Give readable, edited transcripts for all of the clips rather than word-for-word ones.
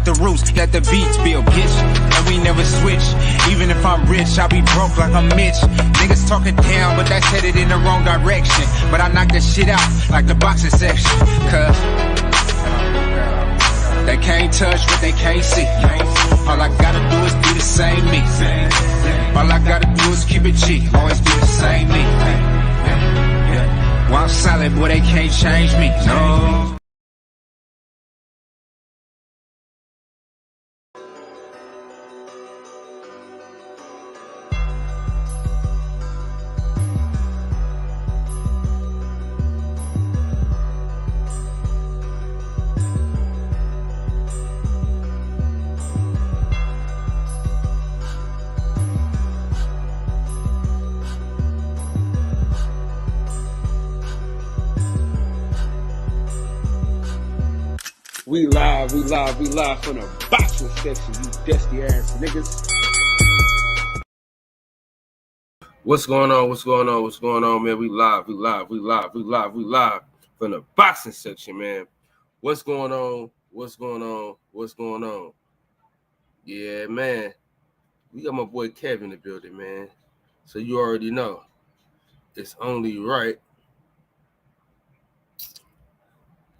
the roots, let the beats build, bitch. And we never switch. Even if I'm rich, I'll be broke like I'm Mitch. Niggas talking down, but that's headed in the wrong direction. But I knock that shit out like the boxing section. Cause they can't touch what they can't see. All I gotta do is be the same me. All I gotta do is keep it G. Always be the same me. While I'm solid, boy, they can't change me. No. We live from the boxing section, you dusty ass niggas. What's going on, man? We live from the boxing section, man. What's going on? Yeah, man. We got my boy Kev in the building, man. So you already know. It's only right.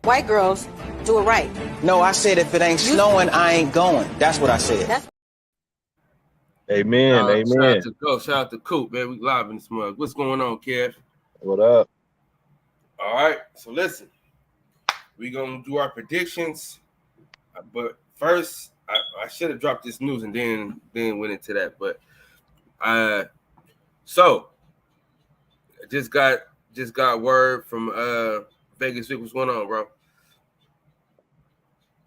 White girls do it right. No, I said if it ain't snowing, I ain't going. That's what I said. Amen. Shout out to Coop, man. We live in this mug. What's going on, Kev? What up? All right. So listen, we gonna do our predictions, but first, I should have dropped this news and then went into that. But so I just got word from Vegas. What's going on, bro?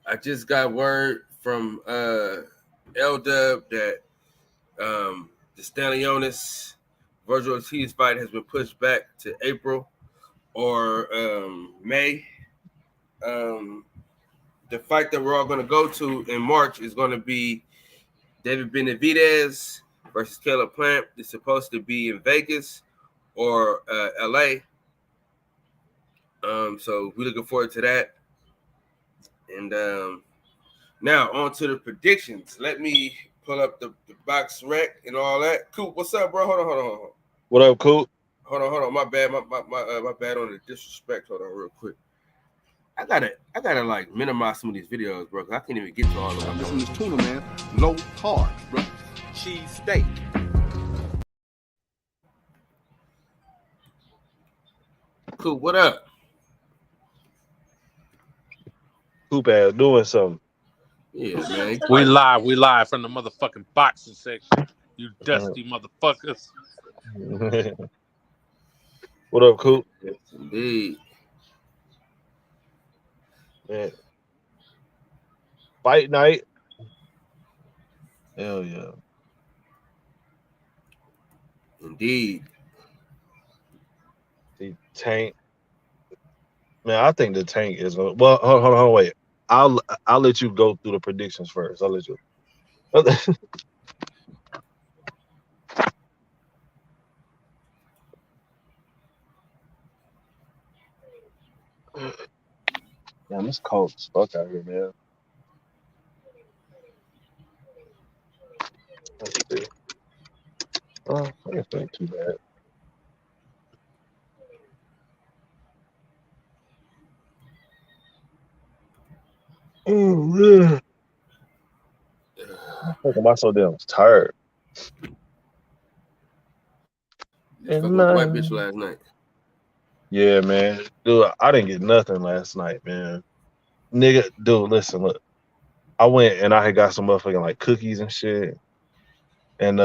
I just got word from L-Dub that the Stanlionis Virgil Ortiz fight has been pushed back to April or May. The fight that we're all going to go to in March is going to be David Benavidez versus Caleb Plant. It's supposed to be in Vegas or LA. So we're looking forward to that. And now on to the predictions. Let me pull up the box rec and all that. Coop, what's up, bro? Hold on. What up, Coop? Hold on. My bad. My bad on the disrespect. Hold on, real quick. I gotta like minimize some of these videos, bro. Cause I can't even get to all of them. This is tuna, man. Low carb, bro. Cheese steak. Coop, what up? Coop ass doing something. Yeah, man. We live from the motherfucking boxing section. You dusty motherfuckers. What up, Coop? Yes, indeed. Man. Fight night. Hell yeah. Indeed. The Tank. Man, I think the Tank is gonna. Well, hold on, wait. I'll let you go through the predictions first. I'll let you. Damn, it's cold as fuck out here, man. Let's see. Oh, I guess it ain't too bad. Oh man, I think I'm so damn tired. Fucking white bitch last night. Yeah, man. Dude, I didn't get nothing last night, man. Nigga, dude, listen, look. I went and I had got some motherfucking like cookies and shit. And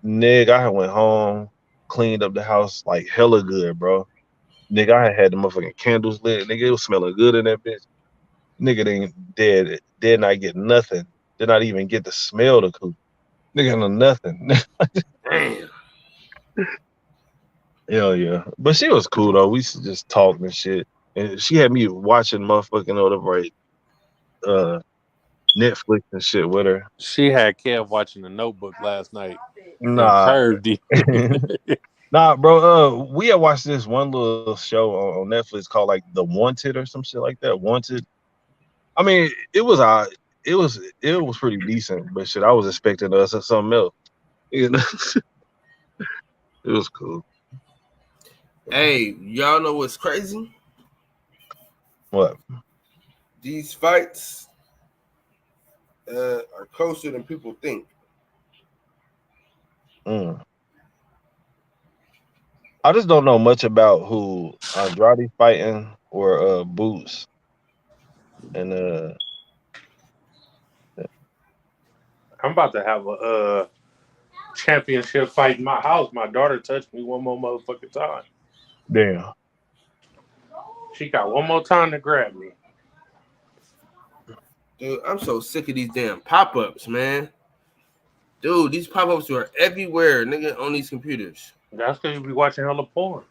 nigga, I had went home, cleaned up the house like hella good, bro. Nigga, I had the motherfucking candles lit. Nigga, it was smelling good in that bitch. Nigga did not get nothing. Did not even get to smell the coop. Nigga, no nothing. Damn. Hell yeah. But she was cool though. We used to just talk and shit. And she had me watching motherfucking Netflix and shit with her. She had Kev watching The Notebook last night. Nah. Curved it. Nah, bro. We had watched this one little show on Netflix called like The Wanted or some shit like that. Wanted. I mean, it was it was pretty decent, but shit, I was expecting us or something else. You know, it was cool. Hey, y'all know what's crazy? What? These fights are closer than people think. I just don't know much about who Andrade fighting or Boots and I'm about to have a championship fight in my house. My daughter touched me one more motherfucking time. damn. She got one more time to grab me. Dude, I'm so sick of these damn pop-ups, man. Dude, these pop-ups are everywhere, nigga, on these computers. That's because you be watching hella porn.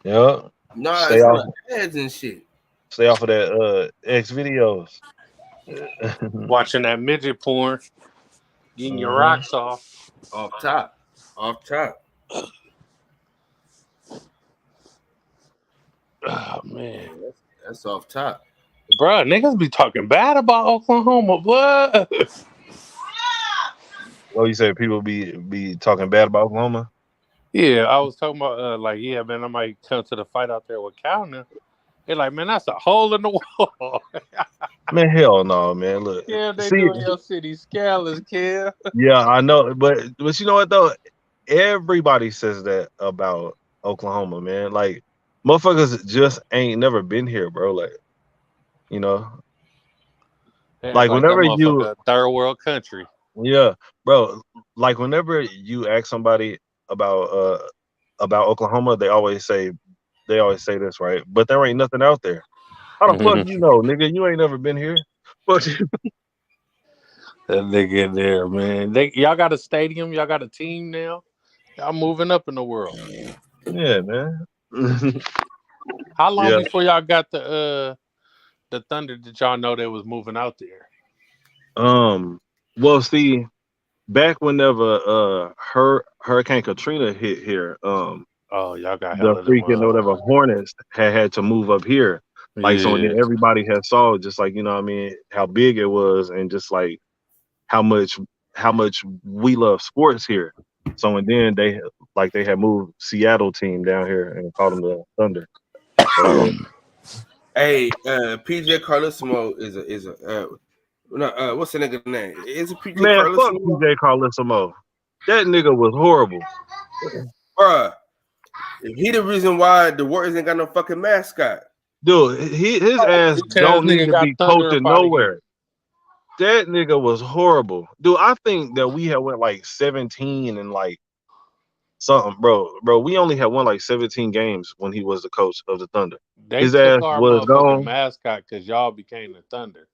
Yeah. Nah, Stay it's off. ads and shit. Stay off of that X videos. Watching that midget porn. Getting your rocks off. Off top. Oh, man. That's off top. Bruh, niggas be talking bad about Oklahoma, blood. Oh, you say people be talking bad about Oklahoma? Yeah, I was talking about, man, I might come to the fight out there with Cal now. They're like, man, that's a hole in the wall. Man, hell no, man. Look, Yeah, they do in your city. Scalers, kid. Yeah, I know, but you know what though? Everybody says that about Oklahoma, man. Like, motherfuckers just ain't never been here, bro. Like, you know, like whenever you third world country. Yeah, bro. Like whenever you ask somebody about Oklahoma, they always say this, right? But there ain't nothing out there. How the fuck you know, nigga? You ain't never been here. But that nigga in there, man. Y'all got a stadium. Y'all got a team now. Y'all moving up in the world. Yeah, man. How long before y'all got the Thunder did y'all know they was moving out there? Well, see, back whenever Hurricane Katrina hit here, y'all got the freaking whatever Hornets had to move up here. Like, so then everybody had saw just like, you know what I mean, how big it was and just like how much we love sports here. So and then they had moved Seattle team down here and called them the Thunder. So, hey, PJ Carlissimo is a what's the nigga name? Is it PJ man, Carlissimo? fuck PJ Carlissimo. That nigga was horrible. Bruh, he the reason why the Warriors ain't got no fucking mascot. Dude, his ass don't need to be coaching nowhere. That nigga was horrible. Dude, I think that we had went like 17 and like something, bro. We only had won like 17 games when he was the coach of the Thunder. His ass was gone. Mascot because y'all became the Thunder.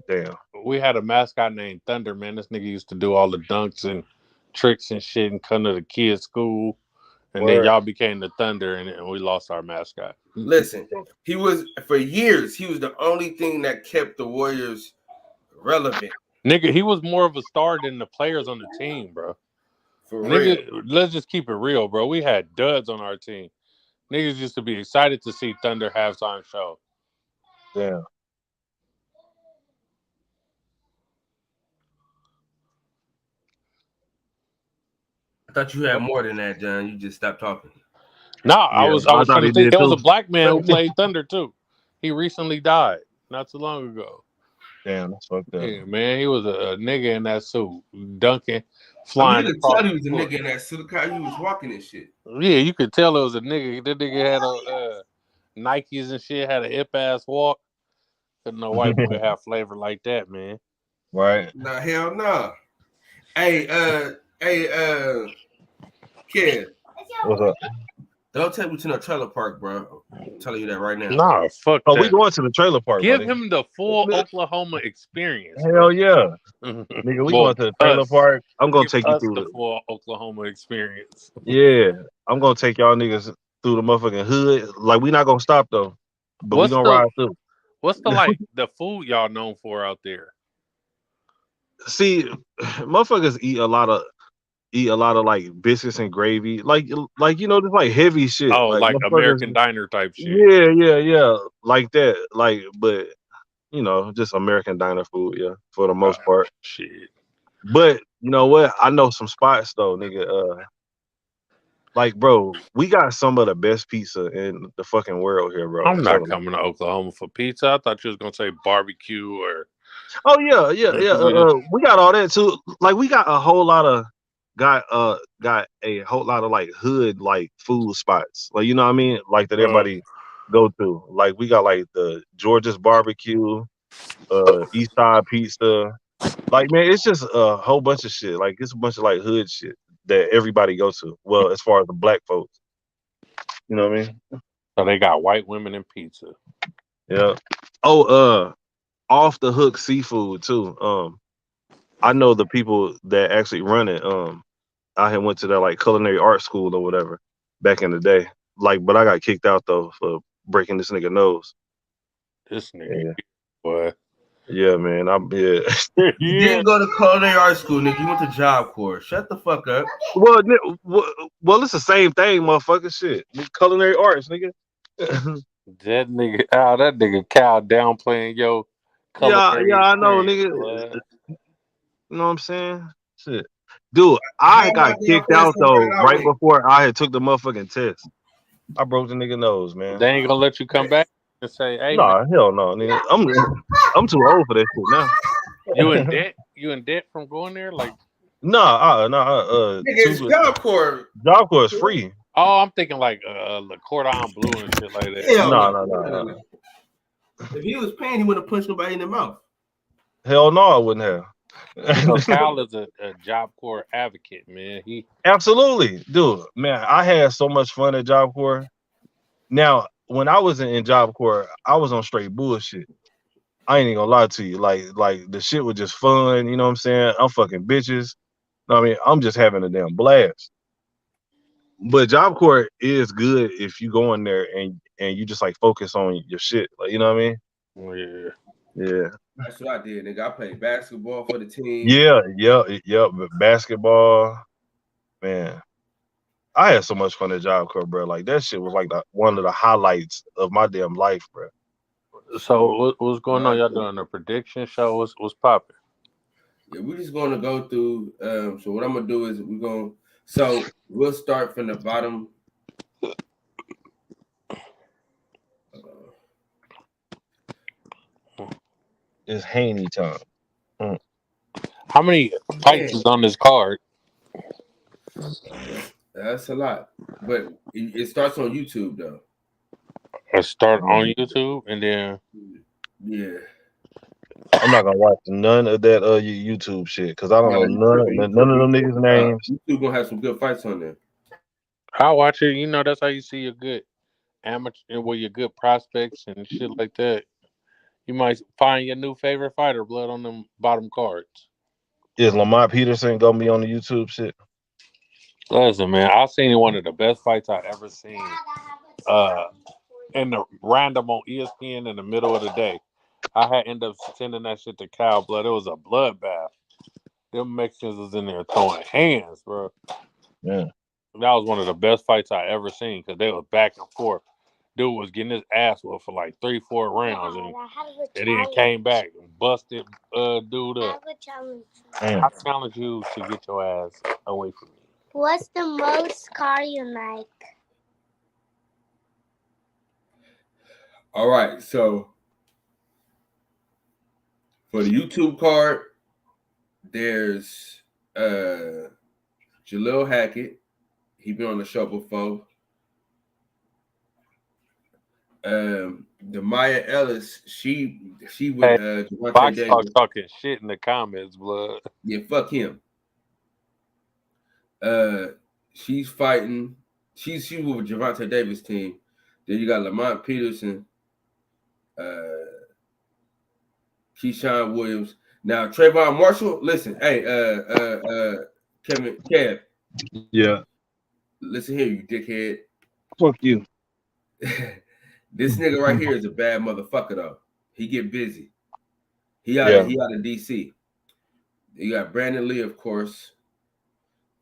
Damn. We had a mascot named Thunder, man. This nigga used to do all the dunks and tricks and shit and come to the kids' school. And then y'all became the Thunder and we lost our mascot. Listen, he was for years, he was the only thing that kept the Warriors relevant. Nigga, he was more of a star than the players on the team, bro. For real. Let's just keep it real, bro. We had duds on our team. Niggas used to be excited to see Thunder halftime show. Yeah. I thought you had more than that, John. You just stopped talking. No, I was trying to think there was a black man who played Thunder too. He recently died not too long ago. Damn, that's fucked up. Yeah, man, he was a nigga in that suit, dunking, flying. You could tell he was a nigga in that suit. How he was walking and shit. Yeah, you could tell it was a nigga. That nigga had a Nikes and shit, had a hip ass walk. Couldn't no white boy have flavor like that, man. Right? Nah, hell no. Hey, kid. What's up? Don't take me to no trailer park, bro. I'm telling you that right now. Nah, fuck that. We going to the trailer park. Give him the full Oklahoma experience. Hell yeah. Nigga, we going to the trailer park. I'm going to take you through the full Oklahoma experience. Yeah. I'm going to take y'all niggas through the motherfucking hood. Like, we not going to stop, though. But we going to ride through. What's the food y'all known for out there? See, motherfuckers eat a lot of like biscuits and gravy, like you know, just like heavy shit. Oh, like American diner type shit. Yeah, like that. Like, but you know, just American diner food, yeah, for the most part. Shit. But you know what? I know some spots though, nigga. Like, bro, we got some of the best pizza in the fucking world here, bro. I'm I'm not telling you. coming to Oklahoma for pizza. I thought you was gonna say barbecue or. Oh yeah. We got all that too. Like, we got a whole lot of got a whole lot of like hood like food spots. Like, you know what I mean? Like that everybody go to. Like, we got like the George's barbecue, East Side Pizza. Like, man, it's just a whole bunch of shit. Like, it's a bunch of like hood shit that everybody go to. Well, as far as the black folks, you know what I mean? So they got white women in pizza. Yeah. Oh, off the hook seafood too. I know the people that actually run it. I had went to that like culinary art school or whatever back in the day. Like, but I got kicked out though for breaking this nigga nose. This nigga, Yeah, boy. yeah, man. You didn't go to culinary art school, nigga. You went to Job Corps. Shut the fuck up. Well, it's the same thing, motherfucker. Shit, culinary arts, nigga. That nigga Cal downplaying yo culinary Yeah, I know, experience, nigga. blood. You know what I'm saying? Shit, dude, I How am I got damn kicked playing out somebody though that I right went? before I had took the motherfucking test. I broke the nigga nose, man. They ain't gonna let you come back and say, "Hey, man, Nah, hell no, nigga. I'm too old for that shit now. you in debt? You in debt from going there?" Like, Nah, Nigga, it's Job Corps. Job Corps is free. oh, I'm thinking like Le Cordon Bleu and shit like that. Hell Nah. no. If he was paying, he would have punched nobody in the mouth. Hell no, I wouldn't have. You know, Cal is a Job Corps advocate, man. He Absolutely, dude. Man, I had so much fun at Job Corps. Now, when I was in Job Corps, I was on straight bullshit. I ain't even gonna lie to you. Like the shit was just fun. You know what I'm saying? I'm fucking bitches. I mean, I'm just having a damn blast. But Job Corps is good if you go in there and you just like focus on your shit. Like, you know what I mean? yeah. Yeah. That's what I did, nigga. I played basketball for the team. Yeah. But basketball, man. I had so much fun at Job Corps, bro. Like, that shit was like one of the highlights of my damn life, bro. So what's going on? Y'all doing a prediction show? What's popping? Yeah, we're just gonna go through. So what I'm gonna do is we'll start from the bottom. It's Haney time. How many fights is on this card? That's a lot, but it starts on YouTube though. I start on YouTube and then Yeah. I'm not gonna watch none of that YouTube shit because I don't know none of them niggas' names. YouTube gonna have some good fights on there. I'll watch it. You know, that's how you see your good amateur, well, your good prospects and shit like that. You might find your new favorite fighter, blood, on them bottom cards. Is Lamont Peterson gonna be on the YouTube shit? Listen, man, I seen one of the best fights I've ever seen. In the random on ESPN in the middle of the day. I had ended up sending that shit to Cal Blood. It was a bloodbath. Them Mexicans was in there throwing hands, bro. Yeah. That was one of the best fights I ever seen because they was back and forth. Dude was getting his ass whooped for like 3-4 rounds and then came back and busted dude up. I challenge you to get your ass away from me. What's the most car you like? All right, so for the YouTube card, there's Jalil Hackett. He been on the show before. The Maya Ellis, she with Box Gervonta Talk Davis. talking shit in the comments, blood. Yeah, fuck him. She's fighting. She's with Gervonta Davis team. Then you got Lamont Peterson, Keyshawn Williams. Now Trayvon Marshall. Listen, hey, Kev. Yeah. Listen here, you dickhead. Fuck you. This nigga right here is a bad motherfucker though. He get busy. He out of DC. You got Brandon Lee, of course.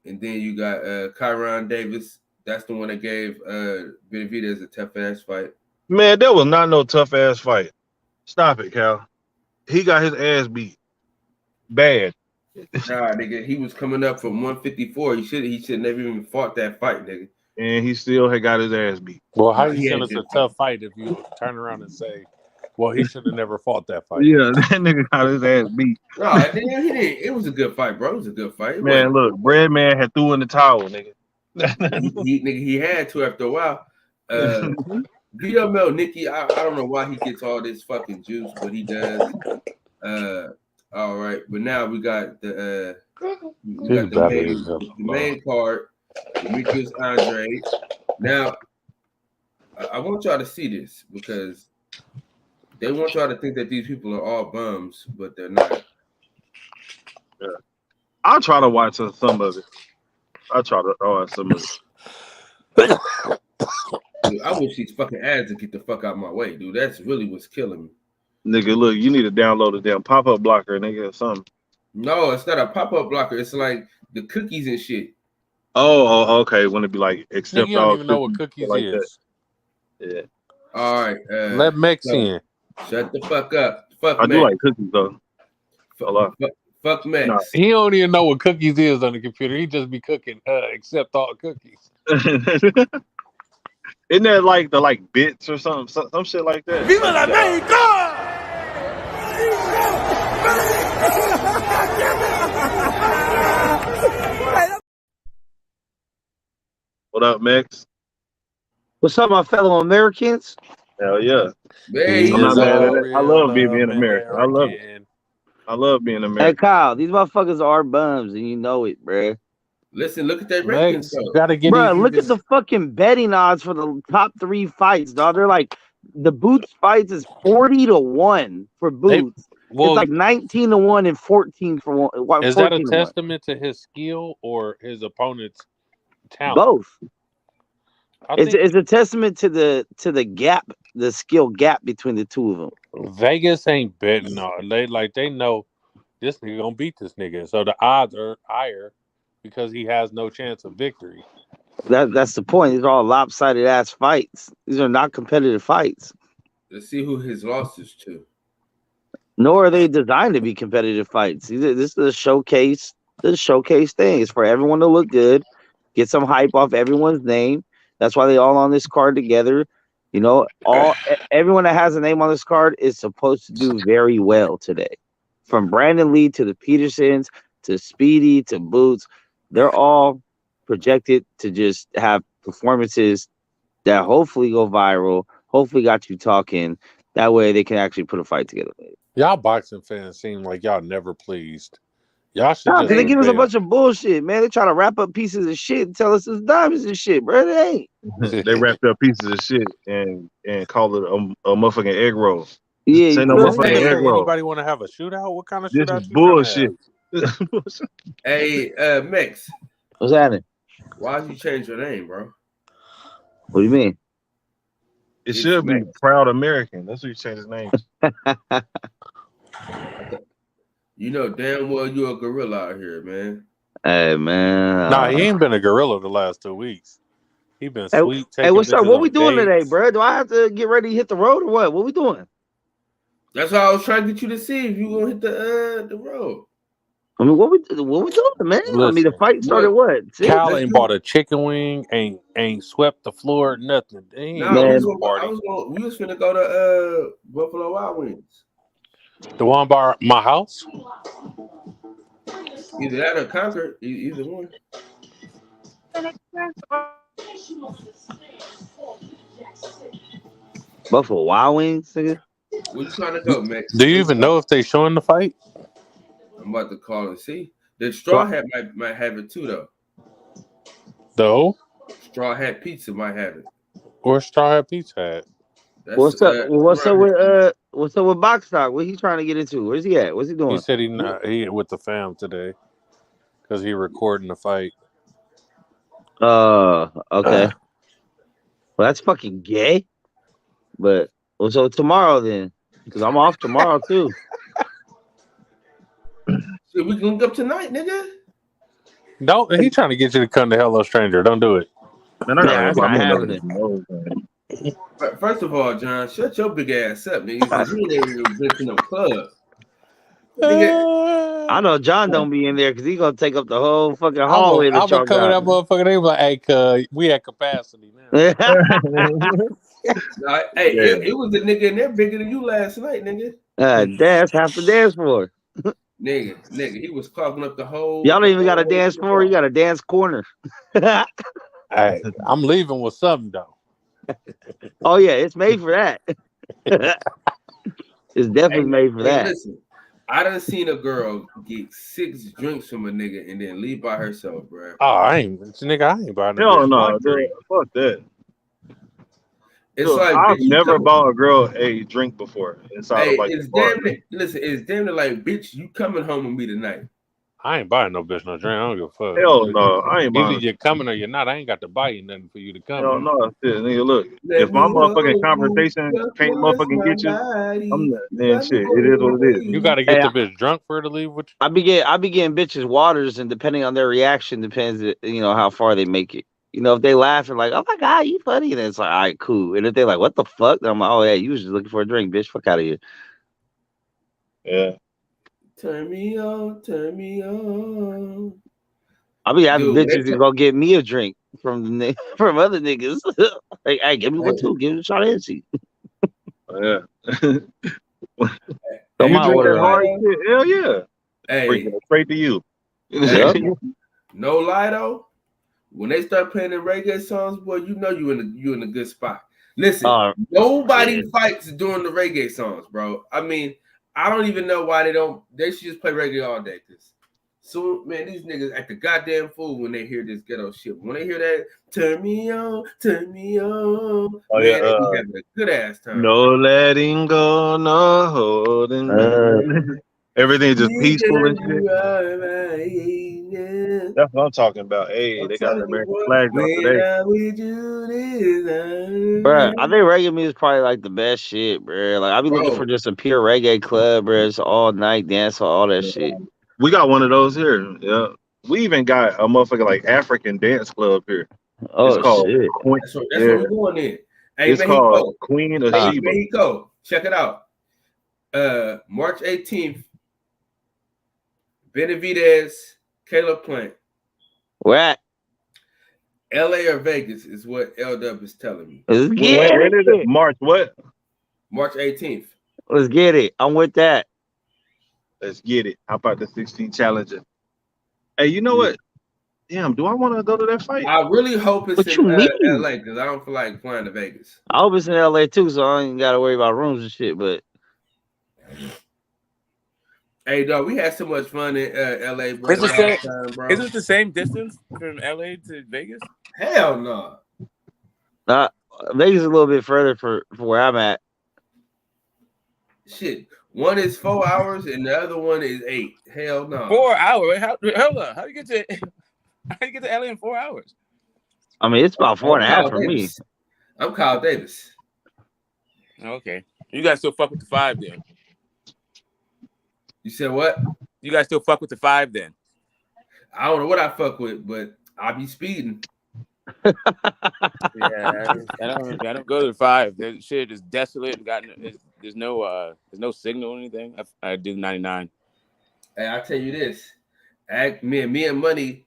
And then you got Kyron Davis. That's the one that gave Benavidez a tough ass fight. Man, that was not no tough ass fight. Stop it, Cal. He got his ass beat bad. Nah, nigga, he was coming up from 154. He should never even fought that fight, nigga. And he still had got his ass beat. Well, how Nah, you he saying had it's a good tough fight if you turn around and say, well, he should have never fought that fight? Yeah, that nigga got his ass beat. No, nigga, he didn't. It was a good fight, bro. It was a good fight. It Man, wasn't- look, Bread Man had threw in the towel, nigga. he had to after a while. Vito Mel Nicky, I don't know why he gets all this fucking juice, but he does. All right, but now we got the main card, Demetrius Andre. Now, I want y'all to see this because they want y'all to think that these people are all bums, but they're not. Yeah. I'll try to watch some of it. I'll try to watch some of it. Dude, I wish these fucking ads would get the fuck out of my way, dude. That's really what's killing me. Nigga, look, you need to download a damn pop-up blocker, nigga, or something. No, it's not a pop-up blocker. It's like the cookies and shit. Oh, okay. When it be like, accept you all don't even know what cookies like is. That. Yeah. All right. Let Mex in. Shut the fuck up. Fuck I Mex. do like cookies, though. Fuck Mex. Nah. He don't even know what cookies is on the computer. He just be cooking, accept all cookies. Isn't that like the bits or something? Some shit like that. Viva la Mexico! What up, Max? What's up, my fellow Americans? Hell yeah. Man, I'm not mad at it. I love being American. I love it. I love being American. Hey, Kyle, these motherfuckers are bums, and you know it, bruh. Listen, look at that rankings, though. Bruh, look at the fucking betting odds for the top 3 fights, dog. They're like, the Boots fights is 40-1 for Boots. It's like 19-1 and 14 for one. Is that a testament to his skill or his opponent's talent? Both. It's a testament to the gap, the skill gap between the two of them. Vegas ain't betting on. They know this nigga gonna beat this nigga, so the odds are higher because he has no chance of victory. That's the point. These are all lopsided ass fights. These are not competitive fights. Let's see who his losses to. Nor are they designed to be competitive fights. This is a showcase. This is a showcase thing. It's for everyone to look good, get some hype off everyone's name. That's why they all on this card together. You know, everyone that has a name on this card is supposed to do very well today. From Brandon Lee to the Petersons to Speedy to Boots, they're all projected to just have performances that hopefully go viral, hopefully got you talking. That way they can actually put a fight together. Y'all boxing fans seem like y'all never pleased. Y'all should because they give us a bunch of bullshit, man. They try to wrap up pieces of shit and tell us it's diamonds and shit, bro. It ain't. They wrapped up pieces of shit and call it a motherfucking egg roll. Yeah, say no motherfucking egg roll. Anybody want to have a shootout? What kind of This shootout? is bullshit. Hey, Mex. What's happening? Why'd you change your name, bro? What do you mean? It should be Proud American. That's what you change his name. You know damn well you're a gorilla out here, man. Hey, man. Nah, he ain't been a gorilla the last 2 weeks. He been sweet. Hey, what's up? What we doing today, bro? Do I have to get ready to hit the road or what? What we doing? That's why I was trying to get you to see if you gonna hit the road. I mean, what we doing, man? Listen, I mean, the fight started what? Cal ain't bought a chicken wing, ain't swept the floor, nothing. Nah, we was finna go to Buffalo Wild Wings. The one by my house? Either that or Concord, either one. Buffalo Wild Wings, nigga? Where you trying to go, Max? Do you even know if they showing the fight? I'm about to call and see. The Straw Hat might have it too, though. Though? Straw Hat Pizza might have it. Or Straw Hat Pizza Hat. What's up? What's up with Box Stock? What he trying to get into? Where's he at? What's he doing? He said he with the fam today because he recording the fight. Okay. Well, that's fucking gay. But so tomorrow then, because I'm off tomorrow too. So we can link up tonight, nigga. No, he trying to get you to come to Hello Stranger. Don't do it. Man, that's not happening. First of all, John, shut your big ass up, nigga. Because you ain't even been to no club. Nigga, I know John don't be in there because he gonna take up the whole fucking I'm hallway that gonna y'all cover got. that motherfucker. They be like, hey, cuz, we at capacity now. hey, Yeah. it was the nigga in there bigger than you last night, nigga. Dance, half the dance floor. Nigga, he was clogging up the whole. Y'all don't even got a dance floor. You got a dance corner. Hey, I'm leaving with something though. Oh yeah, it's made for that. It's definitely made for that. Listen, I done seen a girl get 6 drinks from a nigga and then leave by herself, bro. Oh, I ain't buying no Hell bitch no, one dude. drink. Fuck that. It's Dude, like, I've bitch, you never come. bought a girl a drink before inside Hey, of like the it's bar. damn it. Listen, it's damn it like, bitch, you coming home with me tonight. I ain't buying no bitch no drink. I don't give a fuck. Hell no, I ain't Either buying. you're coming or you're not. I ain't got to buy you nothing for you to come. Hell no, shit, nigga. Look, Let if my me motherfucking know conversation just can't once motherfucking my get you, body. I'm not. Then shit, it is what it is. You got to get the bitch drunk for her to leave with you. I be getting bitches waters, and depending on their reaction, depends how far they make it. If they laugh and like, oh my god, you funny, then it's like, all right, cool. And if they like, what the fuck? Then I'm like, oh yeah, you was just looking for a drink, bitch. Fuck out of here. Yeah. Turn me on, turn me on. I'll be having bitches to go get me a drink from other niggas. Like, hey, give me one too. Give me a shot of Hennessy. Yeah. Throw You my drink that order hard on. shit? Hell yeah. Hey, Bring it straight to you. Yep. No lie though, when they start playing the reggae songs, boy, you know you in a good spot. Listen, nobody fights during the reggae songs, bro. I mean, I don't even know why they don't. They should just play reggae all day. So, man, these niggas act the goddamn fool when they hear this ghetto shit. When they hear that, turn me on, Oh, man, yeah, they be having a good ass time. No letting go, no holding back. Everything just peaceful and shit. That's what I'm talking about. Hey, they got the American flag out today. Bruh, I think reggae music is probably like the best shit, bruh. Like I be looking for just a pure reggae club, bruh. It's all night dance, all that shit. We got one of those here. Yeah. We even got a motherfucking like African dance club here. Oh, it's called shit. Queen. That's what we're going in. Hey, it's Mexico. called Queen of Hey, Sheba. Mexico. Check it out. March 18th, Benavidez, Caleb Plant. Where at? LA or Vegas is what L-Dub is telling me. Let's get When it. is it? March what? March 18th. Let's get it. I'm with that. Let's get it. How about the 16 Challenger? Hey, you know what? Damn, do I want to go to that fight? I really hope it's What in you mean? LA because I don't feel like flying to Vegas. I hope it's in LA too, so I ain't gotta worry about rooms and shit. But hey, dog, we had so much fun in LA, bro. Isn't it the same distance from LA to Vegas? Hell no. Vegas is a little bit further for where I'm at. Shit. One is 4 hours and the other one is 8. Hell no. 4 hours? Hold on. How do you get to LA in 4 hours? I mean, it's about 4.5 for me. I'm Kyle Davis. Okay. You guys still fuck with the 5 then? You said what? You guys still fuck with the 5 then? I don't know what I fuck with, but I be speeding. Yeah, I don't go to the 5. That shit is desolate. There's no signal or anything. I do 99. Hey, I tell you this, me and Money,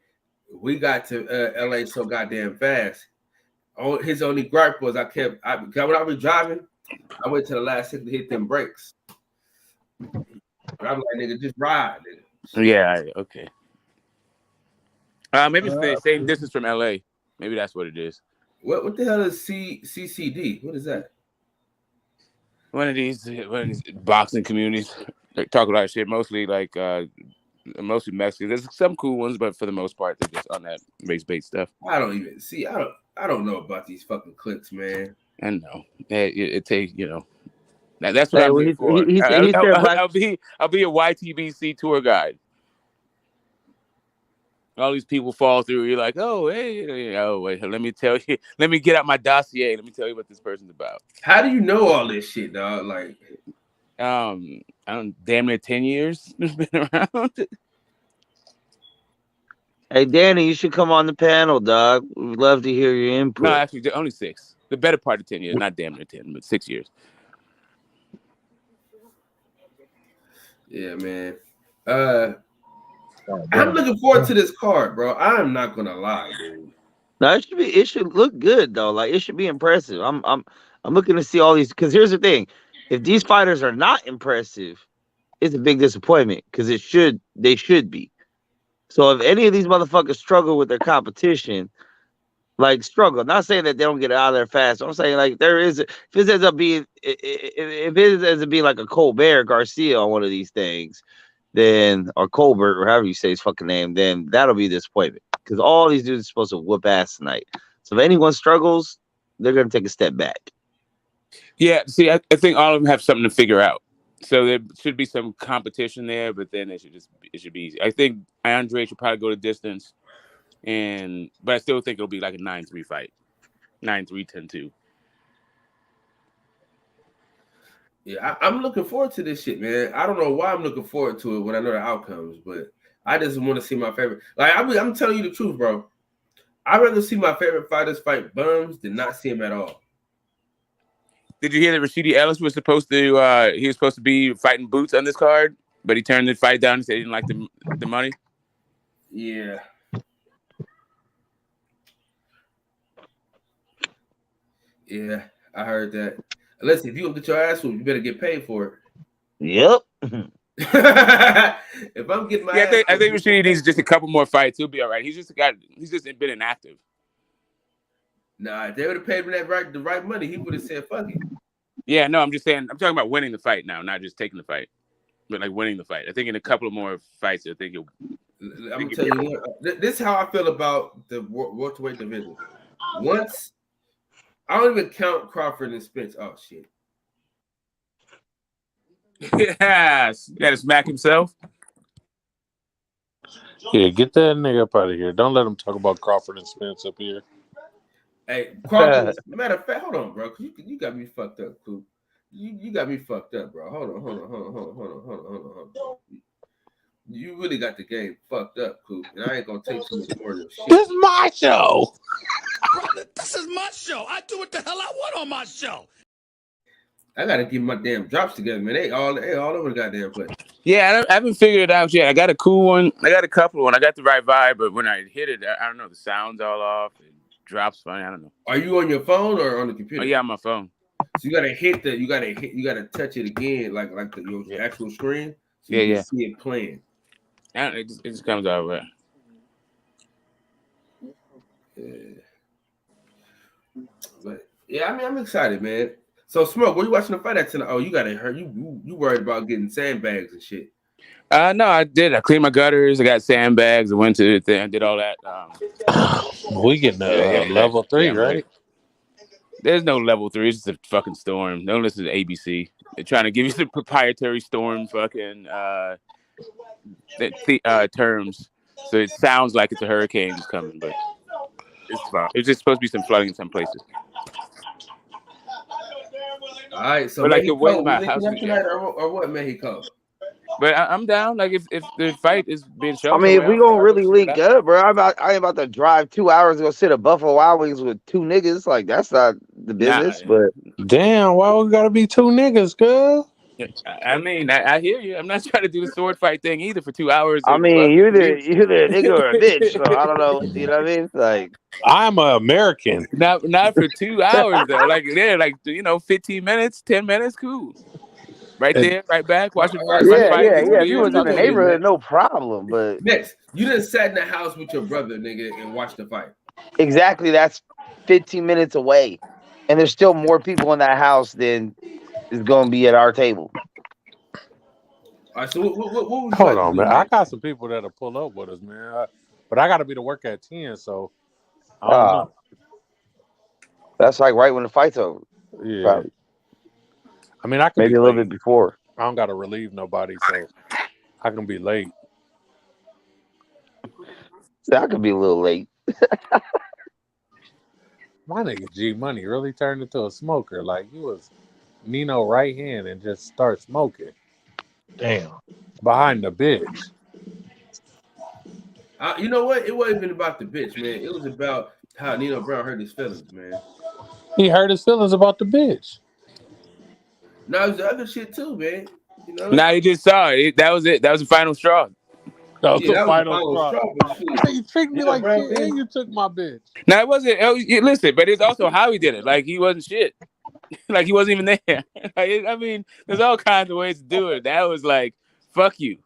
we got to LA so goddamn fast. His only gripe was when I was driving, I went to the last second to hit them brakes. I'm like, nigga, just ride. Nigga. Yeah, okay. Maybe it's the same distance from LA. Maybe that's what it is. What the hell is CCD? What is that? One of these boxing communities. They talk a lot of shit, mostly mostly Mexican. There's some cool ones, but for the most part, they're just on that race-based stuff. I don't even see. I don't know about these fucking clicks, man. I know. It takes, that's what I'm here for. I'll be a YTBC tour guide. All these people fall through. You're like, oh, hey, oh, wait, let me tell you. Let me get out my dossier. Let me tell you what this person's about. How do you know all this shit, dog? Like, I don't damn near 10 years been around. Hey, Danny, you should come on the panel, dog. We'd love to hear your input. No, actually, only 6. The better part of 10 years, not damn near 10, but 6 years. Yeah, man. God I'm damn. looking forward to this card, bro. I'm not gonna lie, dude. No, it should look good though. Like it should be impressive. I'm looking to see all these because here's the thing. If these fighters are not impressive, it's a big disappointment because they should be. So if any of these motherfuckers struggle with their competition, like struggle, not saying that they don't get out of there fast. I'm saying like if it ends up being if it ends up being like a Colbert Garcia on one of these things, then or Colbert or however you say his fucking name, then that'll be a disappointment because all these dudes are supposed to whoop ass tonight. So if anyone struggles, they're gonna take a step back. Yeah, see, I think all of them have something to figure out. So there should be some competition there, but then it should be easy. I think Andre should probably go the distance, but I still think it'll be like a 9-3 fight, 9-3, 10-2. Yeah, I'm looking forward to this shit, man. I don't know why I'm looking forward to it when I know the outcomes, but I just want to see my favorite. Like I'm telling you the truth, bro. I'd rather see my favorite fighters fight bums than not see them at all. Did you hear that Rashidi Ellis was supposed to be fighting Boots on this card, but he turned the fight down and said he didn't like the money? Yeah. Yeah, I heard that. Listen, if you don't get your ass whooped, you better get paid for it. Yep. If I'm getting my ass I think Rashidi needs just a couple more fights. He'll be all right. He's just been inactive. Nah, if they would have paid him the right money, he would have said, fuck it. Yeah, no, I'm just saying, I'm talking about winning the fight now, not just taking the fight, but like winning the fight. I think in a couple of more fights, I think he'll. I'm gonna tell you, this is how I feel about the welterweight division. Once I don't even count Crawford and Spence. Oh shit! Yes, you got to smack himself. Yeah, get that nigga up out of here. Don't let him talk about Crawford and Spence up here. Hey, Crawford. Matter of fact, hold on, bro. You got me fucked up, Coop. You got me fucked up, bro. Hold on. You really got the game fucked up, Coop. And I ain't gonna take too much more of your shit. This is my show. Brother, this is my show. I do what the hell I want on my show. I gotta get my damn drops together, man. They all over the goddamn place. Yeah, I haven't figured it out yet. I got a cool one. I got a couple one. I got the right vibe, but when I hit it, I don't know. The sound's all off. It drops funny. I don't know. Are you on your phone or on the computer? Oh yeah, on my phone. So you gotta touch it again, like your actual screen. So you can see it playing. It just comes out right. Yeah. But yeah, I mean, I'm excited, man. So Smoke, where you watching the fight at tonight? Oh, you got it hurt. You worried about getting sandbags and shit. No, I did. I cleaned my gutters. I got sandbags. I went to the thing. I did all that. We getting level 3, right? There's no level 3. It's just a fucking storm. Don't listen to ABC. They're trying to give you some proprietary storm fucking terms. So it sounds like it's a hurricane that's coming, but it's fine. It's just supposed to be some flooding in some places. All right, so but like the way my house tonight or what, Mexico? But I'm down. Like if the fight is being shown, I mean, if we gonna really link up, bro, I ain't about to drive 2 hours to go sit at Buffalo Wild Wings with 2 niggas. Like that's not the business. But damn, why we gotta be 2 niggas, girl? I mean, I hear you. I'm not trying to do the sword fight thing either for 2 hours. I mean, you're the nigga or a bitch, so I don't know. You know what I mean? It's like I'm an American. Not for 2 hours though. Like 15 minutes, 10 minutes, cool. Right there, right back. Watching the first fight. Yeah. If you was in the neighborhood, no problem. But next, you done sat in the house with your brother, nigga, and watched the fight. Exactly. That's 15 minutes away, and there's still more people in that house than is going to be at our table. All right, so what hold on, man. I got some people that'll pull up with us, man. But I got to be to work at 10, so I don't know. That's like right when the fight's over. Yeah. Probably. I mean, I can maybe be a little late. bit before. I don't got to relieve nobody, so I can be late. So I could be a little late. My nigga G Money really turned into a smoker. Like he was Nino right hand and just start smoking. Damn. Behind the bitch. You know what? It wasn't even about the bitch, man. It was about how Nino Brown hurt his feelings, man. He hurt his feelings about the bitch. No, it was the other shit too, man. You know? Now you just saw it. That was it. That was the final straw. That was Yeah, the that was the final final straw. straw. But shit. You treated me like shit, and you took my bitch. Now it wasn't. Listen, but it's also how he did it. Like he wasn't shit. Like he wasn't even there. Like, I mean, there's all kinds of ways to do it. That was like, fuck you.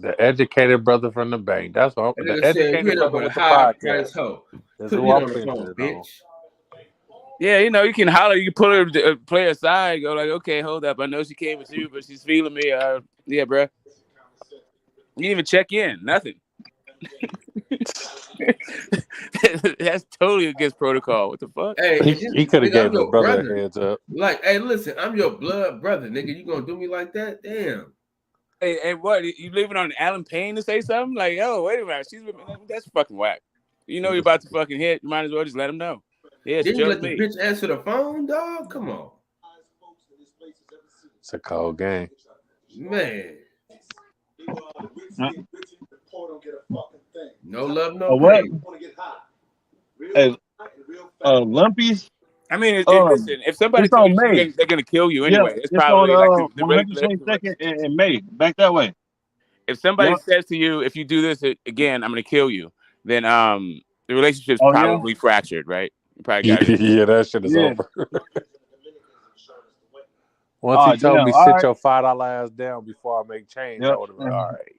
The educated brother from the bank. That's all. And The nigga said, you educated ain't no brother but a with the high price podcast. hoe. That's Put who me I'm on the pinching phone, it bitch. on. Yeah, you know, you can holler, you can pull her, play aside, go like, okay, hold up. I know she came with you, but she's feeling me. Yeah, bro. You didn't even check in. Nothing. That's totally against protocol. What the fuck? Hey, He could have nigga, I'm gave his your brother brother. a heads up. Like, hey, listen, I'm your blood brother, nigga. You gonna do me like that? Damn. Hey, what? You leaving on Alan Payne to say something? Like, oh, wait a minute. That's fucking whack. You know you're about to fucking hit. You might as well just let him know. Yeah, she Didn't you chose let the me. bitch answer the phone, dog? Come on. It's a cold game. Man. No love, Oh, no what? pain. Hey, Lumpies. I mean, listen, if somebody It's tells on you May. they're going to kill you Yeah, anyway, it's it's on probably like the 122nd in May. Back that way. if somebody Yep. says to you, if you do this again, I'm going to kill you, then the relationship's Oh, probably fractured, right? You probably got it. Yeah, that shit is Yeah. over. Once he told me all sit right. your $5 ass down before I make change, Yep. I would have been all right.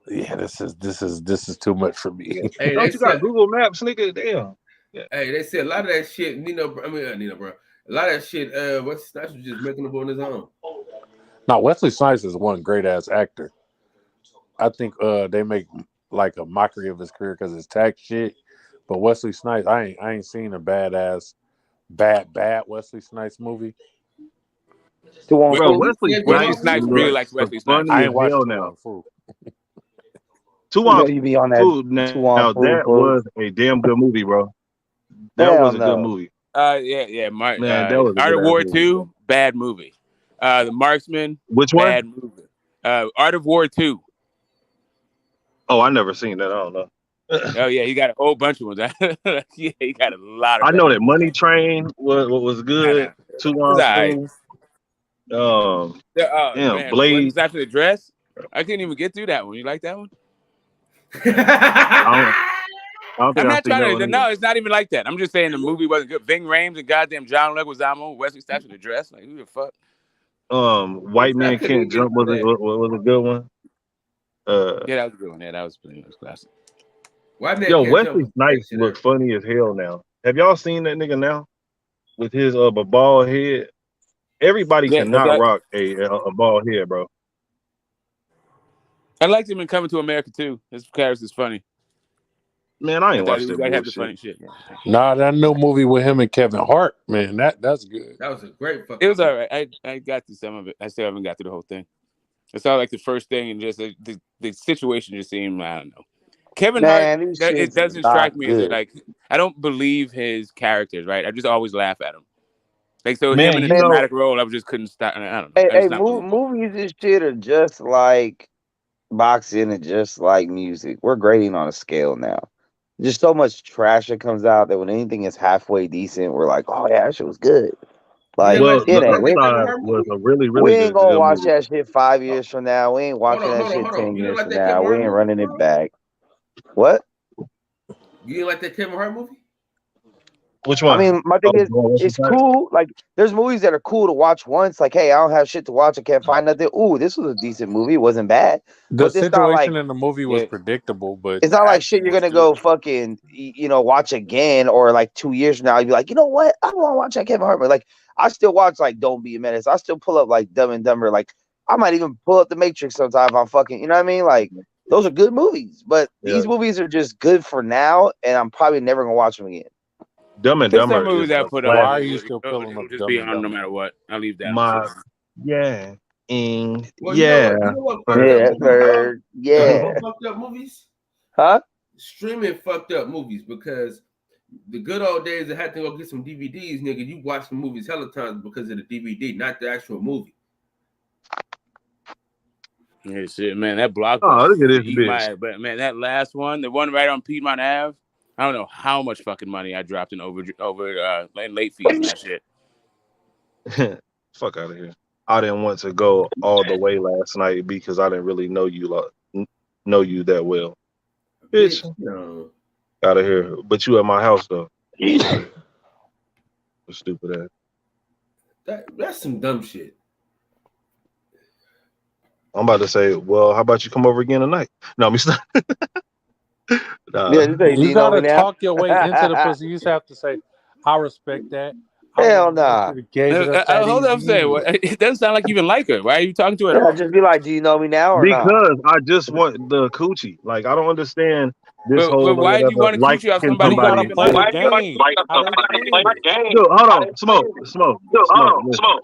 Yeah, this is too much for me. Hey, Don't they you got said, Google Maps, nigga? Damn. Yeah. hey, they said a lot of that shit, Nino, bro. A lot of that shit, what's Snipes was just making up on his own. Now Wesley Snipes is one great ass actor. I think they make like a mockery of his career because it's tax shit. But Wesley Snipes, I ain't seen a bad Wesley Snipes movie. Bro, Wesley Wesley Snipes Snipes really looks likes Wesley Snipes. funny I as ain't watched hell Two now. on Fool. Two on You be on that Two two on now food that food. was a damn good movie, bro. That Hell was a good no. movie. Yeah, Mark. Man, that was a Art good of ass War movie. 2, bad movie. The Marksman, Which one? bad movie. Art of War 2. Oh, I never seen that. I don't know. Oh yeah, he got a whole bunch of ones. Yeah, he got a lot of I bad know that movies. Money Train was good. Two It was on all right. Fool. Oh Damn, man, Blade. Wesley Snipes in the dress. I couldn't even get through that one. You like that one? I don't think I'm I not seen that trying one to. either. No, it's not even like that. I'm just saying the movie wasn't good. Ving Rhames and goddamn John Leguizamo, Wesley Snipes in the dress. Like who the fuck? White Man Can't Jump was a good one. Yeah, that was a good one. Yeah, that was classic. White Man Yo, Can't Wesley Jump. Snipes look funny as hell now. Have y'all seen that nigga now with his bald head? Everybody Yeah, but cannot rock a bald head, bro. I liked him in Coming to America too. His character's funny. Man, I I ain't thought watched he that would have the bullshit. funny shit. Nah, that new movie with him and Kevin Hart, man, that's good. That was a great fucking. It was all right. I got to some of it. I still haven't got to the whole thing. I saw like the first thing and just the situation just seemed, I don't know. Kevin Hart, these it shits doesn't is not strike me as good. like I don't believe his characters, right? I just always laugh at him. Like so Man, him in a you know, dramatic role, I just couldn't stop. I don't know. I Hey, just not believe it. movies and shit are just like boxing and just like music. We're grading on a scale now. Just so much trash that comes out that when anything is halfway decent, we're like, oh yeah, that shit was good. Like well, it the ain't. Upside was a really, We really ain't good, gonna good watch movie. that shit 5 years from now. We ain't watching that shit Hold on. 10 You didn't years like from that now. Kevin We Hart ain't movie, running bro? it back. What? You didn't like that Kevin Hart movie? Which one? I mean, my thing is, it's cool. Like, there's movies that are cool to watch once. Like, hey, I don't have shit to watch. I can't find nothing. Ooh, this was a decent movie. It wasn't bad. The But it's not like situation in the movie was predictable, but it's the not like shit acting you're was gonna good. go fucking watch again or like 2 years from now. You'd be like, you know what? I don't want to watch that Kevin Hart. But like, I still watch like Don't Be a Menace. I still pull up like Dumb and Dumber. Like, I might even pull up The Matrix sometimes. If I'm fucking, you know what I mean? Like, those are good movies. But these movies are just good for now, and I'm probably never gonna watch them again. Dumb and There's some Dumber movies is I a put Why on. are classic. you still pulling It'll up just Dumb be and on no Dumber? matter what. I'll leave that. My On. yeah, Well, yeah. You know what fucked up movies, bro? Yeah. Fucked up movies? Huh? Streaming fucked up movies because the good old days I had to go get some DVDs, nigga. You watch the movies hella times because of the DVD, not the actual movie. Yeah, shit, man. That Oh, Blockbuster look at used this to eat bitch. my. But man, that last one, the one right on Piedmont Ave. I don't know how much fucking money I dropped in over late fees and that shit. Fuck out of here. I didn't want to go all the way last night because I didn't really know you that well. Bitch, No. out of here. But you at my house though. Stupid ass. That's some dumb shit. I'm about to say, well, how about you come over again tonight? No, I'm not. Nah. Yeah, you say, You gotta talk your way into the pussy. You just have to say, I respect that. Hell nah. Hold up, say it doesn't sound like you even like her. Why are you talking to her? Yeah, just be like, do you know me now or not? Because I just want the coochie. Like I don't understand this whole. But why do you want to coochie off somebody? Why do you play the game? Dude, hold on, smoke. Oh,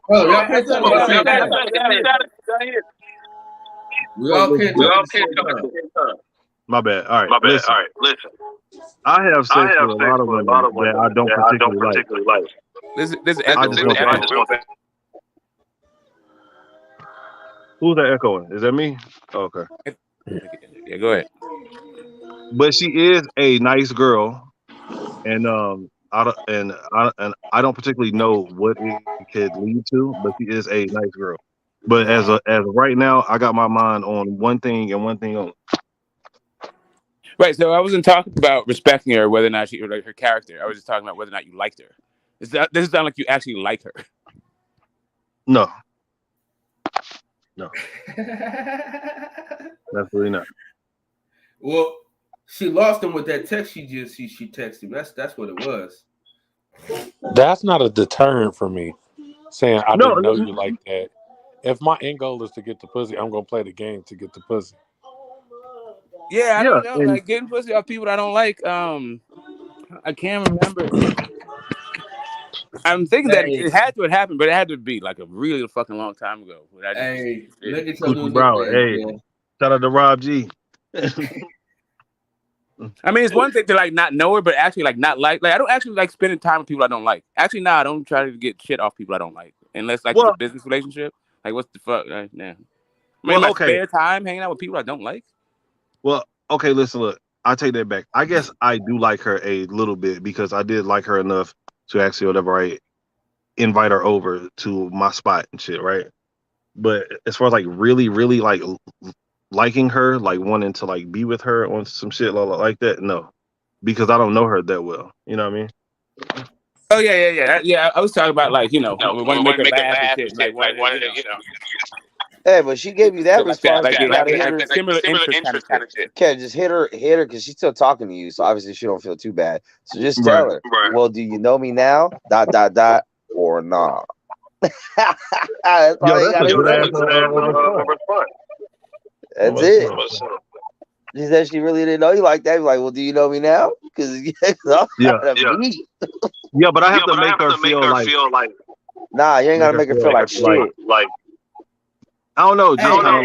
y'all can't talk about the same time. We all can't talk at the same time. My bad. All right. Listen. I have sex with a lot of women that I don't particularly like. This is Who's that echoing? Is that me? Oh, okay. Yeah, go ahead. But she is a nice girl, and I don't particularly know what it could lead to, but she is a nice girl. But as of right now, I got my mind on one thing and one thing only. Right, so I wasn't talking about respecting her, whether or not she like her character. I was just talking about whether or not you liked her. Does it sound like you actually like her? No. Absolutely not. Well, she lost him with that text she texted him. That's what it was. That's not a deterrent for me. Saying I didn't know you like that. If my end goal is to get the pussy, I'm gonna play the game to get the pussy. Yeah, I don't know. Like getting pussy off people I don't like. I can't remember. I'm thinking that it had to have happened, but it had to be like a really fucking long time ago. Hey, look at Coochie Brown. Hey, shout out to Rob G. I mean, it's one thing to like not know her, but actually like not like I don't actually like spending time with people I don't like. Actually, nah, I don't try to get shit off people I don't like, unless like it's a business relationship. Like, what's the fuck? Nah. I mean, my spare time hanging out with people I don't like. Well, okay, listen, look, I take that back. I guess I do like her a little bit because I did like her enough to actually whatever I invite her over to my spot and shit, right? But as far as like really, really like liking her, like wanting to like be with her on some shit like that, no, because I don't know her that well. You know what I mean? Oh yeah. I was talking about like when you make her laugh and shit, Hey, but she gave you that response. Like similar interest kind of shit. Okay, just hit her, because she's still talking to you, so obviously she don't feel too bad. So just tell her, well, do you know me now? ... or nah. That's all you gotta do. That's it. She said she really didn't know you like that. Like, well, do you know me now? Because but I have to make her feel like. Nah, you ain't gotta make her feel like shit. Like I don't know, just I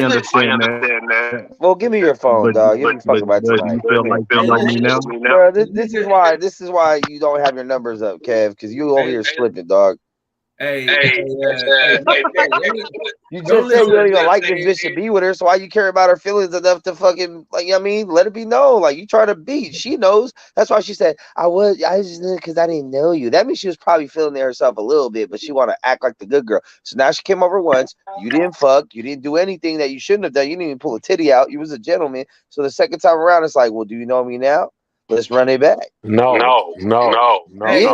understand that. Well, give me your phone, dog. You ain't fucking about tonight. You feel like me now? Bro, this is why you don't have your numbers up, Kev, because you over here slipping, dog. Hey, you just said you don't even like this bitch to be with her, so why you care about her feelings enough to fucking, like, you know what I mean, let it be known. Like, you try to beat, she knows. That's why she said, I just did it because I didn't know you. That means she was probably feeling it herself a little bit, but she want to act like the good girl. So now she came over once, you didn't fuck, you didn't do anything that you shouldn't have done, you didn't even pull a titty out, you was a gentleman. So the second time around, it's like, well, do you know me now? Let's run it back. No. Hey,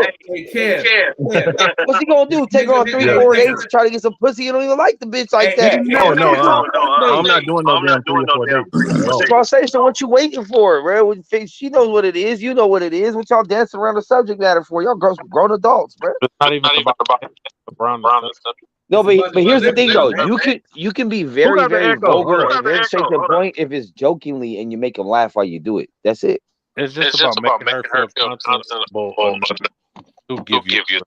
Kev. What's he gonna do? Take her on 3-4 dates to try to get some pussy? You don't even like the bitch like that. No. I'm not doing no damn 3 or 4 dates. Conversation. What you waiting for, bro? She knows what it is. You know what it is. What y'all dancing around the subject matter for? Y'all grown adults, bro. It's not even about no, but here's the thing, though. You can be very vulgar and very straight to the point if it's jokingly and you make them laugh while you do it. That's it. It's just about making her feel comfortable to give you.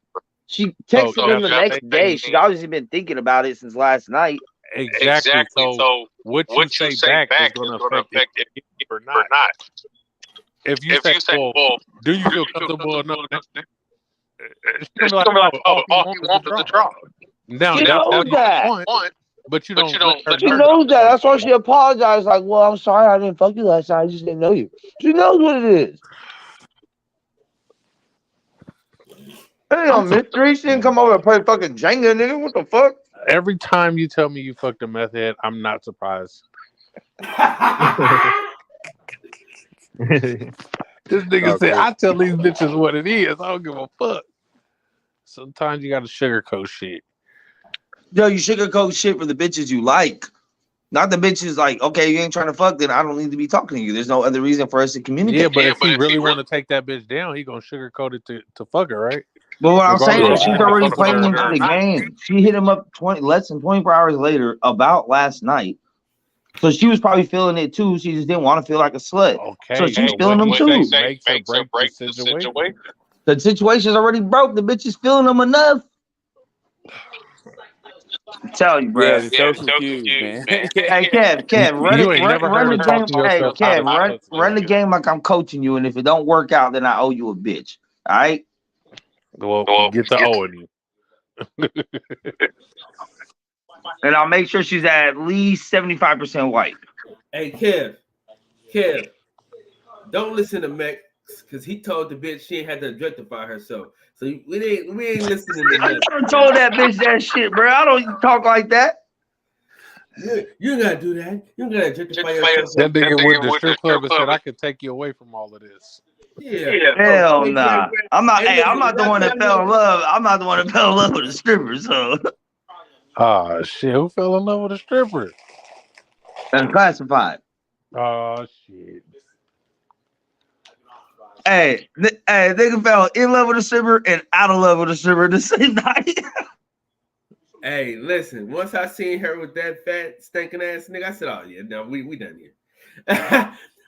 She texted him the next day. She's obviously been thinking about it since last night. Exactly. So what you say back is going to affect it or not. If you say, well, do you feel comfortable enough? It's going to be like, oh, you want the draw. Now, she knows that. But you don't. She knows that. That's why she apologized. Like, well, I'm sorry, I didn't fuck you last night. I just didn't know you. She knows what it is. Hey, on mystery, she didn't come over and play fucking Jenga, nigga. What the fuck? Every time you tell me you fucked a meth head, I'm not surprised. This nigga said, I tell these bitches what it is. I don't give a fuck. Sometimes you gotta sugarcoat shit. Yo, you sugarcoat shit for the bitches you like. Not the bitches like, okay, you ain't trying to fuck, then I don't need to be talking to you. There's no other reason for us to communicate. Yeah, but if he really want to take that bitch down, he gonna sugarcoat it to fuck her, right? But what I'm saying is she's already fuck playing her into or the not. game. She hit him up less than 24 hours later about last night. So she was probably feeling it too. She just didn't want to feel like a slut. Okay, so she's feeling them too. Makes her break the situation. The situation's already broke. The bitch is feeling them enough. I'm telling you, bro. Yeah, the social cues, man. Hey, Kev, run You it, ain't never run heard the her game. talk to Hey, yourself out Kev, of run the game like I'm coaching you, and if it don't work out, then I owe you a bitch. All right? Well, get to owing you. And I'll make sure she's at least 75% white. Hey, Kev, don't listen to Max because he told the bitch she ain't had to objectify herself. So we ain't listening to I nothing. never told that bitch that shit, bro. I don't talk like that. You gotta do that. You gotta objectify yourself. That nigga went to strip club and said, "I could take you away from all of this." Yeah. Hell nah. I'm not. Hey, I'm not the one that fell in love. I'm not the one that fell in love with a stripper. So. Oh shit! Who fell in love with a stripper? That's classified. Oh shit! Hey, nigga fell in love with a stripper and out of love with a stripper the same night. Hey, listen. Once I seen her with that fat, stinking ass nigga, I said, "Oh yeah, no, we done here.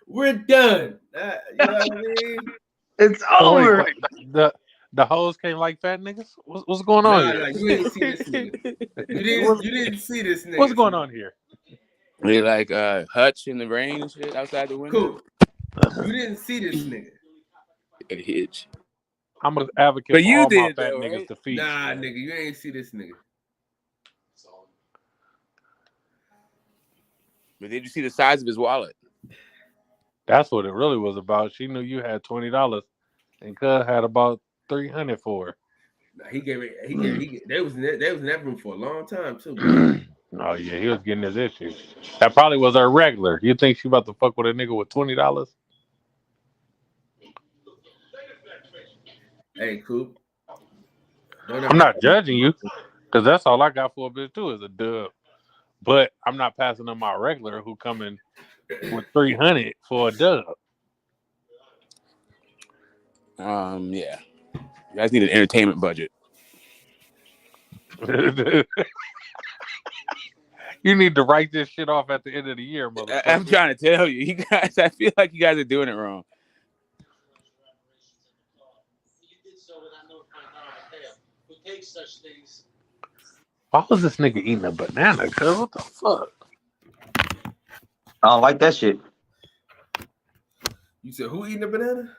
We're done." You know what I mean? It's over. Wait, the hoes came like fat niggas. What's going on here? Nah, you didn't see this nigga. You didn't see this nigga. What's going on here? They like Hutch in the rain and shit outside the window. Cool. You didn't see this nigga. A hitch. I'm an advocate But for you all my did, fat though, niggas right? to feed. Nah, nigga, you ain't see this nigga. But did you see the size of his wallet? That's what it really was about. She knew you had $20, and Cuz had about $300 for her. Nah, he gave it. They was in that room for a long time too. Oh yeah, he was getting his issues. That probably was her regular. You think she about to fuck with a nigga with $20? Hey, Coop. I'm not judging you, because that's all I got for a bitch too is a dub. But I'm not passing on my regular who coming with $300 for a dub. Yeah. You guys need an entertainment budget. You need to write this shit off at the end of the year, motherfucker. I'm trying to tell you guys. I feel like you guys are doing it wrong. Why was this nigga eating a banana? Cuz what the fuck? I don't like that shit. You said who eating a banana?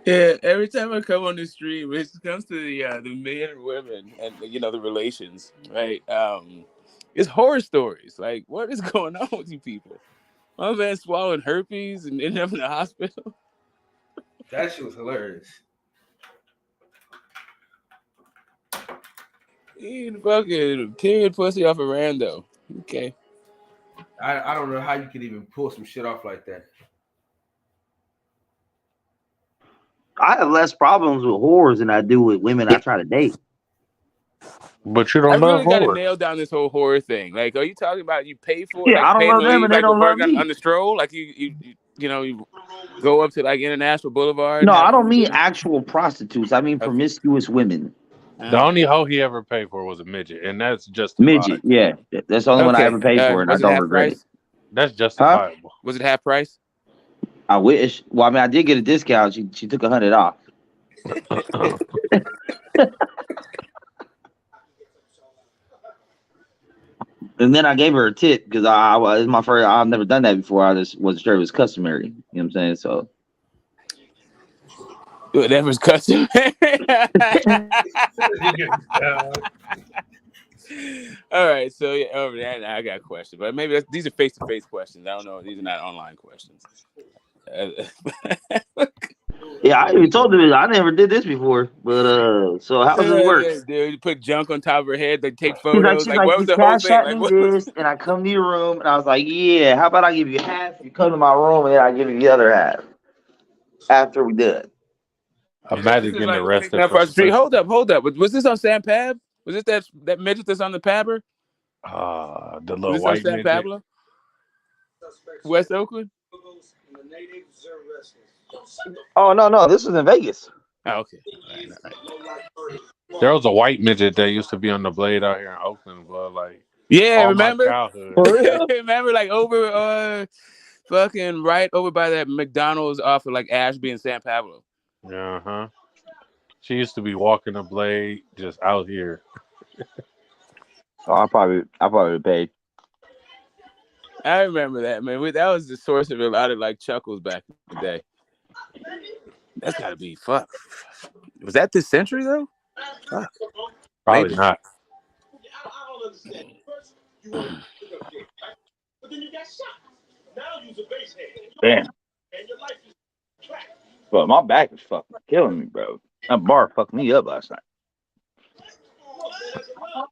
Yeah, every time I come on the stream, it comes to the men and women and the relations, right? It's horror stories. Like, what is going on with you people? My man swallowing herpes and ended up in the hospital. That shit was hilarious. Eating fucking tearing pussy off a rando. Okay. I don't know how you could even pull some shit off like that. I have less problems with whores than I do with women I try to date. But you don't I love really got to whores. nail down this whole horror thing. Like, are you talking about you pay for it? Yeah, like, I don't love them and they don't love me. on the stroll? Like you go up to like International Boulevard? No, I don't mean actual prostitutes. I mean promiscuous women. The only hoe he ever paid for was a midget, and that's justified. Midget, yeah. That's the only one I ever paid for, and I don't regret it. That's justifiable. Was it half price? I wish. Well, I mean, I did get a discount. She took $100 off. And then I gave her a tip because I was my first. I've never done that before. I just wasn't sure it was customary. You know what I'm saying? So whatever's customary. All right, so yeah, over that I got questions, but maybe these are face-to-face questions. I don't know. These are not online questions. Yeah, I even told them I never did this before. But so how does it work? Dude, you put junk on top of her head. They take She's like, photos. Like, what was you the whole cash thing? at Like, me what was this, and I come to your room, and I was like, yeah, how about I give you half? You come to my room, and then I give you the other half after we done. Imagine getting like arrested picking up for our street. some. Hold up. Was this on San Pab? Was this that midget that's on the Pabber? The Was little this on white San midget. Pablo? West Oakland? Oh no, this was in Vegas. Oh, okay. All right. There was a white midget that used to be on the blade out here in Oakland, but like Yeah, all my remember? childhood. For real? Remember, like over fucking right over by that McDonald's off of like Ashby and San Pablo. Uh-huh. She used to be walking the blade just out here. Oh, I probably paid. I remember that, man. That was the source of a lot of like chuckles back in the day. That's gotta be fuck. Was that this century though? Fuck. Probably Maybe. not. Damn. But my back is fucking killing me, bro. That bar fucked me up last night.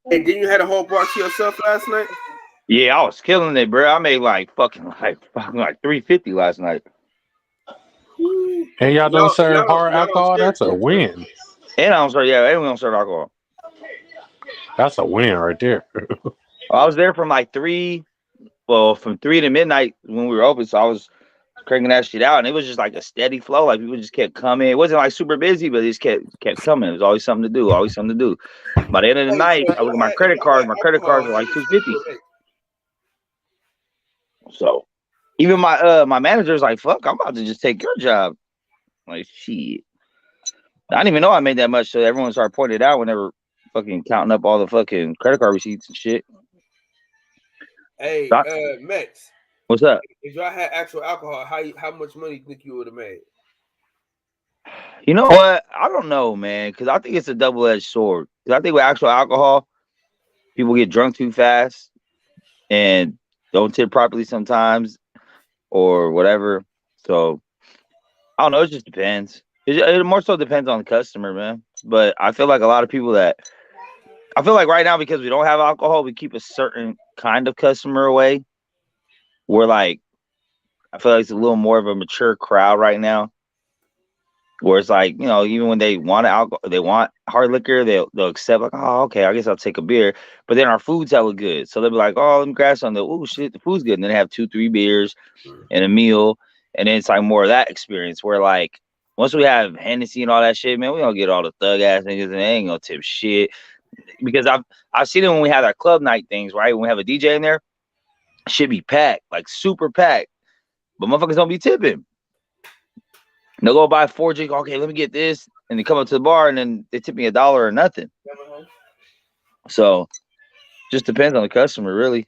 Hey, didn't you have a whole bar to yourself last night? Yeah, I was killing it, bro. I made like fucking 350 last night. And y'all don't serve hard y'all don't alcohol? share That's a tips, win. And I don't serve, yeah, and we don't serve alcohol. That's a win right there. I was there from like from 3 to midnight when we were open, so I was cranking that shit out, and it was just like a steady flow. Like people just kept coming. It wasn't like super busy, but it just kept coming. It was always something to do. Always something to do. By the end of the night, I look at my credit cards. My credit cards were like $250. So even my manager's like, "Fuck, I'm about to just take your job." I'm like, shit. I didn't even know I made that much. So everyone started pointing it out when they were fucking counting up all the fucking credit card receipts and shit. Hey, Max. What's up? If y'all had actual alcohol, how much money do you think you would have made? You know what? I don't know, man, because I think it's a double-edged sword. Because I think with actual alcohol, people get drunk too fast and don't tip properly sometimes or whatever. So I don't know. It just depends. It more so depends on the customer, man. But I feel like a lot of people I feel like right now, because we don't have alcohol, we keep a certain kind of customer away. We're like, I feel like it's a little more of a mature crowd right now. Where it's like, even when they want alcohol, they want hard liquor, they'll accept like, oh, okay, I guess I'll take a beer. But then our food's hella good. So they'll be like, oh, let me grab something. Oh shit, the food's good. And then they have 2-3 beers and a meal. And then it's like more of that experience where like once we have Hennessy and all that shit, man, we don't get all the thug ass niggas and they ain't gonna tip shit. Because I've seen it when we have our club night things, right? When we have a DJ in there, shit be packed, like super packed. But motherfuckers don't be tipping. They'll go buy 4 drinks. Okay, let me get this, and they come up to the bar, and then they tip me $1 or nothing. So, just depends on the customer, really.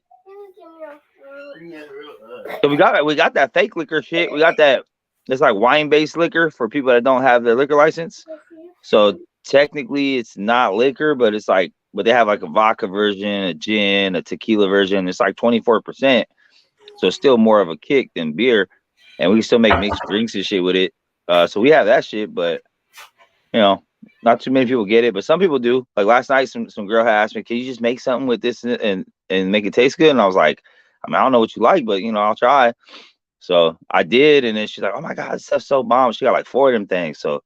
So we got that fake liquor shit. We got that. It's like wine-based liquor for people that don't have their liquor license. So technically, it's not liquor, but it's like, but they have like a vodka version, a gin, a tequila version. It's like 24%. So it's still more of a kick than beer, and we can still make mixed drinks and shit with it. So we have that shit, but not too many people get it, but some people do. Like last night, some girl had asked me, "Can you just make something with this and make it taste good?" And I was like, I don't know what you like, but I'll try. So I did, and then she's like, "Oh my god, this stuff's so bomb!" She got like 4 of them things. So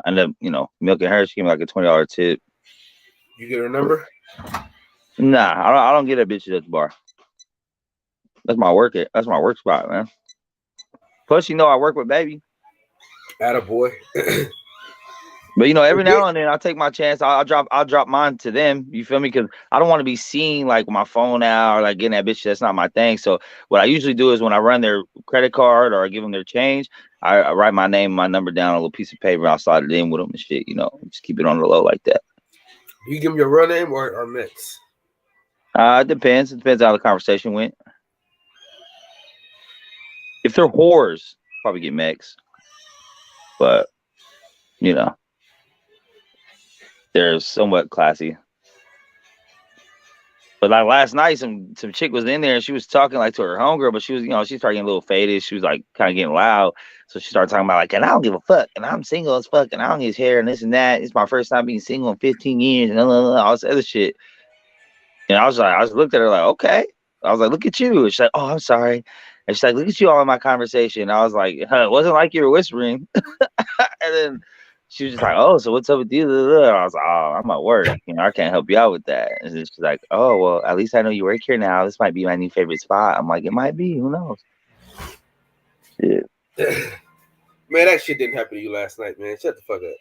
I ended up, milking her. She gave me like a $20 tip. You get her number? Nah, I don't get a bitch at the bar. That's my work. That's my work spot, man. Plus, I work with baby. Attaboy. But every now and then I take my chance. I'll drop mine to them. You feel me? Because I don't want to be seen like with my phone out or like getting that bitch. That's not my thing. So what I usually do is when I run their credit card or I give them their change, I write my name and my number down on a little piece of paper. I'll slide it in with them and shit. Just keep it on the low like that. You give them your real name or mix? It depends. It depends how the conversation went. If they're whores, probably get mix. But they're somewhat classy. But like last night, some chick was in there and she was talking like to her homegirl, but she was, she started getting a little faded. She was like kind of getting loud. So she started talking about like, and I don't give a fuck, and I'm single as fuck, and I don't get hair and this and that. It's my first time being single in 15 years, and all this other shit. And I just looked at her like, okay. I was like, look at you. And she's like, oh, I'm sorry. And she's like, look at you all in my conversation. And I was like, it wasn't like you were whispering. And then she was just like, oh, so what's up with you? I was like, oh, I'm at work. I can't help you out with that. And she's like, oh, well, at least I know you work here now. This might be my new favorite spot. I'm like, it might be. Who knows? Yeah. Man, that shit didn't happen to you last night, man. Shut the fuck up.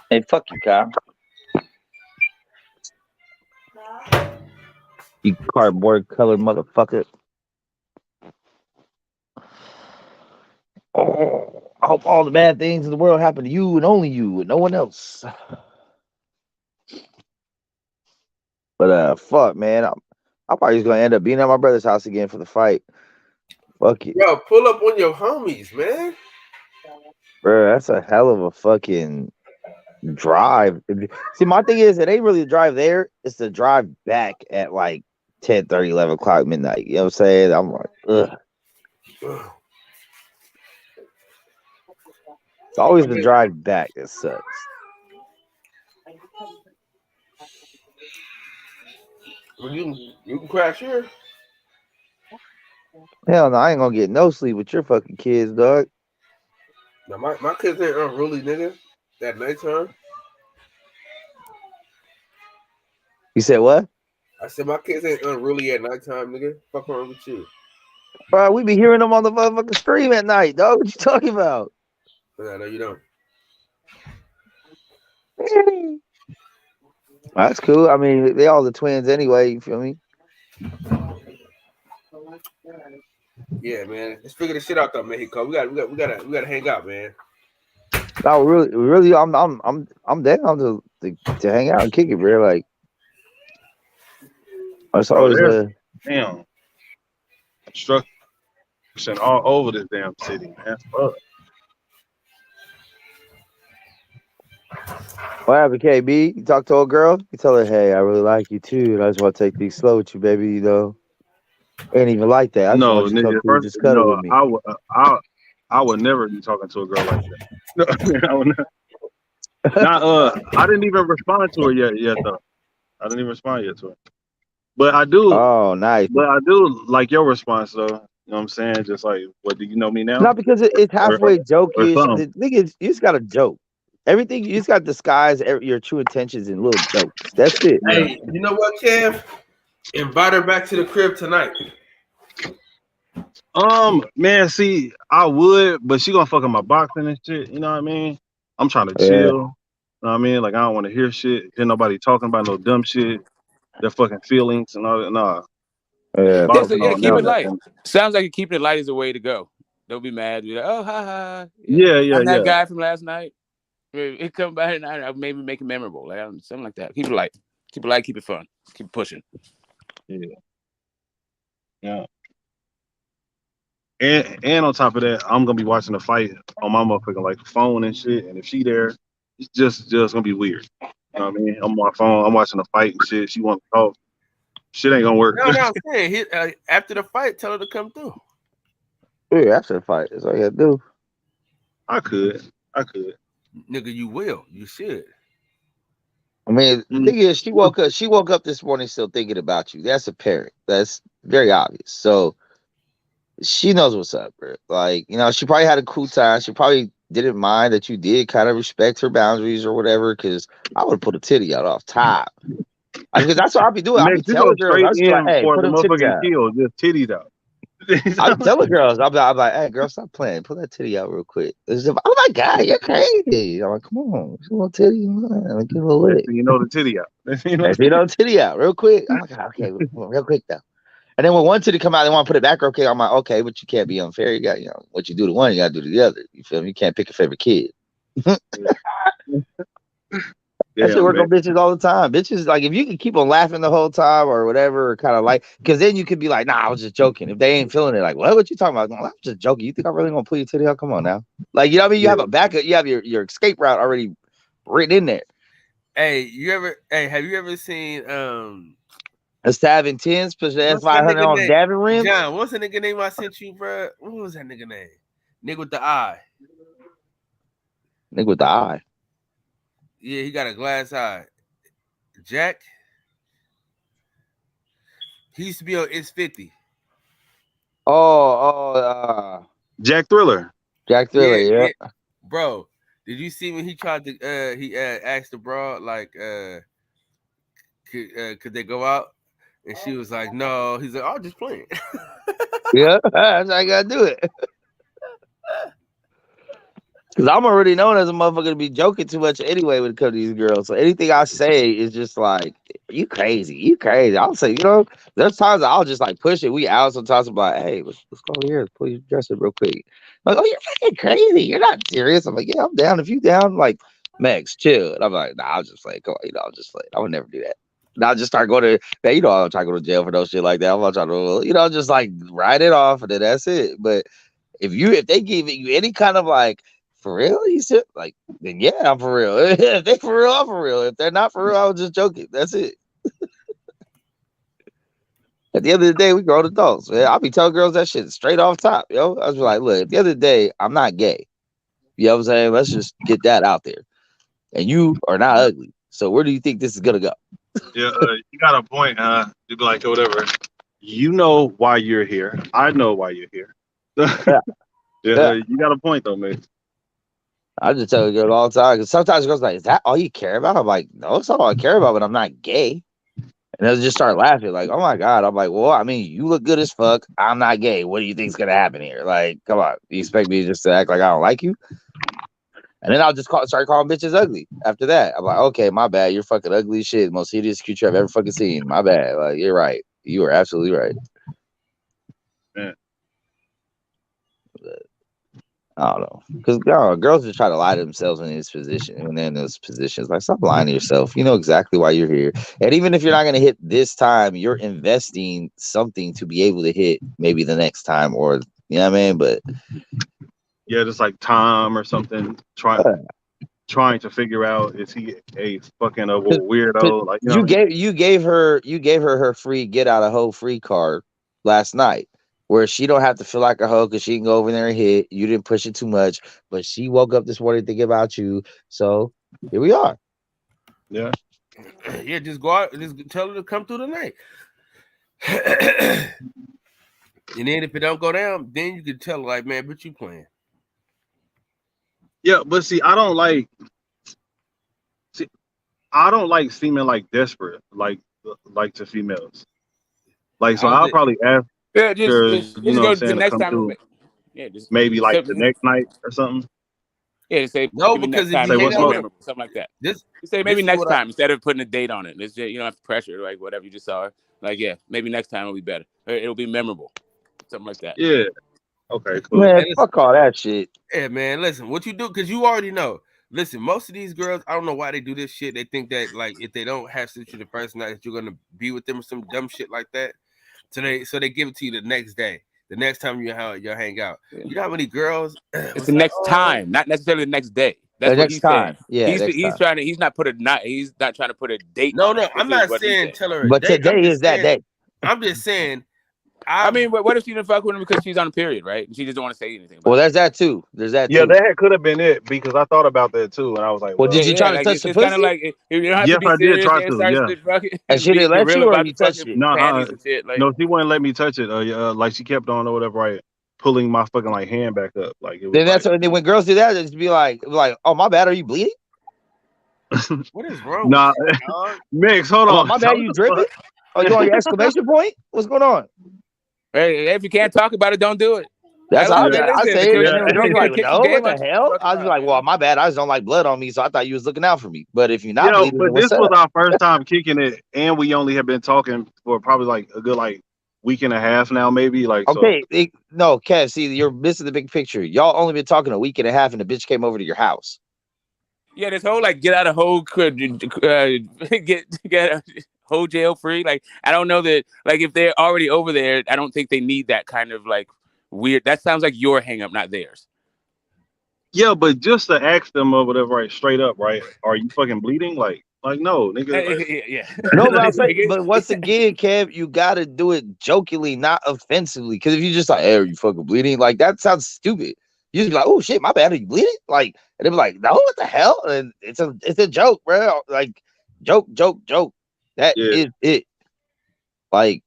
Hey, fuck you, Kyle. You cardboard colored motherfucker. Oh, I hope all the bad things in the world happen to you and only you and no one else. But fuck, man, I'm probably just gonna end up being at my brother's house again for the fight. Fuck it, bro. Pull up on your homies, man. Bro, that's a hell of a fucking drive. See, my thing is, it ain't really the drive there. It's the drive back at like 10:30, 11 o'clock midnight. You know what I'm saying? I'm like, ugh. It's always the drive back that sucks. Well, you can crash here. Hell no, I ain't gonna get no sleep with your fucking kids, dog. Now my kids ain't unruly, nigga. At nighttime. You said what? I said my kids ain't unruly at nighttime, nigga. Fuck wrong with you? Bro, we be hearing them on the motherfucking stream at night, dog. What you talking about? I know you don't. That's cool. I mean, they all the twins anyway. You feel me? Yeah, man. Let's figure this shit out, though, Mexico. We gotta hang out, man. No, really, I'm down to hang out and kick it, bro. Like, it's always damn construction all over this damn city, man. Fuck. What happened, KB? You talk to a girl? You tell her, hey, I really like you too, and I just want to take things slow with you, baby. Ain't even like that. I just want you to come through, just cuddle with me. I would never be talking to a girl like that. I would never. I didn't even respond to her yet though. I didn't even respond yet to her. But I do. Oh, nice. But I do like your response though. You know what I'm saying? Just like, what, do you know me now? Not because it's halfway jokish. The thing is, you just got to joke. Everything, you just got to disguise your true intentions in little jokes. That's it. Hey, you know what, Kev? Invite her back to the crib tonight. Man, see, I would, but she gonna fuck up my boxing and shit. You know what I mean? I'm trying to chill. Yeah. You know what I mean? Like, I don't want to hear shit. Hear nobody talking about no dumb shit. Their fucking feelings and all that. Nah. Yeah, keep it light. Sounds like keeping it light is the way to go. Don't be mad. Be like, oh, ha ha. Yeah. I'm that guy from last night. It come by and I maybe make it memorable, like something like that. Keep it light. Keep it light. Keep it fun. Keep it pushing. Yeah. And on top of that, I'm gonna be watching the fight on my motherfucking like phone and shit. And if she there, it's just gonna be weird. You know what I mean? I'm on my phone. I'm watching the fight and shit. She want to talk. Shit ain't gonna work. No, I'm saying after the fight, tell her to come through. Yeah, after the fight, that's all you gotta do. I could. Nigga, you will. You should. I mean, the thing is, she woke up this morning still thinking about you. That's apparent. That's very obvious. So she knows what's up, bro. Like, she probably had a cool time. She probably didn't mind that you did kind of respect her boundaries or whatever, because I would have put a titty out off top. Because that's what I'll be doing. I'll be telling girls, I'll be like, hey, put them titties out. Just titties out. I'm telling girls, I'm like, hey, girl, stop playing. Pull that titty out real quick. Oh my God, you're crazy. I'm like, come on, a little titty, let get a little lick. You know the titty out. You know the titty out real quick. I'm like, okay, real quick though. And then when one titty come out, they want to put it back real quick. I'm like, okay, but you can't be unfair. You got, what you do to one, you got to do to the other. You feel me? You can't pick a favorite kid. That shit work on bitches all the time. Bitches, like, if you can keep on laughing the whole time or whatever, kind of like, because then you could be like, nah, I was just joking. If they ain't feeling it, like, what you talking about? No, I was just joking. You think I'm really gonna pull your titty out? Come on now. Like, you know what I mean? You have a backup, you have your escape route already written in there. have you ever seen A stab intense, push the what's that S500 nigga on name? dabbing rims. John, what's the nigga name I sent you, bro? What was that nigga name? Nigga with the eye. Nigga with the eye. Yeah, he got a glass eye. Jack. He used to be on It's 50. Jack Thriller. Jack Thriller, yeah. Bro, did you see when he tried to he asked the broad like could they go out? And she was like, no. He's like, I'm just playing. Yeah, that's how I gotta do it. Because I'm already known as a motherfucker to be joking too much anyway when it comes to these girls. So anything I say is just like, you crazy, you crazy. I'll say, there's times I'll just like push it. We out sometimes. I'm like, hey, let's go over here. Let's pull your dress up real quick. Like, oh, you're fucking crazy. You're not serious. I'm like, yeah, I'm down. If you down, like, Max, chill. And I'm like, nah, I'll just play. Come on, I'll just play. I would never do that. And I'll just start going to, man, I'm not trying to go to jail for those shit like that. I'm not trying to, just like write it off and then that's it. But if they give you any kind of like, for real, he said, like, then yeah, I'm for real. If they for real, I'm for real. If they're not for real, I was just joking. That's it. At the end of the day, we grown adults, man. I'll be telling girls that shit straight off top, yo. I was like, look, at the end of the day, I'm not gay. You know what I'm saying? Let's just get that out there. And you are not ugly. So where do you think this is gonna go? Yeah, you got a point, you be like, whatever. You know why you're here. I know why you're here. Yeah. You got a point though, man. I just tell a girl all the time because sometimes girls like, is that all you care about? I'm like, no, it's not all I care about, but I'm not gay. And they'll just start laughing, like, oh my God. I'm like, well, I mean, you look good as fuck. I'm not gay. What do you think's gonna happen here? Like, come on. You expect me just to act like I don't like you? And then I'll just start calling bitches ugly after that. I'm like, okay, my bad. You're fucking ugly as shit. Most hideous creature I've ever fucking seen. My bad. Like, you're right. You are absolutely right. Yeah. But I don't know. Because girls just try to lie to themselves in this position. When they're in those positions, like, stop lying to yourself. You know exactly why you're here. And even if you're not going to hit this time, you're investing something to be able to hit maybe the next time, or, you know what I mean? But yeah, just like time or something. Trying to figure out, is he a fucking weirdo? Like, you gave her free get out of hoe free card last night, where she don't have to feel like a hoe because she can go over there and hit. You didn't push it too much, but she woke up this morning thinking about you. So here we are. Yeah. Yeah, just go out, just tell her to come through the night. And then if it don't go down, then you can tell her, like, man, but you playing. Yeah, but see, I don't like seeming like desperate, like to females. Like, so I'll probably ask her, just go to the next time. through, maybe like the next night or something. Yeah, just say no, because if you hang out, something like that. Just say maybe next time instead of putting a date on it. It's just, you don't have to pressure, like whatever you just saw. Like, yeah, maybe next time it'll be better. It'll be memorable. Something like that. Yeah. Okay, cool. Man, fuck all that shit. Yeah, man, listen, what you do, because you already know. Listen, most of these girls, I don't know why they do this shit. They think that, like, if they don't have sex with you the first night, that you're gonna be with them or some dumb shit like that. So they give it to you the next day, the next time you hang out. Yeah. You know how many girls? It's the next time, not necessarily the next day. That's what he's saying. Yeah, he's trying to. He's not trying to put a date. No, I'm not saying tell her. But today is that day. I'm just saying. I mean, what if she didn't fuck with him because she's on a period, right? And she just don't want to say anything about there's that too. There's that too. Yeah, that could have been it, because I thought about that too, and I was like, well, did you try to touch the pussy? Kind of like, you don't have to be serious. I did try to, yeah. And she didn't let you, or you touched it? No, she wouldn't let me touch it. Like, she kept on or whatever, right, pulling my fucking like hand back up. Like, it was then when girls do that, it's be like, oh, my bad, are you bleeding? What is wrong? Nah, Mix, hold on. My bad, you dripping? Oh, you on your exclamation point? What's going on? Hey, if you can't talk about it, don't do it. That's all I say. Like, no, what the hell? I was like, well, my bad. I just don't like blood on me, so I thought you was looking out for me. But if you're not bleeding, but this was our first time kicking it, and we only have been talking for probably like a good week and a half now, maybe. Like, okay, no, Kev, see, you're missing the big picture. Y'all only been talking a week and a half, and the bitch came over to your house. Yeah, this whole get out of whole get whole jail free. Like, I don't know that, like, if they're already over there, I don't think they need that kind of like weird. That sounds like your hang up, not theirs. Yeah, but just to ask them or whatever, right, straight up, right? Are you fucking bleeding? Like, Like, no, nigga. Like, Yeah. No, but I'm saying, but once again, Kev, you gotta do it jokingly, not offensively. Because if you just like, hey, are you fucking bleeding? Like that sounds stupid. You just be like, oh shit, my bad, are you bleeding? Like, and they be like, no, what the hell? And it's a joke, bro. Like, joke. That yeah, is it. Like,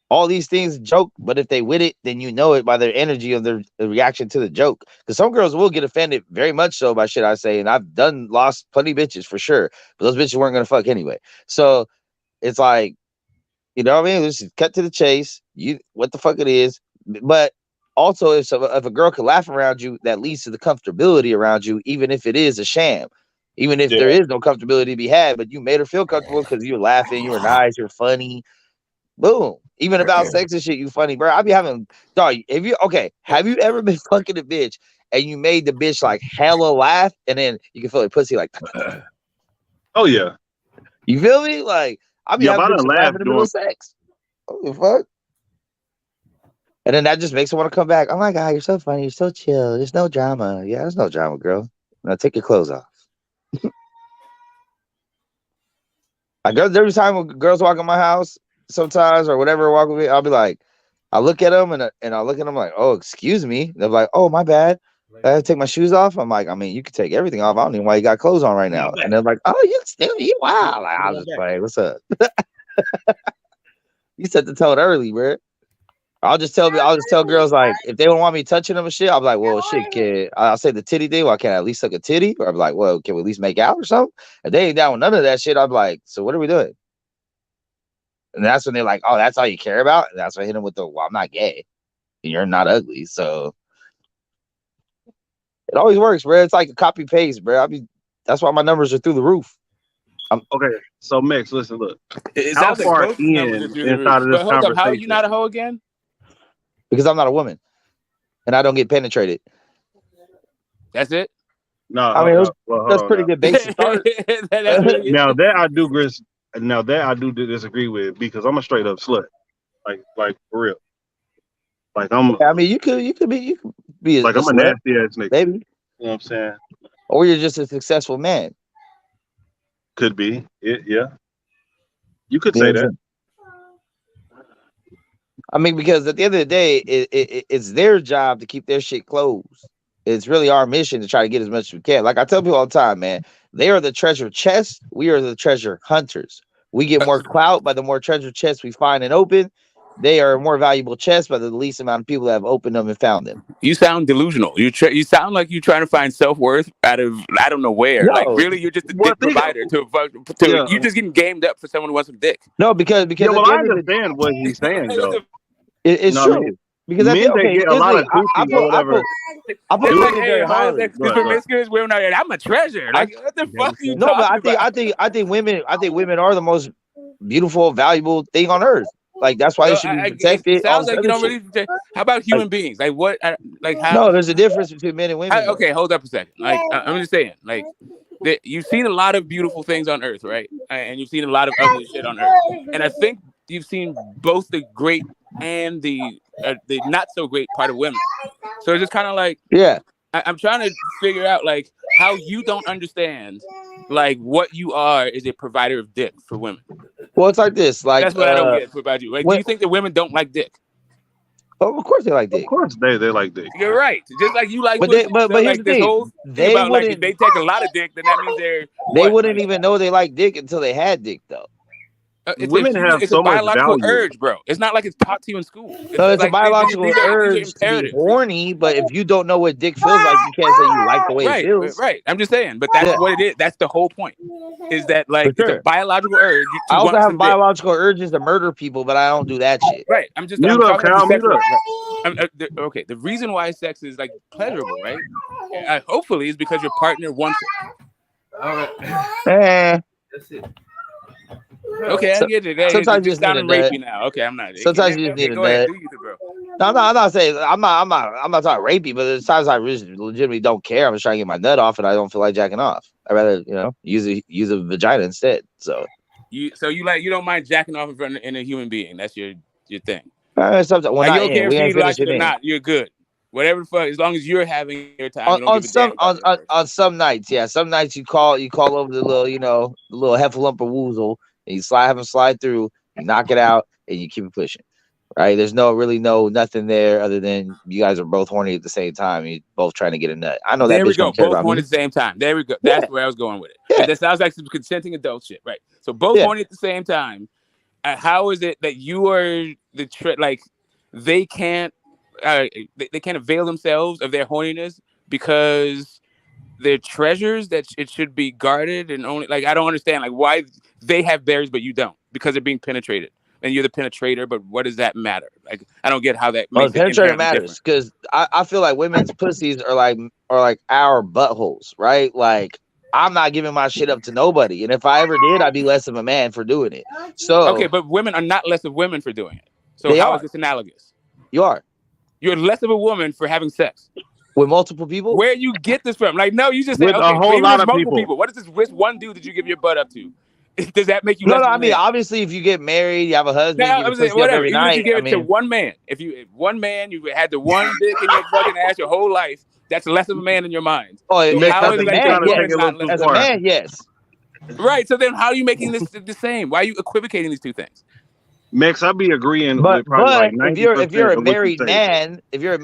all these things joke, but if they with it, then you know it by their energy of their reaction to the joke. Because some girls will get offended very much so by shit I say, and I've lost plenty of bitches for sure, but those bitches weren't gonna fuck anyway. So it's like, you know what I mean? Just cut to the chase. You what the fuck it is, but also if a girl can laugh around you, that leads to the comfortability around you, even if it is a sham. Even if there is no comfortability to be had, but you made her feel comfortable because you're laughing, you were nice, you're funny. Boom. Even about sex and shit, you funny, bro. I be having dog. Have you ever been fucking a bitch and you made the bitch like hella laugh and then you can feel her pussy like oh yeah. You feel me? Like I be having bitches laugh in the middle of sex. What the fuck? And then that just makes her want to come back. Oh my god, you're so funny, you're so chill. There's no drama. Yeah, there's no drama, girl. Now take your clothes off. There's time when girls walk in my house sometimes or whatever walk with me, I'll be like, I look at them and I look at them like, oh, excuse me. They're like, oh, my bad. I have to take my shoes off. I'm like, I mean, you can take everything off. I don't even know why you got clothes on right now. And they're like, oh, you wow. Like, I was just playing. What's up? You set the tone early, bro. I'll just tell girls like if they don't want me touching them and shit, I'll be like, well, shit, kid. I'll say the titty thing. Well, can I at least suck a titty? Or I'll be like, well, can we at least make out or something? If they ain't down with none of that shit, I'll be like, so what are we doing? And that's when they're like, oh, that's all you care about? And that's when I hit them with the, well, I'm not gay. And you're not ugly. So it always works, bro. It's like a copy paste, bro. That's why my numbers are through the roof. Okay, so Max, listen, look. It How sounds far like both in numbers are through the inside roof. of this But hold up, conversation? how are you not a hoe again? Because I'm not a woman. And I don't get penetrated. That's it? No, I mean, that's on pretty now. good basic start. That's really Now that I do disagree with because I'm a straight up slut. Like for real. Like I mean, you could be like I'm a nasty ass nigga. Maybe. You know what I'm saying? Or you're just a successful man. Could be. Yeah. You could say that. I mean, because at the end of the day, it's their job to keep their shit closed. It's really our mission to try to get as much as we can. Like I tell people all the time, man, they are the treasure chests. We are the treasure hunters. We get more clout by the more treasure chests we find and open. They are a more valuable chest by the least amount of people that have opened them and found them. You sound delusional. You sound like you're trying to find self-worth out of I don't know where. No. Like really, you're just a dick provider you're just getting gamed up for someone who wants some dick. No, because yeah, well, I understand what he's saying though. It's true. I mean? Because men they get a lot of coochie or whatever. I put women very highly. The promiscuous women are I'm a treasure. Like what the fuck are you talking about? I think women are the most beautiful, valuable thing on earth. Like that's why you should be protected. It sounds like you don't really. How about human beings? Like what? Like how? No, there's a difference between men and women. Okay, hold up a second. Like I'm just saying, like you've seen a lot of beautiful things on Earth, right? And you've seen a lot of ugly shit on Earth. And I think you've seen both the great and the not so great part of women. So it's just kind of like I'm trying to figure out like how you don't understand like what you are is a provider of dick for women. Well, it's like this. Like that's what I don't get about you. Like, do you think that women don't like dick? Oh, of course they like dick. Of course they like dick. You're right. Just like you like. But pussy. but so, here's like, the this thing. whole thing about like if they take a lot of dick, then that means they wouldn't even know they like dick until they had dick, though. Women have so much biological value. urge, bro. It's not like it's taught to you in school. No, it's like a biological urge to be horny, but if you don't know what dick feels like, you can't say you like the way it feels. Right. I'm just saying, but that's what it is. That's the whole point. Is that like it's a biological urge? I also have biological urges to murder people, but I don't do that shit. Right. I'm just okay. The reason why sex is like pleasurable, right? Hopefully, is because your partner wants it. All right. That's it. Okay, I get it. Hey, sometimes you just need a rapey now. Okay, I'm not. Sometimes you just need a nut. No, I'm not saying I'm not talking rapey, but there's times I legitimately don't care. I'm just trying to get my nut off, and I don't feel like jacking off. I rather use a vagina instead. So you don't mind jacking off in a human being. That's your thing. Sometimes you don't care if you like it or not. You're good. Whatever the fuck, as long as you're having your time, you don't On give a damn some about the other person. on some nights, yeah. Some nights you call over the little, the little heffalump or woozle, and you have him slide through, you knock it out, and you keep it pushing. Right? There's nothing there other than you guys are both horny at the same time. You're both trying to get a nut. I know that There we bitch go. don't care Both about horny me. at the same time. There we go. That's where I was going with it. Yeah. And that sounds like some consenting adult shit, right? So both horny at the same time. How is it that you are like they can't they can't avail themselves of their horniness because they're treasures that it should be guarded and only like I don't understand like why they have berries but you don't because they're being penetrated and you're the penetrator, but what does that matter? Like I don't get how that makes it penetrator matters because I feel like women's pussies are like our buttholes, right? Like I'm not giving my shit up to nobody, and if I ever did, I'd be less of a man for doing it. So okay, but women are not less of women for doing it. So how is this analogous? You're less of a woman for having sex with multiple people. Where you get this from? Like no, you just said with okay, a whole lot of people. What is this? Which one dude did you give your butt up to? Does that make you? No, I mean, obviously, if you get married, you have a husband. No, you give whatever. Every night, if you give it to one man, if one man, you had the one dick in your fucking ass your whole life, that's less of a man in your mind. Oh, so how is as a man, yes. Right. So then, how are you making this the same? Why are you equivocating these two things? Max, I'd be agreeing but, with probably like 90% if you're a married man, and you're a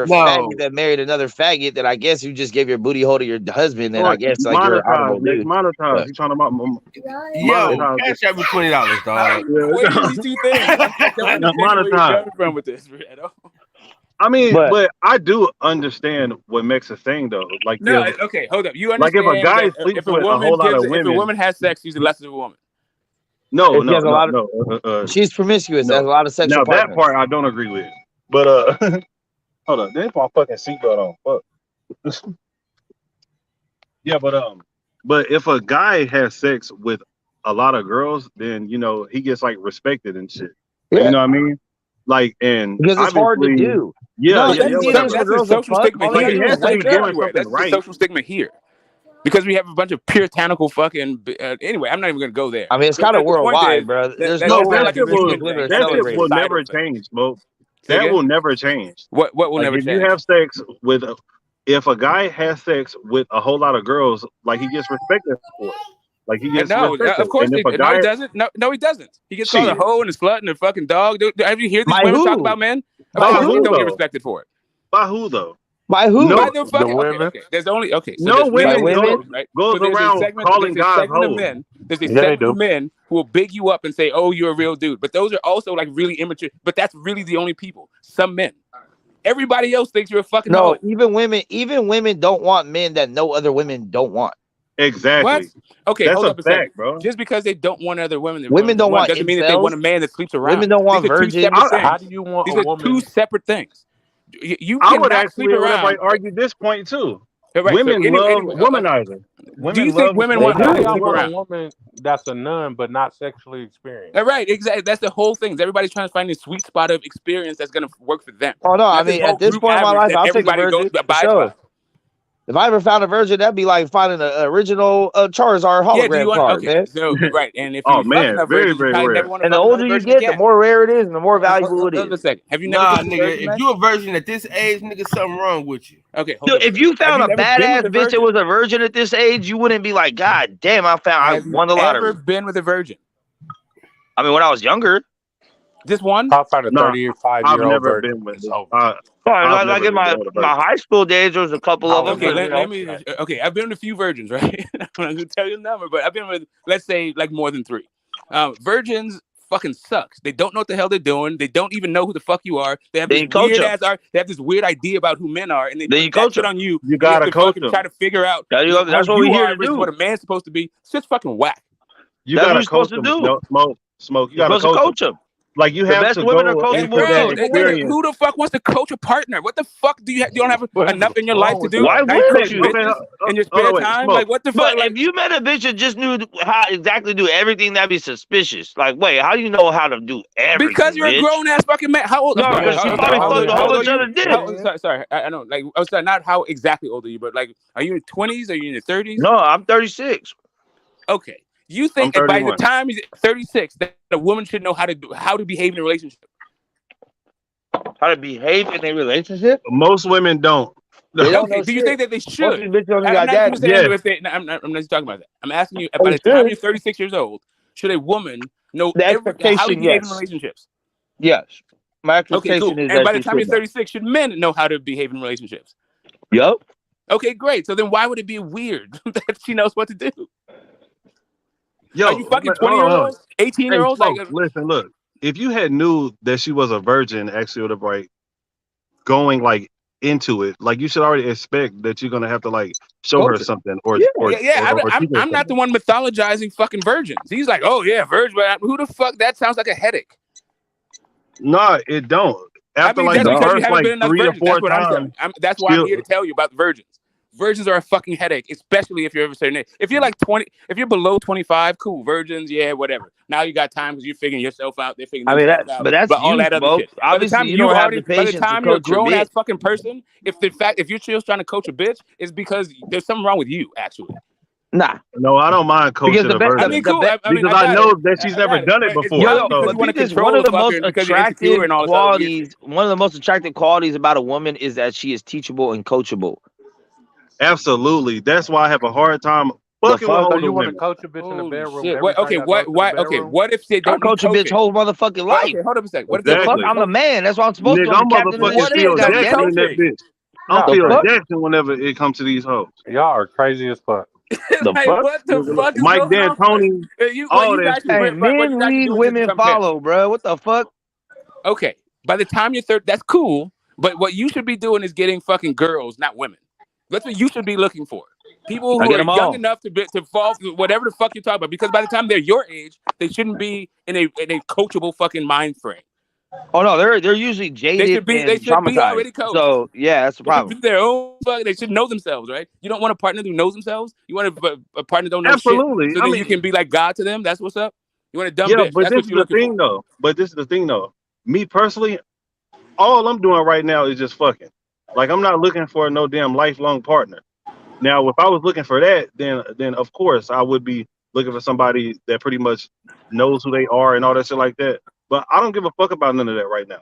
faggot that married another faggot, then I guess you just gave your booty hole to your husband, and I guess like you're an honorable dude. Monetize. You talking about yo, cash out me $20, dog. What are these two things? Monetize. From with this, Redo. I mean, but I do understand what Max is saying though. Like, no, okay, hold up. You understand? Like if a guy sleeps with a whole lot of women, if a woman has sex, she's less of a woman. No. She's promiscuous. No. Has a lot of sexual. Now partners. that part I don't agree with. But hold on, there's my fucking seatbelt on. Fuck. Yeah, but if a guy has sex with a lot of girls, then he gets like respected and shit. Yeah. You know what I mean? Like because it's hard to do. Yeah, that's the social stigma here. That's the social stigma here. Because we have a bunch of puritanical fucking. Anyway, I'm not even going to go there. I mean, it's kind of worldwide, bro. That shit will never change, bro. That will never change. What will never change? If you have sex with, if a guy has sex with a whole lot of girls, like he gets respected for it. Like he gets respected. Of course, he doesn't. No, he doesn't. He gets called a hoe and a slut and a fucking dog. Have you heard these women talk about men? Of course, they don't get respected for it. By who though? By who? No, the women. Okay. There's only So no women goes so around calling guys hoes. There's a segment of men who will big you up and say, "Oh, you're a real dude." But those are also like really immature. But that's really the only people. Some men. Everybody else thinks you're a fucking hoe. Even women don't want men that no other women don't want. Exactly. What? Okay, that's hold up a second, bro. Just because they don't want other women, don't want doesn't mean that they want a man that sleeps around. Women don't want virgins. How do you want These a are two separate things. You I would cannot sleep around. Like argue this point too. Right, women love womanizing. Do you think women want to sleep around? A woman that's a nun but not sexually experienced? Right, exactly. That's the whole thing. Everybody's trying to find this sweet spot of experience that's going to work for them. Oh no, I mean at this point in my life, I'll take a virgin. If I ever found a virgin, that'd be like finding an original Charizard hologram card, man. So, right, and if you very rare. And the older you get, the more rare it is, and the more valuable it is. Hold a second. Have you never? Nigga, if you a virgin at this age, nigga, something wrong with you. Okay, dude, if you found a badass bitch that was a virgin at this age, you wouldn't be like, God damn, I won the lottery. Have you ever been with a virgin? I mean, when I was younger. Just one? I'll find a 35-year-old virgin. Been with like in my high school days, there was a couple of them. Okay, okay, I've been with a few virgins, right? I'm not going to tell you the number, but I've been with, let's say, like more than 3. Virgins fucking sucks. They don't know what the hell they're doing. They don't even know who the fuck you are. They have this they have this weird idea about who men are, and they coach it on you. You gotta coach them. Try to figure out that's what we here to do. What a man's supposed to be. It's just fucking whack. You gotta coach them. Smoke. You gotta coach them. Like you have to women are coachable. Who the fuck wants to coach a partner? What the fuck do you don't have enough in your life to do? Why would you in your spare time? Like what the fuck? If you met a bitch that just knew how exactly do everything, that'd be suspicious. Like, wait, how do you know how to do everything? Because you're a grown ass fucking man. How old? No, because she probably fucked a whole bunch of other dick. Sorry, I know. Like, I was not how exactly old are you, but like, are you in your 20s? Are you in your 30s? No, I'm 36. Okay. You think that by the time he's 36, that a woman should know how to behave in a relationship? How to behave in a relationship? Most women don't. They don't Okay, know do you shit. think that they Most of should? these bitches don't even I'm got not even daddy. saying Yeah. if they. I'm not talking about that. I'm asking you. Oh, By the time should. you're 36 years old, should a woman know The how to expectation, behave in yes. relationships? Yes. My Okay, expectation cool. is And that by the she time you're should know. 36, should men know how to behave in relationships? Yup. Okay, great. So then why would it be weird that she knows what to do? Yo, Are you fucking hold 20-year-olds, on. 18-year-olds? Hey, Like, folks, listen, look. If you had knew that she was a virgin, actually, would have like going like into it, like you should already expect that you're gonna have to like show her Coach it. something or Yeah. or yeah, or teach her I'm not the something. one mythologizing fucking virgins. He's like, oh yeah, virgin, but who the fuck? That sounds like a headache. No, it don't. I After mean, like that's the No. because you first haven't like been enough 3 or virgins. 4 That's what I'm times, saying. That's why I'm she'll here to tell you about the virgins. Virgins are a fucking headache, especially if you're of a certain age. If you're like 20, if you're below 25, cool. Virgins, yeah, whatever. Now you got time because you're figuring yourself out. They're figuring I mean themselves out. but that's But all youth, that other folks. shit. By the Obviously, time you don't have the by the patience to time you're a coach your grown ass bitch. fucking person, if you're just trying to coach a bitch, it's because there's something wrong with you, actually. Nah. no, I don't mind Because coaching the a best I virgin mean, cool. I mean, because I I got know it. that she's I never got it. done it But it's before. probably because So you want to Because control one of the the most fucker because you're insecure attractive and all this other weird shit. qualities, one of the most attractive qualities about a woman is that she is teachable and coachable. absolutely, that's why I have a hard time The fucking with fuck? So older you want to women. coach a bitch in the Holy bedroom shit! every What? time Okay, y'all go to the okay, bedroom? what if they I don't need coach a bitch coaching? whole motherfucking Well, life. okay, hold up a second. What if The they don't fuck? need Exactly, I'm the coaching? man. That's what I'm supposed to nigga. do. I'm I'm the captain of this motherfucking What if shit. they Phil don't God need damn Jackson it. in that coaching? bitch. I'm Y'all The are Phil fuck? crazy. Jackson whenever it comes to these hoes. Y'all are crazy as fuck. The Like, fuck? what the fuck is Mike going on? D'Antoni, What all you that guys shit. Hey, should, what you men guys should lead, do is just women become pimps. follow, bro. What the fuck? Okay, by the time you're 30, that's cool. But what you should be doing is getting fucking girls, not women. That's what you should be looking for. People I who get are them young all. enough to fall through whatever the fuck you're talking about. Because by the time they're your age, they shouldn't be in a coachable fucking mind frame. Oh no, they're usually jaded They and should be traumatized. already coached. So yeah, that's the They should problem. be their own fuck. They should know themselves, right? You don't want a partner who knows themselves. You want a partner that don't know shit, Absolutely. so I then you mean, can be like God to them. That's what's up. You want a dumb yeah, bitch. but That's this what is you're the looking thing for. though. But this is the thing though. Me personally, all I'm doing right now is just fucking. Like I'm not looking for no damn lifelong partner. Now, if I was looking for that, then of course I would be looking for somebody that pretty much knows who they are and all that shit like that. But I don't give a fuck about none of that right now.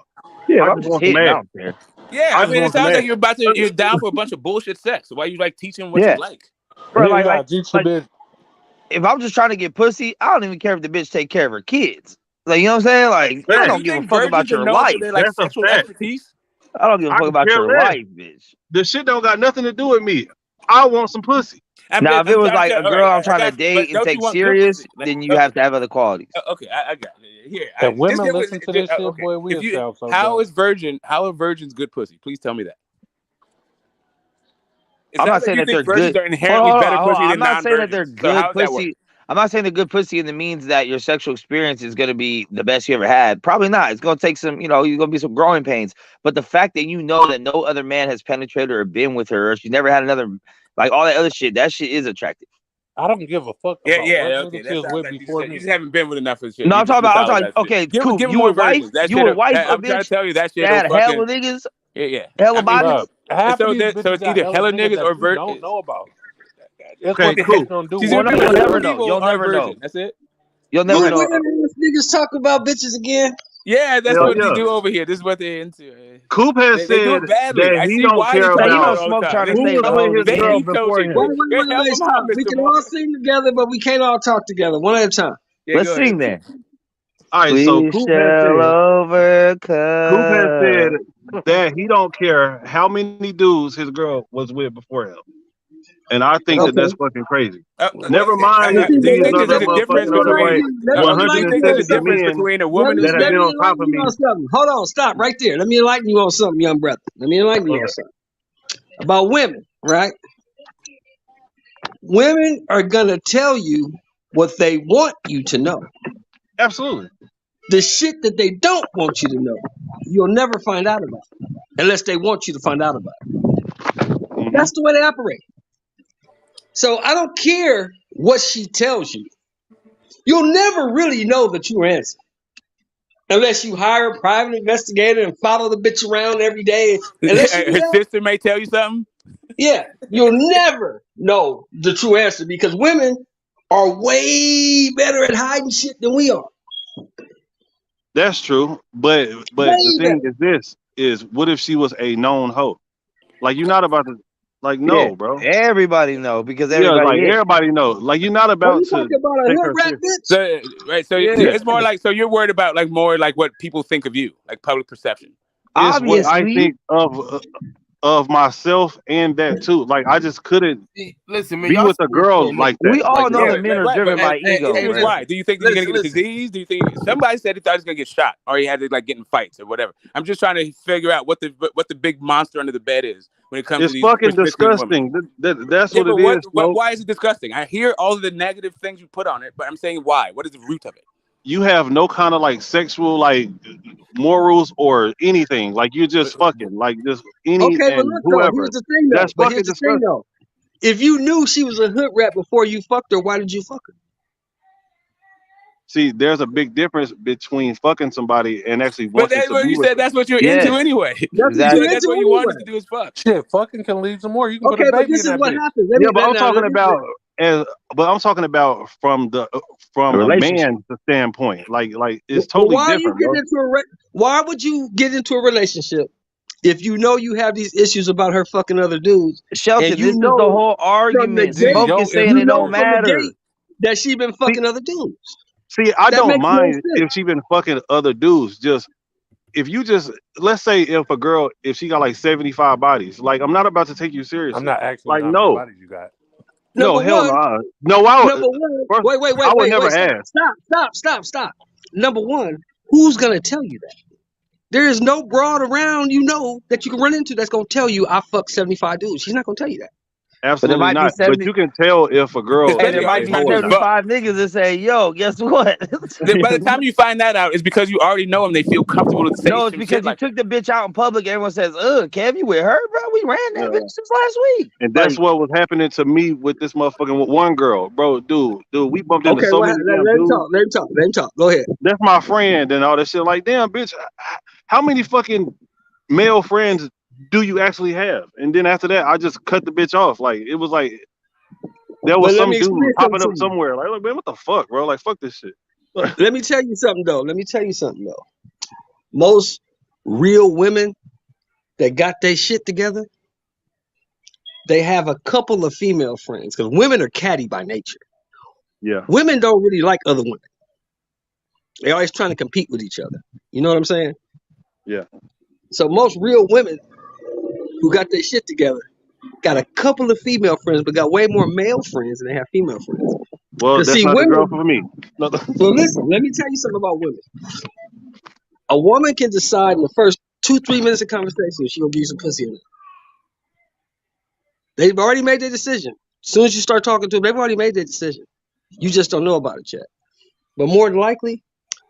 Yeah, I I'm just just want some hitting ass. out there. Yeah, I I just mean, it want some sounds like ass. you're down for a bunch of bullshit sex. So why you like teaching what you Yeah, like? bro. Yeah, teach a bitch. If I'm just trying to get pussy, I don't even care if the bitch take care of her kids. Like, you know what I'm saying? Like, I Yeah, don't you give a think fuck virgins about are your known for life. their like That's a sexual fact. expertise? I don't give a I fuck can about care your less. life, bitch. The shit don't got nothing to do with me. I want some pussy. Now, if it was like a all right, girl I'm I trying to got you. But date and don't you take want good serious, pussy? then you Okay, have to have other qualities. okay, I got it. Here, If just women give listen to this shit, okay. boy, we'll sound so How dumb. are virgins good pussy? Please tell me that. It I'm sounds not like saying you that they're think virgins good. are inherently better Hold pussy on. I'm than not saying that they're non-virgins. So how good does that work? pussy. I'm not saying they're good pussy in the means that your sexual experience is going to be the best you ever had. Probably not. It's going to take some, you're going to be some growing pains. But the fact that you know that no other man has penetrated or been with her, or she's never had another, like all that other shit, that shit is attractive. I don't give a fuck Yeah, about what okay. nigga she That was sounds with like before you me. just haven't been with enough of shit. No, You I'm just talking about, mythologize okay, shit. cool. Give You more would wife, virgins. That you shit. would wife a I'm trying to bitch tell you that shit. that Will had hella fucking niggas, yeah. hella I mean, bodies. Bruh, half of these so bitches it's got either hella hella niggas niggas or that you don't know about. That's Okay, what the cool. bitch don't do. She's Well, either no, be you'll a never whole know. Evo You'll or a never know. virgin. That's it. You'll never Look, know. when niggas talk about bitches again. Yeah, that's Hell what they yeah. do over here. This is what they're into. Coop has They do said it badly. that I he see don't why you care talk Now, he about about don't it all the smoke time. trying to who save was the with hoes his again. girl Baby before coaching. him. Wait, Good help him stop. out, We Mr. can Moore. all sing together, but we can't all talk together. One at a time. Yeah, Let's go ahead. sing then. All right, so We Coop shall has said overcome. that he don't care how many dudes his girl was with before him. And I think that Okay. that's fucking crazy. Okay. Never mind Let's see, Do you these think other there's a difference motherfucking other like between? Do you think there's a 150 difference men between a Let woman me, who's that have let been? been me on top enlighten of you me. on something. Hold on, stop right there. Let me enlighten you on something, young brother. Let me enlighten you on Okay. something. About women, right? Women are going to tell you what they want you to know. Absolutely. The shit that they don't want you to know, you'll never find out about unless they want you to find out about it. Mm-hmm. That's the way they operate. So I don't care what she tells you. You'll never really know the true answer unless you hire a private investigator and follow the bitch around every day. Unless you do Her that, sister may tell you something. yeah, you'll never know the true answer because women are way better at hiding shit than we are. That's true. But the Way thing better. is this. is what if she was a known hoe? Like you're not about to Yeah, bro. everybody know because Yeah, everybody like hit. everybody knows. Like you're not What about you to talking about? A take hood her rat serious. bitch? So right, so Yeah. it's more like so you're worried about like more like what people think of you, like public perception. It's what I Obviously, think of myself and that too. Like I just couldn't Listen, man, be y'all with a girl like that. we all Like know Yeah, that men are right, driven but by ego, here's man. why. Do you think that you're gonna get a listen. disease? Do you think somebody said he thought he was gonna get shot or he had to like get in fights or whatever? I'm just trying to figure out what the big monster under the bed is when it comes it's to these fucking promiscuous women. disgusting. That's Yeah, what but it is, bro. why is it disgusting? I hear all of the negative things you put on it, but I'm saying why? What is the root of it? You have no kind of like sexual like morals or anything. Like you're just fucking like just any Okay, but and look though. Here's whoever. the thing though. That's But fucking here's the thing disgusting. though. If you knew she was a hood rat before you fucked her, why did you fuck her? See, there's a big difference between fucking somebody and actually But wanting that's to what be you with said. them. That's what you're into Yes, anyway. That's what You you said exactly. that's into what you wanted to anyway. do is fuck. Shit, fucking can lead to more. You can put a Okay, but baby this in is that what bitch. happens. Yeah, but I'm talking about a A relationship. man's standpoint. Like it's but totally why you different, get bro. into why would you get into a relationship if you know you have these issues about her fucking other dudes, and Shelton, you this is the know whole from the argument. This is gate, Smoke your is saying you it don't know from the insecurity. matter. gate that she been See, fucking other dudes. I That don't makes no mind sense. if she been fucking other dudes. Just if you just let's say if she got like 75 bodies, like I'm not about to take you I'm seriously. not asking you Like how many no, bodies you got. no, Number hell one, no, no. I number one. first, I Wait, would never stop, ask. stop. Number one, who's gonna tell you that? There is no broad around that you can run into that's gonna tell you I fucked 75 dudes. She's not gonna tell you that. But there Absolutely might be not. But 70. you can tell if a girl Hey, there Especially is already might a be trying hoe to or get not. fucked. 75 niggas that say, "Yo, guess what?" Then by the time you find that out, it's because you already know them. They feel comfortable to say No, it's some shit because you like that. took the bitch out in public. Everyone says, Kev, you with her, bro? We ran that Yeah. bitch since last week." And that's Like, what was happening to me with this motherfucking with one girl, bro. Dude, we bumped into Okay, so well, many damn let him dudes. talk. Let him talk. Go ahead. That's my friend and all that shit. Like, damn, bitch, how many fucking male friends do you actually have? And then after that, I just cut the bitch off. Like, it was like there But was let me some dude explain something popping to up you. somewhere. Like, man, what the fuck, bro? Like, fuck this shit. Let me tell you something though. Most real women that got their shit together, they have a couple of female friends because women are catty by nature. Yeah. Women don't really like other women. They're always trying to compete with each other. You know what I'm saying? Yeah. So most real women who got their shit together got a couple of female friends, but got way more male friends than they have female friends. Well, Because that's see, not the girl women. for me. No, Well, listen. Let me tell you something about women. A woman can decide in the first 2-3 minutes of conversation if she gonna give you some pussy or not. They've already made their decision. As soon as you start talking to them, they've already made their decision. You just don't know about it yet. But more than likely,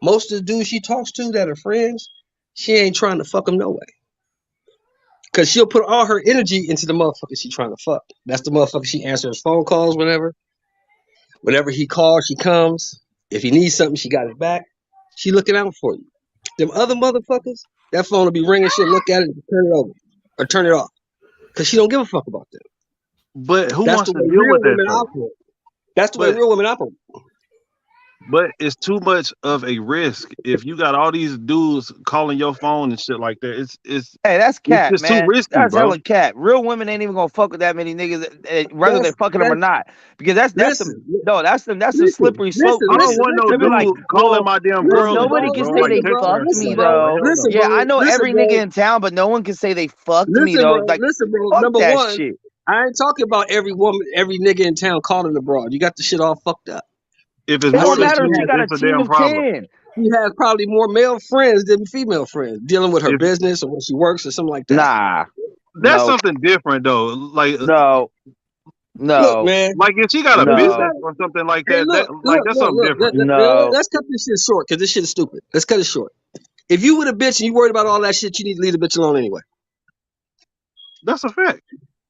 most of the dudes she talks to that are friends, she ain't trying to fuck them no way. Because she'll put all her energy into the motherfucker she trying to fuck. That's the motherfucker she answers phone calls whenever. Whenever he calls, she comes. If he needs something, she got his back. She looking out for you. Them other motherfuckers, that phone will be ringing shit, look at it, and turn it over. Or turn it off. Because she don't give a fuck about them. but who That's wants the to way deal real with that women though? operate. That's the way But real women operate. But it's too much of a risk if you got all these dudes calling your phone and shit like that. hey, that's It's cap, just too man. risky, That's bro. hella cap. Real women ain't even gonna fuck with that many niggas, whether they That's fucking them or that's not, because that's some listen, that's some listen, slippery slope I don't niggas. want no They'll be like, dude calling well, my damn well, girl and nobody shit, can bro. say Like they text her and fucked shit me like that. Like though. hell no. Yeah, I know every nigga bro. in town, but no one can say they fucked me Listen, though. bro. Like, Listen, bro. fuck Number that one, shit. I ain't talking about every woman, every nigga in town calling abroad. You got the shit all fucked up. If it's It more don't Actually, than matter if she two, got a it's a team damn of problem. 10. she has probably more male friends than female friends dealing with her If business or when she works or something like that. Nah, that's no, something different though. Like no, Look, no, man. like if she got a If you no, business got, or something like hey, that, that's something look. different. no. Let's cut this shit short because this shit is stupid. Let's cut it short. If you with a bitch and you worried about all that shit, you need to leave the bitch alone anyway. That's a fact.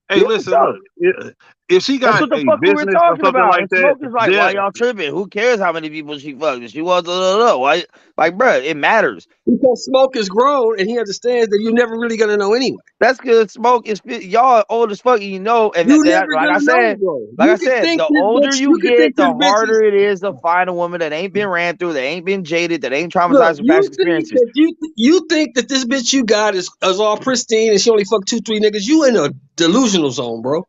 Hey, Yeah, listen, look. if she That's got what the a fuck we were business or talking something about. like And that, Smoke is like, why then y'all tripping? Who cares how many people she fucked? If she was why? Like, bruh, it matters. Because Smoke is grown and he understands that you're never really gonna know anyway. That's because Smoke is y'all old as fuck, and you know. And You never like gonna know, bro. I You can said, think the this older bitch. You you can think get, this the bitch is. harder it is to find a woman that ain't been ran through, that ain't been jaded, that ain't Look, traumatized from past you think experiences. that you think that this bitch you got is all pristine and she only fucked 2-3 niggas. You in a delusional zone, bro.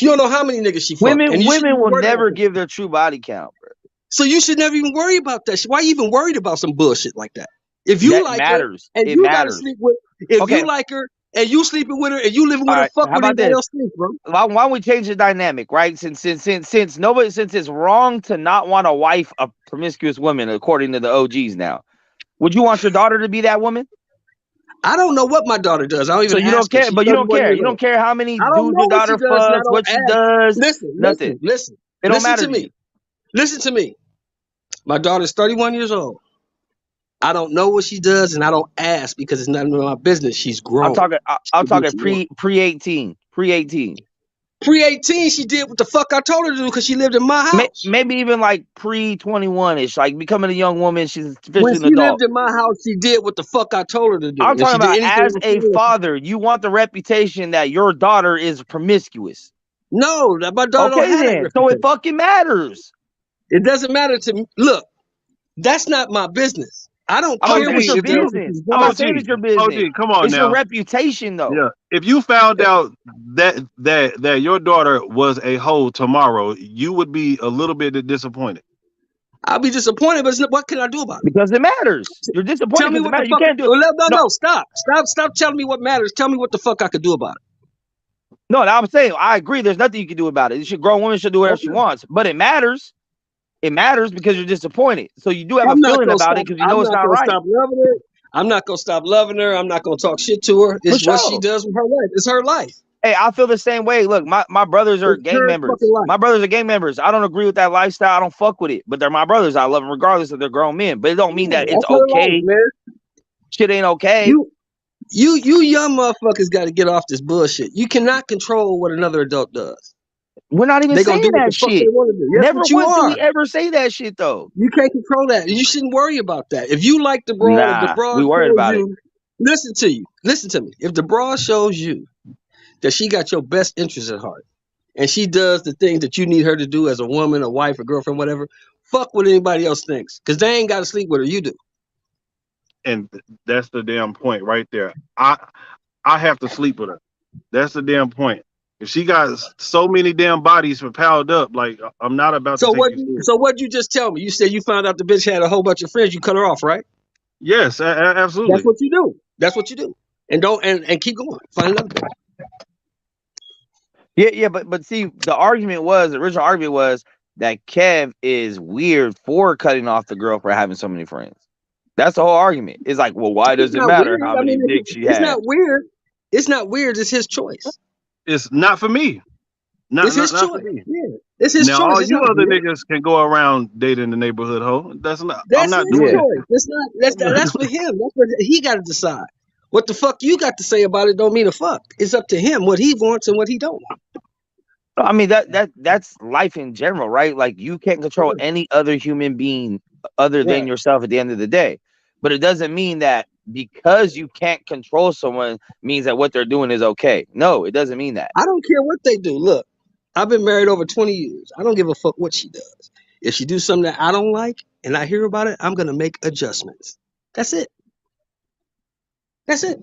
You don't know how many niggas she fucked, and you shouldn't Women even will worry about never that. give their true body count, bro. So you should never even worry about that shit. Why you even worried about some bullshit like that? If you That like her matters. and It you gotta matters. sleep with, if Okay. you like her and you sleeping with her and you living All with her, right. fuck How with about anybody this? else sleep, bro. Why don't we change the dynamic, right? Since it's wrong to not want to wife a promiscuous woman, according to the OGs now, would you want your daughter to be that woman? I don't know what my daughter does. I don't So even you don't ask her. care, She's but you don't 31 care. years You don't old. care how many I don't dudes know your what she daughter does, and I fucks, don't what she ask. does, nothing. Listen. It don't Listen matter to to me. you. Listen to me. My daughter's 31 years old. I don't know what she does, and I don't ask because it's none of my business. She's I'm grown. talking. She I'm can do what talking she wants. pre 18. Pre-18, she did what the fuck I told her to do because she lived in my house. Maybe even like pre 21 ish, like becoming a young woman. She's When officially an she lived adult. in my house, she did what the fuck I told her to do. I'm If talking she did about anything as a father, you want the reputation that your daughter is promiscuous. no, my daughter don't Okay, have that then. So it reputation. fucking matters. It doesn't matter to me. Look, that's not my business. I don't I'm not care saying what it's your she if does you if business. she's I'm grown. not OG, saying it's your business. come on It's your now. reputation, though. Yeah. If you found out that your daughter was a hoe tomorrow, you would be a little bit disappointed. I'll be disappointed, but what can I do about it? Because it matters. You're disappointed Tell me because it what the matters. You fuck. can't do it. Oh, No, no, stop telling me what matters. Tell me what the fuck I could do about it. no, I'm saying I agree. There's nothing you can do about it. Grown woman should do whatever she Okay. wants, but it matters. It matters because you're disappointed. So you do have a I'm not feeling gonna about stop. it because you I'm know it's not not gonna right. stop loving her. I'm not gonna stop loving her. I'm not gonna talk shit to her. For It's what she sure. does with her life. It's her life. Hey, I feel the same way. Look, my brothers are It's gang her members. fucking life. My brothers are gang members. I don't agree with that lifestyle. I don't fuck with it. But they're my brothers. I love them regardless if they're grown men. But it don't mean Yeah, that it's that's her life, okay. man. Shit ain't okay. You young motherfuckers got to get off this bullshit. You cannot control what another adult does. We're not even They gonna saying do what that the fuck they shit. want to do. That's Never what you once did we are. ever say that shit, though. You can't control that. You shouldn't worry about that. If you like the broad, if the Nah, broad we worried shows about it. you, listen to me. If the broad shows you that she got your best interest at heart, and she does the things that you need her to do as a woman, a wife, a girlfriend, whatever, fuck what anybody else thinks, because they ain't got to sleep with her. You do. And that's the damn point right there. I have to sleep with her. That's the damn point. If she got so many damn bodies for piled up, like I'm not about to So take what? you serious. So what you just tell me? You said you found out the bitch had a whole bunch of friends. You cut her off, right? Yes, That's absolutely. what you do. That's what you do. And don't and keep going. Find another bitch. Yeah, but see, the original argument was that Kev is weird for cutting off the girl for having so many friends. That's the whole argument. It's like, well, why It's does it not matter weird. how I many mean, dicks she it's had? not weird. It's not weird. It's his choice. It's not for me. It's his Not for choice. me. Yeah, it's his Now choice. all It's you not other weird. niggas can go around dating the neighborhood hoe. I'm That's not his doing Yeah. choice. It's not. That's for him. That's what he got to decide. What the fuck you got to say about it don't mean a fuck. It's up to him what he wants and what he don't want. I mean that's life in general, right? Like you can't control any other human being other than Right. yourself at the end of the day. But it doesn't mean that because you can't control someone means that what they're doing is okay. No, it doesn't mean that. I don't care what they do. Look, I've been married over 20 years. I don't give a fuck what she does. If she do something that I don't like and I hear about it, I'm gonna make adjustments. That's it. That's it.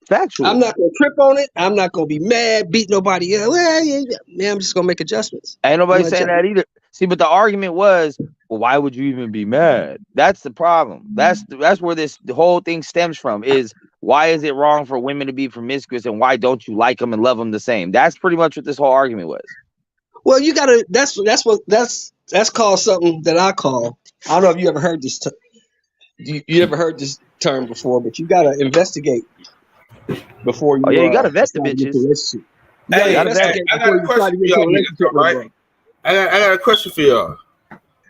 Factual. I'm not gonna trip on it. I'm not gonna be mad, beat nobody else. Well, yeah. Man, I'm just gonna make adjustments. Ain't I'm nobody gonna saying adjust. that either. See, but the argument was, well, why would you even be mad? That's the problem. That's where the whole thing stems from. Is why is it wrong for women to be promiscuous and why don't you like them and love them the same? That's pretty much what this whole argument was. Well, you gotta. That's called something that I call. I don't know if you ever heard this. You ever heard this term before? But you gotta investigate before Oh yeah, you gotta you vet the decide to get into a bitches. relationship. You gotta Hey, Gotta vet them. investigate I got before a you decide question to for get into y'all a niggas, relationship though, with a right? bro. I got a question for y'all.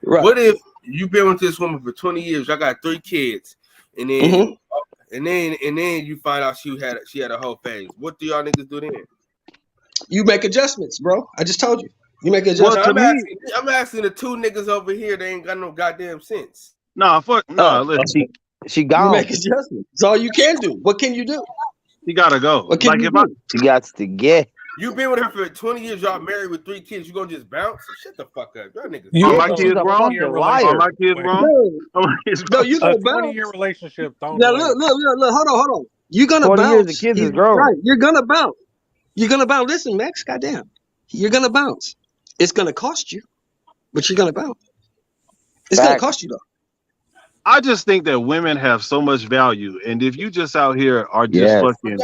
Right. What if you've been with this woman for 20 years? Y'all got 3 kids, and then and then you find out she had a whole phase. What do y'all niggas do then? You make adjustments, bro. I just told you. You make Well, adjustments. I'm asking the two niggas over here. They ain't got no goddamn sense. Nah, fuck. Nah, listen. She You gone. make adjustments. It's all you can do. What can you do? You gotta go. What can Like you if I, do? She got to get. You been with her for 20 years. Y'all married with 3 kids. You gonna just bounce? Shut the fuck up, y'all niggas. You are my know, kids a grown? fucking liar. Are my kids grown? No, Are my kids no, grown? you a gonna bounce. 20-year relationship. Don't Now blame. look. Hold on. You're gonna 20 bounce. years, the kids is grown. Right. You're gonna bounce. You're gonna bounce. Listen, Max. Goddamn. You're gonna bounce. It's gonna cost you, but you're gonna bounce. It's gonna Facts. cost you though. I just think that women have so much value, and if you just out here are just Yes. fucking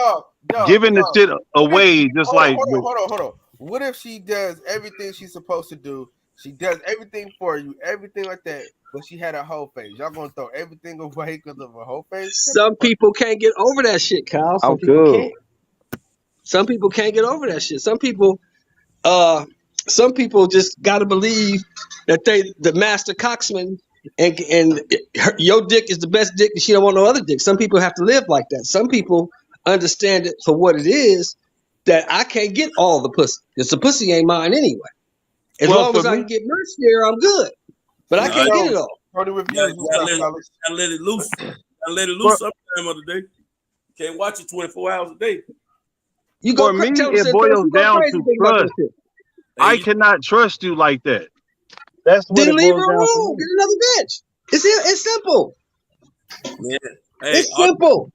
Dog, giving the shit away, just hold like on. What if she does everything she's supposed to do? She does everything for you, everything like that, but she had a whole face. Y'all gonna throw everything away because of a whole face? Some people can't get over that shit, Kyle. Some I'm people cool. can't. Some people can't get over that shit. Some people just gotta believe that they the master coxman and your dick is the best dick and she don't want no other dick. Some people have to live like that. Some people understand it for what it is, that I can't get all the pussy. Because the pussy ain't mine anyway. As long as I can get merch there, I'm good. But I can't get it all. Gotta let it loose. Gotta let it loose sometime of the day. Can't watch it 24 hours a day. You go for me, tell it us boils down crazy to thing about trust. this shit. I cannot trust you like that. That's what Then it leave boils her down alone. to. Get another bitch. It's simple. Yeah. Hey, It's simple.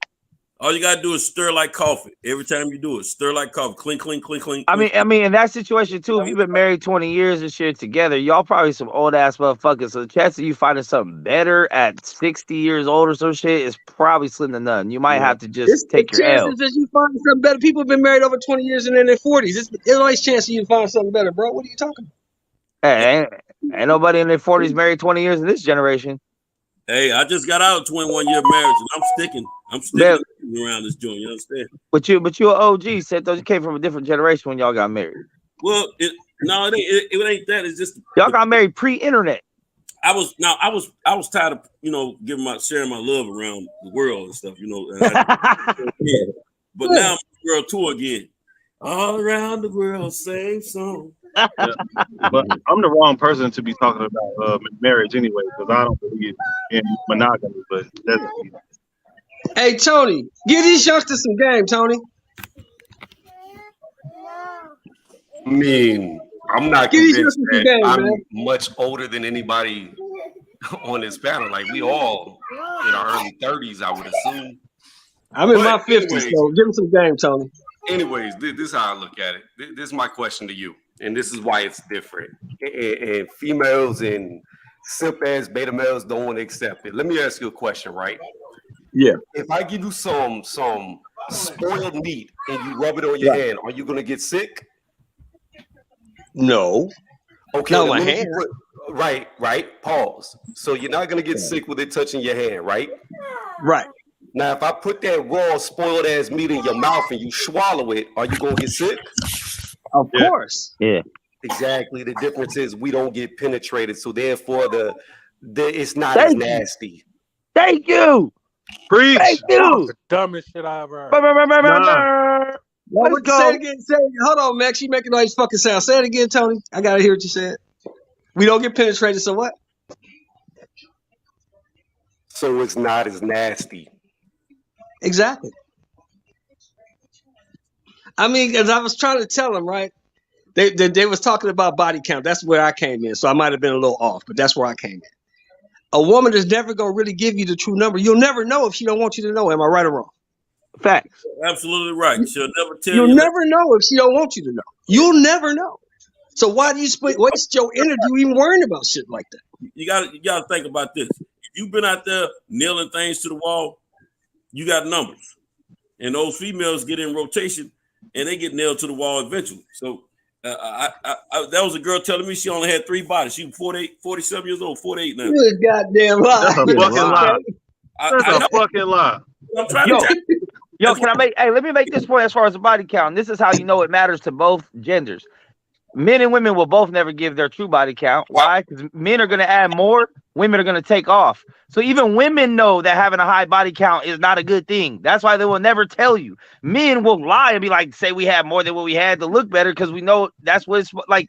all you gotta do is stir like coffee. Every time you do it, stir like coffee. Clink, clink, clink, clink. I mean, in that situation too, if you've been married 20 years and shit together, y'all probably some old ass motherfuckers. So the chance of you finding something better at 60 years old or some shit is probably slim to none. You might have to just take your L. Chances that you find something better. People have been married over 20 years and in their 40s. There's always chance that you find something better, bro. What are you talking about? Hey, ain't nobody in their 40s married 20 years in this generation. Hey, I just got out of 21-year marriage and I'm sticking around this joint. You understand? But you an OG, said those you came from a different generation when y'all got married. Well, it ain't that. It's just Y'all got married pre-internet. I was tired of sharing my love around the world and stuff, But now I'm on world tour again. All around the world, same song. Yeah. But I'm the wrong person to be talking about marriage anyway, because I don't believe in monogamy. But that's Hey, Tony, give these youngsters some game, Tony. I mean, I'm not Give these convinced youngsters some that game, I'm man. much older than anybody on this panel. Like, we all in our early 30s, I would assume. I'm in But my 50s, anyways, so give them some game, Tony. Anyways, this is how I look at it. This is my question to you, and this is why it's different. And females and simp ass beta males don't want to accept it. Let me ask you a question, right? Yeah. If I give you some spoiled meat and you rub it on your hand, are you gonna get sick? No. Okay. No, my hand. Right. Pause. So you're not gonna get sick with it touching your hand, right? Right. Now, if I put that raw, spoiled ass meat in your mouth and you swallow it, are you gonna get sick? Of course. Yeah. Exactly. The difference is we don't get penetrated, so therefore it's not as nasty. Thank you. Preach. Thank you. The dumbest shit I ever heard. Let's go. Say it again. Hold on, Max. You making all these fucking sounds. Say it again, Tony. I gotta hear what you said. We don't get penetrated, so what? So it's not as nasty. Exactly. I mean, as I was trying to tell them, right? They was talking about body count. That's where I came in. So I might have been a little off, but that's where I came in. A woman is never gonna really give you the true number. You'll never know if she don't want you to know. Am I right or wrong? Facts. Absolutely right. She'll never tell you. You'll never know if she don't want you to know. You'll never know. So why do you waste your energy even worrying about shit like that? You gotta think about this. If you've been out there nailing things to the wall, you got numbers, and those females get in rotation, and they get nailed to the wall eventually. So that was a girl telling me she only had 3 bodies. She was 47 years old, 48 now. Good goddamn lie. That's a fucking lie. That's a fucking lie. I'm trying to tell you. Yo, let me make this point as far as the body count. This is how you know it matters to both genders. men and women will both never give their true body count. Why? Because men are going to add more, women are going to take off. So even women know that having a high body count is not a good thing. That's why they will never tell you. Men will lie and be like, say we have more than what we had to look better because we know that's what it's like.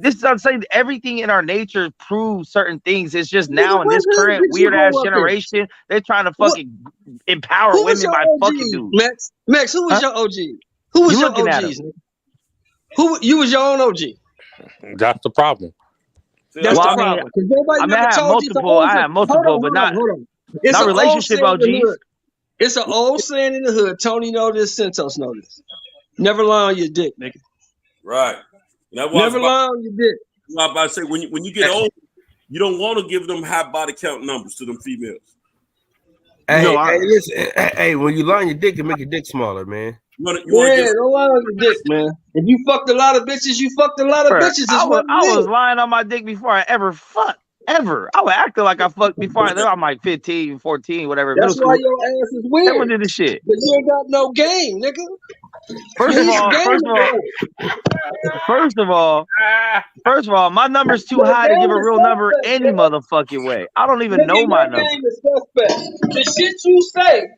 This is I'm saying everything in our nature proves certain things. It's just now in this current weird ass generation, they're trying to fucking empower women by fucking dudes. Max, who was your OG? Who was your OGs? Who you was your own OG? That's the problem. That's the problem. I have multiple, but not relationship OGs. It's an old saying in the hood. Tony know this, Santos know this. Never lie on your dick, nigga. Right. Never lie on your dick. I'm about to say when you get old, you don't want to give them high body count numbers to them females. Hey, when you lie on your dick, it make your dick smaller, man. Don't lie on your dick, man. If you fucked a lot of bitches, you fucked a lot of bitches. I was lying on my dick before I ever fucked. Ever. I was acting like I fucked before I'm like 15, 14, whatever. That's why your ass is weird. Everyone did the shit. But you ain't got no game, nigga. First of all, my number's too high to give a real number any motherfucking way. I don't even know my number. The shit you say,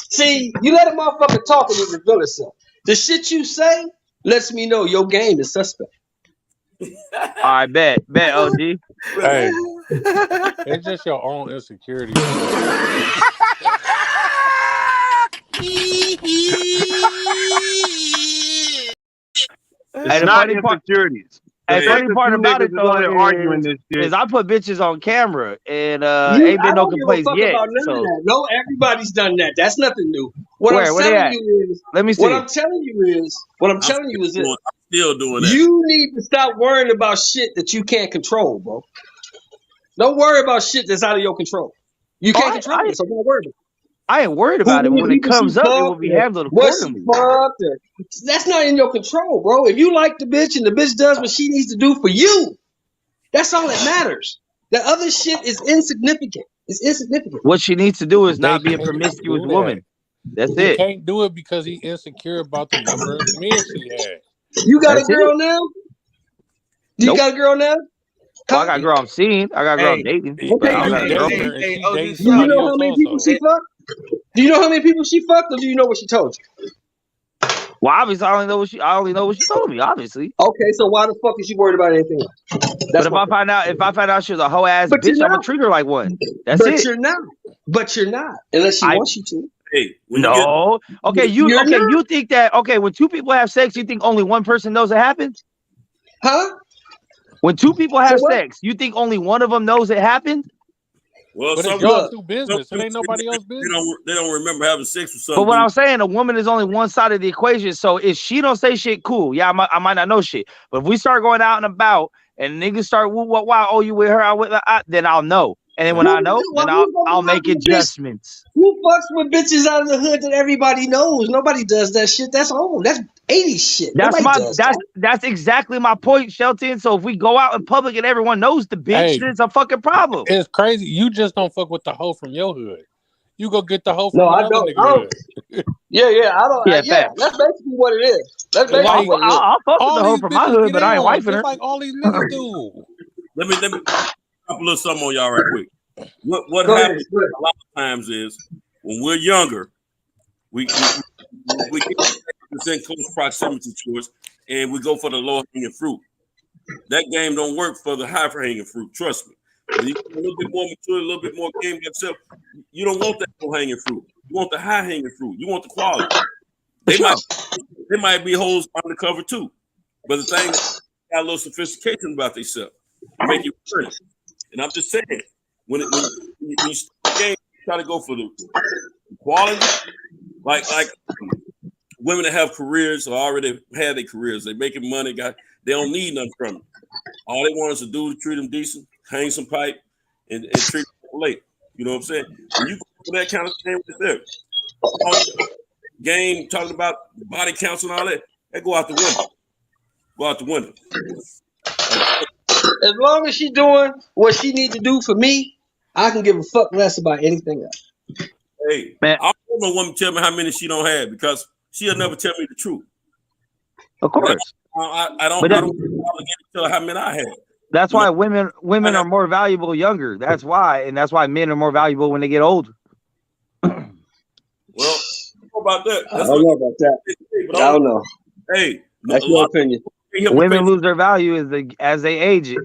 see, you let a motherfucker talk and it reveal itself. The shit you say lets me know your game is suspect. All right, bet, OG. Hey, it's just your own insecurity. It's not insecurities. The funny part about it though is I put bitches on camera and ain't been no complaints yet. So no, everybody's done that. That's nothing new. What I'm telling you is, let me see. What I'm telling you is this. I'm still doing that. You need to stop worrying about shit that you can't control, bro. Don't worry about shit that's out of your control. You can't control it, so don't worry about it. I ain't worried about it. When it comes up, it will be handled accordingly. That's not in your control, bro. If you like the bitch and the bitch does what she needs to do for you, that's all that matters. The other shit is insignificant. It's insignificant. What she needs to do is not be a promiscuous woman. That's it. He can't do it because he's insecure about the number of men she had. You got a girl now? Do you got a girl now? Well, I got a girl I'm seeing. I got a girl I'm dating. Okay. Do you know how many people she fucked? Do you know how many people she fucked, or do you know what she told you? Well, obviously, I only know what she told me. Obviously. Okay, so why the fuck is she worried about anything else? But if I find out she was a hoe ass bitch, I'm gonna treat her like one. That's it. But you're not, unless she wants you to. Hey, no. You think that when two people have sex, you think only one person knows it happened? Huh? When two people have sex, you think only one of them knows it happened? Well, but it's y'all two business. It ain't nobody else's business. They don't remember having sex with something. But what I'm saying, a woman is only one side of the equation. So if she don't say shit, cool. Yeah, I might not know shit. But if we start going out and about and niggas start why? Oh, you with her? Then I'll know. And then when I know, then I'll make adjustments. Who fucks with bitches out of the hood that everybody knows? Nobody does that shit. That's old. That's 80s shit. That's exactly my point, Shelton. So if we go out in public and everyone knows the bitch, it's a fucking problem. It's crazy. You just don't fuck with the hoe from your hood. You go get the hoe from another nigga hood. Yeah, I don't. Yeah, that's basically what it is. That's basically what it is. I'll fuck with the hoe from my hood, but I ain't wifing her. Like all these niggas do. Let me drop a little something on y'all right quick. What happens a lot of times is when we're younger, we get in close proximity to us, and we go for the low hanging fruit. That game don't work for the high hanging fruit. Trust me. When you get a little bit more mature, a little bit more game yourself, you don't want that low hanging fruit. You want the high hanging fruit. You want the quality. They might be hoes undercover too, but the thing is, got a little sophistication about themselves. Make you earn it. And I'm just saying, when you start the game, you try to go for the quality, like women that have careers or already had their careers, they making money, they don't need nothing from it. All they want is to do to treat them decent, hang some pipe, and treat them late. You know what I'm saying? When you go for that kind of thing right there, game talking about body counts and all that go out the window. Go out the window. As long as she's doing what she need to do for me, I can give a fuck less about anything else. Hey, man, I don't want a woman tell me how many she don't have because she'll never tell me the truth. Of course. I don't tell how many I had. That's why women are more valuable younger. That's why, and that's why men are more valuable when they get older. Well, about that. I don't know about that. I don't know. Hey, that's your opinion. Women lose their value as they age.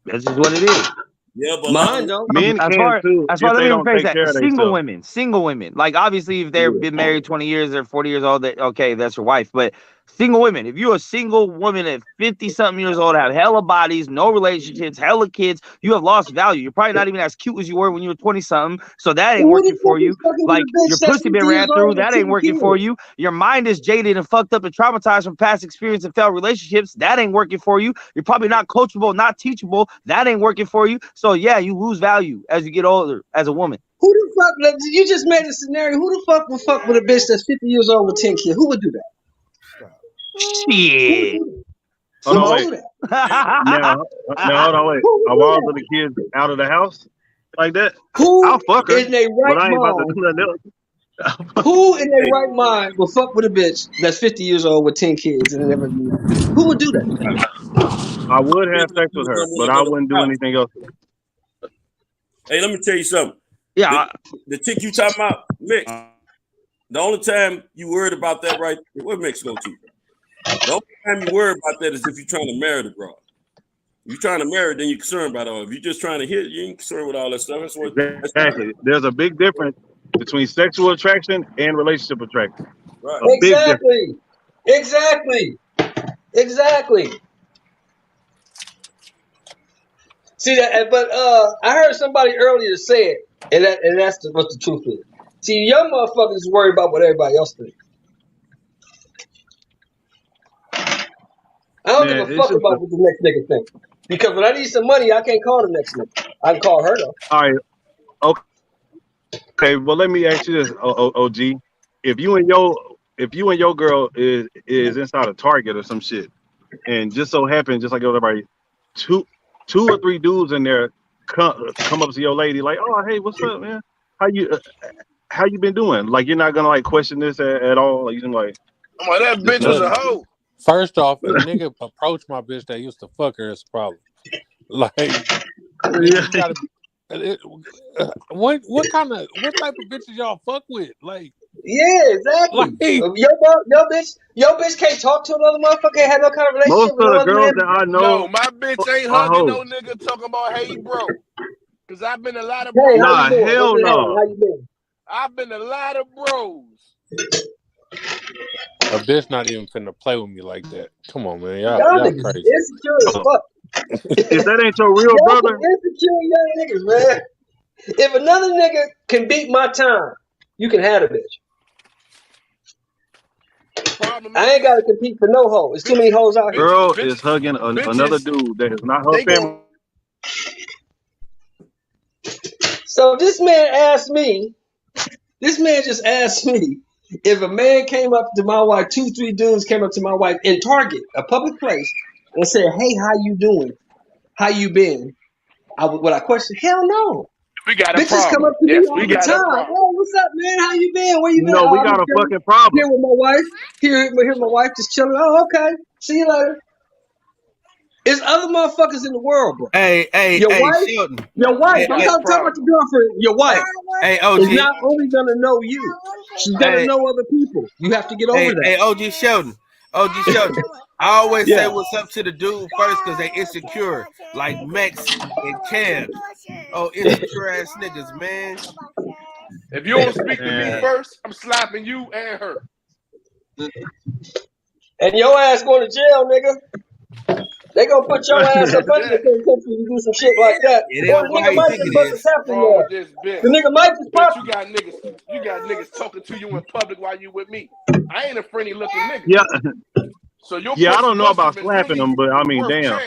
That's just what it is. Yeah, but mine don't. Men can too. That's why let me rephrase that. Single women. Like obviously, if they've been married 20 years or 40 years old, okay, that's your wife. But single women, if you're a single woman at 50-something years old, have hella bodies, no relationships, hella kids, you have lost value. You're probably not even as cute as you were when you were 20-something. So that ain't working for you. Like your pussy been ran through, that ain't working for you. Your mind is jaded and fucked up and traumatized from past experience and failed relationships. That ain't working for you. You're probably not coachable, not teachable. That ain't working for you. So yeah, you lose value as you get older as a woman. Who the fuck? You just made a scenario. Who the fuck would fuck with a bitch that's 50 years old with 10 kids? Who would do that? Shit. Hold on, wait. now, hold on, wait. Are all of the kids out of the house like that? I'll fuck her, in their right but I ain't about to mind? do nothing else. Who in their right mind will fuck with a bitch that's 50 years old with 10 kids and never do that? Who would do that? I would have sex with her, but I wouldn't do anything else. Hey, let me tell you something. Yeah, the chick you talking about, Mix. The only time you worried about that, right? Where Mix go to? The only time you worry about that is if you're trying to marry the girl. If you're trying to marry, then you're concerned about all. If you're just trying to hit, you ain't concerned with all that stuff. Exactly. There's a big difference between sexual attraction and relationship attraction. Right. Exactly. See that, but I heard somebody earlier say it, and that's what the truth is. See, young motherfuckers worry about what everybody else thinks. I don't give a fuck about what the next nigga thinks. Because when I need some money, I can't call the next nigga. I can call her though. All right. Okay. Well, let me ask you this, OG. If you and your girl is inside a Target or some shit, and just so happens, just like everybody, two or three dudes in there come up to your lady like, oh, hey, what's up, man? How you been doing? Like, you're not gonna like question this at all. Like, you're like, oh, that bitch was a hoe. First off, if a nigga approached my bitch that used to fuck her, it's a problem. Like, you gotta, what type of bitches y'all fuck with? Like, yeah, exactly. Like, your bitch can't talk to another motherfucker. Can't have no kind of relationship with most of the girls that I know. No, my bitch ain't hugging no nigga talking about hey bro. Cause I've been a lot of bros. Nah, hell no. How you been? I've been a lot of bros. A bitch not even finna play with me like that. Come on, man. Y'all crazy. Insecure as fuck. If that ain't your real brother. Insecure young niggas, man. If another nigga can beat my time, you can have a bitch. I ain't gotta compete for no hoe. There's too many hoes out here. Girl is hugging another dude that is not her family. So this man just asked me if a man came up to my wife, 2-3 dudes came up to my wife in Target, a public place, and said, hey, how you doing? How you been? Would I question? Hell no. We got a bitches problem. Come up to me all the time. Oh, what's up, man? How you been? Where you been? No, we got a fucking problem. Here with my wife. Here my wife just chilling. Oh, okay. See you later. There's other motherfuckers in the world, bro. Your wife. I'm not talking about your girlfriend. Your wife. OG. Is not only gonna know you. She's gonna know other people. You have to get over that. Hey, OG Sheldon. I always say what's up to the dude first because they insecure, like Max and Cam. Oh, insecure ass niggas, man. If you don't speak to me first, I'm slapping you and her. And your ass going to jail, nigga. They gonna put your ass up under the country to do some shit like that. Or the nigga might just bust a tap in your ass. The nigga might just pop. You got niggas talking to you in public while you with me. I ain't a friendly looking nigga. Yeah. So your I don't know about slapping them, but I mean, damn.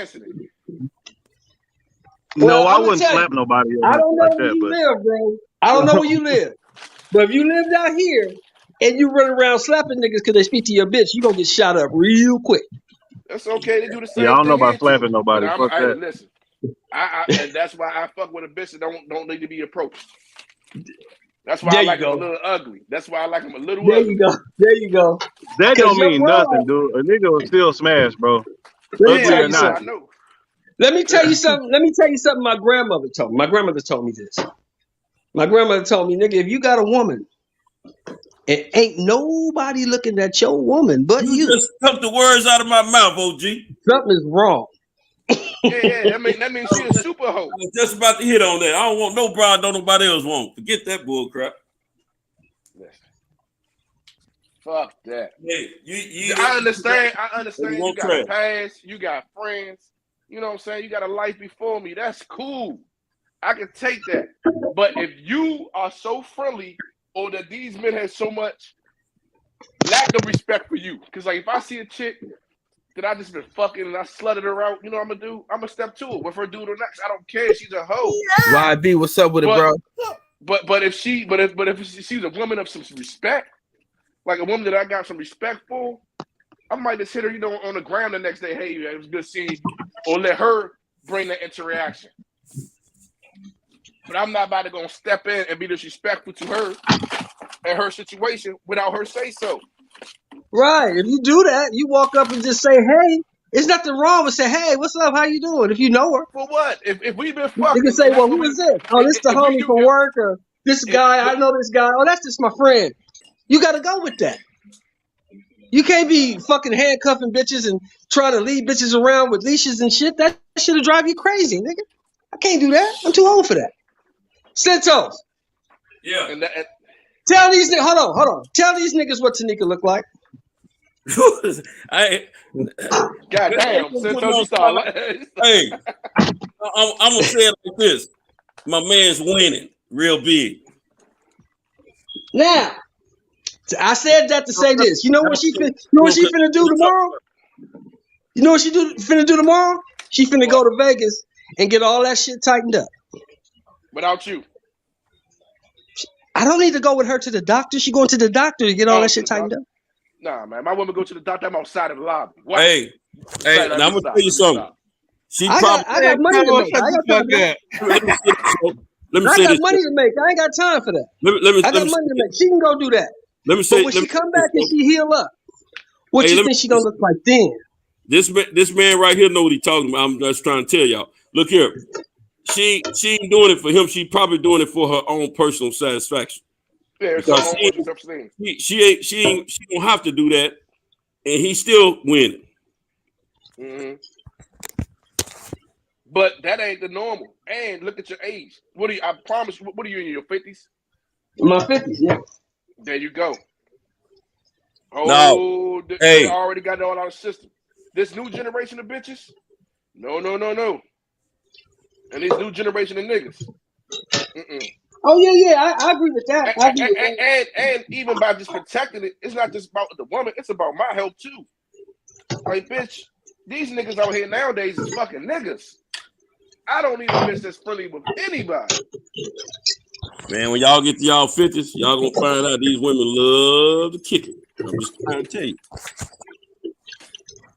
Well, no, I wouldn't slap nobody. I don't know like where that, you live, bro. I don't know where you live. But if you lived out here and you run around slapping niggas because they speak to your bitch, you gonna get shot up real quick. That's okay. They do the same thing. Yeah, I don't know about slapping nobody. Fuck that. Listen, and that's why I fuck with a bitch that don't need to be approached. That's why I There you like him a go. little ugly. That's why I like him a little There ugly. you go. There you go. That Because don't your mean bro, nothing, dude. A nigga will still smash, bro. let me Ugly tell or you not. something. Yeah, I know. I know. Let me tell you something. Let me tell you something my grandmother told me. My grandmother told me this. My grandmother told me, nigga, if you got a woman, and ain't nobody looking at your woman but You you, just took the words out of my mouth, OG. something is wrong. Yeah. That means she a super hoe. I was just about to hit on that. I don't want no bride, don't nobody else want. Forget that bull crap. Fuck that. Hey, you I understand. You won't got a trash. past. You got friends. You know what I'm saying? You got a life before me. That's cool. I can take that. But if you are so friendly, or that these men have so much lack of respect for you, because like if I see a chick that I just been fucking and I slutted her out, you know what I'm gonna do? I'm gonna step to it with her dude or not. I don't care. She's a hoe. YB, what's up with it, bro? But if she's a woman of some respect, like a woman that I got some respect for, I might just hit her, on the ground the next day. Hey, it was good seeing you, or let her bring the interaction. But I'm not about to go step in and be disrespectful to her and her situation without her say so. Right. If you do that, you walk up and just say, hey. There's nothing wrong with say, hey, what's up? How you doing? If you know her. For what? If we've been You fucking, can say, and that's well, what who we. is this? Oh, this the If we homie do, from work, or this guy, I know this guy. Oh, that's just my friend. You got to go with that. You can't be fucking handcuffing bitches and trying to lead bitches around with leashes and shit. That shit'll drive you crazy, nigga. I can't do that. I'm too old for that. Santos. Yeah. Tell these niggas, hold on. Tell these niggas what Tanika look like. Goddamn, Santos, you start. Hey, I'm gonna say it like this: my man's winning real big. Now, I said that to say this. You know what she finna do tomorrow? You know what she finna do tomorrow? She finna go to Vegas and get all that shit tightened up. Without you. I don't need to go with her to the doctor. She going to the doctor to get all that shit tightened up. Nah, man. My woman go to the doctor. I'm outside of the lobby. What? Hey, now I'm gonna tell you something. I got money to make. I got money to make. I ain't got time for that. I got money to make. She can go do that. But when she come back and she heal up, what you think she gonna look like then? This man right here know what he talking about. I'm just trying to tell y'all. Look here. She ain't doing it for him. She probably doing it for her own personal satisfaction. Yeah, because she don't have to do that, and he's still winning. Mm-hmm. But that ain't the normal. And look at your age. What are you? I promise. What are you in your 50s? My 50s, yeah. There you go. No. They already got it all out of the system. This new generation of bitches, no. And this new generation of niggas. Oh yeah, I agree with that. I agree with that. And even by just protecting it, it's not just about the woman, it's about my health too. Like, bitch, these niggas out here nowadays is fucking niggas. I don't need a bitch that's friendly with anybody. Man, when y'all get to y'all 50s, y'all gonna find out these women love to kick it. I'm just trying to tell you.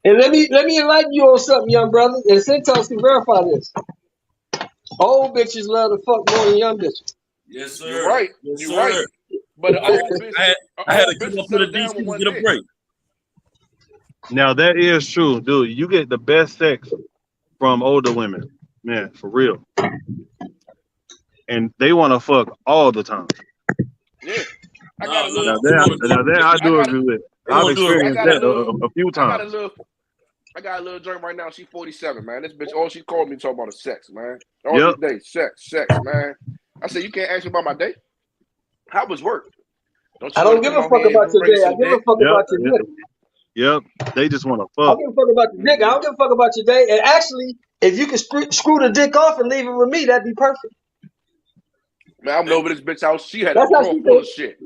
And let me enlighten you on something, young brother. And Santos can verify this. Old bitches love to fuck more than young bitches. Yes, sir. You're right. Yes, You're sir. right. But the old bitch, I had to come up with a DC to get a break. Now that is true, dude. You get the best sex from older women, man, for real. And they want to fuck all the time. Yeah. Now that I do agree with. I've experienced that a few times. I got a little joint right now. She's 47, man. This bitch, all she called me talking about is sex, man. All day, sex, man. I said, you can't ask me about my day. How was work? I don't give a fuck about your day. I give a fuck about your dick. Yep, they just want to I fuck. don't give a fuck about your dick. I don't give a fuck about your day. And actually, if you could screw the dick off and leave it with me, that'd be perfect. Man, I'm over this bitch house. She had a drawer full of shit.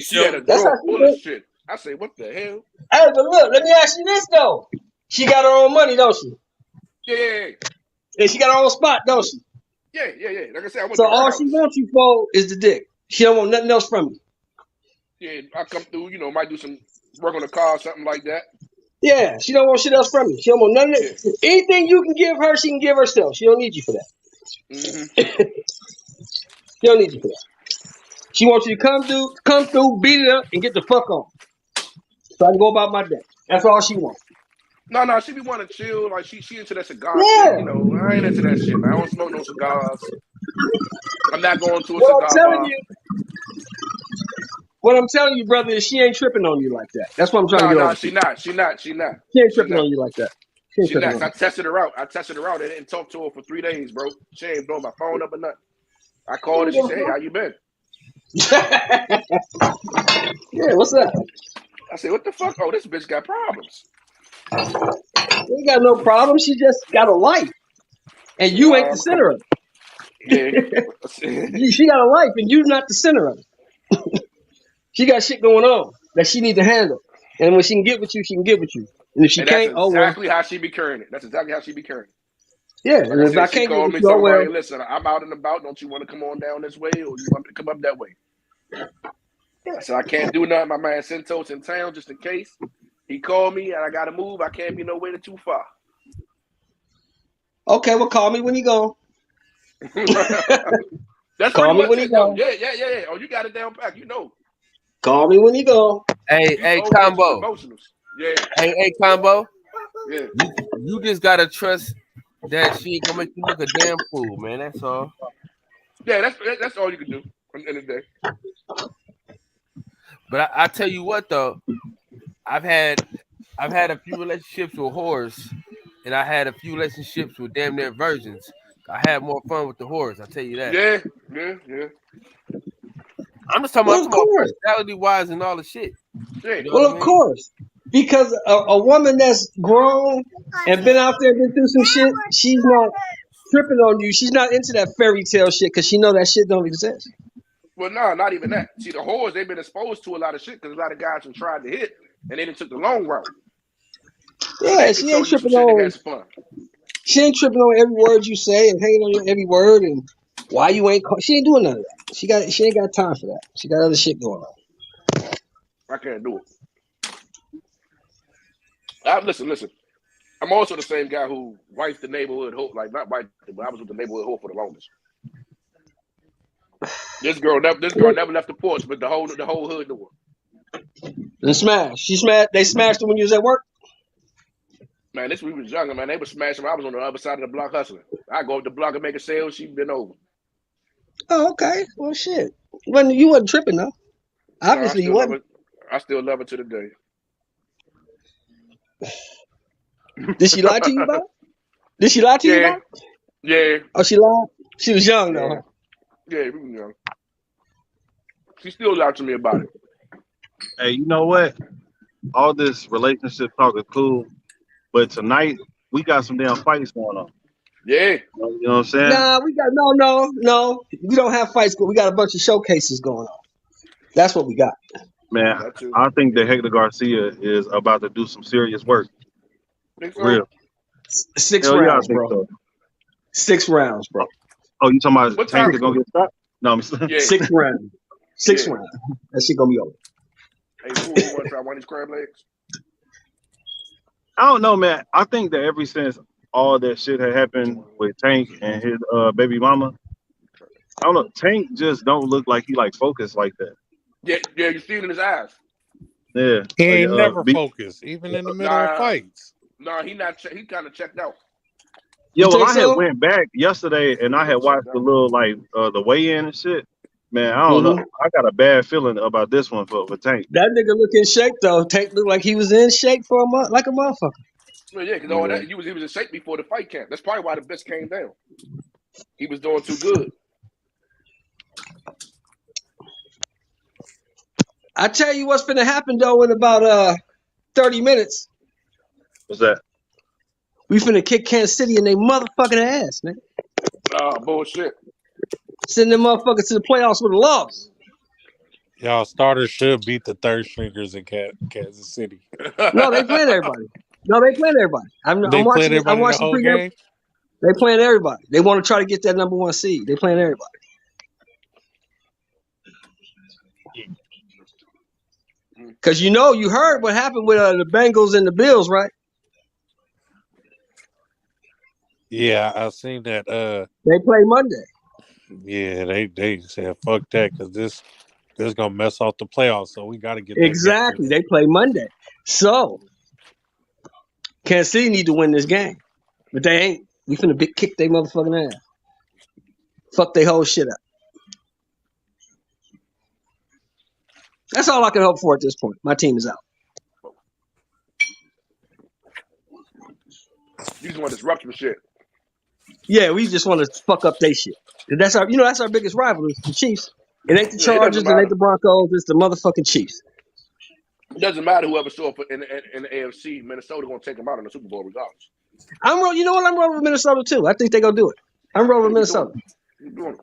She had a drawer full of shit. I say, what the hell? Hey, but look, let me ask you this though. She got her own money, don't she? Yeah. And she got her own spot, don't she? Yeah. Like I said, I went so to her all house. she wants you for is the dick. She don't want nothing else from you. Yeah, I come through, might do some work on the car or something like that. Yeah, she don't want shit else from you. She don't want nothing. Yeah. Anything you can give her, she can give herself. She don't need you for that. Mm-hmm. She don't need you for that. She wants you to come through, beat it up, and get the fuck on. So I can go about my day. That's all she wants. No, she be wanting to chill. Like she into that cigar Yeah. shit. You know, I ain't into that shit, man. I don't smoke no cigars. I'm not going to a What I'm cigar telling bar. you, brother, is she ain't tripping on you like that. That's what I'm trying to get over. No, she not. She ain't tripping on you like that. She ain't She tripping not. on I you. tested her out. I didn't talk to her for 3 days, bro. She ain't blowing my phone up or nothing. I called her. She said, "Hey, how you been?" Yeah, what's up? I said, "What the fuck? Oh, this bitch got problems." She ain't got no problem. She just got a life, and you ain't the center of it. Yeah. She got a life, and you're not the center of it. She got shit going on that she need to handle, and when she can get with you, she can get with you. And if she And that's can't, oh well. exactly how she be carrying it. That's exactly how she be carrying it. Yeah, Like and I if I said, she can't get called with me you, oh talking about, well. "Hey, listen, I'm out and about. Don't you want to come on down this way, or you want me to come up that way?" I said, "I can't do nothing. My man Santos in town just in case. He called me and I got to move. I can't be no way too far." Okay, well, call me when you go. That's Call pretty me much when it, you though. go. Yeah. Oh, you got it down pack. You know. Call me when you go. Hey, Over Combo. emotionals. Yeah. Hey, Combo. Yeah. You just gotta trust that she ain't gonna make you look a damn fool, man. That's all. Yeah, that's all you can do at the end of the day. But I tell you what though, I've had a few relationships with whores, and I had a few relationships with damn near virgins. I had more fun with the whores. I tell you that. Yeah. I'm just talking about personality wise and all the shit. Yeah. You know Well, what I of mean? course, because a woman that's grown and been out there, been through some shit, she's not tripping on you. She's not into that fairy tale shit because she know that shit don't exist. Well, no, not even that. See, the whores, they've been exposed to a lot of shit because a lot of guys have tried to hit and they done took the long route. So Yeah, they can she tell ain't you some tripping shit and on. have some fun. She ain't tripping on every word you say and hanging on your every word and why you ain't. She ain't doing none of that. She ain't got time for that. She got other shit going on. I can't do it. Listen. I'm also the same guy who wiped the neighborhood hoe, like not wiped it, but I was with the neighborhood hoe for the longest. This girl never left the porch, but the whole hood knew her. And smash. She smashed. They smashed her when you was at work. Man, we was younger, man. They were smashing. I was on the other side of the block hustling. I go up the block and make a sale. She'd been over. Oh, okay. Well, shit. You wasn't tripping though. Obviously, you wasn't. I still love her to the day. Did she lie to you about it? Did she lie to you about it? Yeah. Oh, she lied? She was young, though, huh? Yeah, we were young. She still lied to me about it. Hey, you know what? All this relationship talk is cool, but tonight we got some damn fights going on. Yeah. You know what I'm saying? Nah, we got no. We don't have fights, but we got a bunch of showcases going on. That's what we got. Man, I think that Hector Garcia is about to do some serious work. Think so? Real. 6 Hell rounds, yeah, I think bro. so. 6 rounds, bro. Oh, you talking about What Tank time? is gonna get stopped? No, I'm saying. Yeah. 6 rounds. 6 rounds. That shit gonna be over. Hey, fool, you want to try one of these crab legs? I don't know, man. I think that ever since all that shit had happened with Tank and his baby mama, I don't know. Tank just don't look like he like focused like that. Yeah, you see it in his eyes. Yeah, He ain't never focused, even in the middle of fights. Nah, he not. He kind of checked out. Yeah, well, I had went back yesterday and I had watched the little like the weigh-in and shit. Man, I don't know. I got a bad feeling about this one for Tank. That nigga look in shape though. Tank looked like he was in shape for a month, like a motherfucker. Well, yeah, because all that he was in shape before the fight camp. That's probably why the bitch came down. He was doing too good. I tell you what's gonna happen though in about 30 minutes. What's that? We finna kick Kansas City in their motherfucking ass, man. Oh, bullshit. Send them motherfuckers to the playoffs with a loss. Y'all starters should beat the third stringers in Kansas City. No, they playing everybody. I'm watching. I'm watching the whole pregame. game. They playing everybody. They want to try to get that number 1 seed. They playing everybody. Because you heard what happened with the Bengals and the Bills, right? Yeah, I seen that. They play Monday. Yeah, they said fuck that because This is gonna mess off the playoffs, so we got to get that Exactly. They play Monday. So Kansas City need to win this game. But they ain't. We finna kick their motherfucking ass. Fuck they whole shit up. That's all I can hope for at this point. My team is out. You just want to disrupt some shit. Yeah, we just want to fuck up their shit. That's our, that's our biggest rival, is the Chiefs. It ain't the Chargers, it ain't the Broncos, it's the motherfucking Chiefs. It doesn't matter whoever show up in the AFC. Minnesota gonna take them out in the Super Bowl regardless. You know what? I'm rolling with Minnesota too. I think they gonna do it. I'm rolling with Minnesota. You're doing it.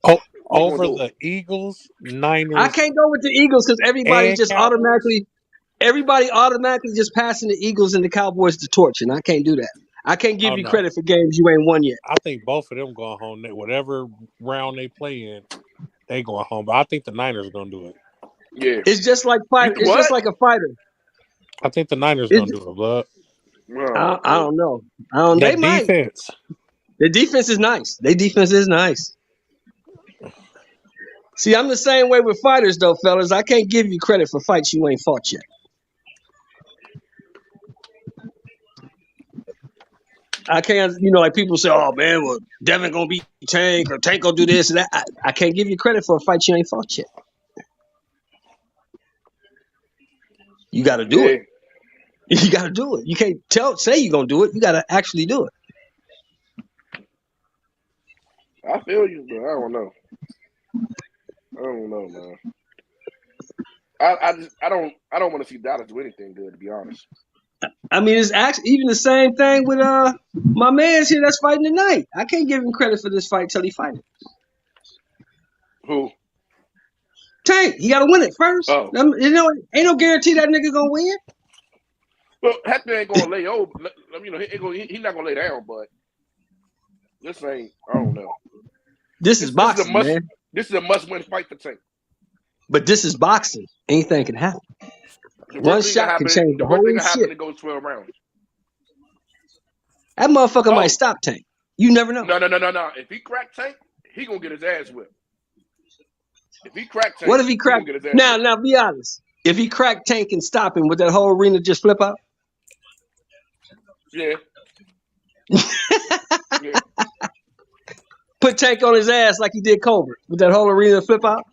Oh, over the Eagles, Niners. I can't go with the Eagles because everybody just automatically just passing the Eagles and the Cowboys the torch, and I can't do that. I can't give you credit for games you ain't won yet. I think both of them going home. Whatever round they play in, they going home. But I think the Niners are gonna do it. Yeah, it's just like fighter. It's just like a fighter. I think the Niners gonna do it, but I don't know. They might. Defense. The defense is nice. Their defense is nice. See, I'm the same way with fighters, though, fellas. I can't give you credit for fights you ain't fought yet. I can't, like people say, oh, man, well, Devin going to beat Tank or Tank going to do this and that. I can't give you credit for a fight you ain't fought yet. You got to do it. You got to do it. You can't say you're going to do it. You got to actually do it. I feel you, but I don't know. I don't know, man. I don't want to see Dallas do anything good, to be honest. I mean, it's actually even the same thing with my man's here that's fighting tonight. I can't give him credit for this fight till he fights. Who? Tank. He got to win it first. Oh. Ain't no guarantee that nigga gonna win. Well, Hector ain't gonna lay over. He's not gonna lay down, but this ain't. I don't know. This is boxing, man. This is a must-win fight for Tank. But this is boxing. Anything can happen. One shot can change the whole shit. It goes 12 rounds. That motherfucker might stop Tank. You never know. No. If he crack Tank, he gonna get his ass whipped. If he crack Tank, what if he crack? Now, be honest. If he crack Tank and stop him, would that whole arena just flip out? Yeah. Yeah. Put Tank on his ass like he did Colbert. Would that whole arena flip out?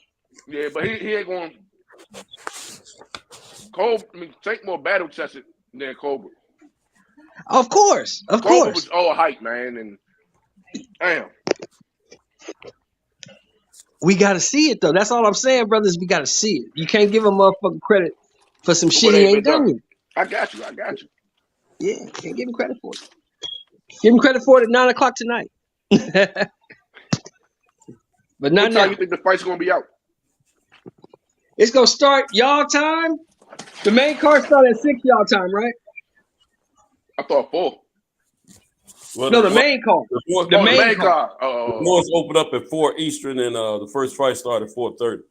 Yeah, but he ain't going. Tank more battle tested than Colbert. Of course. Colbert was all hype, man, and damn. We got to see it, though. That's all I'm saying, brothers. We got to see it. You can't give a motherfucker credit for some shit he ain't done yet. I got you. Yeah, can't give him credit for it. Give him credit for it at 9 o'clock tonight. But not what now. time you think the fight's going to be out? It's going to start y'all time. The main card started at 6 y'all time, right? I thought 4. Well, no, the main card. The main card. The doors open up at 4 Eastern, and the first fight started at 4:30.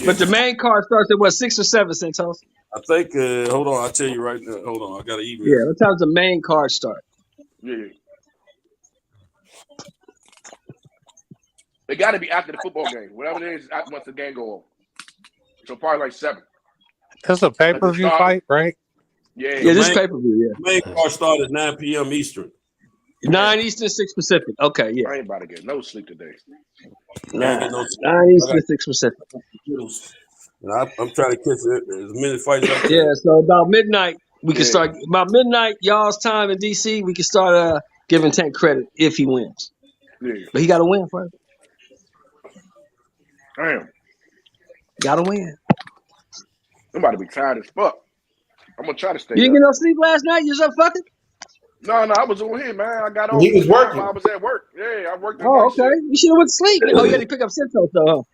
But the main card starts at what, 6 or 7, Santos? I think. Hold on, I'll tell you right now. Hold on, I got an email. Yeah, what time's the main card start? Yeah. They got to be after the football game. Whatever it is, once the game go on. So probably like 7. That's a pay-per-view fight, right? Yeah. Yeah, this pay-per-view, yeah. The main card started at 9 p.m. Eastern. 9 Eastern, 6 Pacific. Okay, yeah. I ain't about to get no sleep today. 9 Eastern, 6 Pacific. And I'm trying to catch as many fights as I can. Yeah, so about midnight, we can start. About midnight, y'all's time in D.C., we can start giving Tank credit if he wins. Yeah. But he got to win first. Damn. Got to win. I'm about to be tired as fuck. I'm going to try to stay You didn't get no sleep last night? You was up fucking? No, I was on here, man. I got on. He was working. I was at work. Yeah, I worked. Oh, okay. You should have went to sleep. Oh, you had to pick up Santos, though,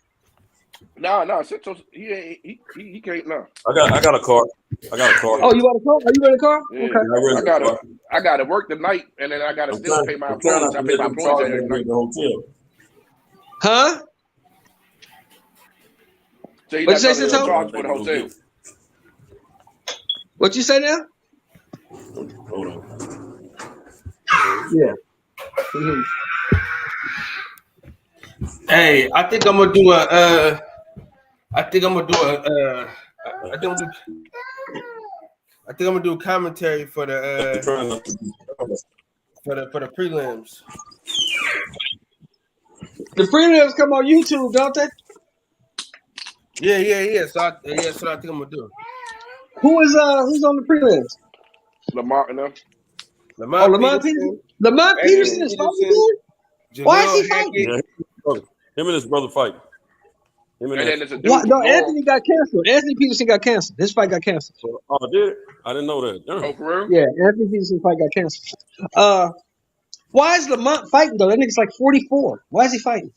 huh? No, Santos, he can't. No. I got a car. Oh, you got a car? Are you in a car? Yeah, okay. I got to work tonight, and then I got to still pay my employees. I pay my employees every night. Huh? So What'd you say, Santos? Charge for the hotel. What you say now? Hold on. Yeah. Hey, I think I'm gonna do a. I think I'm gonna do a. I think I'm gonna do a commentary for the for the prelims. The prelims come on YouTube, don't they? Yeah. So that's what I think I'm gonna do. Who's on the prelims? Lamar and them. Lamont Peterson. Lamont Peterson is fighting again? Why is he fighting? Yeah, him and his brother fighting. And then there's a dude. No, Anthony got canceled. Anthony Peterson got canceled. His fight got canceled. Oh, did it? I didn't know that. Oh, for real? Yeah, Anthony Peterson's fight got canceled. Why is Lamont fighting though? That nigga's like 44. Why is he fighting?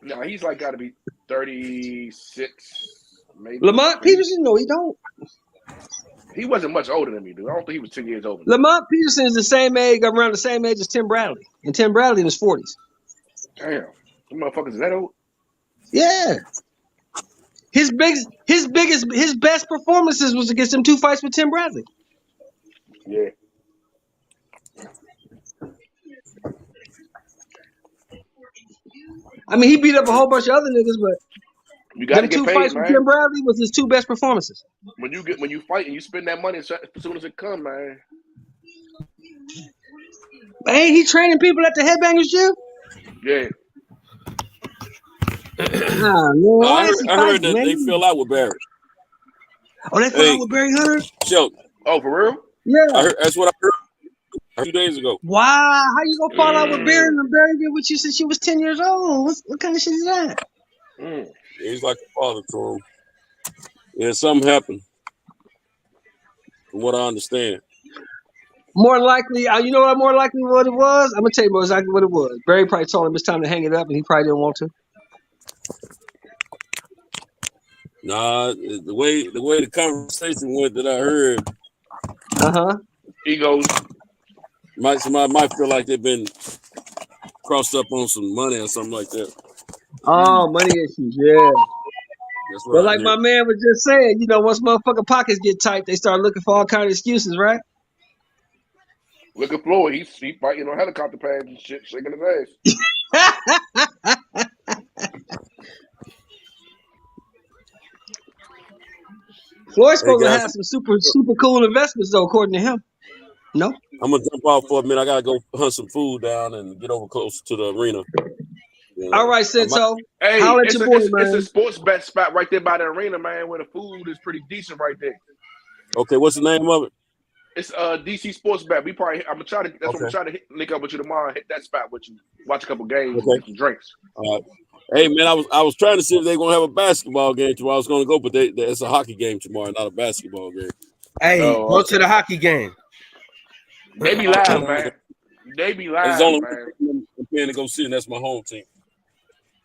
No, he's like got to be 36, maybe. Lamont Peterson? No, he don't. He wasn't much older than me, dude. I don't think he was 10 years older. Lamont Peterson is the same age, around the same age as Tim Bradley, and Tim Bradley in his 40s. Damn, them motherfuckers is that old? Yeah. His best performances was against them 2 fights with Tim Bradley. Yeah. I mean, he beat up a whole bunch of other niggas, but you got to get 2 paid, fights man. with Tim Bradley was his 2 best performances. When you fight and you spend that money as soon as it come, man. Ain't he training people at the Headbangers Gym? Yeah. I heard that they fell out with Barry. Oh, they fell out with Barry Hunter? Shelton. Oh, for real? Yeah. That's what I heard 2 days ago. Wow, how you gonna fall out with Barry and Barry did what you since you was 10 years old? What kind of shit is that? He's like a father to him. Yeah, something happened. From what I understand. More likely, you know what? More likely what it was. I'm gonna tell you exactly what it was. Barry probably told him it's time to hang it up, and he probably didn't want to. Nah, the way the conversation went that I heard. Egos. Somebody might feel like they've been crossed up on some money or something like that. Oh, money issues, yeah. That's what But I like heard. my man was just saying, once motherfucking pockets get tight, they start looking for all kind of excuses, right? Look at Floyd. He's fighting on helicopter pads and shit, shaking his ass. Floyd's supposed to have some super cool investments though, according to him. No? I'm gonna jump off for a minute. I gotta go hunt some food down and get over close to the arena. All right, Sento. Hey, Holla at it's your boy, man. a sports bet spot right there by the arena, man, where the food is pretty decent right there. Okay, what's the name of it? It's DC Sports Bet. I'm gonna try to. That's what I'm trying to link up with you tomorrow. And hit that spot with you. Watch a couple games. And get some drinks. All right. Hey man, I was trying to see if they're gonna have a basketball game tomorrow. I was gonna go, but it's a hockey game tomorrow, not a basketball game. Hey, go to the hockey game. They be live, man. They be live, There's only man. I'm paying to go see, and that's my home team.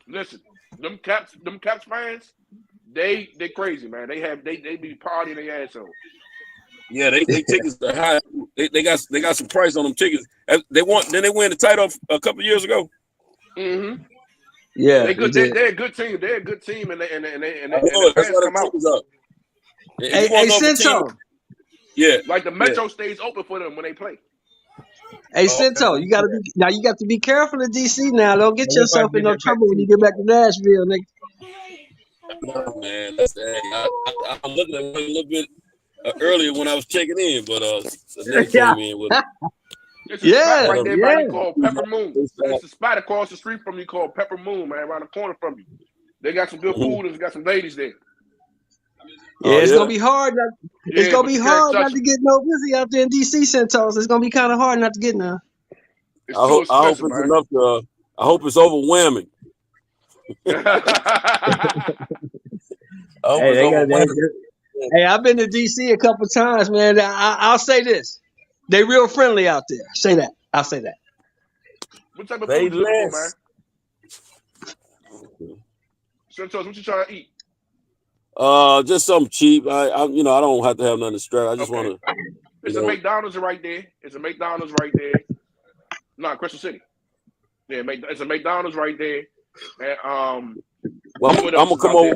Listen, them Caps fans, they crazy, man. They be partying their ass off. Yeah, they tickets are high. They got some price on them tickets. Then they win the title a couple years ago. Mm-hmm. Yeah, they're good. They're a good team. They're a good team, and the That's fans why come the out. tickets up. Hey, Sento. Yeah, like the Metro stays open for them when they play. Hey, Sento, you got to be careful in DC now. Don't get yourself in no trouble when you get back to Nashville, nigga. No, man, I'm looking at it a little bit earlier when I was checking in, but they came in with it. It's a spot right there by you called Pepper Moon. It's a spot across the street from you called Pepper Moon, man, around the corner from you. They got some good food and they got some ladies there. Yeah, it's gonna be hard. It's gonna be hard not to get no busy out there in DC, Sentos. It's gonna be kind of hard not to get now. I hope it's enough to. I hope it's overwhelming. Hey, I've been to DC a couple times, man. I'll say this: they real friendly out there. Say that. I'll say that. What type of food you looking for, man? Sentos, what you trying to eat? Just something cheap. I don't have to have nothing to strap. I just want to. It's a McDonald's right there. It's a McDonald's right there. No, Crystal City. Yeah, it's a McDonald's right there. And well, I'm gonna come over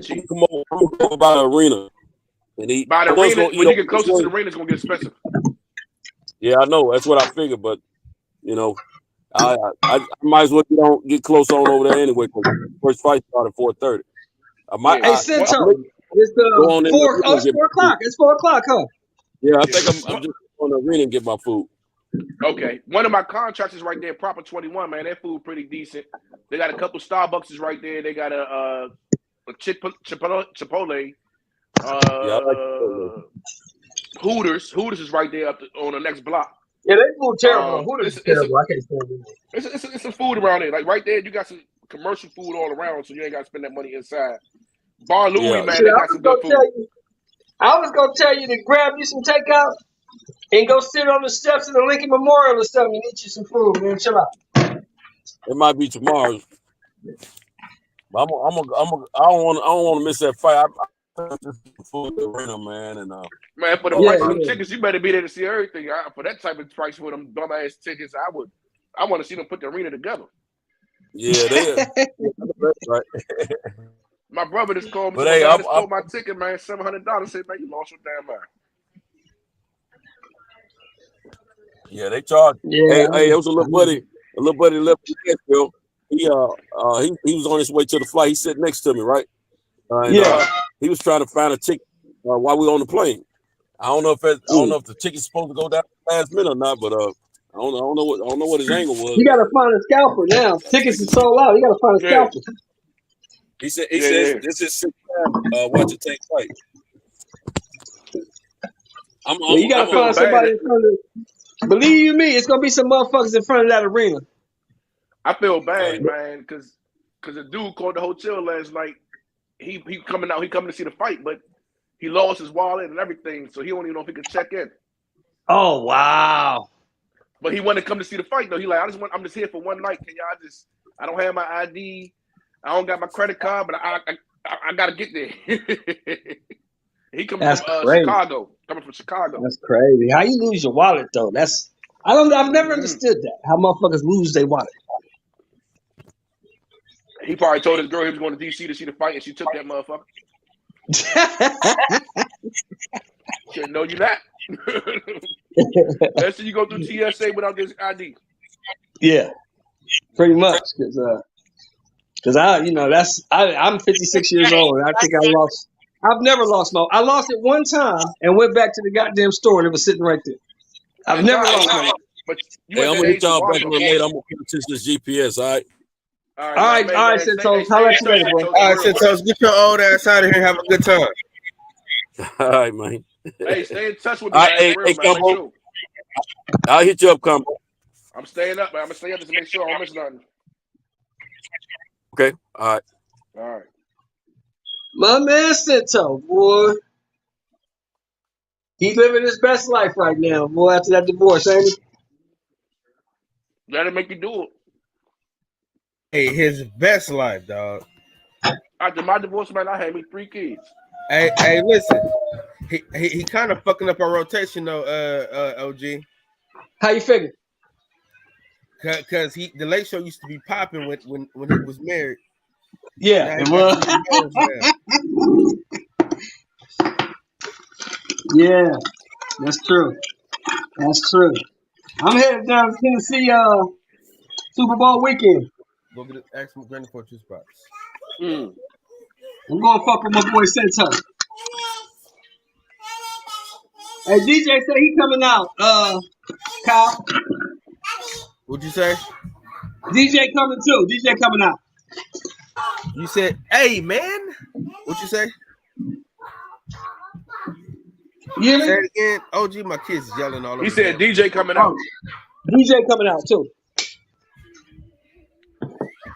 by the arena and eat. By the arena, when you get closer to the arena, it's gonna get expensive. Yeah, I know. That's what I figured, but I might as well get close on over there anyway. Cause first fight started at 4:30. I might. Hey, I Cento, it's go the on in the 4. Oh, arena and it's get 4 my food. o'clock. It's 4 o'clock, huh? Yeah, I think I'm just on the arena and get my food. Okay, one of my contracts is right there, Proper 21, man. That food pretty decent. They got a couple Starbucks right there. They got a Chipotle. Yeah, I like Hooters. Hooters is right there on the next block. Yeah, they food terrible. Hooters is It's terrible. I can't stand it. it's some food around there. Like right there, you got some commercial food all around, so you ain't got to spend that money inside. Bar Louie, man, Shit, they got some good food. I was gonna tell you to grab you some takeout and go sit on the steps of the Lincoln Memorial or something and eat you some food, man. Chill out. It might be tomorrow. But I don't want to miss that fight. I just food in the arena, man, and Man, for the price of them tickets, you better be there to see everything. For that type of price for them dumbass tickets, I want to see them put the arena together. Yeah, they right. My brother just called me. But hey, I just sold my ticket, man, $700. Said, man, you lost your damn mind. Yeah, they charge. Yeah, hey, it was a little buddy left in Nashville. He was on his way to the flight. He sat next to me, right? And, he was trying to find a ticket while we were on the plane. I don't know if the ticket's supposed to go down last minute or not, but I don't know what his angle was. You gotta find a scalper now. Tickets are sold out. You gotta find a scalper. He says this is 6 time watch it take flight. You gotta find somebody in front of. Believe you me, it's gonna be some motherfuckers in front of that arena. I feel bad, man, because the dude called the hotel last night. He coming out. He coming to see the fight, but he lost his wallet and everything, so he don't even know if he could check in. Oh wow! But he wanted to come to see the fight though. He like, I'm just here for one night. Can y'all I don't have my ID. I don't got my credit card, but I gotta get there. He coming from Chicago. Coming from Chicago. That's crazy. How you lose your wallet though? I've never understood that. How motherfuckers lose their wallet. He probably told his girl he was going to DC to see the fight, and she took that motherfucker. Said, no, you're not. Let's say you go through TSA without this ID. Yeah, pretty much. Because I'm 56 years old, and I think I've never lost my. I lost it one time and went back to the goddamn store, and it was sitting right there. I've never lost my. But hey, I'm gonna hit y'all back a little later. I'm gonna put attention to this GPS. All right. All right, Centos. How about you later, bro? All right, Centos, get your old ass out of here and have a good time. All right, man. Hey, stay in touch with me. Hey, Combo. I'll hit you up, Combo. I'm staying up, man. I'm gonna stay up just to make sure I don't miss nothing. Okay. All right. All right. My man Cento, boy. He's living his best life right now, boy, after that divorce, ain't he? That'll make you do it. Hey, his best life, dog. After my divorce, man, I had me 3 kids. Hey, listen. He kind of fucking up our rotation though, OG. How you figure? Because the Late Show used to be popping when he was married. Yeah, it was. Yeah, that's true. That's true. I'm headed down to Tennessee Super Bowl weekend. Go get ask my granny for 2 spots. I'm going fuck with my boy Cento. Hey, DJ said he coming out. Kyle. What'd you say? DJ coming too. DJ coming out. You said, "Hey, man." What'd you say? You say it again. OG, my kids yelling all over. He said DJ coming out. DJ coming out too.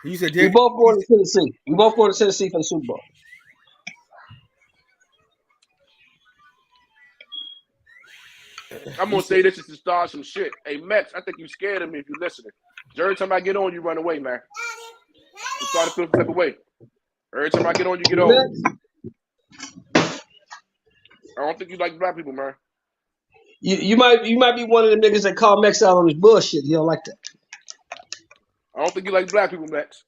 You said we both going to Tennessee. We both going to Tennessee for the Super Bowl. I'm gonna say this is to start some shit. Hey Max, I think you scared of me if you're listening. Every time I get on, you run away, man. You start to feel the type of way. Every time I get on, you get over. I don't think you like black people, man. You might be one of the niggas that call Max out on his bullshit. You don't like that. I don't think you like black people, Max.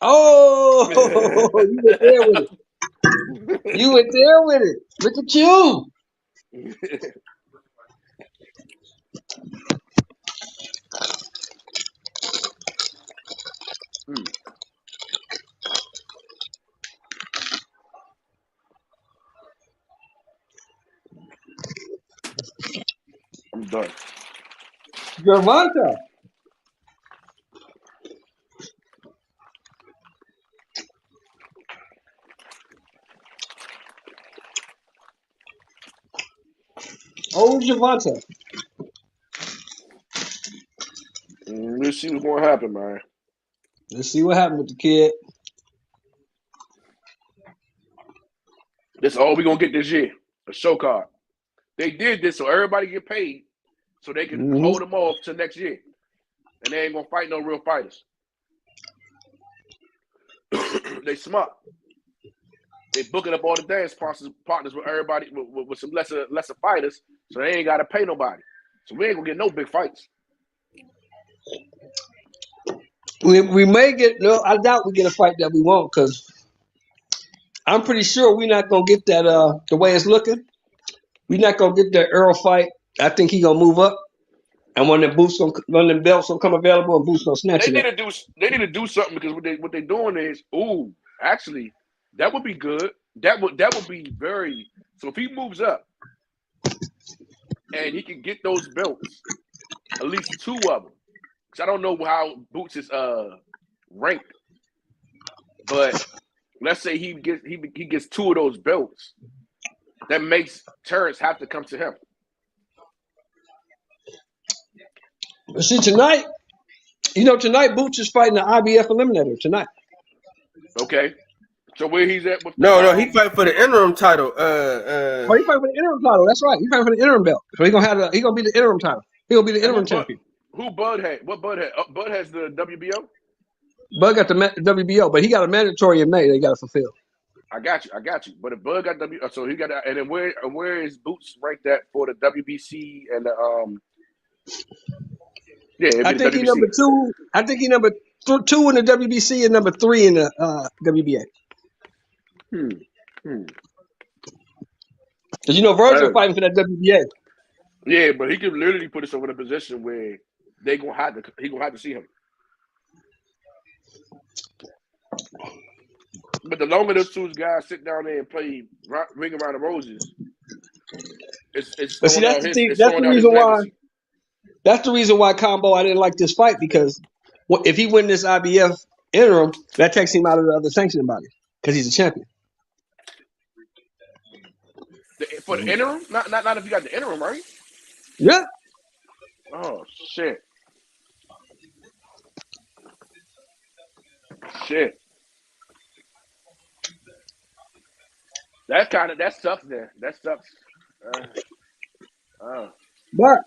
Oh, you went there with it. You went there with it. Look at you. done. Gervonta. Oh, Gervonta. We'll see what's going to happen, man. Let's see what happened with the kid. This all we going to get this year. A show card. They did this so everybody get paid so they can hold them off till next year. And they ain't going to fight no real fighters. They smart. They booking up all the dance partners with everybody, with some lesser fighters, so they ain't got to pay nobody. So we ain't going to get no big fights. We may get, no, I doubt we get a fight that we want because I'm pretty sure we're not going to get that, the way it's looking. We're not going to get that Earl fight. I think he going to move up. And when the belts will come available, and Boots going to snatch They it need up. to do something because what they're doing is, actually, that would be good. That would be very, so if he moves up and he can get those belts, at least 2 of them. I don't know how Boots is ranked, but let's say he gets 2 of those belts. That makes Terrence have to come to him. But see, tonight Boots is fighting the IBF eliminator tonight. Okay, so where he's at? No, he fight for the interim title. He fighting for the interim title. That's right. He fighting for the interim belt. So he gonna be the interim title. He gonna be the interim champion. Who Bud had? What Bud had? Bud has the WBO. Bud got the WBO, but he got a mandatory in May that he got to fulfill. I got you. But if Bud got so he got, and then where is Boots ranked at for the WBC and the Yeah, I think he's number 2. I think he's number 2 in the WBC and number 3 in the WBA. Because Virgil fighting for that WBA. Yeah, but he could literally put himself in a position where he gonna have to see him. But the longer those 2 guys sit down there and play Ring Around the Roses, it's but see, that's the reason why. That's the reason why Combo I didn't like this fight, because if he win this IBF interim, that takes him out of the other sanctioning body because he's a champion. For the interim, not if you got the interim, right? Yeah. Oh shit. That sucks. Then that sucks. But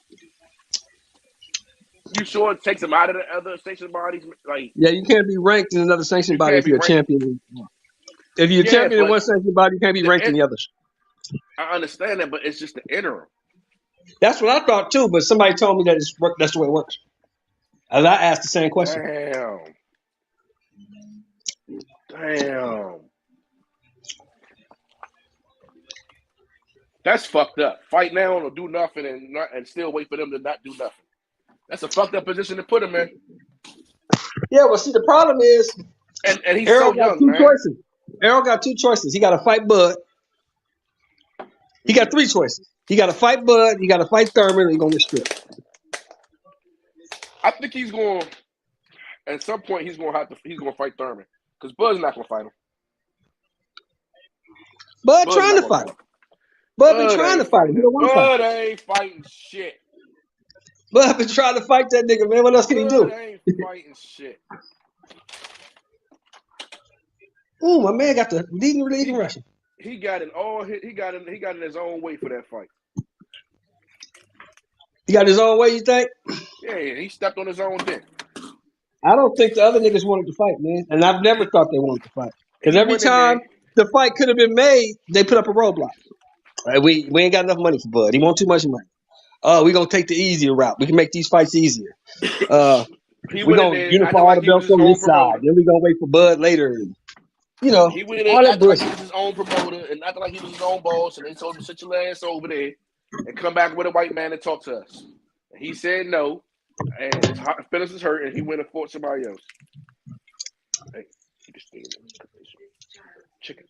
you sure it takes him out of the other sanctioning bodies? Like, yeah, you can't be ranked in another sanctioning body if you're a champion. If you're a champion in one sanctioning body, you can't be ranked in the others. I understand that, but it's just the interim. That's what I thought too, but somebody told me that that's the way it works. And I asked the same question. Damn. That's fucked up. Fight now or do nothing and still wait for them to not do nothing. That's a fucked up position to put him in. Yeah, well, see, the problem is, and he's Errol so young, got 2 man. choices. Errol got 2 choices. He got to fight Bud. He got 3 choices. He got to fight Bud. He got to fight Thurman, or he's gonna get stripped. I think he's going. At some point, he's going to fight Thurman because Bud's not going to fight him. Bud's trying to fight him. Bud been trying to fight him. He don't want to fight him. Bud ain't fighting shit. Bud been trying to fight that nigga, man. What else can he do? Bud ain't fighting shit. Ooh, my man got the leading Russian. He got it all. He got in his own way for that fight. He got his own way, you think? Yeah, he stepped on his own dick. I don't think the other niggas wanted to fight, man. And I've never thought they wanted to fight. Because every time the fight could have been made, they put up a roadblock. Right, we ain't got enough money for Bud. He want too much money. Oh, we're going to take the easier route. We can make these fights easier. We're going to unify all the belts on this side. Then we're going to wait for Bud later. He went in acting like he was his own promoter and acting like he was his own boss, and they told him, sit your ass over there and come back with a white man and talk to us. And he said no, and his feelings is hurt, and he went and fought somebody else. Hey, chicken.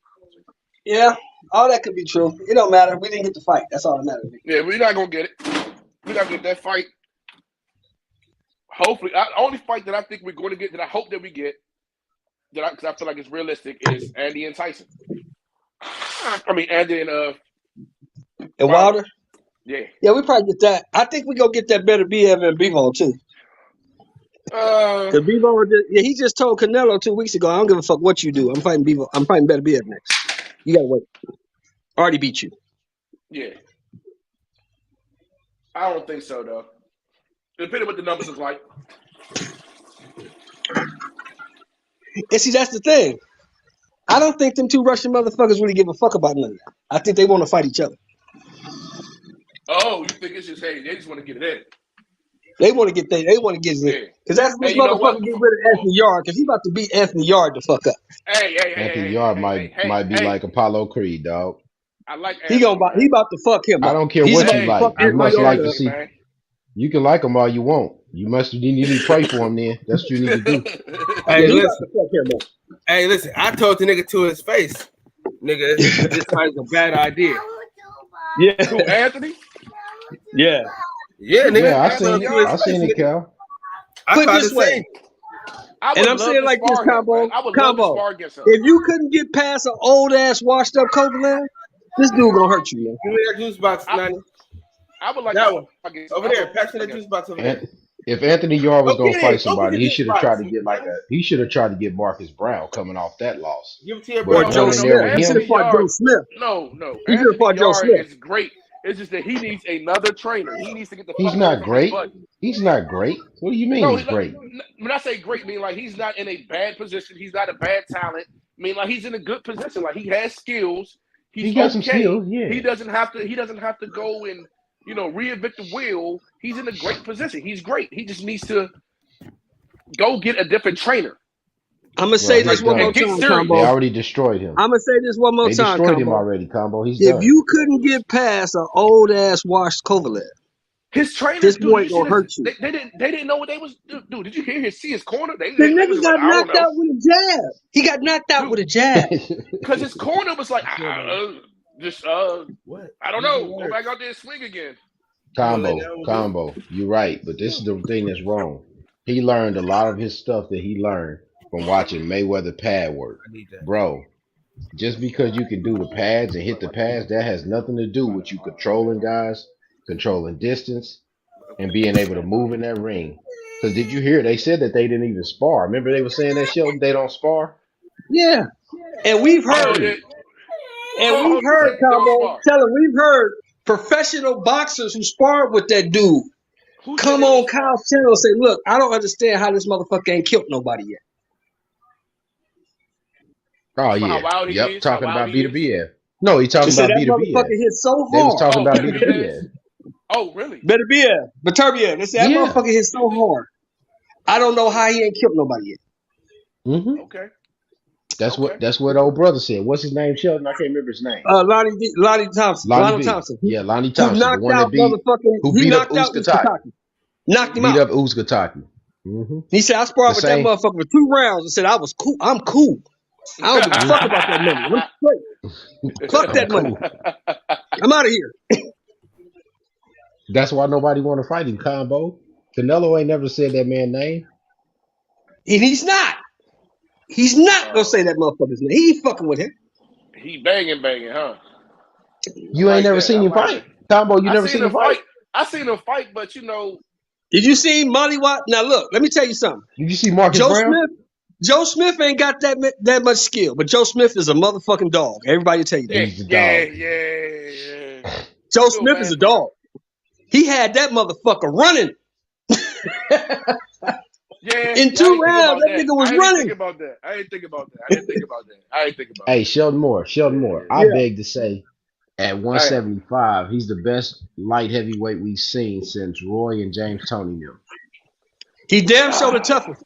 Yeah, all that could be true. It don't matter. We didn't get the fight. That's all that matters. Yeah, we're not going to get it. We gotta get that fight. Hopefully, the only fight that I think we're going to get, that I hope that we get, because I feel like it's realistic, is Andy and Tyson. I mean, Andy and Wilder. Yeah. Yeah, we probably get that. I think we gonna get that better BF and Bivol too. Because Bivol, he just told Canelo 2 weeks ago, I don't give a fuck what you do. I'm fighting Bivol. I'm fighting better BF next. You gotta wait. I already beat you. Yeah. I don't think so though. Depending what the numbers is like. And see, that's the thing. I don't think them two Russian motherfuckers really give a fuck about none of that. I think they want to fight each other. Oh, you think it's just hey, they just want to get it in. They want to get it in. Because that's this motherfucker get rid of Anthony Yard, because he about to beat Anthony Yard the fuck up. Anthony Yard might be like Apollo Creed, dog. I like he about to fuck him up. I don't care what you like. You must like to see. You can like him all you want. You need to pray for him then. That's what you need to do. Hey, listen. I told the nigga to his face, nigga, this is a bad idea. Yeah. Who, Anthony? Yeah. Yeah, nigga. Yeah, I seen it, Cal. Put it this way. And I'm saying like this, Combo. If you couldn't get past an old ass washed up Copeland, this dude gonna hurt you, man. Give me that juice box, Nani. I would like that one. Over there, pass me that juice box over there. If Anthony Yard was gonna fight somebody, he should have tried to get he should have tried to get Marcus Brown coming off that loss. Give it to your brother. Or Joe Smith. He should have fought Joe Smith. No. He should have fought Joe Smith. It's great. It's just that he needs another trainer. He needs to get the. He's not great. He's not great. What do you mean he's great? When I say great, I mean like he's not in a bad position. He's not a bad talent. I mean like he's in a good position. Like he has skills. He got some skills. Yeah. He doesn't have to go and reinvent the wheel. He's in a great position. He's great. He just needs to go get a different trainer. I'm gonna say this one more time, Combo. They already destroyed him. I'm gonna say this one more time, They destroyed him Combo. already, Combo. He's if done. you couldn't get past an old ass washed Kovalev, his trainer, this boy gonna hurt you. They didn't know what they was. Dude, did you see his corner? The nigga got knocked out with a jab. He got knocked out with a jab. Because his corner was like, what? I don't know. Go back out there and swing again. Combo. You're right, but this is the thing that's wrong. He learned a lot of his stuff that he learned from watching Mayweather pad work. Bro, just because you can do the pads and hit the pads, that has nothing to do with you controlling guys, controlling distance, and being able to move in that ring. Because did you hear? They said that they didn't even spar. Remember they were saying that, Sheldon? They don't spar? Yeah. And we've heard it. And we've heard, Combo, we've heard professional boxers who sparred with that dude come on Kyle's channel and say, look, I don't understand how this motherfucker ain't killed nobody yet. Oh, yeah. Yep, talking about BWF. No, he's talking about BWF. That motherfucker hit so hard. They was talking about BWF. Oh, really? Beterbiev. They said that motherfucker hit so hard. I don't know how he ain't killed nobody yet. Mm-hmm. Okay. That's what old brother said. What's his name, Sheldon? I can't remember his name. Lonnie Thompson. Lonnie Thompson. Yeah, Lonnie Thompson. Who knocked out who beat up Uzkataki. Knocked him out. Beat up Uzkataki. Mm-hmm. He said, I sparred with that motherfucker for 2 rounds and said, I was cool. I'm cool. I don't give a fuck about that money. I'm straight. Fuck that money. I'm out of here. That's why nobody want to fight him, Combo. Canelo ain't never said that man's name. And he's not. He's not gonna say that motherfucker's name. He ain't fucking with him. He banging, huh? You ain't never seen him fight, Combo. You never seen him fight. I seen him fight, but Did you see Molly Watt? Now look, let me tell you something. Did you see Marcus Brown? Joe Smith ain't got that much skill, but Joe Smith is a motherfucking dog. Everybody will tell you that. He's a dog. Yeah. Joe Smith is a dog. He had that motherfucker running. In 2 rounds, that nigga was running. I didn't think about that. Hey, Sheldon Moore. I beg to say, at 175, he's the best light heavyweight we've seen since Roy and James Toney knew. He damn sure the toughest.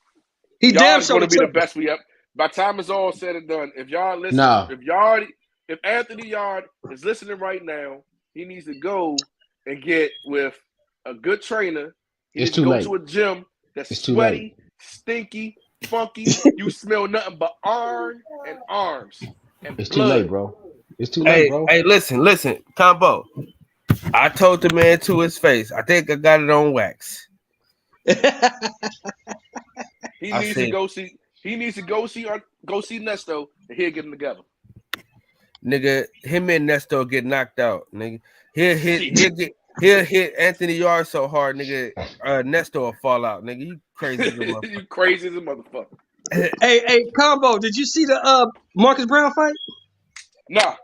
He damn sure gonna be the best we have. By the time it's all said and done, if y'all listen, if Anthony Yard is listening right now, he needs to go and get with a good trainer. He needs to go to a gym that's sweaty, stinky, funky. You smell nothing but iron and arms. And it's blood. too late, bro. It's too late, bro. Hey, listen, Combo. I told the man to his face, I think I got it on wax. He needs to go see Nesto, and he'll get them together. Nigga, him and Nesto get knocked out. Nigga, he'll hit Anthony Yard so hard, nigga. Nesto will fall out. Nigga, you crazy as a motherfucker. You crazy as a motherfucker. Hey, Combo, did you see the Marcus Brown fight? Nah.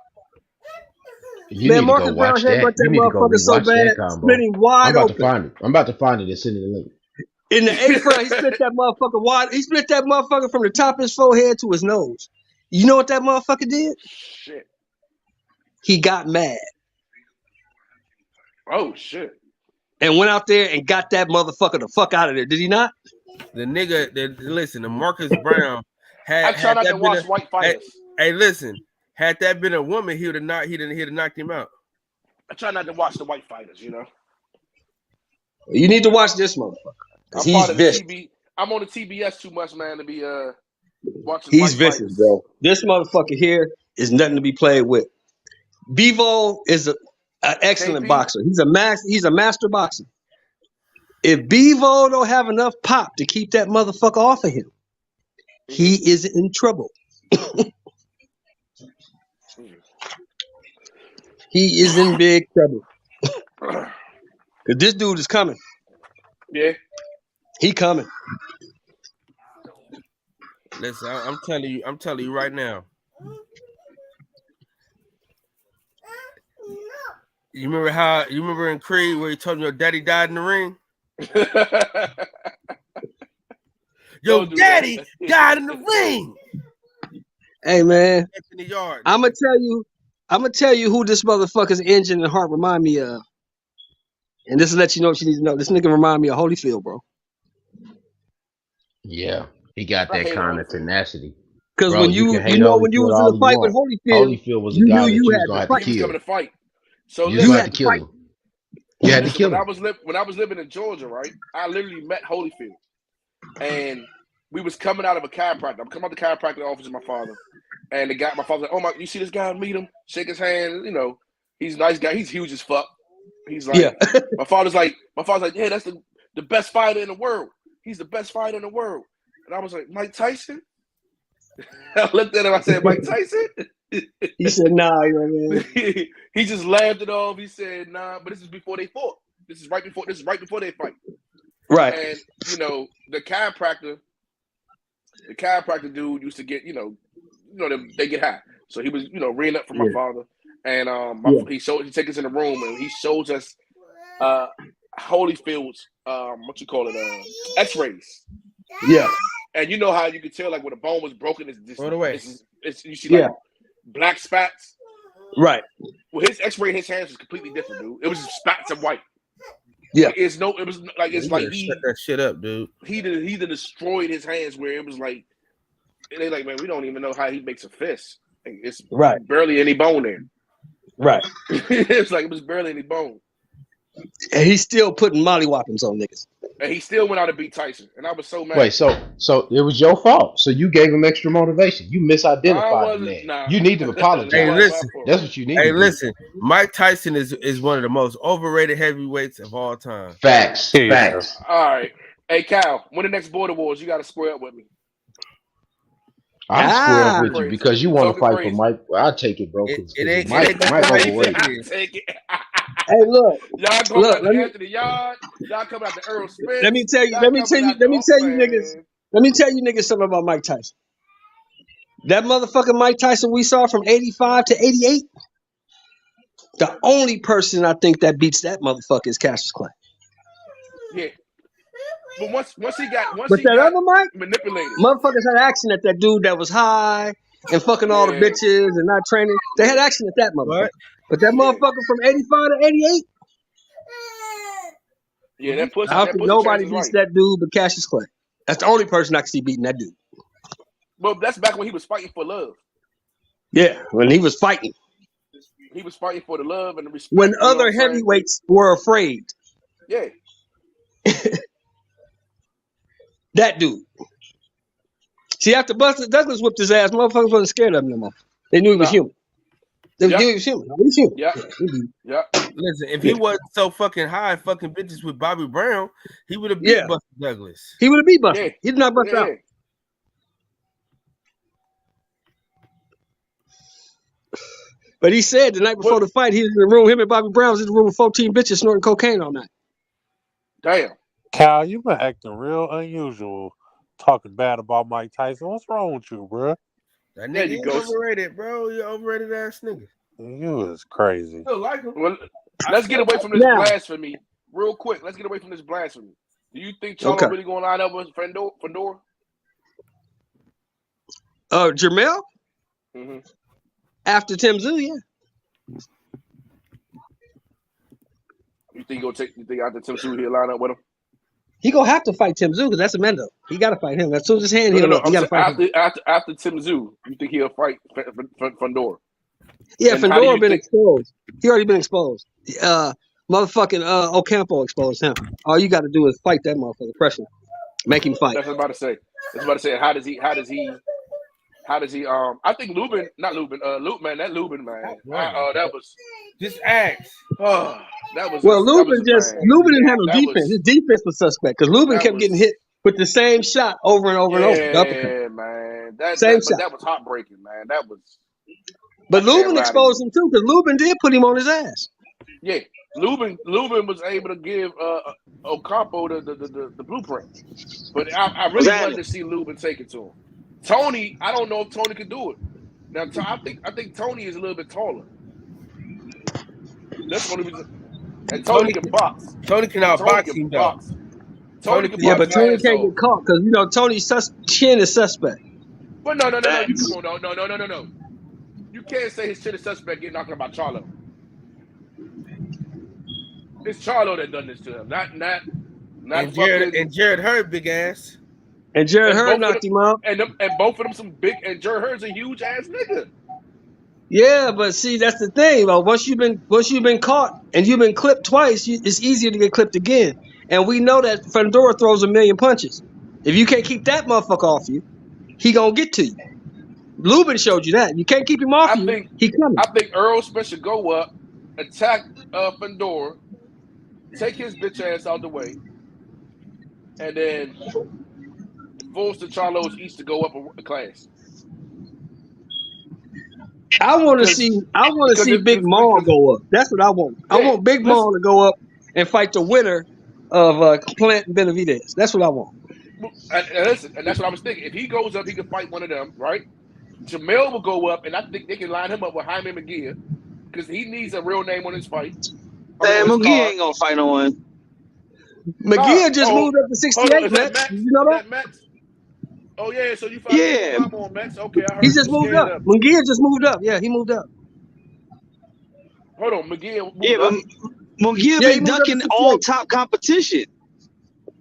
You need to go watch that. You need to go rewatch that combo. I'm about to find it. I'm about to find it and send you the link. In the 8th round, he split that motherfucker wide. He split that motherfucker from the top of his forehead to his nose. You know what that motherfucker did? Shit. He got mad. Oh shit. And went out there and got that motherfucker the fuck out of there. Did he not? The nigga, listen, the Marcus Brown had. I try not to watch white fighters. Hey, listen, had that been a woman, he'd have knocked him out. I try not to watch the white fighters, you know. You need to watch this motherfucker. He's vicious. I'm on the TBS too much, man, to be watching. He's vicious, bro. This motherfucker here is nothing to be played with. Bevo is an excellent boxer. He's a master boxer. If Bevo don't have enough pop to keep that motherfucker off of him, he is in trouble. He is in big trouble. Cause this dude is coming. Yeah. He coming. Listen, I'm telling you right now. You remember in Creed where he told me your daddy died in the ring? Your daddy died in the ring. Hey man, in the yard. I'm gonna tell you who this motherfucker's engine and heart remind me of. And this will let you know what you need to know. This nigga remind me of Holyfield, bro. Yeah, he got that kind of tenacity. Because when you was in the fight with Holyfield was a guy that you was gonna have to kill. He was coming to fight. So you had to kill him. You had to kill him. When I was living in Georgia, right? I literally met Holyfield, and we was coming out of a chiropractor. I'm coming out of the chiropractor office with my father, and my father was like, "Oh my, you see this guy? Meet him, shake his hand. You know, he's a nice guy. He's huge as fuck." He's like, yeah. my father's like, yeah, that's the best fighter in the world. He's the best fighter in the world. And I was like, Mike Tyson? I looked at him, I said, Mike Tyson? He said, nah, you know what I mean? He just laughed it off. He said, nah, but this is before they fought. This is right before they fight. Right. And you know, the chiropractor dude used to get, they get high. So he was, reading up for my father. And he takes us in the room and he shows us Holyfield's X-rays. Yeah. And you know how you could tell like when a bone was broken, it's you see like black spots. Right. Well, his X-ray in his hands was completely different, dude. It was just spots of white. Yeah. It's like he shut that shit up, dude. He destroyed his hands where it was like they like, man, we don't even know how he makes a fist. Like, it's barely any bone there. Right. It's like it was barely any bone. And he's still putting mollywoppings on niggas. And he still went out and beat Tyson. And I was so mad. Wait, so it was your fault. So you gave him extra motivation. You misidentified the man. You need to apologize. Hey, listen. That's what you need. Hey, listen. Mike Tyson is one of the most overrated heavyweights of all time. Facts. Facts. All right. Hey, Cal, when the next Border Wars, you got to square up with me. I'm square up with you because you want to fight for Mike. Well, I'll take it, bro. Mike overrated. Take it. Hey, look. Y'all going out to Anthony Yard. Y'all coming out to Earl Smith. Let me tell you niggas something about Mike Tyson. That motherfucking Mike Tyson we saw from 85 to 88. The only person I think that beats that motherfucker is Cassius Clay. Yeah. But once he got other Mike manipulated. Motherfuckers had action at that dude that was high and fucking all the bitches and not training. They had action at that motherfucker. What? But that motherfucker from 85 to 88. Yeah, that pussy. I don't think nobody beats that dude but Cassius Clay. That's the only person I can see beating that dude. Well, that's back when he was fighting for love. Yeah, when he was fighting. He was fighting for the love and the respect. When other heavyweights were afraid. Yeah. That dude. See, after Buster Douglas whipped his ass, motherfuckers wasn't scared of him no more. They knew he was human. Yep. He's human. He's human. Yep. Yep. Listen, if he wasn't so fucking high and fucking bitches with Bobby Brown, he would have beat Buster Douglas. He would have beat Buster. He did not bust out. But he said the night before the fight, he was in the room. Him and Bobby Brown was in the room with 14 bitches snorting cocaine all night. Damn. Cal, you been acting real unusual, talking bad about Mike Tyson. What's wrong with you, bro? That nigga is overrated, bro. You overrated ass nigga. You is crazy. Still like him. Well, let's get away from this blasphemy real quick. Let's get away from this blasphemy. Do you think Charlo really gonna line up with Fedor? Jermell? Mm-hmm. After Tim Tszyu, yeah. You think after Tim Tszyu he'll line up with him? He gonna have to fight Tim Tszyu because that's Amendo. He gotta fight him. As soon as his hand heals, he gotta fight him. After Tim Tszyu, you think he'll fight Fedor? Yeah, Fedor been exposed. He already been exposed. Motherfucking Ocampo exposed him. All you got to do is fight that motherfucker. Pressure, make him fight. That's what I was about to say. How does he? I think Lubin, not Lubin. Lubin, that was just axe. Oh, that was. Well, Lubin didn't have no defense. His defense was suspect because Lubin kept getting hit with the same shot over and over and over. Yeah, man. That was heartbreaking, man. That was. But Lubin exposed him too because Lubin did put him on his ass. Yeah, Lubin was able to give Ocampo the blueprint, but I really wanted to see Lubin take it to him. Tony, I don't know if Tony could do it. Now, I think Tony is a little bit taller. That's what it was. And Tony can box. Tony can outbox him, though. Tony can but Tony can't get caught because Tony's chin is suspect. But no. No. You can't say his chin is suspect. Getting knocked about Charlo. It's Charlo that done this to him, not and Jared Hurd, big ass. And Jared Hurd knocked him out. And both of them some big. And Jared Hurd's a huge ass nigga. Yeah, but see, that's the thing. Once you've been caught and you've been clipped twice, it's easier to get clipped again. And we know that Fedor throws a million punches. If you can't keep that motherfucker off you, he gonna get to you. Lubin showed you that. You can't keep him off you. He coming. I think Earl Smith should go up, attack Fedor, take his bitch ass out the way, and then force the Charlos East to go up a class. I want to see Big Maul go up. That's what I want. I want Big Maul to go up and fight the winner of Plant and Benavidez. That's what I want. And listen, and that's what I was thinking. If he goes up, he can fight one of them, right? Jamel will go up, and I think they can line him up with Jaime McGee because he needs a real name on his fight. Damn, McGee ain't gonna fight no one. McGee just moved up to 68, Max. You know that? Max? Oh yeah, so you fight on Max? Okay, I heard he just moved up. McGee just moved up. Yeah, he moved up. Hold on, McGee. But McGee been ducking all top competition.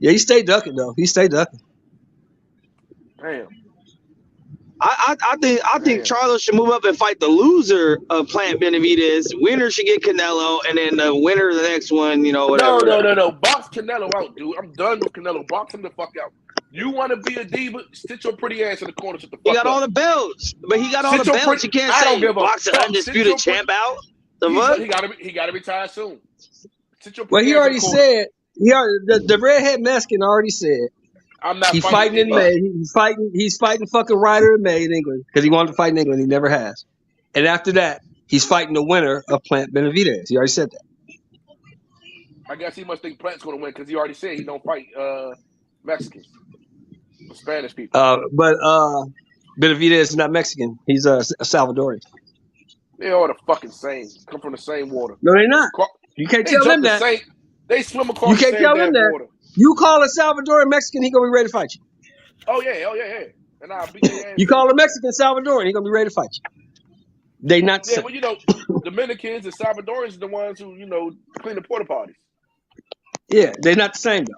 Yeah, he stayed ducking though. He stayed ducking. Damn. I think Charlo should move up and fight the loser of Plant Benavidez. Winner should get Canelo, and then the winner of the next one, whatever. No. Box Canelo out, dude. I'm done with Canelo. Box him the fuck out. You want to be a diva? Stitch your pretty ass in the corner. Shut the fuck He got up. all the belts, but he got all the belts. You can't say box an undisputed champ out. The fuck? He got to retire soon. Well, he already said. The redhead Mexican already said. I'm not. He's fighting in May. He's fighting fucking Ryder in May in England because he wanted to fight in England. He never has. And after that, he's fighting the winner of Plant Benavidez. He already said that. I guess he must think Plant's going to win because he already said he don't fight Mexicans, or Spanish people. But Benavidez is not Mexican. He's a Salvadorian. They're all the fucking same. Come from the same water. No, they're not. You can't tell them that. They swim across the same damn water. You call a Salvadorian Mexican, he gonna be ready to fight you. Oh yeah. And I'll beat your ass. You call a Mexican Salvadorian, he gonna be ready to fight you. They not the same. Well, Dominicans and Salvadorians are the ones who clean the porta potties. Yeah, they're not the same though.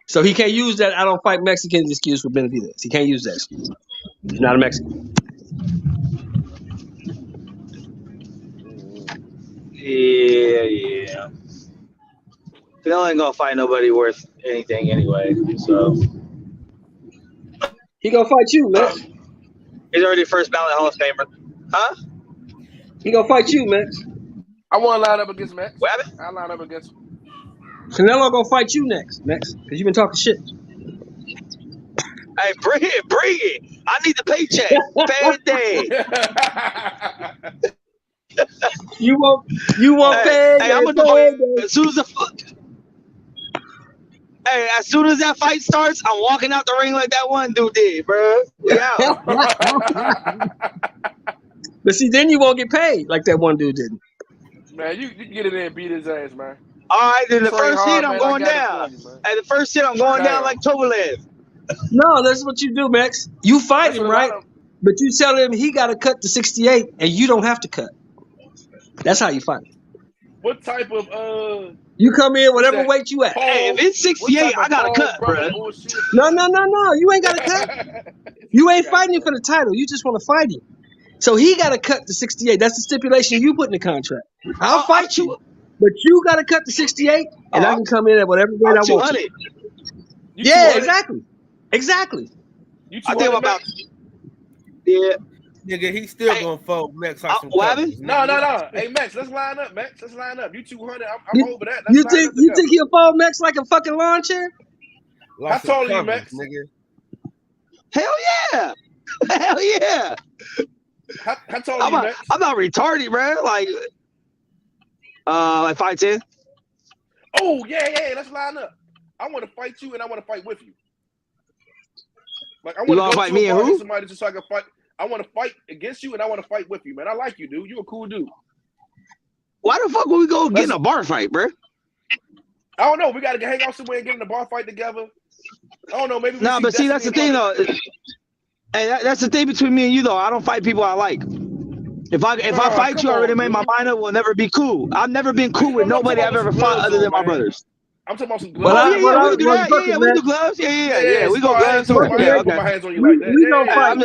So he can't use that I don't fight Mexicans excuse for Benavidez. He can't use that excuse. He's not a Mexican. Yeah. Canelo ain't gonna fight nobody worth anything anyway. So he gonna fight you, man. He's already first ballot Hall of Famer, huh? He gonna fight you, Max. I want to line up against Max. What happened? I line up against him. Canelo gonna fight you next, because you've been talking shit. Hey, bring it. I need the paycheck. Payday. You want Hey, payday? I'm gonna Payday. as soon as that fight starts, I'm walking out the ring like that one dude did, bro. We out. But see, then you won't get paid like that one dude did. Man, you can get in there and beat his ass, man. All right, then the Train first hard, hit, I'm man. going I got it down. for you, man. Hey, the first hit, I'm going down like Tovalev. No, that's what you do, Max. You fight him, right? But you tell him he got to cut to 68, and you don't have to cut. That's how you fight him. What type of You come in whatever weight you at. Hey, if it's 68, I gotta cut, bro. No. You ain't gotta cut. You ain't fighting him for the title. You just want to fight him. So he got to cut to 68. That's the stipulation you put in the contract. I'll fight you, but you got to cut to 68, and I can come in at whatever weight I want to. Yeah, exactly. You I think about yeah. Nigga, he still gonna fold Max like some what covers, No. Hey, Max, let's line up, Max. Let's line up. You 200. I'm over that. You think he'll fold Max like a fucking lawn chair? How tall are you, Max? Nigga? Hell yeah. Hell yeah. How tall are you, Max? I'm not retarded, bro. Like 5'10". Oh, yeah. Let's line up. I want to fight you, and I want to fight with you. Like I want to go fight to me a and bar who? with somebody just so I can fight. I want to fight against you, and I want to fight with you, man. I like you, dude. You a cool dude. Why the fuck would we go get in a bar fight, bro? I don't know. We got to hang out somewhere and get in a bar fight together. I don't know. Maybe. But see, that's the thing, though. Hey, that's the thing between me and you, though. I don't fight people I like. If I fight you, I already made my mind up. We'll never be cool. I've never been cool with nobody I've ever fought other than my brothers. I'm talking about some gloves. We can do that. Yeah, we do gloves. Yeah. We go gloves. Okay. Put my hands on you like that. We don't fight. I'm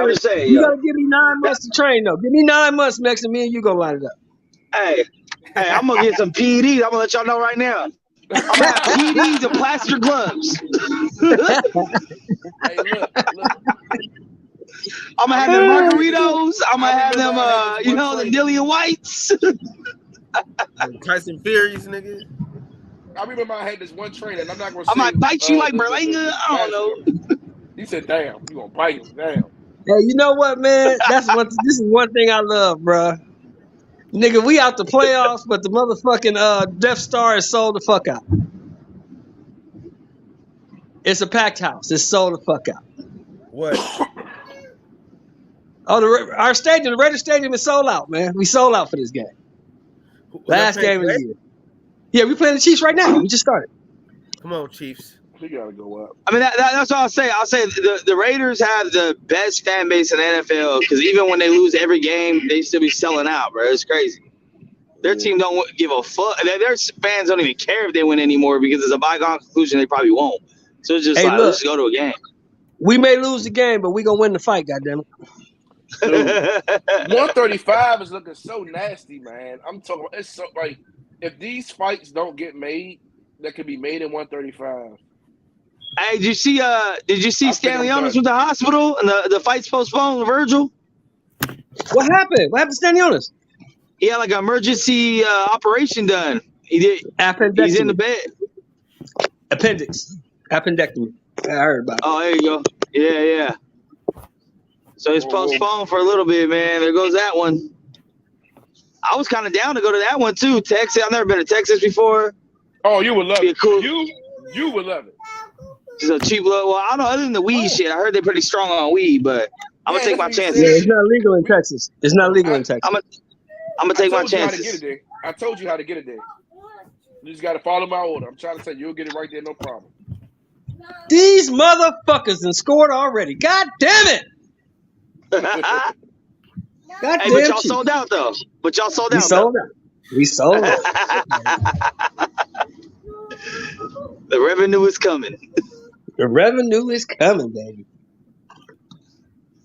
just saying. You gotta give me 9 months to train, though. Give me 9 months, Max, and me and you gonna line it up. Hey, I'm gonna get some PEDs. I'm gonna let y'all know right now. I'm gonna have PEDs and plaster gloves. Hey, look. I'm gonna have them margaritos. I'm gonna have them, the Dillian Whites. Tyson Furies, nigga. I remember I had this one trainer, and I'm not gonna say. I might bite you like Berlanga. I don't know. He said, "Damn, you gonna bite him? Damn." Hey, you know what, man? This is one thing I love, bruh. Nigga, we out the playoffs, but the motherfucking Death Star is sold the fuck out. It's a packed house. It's sold the fuck out. What? Oh, our stadium, the Raiders Stadium is sold out, man. We sold out for this game. Last game of the year. Yeah, we playing the Chiefs right now. We just started. Come on, Chiefs. We gotta go up. I mean, that's what I'll say. I'll say the Raiders have the best fan base in the NFL because even when they lose every game, they still be selling out, bro. It's crazy. Their team don't give a fuck. Their fans don't even care if they win anymore because it's a bygone conclusion. They probably won't. So it's just let's go to a game. We may lose the game, but we gonna win the fight. Goddamn it. Dude, 135 is looking so nasty, man. I'm talking. It's so like if these fights don't get made, that could be made in 135. Hey, did you see Stanley Jonas with the hospital and the fight's postponed with Virgil? What happened? What happened to Stanley Jonas? He had like an emergency operation done. He did. Appendectomy. He's in the bed. Appendectomy. I heard about it. Oh, there you go. Yeah. So it's postponed for a little bit, man. There goes that one. I was kind of down to go to that one too. Texas. I've never been to Texas before. Oh, you would love it. Cool. You would love it. Just a cheap look. Well, I don't know. Other than the weed shit, I heard they're pretty strong on weed, but I'm gonna take my chances. Yeah, it's not legal in Texas. It's not legal in Texas. I'm gonna take my chances. I told you how to get it there. You just gotta follow my order. I'm trying to say you'll get it right there, no problem. These motherfuckers done scored already. God damn it! God Hey, but y'all sold out though. We sold out. The revenue is coming. The revenue is coming, baby.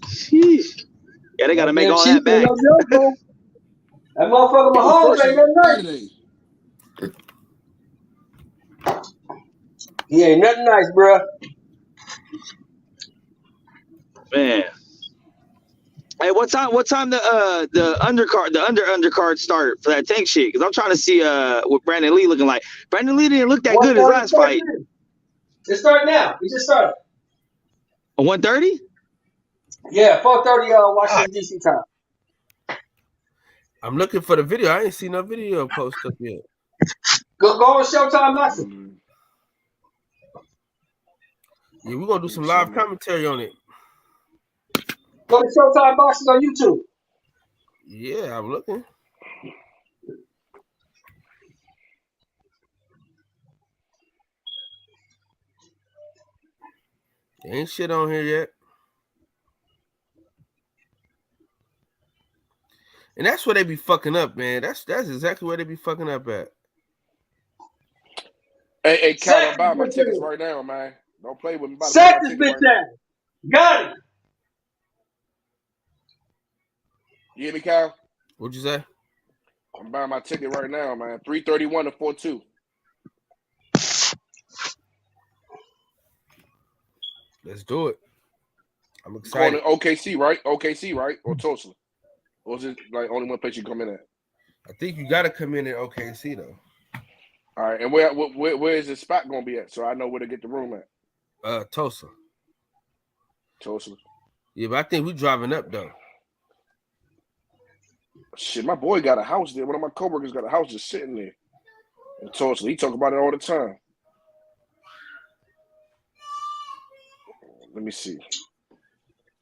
Sheesh. Yeah, they gotta make all that back. That motherfucker Mahomes ain't nothing nice. He ain't nothing nice, bro. Man. Hey, what time the undercard start for that tank shit? Because I'm trying to see what Brandon Lee looking like. Brandon Lee didn't look that good his last fight. It started now. It just started. 1:30? Yeah, 4:30 Washington DC time. I'm looking for the video. I ain't seen no video post up yet. Go on Showtime Boxing. Yeah, we're gonna do some live commentary on it. Go to Showtime Boxing on YouTube. Yeah, I'm looking. There ain't shit on here yet. And that's where they be fucking up, man. That's exactly where they be fucking up at. Hey, Cal, I'm buying my tickets right now, man. Don't play with me. Set this bitch down. Got it. You hear me, Cal? What'd you say? I'm buying my ticket right now, man. 331 to 42. Let's do it. I'm excited. Going to OKC, right? OKC, right? Or Tulsa? Or is it like only one place you come in at? I think you got to come in at OKC though. All right, and where is the spot going to be at? So I know where to get the room at. Tulsa. Tulsa. Yeah, but I think we driving up though. Shit, my boy got a house there. One of my coworkers got a house just sitting there in Tulsa. He talk about it all the time. Let me see.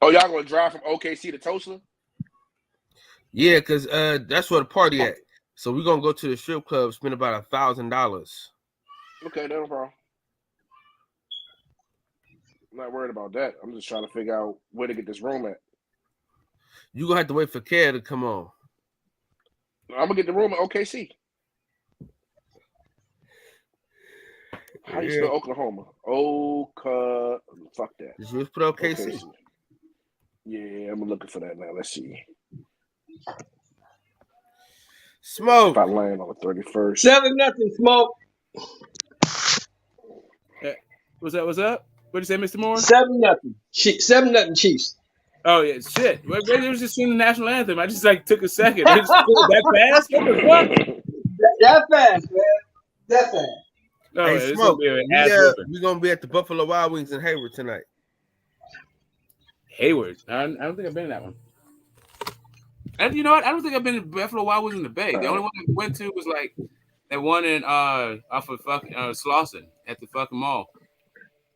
Oh, y'all gonna drive from OKC to Tulsa? Yeah, because that's where the party at. So we're gonna go to the strip club, spend about $1,000. Okay, no problem. I'm not worried about that. I'm just trying to figure out where to get this room at. You're gonna have to wait for Care to come on. I'm gonna get the room at OKC. How you spell Oklahoma? Fuck that. Did you just put OKC? Yeah, I'm looking for that now. Let's see. Smoke. If I land on the 31st. 7-0 Smoke. What's up? What'd you say, Mr. Moore? 7-0. 7-0 Chiefs. Oh yeah, shit. Well, it was just singing the national anthem. I just took a second. They just that fast? What the fuck? That fast, man. That fast. No, hey, Smoke. We're gonna be at the Buffalo Wild Wings in Hayward tonight. Hayward. I don't think I've been in that one. And you know what? I don't think I've been in Buffalo Wild Wings in the Bay. The only one I went to was like that one in off of fucking Slauson at the fucking mall.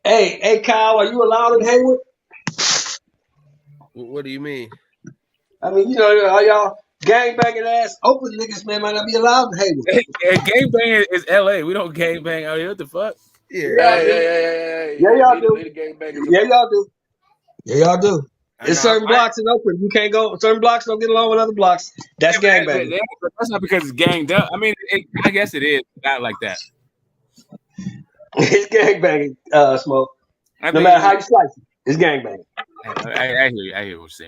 Hey, Kyle, are you allowed in Hayward? What do you mean? I mean, you know, all y'all gangbanging ass Oakland niggas, man, might not be allowed in Hayward. Gangbang is LA. We don't gangbang out here. What the fuck? Yeah, y'all do. Yeah, y'all do. Yeah, y'all do. It's certain blocks in Oakland. You can't go. Certain blocks don't get along with other blocks. That's gangbanging. That's not because it's ganged up. I mean, I guess it is. Not like that. It's gangbanging, Smoke. No matter how you slice it, it's gangbanging. I hear you. I hear what you're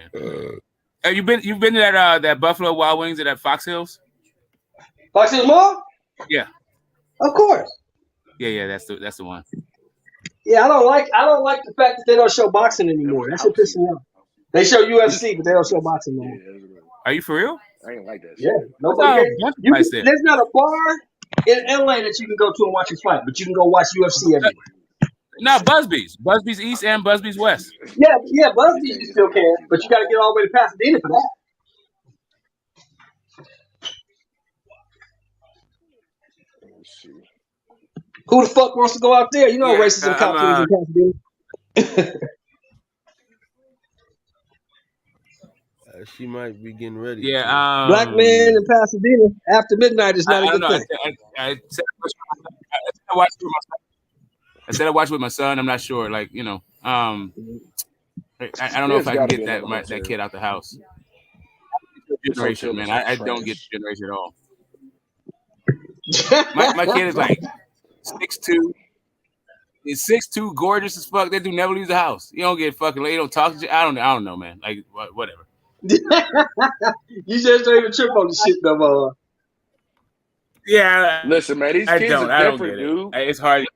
saying. You've been to that Buffalo Wild Wings at Fox Hills? Fox Hills Mall? Yeah. Of course. Yeah, that's the one. Yeah, I don't like the fact that they don't show boxing anymore. That shit pisses me off. They show UFC, but they don't show boxing anymore. Are you for real? I ain't like that. Yeah, there's not a bar in LA that you can go to and watch a fight, but you can go watch UFC everywhere. No, Busby's East and Busby's West. Yeah, Busby's you still can, but you got to get all the way to Pasadena for that. Who the fuck wants to go out there? You know, racism cops in Pasadena. She might be getting ready. Yeah, black man in Pasadena after midnight is not a good thing. I said I watched with my son. I'm not sure. Like, you know, I don't know if I can get that kid out the house. Generation, man. I don't get the generation at all. My kid is like 6'2". He's 6'2", gorgeous as fuck. That dude never leaves the house. He don't get fucking late. He don't talk to you. I don't know, man. Like whatever. You just don't even trip on the shit no more. Yeah. Listen, man, these kids are different, dude. It's hard.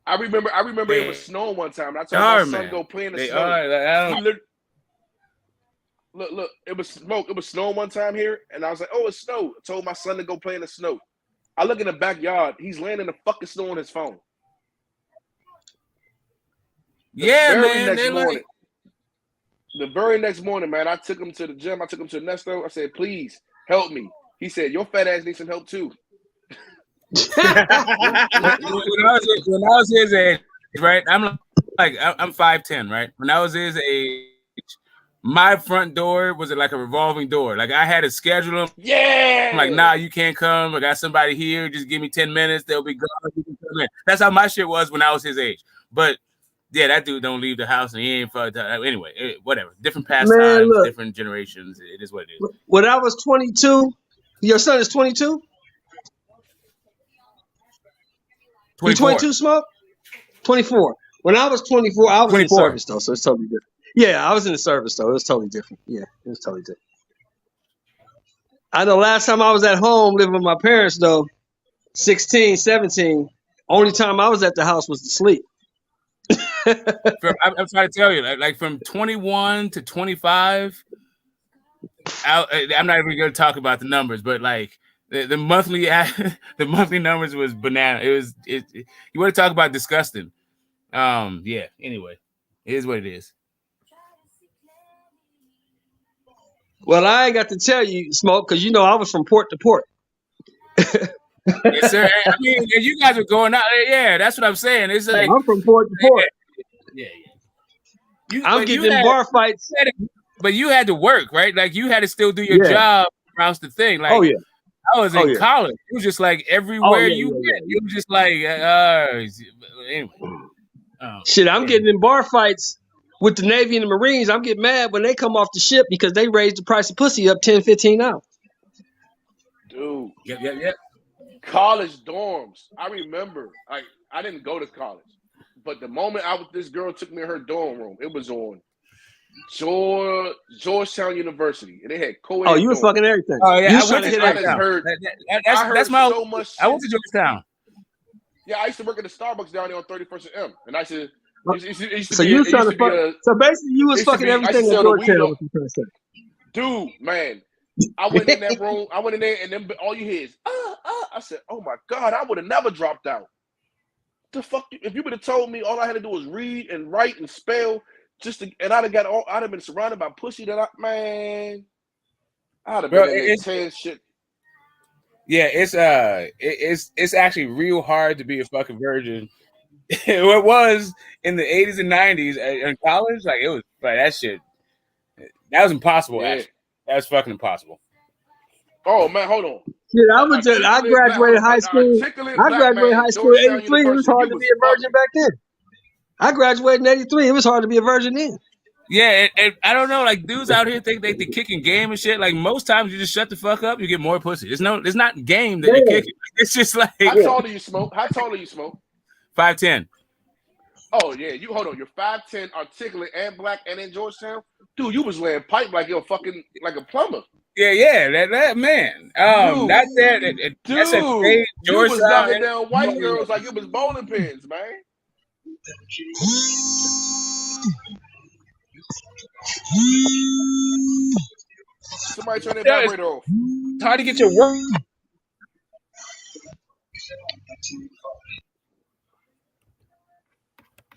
I remember it was snowing one time. And I told my son go play in the snow. Look. It was smoke. It was snowing one time here, and I was like, "Oh, it's snow." I told my son to go play in the snow. I look in the backyard. He's laying in the fucking snow on his phone. The very next morning, man, I took him to the gym. I took him to the Nesto. I said, "Please help me." He said, "Your fat ass needs some help too." when I was his age, right? I'm 5'10", right? When I was his age, my front door was like a revolving door. Like I had to schedule him. Yeah. I'm like, nah, you can't come. I got somebody here. Just give me 10 minutes. They'll be gone. That's how my shit was when I was his age. But yeah, that dude don't leave the house and he ain't fucked up. Anyway, whatever. Different pastimes, different generations. It is what it is. When I was 22, your son is 22? 24. You 22, Smoke? 24. When I was 24, I was 24. in service, though, so it's totally different. Yeah, I was in the service, though. It was totally different. Yeah, it was totally different. I know last time I was at home living with my parents, though, 16, 17, only time I was at the house was to sleep. I'm trying to tell you, like from 21 to 25, I'm not even going to talk about the numbers, but like the monthly the monthly numbers was banana. You want to talk about disgusting? Yeah. Anyway, it is what it is. Well, I ain't got to tell you, Smoke, because you know I was from port to port. Yes, sir. I mean, you guys are going out. Yeah, that's what I'm saying. It's like I'm from port to port. Yeah. I'm getting in bar fights. But you had to work, right? Like you had to still do your job across the thing. Like, I was in college. It was just like everywhere you went. You was just like, anyway. Shit, I'm getting in bar fights with the Navy and the Marines. I'm getting mad when they come off the ship because they raised the price of pussy up 10, 15 now. Dude. Yep. College dorms. I remember. I didn't go to college, but the moment this girl took me in her dorm room, it was on Georgetown University, and they had co-ed. Oh, you was fucking everything. Oh yeah, I went to Georgetown. That's my so much. I went to Georgetown. Yeah, I used to work at the Starbucks down there on 31st and M, and I said, so you was trying to fuck. So basically, you was fucking everything at Georgetown. Dude, man, I went in that room. I went in there, and then all you hear is I said, "Oh my God, I would have never dropped out." The fuck, if you would have told me all I had to do was read and write and spell, and I'd have been surrounded by pussy I'd have been in there 10 shit. Yeah, it's actually real hard to be a fucking virgin. It was in the 80s and 90s in college. Like it was like that shit. That was impossible. Yeah. Actually, that was fucking impossible. Oh man, hold on. Shit, I graduated high school. I graduated high school in 83. It was hard to be a virgin back then. I graduated in 83. It was hard to be a virgin then. Yeah, and I don't know. Like dudes out here think they kicking game and shit. Like most times you just shut the fuck up, you get more pussy. It's not game that you're kicking. It's just like How tall are you, Smoke? 5'10". Oh yeah, you hold on. You're 5'10", articulate and black, and in Georgetown, dude. You was laying pipe like you're fucking like a plumber. Yeah, that man. Dude, that's that. That's a state, you was knocking down white girls like it was bowling pins, man. Somebody turn that vibrator off. It's hard to get your work.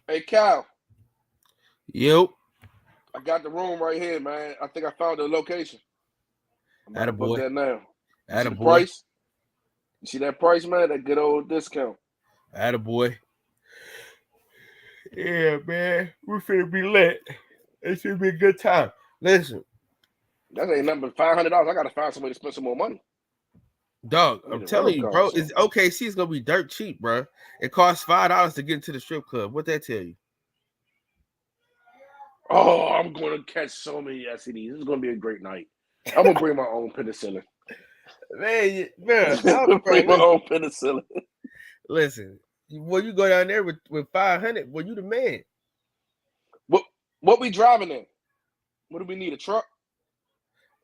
Hey, Cal. Yep. I got the room right here, man. I think I found the location. I'm about to book that now. You see the price? You see that price, man? That good old discount. Attaboy. Yeah, man. We're finna be lit. It should be a good time. Listen. That ain't nothing but $500. I gotta find somebody to spend some more money. Dog, I'm telling you, bro. It's OKC is gonna be dirt cheap, bro. It costs $5 to get into the strip club. What that tell you? Oh, I'm gonna catch so many STDs. This is gonna be a great night. I'm gonna bring my own penicillin. Man, I'm bring my own penicillin. Listen, when you go down there with 500, well, you the man. What we driving in? What do we need? A truck?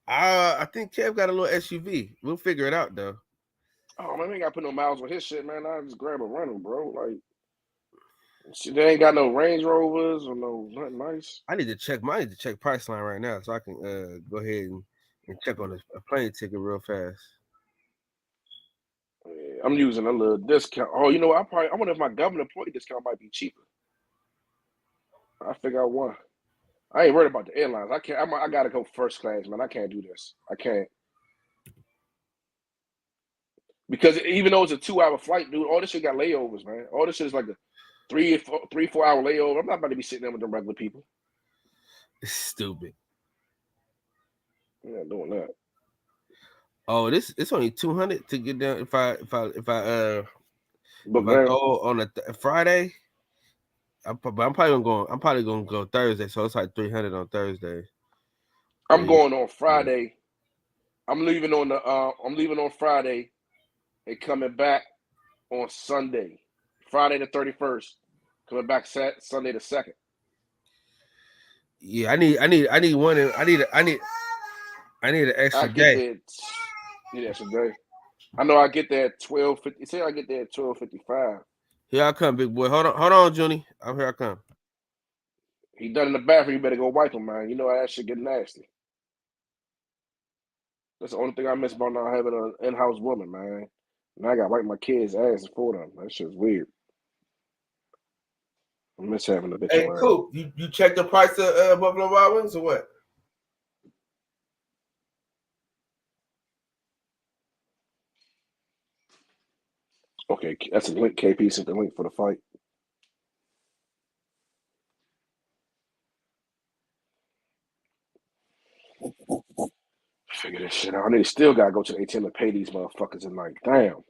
I think Kev got a little SUV. We'll figure it out though. Oh man, we ain't gotta put no miles on his shit, man. I just grab a rental, bro. Like They ain't got no Range Rovers or no nothing nice. I need to check Priceline right now so I can go ahead and check on a plane ticket real fast. Yeah, I'm using a little discount. Oh, you know what? I wonder if my government employee discount might be cheaper. I figure out one. I ain't worried about the airlines. I can't. I gotta go first class, man. I can't do this. I can't. Because even though it's a 2-hour flight, dude, all this shit got layovers, man. All this shit is like a 4 hour layover. I'm not about to be sitting there with them regular people. It's stupid. I'm not doing that. Oh, it's only $200 to get down if I go on a Friday. I'm probably gonna go Thursday, so it's like $300 on Thursday. I'm going on Friday. I'm leaving on Friday and coming back on Sunday. Friday the 31st. Coming back Sunday the 2nd. Yeah, I need one. I need an extra day. Need extra day. I know I get there at 12:50. Say I get there at 12:55. Here I come, big boy. Hold on, Junie. Here I come. He done in the bathroom. You better go wipe him, man. You know how that shit get nasty. That's the only thing I miss about not having an in-house woman, man. Now I got to wipe my kids' asses for them. That shit's weird. I miss having a bitch. Hey, cool. You check the price of Buffalo Wild Wings or what? Okay, that's a link. KP sent the link for the fight. Figure this shit out. They still gotta go to the ATM to pay these motherfuckers and like, damn.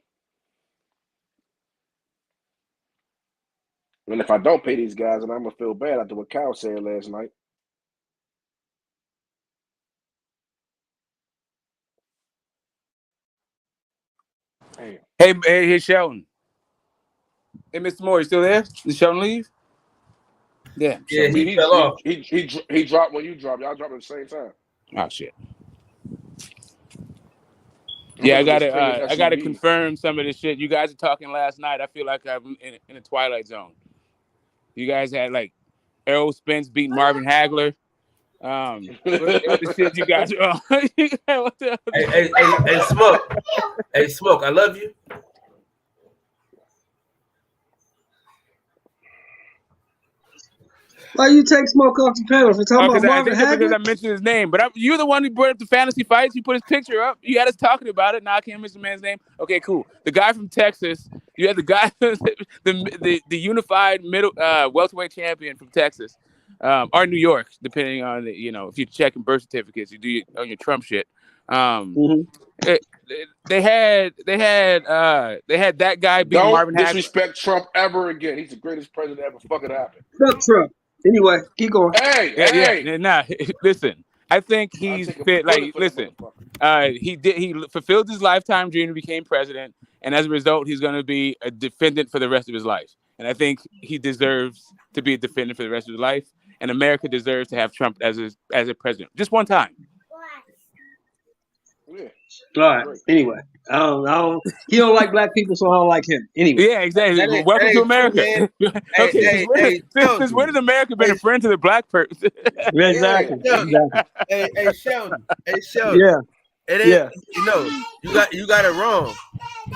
And if I don't pay these guys, then I'm gonna feel bad after what Kyle said last night. Damn. Hey, Shelton. Hey, Mr. Moore, you still there? Did Shelton leave? Yeah. Yeah, he fell off. He dropped when you dropped. Y'all dropped at the same time. Oh shit. Yeah, I gotta confirm some of the shit. You guys are talking last night. I feel like I'm in a Twilight Zone. You guys had like Errol Spence beating Marvin Hagler. What the shit you guys are on? Hey, Smoke. Hey, Smoke, I love you. Why you take Smoke off the panel for talking about Marvin Hagler? Because I mentioned his name, but you're the one who brought up the fantasy fights. You put his picture up. You had us talking about it. Now I can't mention the man's name. Okay, cool. The guy from Texas. You had the guy, the unified middle welterweight champion from Texas, or New York, depending on if you're checking birth certificates, you do it on your Trump shit. They had that guy beat Marvin Hagler. Don't disrespect Trump ever again. He's the greatest president ever fucking happened. Fuck Trump. Anyway, keep going. Hey. Nah, listen. I think he's fit. Like, listen. He fulfilled his lifetime dream and became president, and as a result, he's going to be a defendant for the rest of his life. And I think he deserves to be a defendant for the rest of his life. And America deserves to have Trump as a president, just one time. Yeah. All right. Anyway, I don't. He don't like black people, so I don't like him. Anyway. Yeah, exactly. Welcome to America. Since when has America been a friend to the black person? Exactly. Hey, Sheldon. Yeah. It ain't. You got it wrong.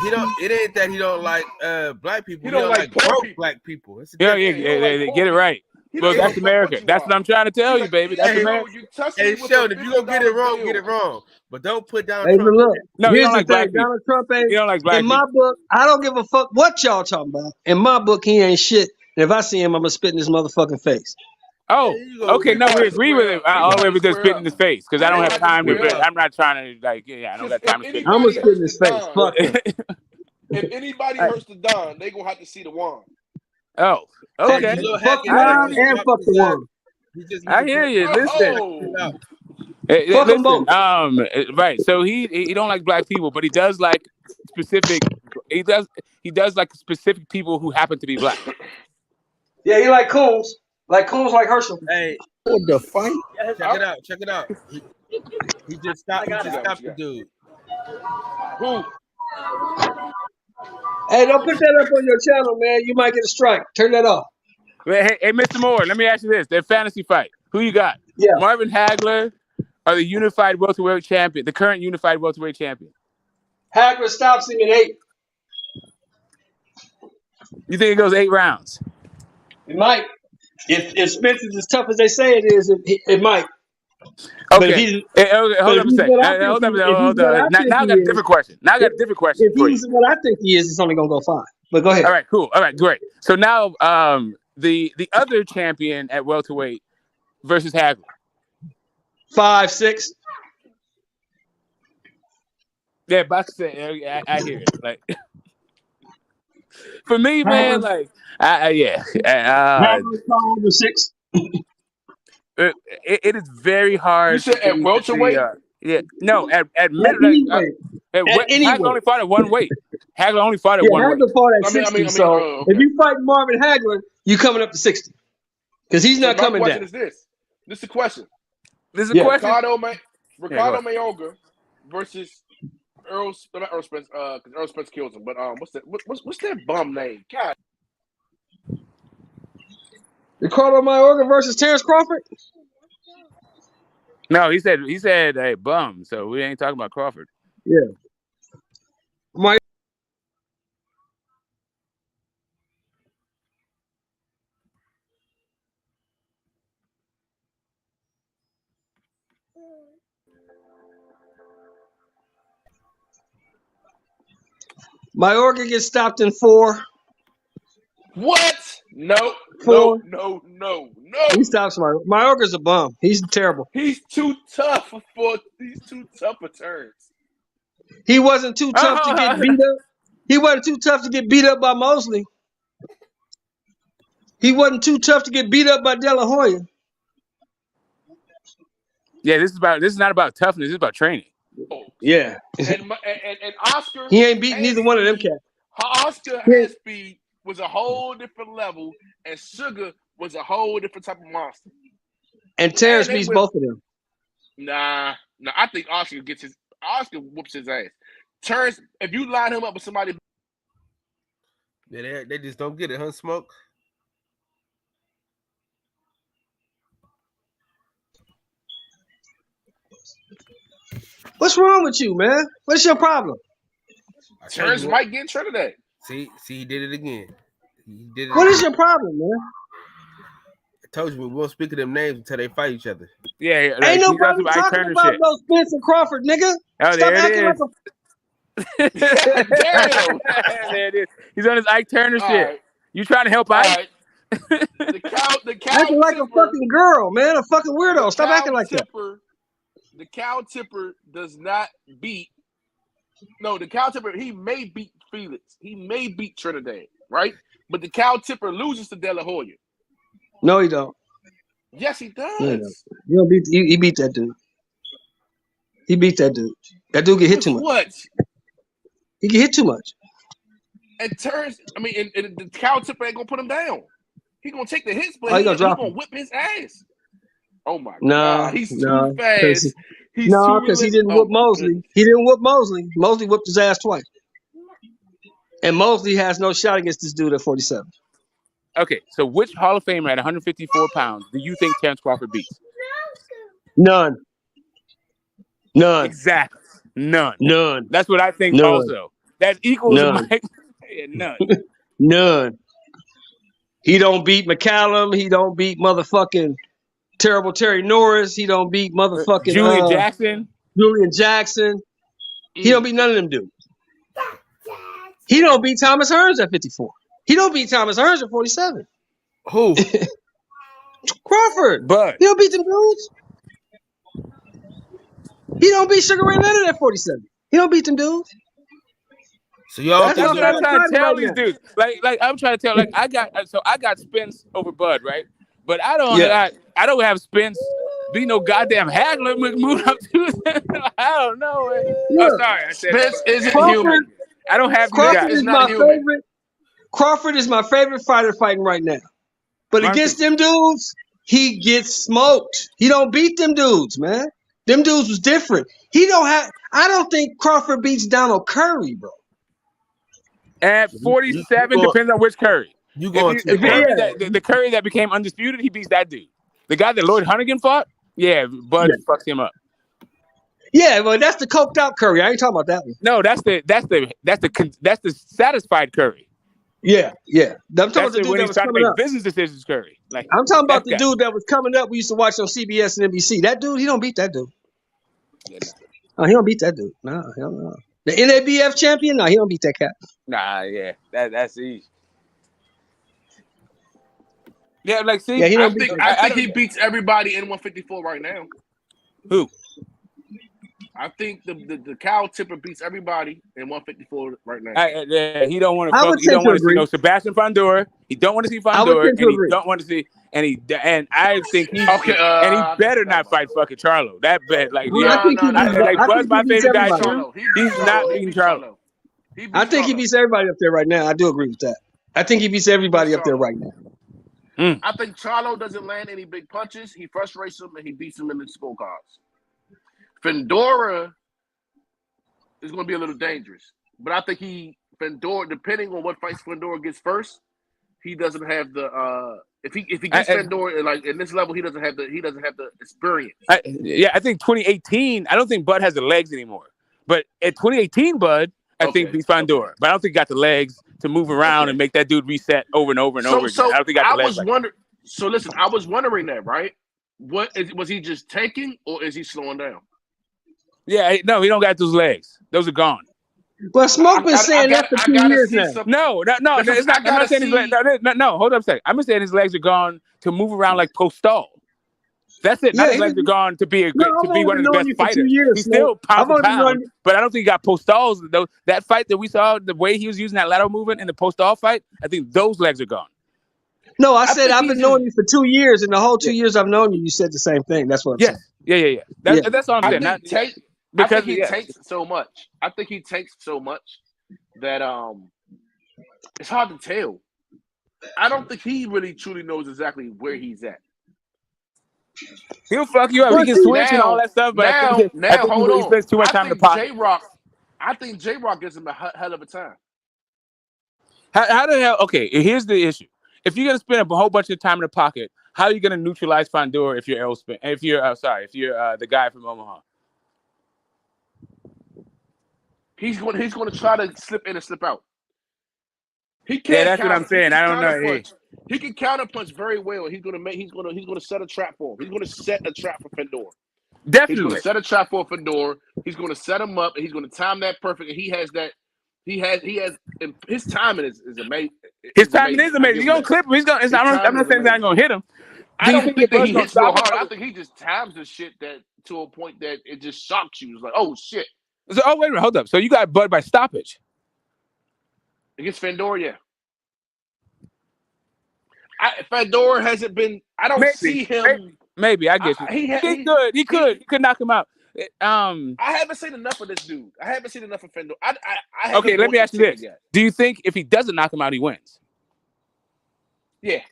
It ain't that he don't like black people. He don't like broke black people. Yeah. Get it right. Look, that's America. That's what I'm trying to tell you, baby. That's America. Hey, Sheldon, if you gonna get it wrong, get it wrong. But don't put down Hey, Trump. look, no, here's you don't the like black thing. people. Donald Trump ain't. You don't like black in my book, I don't give a fuck what y'all talking about. In my book, he ain't shit. And if I see him, I'm gonna spit in his motherfucking face. Oh, okay. No, we agree with him. All the way with just spitting in his face because I don't have time to. I'm not trying to I don't got time to spit. I'm gonna spit in his face. Fuck him. If anybody hurts the Don, they gonna have to see the wand. Oh, okay. Fuck Don and fuck the wand. I hear you. Listen. Fuck them both. Right. So he don't like black people, but he does like specific. He does like specific people who happen to be black. Yeah, he like Coons. Like Herschel. Hey, what the fight? Check it out. He just stopped the dude. Who? Hey, don't put that up on your channel, man. You might get a strike. Turn that off. Hey, Mr. Moore, let me ask you this: their fantasy fight. Who you got? Yeah. Marvin Hagler or the unified welterweight champion, the current unified welterweight champion? Hagler stops him in 8. You think it goes 8 rounds? It might. If Spence is as tough as they say it is, it might. But if Okay. he's, Hold up a second. Hold up. Now I got a different question. Now I got a different question if for you. he's what I think he is, it's only gonna go 5. But go ahead. All right, cool. All right, great. So now the other champion at welterweight versus Hagler. 5, 6. Yeah, Buck said I hear it. Like for me, man, like yeah. Hagler 5 or 6. It is very hard. You said at welterweight? Yeah, no, at anyway. Hagler only fought at one weight. Hagler only fought at one weight. Hagler fought at 60. So if you fight Marvin Hagler, you coming up to 60 because he's not coming down. Is this is the question. This is a question. Ricardo Mayorga versus not Earl Spence, because Earl Spence kills him. But what's that bum name? God. Ricardo Mayorga versus Terrence Crawford? No, he said hey, bum. So we ain't talking about Crawford. Yeah. Mayorga gets stopped in 4. What? No. 4. No. He stops Mayorga's a bum. He's terrible. He's too tough for turns. He wasn't too tough to get beat up. He wasn't too tough to get beat up by Mosley. He wasn't too tough to get beat up by De La Hoya. Yeah, this is not about toughness. This is about training. Yeah. And Oscar. He ain't beat neither one of them cats. Oscar head speed was a whole different level, and Sugar was a whole different type of monster. And Terrence beats both of them. Nah. I think Oscar whoops his ass. Terrence, if you line him up with somebody, yeah, they just don't get it, huh? Smoke. What's wrong with you, man? What's your problem? Terrence might get in Trinidad. See, he did it again. What is your problem, man? I told you we won't speak of them names until they fight each other. Yeah, like, ain't nobody talking about no Spence and Crawford, nigga. Oh, Stop acting like a Damn. There it is. He's on his Ike Turner shit. Right. You trying to help Ike? Right. The cow acting like a fucking girl, man. A fucking weirdo. Stop acting like that. The cow tipper does not beat. No, the cow tipper, he may beat Felix. He may beat Trinidad, right? But the cow tipper loses to De La Hoya. No, he don't. Yes, he does. He don't beat. He beat that dude. He beat that dude. That dude get hit too much. What? He get hit too much. And turns. I mean, and the cow tipper ain't gonna put him down. He gonna take the hits, but he's gonna whip his ass. Oh my God! He's too fast. Because he didn't whoop Mosley. Goodness. He didn't whoop Mosley. Mosley whipped his ass twice. And Mosley has no shot against this dude at 47. Okay, so which Hall of Famer at 154 pounds do you think Terrence Crawford beats? None. Exactly. None. That's what I think also. That equals Mike. Yeah, none. He don't beat McCallum. He don't beat motherfucking Terrible Terry Norris. He don't beat motherfucking Julian Jackson. He don't beat none of them dudes. He don't beat Thomas Hearns at 54. He don't beat Thomas Hearns at 47. Who? Crawford. But he don't beat them dudes. He don't beat Sugar Ray Leonard at 47. He don't beat them dudes. So y'all that's what I'm trying to tell these dudes. Like I'm trying to tell. Like I got Spence over Bud, right? But I don't have Spence be no goddamn Hagler move up to. I don't know. Man. Yeah. Oh, sorry, I said Spence isn't human. I don't have Crawford is my favorite. Crawford is my favorite fighter fighting right now. But against them dudes, he gets smoked. He don't beat them dudes, man. Them dudes was different. I don't think Crawford beats Donald Curry, bro. At 47, depends on which Curry. You going to the Curry that became undisputed, he beats that dude. The guy that Lloyd Hunnigan fought, Bud fucks him up. Yeah, well, that's the coked out Curry. I ain't talking about that one. No, that's the satisfied Curry. Yeah. I'm talking about the dude when that he's was trying to coming make up. business decisions, Curry. Like I'm talking about the guy. dude that was coming up. We used to watch on CBS and NBC. That dude, he don't beat that dude. Yeah, Oh, he don't beat that dude. No, hell no. The NABF champion? No, he don't beat that cat. Nah, yeah, that's easy. Yeah, like see, I think he beats everybody in 154 right now. Who? I think the cow tipper beats everybody in 154 right now. He don't want to. He don't want to see no Sebastian Fondura. He don't want to see Fondura, and he don't want to see. And I think he and he better not fight fucking Charlo. That bet, like, Bud's my favorite guy too. He's not beating Charlo. I think he beats everybody up there right now. I do agree with that. I think he beats everybody up there right now. I think Charlo doesn't land any big punches. He frustrates him and he beats him in the scorecards. Fendora is going to be a little dangerous, but I think Fendora, depending on what fights Fendora gets first, he doesn't have the if he gets Fendora like in this level, he doesn't have the experience. I think 2018. I don't think Bud has the legs anymore, but at 2018, Bud, I think beats Fondura, but I don't think he got the legs to move around and make that dude reset over and over and over again. I don't think he got the legs. So listen, I was wondering that, right? Was he just tanking or is he slowing down? Yeah, no, he don't got those legs. Those are gone. Well, Smoke been saying that for 2 years now. No, it's not. I'm not saying his legs. No, hold up a second. I'm just saying his legs are gone to move around like Postal. That's it. Not his legs are gone to be one of the best fighters. He's still pound for pound, but I don't think he got Postals. That fight that we saw, the way he was using that lateral movement in the Postal fight, I think those legs are gone. No, I said I've been knowing you for 2 years, and the whole 2 years I've known you, you said the same thing. That's what I'm saying. Yeah. That's all I'm saying. I think he takes so much. I think he takes so much that it's hard to tell. I don't think he really truly knows exactly where he's at. He'll fuck you up. He can switch and all that stuff, but I think he spends too much time in the pocket. I think J-Rock gives him a hell of a time. How the hell? Okay, here's the issue. If you're gonna spend a whole bunch of time in the pocket, how are you gonna neutralize Fondura if you're the guy from Omaha? He's going to try to slip in and slip out. He can't. Yeah, that's what I'm saying. I don't know. He can counterpunch very well. He's going to set a trap for him. He's going to set a trap for Fendor. Definitely. He's going to set a trap for Fendor. He's going to set him up, and he's going to time that perfect. And he has that. He has. His timing is amazing. His timing is amazing. He's going to clip him. I'm not saying he's not going to hit him. I don't think that he hits so hard. I think he just times the shit that to a point that it just shocks you. It's like, oh shit. So, wait a minute, hold up. So you got Bud by stoppage against Fendor, yeah. Fedor hasn't been. I don't see him. Maybe I get you. He could knock him out. I haven't seen enough of this dude. I haven't seen enough of Fedor. Okay, let me ask you this: do you think if he doesn't knock him out, he wins? Yeah,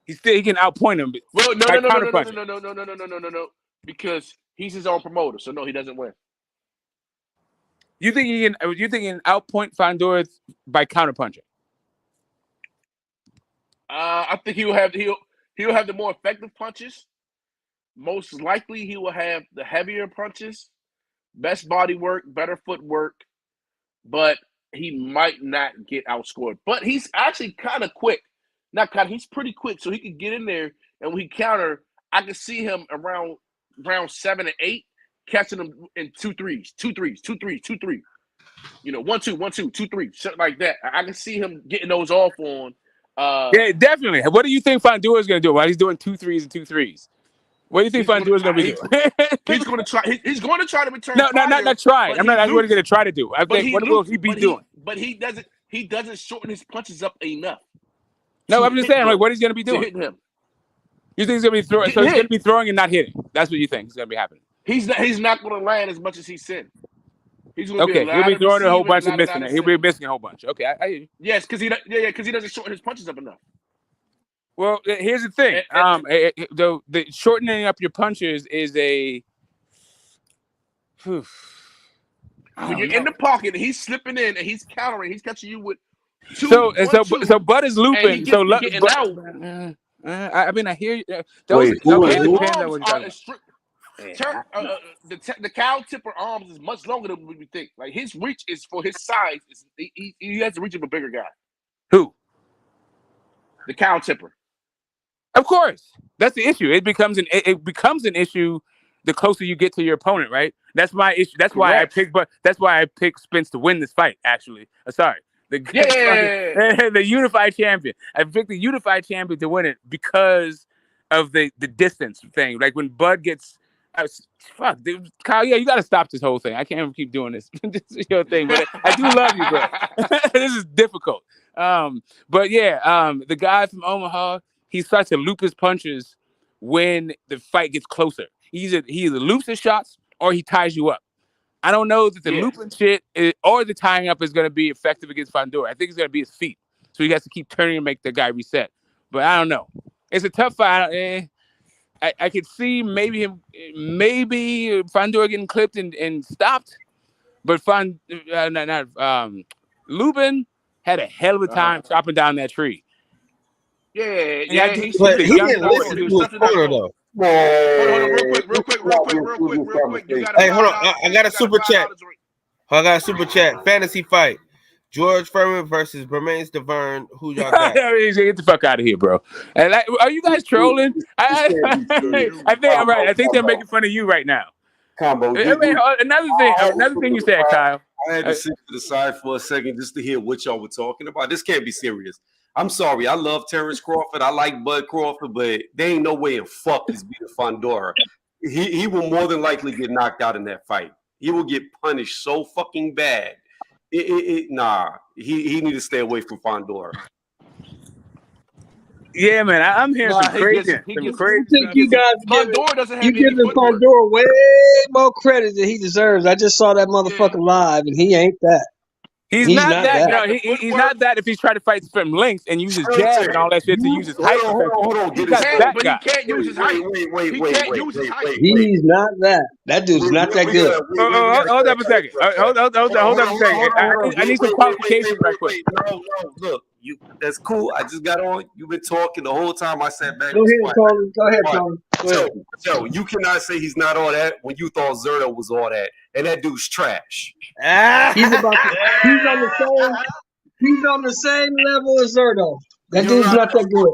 he can outpoint him. Well, no, because he's his own promoter. So no, he doesn't win. You think he can outpoint Fondura by counterpunching? I think he'll have the more effective punches. Most likely, he will have the heavier punches, best body work, better footwork, but he might not get outscored. But he's actually kind of quick. He's pretty quick, so he can get in there, and when he counter, I can see him around round 7 and 8, catching him in 2 3s. 1 2 1 2 2 3, something like that. I can see him getting those off on. Yeah, definitely. What do you think Fondura is going to do while he's doing 2 3s and 2 3s? What do you think Fondura is going to be doing? He's going to try. He's going to try to return. No, not try. I'm not. That's what he's going to try to do. I think. What will he be doing? But he doesn't. He doesn't shorten his punches up enough. No, I'm just saying. Like, what he's going to be doing? Hitting him. You think he's going to be throwing? So he's going to be throwing and not hitting. That's what you think is going to be happening. He's not going to land as much as he's sent. He's going to he'll be throwing a whole bunch and missing it. He'll be missing a whole bunch. Okay, I hear you. Yes, because he doesn't shorten his punches up enough. Well, here's the thing. The shortening up your punches is a. When you're in the pocket and he's slipping in and he's countering, he's catching you with So Bud is looping. And he So getting out. I mean, I hear you. Wait, who is It who? depends on what you're talking The cow tipper arms is much longer than we think. Like his reach is for his size. He has the reach of a bigger guy. Who? The cow tipper. Of course, that's the issue. It becomes an issue the closer you get to your opponent, right? That's my issue. That's why I picked Spence to win this fight. Actually, sorry, the unified champion. I picked the unified champion to win it because of the distance thing. Like when Bud gets, fuck, dude, Kyle. Yeah, you got to stop this whole thing. I can't even keep doing this. This is your thing, but I do love you, bro. This is difficult. But yeah, the guy from Omaha, he starts to loop his punches when the fight gets closer. He either loops his shots or he ties you up. I don't know that the looping shit or the tying up is going to be effective against Fandor. I think it's going to be his feet. So he has to keep turning and make the guy reset. But I don't know. It's a tough fight. I could see maybe Fandor getting clipped and stopped. But Lubin had a hell of a time chopping down that tree. Yeah. But he didn't listen to his corner though. Hold on, real quick. Hey, hold on. I got a super chat. I got a super chat. Fantasy fight. George Foreman versus Bermaine Stavern. Who y'all got? Get the fuck out of here, bro. And are you guys trolling? I think I'm right. I think they're making fun of you right now. Combo. Another thing you said, Kyle. I had to sit to the side for a second just to hear what y'all were talking about. This can't be serious. I'm sorry. I love Terrence Crawford. I like Bud Crawford, but there ain't no way in fuck he's beating Fandora. He will more than likely get knocked out in that fight. He will get punished so fucking bad. Nah, he need to stay away from Fandora. Yeah, man, I'm hearing some crazy. I think you guys giving Fandora way more credit than he deserves. I just saw that motherfucker live, and he ain't that. He's not that. No, he's not that if he's trying to fight from links and uses jab and all that shit to use his height. Hold on. He can't use his height. Wait. He's not that. That dude's not that good. Hold up a second. Hold up a second. I need some qualifications right quick. No, look. That's cool. I just got on. You've been talking the whole time I sat back. Go ahead, Tony. So you cannot say he's not all that when you thought Zerto was all that, and that dude's trash. He's on the same level as Zerto. That dude's not that good.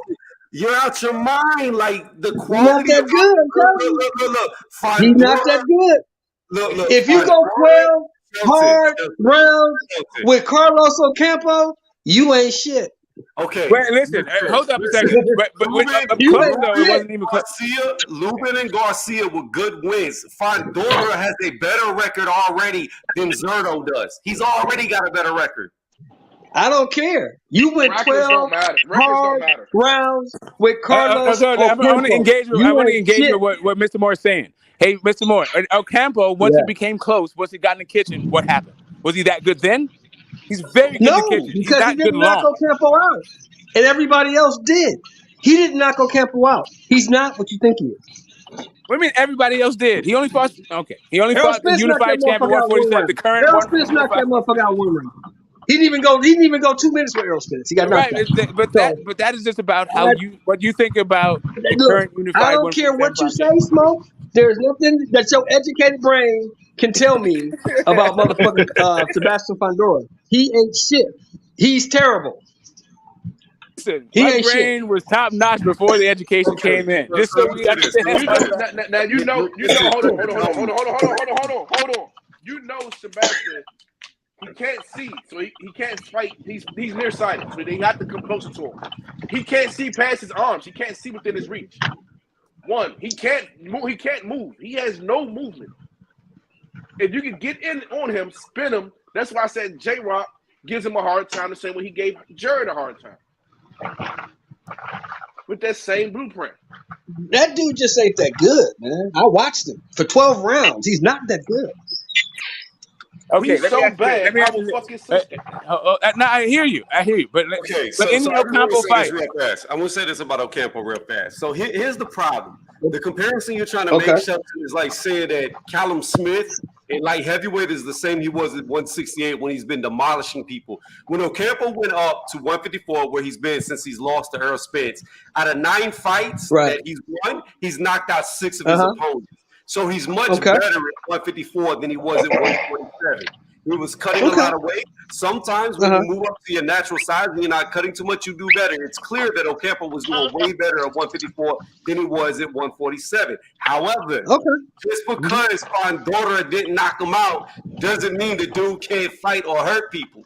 You're out your mind. Like the quality. Not that good. I'm telling you. Look. He's not that good. Look. If you go 12 hard rounds with Carlos Ocampo, you ain't shit. Okay. Wait, listen. Hold up a second. But it wasn't even close. Lubin and Garcia were good wins. Fandora has a better record already than Zerto does. He's already got a better record. I don't care. You went 12 hard rounds with Carlos Ocampo. I want to engage with what Mr. Moore is saying. Hey, Mr. Moore, Ocampo, once he became close, once he got in the kitchen, what happened? Was he that good then? He's very good in the kitchen. He's because he didn't knock Ocampo out. And everybody else did. He didn't knock Ocampo out. He's not what you think he is. What do you mean everybody else did? He only fought the unified champion 147, the current Errol Spence knocked that motherfucker out 1 round. He didn't even go 2 minutes with Errol Spence. He got knocked out. But that is just about what you think about the current unified. I don't care what you say, Smoke. There's nothing that your educated brain can tell me about motherfucking Sebastian Fandora. He ain't shit. He's terrible. Listen, my brain was top notch before the education came in. Just so we understand. Now you know. Hold on. You know Sebastian. He can't see, so he can't fight. He's nearsighted, so they have to come closer to him. He can't see past his arms. He can't see within his reach. One, he can't move. He has no movement. If you can get in on him, spin him. That's why I said J-Rock gives him a hard time the same way he gave Jared a hard time. With that same blueprint. That dude just ain't that good, man. I watched him for 12 rounds. He's not that good. Okay, he's so bad. Now I hear you. But in the Ocampo fight, I'm gonna say this about Ocampo real fast. So here's the problem. The comparison you're trying to make, Shelton, is like saying that Callum Smith in light heavyweight is the same he was at 168 when he's been demolishing people. When Ocampo went up to 154, where he's been since he's lost to Errol Spence, out of 9 fights that he's won, he's knocked out 6 of his opponents. So he's much better at 154 than he was at 147. He was cutting a lot of weight. Sometimes when you move up to your natural size and you're not cutting too much, you do better. It's clear that Ocampo was doing way better at 154 than he was at 147. However, just because Fondora didn't knock him out doesn't mean the dude can't fight or hurt people.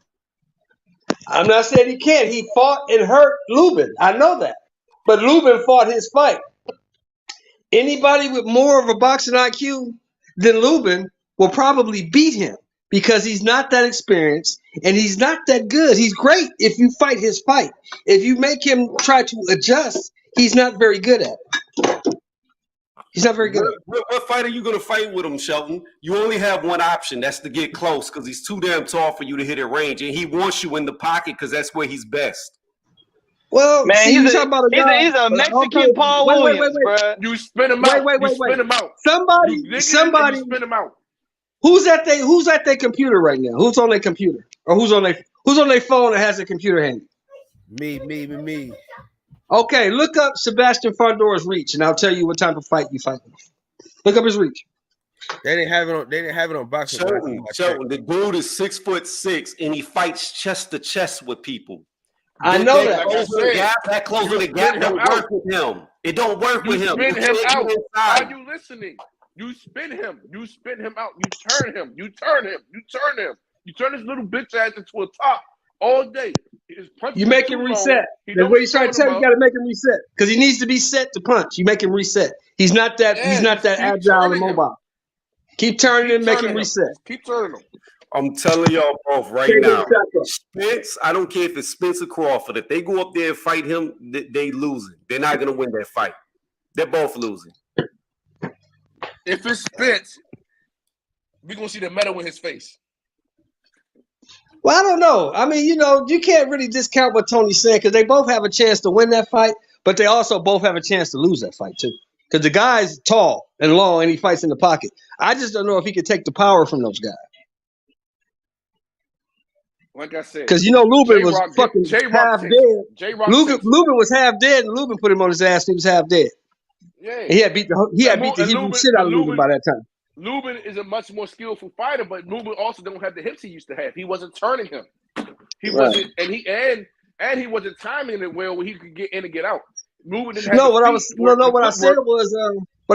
I'm not saying he can't. He fought and hurt Lubin. I know that. But Lubin fought his fight. Anybody with more of a boxing IQ than Lubin will probably beat him because he's not that experienced and he's not that good. He's great if you fight his fight. If you make him try to adjust, he's not very good at it. He's not very good. What fight are you going to fight with him, Shelton? You only have one option. That's to get close because he's too damn tall for you to hit at range. And he wants you in the pocket because that's where he's best. Well, man, see, he's a Mexican Paul Williams, bro. You spin him out. Wait. Spin him out. Somebody spin him out. Who's at their computer right now? Who's on their computer? Or who's on their phone that has a computer handy? Me. Okay, look up Sebastian Fondora's reach, and I'll tell you what type of fight you fight. Look up his reach. They didn't have it on boxing. Shelton, the dude is 6'6" and he fights chest to chest with people. I know that. That closing the gap don't work with him. It don't work with him. You spin him out. Are you listening? You spin him. You spin him out. You turn him. You turn him. You turn him. You turn this little bitch ass into a top all day. You make him reset. That's what he's trying to tell you. You got to make him reset because he needs to be set to punch. You make him reset. He's not that. He's not that agile and mobile. Keep turning him. Make him reset. Keep turning him. I'm telling y'all both right now. Spence, I don't care if it's Spence or Crawford. If they go up there and fight him, they losing. They're not gonna win that fight. They're both losing. If it's Spence, we're gonna see the metal in his face. Well, I don't know. I mean, you can't really discount what Tony's saying because they both have a chance to win that fight, but they also both have a chance to lose that fight too. Because the guy's tall and long and he fights in the pocket. I just don't know if he can take the power from those guys. Like I said, because Lubin was fucking half dead. Lubin was half dead, and Lubin put him on his ass. And he was half dead. Yeah, and he had beat the Hebrew shit out of Lubin by that time. Lubin is a much more skillful fighter, but Lubin also don't have the hips he used to have. He wasn't turning him. He wasn't, and he wasn't timing it well where he could get in and get out. Lubin didn't have what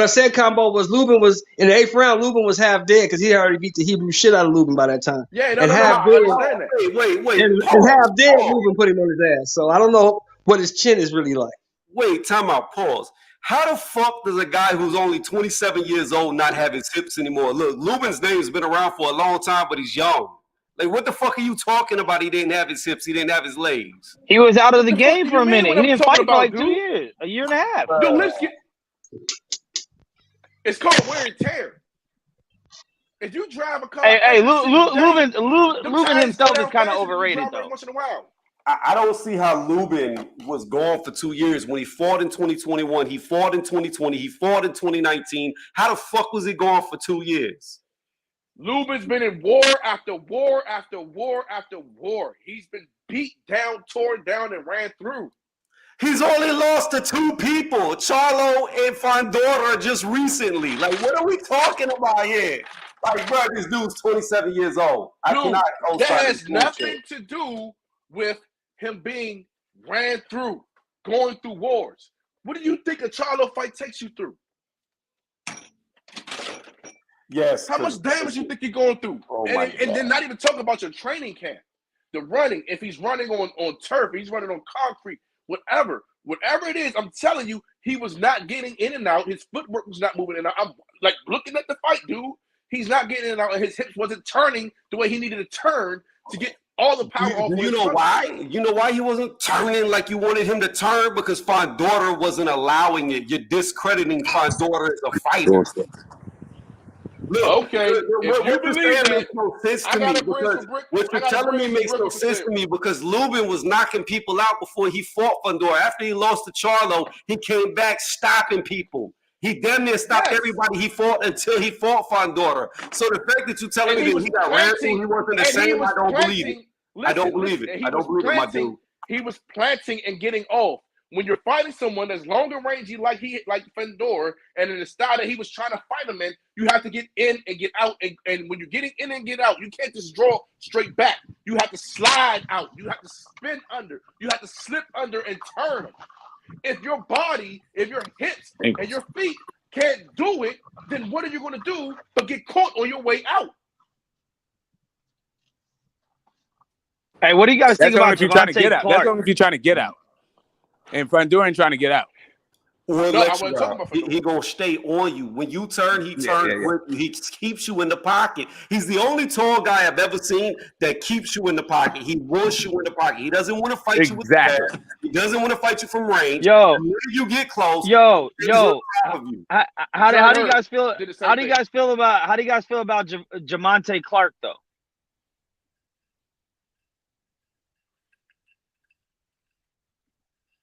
I said, Combo, was Lubin was in the 8th round. Lubin was half dead because he had already beat the Hebrew shit out of Lubin by that time. Yeah, and half dead. And half dead, Lubin put him on his ass. So I don't know what his chin is really like. Wait, time out. Pause. How the fuck does a guy who's only 27 years old not have his hips anymore? Look, Lubin's name has been around for a long time, but he's young. Like, what the fuck are you talking about? He didn't have his hips. He didn't have his legs. He was out of the game for a minute. He didn't fight for like 2 years, a year and a half. Dude, let's get. It's called wear and tear. If you drive a car, Lubin himself is kind of overrated though. Once in a while. I don't see how Lubin was gone for 2 years when he fought in 2021. He fought in 2020. He fought in 2019. How the fuck was he gone for 2 years? Lubin's been in war after war after war after war. He's been beat down, torn down, and ran through. He's only lost to 2 people, Charlo and Fondora, just recently. Like, what are we talking about here? Like, bro, this dude's 27 years old. That has nothing to do with him being ran through, going through wars. What do you think a Charlo fight takes you through? Yes. How much damage you think you're going through? And then not even talk about your training camp. The running, if he's running on turf, he's running on concrete, whatever it is, I'm telling you, he was not getting in and out. His footwork was not moving in and out. I'm like looking at the fight, dude. He's not getting in and out, and his hips wasn't turning the way he needed to turn to get all the power off. You know why? You know why he wasn't turning like you wanted him to turn? Because Fondora wasn't allowing it. You're discrediting Fondora as a fighter. Look, okay, what you're saying makes no sense to me because what you're telling me makes no sense to me because Lubin was knocking people out before he fought Fondora. After he lost to Charlo, he came back stopping people. He damn near stopped everybody he fought until he fought Fandora. So the fact that you're telling me that he got ran through, he wasn't the same, I don't believe it. I don't believe it. I don't believe it, my dude. He was planting and getting off. When you're fighting someone that's longer range, like Fandora, and in the style that he was trying to fight him in, you have to get in and get out. And when you're getting in and get out, you can't just draw straight back. You have to slide out. You have to spin under. You have to slip under and turn. If your body, if your hips and your feet can't do it, then what are you going to do but get caught on your way out? Hey, what do you guys think about Gervonta Clark? That's only if you're trying to get out. And Fandora ain't trying to get out. Well, no, I wasn't talking about he gonna stay on you. When you turn, he turns with you. He keeps you in the pocket. He's the only tall guy I've ever seen that keeps you in the pocket. He wants you in the pocket. He doesn't want to fight you with the back. He doesn't want to fight you from range. Yo, you get close. How do you guys feel? How do you guys feel about Gervonta Clark though?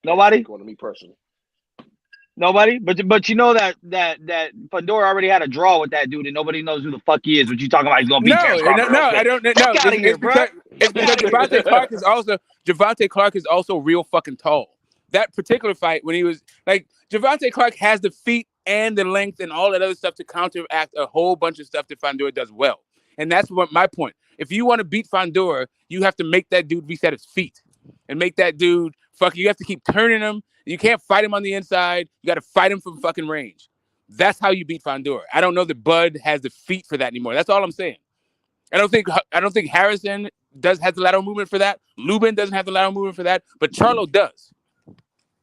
Nobody. Going to me personally. Nobody, but you know that Fandora already had a draw with that dude, and nobody knows who the fuck he is. But you talking about he's gonna beat Terrence Crawford? No, I don't know. Fuck out of here, bro. It's because Gervonta Clark is also real fucking tall. That particular fight, when he was like, Gervonta Clark has the feet and the length and all that other stuff to counteract a whole bunch of stuff that Fandora does well, and that's what my point. If you want to beat Fandora, you have to make that dude reset his feet and make that dude you have to keep turning him. You can't fight him on the inside. You got to fight him from fucking range. That's how you beat Fandora. I don't know that Bud has the feet for that anymore. That's all I'm saying. I don't think Harrison has the lateral movement for that. Lubin doesn't have the lateral movement for that, but Charlo does.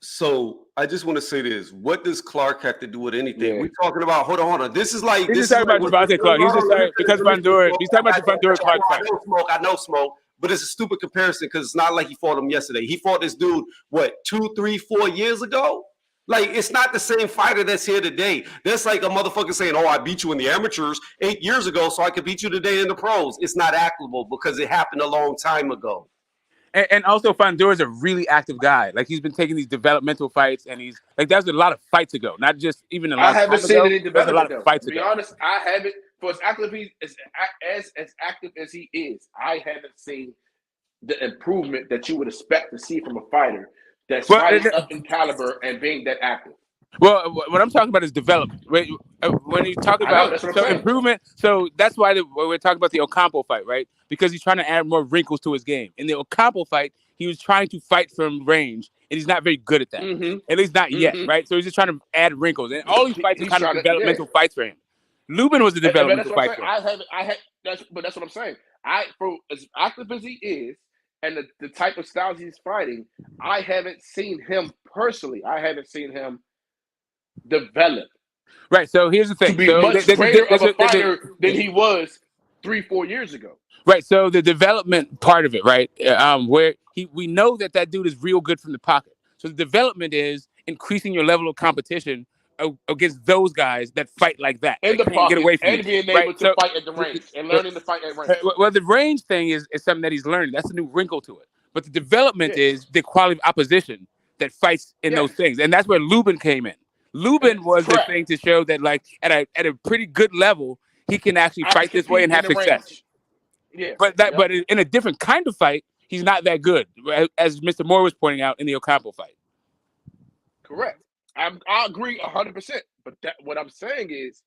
So I just want to say this: what does Clark have to do with anything? Yeah. We're talking about. Hold on. This is like he's just talking about Gervonta Clark. He's just saying because Fandora. He's talking about the Fandora Clark fight. I know smoke. But it's a stupid comparison because it's not like he fought him yesterday. He fought this dude, 2, 3, 4 years ago? Like, it's not the same fighter that's here today. That's like a motherfucker saying, oh, I beat you in the amateurs 8 years ago, so I could beat you today in the pros. It's not applicable because it happened a long time ago. And also, Fandora's a really active guy. Like, he's been taking these developmental fights, and he's like, that was a lot of fights ago, not just even a lot. I haven't seen any development. A lot of fights to be honest, I haven't. For as active as active as he is, I haven't seen the improvement that you would expect to see from a fighter that's fighting up in caliber and being that active. Well, what I'm talking about is development. When you talk about improvement, so that's why we're talking about the Ocampo fight, right? Because he's trying to add more wrinkles to his game. In the Ocampo fight, he was trying to fight from range, and he's not very good at that. Mm-hmm. At least not yet, right? So he's just trying to add wrinkles, and all these fights are kind of developmental fights for him. Lubin was a developmental fight for him. But that's what I'm saying. For as active as he is, and the type of styles he's fighting, I haven't seen him personally. I haven't seen him develop. Right. So here's the thing. To be much greater of a fighter than he was 3-4 years ago. Right. So the development part of it, right? Where we know that dude is real good from the pocket. So the development is increasing your level of competition against those guys that fight like that. In the pocket, get away from and being able to fight at the range and learning to fight at range. Well, the range thing is something that he's learning. That's a new wrinkle to it. But the development is the quality of opposition that fights in those things. And that's where Lubin came in. Lubin was the thing to show that, like, at a pretty good level, he can actually fight this way and have success. Yeah. But in a different kind of fight, he's not that good, as Mr. Moore was pointing out in the Ocampo fight. Correct. I agree 100%. But what I'm saying is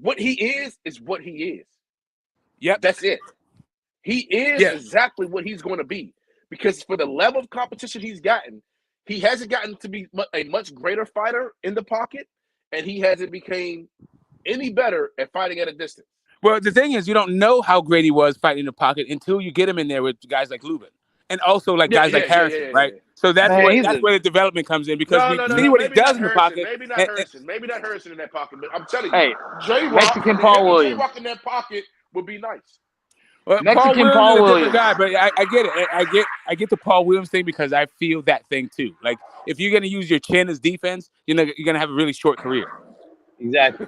what he is what he is. Yep. That's it. He is exactly what he's going to be. Because for the level of competition he's gotten, he hasn't gotten to be a much greater fighter in the pocket, and he hasn't became any better at fighting at a distance. Well, the thing is, you don't know how great he was fighting in the pocket until you get him in there with guys like Lubin. And also like guys like Harrison, right? So that's where the development comes in because we see what he does in the pocket. Maybe not Harrison in that pocket, but I'm telling you, J-Rock, Mexican Paul Williams. J-Rock in that pocket would be nice. Well, Mexican Paul Williams, guy, but I get it. I get the Paul Williams thing because I feel that thing too. Like if you're gonna use your chin as defense, you're gonna have a really short career. Exactly.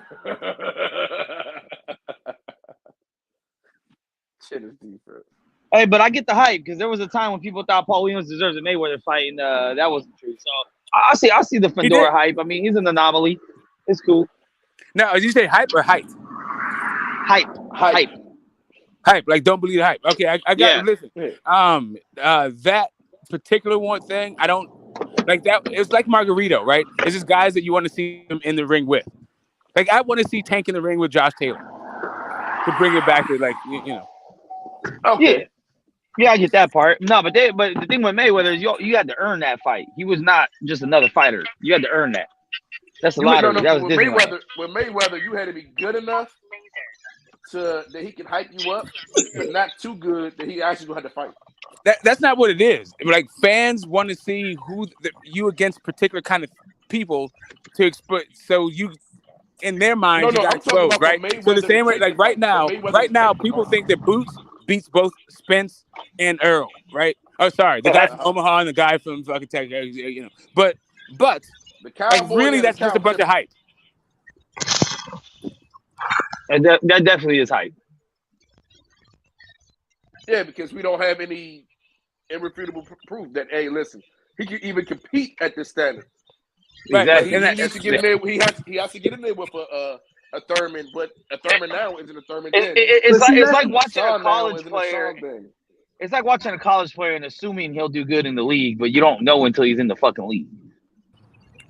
Chin is defense. Hey, but I get the hype because there was a time when people thought Paul Williams deserves a Mayweather fight, and that wasn't true. So I see the He did. Fedora hype. I mean, he's an anomaly. It's cool. Now, did you say hype or height? Hype. Hype. Like, don't believe the hype. Okay, I got Yeah. listen. That particular one thing, I don't like that. It's like Margarito, right? It's just guys that you want to see them in the ring with. Like, I want to see Tank in the ring with Josh Taylor to bring it back to, like, you know. Okay. Yeah, I get that part. No, but the thing with Mayweather is you had to earn that fight. He was not just another fighter. You had to earn that. That's a lot of it. That was Disneyland. With Mayweather, you had to be good enough that he can hype you up, but not too good that he actually gonna have to fight. That's not what it is. Like, fans want to see you against particular kind of people to exploit. So you, in their minds, you got exposed, right? So the same way, like right now, people think that Boots beats both Spence and Earl, right? Oh, sorry, the guy from Omaha and the guy from fucking Texas, you know. But like, really, that's just a bunch of hype. And that definitely is hype. Yeah, because we don't have any irrefutable proof that, hey, listen, he can even compete at this standard. Exactly. He needs to get in there. He has to get in there with a Thurman, but a Thurman now isn't a Thurman then. It's like watching a college player. It's like watching a college player and assuming he'll do good in the league, but you don't know until he's in the fucking league.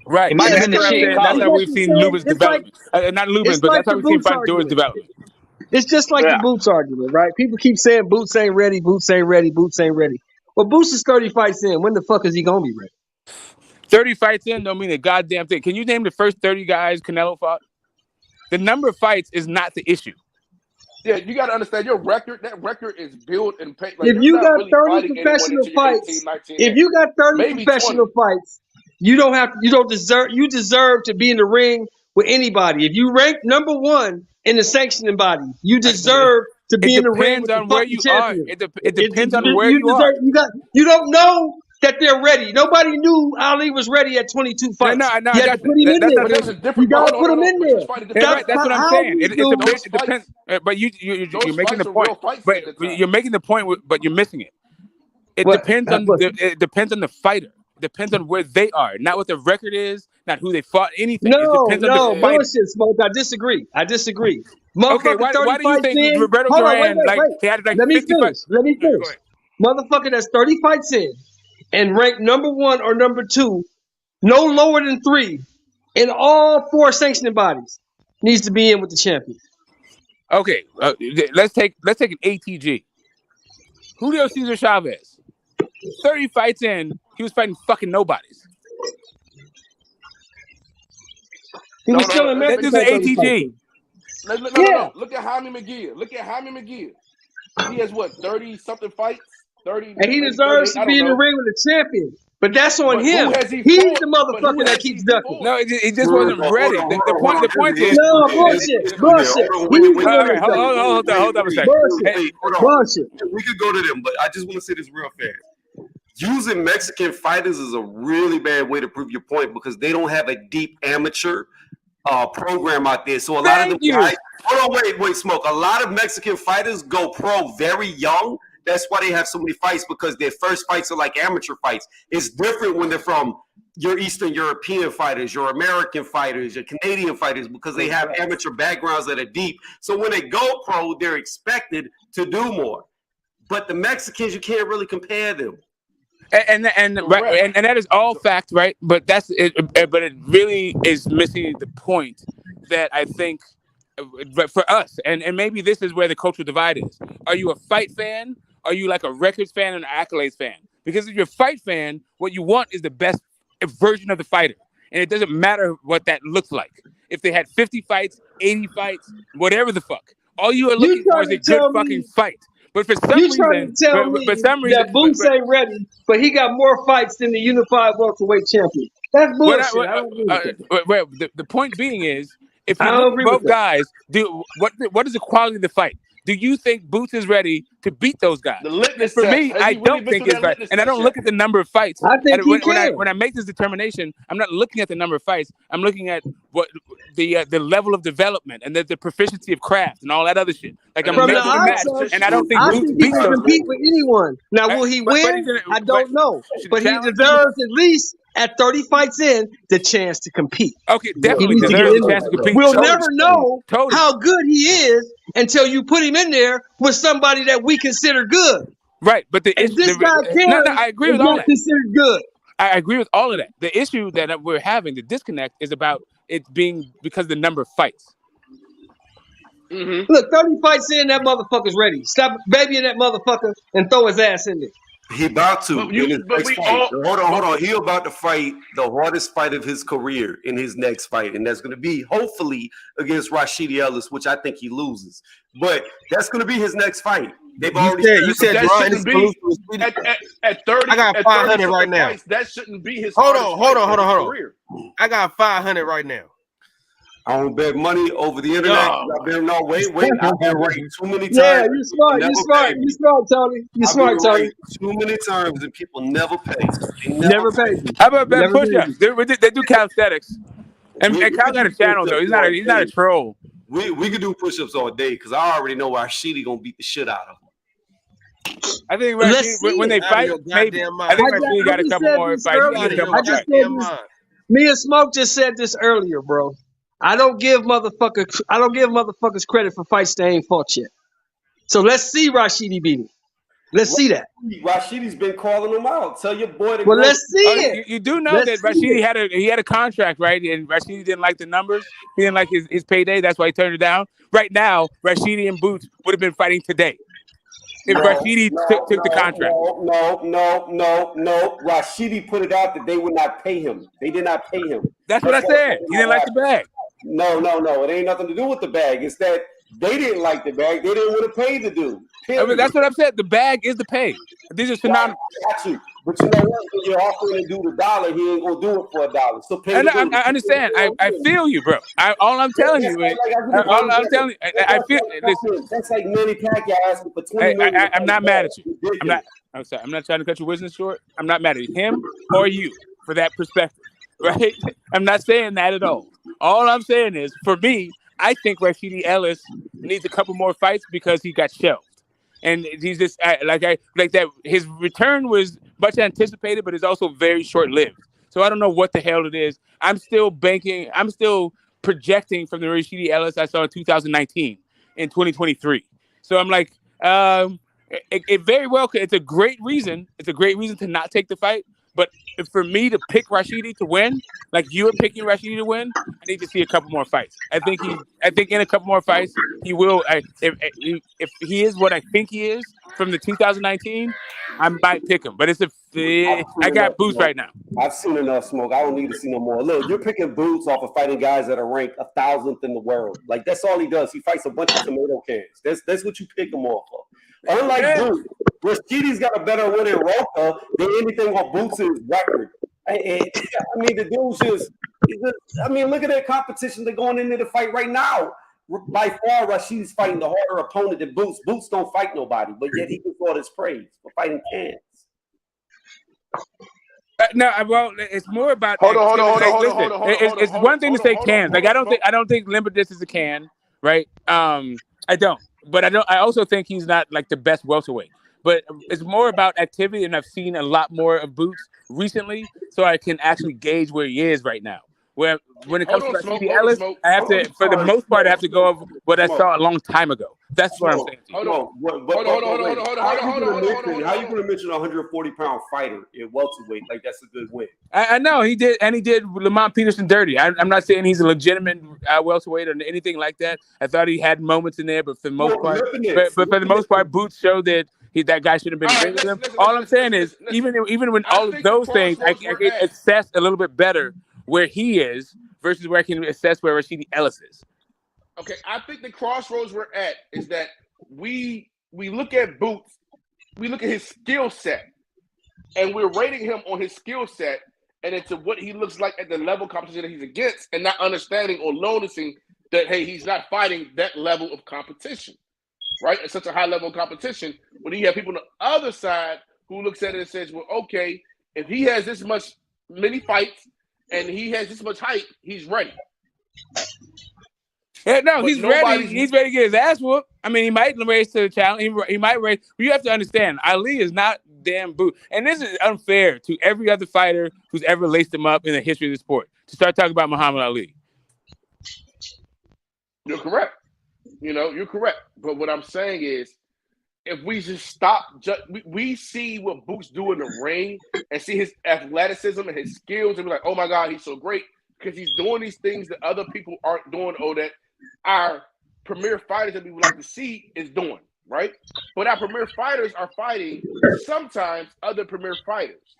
Right. It might have been the shit. That's how we've seen Lubin's development. Not Lubin's, but that's how we've seen Fedor's development. It's just like the Boots argument, right? People keep saying Boots ain't ready, Boots ain't ready, Boots ain't ready. Well, Boots is 30 fights in. When the fuck is he gonna be ready? 30 fights in don't mean a goddamn thing. Can you name the first 30 guys Canelo fought? The number of fights is not the issue. Yeah, you got to understand your record. That record is built and paid. Like, if you got 30 professional fights, you deserve to be in the ring with anybody. If you rank number one in the sanctioning body, you deserve to be in the ring with the fucking champion. It depends on where you are. You don't know that they're ready. Nobody knew Ali was ready at 22 fights. No, you had to put him in there. You got to put him in there. That's what I'm saying. It depends. But you're making the point. But you're making the point. But you're missing it. It depends on the fighter. It depends on where they are, not what the record is, not who they fought. Anything. No, it depends on the bullshit, Smoke. I disagree. Okay, why do you think Roberto Duran he had like 50 fights? Let me finish. Motherfucker, that's 30 fights in and ranked number one or number two, no lower than 3 in all 4 sanctioning bodies, needs to be in with the champion. Okay, let's take an ATG. Julio Cesar Chavez, 30 fights in, he was fighting fucking nobodies. He was still in Memphis. This is an ATG. No. Look at Jaime McGill. He has what, 30 something fights? 30. And he deserves to be in the ring with the champion. But that's on him. He's the motherfucker that keeps ducking. No, he just wasn't ready. The point is no bullshit. Hold on a second. Bullshit. We could go to them, but I just want to say this real fast. Using Mexican fighters is a really bad way to prove your point because they don't have a deep amateur program out there. So a lot of them guys, hold on, wait, Smoke. A lot of Mexican fighters go pro very young. That's why they have so many fights because their first fights are like amateur fights. It's different when they're from your Eastern European fighters, your American fighters, your Canadian fighters because they have amateur backgrounds that are deep. So when they go pro, they're expected to do more. But the Mexicans, you can't really compare them. And that is all fact, right? But that's it. But it really is missing the point that I think. But for us, and maybe this is where the cultural divide is. Are you a fight fan? Are you like a records fan and an accolades fan? Because if you're a fight fan, what you want is the best version of the fighter. And it doesn't matter what that looks like. If they had 50 fights, 80 fights, whatever the fuck. All you are looking for is a good fucking fight. But for some reason, that Boots ain't ready, but he got more fights than the unified welterweight champion. That's bullshit. The point being is, if you look at both guys, what is the quality of the fight? Do you think Boots is ready to beat those guys? For me, I don't think it's right. And I don't look at the number of fights. I think when I make this determination, I'm not looking at the number of fights. I'm looking at what the level of development and the proficiency of craft and all that other shit. Like I'm making a match, and I don't think Boots beats those. Compete with anyone. Now, will he win? I don't know. But he deserves at least at 30 fights in the chance to compete. Okay, He definitely needs to get deserves in the there. chance to compete. We'll Totally. never know Totally. how good he is until you put him in there with somebody that we consider good. Right, but the And issue. this guy No, Terry I agree is with all not that. considered good. I agree with all of that. The issue that we're having, the disconnect, is about it being because of the number of fights. Mm-hmm. Look, 30 fights in, that motherfucker's ready. Stop babying that motherfucker and throw his ass in there. He about to But you- in his but next we fight. all- Hold on. He about to fight the hardest fight of his career in his next fight, and that's going to be hopefully against Rashidi Ellis, which I think he loses. But that's going to be his next fight. They've already You said that Brian shouldn't is be exclusive. at 30. I got at 500 30 right now. Fights, that shouldn't be his. Hold hardest on. fight of his career. I got 500 right now. I don't bet money over the internet. No. I've been wait. I've been right too many times. Yeah, you smart, Never you smart, pay me. you smart, Tony. You I've smart, been Tony. right too many times and people never pay. They Never paid you. How about Never push-ups? They do calisthenics. And Kyle got a channel though. He's not a troll. We could do push-ups all day because I already know Rashidi gonna beat the shit out of him. I think Let's Rashidi, see when they it. fight, maybe. I think Rashidi got a couple more fights. He got a couple more fights. Me and Smoke just said this earlier, bro. I don't give motherfuckers credit for fights they ain't fought yet. So let's see Rashidi beat him. Let's see that. Rashidi's been calling him out. Tell your boy to Well, go. let's see it. You do know Let's that see Rashidi it. had a contract, right? And Rashidi didn't like the numbers. He didn't like his payday. That's why he turned it down. Right now, Rashidi and Boots would have been fighting today if Rashidi took the contract. No. Rashidi put it out that they would not pay him. They did not pay him. That's what I said. He didn't like the bag. No. It ain't nothing to do with the bag. It's that they didn't like the bag. They didn't want to pay the dude. I mean, that's what I've said. The bag is the pay. These are synonymous. Got you. But you know what? When you're offering to do the dollar, he ain't gonna do it for $1. So pay the dude. I understand. I feel you, bro. All I'm telling you is, I feel. Listen, that's like Manny Pacquiao asking for $20 million. I'm not mad at you. I'm sorry. I'm not trying to cut your business short. I'm not mad at him or you for that perspective, right? I'm not saying that at all. All I'm saying is, for me, I think Rashidi Ellis needs a couple more fights because he got shelved. And he's just like that. His return was much anticipated, but it's also very short-lived. So I don't know what the hell it is. I'm still projecting from the Rashidi Ellis I saw in 2019 in 2023. So I'm like, it very well could. It's a great reason. It's a great reason to not take the fight. But for me to pick Rashidi to win, like you were picking Rashidi to win, I need to see a couple more fights. I think in a couple more fights he will. If he is what I think he is from the 2019, I might pick him. But I got Boots right now. I've seen enough smoke. I don't need to see no more. Look, you're picking Boots off of fighting guys that are ranked 1,000th in the world. Like that's all he does. He fights a bunch of tomato cans. That's what you pick him off of. Unlike Boots, Rashidi's got a better win in Roca than anything on Boots' record. I mean, the dude's just. Look at that competition they're going into the fight right now. By far, Rashidi's fighting the harder opponent than Boots. Boots don't fight nobody, but yet he gets all this praise for fighting cans. No, well, it's more about. Hold on. It's one thing to say cans. Like I don't think Limberdis is a can, right? I don't. But I also think he's not like the best welterweight. But it's more about activity, and I've seen a lot more of Boots recently, so I can actually gauge where he is right now. When it comes to Rashidi Ellis, I have to, for the most part, I have to go over what I saw a long time ago. That's what I'm saying. Hold on. How you gonna mention a 140-pound fighter in welterweight? Like that's a good win. I know he did, and he did Lamont Peterson dirty. I'm not saying he's a legitimate welterweight or anything like that. I thought he had moments in there, but for the most part, but for the most part, Boots showed that that guy should have been bigger than him. All I'm saying is, even when all of those things, I can assess a little bit better where he is versus where I can assess where Rashidi Ellis is. Okay, I think the crossroads we're at is that we look at Boots, we look at his skill set, and we're rating him on his skill set and into what he looks like at the level of competition that he's against, and not understanding or noticing that, hey, he's not fighting that level of competition, right? It's such a high level of competition. When you have people on the other side who looks at it and says, well, okay, if he has this many fights and he has this much height, he's ready. Yeah, no, he's ready. He's ready to get his ass whooped. I mean, he might raise to the challenge. He might raise. But you have to understand, Ali is not damn boot. And this is unfair to every other fighter who's ever laced him up in the history of the sport to start talking about Muhammad Ali. You're correct. You're correct. But what I'm saying is, if we just stop, we see what Boots do in the ring and see his athleticism and his skills and be like, oh my God, he's so great because he's doing these things that other people aren't doing or that our premier fighters that we would like to see is doing, right? But our premier fighters are fighting sometimes other premier fighters.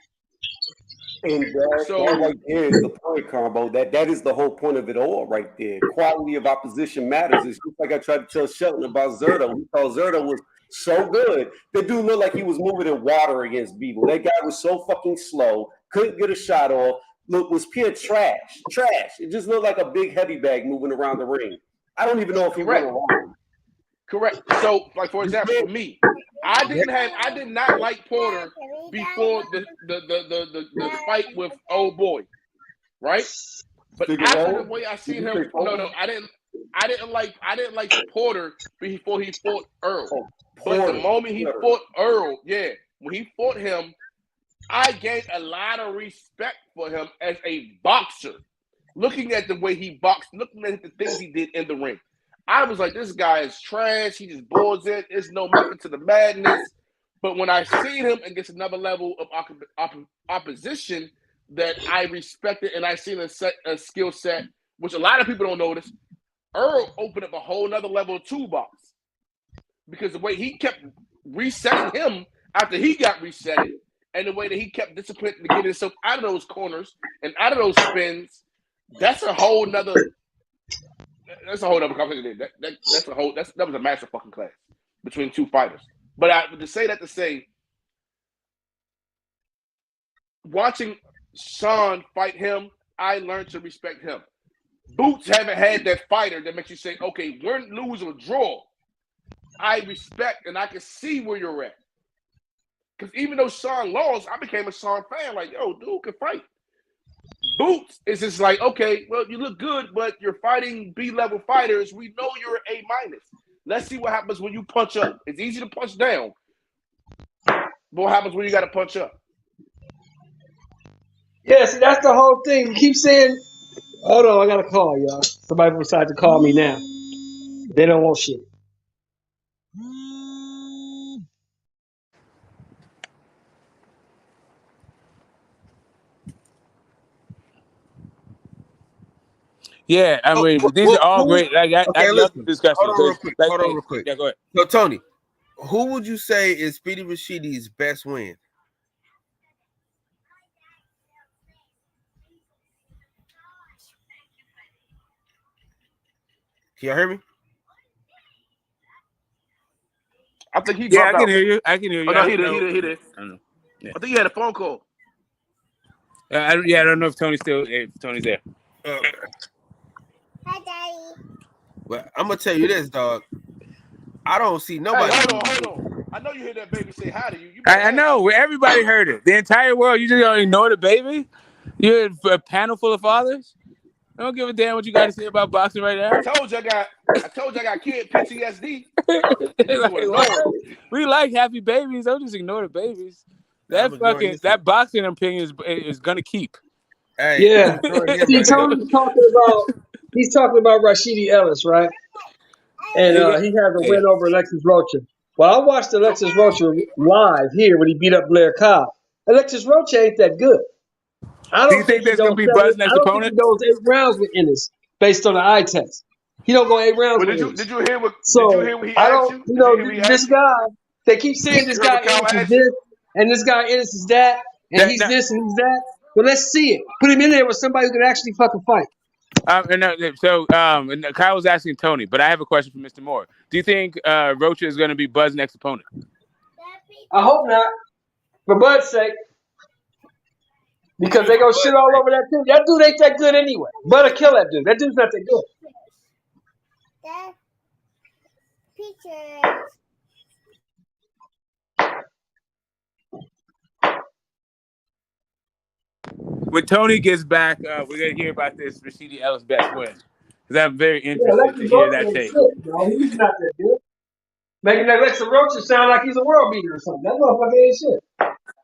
And that right there is the point, Combo. That is the whole point of it all right there. Quality of opposition matters. It's just like I tried to tell Shelton about Zerto. He thought Zerto was so good. The dude looked like he was moving in water against Beeble. That guy was so fucking slow. Couldn't get a shot off. Look, was pure trash. Trash. It just looked like a big heavy bag moving around the ring. I don't even know if he went around. Correct. So, like for example, for me, I did not like Porter before the fight with old boy, right? But after the way I seen him, I didn't like Porter before he fought Earl. But the moment he fought Earl, when he fought him, I gained a lot of respect for him as a boxer. Looking at the way he boxed, looking at the things he did in the ring. I was like, this guy is trash. He just balls in. There's no method to the madness. But when I seen him against another level of opposition that I respected and I seen a skill set, which a lot of people don't notice, Earl opened up a whole nother level of toolbox. Because the way he kept resetting him after he got resetted and the way that he kept disciplined to get himself out of those corners and out of those spins, that's a whole nother conversation. That was a massive fucking clash between two fighters. But to say, watching Sean fight him, I learned to respect him. Boots haven't had that fighter that makes you say, okay, win, lose, or draw. I respect and I can see where you're at. Because even though Sean lost, I became a Sean fan. Like, yo, dude can fight. Boots is just like, okay, well, you look good, but you're fighting B-level fighters. We know you're A-. Let's see what happens when you punch up. It's easy to punch down. But what happens when you got to punch up? Yeah, see, that's the whole thing. We keep saying, hold on, I got a call, y'all. Somebody decided to call me now. They don't want shit. Yeah, I mean, these are all great. I love the discussion. Hold on real quick. Yeah, go ahead. So, Tony, who would you say is Speedy Rashidi's best win? Can y'all hear me? I think he Yeah, I dropped can out. hear you. I can hear you. Oh, no, he did. I don't know. Yeah. I think he had a phone call. I don't know if Tony's there. Hi, Daddy. Well, I'm gonna tell you this, dog. I don't see nobody. Hey, hold on. I know you hear that baby say hi to you. I know. Everybody heard it. The entire world. You just don't ignore the baby? You're a panel full of fathers? I don't give a damn what you got to say about boxing right now. I told you I got kid PTSD. We like happy babies. Don't just ignore the babies. That boxing opinion is gonna keep. Hey, yeah. See, Tony's talking about Rashidi Ellis, right? And he has a win over Alexis Rocha. Well, I watched Alexis Rocha live here when he beat up Blair Cobb. Alexis Rocha ain't that good. I don't think there's gonna be Buzz next opponent. He goes 8 rounds with Ennis based on the eye test. He don't go 8 rounds. But did you hear what? So did you hear what he asked you? You know, this guy. They keep saying this guy Ennis is this and this guy Ennis is that and he's this and he's that. Well, let's see it. Put him in there with somebody who can actually fucking fight. And Kyle was asking Tony, but I have a question for Mr. Moore. Do you think Rocha is going to be Bud's next opponent? I hope not, for Bud's sake, because they gonna shit all over that dude. That dude ain't that good anyway. Bud'll kill that dude. That dude's not that good. Dad, pictures. When Tony gets back, we're going to hear about this Rashidi Ellis best win. Because I'm very interested to hear that take. No, he's not that good. Making that Alexa Rocha sound like he's a world beater or something. That motherfucker ain't shit.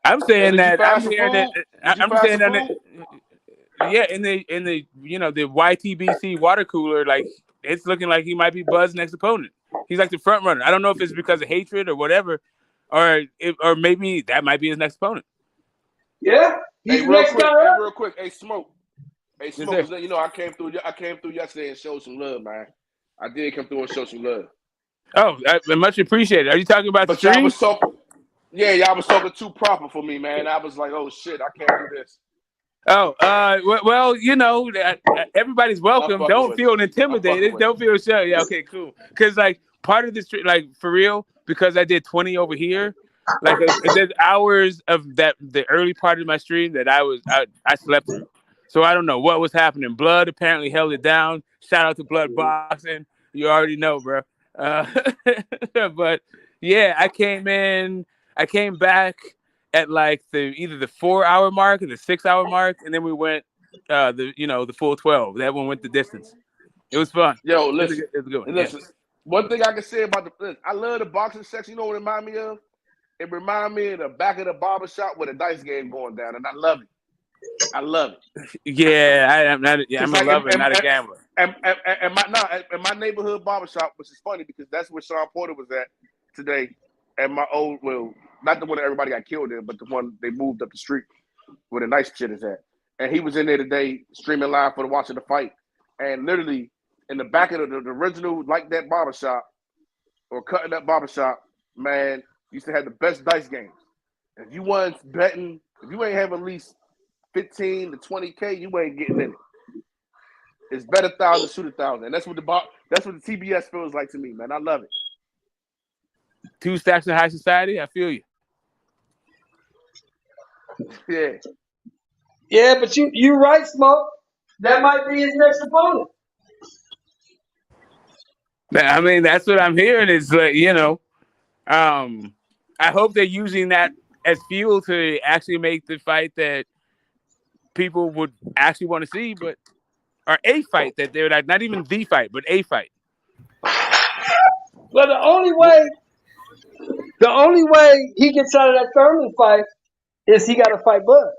I'm Hey, saying did you that. find I'm some hearing that. food? Did you I'm find saying some that. food? Yeah, in the the YTBC water cooler, like it's looking like he might be Bud's next opponent. He's like the front runner. I don't know if it's because of hatred or whatever, or maybe that might be his next opponent. Yeah, he's the next guy up. real quick. Hey, Smoke. Hey, Yes, Smoke. sir. You know, I came through yesterday and showed some love, man. I did come through and show some love. Oh, much appreciated. Are you talking about the But y'all stream? was talking. Yeah, y'all was talking too proper for me, man. I was like, oh shit, I can't do this. Oh, well, everybody's welcome. fucking Don't with feel you. I'm fucking intimidated. with Don't feel shy. Yeah, okay, cool. Because like part of the stream, like for real, because I did 20 over here. Like there's hours of the early part of my stream that I slept through. So I don't know what was happening. Blood apparently held it down. Shout out to Blood Boxing. You already know, bro. But yeah, I came back at like either the 4-hour mark or the 6-hour mark, and then we went the full 12. That one went the distance. It was fun. Yo, listen. It was a good one. Listen. One thing I can say about I love the boxing section. You know what it remind me of? It remind me of the back of the barbershop with a dice game going down, and I love it. I love it. Yeah, I'm a lover, not a gambler. And my neighborhood barbershop, which is funny because that's where Sean Porter was at today. And my old, well, not the one that everybody got killed in, but the one they moved up the street where the nice shit is at. And he was in there today streaming live for the watching the fight. And literally in the back of the original, like that barbershop or cutting that barbershop, man, used to have the best dice games. If you weren't betting, if you ain't have at least 15 to 20K, you ain't getting in it. It's bet 1,000, shoot 1,000. And that's what the TBS feels like to me, man. I love it. 2 stacks in high society. I feel you. Yeah. Yeah, but you right, Smoke. That might be his next opponent. I mean, that's what I'm hearing. Is like I hope they're using that as fuel to actually make the fight that people would actually want to see, or a fight that they're like, not even the fight, but a fight. Well, the only way he gets out of that Thurman fight is he got to fight Bud,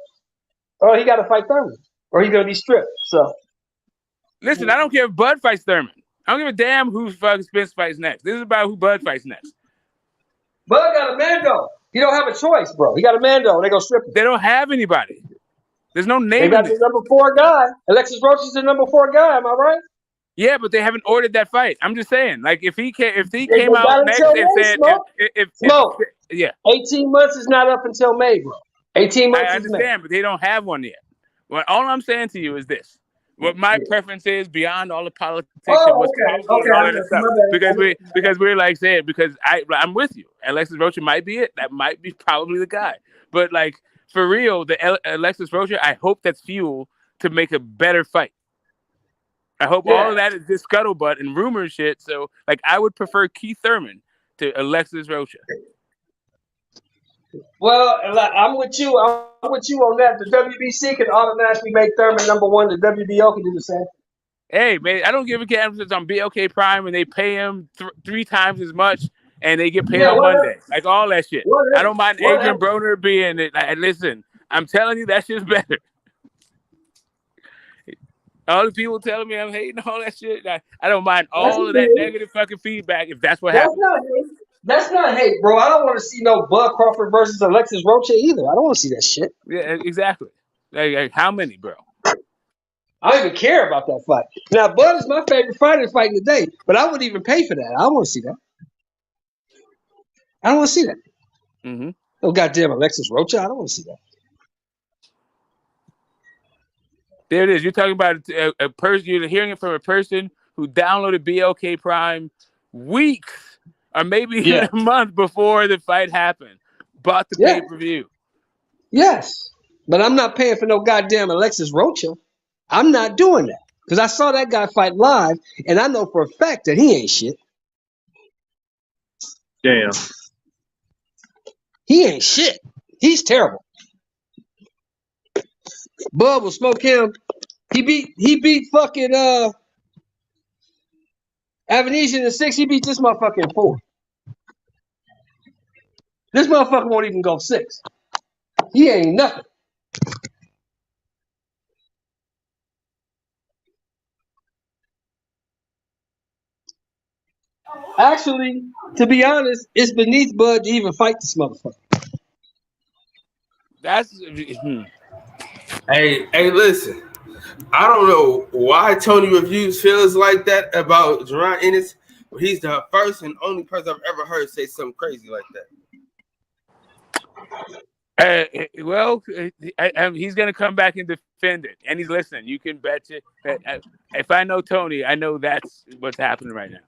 or he got to fight Thurman, or he's gonna be stripped. So, listen, I don't care if Bud fights Thurman. I don't give a damn who fucking Spence fights next. This is about who Bud fights next. Bud got a Mando. He don't have a choice, bro. He got a Mando. They go strip him. They don't have anybody. There's no name. They got the number 4 guy. Alexis Roach is the number 4 guy. Am I right? Yeah, but they haven't ordered that fight. I'm just saying, like if he came out next and said, Smoke. Yeah, 18 months is not up until May, bro. 18 months. I understand, but they don't have one yet. Well, all I'm saying to you is this: what my preference is beyond all the politics and what's possible and all that stuff. Because we're like saying, because I'm with you. Alexis Rocha might be it. That might be probably the guy. But like for real, the Alexis Rocha, I hope that's fuel to make a better fight. I hope all of that is just scuttlebutt and rumor shit. So like I would prefer Keith Thurman to Alexis Rocha. Well, I'm with you. I'm with you on that. The WBC can automatically make Thurman number 1. The WBO can do the same. Hey, man, I don't give a damn if it's on BLK Prime and they pay him 3 times as much and they get paid on Monday. Like all that shit. I don't mind Adrian Broner being it. Like, listen, I'm telling you, that shit's better. All the people telling me I'm hating all that shit. I don't mind all of that negative fucking feedback if that's what happens. That's not hate, bro. I don't want to see no Bud Crawford versus Alexis Rocha either. I don't want to see that shit. Yeah, exactly. Like how many, bro? I don't even care about that fight. Now, Bud is my favorite fighter fighting today, but I wouldn't even pay for that. I don't want to see that. I don't want to see that. Mm-hmm. Oh, goddamn Alexis Rocha. I don't want to see that. There it is. You're talking about a person. You're hearing it from a person who downloaded BLK Prime weeks or maybe even a month before the fight happened. Bought the pay-per-view. Yes, but I'm not paying for no goddamn Alexis Rocha. I'm not doing that because I saw that guy fight live, and I know for a fact that he ain't shit. Damn. He ain't shit. He's terrible. Bud will smoke him. He beat fucking Avanesian in 6. He beat this motherfucker in 4. This motherfucker won't even go 6. He ain't nothing. Actually, to be honest, it's beneath Bud to even fight this motherfucker. That's Hey, listen. I don't know why Tony Reviews feels like that about Jerron Ennis, but he's the first and only person I've ever heard say something crazy like that. He's going to come back and defend it, and he's listening. You can bet you that if I know Tony, I know that's what's happening right now.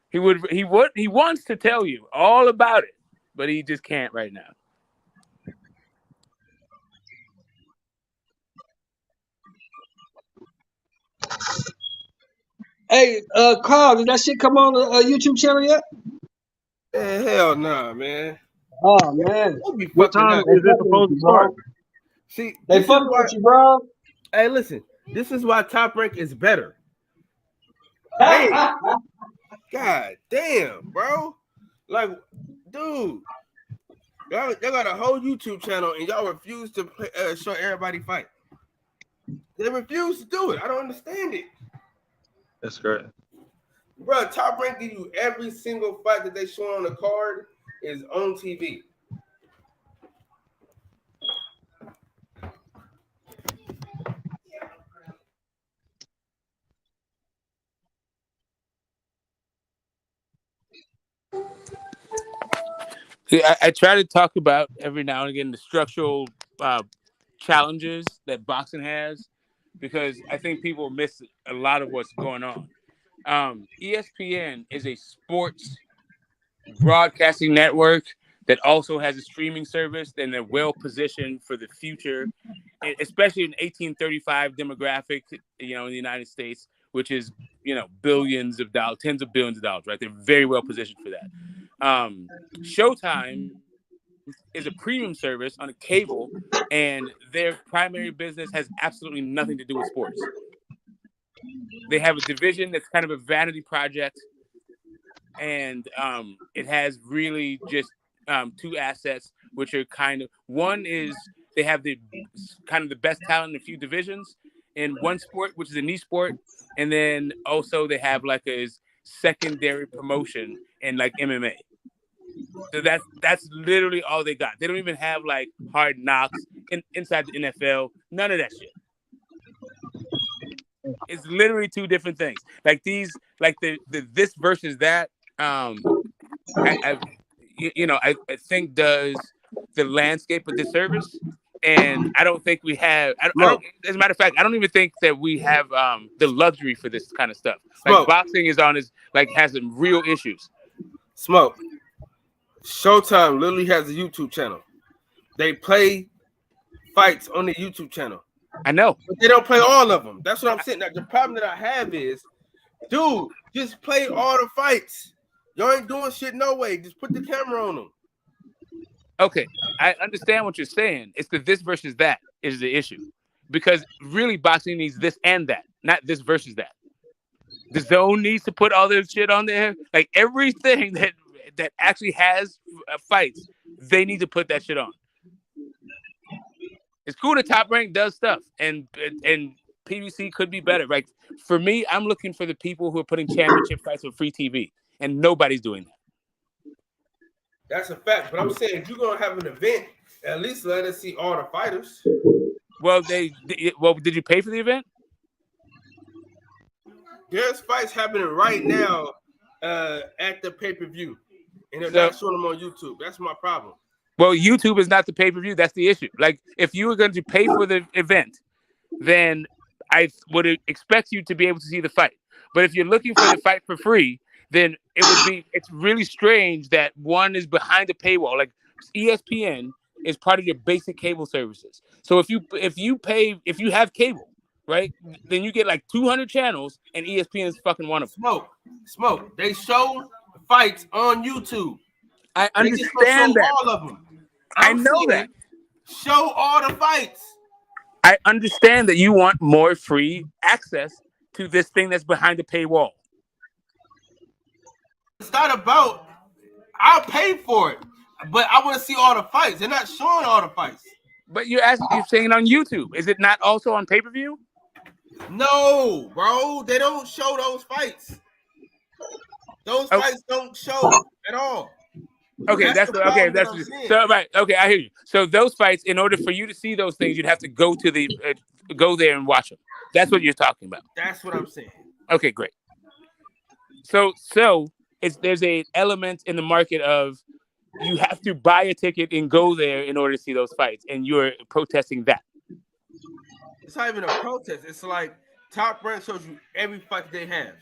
He wants to tell you all about it, but he just can't right now. Hey, Carl, did that shit come on the YouTube channel yet? Hell nah, man. Oh man, what time is it supposed to start? See, they fucking with you, bro. Hey, listen, this is why Top Rank is better. Hey, God damn, bro. Like, dude, y'all got a whole YouTube channel and y'all refuse to show everybody fight. They refuse to do it. I don't understand it. That's great. Bro, Top Rank give you every single fight that they show on the card is on TV. See, I try to talk about every now and again the structural challenges that boxing has, because I think people miss a lot of what's going on. ESPN is a sports broadcasting network that also has a streaming service, and they're well positioned for the future, especially in 1835 demographic, in the United States, which is, billions of dollars, tens of billions of dollars, right? They're very well positioned for that. Showtime is a premium service on a cable, and their primary business has absolutely nothing to do with sports. They have a division that's kind of a vanity project, and it has really just two assets, which are one is they have the best talent in a few divisions in one sport, which is a niche sport, and then also they have like a secondary promotion in like MMA. So that's literally all they got. They don't even have like Hard Knocks inside the NFL. None of that shit. It's literally two different things. Like these, like the this versus that. I think does the landscape a disservice, and I don't think we have. I don't. As a matter of fact, I don't even think that we have the luxury for this kind of stuff. Like boxing is has some real issues. Smoke. Showtime literally has a YouTube channel. They play fights on the YouTube channel. I know, but they don't play all of them. That's what I'm saying. Now, the problem that I have is, dude, just play all the fights. Y'all ain't doing shit no way. Just put the camera on them. Okay, I understand what you're saying. It's the this versus that is the issue, because really boxing needs this and that, not this versus that. The Zone needs to put all this shit on there. Like everything that actually has fights, they need to put that shit on. It's cool that Top Rank does stuff, and PBC could be better. Like for me, I'm looking for the people who are putting championship fights on free TV, and nobody's doing that. That's a fact. But I'm saying if you're gonna have an event, at least let us see all the fighters. Well, did you pay for the event? There's fights happening right now at the pay-per-view, and they're not showing them on YouTube. That's my problem. Well, YouTube is not the pay-per-view. That's the issue. Like, if you were going to pay for the event, then I would expect you to be able to see the fight. But if you're looking for the fight for free, then it's really strange that one is behind a paywall. Like ESPN is part of your basic cable services. So if you have cable, right, then you get like 200 channels, and ESPN is fucking one of them. Smoke. They show fights on YouTube. I understand that. All of them. I know that. Show all the fights. I understand that you want more free access to this thing that's behind the paywall. It's not about. I'll pay for it. But I want to see all the fights. They're not showing all the fights. But you're saying on YouTube. Is it not also on pay-per-view? No, bro. They don't show those fights. Those fights don't show at all. Okay, that's the problem that I'm what saying. so right. Okay, I hear you. So those fights, in order for you to see those things, you'd have to go to go there and watch them. That's what you're talking about. That's what I'm saying. Okay, great. So there's an element in the market of you have to buy a ticket and go there in order to see those fights, and you're protesting that. It's not even a protest. It's like Top Rank shows you every fight they have.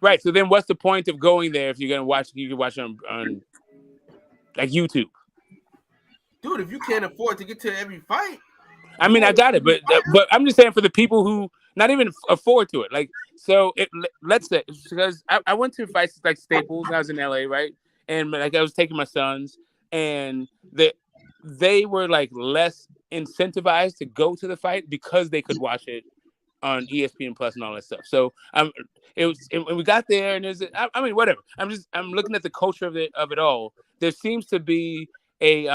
Right. So then, what's the point of going there if you're gonna watch? You can watch it on like YouTube. Dude, if you can't afford to get to every fight, I mean, I got it, but I'm just saying for the people who not even afford to it. Like, so let's say because I went to fights like Staples when I was in LA, right? And like I was taking my sons, and they were like less incentivized to go to the fight because they could watch it on ESPN Plus and all that stuff. So when we got there, and I mean, whatever. I'm looking at the culture of it all. There seems to be a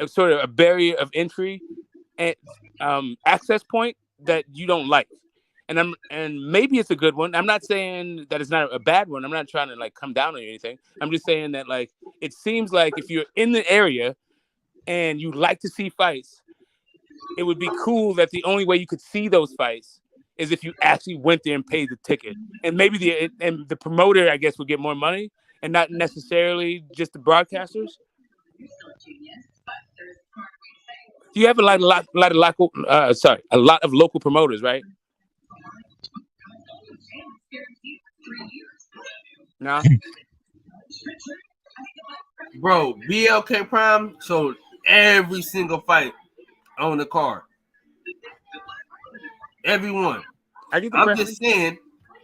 sort of a barrier of entry and access point that you don't like, and maybe it's a good one. I'm not saying that it's not a bad one. I'm not trying to like come down on you or anything. I'm just saying that like it seems like if you're in the area and you like to see fights, it would be cool that the only way you could see those fights is if you actually went there and paid the ticket, and maybe the promoter, I guess, would get more money, and not necessarily just the broadcasters. You have a lot of local promoters, right? No. Bro, BLK Prime showed every single fight on the card. Everyone. I'm just saying,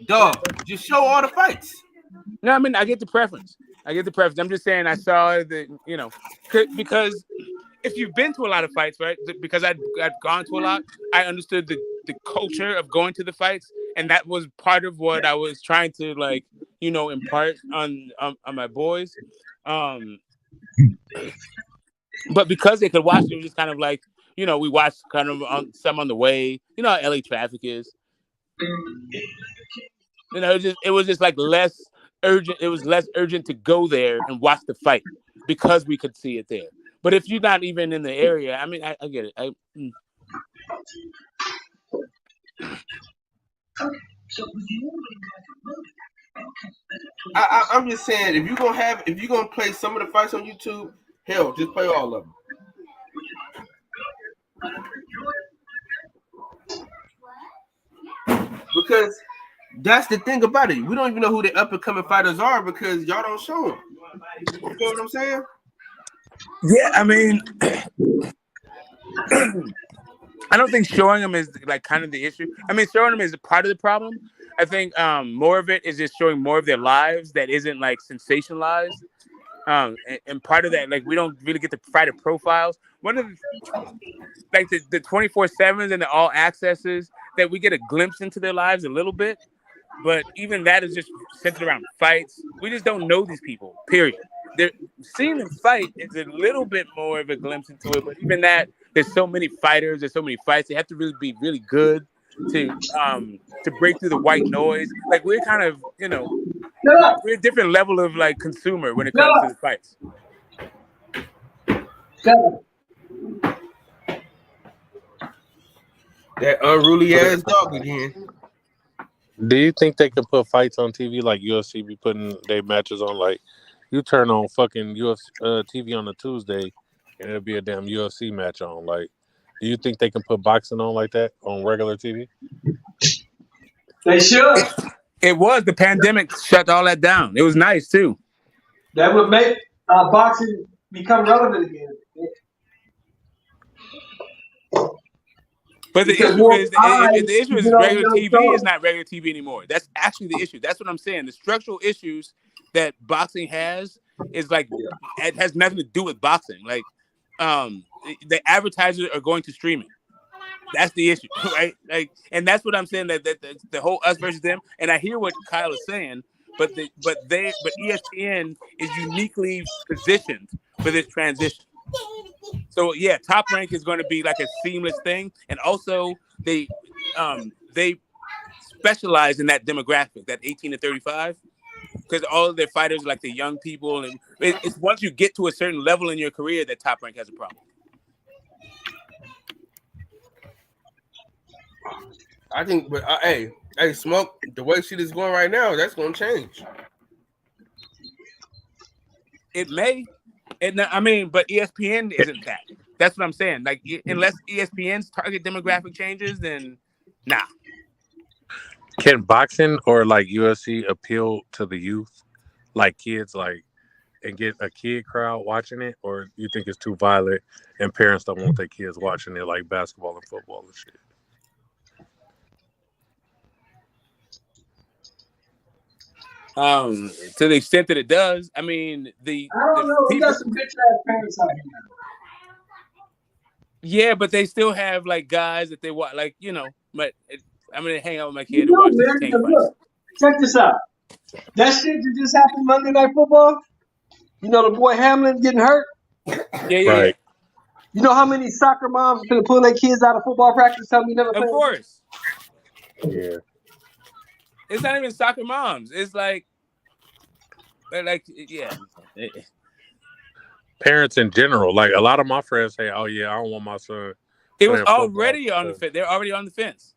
dog, just show all the fights. No, I mean, I get the preference. I'm just saying I saw that, because if you've been to a lot of fights, right? Because I'd gone to a lot, I understood the culture of going to the fights, and that was part of what I was trying to impart on my boys. But because they could watch it was just kind of like, we watched kind of some on the way. You know how LA traffic is. It was just like less urgent. It was less urgent to go there and watch the fight because we could see it there. But if you're not even in the area, I mean, I get it. I'm just saying, if you're gonna play some of the fights on YouTube, hell, just play all of them. Because that's the thing about it. We don't even know who the up and coming fighters are because y'all don't show them. You know what I'm saying? Yeah, I mean, I don't think showing them is like kind of the issue. I mean, showing them is a part of the problem. I think more of it is just showing more of their lives that isn't like sensationalized. And part of that, like, we don't really get the fighter profiles. One of the 24/7s and the all accesses that we get a glimpse into their lives a little bit, but even that is just centered around fights. We just don't know these people. Period. Seeing them fight is a little bit more of a glimpse into it, but even that, there's so many fighters, there's so many fights. They have to really be really good to break through the white noise. Like, we're kind of, we're a different level of like consumer when it comes to the fights. That unruly ass dog again. Do you think they can put fights on TV like UFC be putting their matches on? Like, you turn on fucking UFC TV on a Tuesday, and it'll be a damn UFC match on. Like, do you think they can put boxing on like that on regular TV? They should. It was the pandemic shut all that down. It was nice too. That would make boxing become relevant again. But the issue is regular TV is not regular TV anymore. That's actually the issue. That's what I'm saying. The structural issues that boxing has is like, it has nothing to do with boxing. Like, the advertisers are going to streaming. That's the issue, right? Like, and that's what I'm saying, that the whole us versus them. And I hear what Kyle is saying, but ESPN is uniquely positioned for this transition. So yeah, Top Rank is going to be like a seamless thing, and also they specialize in that demographic, that 18 to 35, because all of their fighters are like the young people, and it's once you get to a certain level in your career that Top Rank has a problem. I think, but hey, Smoke, the way shit is going right now, that's going to change. It may, and I mean, but ESPN isn't that. That's what I'm saying. Like, unless ESPN's target demographic changes, then nah. Can boxing or like UFC appeal to the youth, like kids, like, and get a kid crowd watching it, or you think it's too violent and parents don't want their kids watching it like basketball and football and shit? To the extent that it does, I mean, I don't know. We got some bitch ass parents out here. Yeah, but they still have like guys that they watch, like, you know. But I'm gonna hang out with my kid You and know, watch man, these tank because fights. look, check this out. That shit that just happened Monday Night Football. You know, the boy Hamlin getting hurt. Yeah. You know how many soccer moms are gonna pull their kids out of football practice? Tell me never. Of course. Yeah. It's not even soccer moms. It's like, yeah. Parents in general, like a lot of my friends say, "Oh yeah, I don't want my son." It was playing already football. on the fence. They're already on the fence.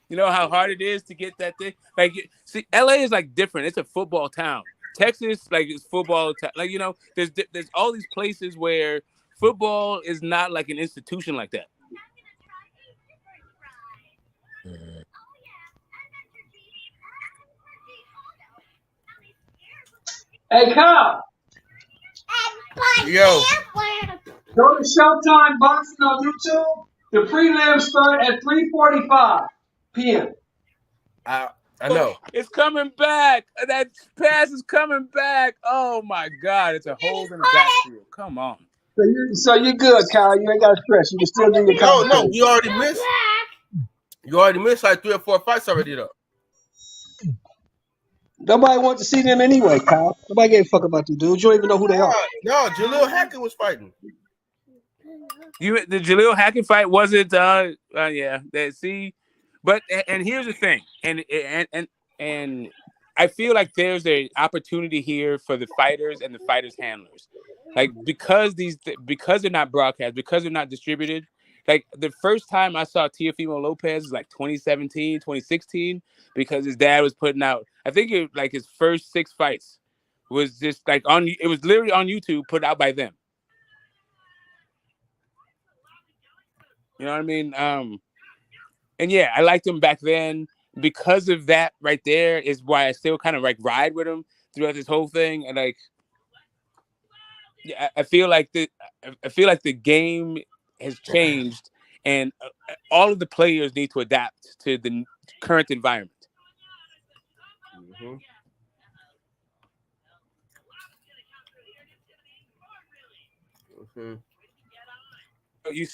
You know how hard it is to get that thing. Like, see, LA is like different. It's a football town. Texas, like, it's football. Like, you know, there's all these places where football is not like an institution like that. Hey, Kyle. Yo. Go to Showtime Boxing on YouTube. The prelims start at 3:45 p.m. I know. It's coming back. That pass is coming back. Oh my God! It's a hold in the backfield. Come on. So you're good, Kyle. You ain't got to stress. You can still do your conversation. No, you already missed. You already missed like 3 or 4 fights already, though. Nobody wants to see them anyway, Kyle. Nobody gave a fuck about you, dude. You don't even know who they are. No, Jaleel Hackett was fighting. The Jaleel Hackett fight wasn't. Yeah. See, but and here's the thing, and I feel like there's an opportunity here for the fighters and the fighters' handlers, like because they're not broadcast, because they're not distributed. Like the first time I saw Teofimo Lopez was like 2017, 2016, because his dad was putting out, I think like his first 6 fights was just like it was literally on YouTube, put out by them. You know what I mean? And yeah, I liked him back then because of that right there is why I still kind of like ride with him throughout this whole thing. And like, yeah, I feel like the game has changed, and all of the players need to adapt to the current environment. Mm-hmm. Mm-hmm. You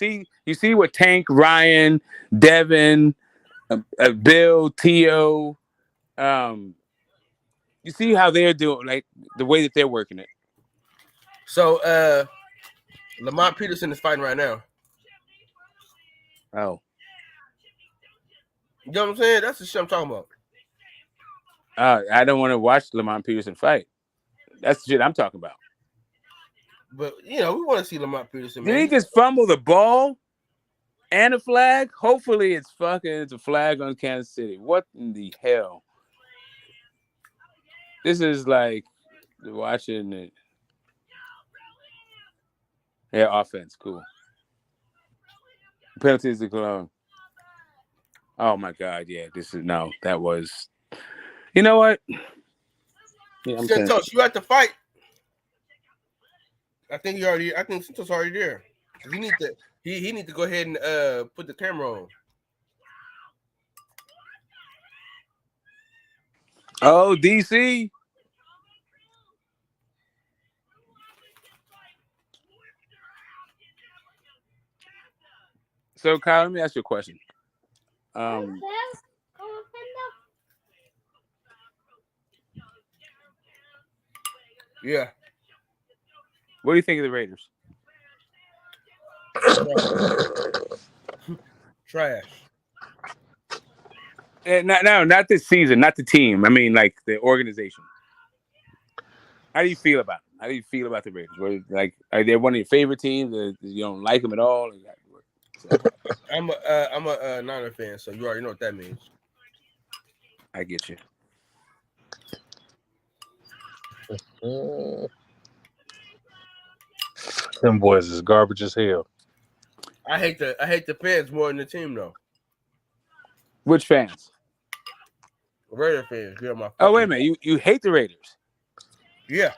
see what Tank, Ryan, Devin, Bill, Tio, you see how they're doing, like the way that they're working it. So Lamont Peterson is fighting right now. Oh. You know what I'm saying? That's the shit I'm talking about. I don't want to watch Lamont Peterson fight. That's the shit I'm talking about. But, you know, we want to see Lamont Peterson, man. Did he just fumble the ball and a flag? Hopefully it's a flag on Kansas City. What in the hell? This is like watching it. Yeah, offense. Cool. Penalties to clone. Oh, my God. Yeah, that was... You know what? Yeah, Santos, you have to fight. I think Santos already there. He need to go ahead and put the camera on. Oh, DC. So, Kyle, let me ask you a question. Yeah. What do you think of the Raiders? Trash. Not this season, not the team. I mean, like the organization. How do you feel about them? How do you feel about the Raiders? Are they one of your favorite teams? You don't like them at all? I'm a Niner fan, so you already know what that means. I get you. Them boys is garbage as hell. I hate the fans more than the team though. Which fans? Raider fans. Get on my Oh, wait a minute. You hate the Raiders? Yeah.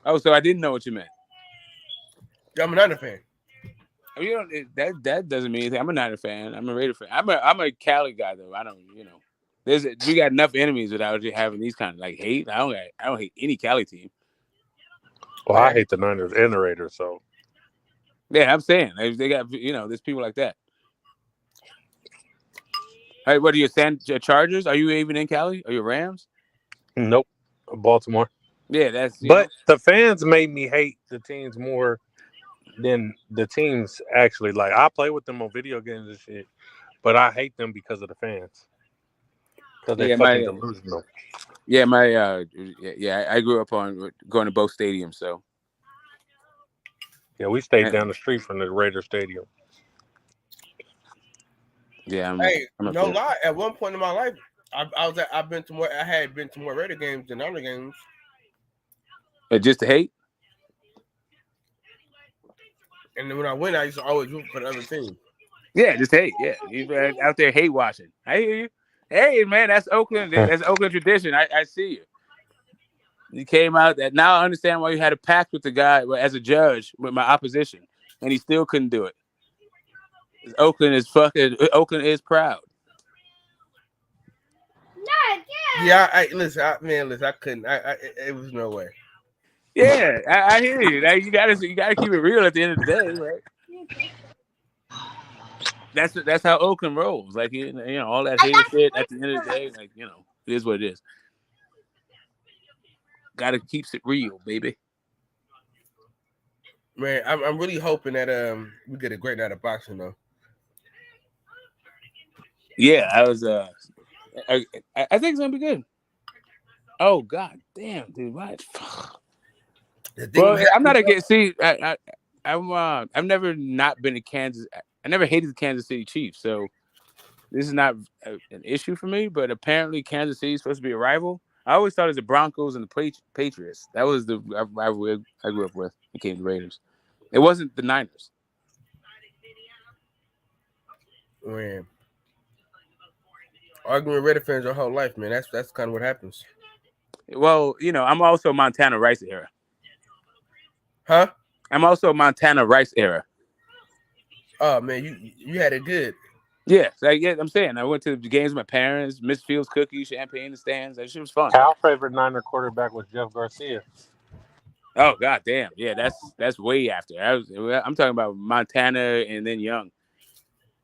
Oh, so I didn't know what you meant. I'm a Niner fan. Oh, you don't. That doesn't mean anything. I'm a Niner fan. I'm a Raider fan. I'm a Cali guy though. I don't. We got enough enemies without having these kind of like hate. I don't hate any Cali team. Well, I hate the Niners and the Raiders. So yeah, I'm saying they got there's people like that. Hey, what are you, Chargers? Are you even in Cali? Are you Rams? Nope, Baltimore. Yeah, but the fans made me hate the teams more than the teams actually. Like I play with them on video games and shit, but I hate them because of the fans. Because they fucking delusional. Yeah, I grew up on going to both stadiums, so. Yeah, we stayed down the street from the Raider Stadium. Yeah, no lie. At one point in my life, I had been to more Raider games than other games. Just to hate? And then when I went, I used to always root for the other team. Yeah, just hate. Yeah, you out there hate watching. I hear you. Hey, man, that's Oakland. That's Oakland tradition. I see you. You came out. Now I understand why you had a pact with the guy as a judge with my opposition, and he still couldn't do it. Oakland is proud. Yeah, listen. I couldn't. It was no way. Yeah, I hear you. Like, you gotta keep it real at the end of the day, right? That's how Oakland rolls. Like all that hater shit. At the end of the day, like it is what it is. Gotta keep it real, baby. Man, I'm really hoping that we get a great night of boxing though. Yeah, I was. I think it's gonna be good. Oh god damn, dude! What? Well, I'm not against. See, I've never not been to Kansas. I never hated the Kansas City Chiefs, so this is not an issue for me. But apparently, Kansas City is supposed to be a rival. I always thought it was the Broncos and the Patriots. That was the rivalry I grew up with. It came to Raiders. It wasn't the Niners. Man, arguing with Raider fans your whole life, man. That's kind of what happens. Well, I'm also Montana Rice era. Huh? I'm also Montana Rice era. Oh man, you had it good. Yeah, I'm saying I went to the games with my parents, Miss Fields cookies, champagne in the stands. That shit was fun. Our favorite Niner quarterback was Jeff Garcia. Oh god damn, yeah, that's way after. I'm talking about Montana and then Young.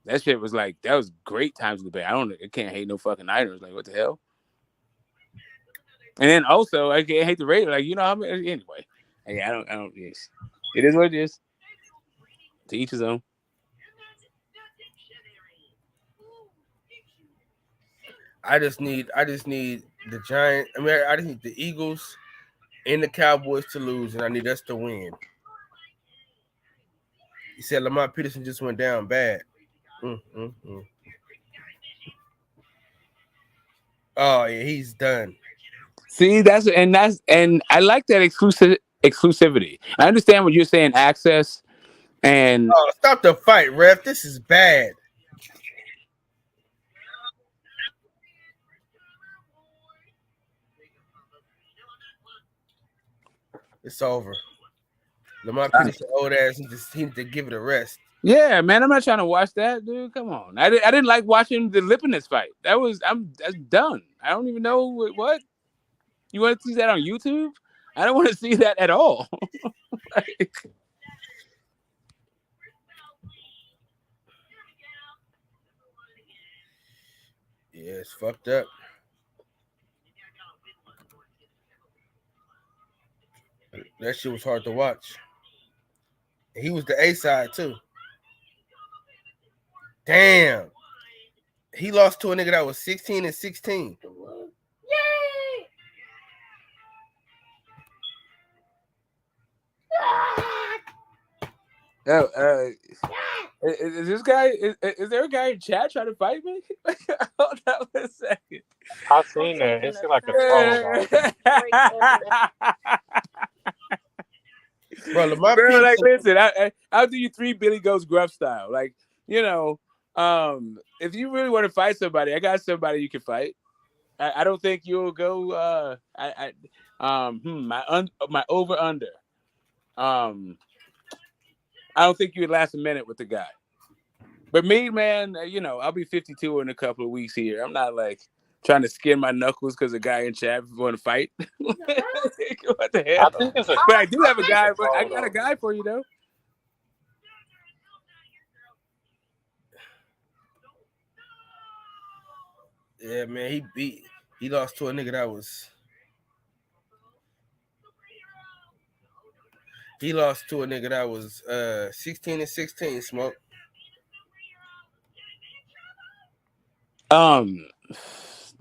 That shit was like that was great times in the Bay. I can't hate no fucking Niners. Like what the hell? And then also I can't hate the Raiders. Like anyway. Yeah, I don't. Yes, it is what it is. To each his own. I just need the Giants. I just need the Eagles and the Cowboys to lose, and I need us to win. He said Lamar Peterson just went down bad. Oh yeah, he's done. See, and I like that exclusivity. I understand what you're saying, access, and stop the fight, ref. This is bad. It's over. Lamar Peterson, old ass, he need to give it a rest. Yeah, man, I'm not trying to watch that, dude. Come on, I didn't like watching the Lipinus fight. That's done. I don't even know what. You want to see that on YouTube? I don't want to see that at all. Yeah, it's fucked up. That shit was hard to watch. He was the A side too. Damn. He lost to a nigga that was 16-16. Oh, is this guy? Is there a guy in chat trying to fight me? Hold on a second. I've seen that. It's like a Bro, Lamar Bro, Peterson. like, listen, I'll do you 3 Billy Goes Gruff style. Like, you know, if you really want to fight somebody, I got somebody you can fight. I don't think you'll go. My over under. I don't think you would last a minute with the guy. But me, man, you know, I'll be 52 in a couple of weeks here. I'm not like trying to skin my knuckles because a guy in chat want to fight. What the hell? I think it's a. But I do have a guy. But I got a guy for you though. Yeah, man, he lost to a nigga that was. He lost to a nigga that was 16-16, Smoke.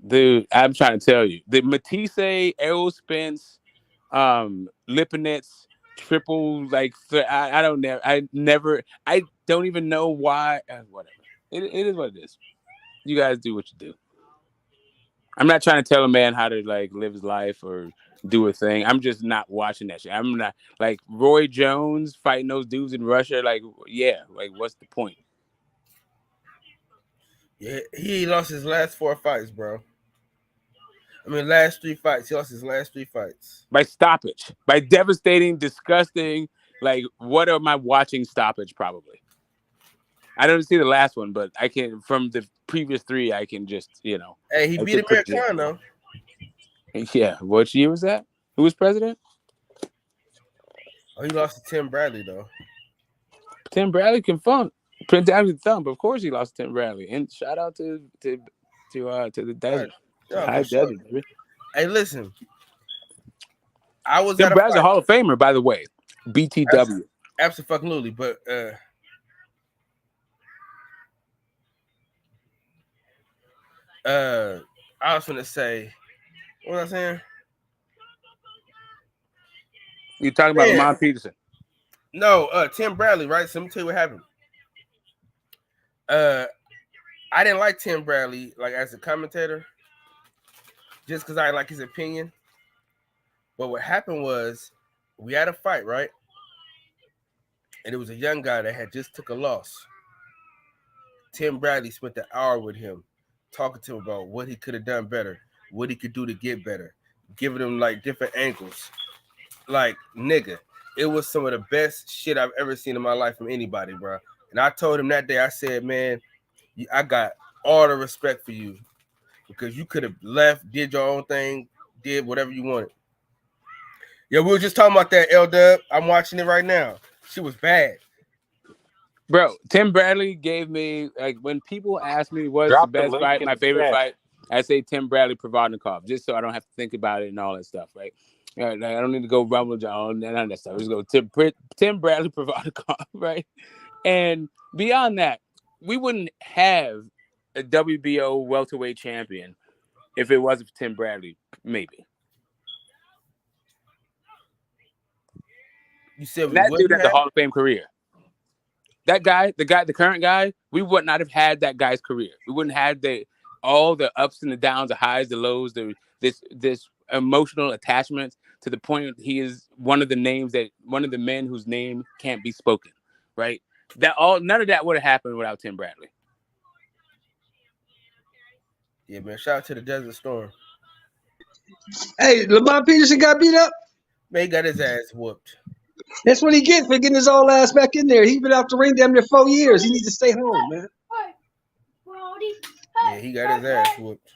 Dude, I'm trying to tell you. The Matisse, Errol Spence, Lipinets, triple, like, I don't know. I don't even know why. Whatever. It is what it is. You guys do what you do. I'm not trying to tell a man how to, like, live his life or do a thing. I'm just not watching that shit. I'm not, like, Roy Jones fighting those dudes in Russia. Like, yeah, like, what's the point? Yeah, he lost his last 4 fights, bro. I mean, last 3 fights. He lost his last 3 fights. By stoppage. By devastating, disgusting, like, what am I watching stoppage, probably? I don't see the last one, but I can, from the previous 3, I can just, you know. Hey, he beat Amir Khan, though. Yeah, what year was that? Who was president? Oh, he lost to Tim Bradley, though. Tim Bradley can funk. Print down the thumb, but of course he lost to Tim Bradley. And shout out to the desert. High desert, baby. Hey, listen. I was Tim at a Bradley's fight. a Hall of Famer, by the way. BTW. Absolutely, but I was gonna say, what was I saying? You're talking about Lamar Peterson. No, Tim Bradley, right? So let me tell you what happened. I didn't like Tim Bradley, like, as a commentator, just because I like his opinion. But what happened was, we had a fight, right? And it was a young guy that had just took a loss. Tim Bradley spent an hour with him, talking to him about what he could have done better, what he could do to get better, giving him, like, different angles. Like, nigga, it was some of the best shit I've ever seen in my life from anybody, bro. And I told him that day, I said, man, I got all the respect for you because you could have left, did your own thing, did whatever you wanted. Yeah, we were just talking about that, L-Dub. I'm watching it right now. She was bad. Bro, Tim Bradley gave me, like, when people ask me what's Drop the the best link fight, in my the favorite chat. fight, I say Tim Bradley Provodnikov, just so I don't have to think about it and all that stuff, right? I don't need to go rumble John, none of that stuff. Just go Tim Bradley Provodnikov, right? And beyond that, we wouldn't have a WBO welterweight champion if it wasn't for Tim Bradley, maybe. You said that dude has a Hall of Fame career. That guy, the current guy, we would not have had that guy's career. We wouldn't have all the ups and the downs, the highs, the lows, this emotional attachment to the point he is one of the men whose name can't be spoken, right? None of that would have happened without Tim Bradley. Yeah, man. Shout out to the Desert Storm. Hey, Lamar Peterson got beat up. Man, he got his ass whooped. That's what he gets for getting his old ass back in there. He's been out the ring damn near 4 years. He needs to stay home, man. Yeah, he got his ass whooped.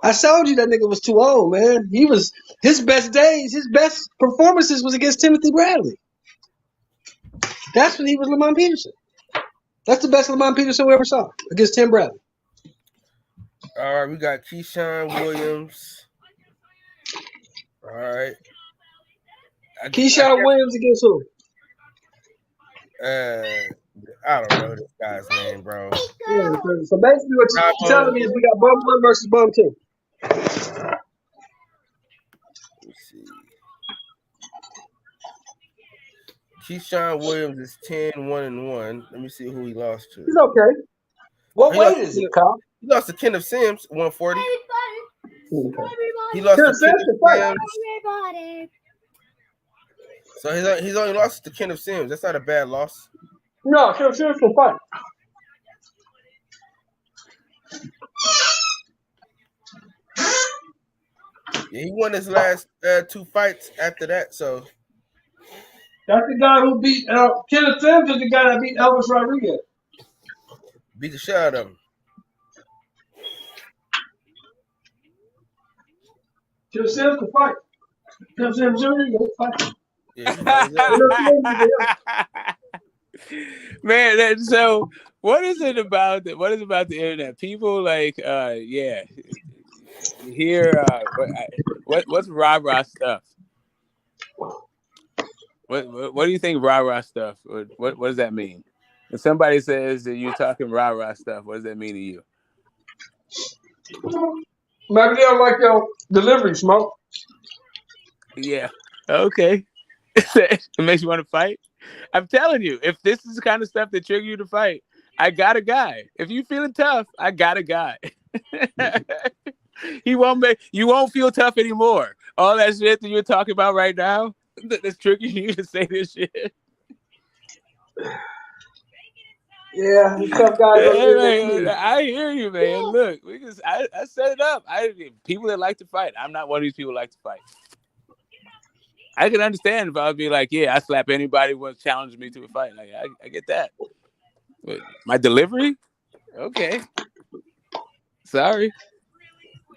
I told you that nigga was too old, man. He was his best days, his best performances was against Timothy Bradley. That's when he was Lamar Peterson. That's the best Lamar Peterson we ever saw against Tim Bradley. All right, we got Keyshawn Williams. All right. Keyshawn Williams against who? I don't know this guy's name, bro. Yeah, so basically, what you're telling me is we got bum 1 versus bum 2. Let's see. Keyshawn Williams is 10-1-1. Let me see who he lost to. He's okay. What weight is it, Kyle? He lost to Kenneth Sims, 140. He lost Kenneth to Kenneth Sims. Sims. So he's only lost to Kenneth Sims. That's not a bad loss. No, Kenneth Sims can fight. Yeah, he won his last 2 fights after that. So that's the guy who beat Kenneth Sims is the guy that beat Elvis Rodriguez. Beat the shit out of him. Kenneth Sims can fight. Kenneth Sims Jr. can fight. Man, so what is it about the internet? People like here what's rah-rah stuff? What do you think rah-rah stuff? What does that mean? If somebody says that you're talking rah-rah stuff, what does that mean to you? Maybe they don't like your delivery, Smoke. Yeah. Okay. It makes you want to fight. I'm telling you, if this is the kind of stuff that trigger you to fight, I got a guy. If you feeling tough, I got a guy. You won't feel tough anymore. All that shit that you're talking about right now, that's triggering you to say this shit. Yeah, the tough guys. I hear you, man. Look, I set it up. People that like to fight. I'm not one of these people that like to fight. I can understand if I would be like, yeah, I slap anybody who wants to challenge me to a fight. Like, I get that. But my delivery? Okay. Sorry.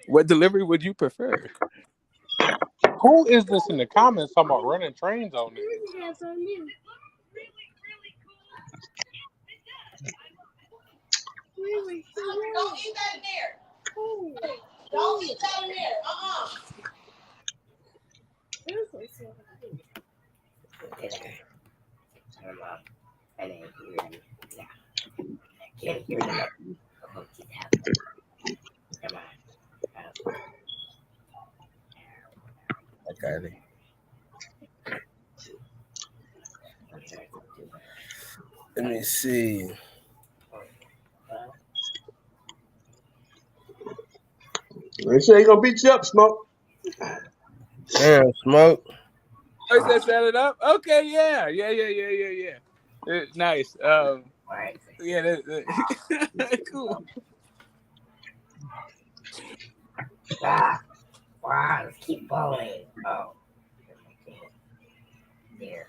What delivery would you prefer? Who is this in the comments talking about running trains on there? Don't eat that in there. Don't eat that in there. Okay. Let me see. They say he gonna beat you up, Smoke. Damn, Smoke. Oh, he said set it up? Okay, yeah. Nice. Yeah, cool. Wow, let's keep bowling. Oh. There.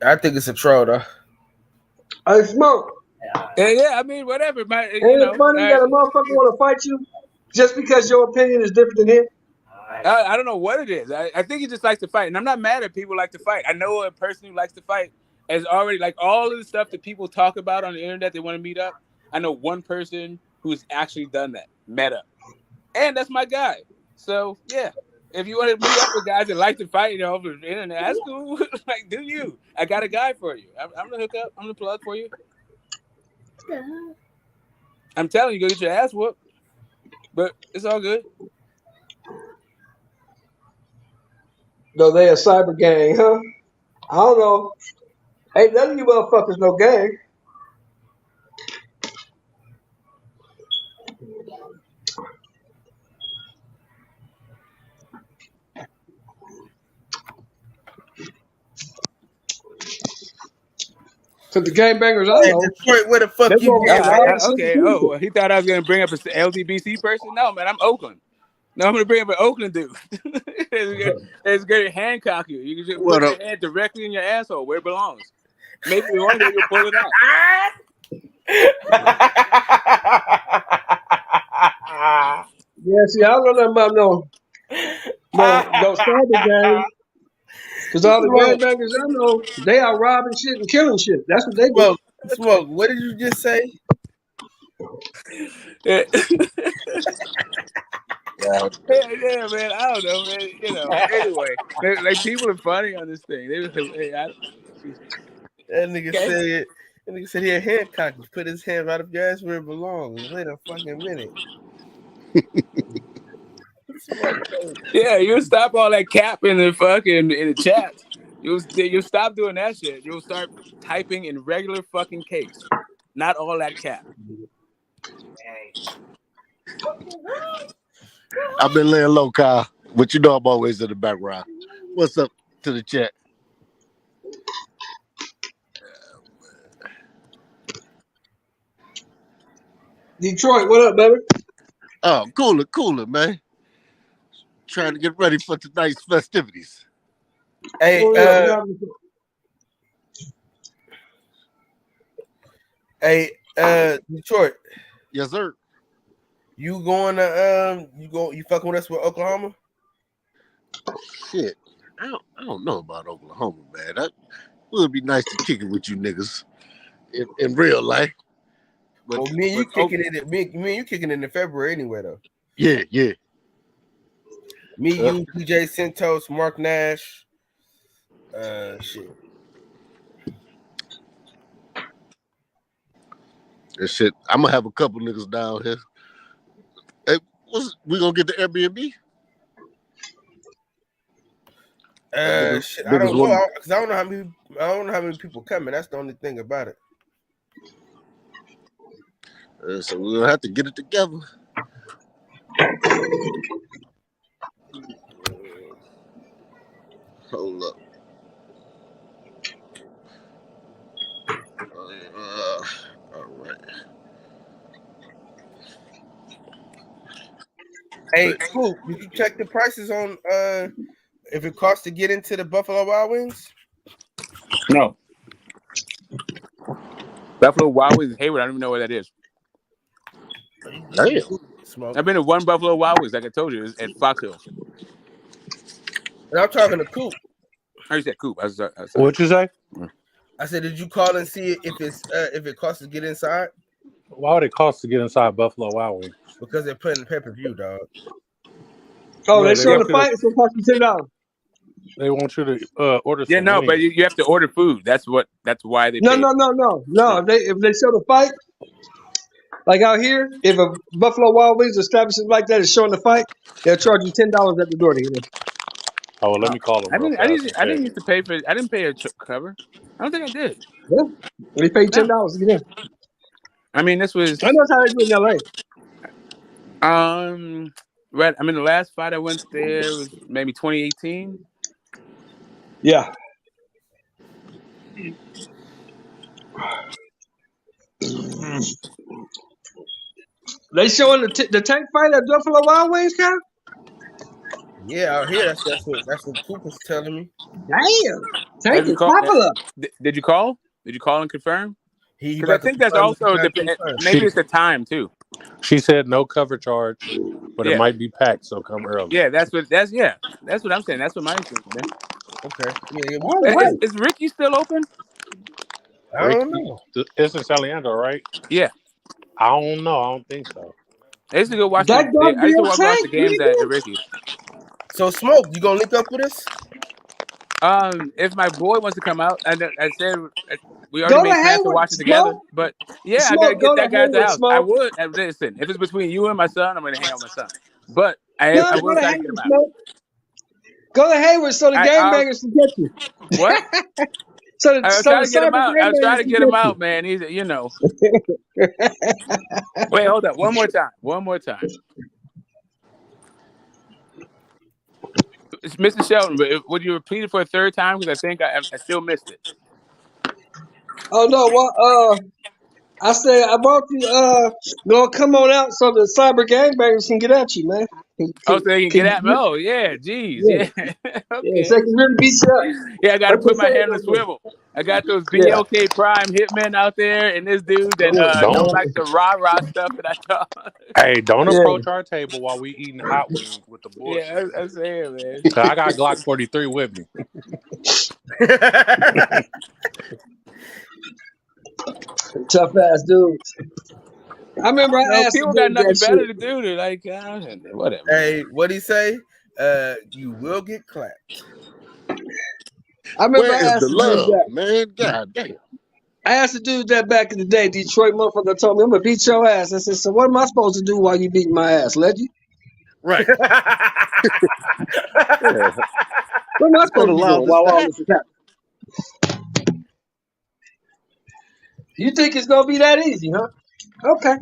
I think it's a troll, though. I Smoke. Yeah, I mean, whatever. Ain't it funny that a motherfucker want to fight you just because your opinion is different than his? I don't know what it is. I think he just likes to fight. And I'm not mad at people who like to fight. I know a person who likes to fight is already, like, all of the stuff that people talk about on the internet, they want to meet up. I know one person who's actually done that, met up. And that's my guy. So, yeah. If you want to meet up with guys that like to fight, over the internet, that's cool. Like, do you? I got a guy for you. I'm going to hook up. I'm going to plug for you. I'm telling you, go get your ass whooped. But it's all good. No, they a cyber gang, huh? I don't know. Ain't none of you motherfuckers no gang. Cause the gangbangers I know. Detroit, where the fuck you been? Okay. Oh, he thought I was gonna bring up an LDBC person. No, man, I'm Oakland. No, I'm gonna bring up an Oakland dude. It's gonna handcock you. You can just put your hand directly in your asshole where it belongs. Maybe one day you'll pull it out. Yeah, see, I don't know nothing about no cyber gang. Cause all the gangbangers I know, they are robbing shit and killing shit. That's what they do. Smoke. What did you just say? Yeah, man. I don't know, man. You know. Anyway, like people are funny on this thing. They was like, hey, That nigga said. That nigga said he had Hancock. He put his hand right up your ass where it belongs. Wait a fucking minute. yeah, you stop all that cap in the chat. You'll stop doing that shit. You'll start typing in regular fucking case, not all that cap. I've been laying low, Kyle, but you know I'm always in the background. What's up to the chat? Detroit, what up, baby? Oh, cooler, man. Trying to get ready for tonight's festivities. Hey, Detroit. Yes, sir. You going to you fucking with us with Oklahoma? Shit, I don't know about Oklahoma, man. That would be nice to kick it with you niggas in real life. But, well, me and you kicking it. Me and you kicking it in February anyway, though. Yeah. Me, you, DJ Santos, Mark Nash. Shit. And shit, I'm gonna have a couple niggas down here. Hey, we gonna get the Airbnb? Shit, I don't know because I don't know how many people coming. That's the only thing about it. So we're gonna have to get it together. Hold up. All right. Hey, Scoop, did you check the prices on if it costs to get into the Buffalo Wild Wings? No. Buffalo Wild Wings, Hayward. I don't even know where that is. Damn. I've been to one Buffalo Wild Wings, like I told you, it's at Fox Hills. And I'm talking to Coop. I said Coop. What'd you say? I said, did you call and see if it costs to get inside? Why would it cost to get inside Buffalo Wild Wings? Because they're putting the pay-per-view, dog. Oh, they showing the fight. It's gonna cost you $10. They want you to order. Yeah, no, but you have to order food. That's why they. No. If they show the fight, like out here, if a Buffalo Wild Wings establishment like that is showing the fight, they'll charge you $10 at the door to get in. Oh, well, let me call them. I didn't used to pay for. I didn't pay a cover. I don't think I did. Yeah, they paid $10 to get in. I mean, this was. I know how they do in LA. Right. I mean, the last fight I went there was maybe 2018. Yeah. They showing the tank fight at Buffalo Wild Wings, Kyle? Yeah, out here, that's what Cooper's telling me. Damn, tank is popular. Did you call? Did you call and confirm? Because I think that's also maybe it's the time too. She said no cover charge, but it might be packed, so come early. Yeah, that's what I'm saying. That's what mine is. Okay. Yeah. Is Ricky still open? I don't know. It's in San Leandro, right? Yeah. I don't know. I don't think so. I used to go watch. I used to watch the games at Ricky's. So, Smoke, you gonna link up with us? If my boy wants to come out, I said we already made plans to watch it together. But yeah, I gotta get that guy at the house. I would. Listen, if it's between you and my son, I'm gonna hang out with my son. But I will try to get him out. Go to Hayward so the gangbangers can get you. What? I was trying to get him out. I was trying to get him out, man. He's, Wait, hold up. One more time. Mr. Shelton, would you repeat it for a third time? Because I think I still missed it. Oh no! Well, I said I brought you. Gonna come on out so the cyber gangbangers can get at you, man. So they can get at me. Oh yeah, geez, yeah. Okay. Yeah, so they can really beat you up. Yeah, I got to put my head on the swivel. I got those BLK Prime hitmen out there, and this dude that don't like the rah stuff that I thought. Hey, don't approach our table while we eating hot wings with the bullshit. Yeah, I'm saying, man. I got Glock 43 with me. Tough ass dudes. I remember I asked the People got dude that nothing better shit. to do. They're like, whatever. Hey, what'd he say? You will get clapped. I remember Where I is asked the the dude love, that. man? God damn. I asked the dude that back in the day, Detroit motherfucker told me, I'm gonna beat your ass. I said, so what am I supposed to do while you beating my ass, legend? Right. Yeah. What am I Don't supposed to be allow doing this while to all happen. this is happening? You think it's gonna be that easy, huh? Okay.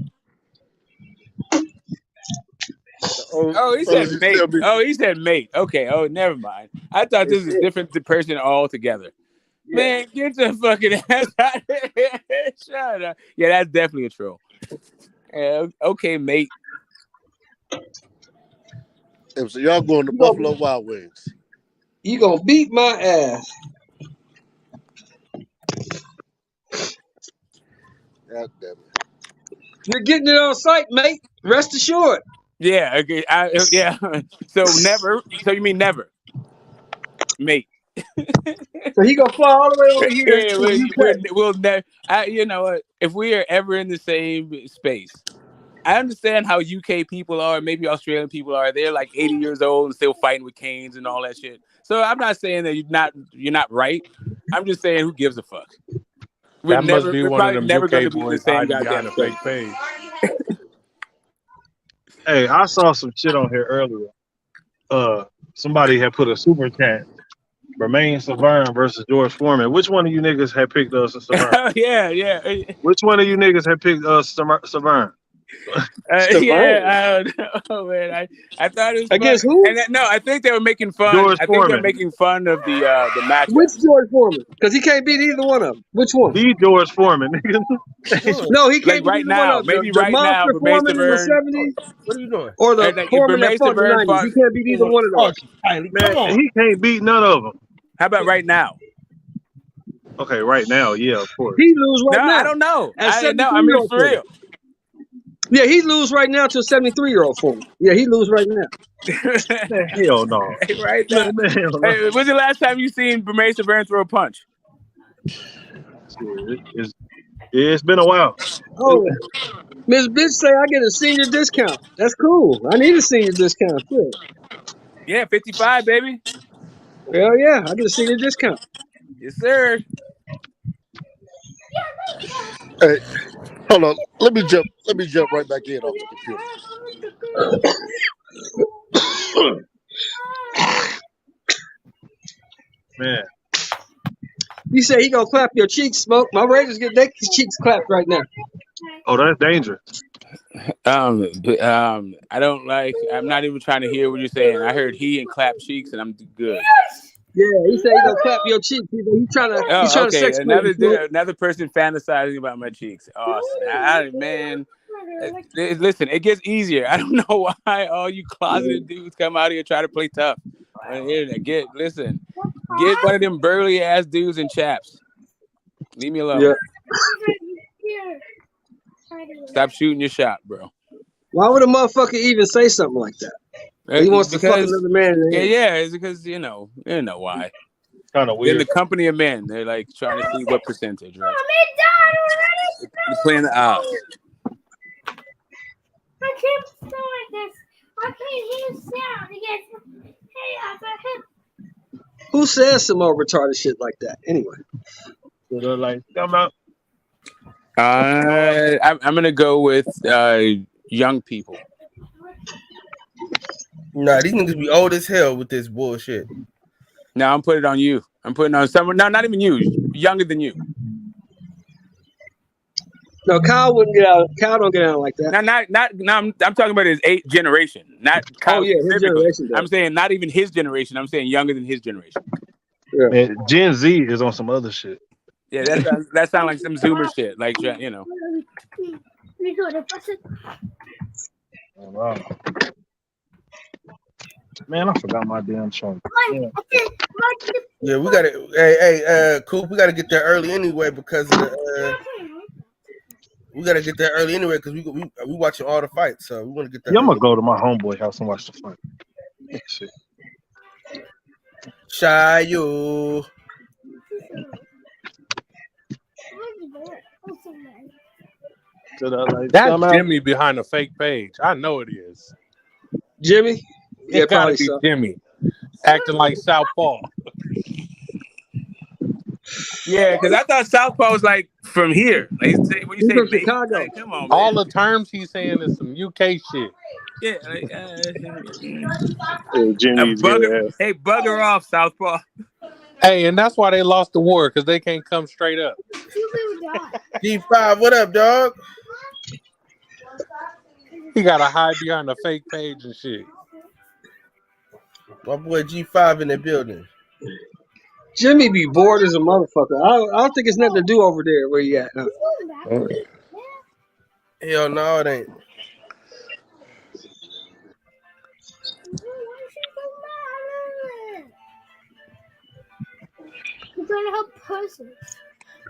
Oh, he Fellas, said you mate. tell me. Oh, he said mate. Okay. Oh, never mind. I thought this was a different person altogether. Yeah. Man, get your fucking ass out of here. Shut up. Yeah, that's definitely a troll. Yeah, okay, mate. So y'all going to Buffalo Wild Wings. You gonna beat my ass. God damn it. You're getting it on site, mate. Rest assured. Yeah, okay. Yeah. So never. So you mean never, mate? So he gonna fly all the way over here Yeah, to the UK. we'll never. You know what? If we are ever in the same space, I understand how UK people are. Maybe Australian people are. They're like 80 years old and still fighting with canes and all that shit. So I'm not saying that you're not right. I'm just saying who gives a fuck. That must be We're one of probably them never going UK to be in the boys same hiding behind goddamn a space. fake page. Hey, I saw some shit on here earlier. Somebody had put a super chat. Romain Savern versus George Foreman. Which one of you niggas had picked Savern? Yeah. Which one of you niggas had picked Savern? Yeah, I don't know, man. I thought it was Against funny, who? and no, I think they were making fun. George I think they're Foreman. making fun of the Which matchups. George Foreman? Because he can't beat either one of them. Which one? The George Foreman, nigga. What you doing? No, he Like can't beat right either one now, of them. maybe The right now, monster Bermain Foreman in the Savern, 70s What are you doing? or the like if Foreman that Bermain fought in the Savern 90s. fought. He can't beat either one of those. Kylie, Man, come on. he can't beat none of them. How about right now? Okay, right now, yeah, of course. He lose No, right I now. don't know. At I mean 73-year-old for Foreman. real. Yeah, he lose right now to a 73-year-old Foreman. Yeah, he lose right now. Man, hell no. Right now. Man, hell no. Hey, when's the last time you seen Bermain Savern throw a punch? Shit, it's been a while. Oh, Miss Bitch say I get a senior discount. That's cool. I need a senior discount. Shit. Yeah, 55, baby. Hell yeah, I get a senior discount. Yes, sir. Hey, hold on. Let me jump right back in off the computer. Man. He said he gonna clap your cheeks, Smoke. My Raiders get their cheeks clapped right now. Oh, that's dangerous. I don't like. I'm not even trying to hear what you're saying. I heard he and clap cheeks, and I'm good. Yeah, he said he gonna clap your cheeks. He's trying to Oh, okay. sex play you, Smoke. Another person fantasizing about my cheeks. Awesome, man. Listen, it gets easier. I don't know why all you closeted dudes come out here and try to play tough. Get one of them burly ass dudes in chaps. Leave me alone. Yeah. Stop shooting your shot, bro. Why would a motherfucker even say something like that? He wants to fuck another man in the head. Yeah, it's because you know why. Kind of In weird. the company of men, they're like trying to see what percentage, right? You're playing the odds. I can't start this. I can't hear sound. Who says some more retarded shit like that? Anyway. So they're like, come out. I'm gonna go with young people. Nah, these niggas be old as hell with this bullshit. No, I'm putting it on you. I'm putting it on someone. No, not even you. Younger than you. No, Kyle wouldn't get out. Kyle don't get out like that. I'm talking about his generation, not Kyle his generation. I'm saying not even his generation. I'm saying younger than his generation. Yeah. Man, Gen Z is on some other shit. Yeah, that sounds like some Zoomer shit. Like you know. Oh, wow. Man, I forgot my damn song. Yeah, we gotta. Hey, Coop, we gotta get there early anyway because of the. We gotta get there early anyway because we watching all the fights, so we want to get there. Yeah, I'm gonna go to my homeboy house and watch the fight. Let's see. Shayo. That's Jimmy behind a fake page. I know it is. Jimmy? It Yeah, gotta probably be so. Jimmy. Acting like Southpaw. Yeah, because I thought Southpaw was like from here. Like when you He's say from mate, Chicago. like come on, All man. the terms he's saying is some UK shit. Yeah, like, Jimmy's hey, bugger off, Southpaw. Hey, and that's why they lost the war, because they can't come straight up. G5, what up, dog? He gotta hide behind a fake page and shit. My boy G5 in the building. Jimmy be bored as a motherfucker. I don't think it's nothing to do over there where you at. Huh? Hell no, it ain't.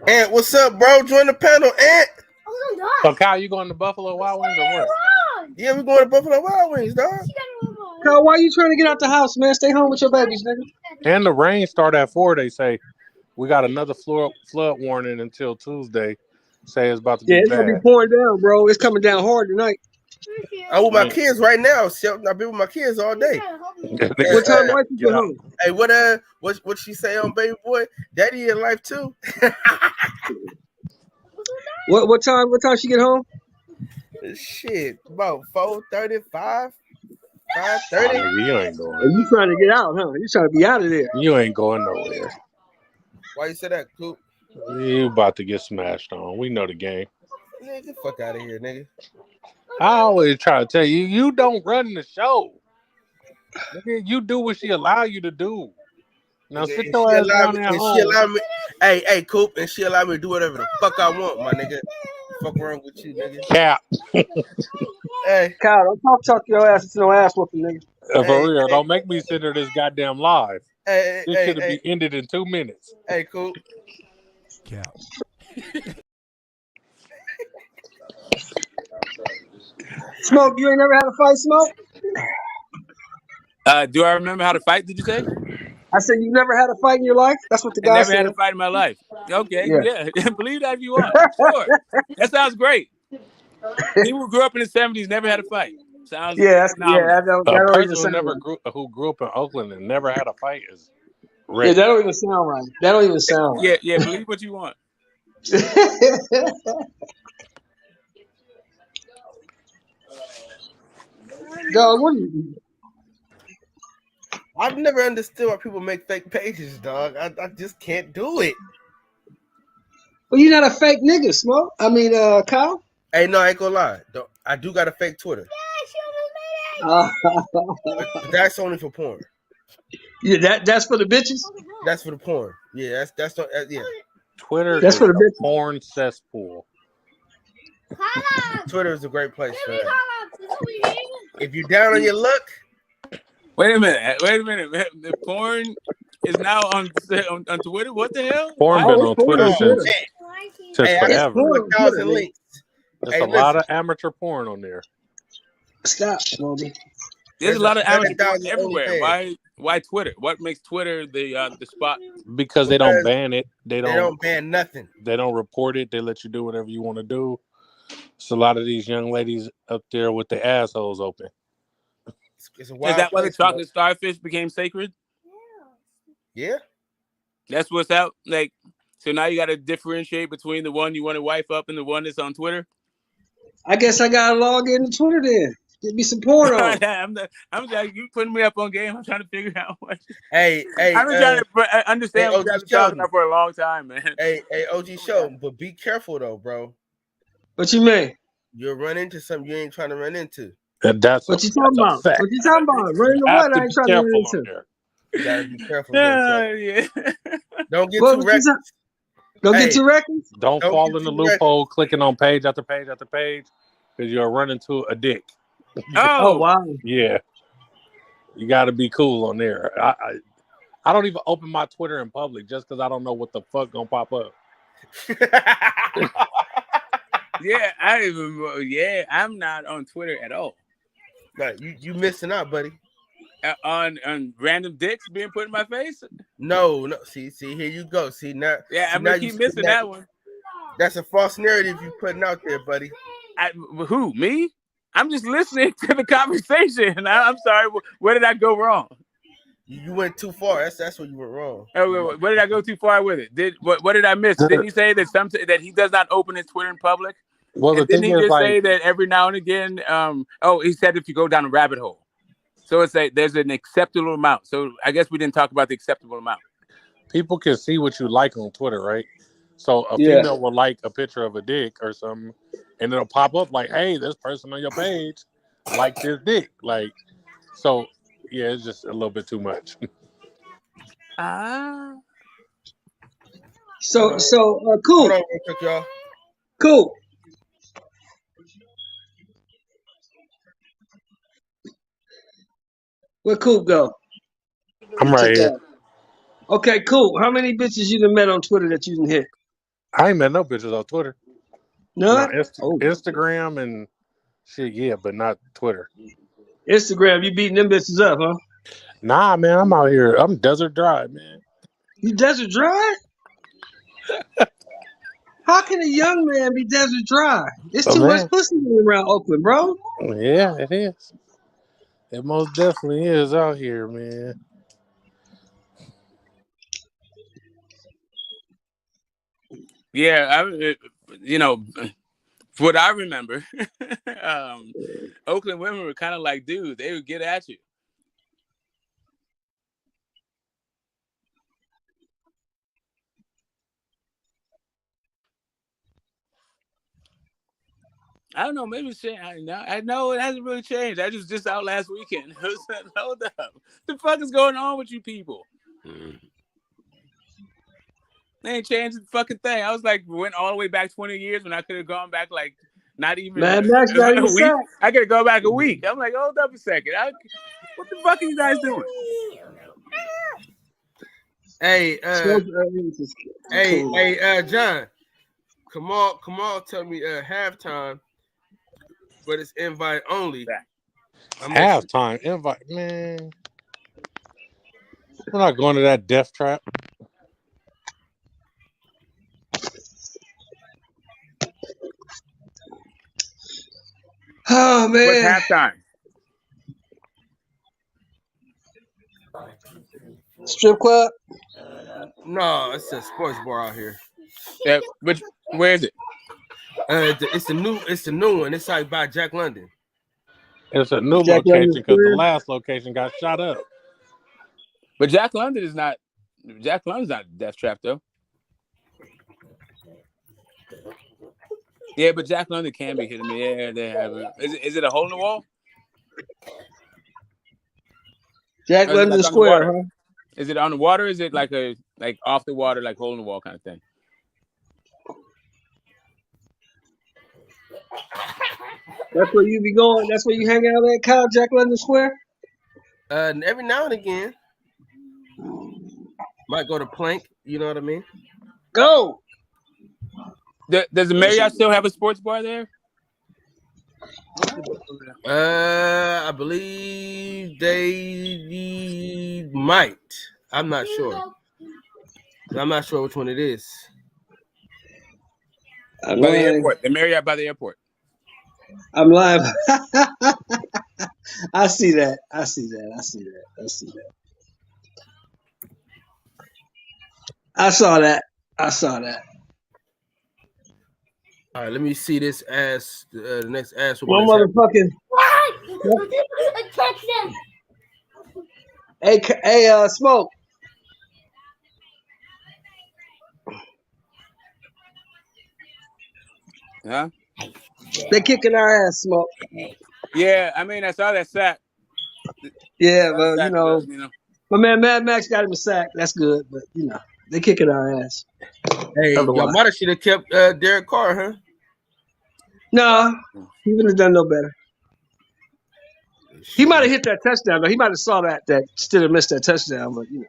Ant, what's up, bro? Join the panel, Ant. So, Kyle, you going to Buffalo Wild Wings or what? Yeah, we're going to Buffalo Wild Wings, dog. Kyle, why you trying to get out the house, man? Stay home with your babies, nigga. And the rain start at 4, they say. We got another flood warning until Tuesday. Say it's about to be it's bad. gonna be pouring down, bro. It's coming down hard tonight. I'm with my kids right now. I've been with my kids all day. What time wife you get home? Hey, what she say on Baby Boy? Daddy in life too. What time she get home? Shit, about 4:35, 5:30. You ain't going. You trying to get out, huh? You trying to be out of there. You ain't going nowhere. Why you say that, Coop? You about to get smashed on. We know the game. Nigga, get the fuck out of here, nigga. I always try to tell you, you don't run the show. Nigga, you do what she allow you to do. Now sit your ass down at home. She allow me, hey, Coop, and she allow me to do whatever the fuck I want, my nigga. Fuck wrong with you, nigga? Cap. Hey, Kyle, don't talk your ass into no ass whooping, nigga. For real, don't make me sit here this goddamn live. This should have been ended in 2 minutes. Hey, Coop. Cap. Smoke, you ain't never had a fight, Smoke? Do I remember how to fight, did you say? I said you never had a fight in your life? That's what the guy I never said. had a fight in my life. Okay, Yeah. Believe that if you want. Sure. That sounds great. People who grew up in the 70s never had a fight. Sounds phenomenal. That A don't even person sound right. who grew up in Oakland and never had a fight is rich. Yeah, that don't even sound right. That don't even sound right. Yeah, believe what you want. Dog, what are you? I've never understood why people make fake pages, dog. I just can't do it. Well, you're not a fake nigga, Smoke. I mean, Kyle. Hey, no, I ain't gonna lie. I do got a fake Twitter. But that's only for porn. Yeah, that's for the bitches. That's for the porn. Yeah, that's yeah. Twitter That's is for the a bitches. porn cesspool. Twitter is a great place for that. If you're down on your luck. Wait a minute. The porn is now on Twitter. What the hell? Porn been on Twitter since forever. Links. There's a lot of amateur porn on there. Stop, Smokey. There's a lot of amateur porn everywhere. Why Twitter? What makes Twitter the spot? Because they don't ban it. They don't ban nothing. They don't report it. They let you do whatever you want to do. So a lot of these young ladies up there with their assholes open. Is that why the chocolate starfish became sacred? Yeah. That's what's out. Like, so now you got to differentiate between the one you want to wife up and the one that's on Twitter. I guess I gotta log into Twitter then. Get me some porn on. I'm like, you putting me up on game. I'm trying to figure out what. Hey, I've been trying to understand what you've been talking about for a long time, man. Hey, OG Show, but be careful though, bro. What you mean? You'll run into something you ain't trying to run into. That's what you talking about? Fact. What you talking about? Running to what? I ain't trying to run into. You gotta be careful. Yeah. Don't get too reckless. Don't get too reckless. Don't fall in the loophole, clicking on page after page after page, because you'll run into a dick. Oh wow. Yeah. You got to be cool on there. I don't even open my Twitter in public just because I don't know what the fuck gonna pop up. I'm not on Twitter at all. Right, you missing out, buddy. On random dicks being put in my face? No. See, here you go. See now. Yeah, I'm gonna keep missing that one. That's a false narrative you putting out there, buddy. Who? Me? I'm just listening to the conversation. I'm sorry. Where did I go wrong? You went too far. That's where you went wrong. Oh, where did I go too far with it? What did I miss? Didn't he say that that he does not open his Twitter in public? Well, the And didn't thing he is, just like, say that every now and again? He said if you go down a rabbit hole, so it's like there's an acceptable amount. So I guess we didn't talk about the acceptable amount. people can see what you like on Twitter, right? So a Yeah. female will like a picture of a dick or something, and it'll pop up like, "Hey, this person on your page like this dick." Like, so yeah, it's just a little bit too much. So Hold cool. on real quick, y'all. Cool. Where Coop go? I'm He right took here. off. Okay, cool. How many bitches you done met on Twitter that you didn't hit? I ain't met no bitches on Twitter. None? No, Oh. Instagram and shit, yeah, but not Twitter. Instagram, you beating them bitches up, huh? Nah, man, I'm out here. I'm desert dry, man. You desert dry? How can a young man be desert dry? It's Oh, too much man. pussy around Oakland, bro. Yeah, it is. It most definitely is out here, man. Yeah, what I remember, Oakland women were kind of like, dude, they would get at you. I don't know. Maybe it's changed. I know it hasn't really changed. I just out last weekend. Hold up. The fuck is going on with you people? They ain't changed the fucking thing. I was like, went all the way back 20 years when I could have gone back like not even Mad Max got a his week. sack. I could have gone back a week. I'm like, hold up a second. What the fuck are you guys doing? Hey, Cool. John. Come on, tell me halftime, but it's invite only. Halftime invite, man. We're not going to that death trap. Oh man. What's halftime? Strip club? No, it's a sports bar out here. Yeah, where is it? It's the new one. It's like by Jack London. It's a new location because the last location got shot up. But Jack London's not death trap though. Yeah, but Jack London can be hitting me. Yeah, they have it. Is it a hole in the wall? Jack London Square, huh? Is it on the water? Or is it like off the water, like hole in the wall kind of thing? That's where you be going. That's where you hang out at, Kyle, Jack London Square? Every now and again. Might go to Plank, you know what I mean? Go. Does the Marriott still have a sports bar there? I believe they might. I'm not sure. I'm not sure which one it is. By the airport. The Marriott by the airport. I'm live. I see that. I saw that. All right, let me see this ass. The next ass. One motherfucking. Hey, Smoke. Huh? They kicking our ass, Smoke. Yeah, I mean, I saw that sack. Yeah, well, you know, my man Mad Max got him a sack. That's good, but you know, they kicking our ass. Hey, y'all might have should have kept Derek Carr, huh? No, he wouldn't have done no better. He might have hit that touchdown, though. He might have saw that still have missed that touchdown, but you know.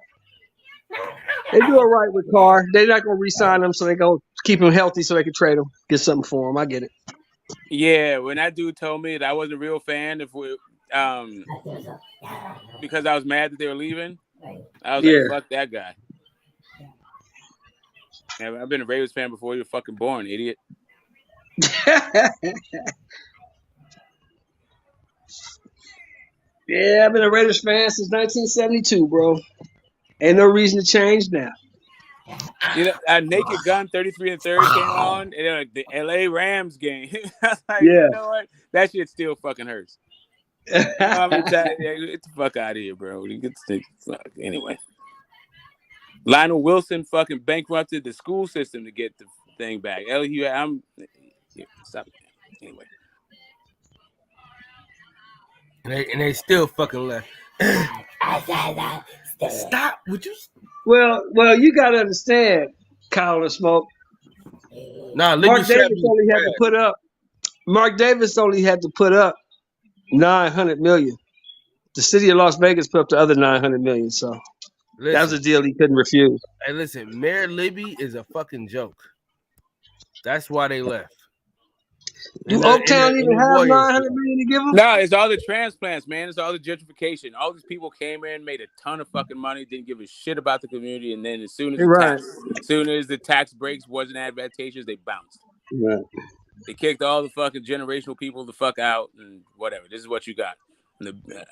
They do all right with Carr. They're not gonna re-sign him, so they go keep him healthy so they can trade him, get something for him. I get it. Yeah, when that dude told me that I wasn't a real fan because I was mad that they were leaving, I was like, fuck that guy. I've been a Ravens fan before you were fucking born, idiot. Yeah, I've been a Raiders fan since 1972, bro. Ain't no reason to change now. You know, Naked Gun 33 and 3rd came on, and like the LA Rams game. I was like, Yeah. you know what? That shit still fucking hurts. Get the fuck out of here, bro. Anyway. Lionel Wilson fucking bankrupted the school system to get the thing back. Stop. Anyway. And they still fucking left. Stop. Would you? Well, you gotta understand, Kyle and Smoke. Nah, Mark Davis only had to put up $900 million. The city of Las Vegas put up the other $900 million. So that was a deal he couldn't refuse. Hey, listen, Mayor Libby is a fucking joke. That's why they left. Do Oaktown even have $900 million to give them? No, it's all the transplants, man. It's all the gentrification. All these people came in, made a ton of fucking money, didn't give a shit about the community, and then as soon as the tax breaks wasn't advantageous, they bounced. Right. They kicked all the fucking generational people the fuck out, and whatever. This is what you got.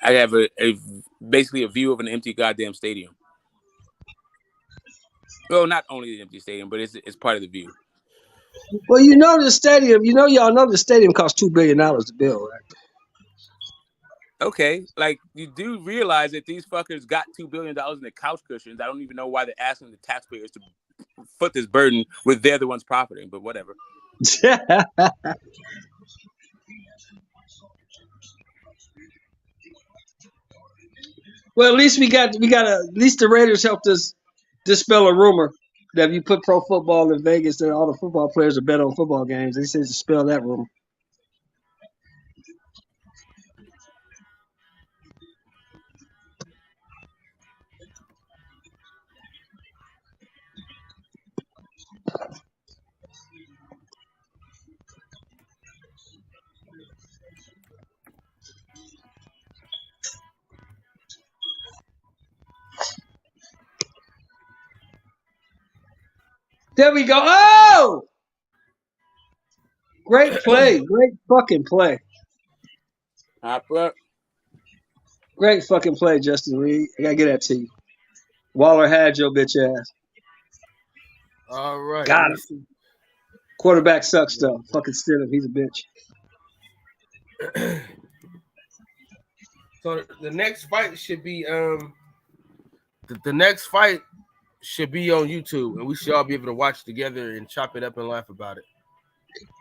I have basically a view of an empty goddamn stadium. Well, not only the empty stadium, but it's part of the view. Well, the stadium. Y'all know the stadium cost $2 billion to build, right? Okay, like you do realize that these fuckers got $2 billion in the couch cushions. I don't even know why they're asking the taxpayers to foot this burden when they're the ones profiting. But whatever. Well, at least at least the Raiders helped us dispel a rumor that if you put pro football in Vegas, that all the football players are bet on football games. They said dispel that rumor. There we go. Oh! Great play. Great fucking play. Great fucking play, Justin Reed. I gotta get that to you. Waller had your bitch ass. All right. Got him. Quarterback sucks though. Fucking steal him. He's a bitch. So the next fight should be the next fight should be on YouTube, and we should all be able to watch together and chop it up and laugh about it.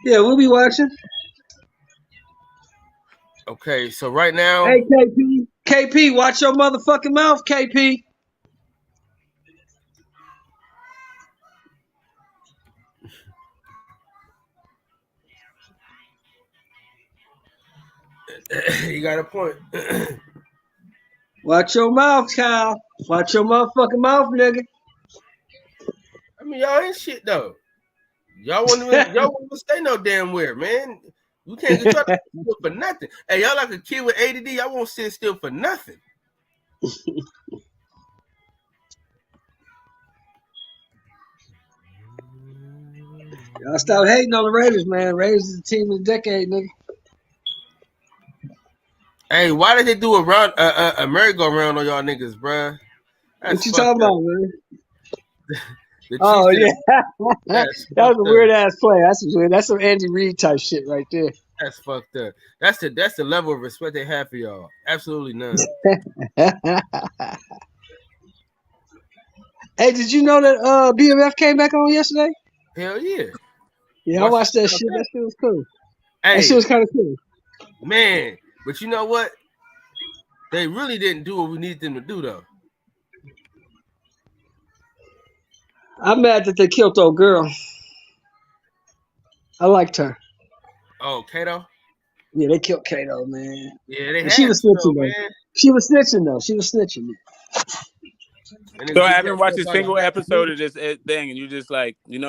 Yeah, we'll be watching. Okay, so right now, hey KP, watch your motherfucking mouth, KP. You got a point. Watch your mouth, Kyle. Watch your motherfucking mouth, nigga. I mean, y'all ain't shit though. Y'all won't even stay no damn where, man. You can't get y'all still for nothing. Hey, y'all like a kid with ADD. Y'all won't sit still for nothing. Y'all stop hating on the Raiders, man. Raiders is the team of the decade, nigga. Hey, why did they do a merry-go-round on y'all niggas, bruh? What you talking about, man? Oh yeah, that was a weird ass play. That's some Andy Reid type shit right there. That's fucked up. That's the level of respect they have for y'all. Absolutely none. Hey, did you know that BMF came back on yesterday? Hell yeah. Yeah, I watched that shit. That shit was cool. Hey, that shit was kind of cool. Man, but you know what? They really didn't do what we needed them to do, though. I'm mad that they killed old girl. I liked her. Oh, Kato? Yeah, they killed Kato, man. Yeah, they and had she was snitching, man. She was snitching, though. She was snitching. So I haven't watched a single episode of this thing, and you just like, I don't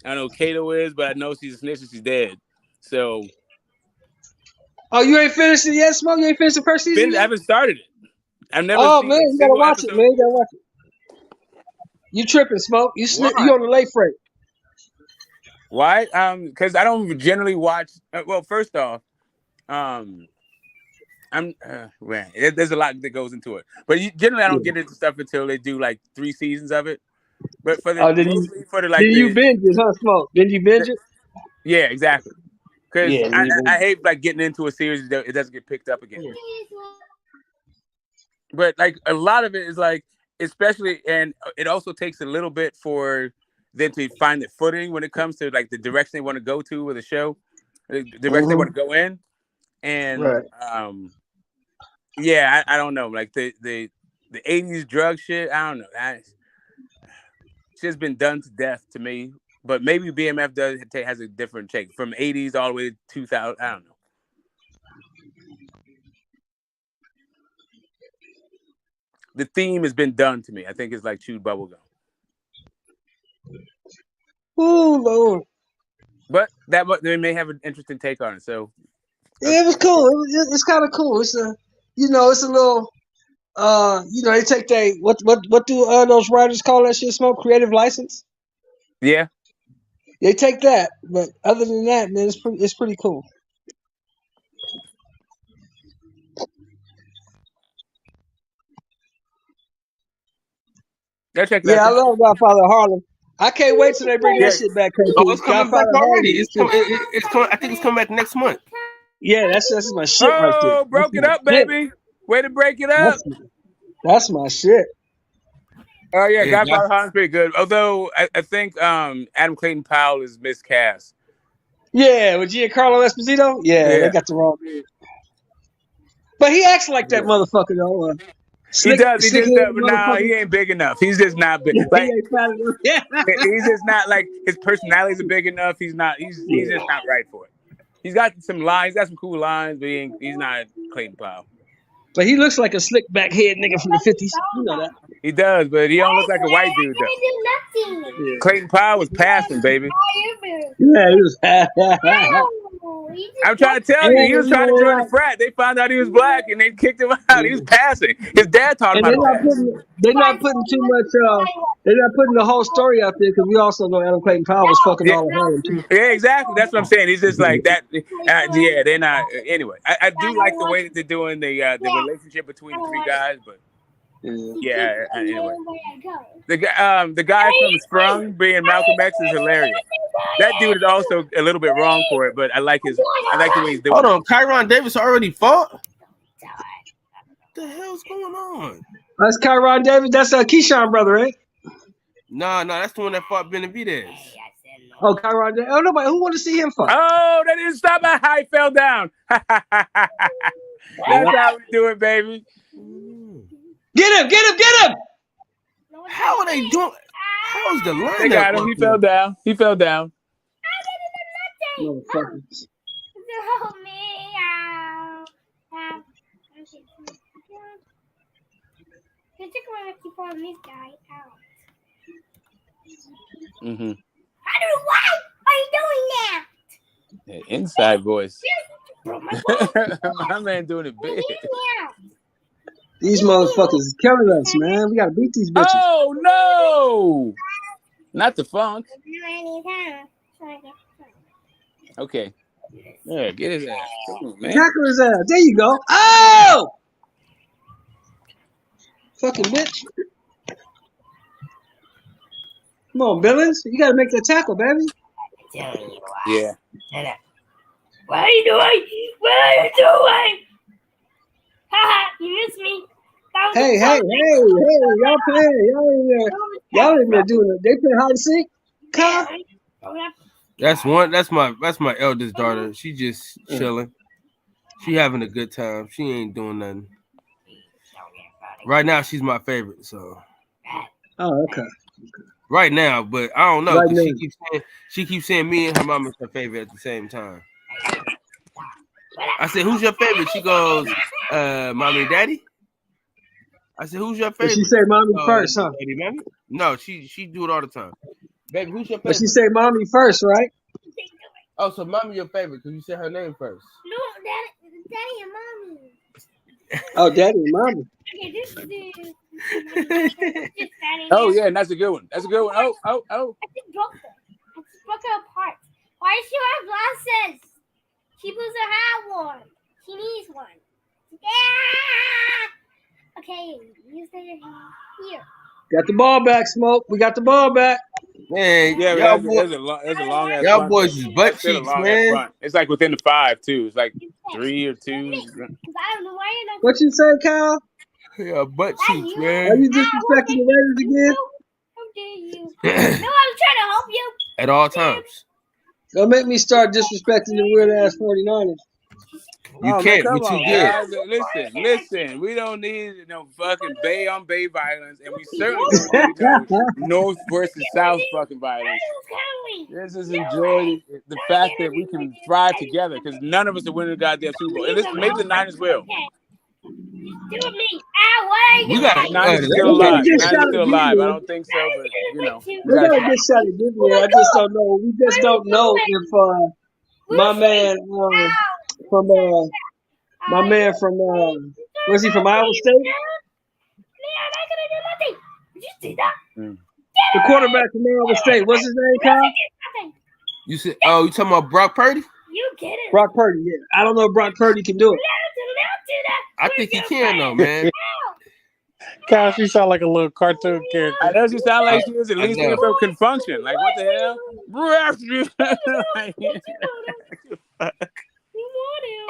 know who Kato is, but I know she's a snitch and she's dead. So. Oh, you ain't finished it yet, Smoke? You ain't finished the first season yet? I haven't started it. I've never Oh, seen man, you gotta watch it, man. You gotta watch it. You tripping, Smoke? You Why? you on the late freight? Why? Because I don't generally watch. Well, first off, I'm man, there's a lot that goes into it. But generally, I don't get into stuff until they do like 3 seasons of it. But for the Oh, did mostly for the you binge it, huh, Smoke? Did you binge it? yeah, exactly. Because Yeah, I hate like getting into a series that it doesn't get picked up again. But like a lot of it is like, especially, and it also takes a little bit for them to find the footing when it comes to like the direction they want to go to with a show, the direction they want to go in, and Right. yeah, I don't know, like the 80s drug shit. I don't know. It's just been done to death to me. But maybe BMF has a different take from 80s all the way to 2000. I don't know. The theme has been done to me. I think it's like chewed bubblegum. Oh Lord! But they may have an interesting take on it. So yeah, it was cool. It's kind of cool. It's a, it's a little, they take what do those writers call that shit? Smoke creative license. Yeah, they take that. But other than that, man, it's pretty cool. check Yeah, I love Godfather Harlem. I can't wait till they bring that shit back. Oh, it's coming back Godfather already. Harlem. It's coming. I think it's coming back next month. Yeah, that's my shit right there. Oh, broke it up, baby. Way to break it up. That's my shit. Oh yeah, Godfather Harlem's pretty good. Although I think Adam Clayton Powell is miscast. Yeah, with Giancarlo Esposito. Yeah, they got the wrong dude. But he acts like that motherfucker though. He does. He just he ain't big enough. He's just not big. Like yeah. He's just not like his personalities are big enough. He's not. He's just not right for it. He's got some lines. He's got some cool lines, but he's not Clayton Powell. But he looks like a slick back head nigga from the 50s. You know that. He does, but he don't look like a white dude though. Yeah. Clayton Powell was passing, baby. Yeah, he was. I'm trying to tell you, he was trying to join the frat. They found out he was black and they kicked him out. He was passing. His dad taught him how to pass. They're not putting too much. They're not putting the whole story out there because we also know Adam Clayton Powell was fucking all of Harlem too. Yeah, exactly. That's what I'm saying. He's just like that. Yeah, they're not. Anyway, I do like the way that they're doing the relationship between the three guys, but yeah. Anyway, the guy from Sprung being Malcolm X is hilarious. That dude is also a little bit wrong for it, but I like the way he's doing. Hold on, Kyron Davis already fought. What the hell's going on? That's Kyron Davis. That's Keyshawn brother, right? No, that's the one that fought Benavidez. Oh, Kyron Davis. Oh, nobody. Who want to see him fight? Oh, that didn't stop my high. Fell down. That's how we do it, baby. Get him! Get him! Get him! How are they doing? How's the line? They got him. He fell down. He fell down. Motherfuckers. Mm-hmm. Why are you doing that? Inside voice. My man doing it big. These motherfuckers is killing us, man. We gotta beat these bitches. Oh no! Not the funk. Okay. Yeah, get his ass. Come on, man. Tackle his ass. There you go. Oh! Fucking bitch. Come on, Billings. You gotta make that tackle, baby. Yeah. What are you doing? What are you doing? Haha, you missed me. Hey, y'all playing. Y'all in there doing it. They play hide and seek? That's my eldest daughter. She just chilling. She having a good time. She ain't doing nothing. Right now, she's my favorite. So. Oh, okay. Right now, but I don't know. Right She keeps saying me and her mom is her favorite at the same time. I said, "Who's your favorite?" She goes, "Mommy and Daddy." I said, "Who's your favorite?" She say mommy first, huh? Daddy, mommy? No, she do it all the time. Baby, who's your favorite? But she say mommy first, right? Oh, so mommy your favorite because you said her name first. No, daddy and mommy. Oh, daddy and mommy. Okay, this is Oh yeah, and that's a good one. That's a good one. Oh. I just broke it. I just broke it apart. Why does she wear glasses? She doesn't have one. She needs one. Yeah. Okay, you stay here. Got the ball back, Smoke. We got the ball back. Man, Yeah, y'all there's a long ass. y'all punt. boys is butt That's still a cheeks, long ass man. punt. It's like within the 5 too. It's like 3 or 2. What you say, Kyle? Yeah, butt cheeks, Are man. you disrespecting the Raiders again? How dare you? No, I'm trying to help you. At all times. Don't make me start disrespecting the weird ass 49ers. You Man, can't. come We too on, good. guys. Listen. We don't need no fucking Bay on Bay violence, and we certainly don't need no North versus South fucking violence. Let's just enjoy the fact that we can thrive together, because none of us are winning the goddamn Super Bowl. And listen, maybe the Niners will. We got Niners are still alive. Niners are still alive. I don't think so, but we got a a shot. good shot at getting there. I just don't know. We just don't know if my man from was he from Iowa State? Did you see that? The quarterback from Iowa State. What's his name, Kyle? You said, oh, you talking about Brock Purdy? You get it. Brock Purdy, yeah. I don't know if Brock Purdy can do it. I think he can though, man. Kyle, she sound like a little cartoon character. I know she sound like she was at least NFL confunction. Like, what the hell?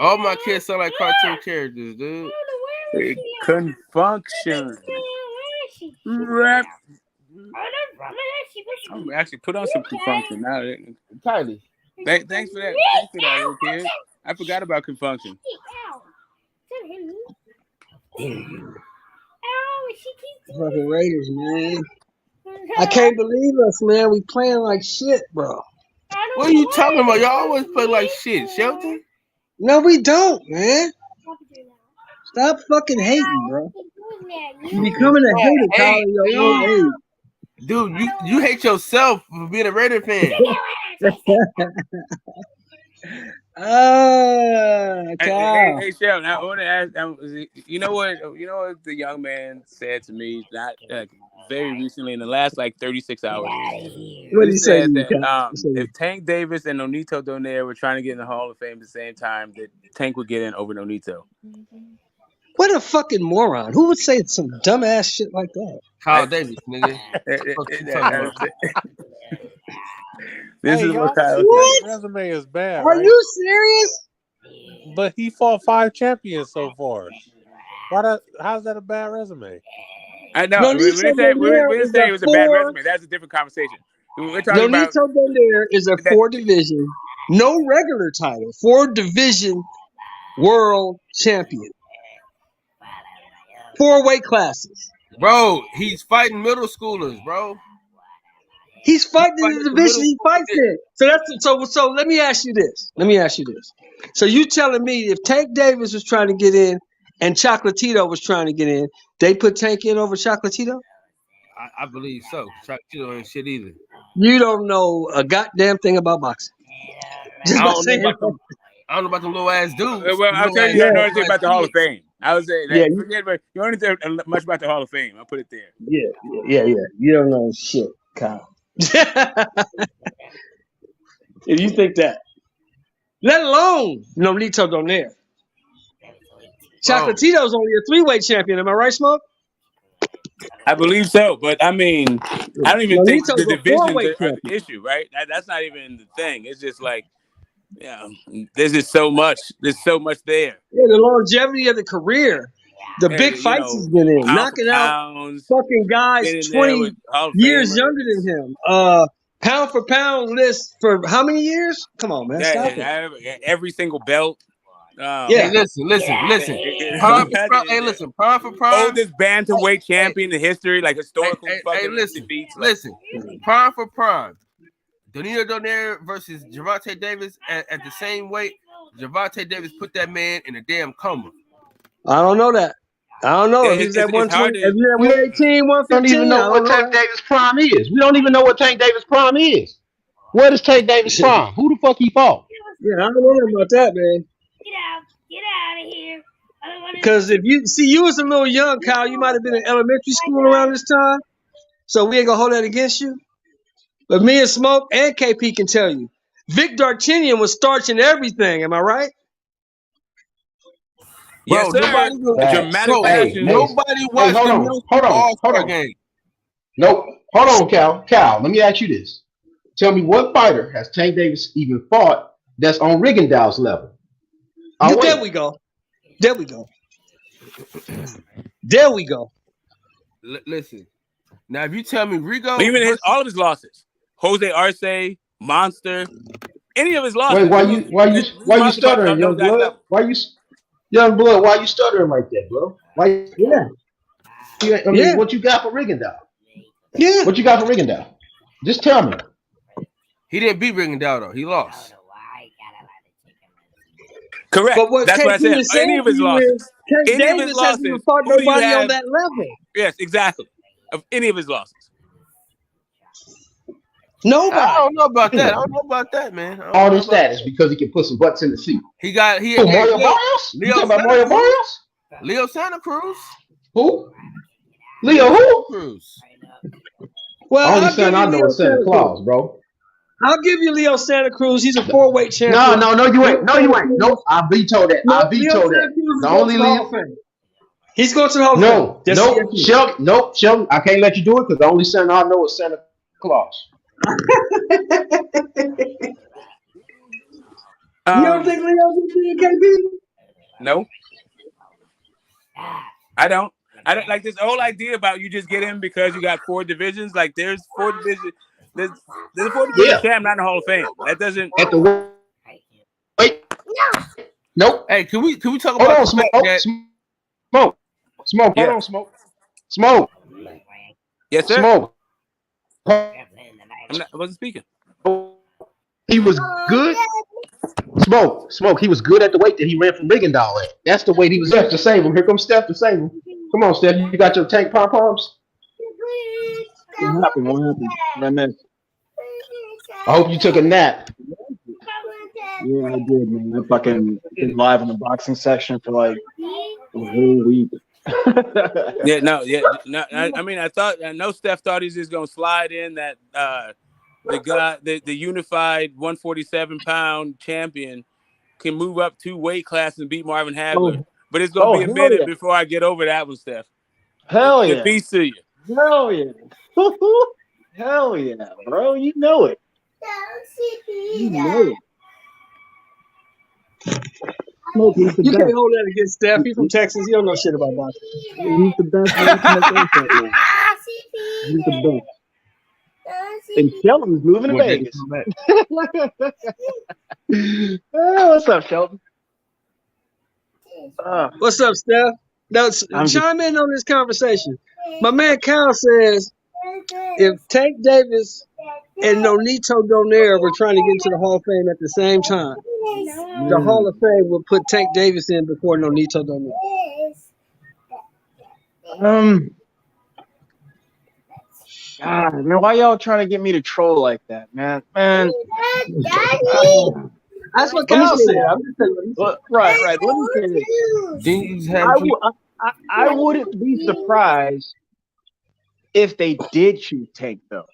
All my kids sound like cartoon characters, dude. Confunction. I'm actually put on some confunction now. Kylie. Thanks for that. Thanks for that, little kid. I forgot about confunction. Fucking Raiders, man. I can't believe us, man. We playing like shit, bro. What are you talking about? Y'all always play like shit, Shelton. No, we don't, man. Stop fucking hating, bro. You becoming a hater, Kyle, in your own age. Dude, you hate yourself for being a Raider fan. Kyle. Hey, Sheldon, I want to ask. You know what the young man said to me not very recently in the last 36 hours. What did he say? That if Tank Davis and Nonito Donaire were trying to get in the Hall of Fame at the same time, that Tank would get in over Nonito. What a fucking moron! Who would say some dumbass shit like that? Kyle Davis, nigga. This is what Kyle said. Resume is bad. Are you serious? But he fought 5 champions so far. How's that a bad resume? I know. We didn't say it was a bad resume. That's a different conversation. We're talking about Nonito Donaire is a 4-division, no regular title, 4-division world champion. 4 weight classes. Bro, he's fighting middle schoolers, bro. He's fighting in the division he fights in. So let me ask you this. So you telling me if Tank Davis was trying to get in and Chocolatito was trying to get in, they put Tank in over Chocolatito? I believe so. Chocolatito ain't shit either. You don't know a goddamn thing about boxing. I don't know about them little ass dudes. Well, I'll tell you know anything about the Hall of Fame. I would say that you don't know much about the Hall of Fame. I'll put it there. Yeah. You don't know shit, Kyle. If you think that, let alone Nonito Donaire. Chocolatito's only a 3-weight champion. Am I right, Smoke? I believe so, but I mean, I don't even think the divisions are the issue, right? That's not even the thing. It's just like, there's just so much. There's so much there. Yeah, the longevity of the career, the big fights he's been in, knocking out fucking guys 20 years younger than him. Pound for pound list for how many years? Come on, man. Stop it. Every single belt. Hey, listen. Pound for pound. Oldest bantamweight champion in history, like historical fucking defeats. Listen. Pound for pound. Donito Donaire versus Gervonta Davis at the same weight. Gervonta Davis put that man in a damn coma. I don't know that. I don't know. If he's at 120, 118, 115. We don't even know what Tank Davis' prime is. We don't even know what Tank Davis' prime is. What is Tank Davis' prime? Who the fuck he fought? Yeah, I don't know about that, man. Get out of here. Because if you was a little young, Kyle, you might have been in elementary school around this time. So we ain't gonna hold that against you. But me and Smoke and KP can tell you, Vic Darcinian was starching everything. Am I right? Yes, Bro, sir. A Facts. dramatic Hey, fashion. hey, nobody hey, watched the middle hold school on, All-Star game. Nope. Hold on, Cal. Cal, let me ask you this. Tell me what fighter has Tank Davis even fought that's on Rigondeaux's level? I'll There wait. we go. There we go. There we go. Listen. Now, if you tell me Rigo, Even all of his losses, Jose Arce, Monster, any of his losses. Wait, why you Monster fought stuttering, on those young guys' blood? level. Young blood? Why you stuttering like that, bro? Why? Yeah. I mean, what you got for Rigondeaux? Yeah. What you got for Rigondeaux? Just tell me. He didn't beat Rigondeaux though. He lost. Correct. But what That's what I KP said. is saying Any of to his you losses. is Tank Any of his Davis hasn't even losses. fought Who do you nobody on have? that level. Yes, exactly. Of any of his losses. Nobody. I don't know about that. I don't know about that, man. All this status because he can put some butts in the seat. He got Who, Mario Barrios? You talking about Mario Barrios? Leo Santa Cruz. Who? Leo who? Cruz. Well, Only I'll son give I you know Leo is Santa Santa Claus, Cruz. bro. I'll give you Leo Santa Cruz. He's a 4-weight champion. No, you ain't. No, you ain't. Nope. I veto that. No, I Leo veto Santa that. Cruz is The going only to the Hall of Fame. He's going to the Hall of Fame. Nope, Shelton. I can't let you do it because the only son I know is Santa Claus. You don't think Leo did KP? No. I don't like this whole idea about you just get in because you got 4 divisions. Like there's 4 divisions. There's a 4 division champ not in the Hall of Fame. That doesn't. At the wait. Nope. Hey, can we talk Hold about on, Smoke. Smoke. Yeah. Hold on, Smoke. Yes, sir. Smoke. I wasn't speaking. He was good. Smoke. He was good at the weight that he ran from Rigondeaux at. That's the weight he was at to save him. Here comes Steph to save him. Come on, Steph. You got your tank pom poms. What happened? I missed. I hope you took a nap. Yeah, I did, man. I fucking been live in the boxing section for like a whole week. I mean, I know Steph thought he was just gonna slide in that the unified 147-pound champion can move up 2 weight classes and beat Marvin Hagler. But it's gonna be a minute before I get over that one, Steph. Hell yeah. Peace to you. Hell yeah. Hell yeah, bro. You know it. You know it. You can't hold that against Steph. He's from Texas. He don't know shit about boxing. He's the best. He's the best. And Shelton's moving to Vegas. What's up, Shelton? What's up, Steph? Now, chime in on this conversation. My man Kyle says if Tank Davis and Nonito Donaire were trying to get into the Hall of Fame at the same time, the Hall of Fame would put Tank Davis in before Nonito Donaire. God, man, why y'all trying to get me to troll like that, man? Man, that's what Kyle said. Right. Let me say this. I wouldn't be surprised if they did choose Tank, though.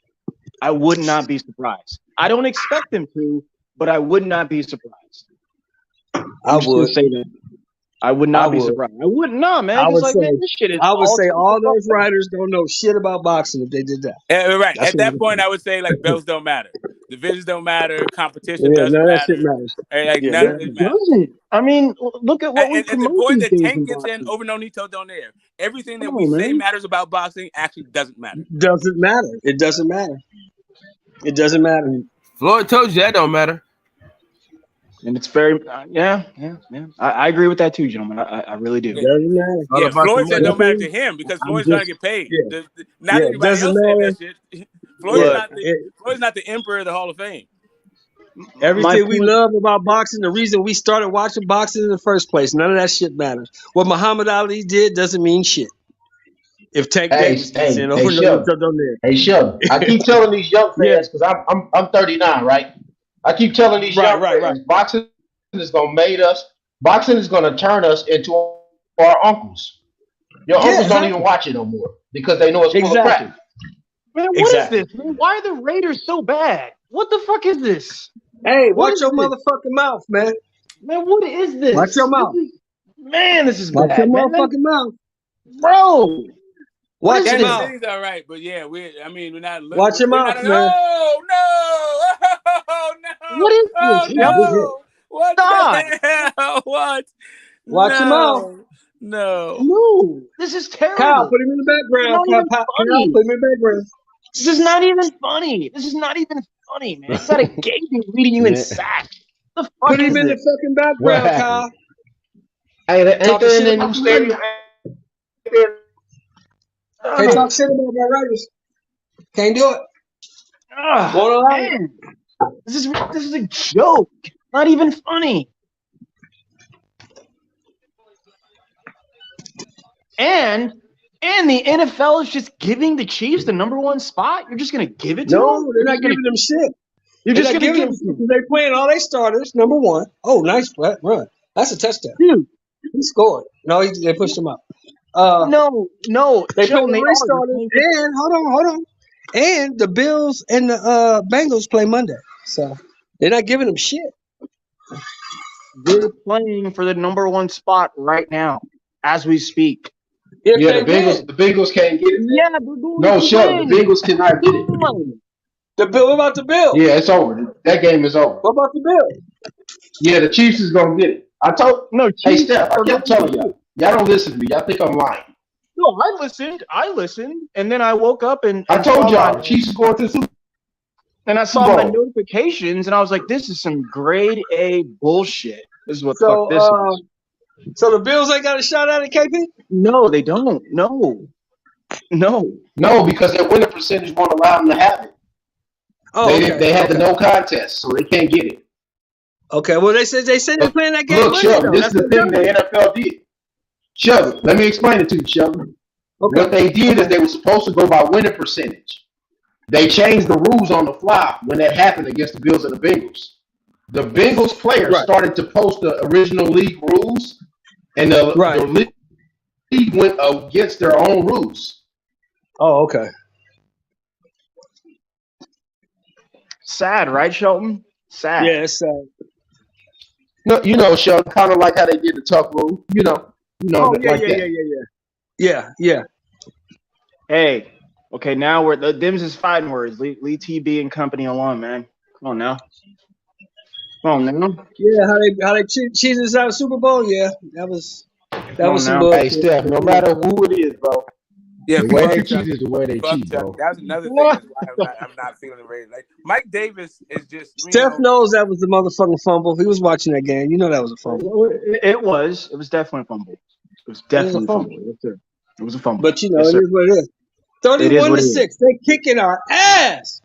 I would not be surprised. I don't expect them to, but I would not be surprised. I would say that. I would not be surprised. I wouldn't know, man. I would like, say, man, this shit is I would say all typical. those writers don't know shit about boxing if they did that. Right. That's At that point, I would say like belts don't matter, divisions don't matter, competition Yeah, doesn't none of that matter. shit matters. Like Yeah, none of it matters. Doesn't. I mean, look at what we At the promote point these that days Tank in gets in boxing. over Nonito Donaire, everything that Come we on, say man. matters about boxing actually doesn't matter. Doesn't matter. It doesn't matter. It doesn't matter. Floyd told you that don't matter. And it's very, yeah. I agree with that too, gentlemen. I really do. Doesn't matter. Yeah, Floyd said it don't matter to him because Floyd's trying to get paid. Not anybody else said that shit. Floyd's not the emperor of the Hall of Fame. Everything we love about boxing, the reason we started watching boxing in the first place, none of that shit matters. What Muhammad Ali did doesn't mean shit. If Tank Davis gets in over Nonito Donaire. Hey, Shelton. I keep telling these young fans because I'm 39, right? I keep telling these young fans, boxing is gonna turn us into or our uncles. Your Yeah, uncles don't exactly. even watch it no more because they know it's full of Exactly. crap. Man, what Exactly. is this, man? Why are the Raiders so bad? What the fuck is this? Hey, What watch is your this? motherfucking mouth, man. Man, what is this? Watch your mouth. This is Watch your bad, man. motherfucking mouth. Bro. What Watch is your Kansas this? mouth. City's all right, but yeah, we're not. Watch your We're mouth, not. man. Oh no! Oh What no! is Oh this? no! What God. the hell? What? Watch your mouth. No! No. This is Kyle, terrible. put him in the This is background. not even Kyle, funny. put him in the background. This is not even funny. This is not even funny, man. You got a Gator leading you in Man, sacks. What the Put fuck him is in the this? fucking what background, happened? Kyle. Hey, ain't Talking there in shit that about new the stadium? Raiders. Can't talk shit about my Raiders. Can't do it. Won't allow it. Man. This is a joke. Not even funny. And the NFL is just giving the Chiefs the #1 spot. You're just gonna give it to No, them? they're not giving them shit. You're They're just not gonna giving give them it to shit them, because they're playing all their starters. #1. Oh, nice run. That's a touchdown. dude. He scored. No, they pushed him out. No, They played Sheldon, all they their are. starters. And hold on. And the Bills and the Bengals play Monday. So they're not giving them shit. They're playing for the #1 spot right now, as we speak. If Yeah, they win. the Bengals can't get it. Yeah, they're going No, to Sheldon, the win. Bengals cannot get it. What about the Bills? Yeah, it's over. That game is over. What about the Bills? Yeah, the Chiefs is gonna get it. No, Hey Chiefs Steph, I are kept going to telling do y'all. it. Y'all don't listen to me. Y'all think I'm lying. No, I listened, and then I woke up and I told saw y'all the Chiefs is going to the Super and I saw my Bowl. notifications, and I was like, "This is some grade A bullshit." This is what the fuck So, this is. so the Bills ain't got a shot at it, KP? No, they don't. No. No, because their winning percentage won't allow them to have it. Oh, okay. They had the no contest, so they can't get it. Okay. Well, they said they're playing that game Look, Monday Sheldon, though. this is That's the what thing the NFL did. Sheldon, let me explain it to you, Sheldon. Okay. What they did is they were supposed to go by winning percentage. They changed the rules on the fly when that happened against the Bills and the Bengals. The Bengals players started to post the original league rules, and the league went against their own rules. Oh, okay. Sad, right, Shelton? Sad. Yeah, it's sad. No, you know, Sheldon, kind of like how they did the tuck rule. You know, Oh, like that. Yeah. Hey, okay, now we're the Dims is fighting words. Leave TB and company alone, man. Come on now. Yeah, how they cheated us out of Super Bowl. Yeah, that was some bullshit. Hey, Steph, no matter who it is, bro. Yeah, the way they fuck Chuck. cheat is the way they Fuck cheat, Chuck. bro. That's another thing. That's why I'm not feeling the Raiders. Like Mike Davis is just Steph knows that was the motherfucking fumble. He was watching that game. You know that was a fumble. It was definitely a fumble. It was definitely a fumble. Yes, sir. It was a fumble. But you know, yes, it sir. is what it is. 31-6. They kicking our ass.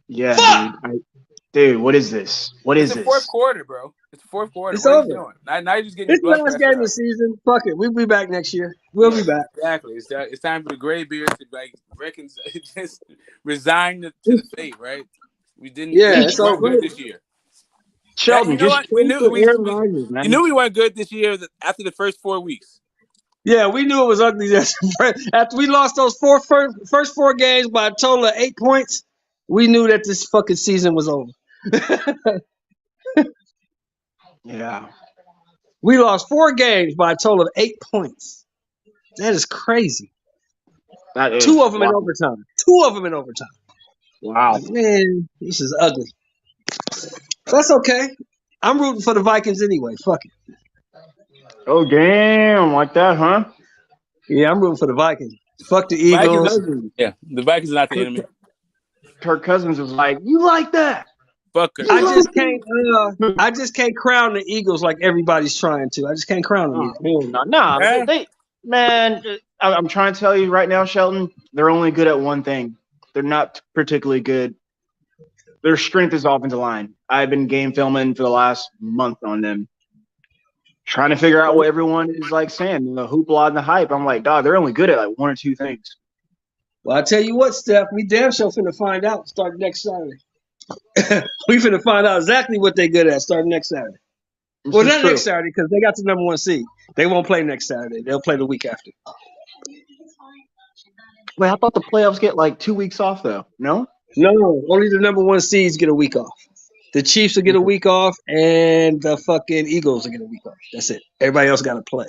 Yeah, fuck! Dude, what is this? What is It's the this? fourth quarter, bro. It's the fourth quarter. It's What are over. you doing? Now you're just getting It's your the blood last pressure game of up. the season. Fuck it. We'll be back next year. We'll be back. Exactly. It's time for the gray beard to just resign to the fate, right? We didn't. Yeah, we it's weren't over. good this year. Sheldon, you know just what? We knew Aaron Rodgers, man. you knew we weren't good this year after the first 4 weeks. Yeah, we knew it was ugly. After we lost those first 4 games by a total of 8 points, we knew that this fucking season was over. Yeah. We lost 4 games by a total of 8 points. That is crazy. That is 2 of them in wow. overtime. 2 of them in overtime. Wow. Man, this is ugly. That's okay. I'm rooting for the Vikings anyway. Fuck it. Oh, damn. Like that, huh? Yeah, I'm rooting for the Vikings. Fuck the Eagles. Yeah, the Vikings are not the enemy. Kirk Cousins was like, "You like that?" Fuck her. I just can't crown the Eagles like everybody's trying to. I just can't crown them. I'm trying to tell you right now, Shelton, they're only good at one thing. They're not particularly good. Their strength is offensive line. I've been game filming for the last month on them, trying to figure out what everyone is like saying, the hoopla and the hype. I'm like, dog, they're only good at like 1 or 2 things. Well, I tell you what, Steph, we damn sure finna find out starting next Saturday. We finna find out exactly what they good at starting next Saturday. Well, not next Saturday because they got the number 1 seed. They won't play next Saturday. They'll play the week after. Wait, I thought the playoffs get like 2 weeks off though. No, only the number 1 seeds get a week off. The Chiefs will get a week off, and the fucking Eagles will get a week off. That's it. Everybody else got to play.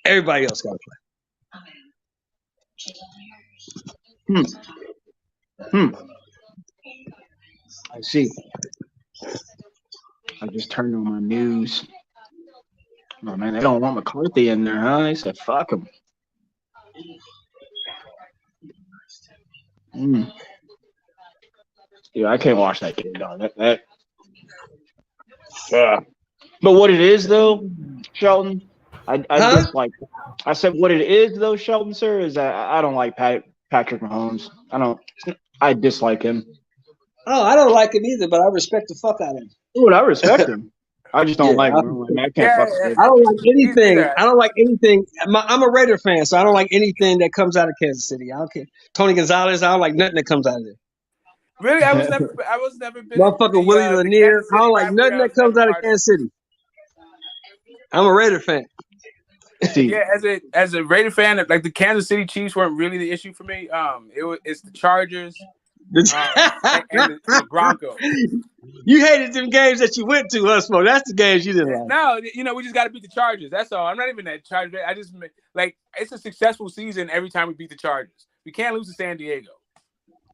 Everybody else got to play. I see. I just turned on my news. Oh man, they don't want McCarthy in there, huh? They said fuck him. Yeah, I can't watch that game, dog. But what it is though, Shelton, I dislike. I said what it is though, Shelton, sir, is that I don't like Patrick Mahomes. I dislike him. Oh, I don't like him either, but I respect the fuck out of him. Dude, I respect him. I just don't like him. I can't fuck with him. I don't like anything. I don't like anything. I'm a Raider fan, so I don't like anything that comes out of Kansas City. I don't care. Tony Gonzalez, I don't like nothing that comes out of there. Really, I was never been. Motherfucker Willie Lanier, I don't like nothing that comes out of Kansas City. I'm a Raider fan. Yeah, as a Raider fan, like the Kansas City Chiefs weren't really the issue for me. It's the Chargers and the Broncos. You hated them games that you went to, us, Smoke. That's the games you didn't like. No, we just got to beat the Chargers. That's all. I'm not even that Chargers. I just like it's a successful season every time we beat the Chargers. We can't lose to San Diego.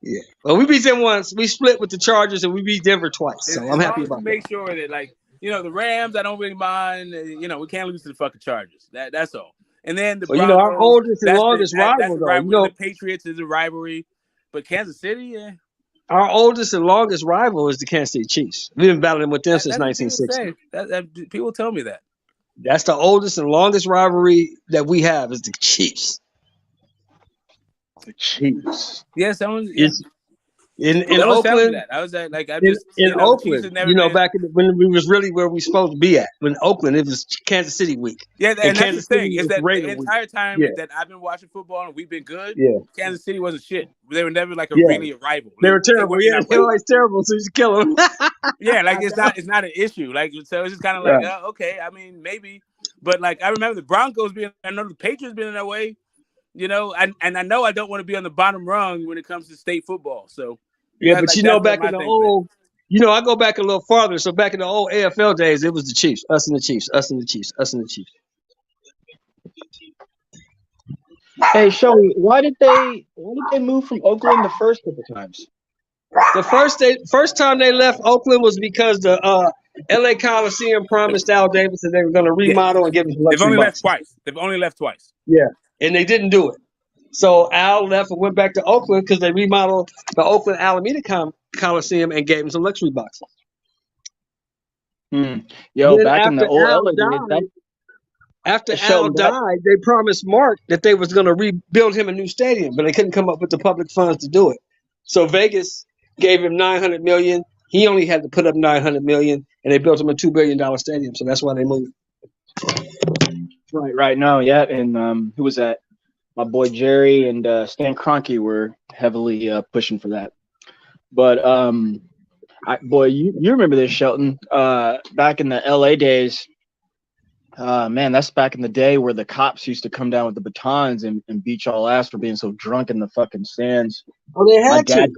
Yeah. Well, we beat them once. We split with the Chargers, and we beat Denver twice. So I'm happy about that. Make sure that, the Rams, I don't really mind. We can't lose to the fucking Chargers. That's all. And then the Broncos, our oldest and longest rival, though. The Patriots is a rivalry, but Kansas City, yeah. Our oldest and longest rival is the Kansas City Chiefs. We've been battling with them since 1960. People tell me that. That's the oldest and longest rivalry that we have is the Chiefs. The Chiefs. Yes, that was. In Oakland, I was like, in Oakland, back when we was really where we supposed to be at. When Oakland, it was Kansas City week. Yeah, and that's the thing is that the entire time that I've been watching football and we've been good. Yeah, Kansas City wasn't shit. They were never like really a rival. They were terrible. They were always terrible. So you just kill them. Yeah, like it's not an issue. Like so, it's just kind of like okay. I mean, maybe, but like I remember the Broncos being. I know the Patriots being in that way. And I know I don't want to be on the bottom rung when it comes to state football. So. Yeah, but back in the old, I go back a little farther. So back in the old AFL days, it was the Chiefs, us and the Chiefs, us and the Chiefs, us and the Chiefs. Hey, Shelly, why did they move from Oakland the first couple times? The first time they left Oakland was because the LA Coliseum promised Al Davis that they were going to remodel and give him luxury. They've only left twice. Yeah, and they didn't do it. So Al left and went back to Oakland because they remodeled the Oakland Alameda Coliseum and gave him some luxury boxes. Yo, back in the old days, after Al died, they promised Mark that they was going to rebuild him a new stadium, but they couldn't come up with the public funds to do it. So Vegas gave him $900 million. He only had to put up $900 million, and they built him a $2 billion stadium. So that's why they moved. Right. No, yeah. And who was that? My boy Jerry and Stan Kroenke were heavily pushing for that. But you remember this, Shelton? Back in the LA days, man, that's back in the day where the cops used to come down with the batons and beat y'all ass for being so drunk in the fucking stands. Oh, they had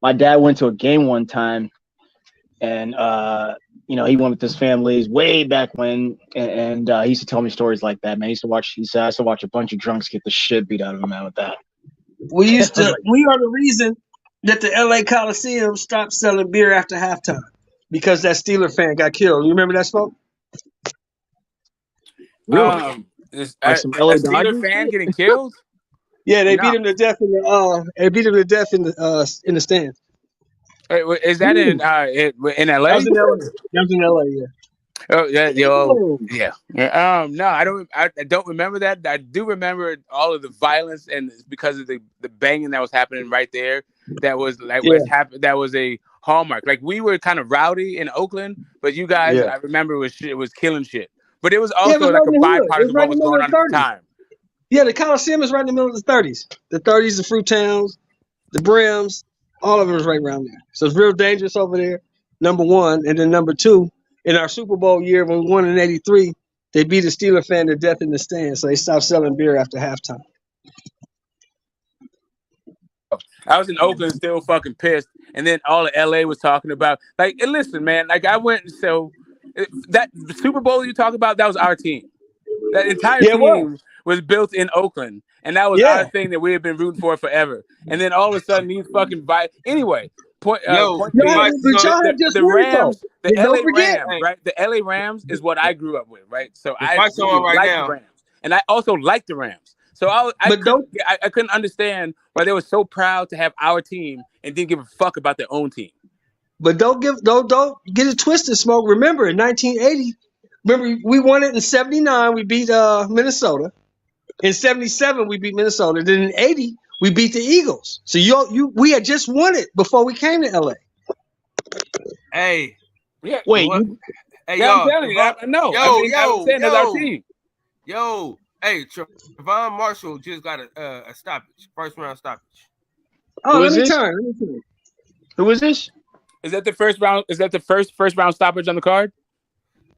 my dad went to a game one time, and he went with his families way back when, and he used to tell me stories like that, man. He said I used to watch a bunch of drunks get the shit beat out of him, man, with that. We are the reason that the LA Coliseum stopped selling beer after halftime because that Steeler fan got killed. You remember that, Smoke? Really? A Steeler fan getting killed? Yeah, they beat him to death in the stands. Is that in LA? That was in LA, yeah. Oh yeah. No, I don't remember that. I do remember all of the violence, and because of the banging that was happening right there. That was like what happened. That was a hallmark. Like we were kind of rowdy in Oakland, but you guys, I remember it was killing shit. But it was also like a byproduct of what was going on at the time. Yeah, the Coliseum is right in the middle of the 30s. The 30s, the Fruit Towns, the Brims, all of it was right around there. So it's real dangerous over there. Number one, and then number two, in our Super Bowl year when we won in '83, they beat a Steeler fan to death in the stand, so they stopped selling beer after halftime. I was in Oakland, still fucking pissed, and then all of LA was talking about like, and listen, man, like I went that Super Bowl you talk about, that was our team. That entire Yeah, it was. team was built in Oakland, and that was our thing that we had been rooting for forever. And then all of a sudden, these fucking anyway. Point being, the Rams, the LA Rams, right? The LA Rams is what I grew up with, right? So I really like the Rams, and I also like the Rams. So I couldn't understand why they were so proud to have our team and didn't give a fuck about their own team. But don't get it twisted, Smoke. Remember, in 1980, we won it in '79. We beat Minnesota. In '77, we beat Minnesota. Then in '80, we beat the Eagles. So we had just won it before we came to LA. Hey, yeah. Wait. Hey, yeah, y'all. I'm telling you, I'm saying that's our team. Yo, hey, Trevon Marshall just got a stoppage, first round stoppage. Oh, let me turn. Who is this? Is that the first round? Is that the first round stoppage on the card?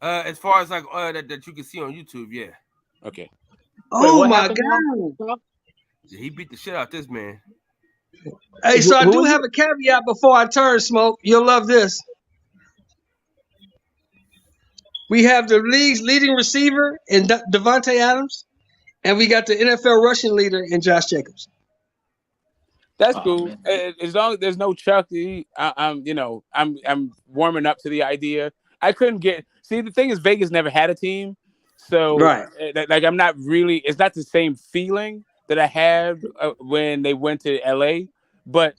As far as like that you can see on YouTube, yeah. Okay. Oh my God! Yeah, he beat the shit out this man. Hey, so I do have a caveat before I turn, Smoke. You'll love this. We have the league's leading receiver in Devontae Adams, and we got the NFL rushing leader in Josh Jacobs. That's cool. As long as there's no Chucky, I'm warming up to the idea. I couldn't see the thing is Vegas never had a team, so like I'm not really. It's not the same feeling that I had when they went to LA, but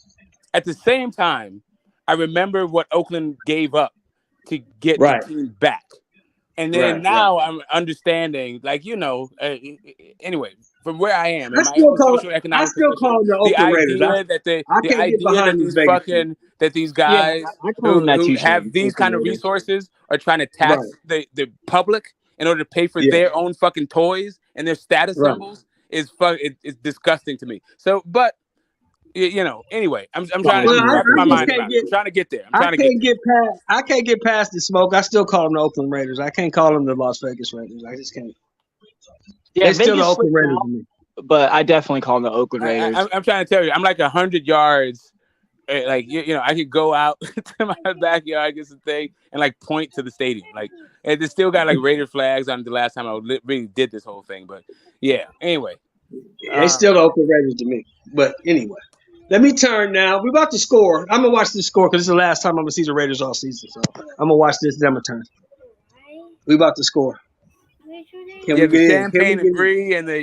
at the same time, I remember what Oakland gave up to get the team back. And then now I'm understanding, like, anyway, from where I am, in my own socioeconomic position, the idea that these guys who have these kind of resources are trying to tax the public in order to pay for their own fucking toys and their status symbols is it's disgusting to me. So, but anyway, I'm trying to wrap my mind around it. I'm trying to get there. I can't get past the Smoke. I still call them the Oakland Raiders. I can't call them the Las Vegas Raiders. I just can't. Yeah, they're still the Oakland Raiders to me. But I definitely call them the Oakland Raiders. I'm trying to tell you, I'm like 100 yards. Like I could go out to my backyard, get some thing, and like point to the stadium. Like, and they still got like Raider flags on the last time I really did this whole thing. But yeah, anyway, they still the Oakland Raiders to me. But anyway. Let me turn now. We're about to score. I'm going to watch this score because this is the last time I'm going to see the Raiders all season. So I'm going to watch this, then I'm going to turn. We're about to score. Can we get champagne and brie and what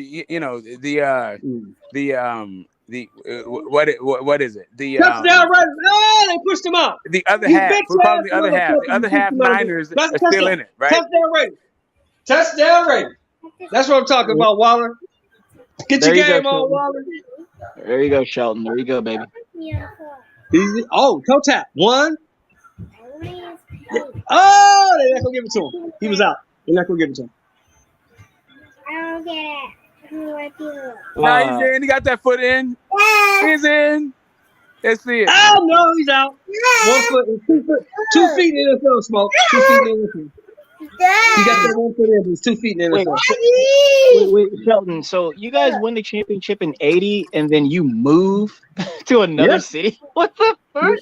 is it? The touchdown Raiders. Oh, they pushed them out. The other half. We're calling the other half. The other half Niners are still in it, right? Touchdown Raiders. Touchdown Raiders. That's what I'm talking about, Waller. Get your game on, Waller. There you go, Shelton. There you go, baby. Oh, toe tap. One. Oh, they're not going to give it to him. He was out. They're not going to give it to him. I don't get it. Now he's in. He got that foot in. He's in. Let's see it. Oh, no, he's out. 1 foot and 2 foot. 2 feet in the NFL, Smoke. 2 feet in the NFL. He got that 1 foot in, but it's 2 feet in the NFL. Wait, Shelton. So you guys win the championship in '80, and then you move to another city? What the fuck?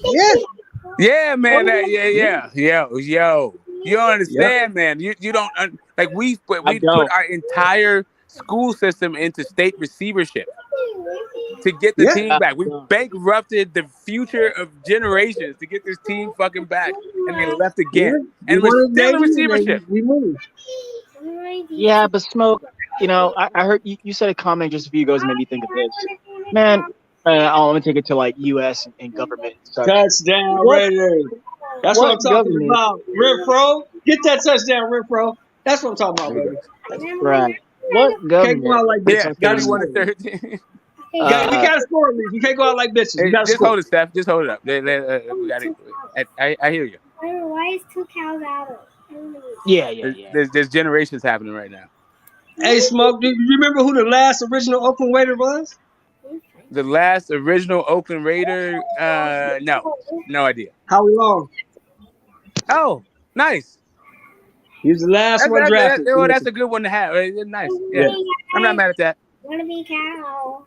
Yeah, man. Yo. You don't understand, man. You don't like we put our entire school system into state receivership to get the team back. We bankrupted the future of generations to get this team fucking back, and they left again. And we're still in receivership. We moved. Yeah, but Smoke, I heard you said a comment just a few ago that made me think of this. Man, I'm going to take it to like U.S. and government. Touchdown Raiders. That's what I'm talking about. Renfro. Get that touchdown, Renfro. That's what I'm talking about, baby. Right. What government? Can't go out like bitches. Yeah, got to 1-13. We got to score at least. We can't go out like bitches. Hey, just hold it, Steph. Just hold it up. We got it. I hear you. Why is 2 cows out of? Yeah. There's generations happening right now. Hey, Smoke, do you remember who the last original Oakland Raider was? The last original Oakland Raider? No idea. How long? Oh, nice. He was the last one drafted. That's a good one to have. It's nice. Yeah. I'm not mad at that. Want to be cow?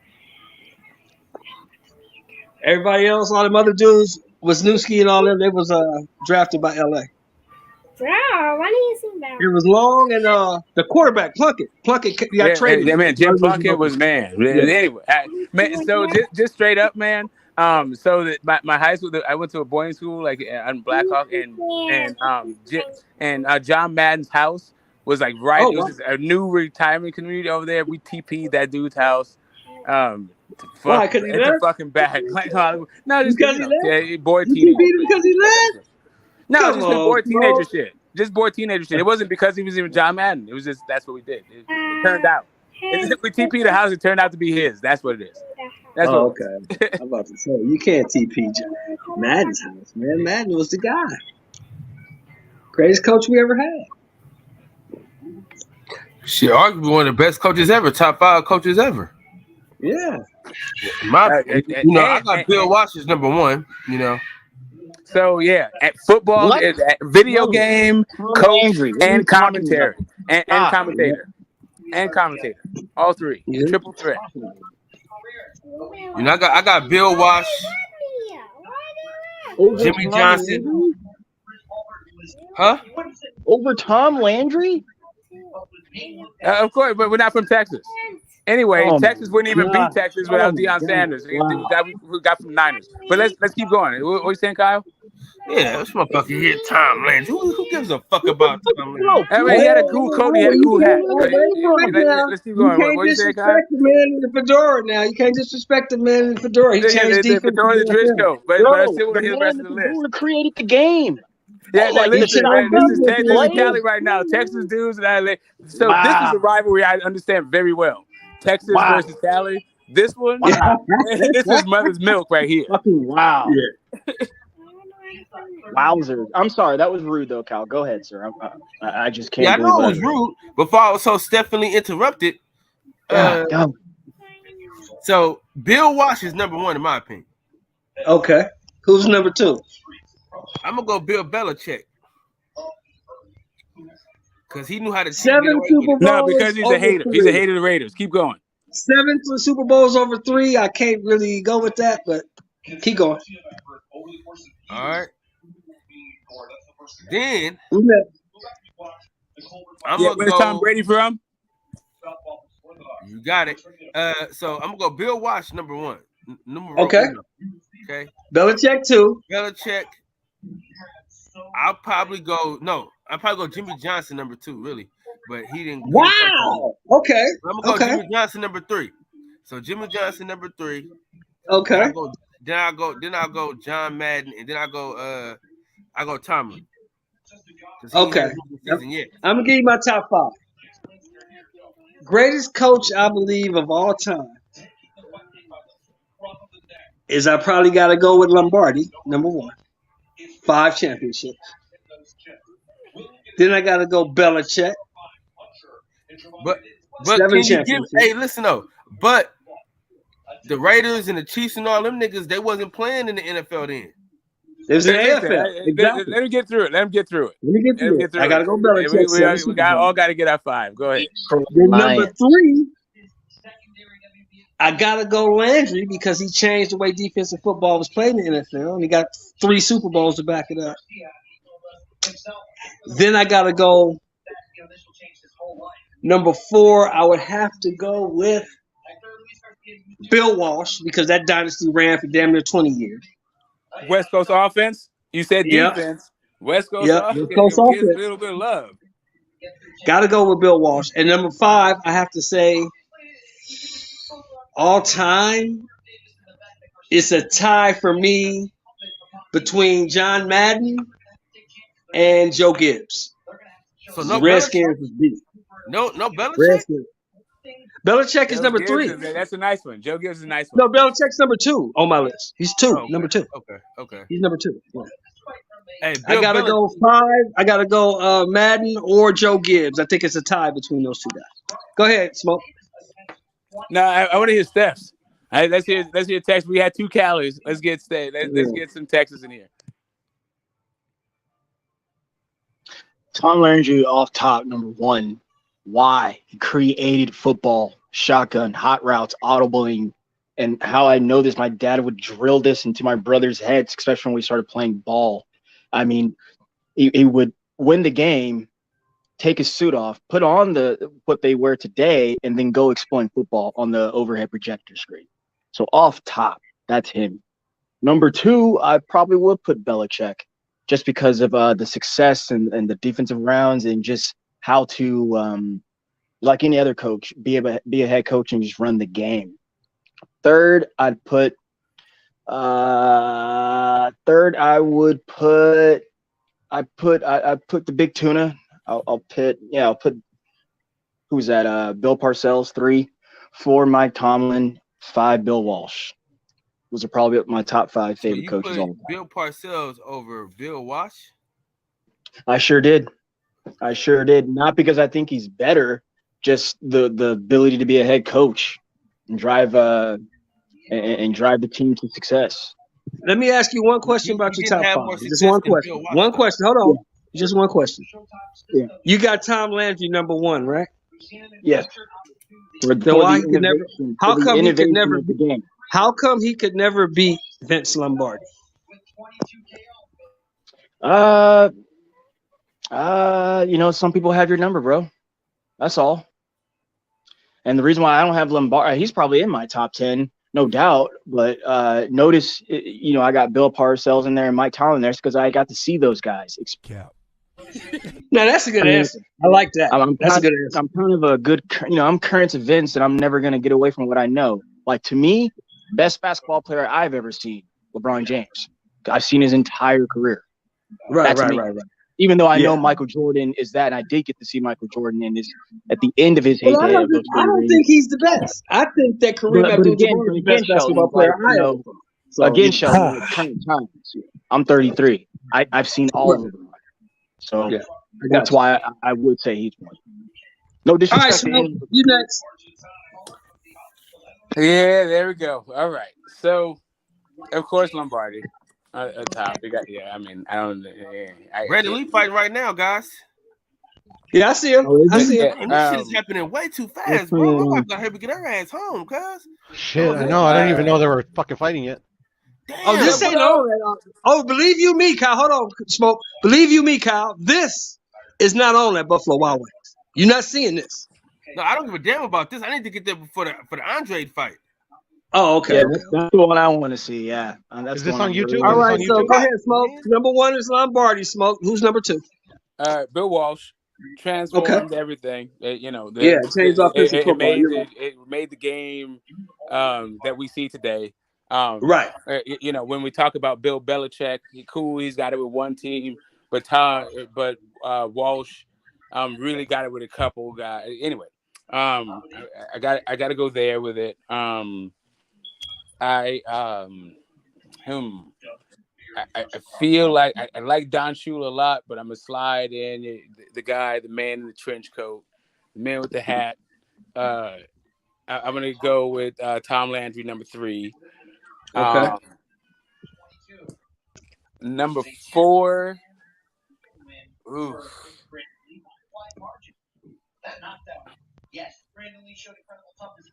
Everybody else, all them other dudes, Wisniewski and all them, they was drafted by LA. Bro, why do you say that? It was long and the quarterback Plunkett got traded. Yeah, man. Jim Plunkett was man. Yeah. Anyway, man. So just straight up, man. So that my high school, I went to a boarding school like on Blackhawk, and John Madden's house was like right. Oh, it was just a new retirement community over there. We TP'd that dude's house. Why? Because he left? It's a fucking bag. Like, no, just because he left. Yeah, boy, You teenager. beat him because he left. No, Come just on, boy teenager bro. shit. Just boy teenager shit. It wasn't because he was even John Madden. It was just that's what we did. It turned out. We TP the house. It turned out to be his. That's what it is. That's what. Okay. I'm about to say you can't TP Madden's house, man. Madden was the guy. Greatest coach we ever had. Shit, arguably one of the best coaches ever. Top 5 coaches ever. Yeah. I got Bill Walsh number 1. You know. So yeah, at football, at video game, coach, and commentary, and commentator, all 3, triple threat. You know, I got Bill Walsh, Jimmy Johnson, huh? Over Tom Landry? Of course, but we're not from Texas. Anyway, Texas wouldn't even beat Texas without Deion Sanders. We got from Niners. But let's keep going. What are you saying, Kyle? Yeah, this motherfucker here, Tom Landry. Who gives a fuck about Tom Landry? I mean, he had a cool coat. He had a cool hat. Let's keep going. You can't disrespect the man in the fedora now. You can't disrespect the man in the fedora. He changed defense. The fedora, the trench coat. But I still want to hear the rest of the list. Created the game. Yeah, listen, man, this is Cali right now. Texas dudes and LA. So this is a rivalry I understand very well. Texas versus Cali. This one, this is mother's milk right here. Fucking wow. Yeah. Wowzers. I'm sorry, that was rude though, Cal. Go ahead, sir. I just can't. Yeah, I know it was rude. Before I was so definitely interrupted. So Bill Walsh is number 1 in my opinion. Okay. Who's number 2? I'm gonna go Bill Belichick. Because he knew how to 7 Super Bowls. No, because he's a hater. 3. He's a hater of the Raiders. Keep going. 7 Super Bowls over 3. I can't really go with that, but keep going. All right. Then where's Tom Brady from? You got it. So I'm gonna go Bill Walsh number 1. Okay. Okay. Belichick 2. Belichick. I'll probably go Jimmy Johnson number 2, really. But he didn't. Wow. Okay. I'm gonna go Jimmy Johnson number 3. So Jimmy Johnson number 3. Okay. Then I'll go John Madden, and then I go Tomlin. Okay. I'm gonna give you my top 5. Greatest coach I believe of all time is I probably got to go with Lombardi, number 1. 5 championships. Then I got to go Belichick. But 7 can you championships. hey, listen though. But the Raiders and the Chiefs and all them niggas, they wasn't playing in the NFL then. It was the AFL. Exactly. Let him get through it. Let me get through it. I got to go Belichick. We all got to get our 5. Go ahead. Number 3, I got to go Landry because he changed the way defensive football was played in the NFL, and he got 3 Super Bowls to back it up. Then I got to go number 4. I would have to go with Bill Walsh because that dynasty ran for damn near 20 years. West Coast offense? You said defense. West Coast offense. Gives a little bit of love. Got to go with Bill Walsh. And number 5, I have to say, all time, it's a tie for me between John Madden and Joe Gibbs. So no Redskins was beat. No Belichick? Redskins. Belichick is number 3. That's a nice one. Joe Gibbs is a nice one. No, Belichick's number 2 on my list. He's 2, number 2. Okay. He's number 2. Yeah. Hey, I gotta go 5. I gotta go Madden or Joe Gibbs. I think it's a tie between those 2 guys. Go ahead, Smoke. No, I want to hear Steph's. Let's hear Texas. We had 2 Calis. Let's get Steph. Let's get some Texas in here. Tom Landry off top, number one. Why? He created football, shotgun, hot routes, audibling. And how I know this, my dad would drill this into my brother's heads, especially when we started playing ball. I mean, he would win the game, take his suit off, put on what they wear today, and then go explain football on the overhead projector screen. So off top, that's him. Number two, I probably would put Belichick, just because of the success and the defensive rounds and just how to, like any other coach, be a head coach and just run the game. Third, I would put the big tuna. I'll put who's that? Bill Parcells, 3, 4 Mike Tomlin, 5 Bill Walsh. Those are probably my top 5 favorite coaches. All Bill Parcells over Bill Walsh? I sure did. Not because I think he's better, just the ability to be a head coach and drive the team to success. Let me ask you one question about your top 5. Just one question. One question. Hold on. Yeah. Just one question. Yeah. You got Tom Landry number 1, right? Yes. How come he could never beat Vince Lombardi? Some people have your number, bro. That's all. And the reason why I don't have Lombardi, he's probably in my top 10, no doubt. But notice, I got Bill Parcells in there and Mike Tomlin there because I got to see those guys. No, that's a good answer. I like that. That's a good answer. I'm kind of a good, I'm current events, and I'm never going to get away from what I know. Like, to me, best basketball player I've ever seen, LeBron James. I've seen his entire career. Right. Even though I know Michael Jordan is that, and I did get to see Michael Jordan in his at the end of his heyday. I don't think he's the best. I think that Kareem Abdul-Jabbar is the best basketball player I know. Again, Sheldon, current times. I'm 33. I've seen all of them. So that's why I would say he's one. No disrespect to anyone. You next. Yeah, there we go. All right. So, of course, Lombardi. Top. I don't. Brandon Lee fighting right now, guys. Yeah, I see him. This shit is happening way too fast, bro. My wife got her to get her ass home, cuz. Shit, I know. I didn't even know they were fucking fighting yet. Damn, this ain't on. Oh, believe you me, Kyle. Hold on, Smoke. Believe you me, Kyle. This is not on at Buffalo Wild Wings. You're not seeing this. No, I don't give a damn about this. I need to get there for the Andre fight. Oh, okay. Yeah, that's the one I want to see. Yeah. Is this on YouTube? All right, so go ahead, Smoke. Number 1 is Lombardi, Smoke. Who's number 2? Bill Walsh. Transformed everything. Changed offensive football. It made the game that we see today. Right. When we talk about Bill Belichick, he's got it with one team, but Walsh really got it with a couple guys. Anyway, I got to go there with it. I feel like I like Don Shula a lot, but I'm gonna slide in the guy, the man in the trench coat, the man with the hat. I'm gonna go with Tom Landry, number 3. Okay. Number 4. Ooh.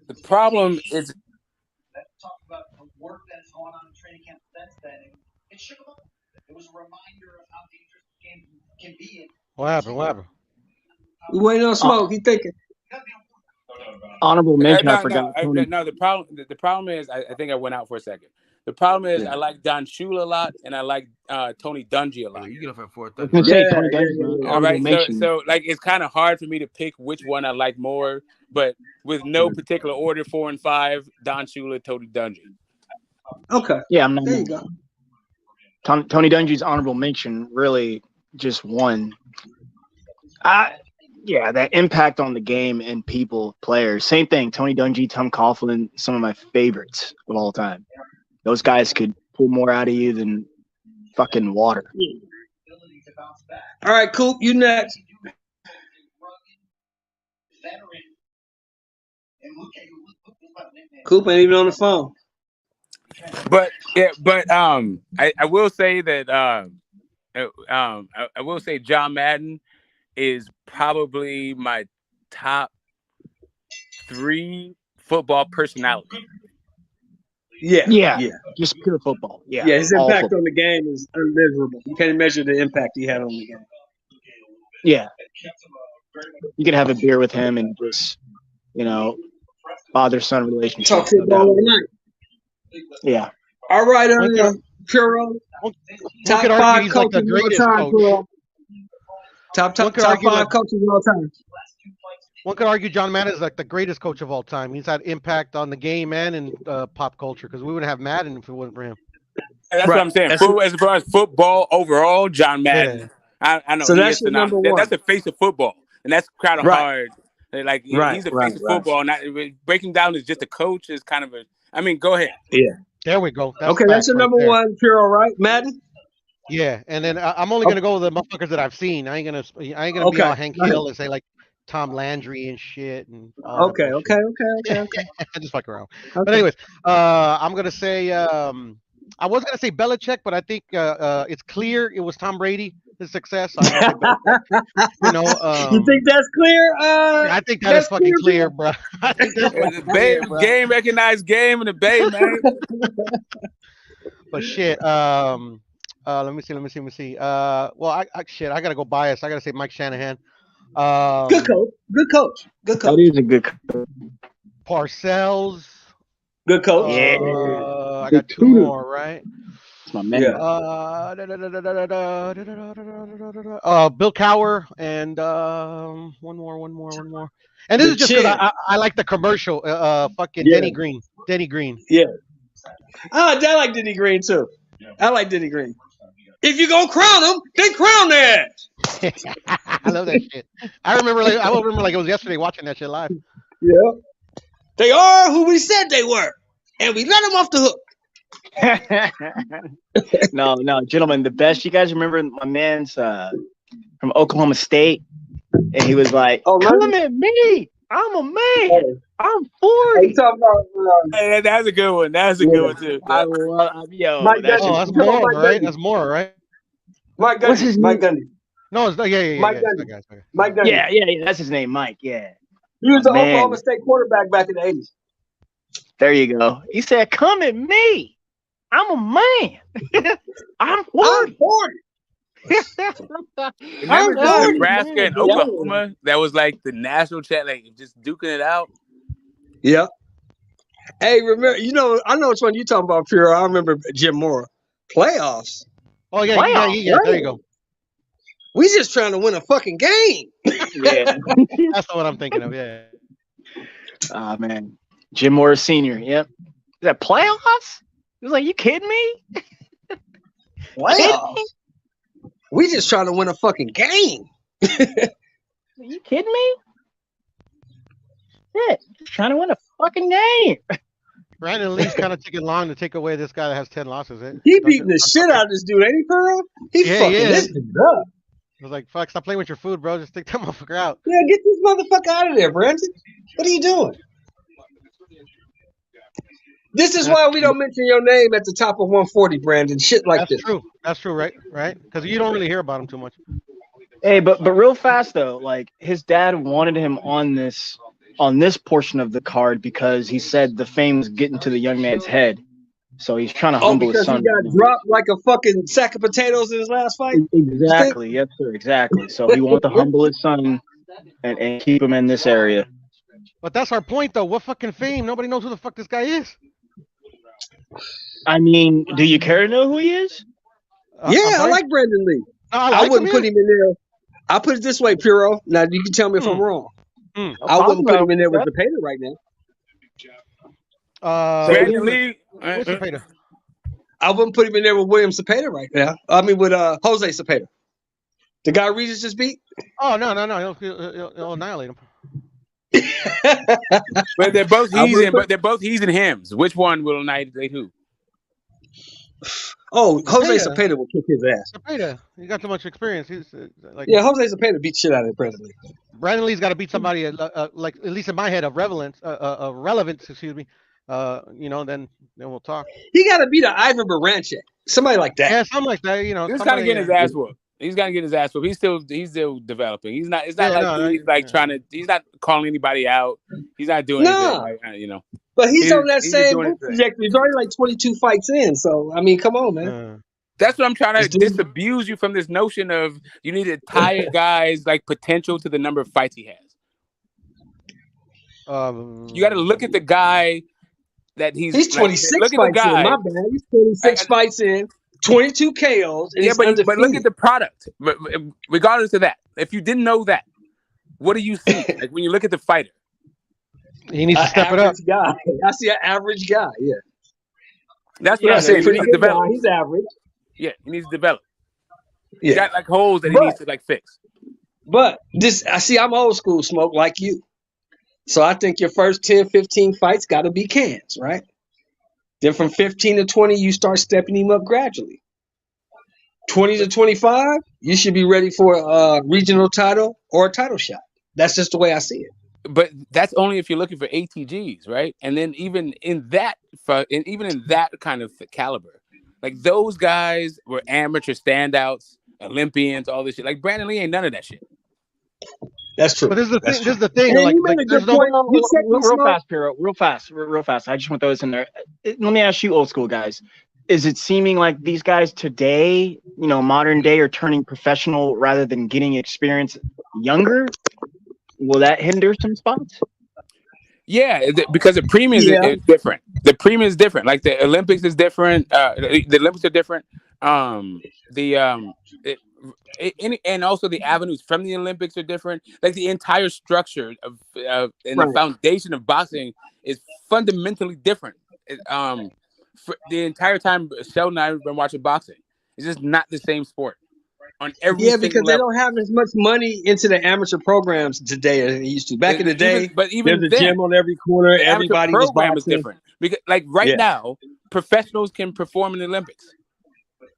The problem is. Let's talk about the work that's gone on in training camp since then. It shook them up. It was a reminder of how dangerous the game can be. What happened? We waiting on Smoke. He thinking. Honorable mention. I forgot. No, the problem is I think I went out for a second. The problem is I like Don Shula a lot, and I like Tony Dungy a lot. You get up at 4:30. I was gonna say Tony Dungy. All right, so it's kind of hard for me to pick which one I like more, but with no particular order, 4 and 5, Don Shula, Tony Dungy. Okay. Yeah, I'm not. There you go. Tony Dungy's honorable mention really just won. That impact on the game and people, players. Same thing. Tony Dungy, Tom Coughlin, some of my favorites of all time. Those guys could pull more out of you than fucking water. All right, Coop, you next. Coop ain't even on the phone. But I will say that I will say John Madden is probably my top 3 football personality. Yeah. Just pure football. Yeah, his all impact football. on the game is unmeasurable. You can't measure the impact he had on the game. Yeah, you could have a beer with him and just, father-son relationship. Talk football all night. Yeah. All right, Okay. Puro. One Top could argue 5 he's like the coaches of all greatest time, coach. Puro. One could Top argue 5 coaches of all time. One could argue John Madden is like the greatest coach of all time. He's had impact on the game and in pop culture because we wouldn't have Madden if it wasn't for him. And that's what I'm saying. As far as football overall, John Madden, I know So he that's is your number phenomenal. one. That's the face of football, and that's kind of Right. hard. Like Right, he's the right, face of right. football. Not breaking down as just a coach is kind of a. I mean, go ahead. Yeah. There we go. That's Okay, that's facts your right number there. one, Puro, right? Madden? Yeah, and then I'm only gonna go with the motherfuckers that I've seen. I ain't gonna be Okay, all Hank go ahead. Hill and say like Tom Landry and shit and all that Okay. bullshit. Just fuck around. But Okay. anyways, I'm gonna say I was gonna say Belichick, but I think it's clear it was Tom Brady, his success. So I'm gonna say Belichick. You think that's clear? I think that is fucking clear, bro. I think that's fucking clear, bro. Game recognized game in the Bay, man. But shit, let me see. Well, I gotta go bias. I gotta say Mike Shanahan. Good coach. That is a good coach. Parcells. Good coach. I got 2 more, right? That's my man. Bill Cowher and one more. And this is just because I like the commercial. Fucking Denny Green. Yeah. I like Denny Green too. I like Denny Green. If you gonna crown them, then crown their ass. I love that shit. I remember like it was yesterday watching that shit live. Yeah. They are who we said they were, and we let them off the hook. No, gentlemen, the best. You guys remember my man's from Oklahoma State, and he was like, "Come at me, I'm a man, I'm 40." Hey, that's a good one. That's a good one too. I love that's more, right? That's more, right? Mike Gundy. What's his Mike name? Gundy. No, it's yeah. Mike Gundy. Mike Gundy. Yeah, that's his name, Mike. Yeah. He was an Man. Oklahoma State quarterback back in the 80s. There you go. He said, "Come at me, I'm a man, I'm 40." Remember the Nebraska and Oklahoma? That was like the national chat, like just duking it out. Yeah. Hey, remember? I know which one you talking about, Pure. I remember Jim Moore. Playoffs. Oh yeah, there you go. We just trying to win a fucking game. Yeah, that's what I'm thinking of. Yeah. Ah, man, Jim Moore Senior. Yep. Is that playoffs? He was like, "You kidding me?" Playoffs. We just trying to win a fucking game. You kidding me? Yeah, just trying to win a fucking game. Brandon Lee's kind of taking long to take away this guy that has 10 losses. He beating the shit out of this dude, ain't he, Pearl? He fucking this dude up. I was like, fuck, stop playing with your food, bro. Just take that motherfucker out. Yeah, get this motherfucker out of there, Brandon. What are you doing? This is why we don't mention your name at the top of 140, Brandon. Shit like this. That's true, right? Because you don't really hear about him too much. Hey, but real fast though, like his dad wanted him on this portion of the card because he said the fame was getting to the young man's head. So he's trying to humble his son. Because he got dropped like a fucking sack of potatoes in his last fight? Exactly. Yes, sir. Exactly. So he wants to humble his son and keep him in this area. But that's our point, though. What fucking fame? Nobody knows who the fuck this guy is. I mean, do you care to know who he is? Yeah, I like Brandon Lee. I wouldn't put him in there. I'll put it this way, Puro. Now, you can tell me if I'm wrong. I wouldn't put him in there with Zepeda right now. Brandon Lee. I wouldn't put him in there with William Zepeda right now. I mean, with Jose Zepeda. The guy Regis just beat? Oh, no. He'll annihilate him. But they're both he's and hims. Which one will annihilate who? Oh, Jose Zepeda will kick his ass. Zepeda, he got too much experience. He's Jose Zepeda beat shit out of Brandon Lee. Brandon Lee's got to beat somebody like at least in my head of relevance. Excuse me. Then we'll talk. He got to beat an Ivan Baranchik, somebody like that. Yeah, something like that. He's kind of getting his ass whooped. He's got to get his ass whooped. He's still developing. He's not. It's not Yeah, like no, he's like trying to. He's not calling anybody out. He's not doing anything. Nah, Like, but he's on that he's just same doing move his thing. trajectory. He's already like 22 fights in. So I mean, come on, man. That's what I'm trying to This dude- disabuse you from this notion of you need to tie a guy's like potential to the number of fights he has. You got to look at the guy that He's 26 look at the fights in. guy. My bad. He's 26 fights in, 22 KOs, and he's but undefeated. look at the product. But regardless of that, if you didn't know that, what do you see? Like when you look at the fighter, he needs to step it up. Guy. I see an average guy. Yeah, that's what I'm saying. Pretty He needs to good guy. develop. He's average. Yeah, he needs to develop. Yeah. He got like holes that he needs to like fix. But I'm old school, Smoke, like you. So I think your first 10, 15 fights got to be cans, right? Then from 15 to 20, you start stepping him up gradually. 20 to 25, you should be ready for a regional title or a title shot. That's just the way I see it. But that's only if you're looking for ATGs, right? And then even in that kind of caliber, like those guys were amateur standouts, Olympians, all this shit. Like Brandon Lee ain't none of that shit. That's true. But this is the thing. And Like, you made a good point. You said Real fast, Piro. Real fast. I just want those in there. Let me ask you, old school guys. Is it seeming like these guys today, modern day, are turning professional rather than getting experience younger? Will that hinder some spots? Yeah, because the premium is different. The premium is different. Like the Olympics is different. The Olympics are different. And also the avenues from the Olympics are different. Like the entire structure of the foundation of boxing is fundamentally different. For the entire time Sheldon and I have been watching boxing, it's just not the same sport on every Yeah, single because they level. don't have as much money into the amateur programs today as they used to. Back in the day, even there's a gym on every corner. the amateur Everybody was program boxing. is different. Because like now, professionals can perform in the Olympics.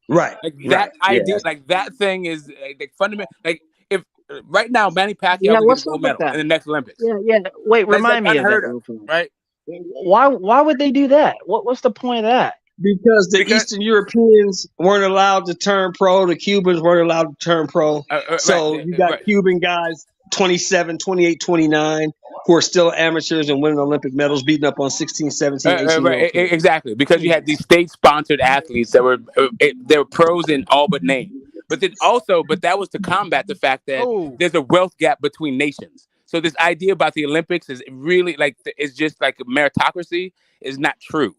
Right. Like that idea, like that thing is like fundamental. Like if right now Manny Pacquiao will get a gold medal in the next Olympics. Yeah. Wait, remind me of that. Unheard of, right? Why would they do that? What's the point of that? Because Eastern Europeans weren't allowed to turn pro. The Cubans weren't allowed to turn pro. So you got Cuban guys, 27, 28, 29, who are still amateurs and winning Olympic medals, beating up on 16, 17, 18 exactly. Because you had these state-sponsored athletes that were they were pros in all but name. But that was to combat the fact that there's a wealth gap between nations. So this idea about the Olympics is really like it's just like a meritocracy is not true.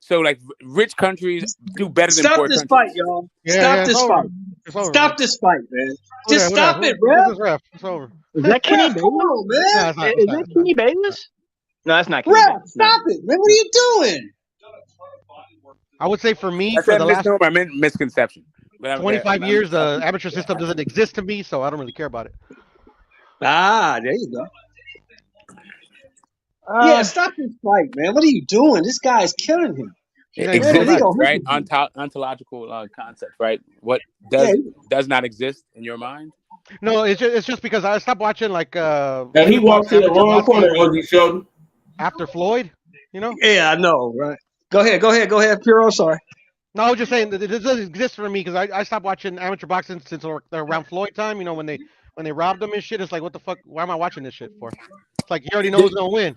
So like rich countries do better than poor countries. Stop this fight, y'all. Stop this fight. Stop this fight, man. Just stop it, bro. It's over. Is that Kenny Bayless? Come on, man. Is that Kenny Bayless? No, that's not Kenny Ref, Bayless. stop it, man. What are you doing? I would say for me, That's for the last misconception. 25 years, the amateur system doesn't exist to me, so I don't really care about it. Ah, there you go. Yeah, stop this fight, man. What are you doing? This guy's killing him. It exists, right? Ontological concept, right? What does not exist in your mind? No, it's just because I stopped watching like. And he walked to the wrong corner, OG Sheldon. After Floyd, Yeah, I know, right? Go ahead, Puro. Sorry. No, I was just saying that it doesn't exist for me because I stopped watching amateur boxing since around Floyd time. When they robbed him and shit. It's like, what the fuck? Why am I watching this shit for? It's like you already know who's gonna win.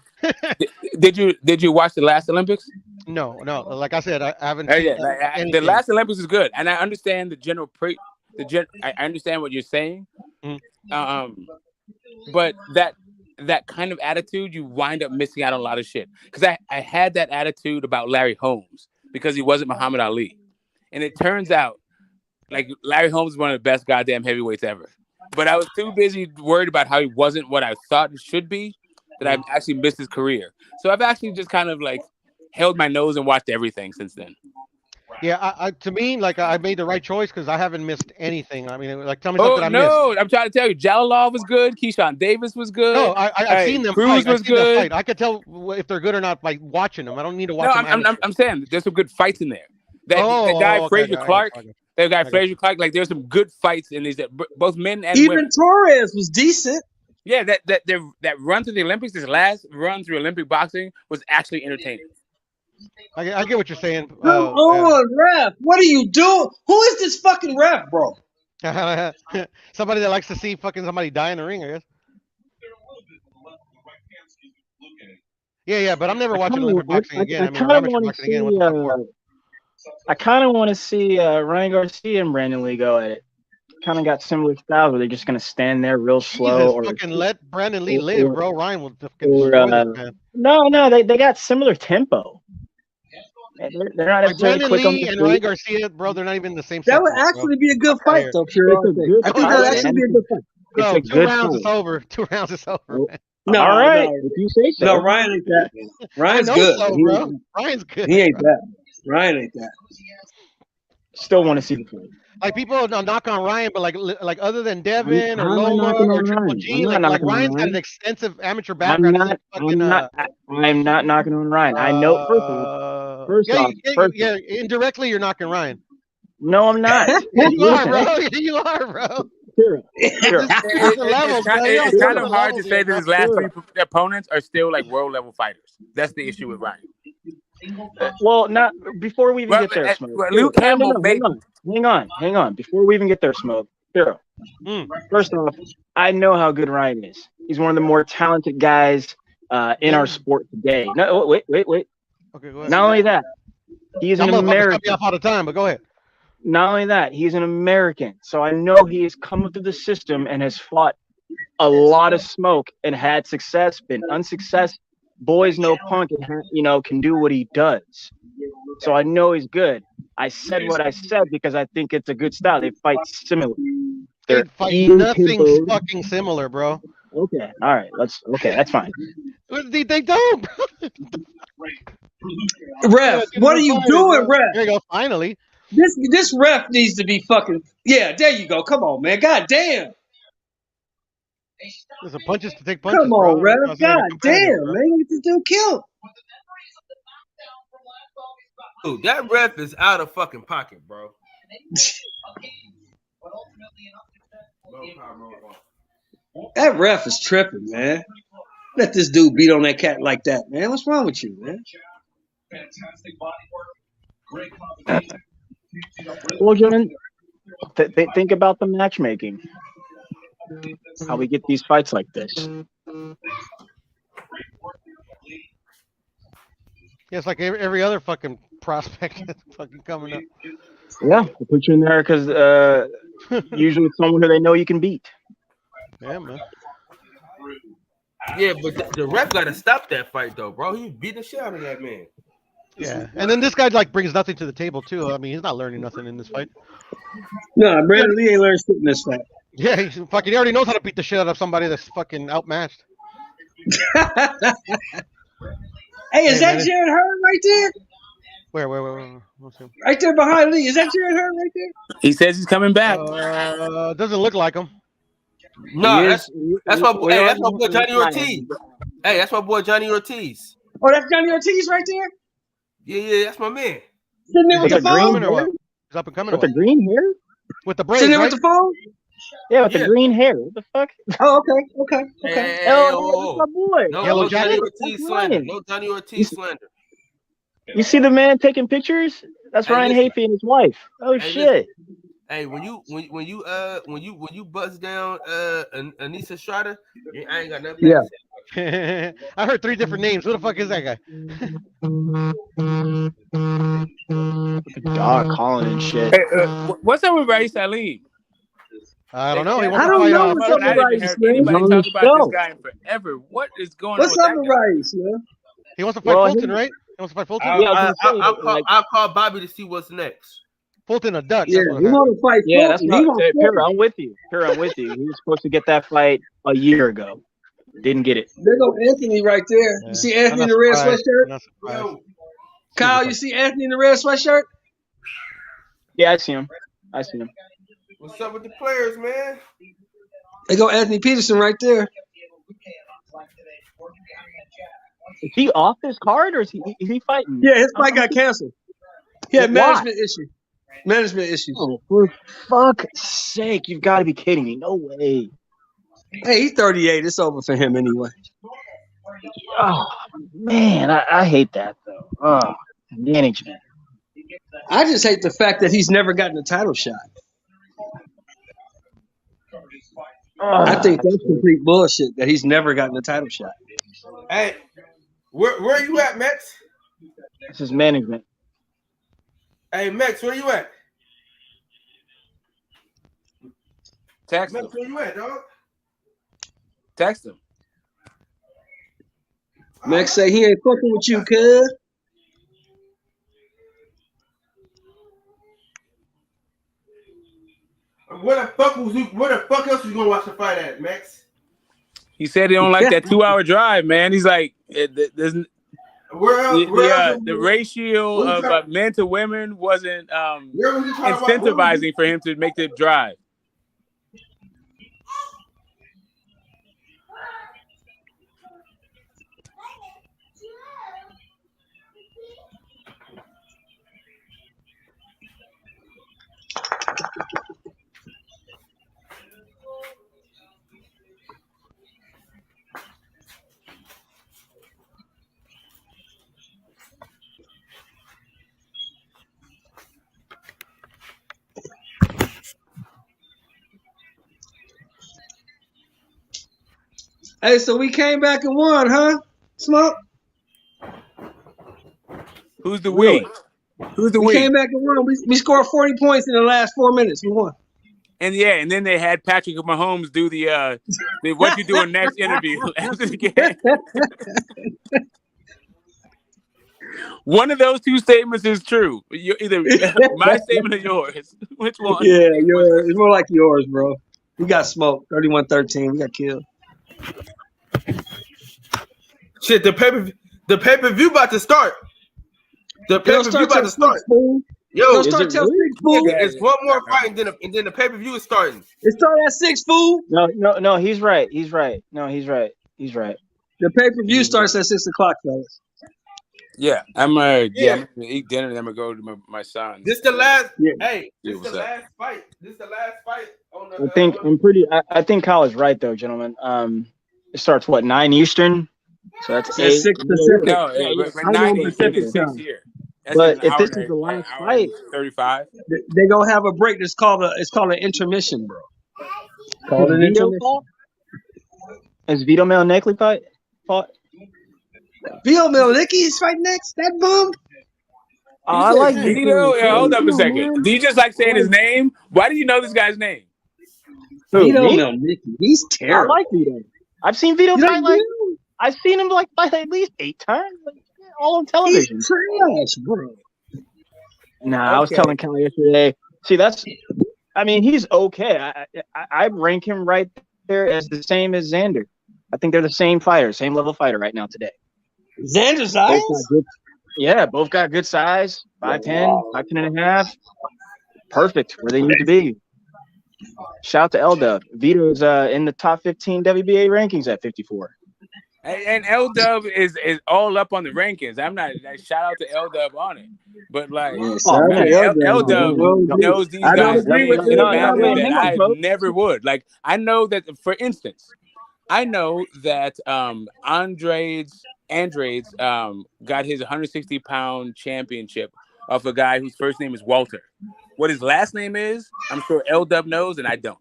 Did you watch the last Olympics? No. Like I said, I haven't. The last Olympics is good, and I understand the general I understand what you're saying, but that kind of attitude, you wind up missing out on a lot of shit. Because I had that attitude about Larry Holmes because he wasn't Muhammad Ali, and it turns out like Larry Holmes is one of the best goddamn heavyweights ever. But I was too busy worried about how he wasn't what I thought it should be that I've actually missed his career. So I've actually just kind of like held my nose and watched everything since then. Yeah, to me, like I made the right choice because I haven't missed anything. I mean, like tell me something I missed. No, I'm trying to tell you, Jalalov was good. Keyshawn Davis was good. No, I've seen them. Cruz was good. I could tell if they're good or not by watching them. I don't need to watch them. I'm saying there's some good fights in there. That guy Frazier Clark. That guy Frazier Clark, like there's some good fights in these, both men and women. Even Torres was decent. Yeah, that run through the Olympics, this last run through Olympic boxing was actually entertaining. I get what you're saying. Come on, ref. What are you doing? Who is this fucking ref, bro? Somebody that likes to see fucking somebody die in the ring, I guess. Yeah, but I'm never watching Olympic boxing again. I mean, or kind of amateur want to boxing again. see. What the fuck for? I kind of want to see Ryan Garcia and Brandon Lee go at it. Kind of got similar styles where they're just gonna stand there real slow, Jesus, fucking let Brandon Lee live, bro. Ryan will fucking or destroy this man. no, they got similar tempo. They're not Like necessarily Brandon quick on Lee their and Ryan feet. Garcia, bro, they're not even in the same That would sector, actually bro. be a good Fuck outta fight, here. though, Pure. It's a good I think fight, that would man. actually be a good fight. It's Bro, a 2 good rounds fight. is over. 2 rounds is over, man. No, All right, no, if you say so. no. Ryan ain't that. Man. I Ryan's know good. so, He bro. ain't, Ryan's good. he ain't Bro. that. Ryan ain't that. Still want to see the fight. Like people knock on Ryan, but like other than How Devin or am I Loma knocking or on Triple Ryan? G, I'm not like knocking on Ryan's got an Ryan. extensive amateur I'm background. He's not. fucking I'm not knocking on Ryan. I know. First off. Indirectly you're knocking Ryan. No, I'm not. Yeah, you are, bro. Yeah, you are, bro. Sure. It's the levels, bro. It's kind of hard to Levels say here, that bro. his last three opponents are still like world level fighters. That's the issue with Ryan. Well, not before we even get there, Smoke. Luke Campbell, Hang on. Before we even get there, Smoke. Zero. First off, I know how good Ryan is. He's one of the more talented guys in our sport today. No, wait. Okay, go ahead. Not only that, he's an American. Cut me off all the time, but go ahead. Not only that, he's an American. So I know he has come up through the system and has fought a lot of smoke and had success, been unsuccessful. Boys know Punk and can do what he does. So I know he's good. I said what I said because I think it's a good style. They fight similar. They fight nothing fucking similar, bro. Okay, all right. That's fine. They don't. Ref, what are you doing, ref? There you go. Finally, this ref needs to be fucking. Yeah, there you go. Come on, man. God damn. There's a punches to take punches. Come on, bro. ref. God damn, man. Get this dude killed. Dude, that ref is out of fucking pocket, bro. That ref is tripping, man. Let this dude beat on that cat like that, man. What's wrong with you, man? Well, gentlemen, think about the matchmaking. How we get these fights like this. Yeah, it's like every other fucking prospect that's fucking coming up. Yeah, they put you in there because usually it's someone who they know you can beat. Yeah, man. Yeah, but the ref got to stop that fight, though, bro. He beat the shit out of that man. Yeah, and then this guy like brings nothing to the table too. I mean, he's not learning nothing in this fight. No, Brandon Lee ain't learned shit in this fight. Yeah, he already knows how to beat the shit out of somebody that's fucking outmatched. Hey, is that Jared Hearn right there? Where? What's him? Right there behind Lee. Is that Jared Hearn right there? He says he's coming back. Doesn't look like him. No, that's my boy Johnny Ortiz. Hey, that's my boy Johnny Ortiz. Oh, that's Johnny Ortiz right there? Yeah, that's my man. Sitting there with the phone? Or what? He's up and coming. With the green hair? With the braids, Sitting there right? with the phone? Yeah, with the green hair. What the fuck? Oh, okay. Hey, that's my boy. No Johnny Ortiz slander. No Johnny Ortiz slander. You see the man taking pictures? That's Ryan Hafey and his wife. Oh shit. Hey, when you buzz down Anissa Estrada, I ain't got nothing. Yeah. I heard 3 different names. Who the fuck is that guy? Dog calling and shit. Hey, what's up with Raif Salim? I don't know. He I don't know what's up with Rice, man. Anybody talk about this guy in forever? What is going What's on up with with that guy? Rice, man? He wants to fight Fulton, right? He wants to fight Fulton? I'll call Bobby to see what's next. Fulton a Dutch. Yeah, he want to fight Yeah, that's Fulton. not. Pira, I'm with you. He was supposed to get that fight a year ago. Didn't get it. There go Anthony right there. You see Anthony in the red sweatshirt? Kyle, you see Anthony in the red sweatshirt? Yeah, I see him. What's up with the players, man? There go Anthony Peterson right there. Is he off this card or is he fighting? Yeah, his fight got canceled. He had management issues. Oh, for fuck's sake. You've got to be kidding me. No way. Hey, he's 38. It's over for him anyway. Oh, man. I hate that, though. Oh, management. I just hate the fact that he's never gotten a title shot. I think that's complete bullshit that he's never gotten a title shot. Hey, where are you at, Max? This is management. Hey, Max, where you at? Text Max, him. where you at, dog? Text him. Max say he ain't fucking with you, cuz. Where the fuck else was you gonna watch the fight at, Max? He said he don't like that 2-hour drive, man. He's like, there's the ratio of men to women wasn't incentivizing for him to make the drive. Hey, so we came back and won, huh? Smoke? Who's the we? Who's the we? we? Came back and won. We scored 40 points in the last 4 minutes. We won. And and then they had Patrick Mahomes do the what you doing next interview after the game. One of those two statements is true. Either my statement or yours. Which one? Yeah, yours. It's more like yours, bro. We got smoked. 31-13. We got killed. Shit, the pay-per-view about to start. The pay-per-view about to start. Yo, it's one more fight and then the pay-per-view is starting. It started at 6, fool. No, he's right. No, he's right. The pay-per-view starts at 6 o'clock, fellas. Yeah, I'm gonna eat dinner and I'm gonna go to my son. This the last last fight. This the last fight on the I think Kyle is right though, gentlemen. It starts 9 Eastern. So that's 8. 6 Pacific. No, but 9 Eastern is 6 here. But if this is the last fight, 35. They're gonna have a break. It's called an intermission, bro. Called an intermission. Is Vito Melnicki fought? Vito Melnicki is fighting next. That bum. I like Vito. Hold up a second. Do you just like saying his name? Why do you know this guy's name? Vito Melnicki. He's terrible. I like Vito. I've seen Vito fight I've seen him fight at least 8 times, all on television. He's trash, bro. Nah, I was telling Kelly yesterday. See, he's okay. I rank him right there as the same as Xander. I think they're the same fighter, same level fighter right now today. Xander's size? Both got good size. 5'10", 5'10 and a half. Perfect where they need to be. Shout out to L-Dub. Vito's in the top 15 WBA rankings at 54. And L-Dub is all up on the rankings. I'm not shout out to L-Dub on it. But L-Dub knows these guys names in a manner that I never would. Like, I know that, for instance, I know that Andrade's got his 160-pound championship off a guy whose first name is Walter. What his last name is, I'm sure L-Dub knows, and I don't.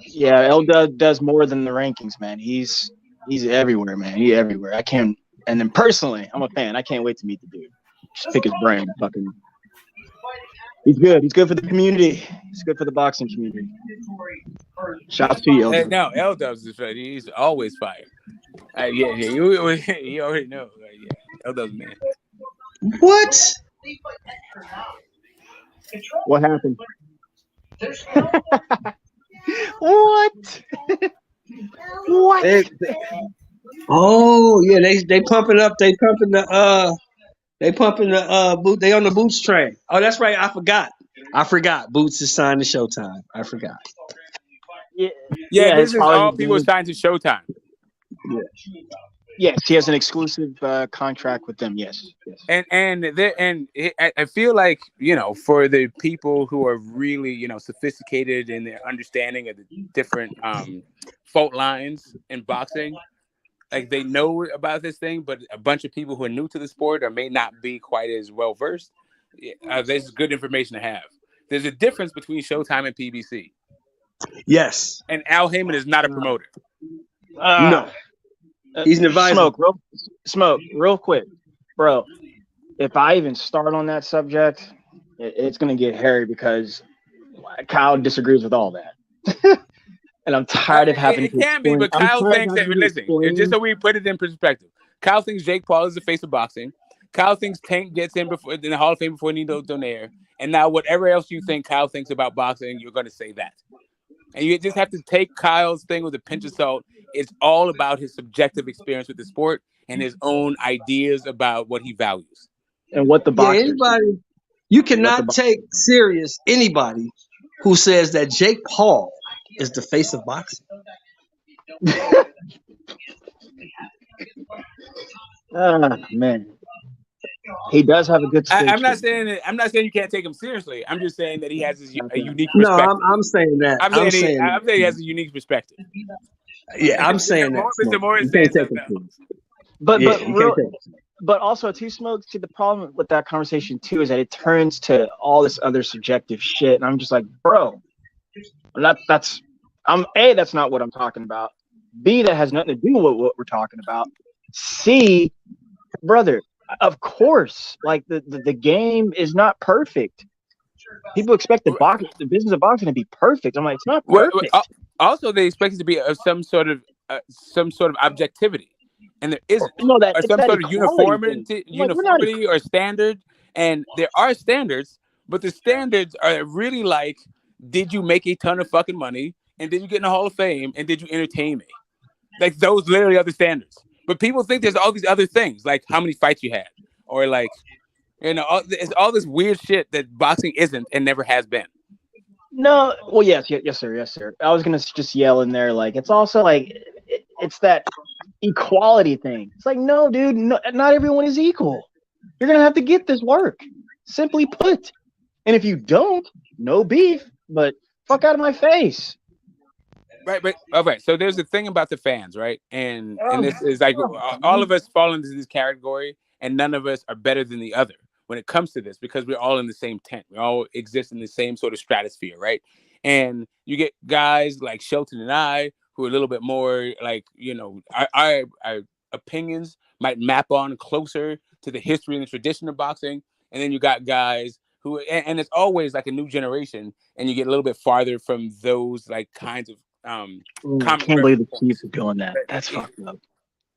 Yeah, L-Dub does more than the rankings, man. He's everywhere, man. He's everywhere. I can't. And then personally, I'm a fan. I can't wait to meet the dude. Just pick his brain. He's good. He's good for the community. He's good for the boxing community. Shouts to you, L-Dub. No, L-Dub's he's always fire. You already know. L-Dub's man. What? What happened? What? What? They pumping up. They pumping the boot. They on the Boots train. Oh, that's right. I forgot. Boots is signed to Showtime. I forgot. Yeah, this is all people signed to Showtime. Yeah. Yes, he has an exclusive contract with them. Yes. And I feel like, for the people who are really, sophisticated in their understanding of the different fault lines in boxing, like they know about this thing, but a bunch of people who are new to the sport or may not be quite as well versed, there's good information to have. There's a difference between Showtime and PBC. Yes. And Al Heyman is not a promoter. No. He's an advisor. Smoke, real quick, bro. If I even start on that subject, it's gonna get hairy because Kyle disagrees with all that, and I'm tired of having It to can be, explain. but I'm Kyle tired of thinks that. having to Listen, explain. just so we put it in perspective, Kyle thinks Jake Paul is the face of boxing. Kyle thinks Tank gets in the Hall of Fame before Nino Donaire. And now, whatever else you think Kyle thinks about boxing, you're going to say that. And you just have to take Kyle's thing with a pinch of salt. It's all about his subjective experience with the sport and his own ideas about what he values. And what the boxers. Anybody, you cannot take serious anybody who says that Jake Paul is the face of boxing. Man, he does have a good stage. I'm not saying you can't take him seriously. I'm just saying that he has a unique No, perspective. I'm saying that. I'm saying he has a unique perspective. Yeah, I'm saying that. Mr. Morris says something else. But also too, Smoke. See, the problem with that conversation too is that it turns to all this other subjective shit, and I'm just like, bro, that's not what I'm talking about. B, that has nothing to do with what we're talking about. C, brother, of course, like the game is not perfect. People expect the business of boxing to be perfect. I'm like, it's not perfect. Also, they expect it to be some sort of objectivity, and there isn't. No, or some sort of uniformity or standard. And there are standards, but the standards are really like, did you make a ton of fucking money, and did you get in the Hall of Fame, and did you entertain me? Like, those literally are the standards. But people think there's all these other things, like how many fights you had, or like, it's all this weird shit that boxing isn't and never has been. No, well, yes, sir. I was gonna just yell in there, like, it's also like it's that equality thing. It's like, no, dude, not everyone is equal. You're gonna have to get this work, simply put. And if you don't, no beef. But fuck out of my face. Right, but okay. So there's a thing about the fans, right? And this is like all of us fall into this category, and none of us are better than the other when it comes to this, because we're all in the same tent. We all exist in the same sort of stratosphere, right? And you get guys like Shelton and I who are a little bit more like, our opinions might map on closer to the history and the tradition of boxing. And then you got guys who, and it's always like a new generation, and you get a little bit farther from those like kinds of I can't believe the Chiefs are doing that. That's fucked up.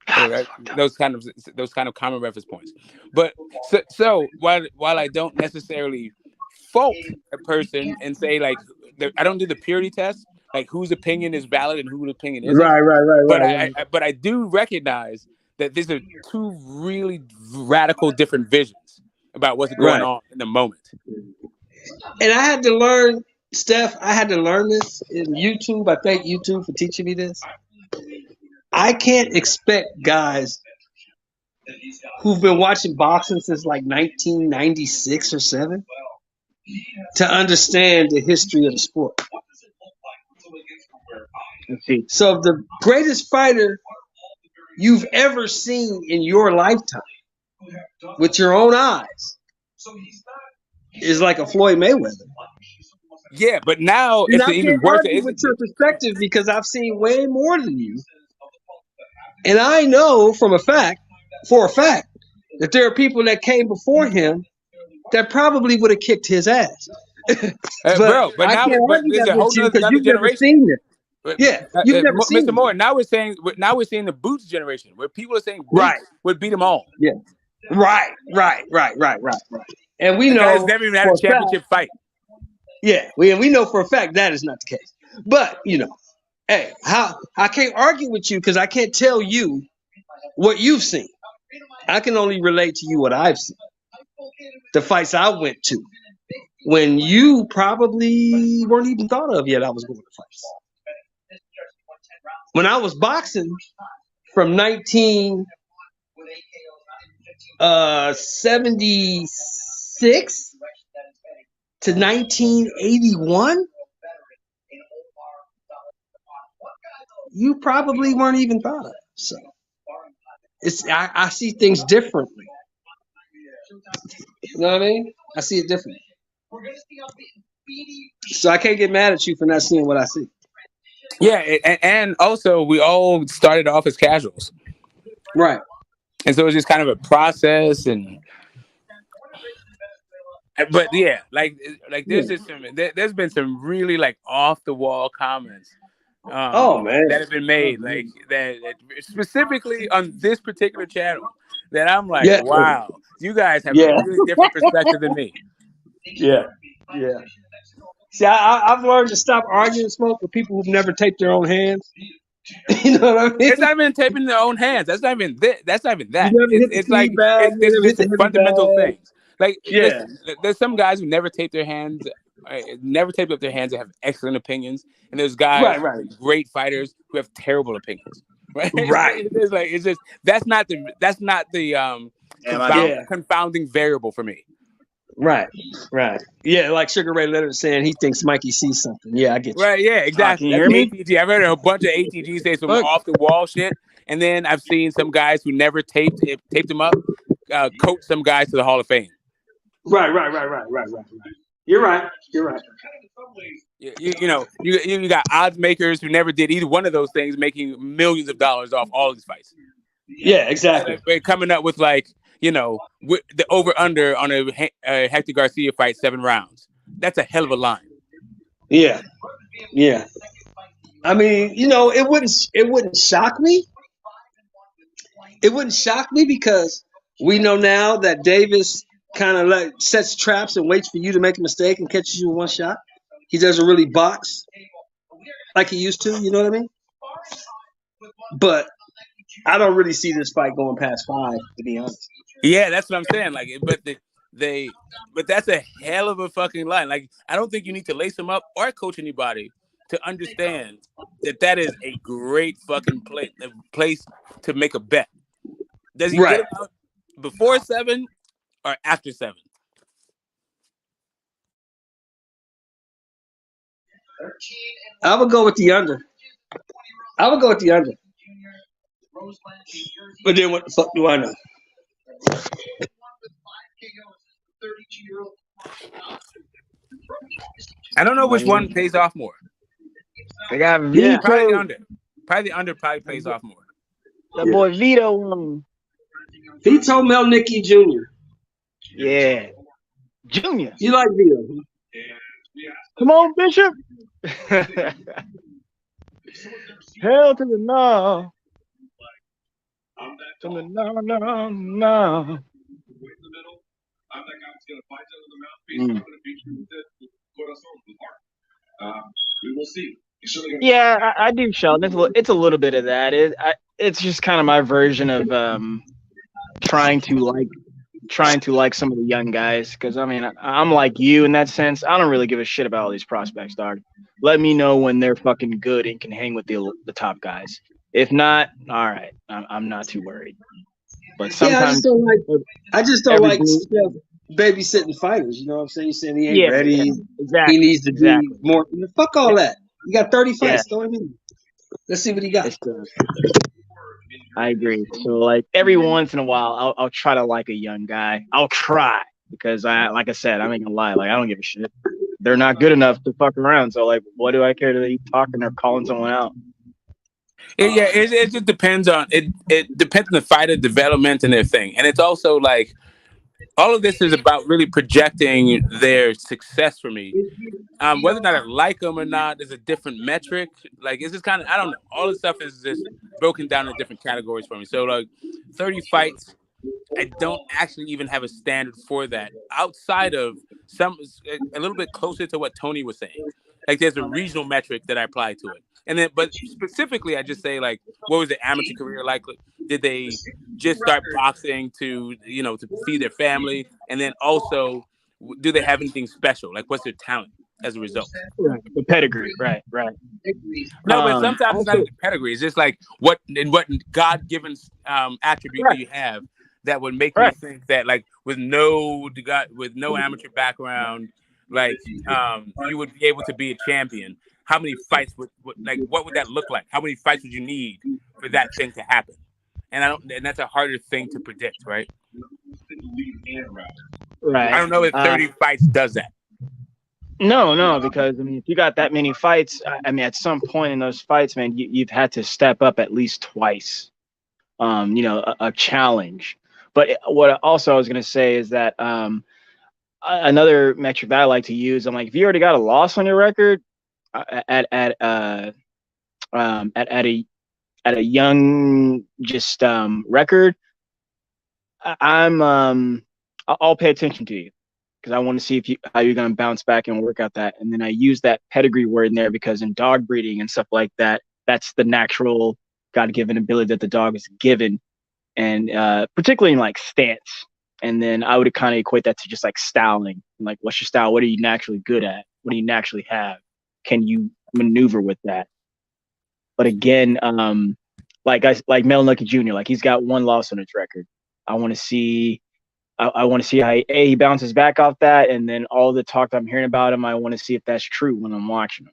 Right? Those kind of common reference points. But so while I don't necessarily fault a person and say like I don't do the purity test, like whose opinion is valid and whose opinion isn't. Right. But I do recognize that these are two really radical different visions about what's going on in the moment. And I had to learn, Steph, this in YouTube. I thank YouTube for teaching me this. I can't expect guys who've been watching boxing since like 1996 or 7 to understand the history of the sport. So the greatest fighter you've ever seen in your lifetime with your own eyes is like a Floyd Mayweather. Yeah, but now and it's I even can't worse. argue with your perspective because I've seen way more than you. And I know for a fact, that there are people that came before him that probably would have kicked his ass. But now there's a whole other generation. Seen it. Yeah, you've never seen Mr. Moore. Now we're seeing the Boots generation, where people are saying Boots would beat them all. Yeah, right. And we know guys never even had a championship fight. Yeah, we know for a fact that is not the case. But hey, I can't argue with you because I can't tell you what you've seen. I can only relate to you what I've seen. The fights I went to when you probably weren't even thought of yet. I was going to fights. When I was boxing from 1976 to 1981, you probably weren't even thought of. So I see things differently. You know what I mean? I see it differently. So I can't get mad at you for not seeing what I see. Yeah, and also we all started off as casuals, right? And so it's just kind of a process, but yeah, like there's just there's been some really like off the wall comments Oh man, that have been made, like that specifically on this particular channel, that I'm like, yeah, wow, you guys have a yeah, really different perspective than me. yeah. See, I've learned to stop arguing smoke with people who've never taped their own hands. You know what I mean? It's not even taping their own hands. That's not even that's not even You that. never hit the It's feed like bag. You it's never hit just the the heavy fundamental bag. things. Like, Yeah. listen, there's some guys who never tape their hands, never tape up their hands, that have excellent opinions, and there's guys who are great fighters who have terrible opinions. Right? Right. It's just that's not the confounding variable for me. Right. Yeah, like Sugar Ray Leonard saying he thinks Mikey sees something. Yeah, I get you. Right, yeah, exactly. Can you That's hear me? ATG. I've heard a bunch of ATG say some off the wall shit, and then I've seen some guys who never taped them up, coach some guys to the Hall of Fame. Right. You're right. You got odds makers who never did either one of those things, making millions of dollars off all these fights. Yeah, exactly. And coming up with like, the over under on a Hector Garcia fight, 7 rounds. That's a hell of a line. Yeah. I mean, it wouldn't shock me. It wouldn't shock me because we know now that Davis kind of like sets traps and waits for you to make a mistake and catches you in one shot. He doesn't really box like he used to. You know what I mean? But I don't really see this fight going past 5, to be honest. Yeah, that's what I'm saying. Like, but that's a hell of a fucking line. Like, I don't think you need to lace them up or coach anybody to understand that is a great fucking place to make a bet. Does he get him out before 7 or after 7? I would go with the under. But then what the fuck do I know? I don't know which one pays off more. They got Vito. Probably the under. Probably the under pays off more. That boy Vito. Vito Melnicki Jr. Yeah. Junior. You like Vito? Come on, Bishop. Hell to the no. To the no. We will see. Yeah, I do, Sheldon. It's a little bit of that. It's just kind of my version of trying to like some of the young guys, because I mean I'm like you in that sense. I don't really give a shit about all these prospects, dog. Let me know when they're fucking good and can hang with the top guys. If not, all right, I'm not too worried. But sometimes I just don't like babysitting fighters. You know what I'm saying? You're saying he ain't ready. Yeah, exactly. He needs to be more. Fuck all that. You got 30 fights. Throw him in. Let's see what he got. I agree. So like every once in a while, I'll try to like a young guy. I'll try, because like I said, I'm not gonna lie. Like I don't give a shit. They're not good enough to fuck around. So like, what do I care that they talking or calling someone out? It just depends on it. It depends on the fighter development and their thing, and it's also like all of this is about really projecting their success for me. Whether or not I like them or not is a different metric. Like, it's just kind of, I don't know. All this stuff is just broken down in different categories for me. So like 30 fights, I don't actually even have a standard for that outside of a little bit closer to what Tony was saying. Like, there's a regional metric that I apply to it. And then, but specifically, I just say, like, what was the amateur career like? Did they just start boxing to feed their family? And then also, do they have anything special? Like, what's their talent as a result? Right. The pedigree, right. No, but sometimes it's not even pedigree. It's just like what God-given attribute do you have that would make me think that, like, with no amateur background, like, you would be able to be a champion. How many fights what would that look like? How many fights would you need for that thing to happen? And that's a harder thing to predict, right? Right. I don't know if 30 fights does that. No, because I mean, if you got that many fights, I mean, at some point in those fights, man, you've had to step up at least twice. A challenge. But what also I was going to say is that another metric that I like to use, I'm like, if you already got a loss on your record at a young just record, I'll pay attention to you because I want to see how you're going to bounce back and work out that. And then I use that pedigree word in there because in dog breeding and stuff like that, that's the natural God-given ability that the dog is given, and particularly in like stance. And then I would kind of equate that to just like styling. Like, what's your style? What are you naturally good at? What do you naturally have? Can you maneuver with that? But again, like Mel Nucky Jr., like he's got one loss on his record. I want to see how he bounces back off that, and then all the talk I'm hearing about him, I want to see if that's true when I'm watching him.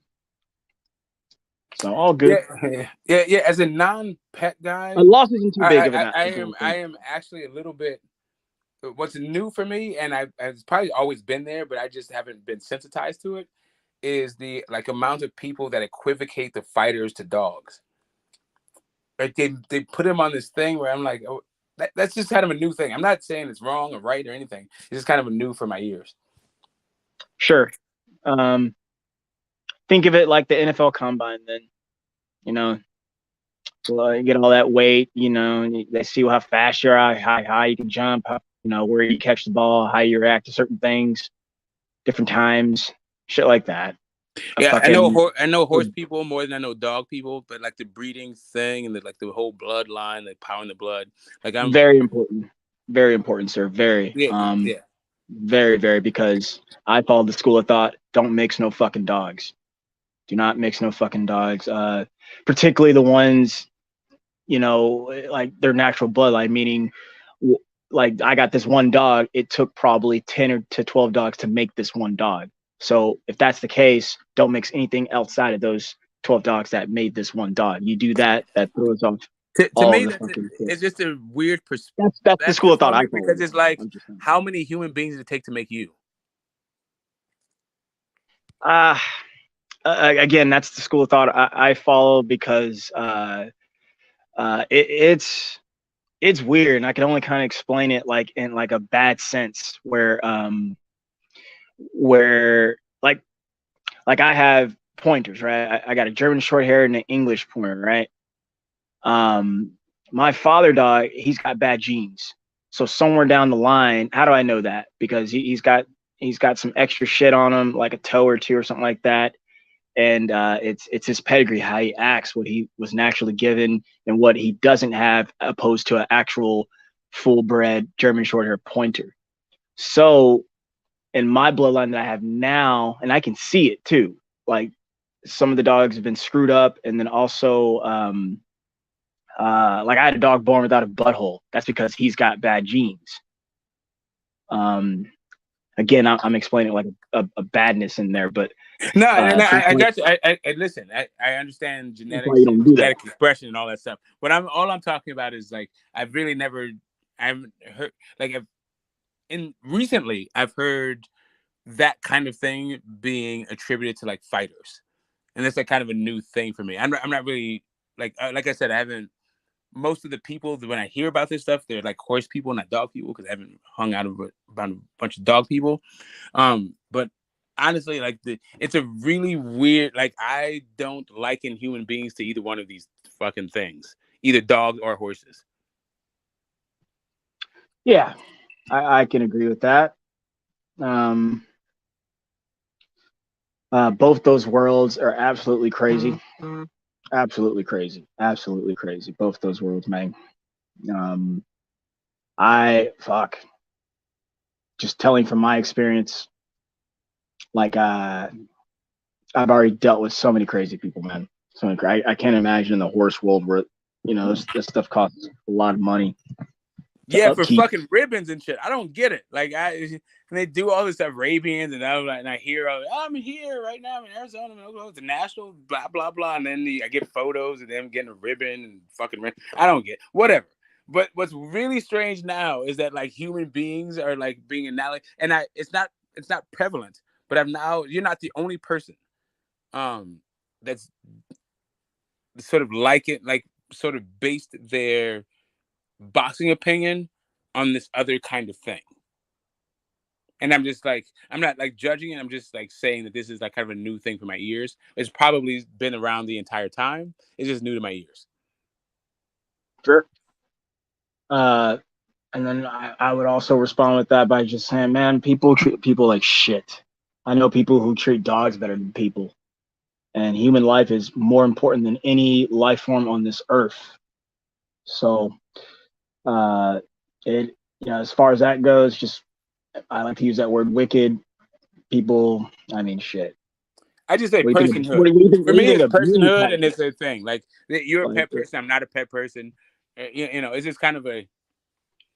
So all good. Yeah. As a non-pet guy, a loss isn't too big of an. I am actually a little bit. What's new for me, and it's probably always been there, but I just haven't been sensitized to it, is the like amount of people that equivocate the fighters to dogs. Like they put him on this thing where I'm like, oh, that's just kind of a new thing. I'm not saying it's wrong or right or anything. It's just kind of a new for my ears. Sure. Think of it like the NFL Combine. Then, you get all that weight. They see how fast you are, how high you can jump, where you catch the ball, how you react to certain things, different times, shit like that. Yeah, I know horse people more than I know dog people, but like the breeding thing and the whole bloodline, like power in the blood, like I'm very important, sir. Very, yeah. Very, very, because I followed the school of thought: don't mix no fucking dogs. Do not mix no fucking dogs. Particularly the ones, like their natural bloodline, meaning. Like I got this one dog, it took probably 10 to 12 dogs to make this one dog. So if that's the case, don't mix anything outside of those 12 dogs that made this one dog. You do that throws off to me, it's just a weird perspective. That's the school of thought I follow. Because it's like, how many human beings does it take to make you? Again, that's the school of thought I follow because it's weird, and I can only kind of explain it like in like a bad sense where like I have pointers, right? I got a German short hair and an English pointer, right? My father dog, he's got bad genes. So somewhere down the line, how do I know that? Because he's got some extra shit on him, like a toe or two or something like that. And it's his pedigree, how he acts, what he was naturally given, and what he doesn't have, opposed to an actual full-bred German Shorthair pointer. So, in my bloodline that I have now, and I can see it too, like some of the dogs have been screwed up, and then also, like I had a dog born without a butthole. That's because he's got bad genes. Again, I'm explaining like a badness in there, but no, I got you. I listen. I understand genetics, genetic expression, and all that stuff. But all I'm talking about is like I haven't heard like recently I've heard that kind of thing being attributed to like fighters, and that's like kind of a new thing for me. I'm not really like I said, I haven't. Most of the people that when I hear about this stuff, they're like horse people, not dog people, because I haven't hung out about a bunch of dog people. But honestly, like it's a really weird. Like I don't liken human beings to either one of these fucking things, either dogs or horses. Yeah, I can agree with that. Both those worlds are absolutely crazy. Absolutely crazy. Absolutely crazy. Both those worlds, man. Just telling from my experience, like I've already dealt with so many crazy people, man. I can't imagine in the horse world where this stuff costs a lot of money. Yeah, for fucking ribbons and shit. I don't get it. Like and they do all this stuff, Arabians, and I hear, I'm here right now. I'm in Arizona. I'm going to the national, blah blah blah, and then I get photos of them getting a ribbon and fucking. I don't get whatever. But what's really strange now is that like human beings are like being analogy, and it's not prevalent. but you're not the only person that's sort of sort of based their boxing opinion on this other kind of thing. And I'm just like, I'm not like judging it. I'm just like saying that this is like kind of a new thing for my ears. It's probably been around the entire time. It's just new to my ears. Sure. And then I would also respond with that by just saying, man, people treat people like shit. I know people who treat dogs better than people. And human life is more important than any life form on this earth. So, as far as that goes, just I like to use that word wicked. People, I mean, shit. I just say personhood. For me, it's personhood, and it's a thing. Like you're a pet person, I'm not a pet person. It's just kind of a.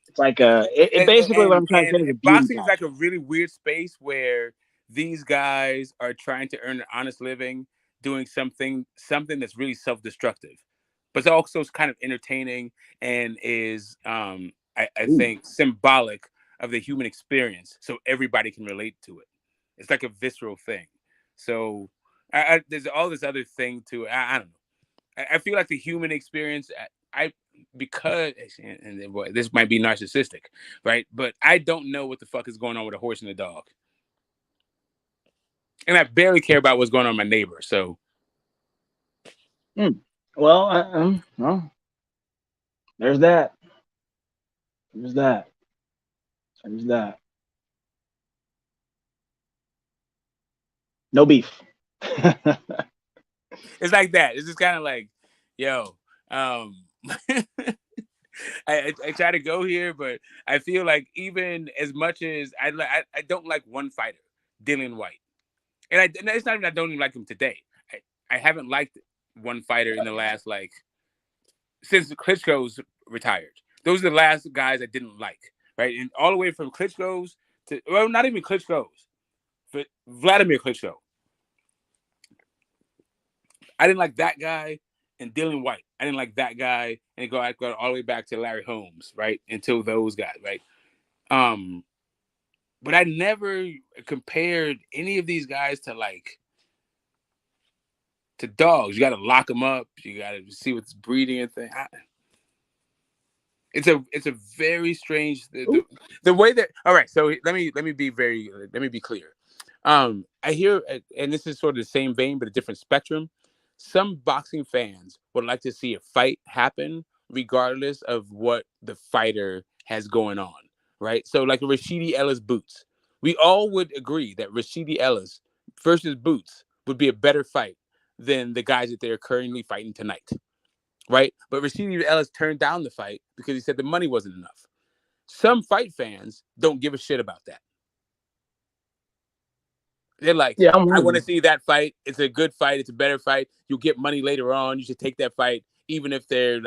It's like basically what I'm trying to say is boxing is like a really weird space where these guys are trying to earn an honest living, doing something that's really self-destructive, but it's also kind of entertaining and is, I think, symbolic of the human experience, so everybody can relate to it. It's like a visceral thing. So there's all this other thing to it. I don't know. I feel like the human experience, because this might be narcissistic, right? But I don't know what the fuck is going on with a horse and a dog. And I barely care about what's going on with my neighbor, so. Well, there's that. No beef. It's like that. It's just kind of like, yo, I try to go here, but I feel like even as much as I don't like one fighter, Dillian White, and it's not even I don't even like him today. I haven't liked one fighter in the last since Klitschko's retired. Those are the last guys I didn't like, right? And all the way from Klitschko's to not even Klitschko's, but Vladimir Klitschko. I didn't like that guy and Dillian White. I didn't like that guy, and I go all the way back to Larry Holmes, right? Until those guys, right? But I never compared any of these guys to dogs. You got to lock them up. You got to see what's breeding and thing. It's a very strange the way that. All right, so let me be clear. I hear, and this is sort of the same vein but a different spectrum. Some boxing fans would like to see a fight happen regardless of what the fighter has going on, right? So like a Rashidi Ellis Boots. We all would agree that Rashidi Ellis versus Boots would be a better fight than the guys that they're currently fighting tonight, right? But Rashidi Ellis turned down the fight because he said the money wasn't enough. Some fight fans don't give a shit about that. They're like, I want to see that fight. It's a good fight. It's a better fight. You'll get money later on. You should take that fight, even if you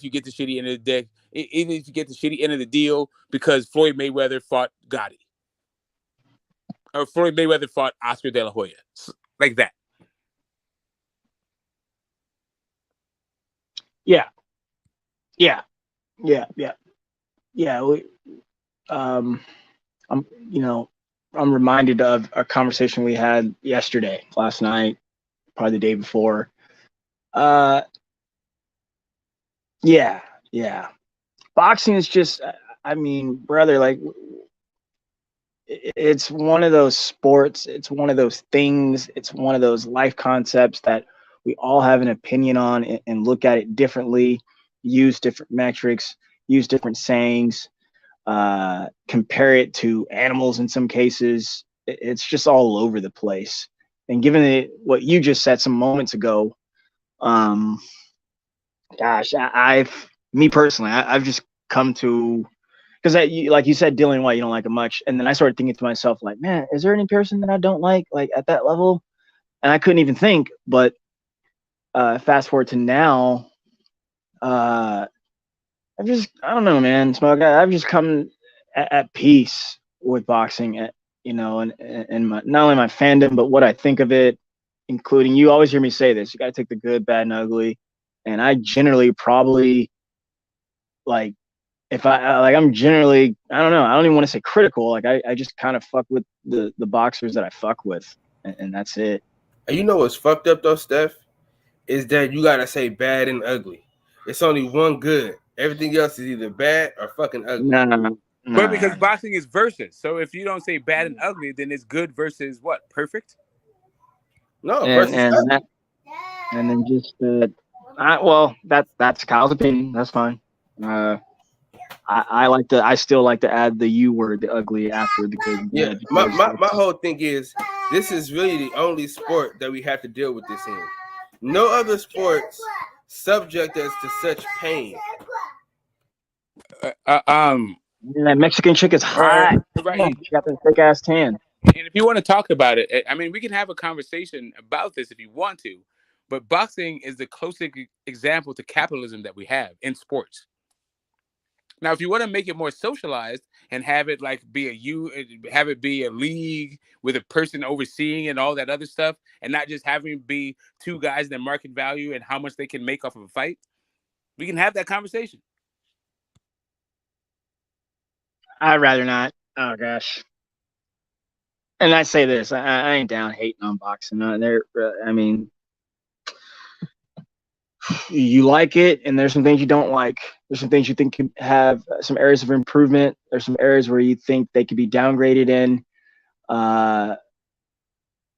get the shitty end of the deck, even if you get the shitty end of the deal, because Floyd Mayweather fought Gotti. Or Floyd Mayweather fought Oscar De La Hoya. Like that. Yeah. I'm reminded of a conversation we had last night, probably the day before. Boxing is just, brother, like, it's one of those sports, it's one of those things, it's one of those life concepts that we all have an opinion on and look at it differently, use different metrics, use different sayings. Compare it to animals in some cases. It's just all over the place. And given what you just said some moments ago, I've just come to, because like you said, Dillian White, you don't like him much, and then I started thinking to myself, like, man, is there any person that I don't like at that level? And I couldn't even think. But fast forward to now, I don't know, man, Smoke. I've just come at peace with boxing, and not only my fandom, but what I think of it, including, you always hear me say this, you got to take the good, bad, and ugly. And I generally probably if I'm generally, I don't know, I don't even want to say critical. Like I just kind of fuck with the boxers that I fuck with, and that's it. And you know what's fucked up though, Steph, is that you gotta say bad and ugly. It's only one good. Everything else is either bad or fucking ugly. But because boxing is versus, so if you don't say bad and ugly, then it's good versus what? Perfect? No, and then just that's Kyle's opinion. That's fine. I still like to add the U word, the ugly, after the good. Yeah, my whole thing is this is really the only sport that we have to deal with this in. No other sports subject us to such pain. That Mexican chick is hot. Right. She got that thick ass tan. And if you want to talk about it, I mean, we can have a conversation about this if you want to, but boxing is the closest example to capitalism that we have in sports. Now, if you want to make it more socialized and have it like have it be a league with a person overseeing and all that other stuff, and not just having it be two guys in their market value and how much they can make off of a fight, we can have that conversation. I'd rather not. Oh gosh. And I say this, I ain't down hating on boxing. I mean, you like it, and there's some things you don't like. There's some things you think could have some areas of improvement. There's some areas where you think they could be downgraded in.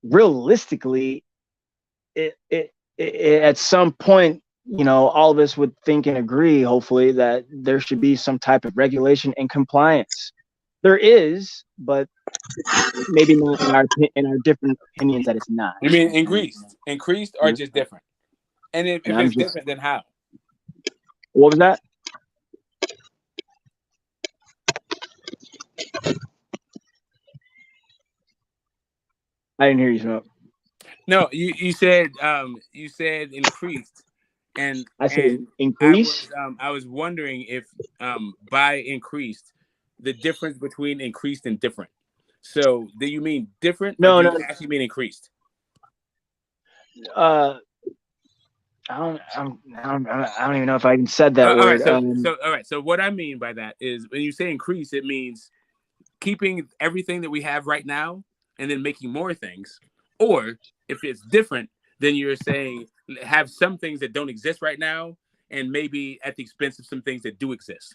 Realistically, it at some point, all of us would think and agree, hopefully, that there should be some type of regulation and compliance. There is, but maybe not in our different opinions that it's not. You mean increased or just different? And if it's different, then how? What was that? I didn't hear you, Smoke. No, you said increased, and I said increase. I was wondering if by increased, the difference between increased and different. So, do you mean different? No, or do no. you actually mean increased? I don't even know if I even said that word. All right. So what I mean by that is when you say increase, it means keeping everything that we have right now and then making more things. Or if it's different, then you're saying have some things that don't exist right now and maybe at the expense of some things that do exist.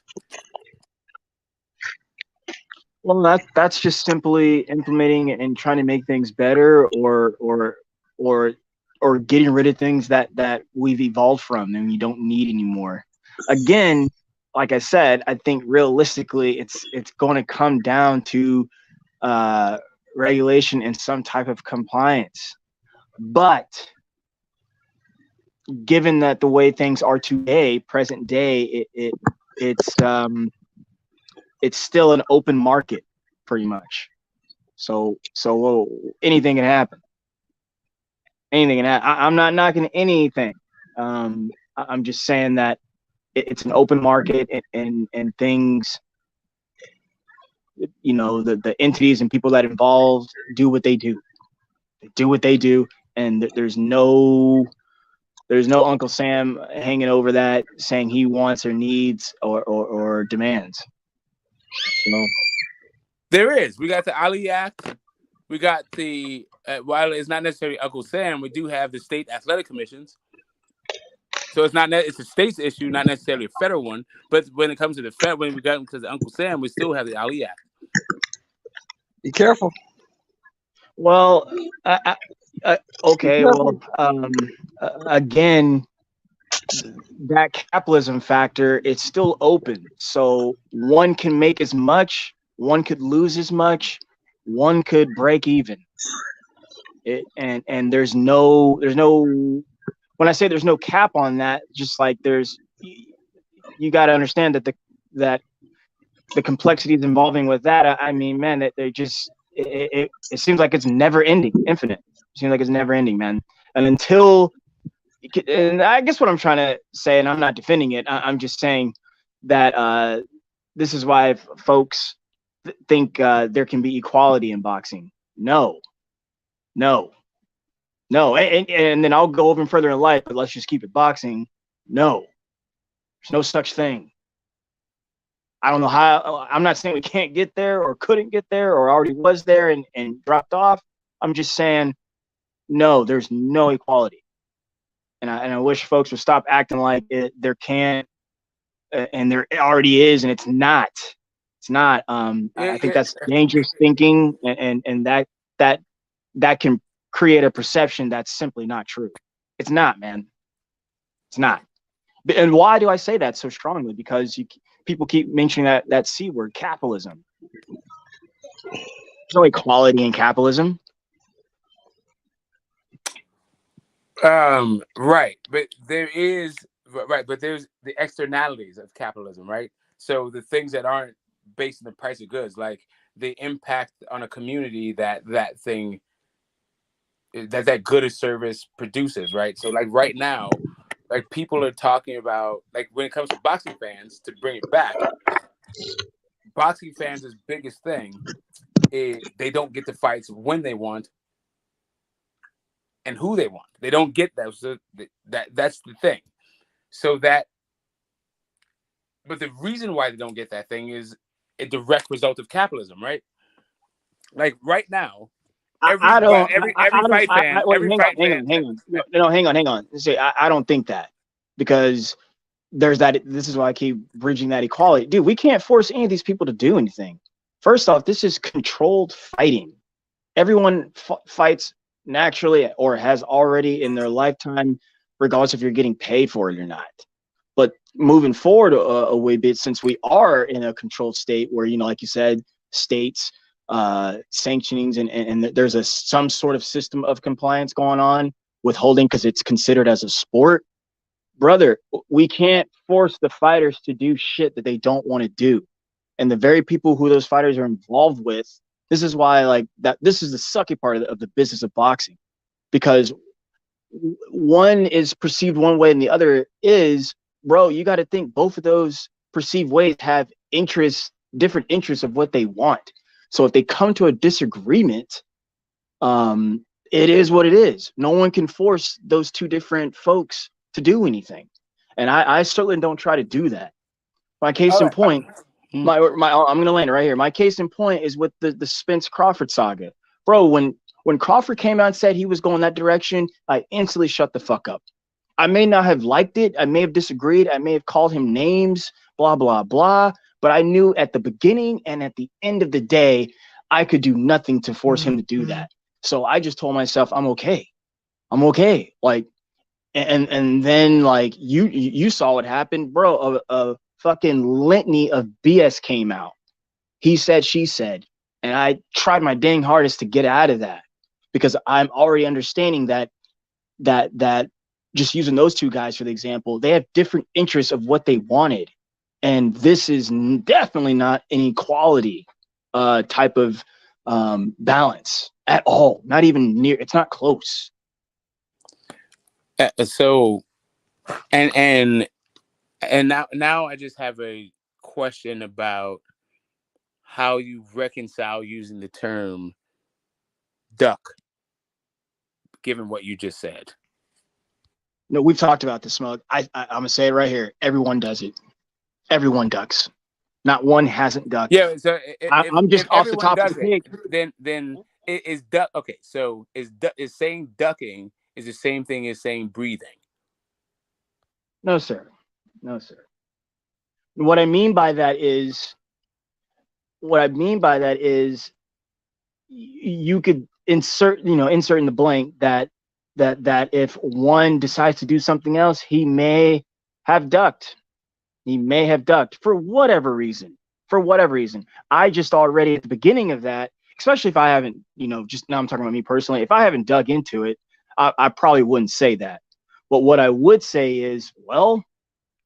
Well, that's just simply implementing and trying to make things better, or getting rid of things that we've evolved from and we don't need anymore. Again, like I said, I think realistically, it's going to come down to regulation and some type of compliance. But given that the way things are today, present day, it's still an open market, pretty much. So anything can happen. Anything can happen. I'm not knocking anything. I'm just saying that it's an open market, and things, the entities and people that involved do what they do. They do what they do, and there's no Uncle Sam hanging over that saying he wants or needs or demands. There is. We got the Ali Act. We got the while it's not necessarily Uncle Sam, we do have the state athletic commissions. So it's a state's issue, not necessarily a federal one. But when it comes to the Fed, when we got into the Uncle Sam, we still have the Ali Act. Be careful. Well, okay. Well, again, that capitalism factor, it's still open. So one can make as much, one could lose as much, one could break even. And there's no. When I say there's no cap on that, just like you got to understand that the complexities involving with that. I mean, man, it seems like it's never ending, infinite. It seems like it's never ending, man. And I guess what I'm trying to say, and I'm not defending it, I'm just saying that this is why folks think there can be equality in boxing. No. And then I'll go even further in life, but let's just keep it boxing. No, there's no such thing. I don't know how. I'm not saying we can't get there or couldn't get there or already was there and dropped off. I'm just saying, no, there's no equality. And I wish folks would stop acting like there can't and there already is, and it's not. It's not. I think that's dangerous thinking, and that can create a perception that's simply not true. It's not, man. It's not. And why do I say that so strongly? Because people keep mentioning that C word, capitalism. There's no equality in capitalism. Right, but there's the externalities of capitalism, right? So the things that aren't based on the price of goods, like the impact on a community that thing that good or service produces, right? So like right now, like people are talking about, like when it comes to boxing fans, to bring it back, boxing fans' biggest thing is they don't get the fights when they want and who they want. They don't get that. So that's the thing. So that, but the reason why they don't get that thing is a direct result of capitalism, right? Like right now, every fight fan, hang on. No, hang on. See, I don't think that, because there's that. This is why I keep bridging that equality, dude. We can't force any of these people to do anything. First off, this is controlled fighting. Everyone fights naturally or has already in their lifetime, regardless if you're getting paid for it or not. But moving forward a way bit, since we are in a controlled state where, like you said, states, sanctionings, and there's some sort of system of compliance going on, withholding, because it's considered as a sport. Brother, we can't force the fighters to do shit that they don't want to do. And the very people who those fighters are involved with, this is why, this is the sucky part of the business of boxing, because one is perceived one way and the other is, bro, you got to think both of those perceived ways have different interests of what they want. So if they come to a disagreement, it is what it is. No one can force those two different folks to do anything. And I certainly don't try to do that. My case in point, I'm going to land it right here. My case in point is with the Spence Crawford saga. Bro, when Crawford came out and said he was going that direction, I instantly shut the fuck up. I may not have liked it. I may have disagreed. I may have called him names, blah, blah, blah. But I knew at the beginning and at the end of the day, I could do nothing to force him to do that. So I just told myself, I'm okay. Like, and then like you saw what happened, bro. A fucking litany of BS came out. He said, she said, and I tried my dang hardest to get out of that, because I'm already understanding that just using those two guys for the example, they have different interests of what they wanted. And this is definitely not an equality type of balance at all. Not even near. It's not close. So, and now I just have a question about how you reconcile using the term duck, given what you just said. No, we've talked about this, Smug. I'm gonna say it right here. Everyone does it. Everyone ducks. Not one hasn't ducked. Yeah. So I'm just off the top of the page. Then is duck. Okay. So is saying ducking is the same thing as saying breathing? No, sir. What I mean by that is you could insert in the blank that if one decides to do something else, he may have ducked. For whatever reason. I just already at the beginning of that, especially if I haven't, just now I'm talking about me personally, if I haven't dug into it, I probably wouldn't say that. But what I would say is, well,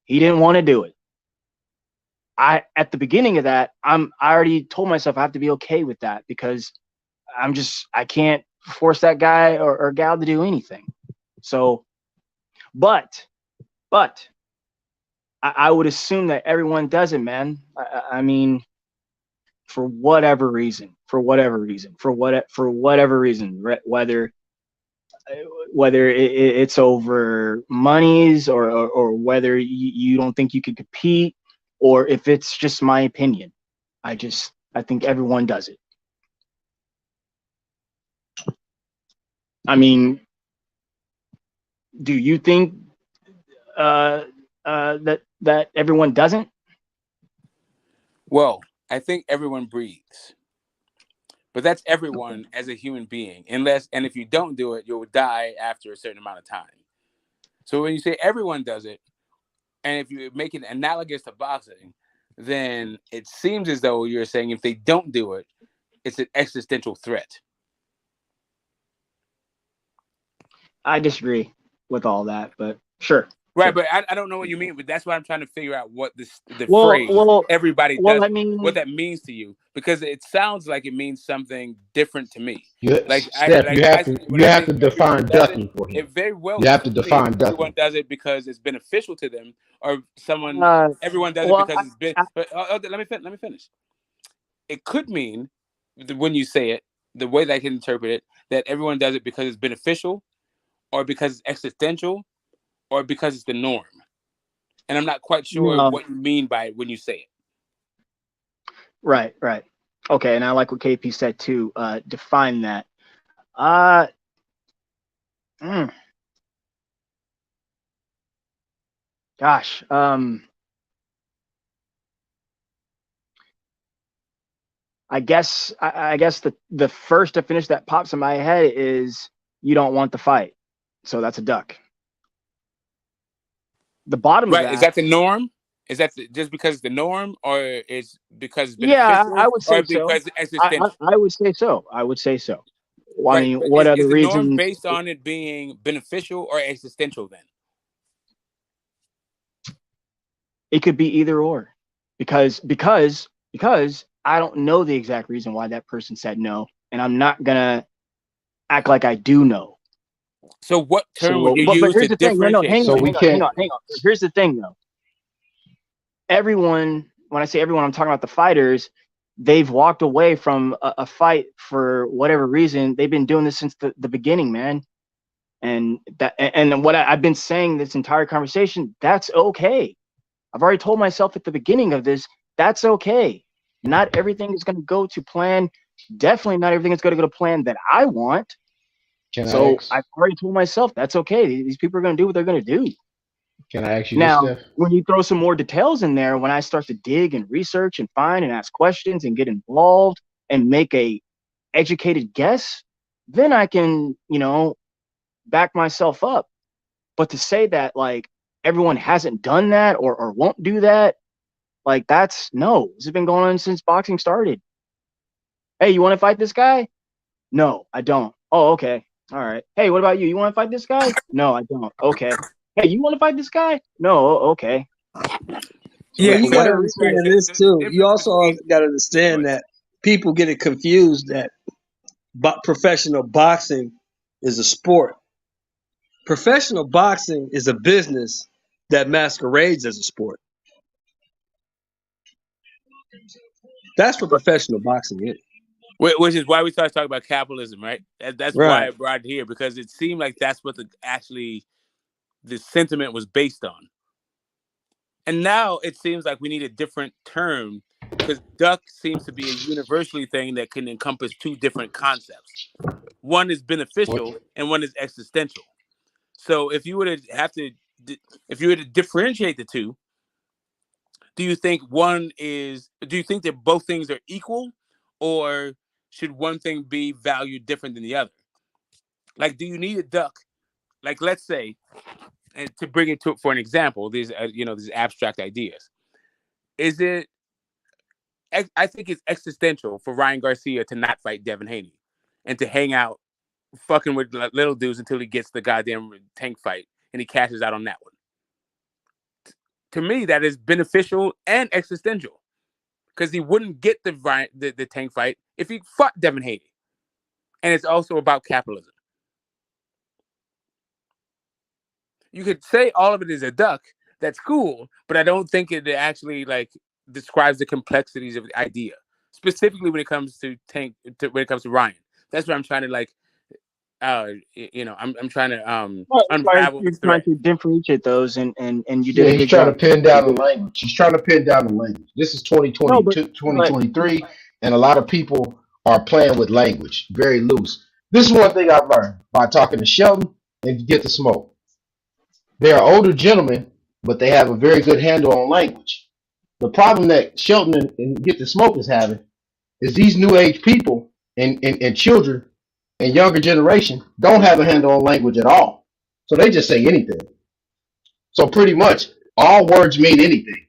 he didn't want to do it. At the beginning of that, I already told myself I have to be okay with that, because I can't force that guy or gal to do anything. So, but I would assume that everyone does it, man. I mean, for whatever reason, whether it's over monies or whether you don't think you can compete, or if it's just my opinion. I think everyone does it. I mean, do you think that everyone doesn't? Well, I think everyone breathes, but that's everyone as a human being. And if you don't do it, you'll die after a certain amount of time. So when you say everyone does it, and if you make it analogous to boxing, then it seems as though you're saying if they don't do it, it's an existential threat. I disagree with all that, but sure. Right, sure. but I don't know what you mean. But that's why I'm trying to figure out what the Well, phrase "everybody does" I mean, what that means to you, because it sounds like it means something different to me. Steph, you have to define ducking for him. It very well You have to could define mean ducking. everyone does it because it's beneficial to them, or everyone does it well, because it's been. But let me finish. It could mean when you say it, the way that I can interpret it, that everyone does it because it's beneficial, or because it's existential, or because it's the norm. And I'm not quite sure No. what you mean by it when you say it. Right. Okay, and I like what KP said too. Define that. Mm. Gosh. I guess the first definition that pops in my head is you don't want the fight, so that's a duck. The bottom of that. Is that the norm? Is that just because it's the norm, or it's because it's Yeah, beneficial, I would say or so. because it's existential? I would say so. I would say so. I mean, But what is other the norm reasons? based on it being beneficial or existential then? It could be either or, because I don't know the exact reason why that person said no, and I'm not gonna act like I do know. So what term would you but use here's to the thing. No, differentiate? hang on. Here's the thing, though. Everyone, when I say everyone, I'm talking about the fighters. They've walked away from a fight for whatever reason. They've been doing this since the beginning, man. And what I've been saying this entire conversation, that's okay. I've already told myself at the beginning of this, that's okay. Not everything is going to go to plan. Definitely not everything is going to go to plan that I want. So I've already told myself that's okay. These people are going to do what they're going to do. Can I ask you now, this, Steph? when you throw some more details in there, when I start to dig and research and find and ask questions and get involved and make a educated guess, then I can, back myself up. But to say that like everyone hasn't done that or won't do that, like that's no. This has been going on since boxing started. Hey, you want to fight this guy? No, I don't. Oh, okay. All right. Hey, what about you? You want to fight this guy? No, I don't. Okay. Hey, you want to fight this guy? No, okay. Yeah, you got to whatever. understand this too. You also got to understand that people get it confused that professional boxing is a sport. Professional boxing is a business that masquerades as a sport. That's what professional boxing is. Which is why we started talking about capitalism, right? That's why I brought it here, because it seemed like that's what the sentiment was based on. And now it seems like we need a different term, because duck seems to be a universally thing that can encompass two different concepts. One is beneficial and one is existential. So if you were to differentiate the two, do you think that both things are equal, or should one thing be valued different than the other? Like, do you need a duck? Like, let's say, and to bring it to for an example, these abstract ideas. Is it? I think it's existential for Ryan Garcia to not fight Devin Haney and to hang out, fucking with little dudes until he gets the goddamn tank fight and he cashes out on that one. To me, that is beneficial and existential, because he wouldn't get the tank fight if he fought Devin Haney. And it's also about capitalism. You could say all of it is a duck. That's cool, but I don't think it actually describes the complexities of the idea, specifically when it comes to Ryan. That's what I'm trying to I'm trying to Well, unravel the you're trying thread. to differentiate those, and you did Yeah, a he's good trying to job. pin You down the did. language. He's trying to pin down the language. This is No, 2022, but 2023, and a lot of people are playing with language very loose. This is one thing I've learned by talking to Shelton and Get the Smoke. They are older gentlemen, but they have a very good handle on language. The problem that Shelton and Get the Smoke is having is these new age people and children and younger generation don't have a handle on language at all. So they just say anything. So pretty much all words mean anything.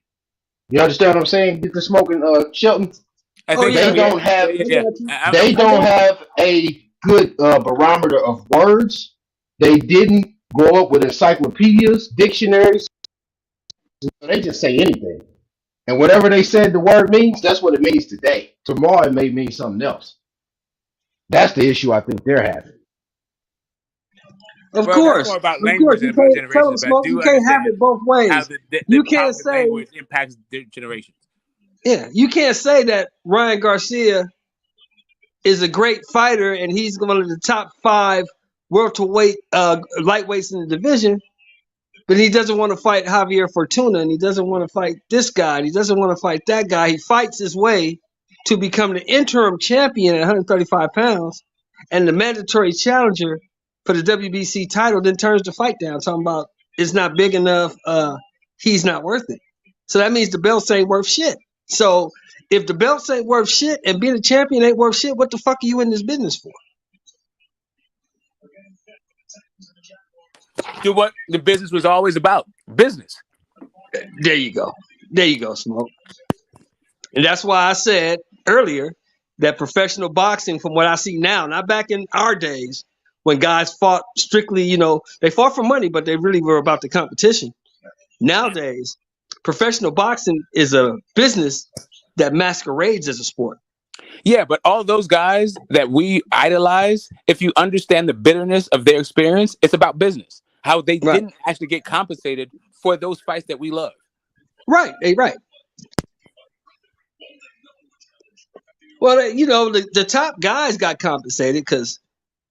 You understand what I'm saying? Get the smoking, Shelton. I Oh think yeah, so. They Yeah, don't have yeah, I yeah. got you. they I don't got you. have a good barometer of words. They didn't grow up with encyclopedias, dictionaries. So they just say anything. And whatever they said the word means, that's what it means today. Tomorrow it may mean something else. That's the issue I think they're having. Of Well, that's more course, about of course. language than You about can't tell them generations. But I smoke. You do can't have understand it both how ways. the You power can't of say, language impacts generations. yeah, you can't say that Ryan Garcia is a great fighter and he's one of the top 5 welterweight lightweights in the division, but he doesn't want to fight Javier Fortuna and he doesn't want to fight this guy and he doesn't want to fight that guy. He fights his way to become the interim champion at 135 pounds and the mandatory challenger for the WBC title, then turns the fight down, talking about it's not big enough, he's not worth it. So that means the belts ain't worth shit. So if the belts ain't worth shit and being a champion ain't worth shit, what the fuck are you in this business for? Do what the business was always about. Business. There you go. There you go, Smoke. And that's why I said earlier that professional boxing, from what I see now, not back in our days when guys fought strictly, they fought for money, but they really were about the competition. Nowadays, professional boxing is a business that masquerades as a sport. Yeah, but all those guys that we idolize, if you understand the bitterness of their experience, it's about business. How they Right. didn't actually get compensated for those fights that we love. Right. Right. Well, the top guys got compensated because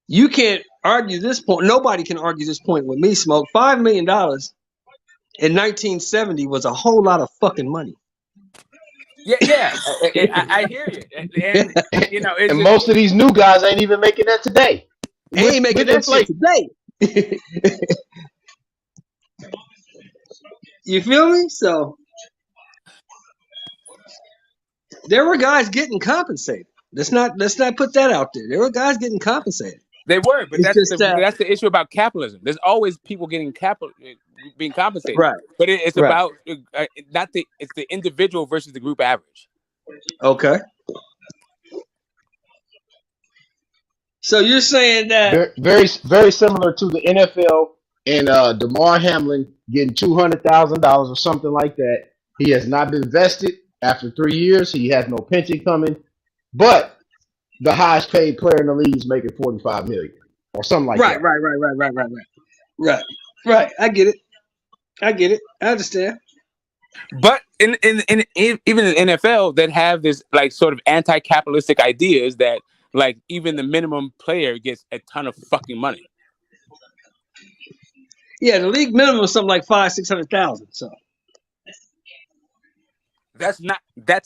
you can't argue this point. Nobody can argue this point with me, Smoke. $5 million in 1970 was a whole lot of fucking money. Yeah, I hear you, and it's And just, most of these new guys ain't even making that today. They ain't making that shit today. You feel me? So there were guys getting compensated. Let's not put that out there. There were guys getting compensated. they were, but It's that's just the issue about capitalism. There's always people getting being compensated, right. but it's Right. about it's the individual versus the group average. Okay. So you're saying that Very, very, very similar to the NFL and DeMar Hamlin getting $200,000 or something like that. He has not been vested after 3 years. He has no pension coming, but the highest paid player in the league is making $45 million or something like that. Right. I get it. I understand. But in even in NFL that have this like sort of anti-capitalistic ideas that like even the minimum player gets a ton of fucking money. Yeah, the league minimum is something like 500,000-600,000. So that's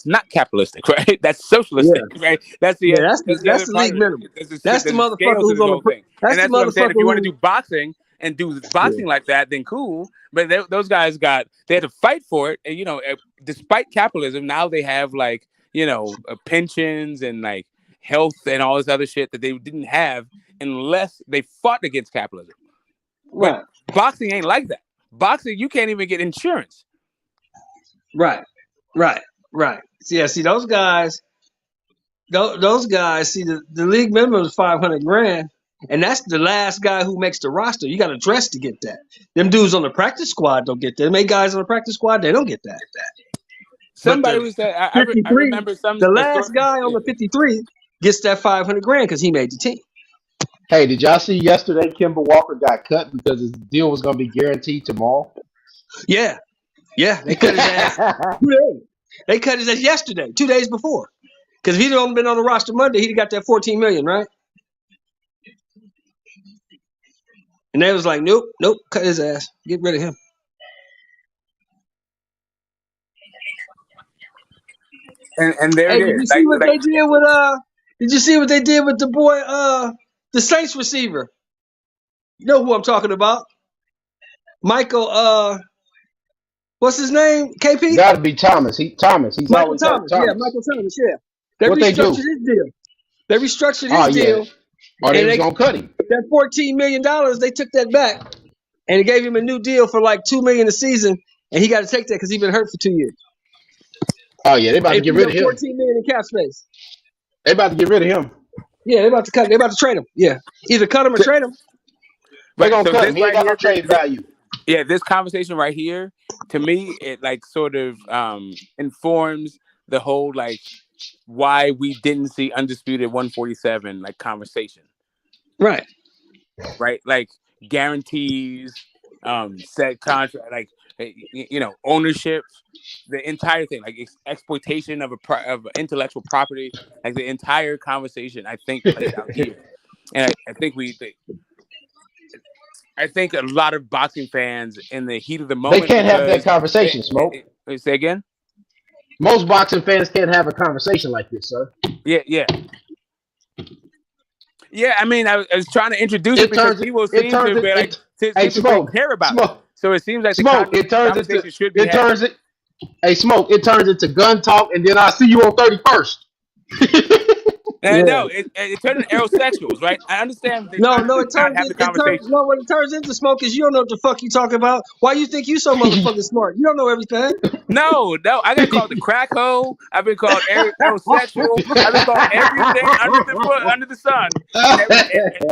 not capitalistic, right? That's socialistic, right? That's the that's the the other part league of minimum. it. There's That's the a motherfucker scale to who's this on whole the. thing, That's and the that's what I'm saying. motherfucker If you want to who. do boxing and do boxing like that, then cool. But those guys they had to fight for it, and despite capitalism, now they have like pensions and like health and all this other shit that they didn't have unless they fought against capitalism. Right. But boxing ain't like that. Boxing, you can't even get insurance. Right. See those guys. Those guys. See the league minimum is 500 grand, and that's the last guy who makes the roster. You got to dress to get that. Them dudes on the practice squad don't get that. Them 8 guys on the practice squad, they don't get that. Somebody But was that I 53, remember the a story last guy on the 53 gets that 500 grand because he made the team. Hey, did y'all see yesterday Kimber Walker got cut because his deal was going to be guaranteed tomorrow? Yeah, they cut his ass 2 days. They cut his ass yesterday, 2 days before. Because if he'd only been on the roster Monday, he'd have got that $14 million, right? And they was like, nope, cut his ass. Get rid of him. And there Hey, it did is. you see what they did with did you see what they did with the boy the Saints receiver? You know who I'm talking about. Michael what's his name? KP? Got to be Thomas. Thomas. He's Michael always had Thomas. Yeah, Thomas. Michael Thomas, yeah. They What they restructured do? his deal. They restructured Oh his yeah. deal Or they and was they gonna cut him. that $14 million, they took that back and gave him a new deal for like $2 million a season, and he got to take that because he's been hurt for 2 years. Oh yeah, they about They to get freed rid up of him. $14 million in cap space. They about to get rid of him. Yeah, they about to cut. They about to trade him. Yeah, either cut him or trade him. They Right. gonna So cut this him. He ain't right got no here, trade value. yeah, this conversation right here, to me, it like sort of informs the whole like why we didn't see undisputed 147 like conversation. Right. Right. Like guarantees, set contract, like ownership, the entire thing, like exploitation of of intellectual property, like the entire conversation, I think played out here, and I think I think a lot of boxing fans in the heat of the They moment can't have that because conversation, Smoke. say again. Most boxing fans can't have a conversation like this, sir. Yeah. I mean, I was trying to introduce it because people seem to be like they care about it. So it seems like the conversation should be had. Hey, Smoke, it turns into gun talk, and then I see you on 31st. No, it turned into aerosexuals, right? I understand they're No, trying to it just not turns have the it turns conversation. no. What it turns into, Smoke, is you don't know what the fuck you talking about. Why you think you so motherfucking smart? You don't know everything. No, I got called the crack hole. I've been called aerosexual. I've been called everything under the sun.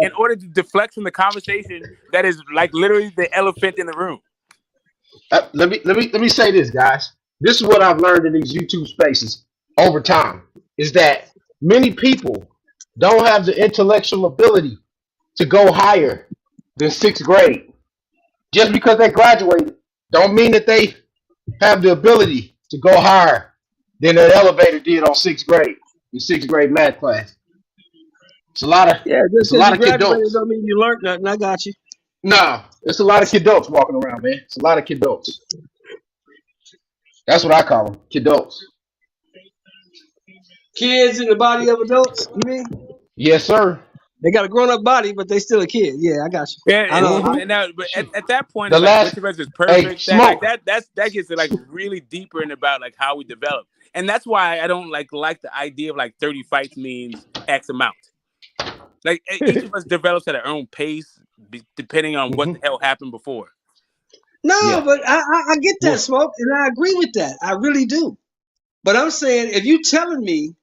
In order to deflect from the conversation that is like literally the elephant in the room. Let me say this, guys. This is what I've learned in these YouTube spaces over time: is that many people don't have the intellectual ability to go higher than 6th grade. Just because they graduated, don't mean that they have the ability to go higher than that elevator did on 6th grade in 6th grade math class. It's a lot of just because you graduated don't mean you learned nothing. I got you. Nah, it's a lot of kidults walking around, man. It's a lot of kidults. That's what I call them, kidults. Kids in the body of adults. You mean? Yes, sir. They got a grown up body, but they still a kid. Yeah, I got you. Yeah, I know. but at that point, The it's like last- which of us is Hey, perfect. Smoke. That gets like really deeper in about like how we develop, and that's why I don't like the idea of like 30 fights means X amount. Like each of us develops at our own pace, depending on what the hell happened before. No, but I get that, Smoke, and I agree with that. I really do. But I'm saying, if you telling me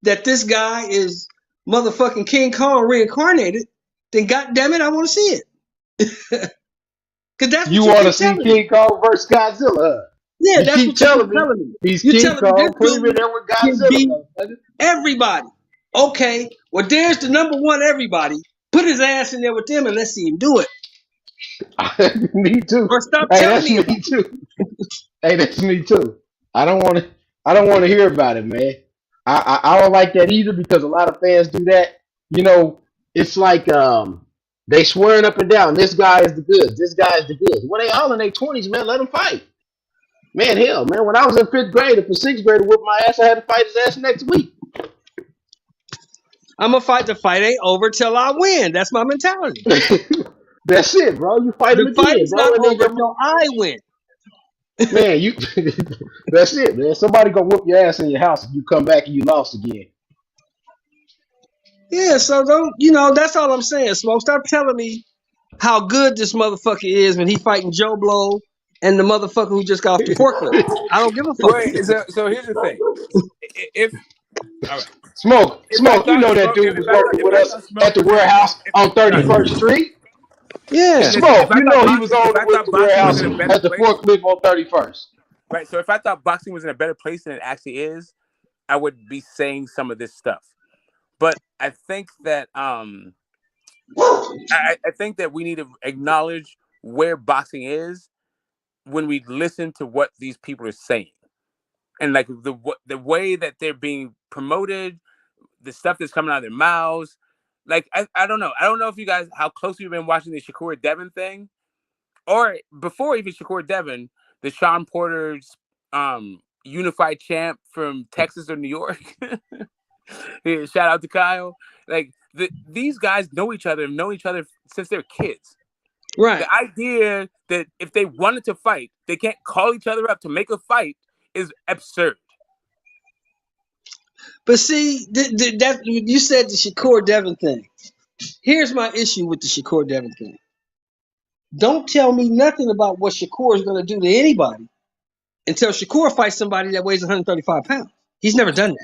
that this guy is motherfucking King Kong reincarnated, then goddamn it, I want to see it. Because that's what You want to see King Kong versus Godzilla? Yeah, you that's keep what you keep telling me. He's You're King telling me Kong. this Put him in dude there with can beat Godzilla. everybody. Okay, well, there's the number one everybody. Put his ass in there with them and let's see him do it. Me too. Or stop Hey, telling that's me me about it. too. Hey, that's me too. I don't want to hear about it, man. I don't like that either because a lot of fans do that. You know, it's like they swearing up and down. This guy is the good. This guy is the good. Well, they all in their 20s, man. Let them fight. Man, hell, man. When I was in 5th grade, if a 6th grader whooped my ass, I had to fight his ass next week. I'm gonna fight. The fight ain't over till I win. That's my mentality. That's it, bro. You fight him The fight again, is bro. not And then over till I win. man, you that's it, man. Somebody gonna whoop your ass in your house if you come back and you lost again. Yeah, so don't that's all I'm saying, Smoke. Stop telling me how good this motherfucker is when he fighting Joe Blow and the motherfucker who just got off the forklift. I don't give a fuck. Wait, so here's the thing. If all right. Smoke, If I you know thought that Smoke, dude was working with us at the warehouse on 31st Street. Yeah. Smoke, you know he was on if I with thought the boxing warehouse was in a better at the place, forklift on 31st. right? So if I thought boxing was in a better place than it actually is, I would be saying some of this stuff. But I think that I think that we need to acknowledge where boxing is when we listen to what these people are saying, and like the way that they're being promoted, the stuff that's coming out of their mouths. like I don't know. I don't know if you guys how close you've been watching the Shakur Devin thing, or before even Shakur Devin, the Sean Porter's unified champ from Texas or New York. Yeah, shout out to Kyle. Like these guys know each other since they're kids. Right. The idea that if they wanted to fight, they can't call each other up to make a fight is absurd. But see, that you said the Shakur Devin thing. Here's my issue with the Shakur Devin thing. Don't tell me nothing about what Shakur is going to do to anybody until Shakur fights somebody that weighs 135 pounds. He's never done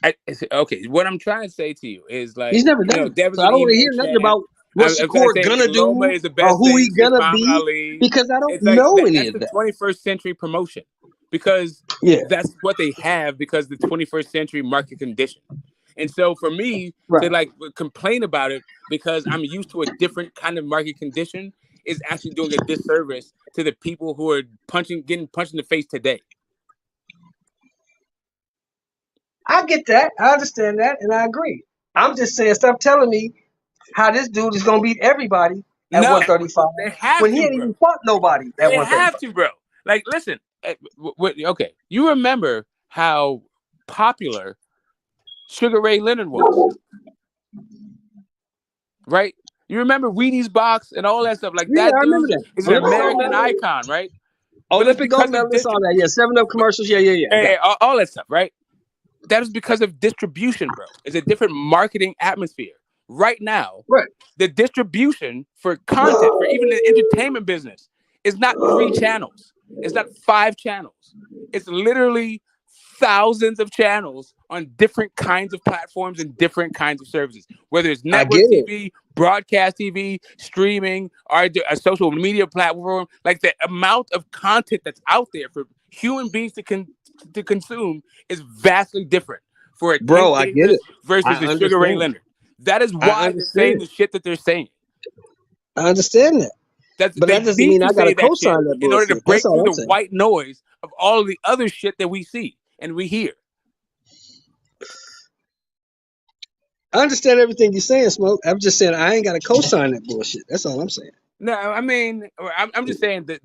that. Okay, what I'm trying to say to you is like, He's never done it. Devin's So I an don't want to emo hear nothing champ. about what I'm trying to Shakur say gonna do Loma is the or best who thing he since gonna Muhammad be Ali. because I don't It's like know any that's of the that. 21st century promotion because that's what they have because the 21st century market condition. And so for me to like complain about it because I'm used to a different kind of market condition is actually doing a disservice to the people who are getting punched in the face today. I get that. I understand that, and I agree. I'm just saying, stop telling me how this dude is gonna beat everybody at No, 135 they have when he to, ain't bro. even fought nobody at They 135. have to, bro. Like, listen. Okay, you remember how popular Sugar Ray Leonard was, right? You remember Wheaties Box and all that stuff. Like Yeah, that I remember dude that. is an Olympic gold American medal, icon, right? But it's Olympic gold because of medalist, all that. Yeah, 7-Up commercials. Yeah. I got it. all that stuff, right? That is because of distribution, bro. It's a different marketing atmosphere. Right now, the distribution for content, for even the entertainment business, is not 3 channels. It's not 5 channels. It's literally thousands of channels on different kinds of platforms and different kinds of services. Whether it's I network get it. TV, broadcast TV, streaming, or a social media platform, like the amount of content that's out there for human beings to consume is vastly different for a Bro, Tank I get Davis it. versus I the Sugar Ray understand. Leonard. That is I why they're saying understand. the shit that they're saying. I understand that. But They that doesn't need mean to I gotta say that shit co-sign that in order to bullshit. That's break through all I'm the saying. white noise of all of the other shit that we see and we hear. I understand everything you're saying, Smoke. I'm just saying I ain't gotta co-sign that bullshit. That's all I'm saying. No, I mean, I'm just saying that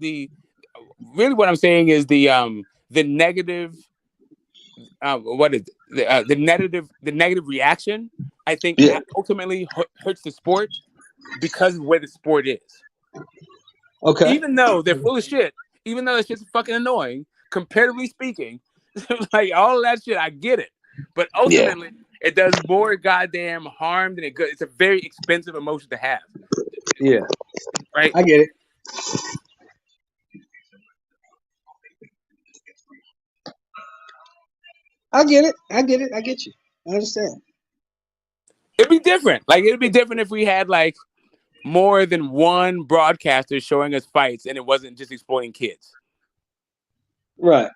really what I'm saying is the negative what is the negative reaction. I think ultimately hurts the sport because of where the sport is. Okay. Even though they're full of shit, even though that shit's fucking annoying, comparatively speaking, like all of that shit, I get it. But ultimately, it does more goddamn harm than it good. It's a very expensive emotion to have. Yeah. Right? I get it. I get it. I get it. I get you. I understand. It'd be different. Like it'd be different if we had like more than one broadcaster showing us fights and it wasn't just exploiting kids. Right.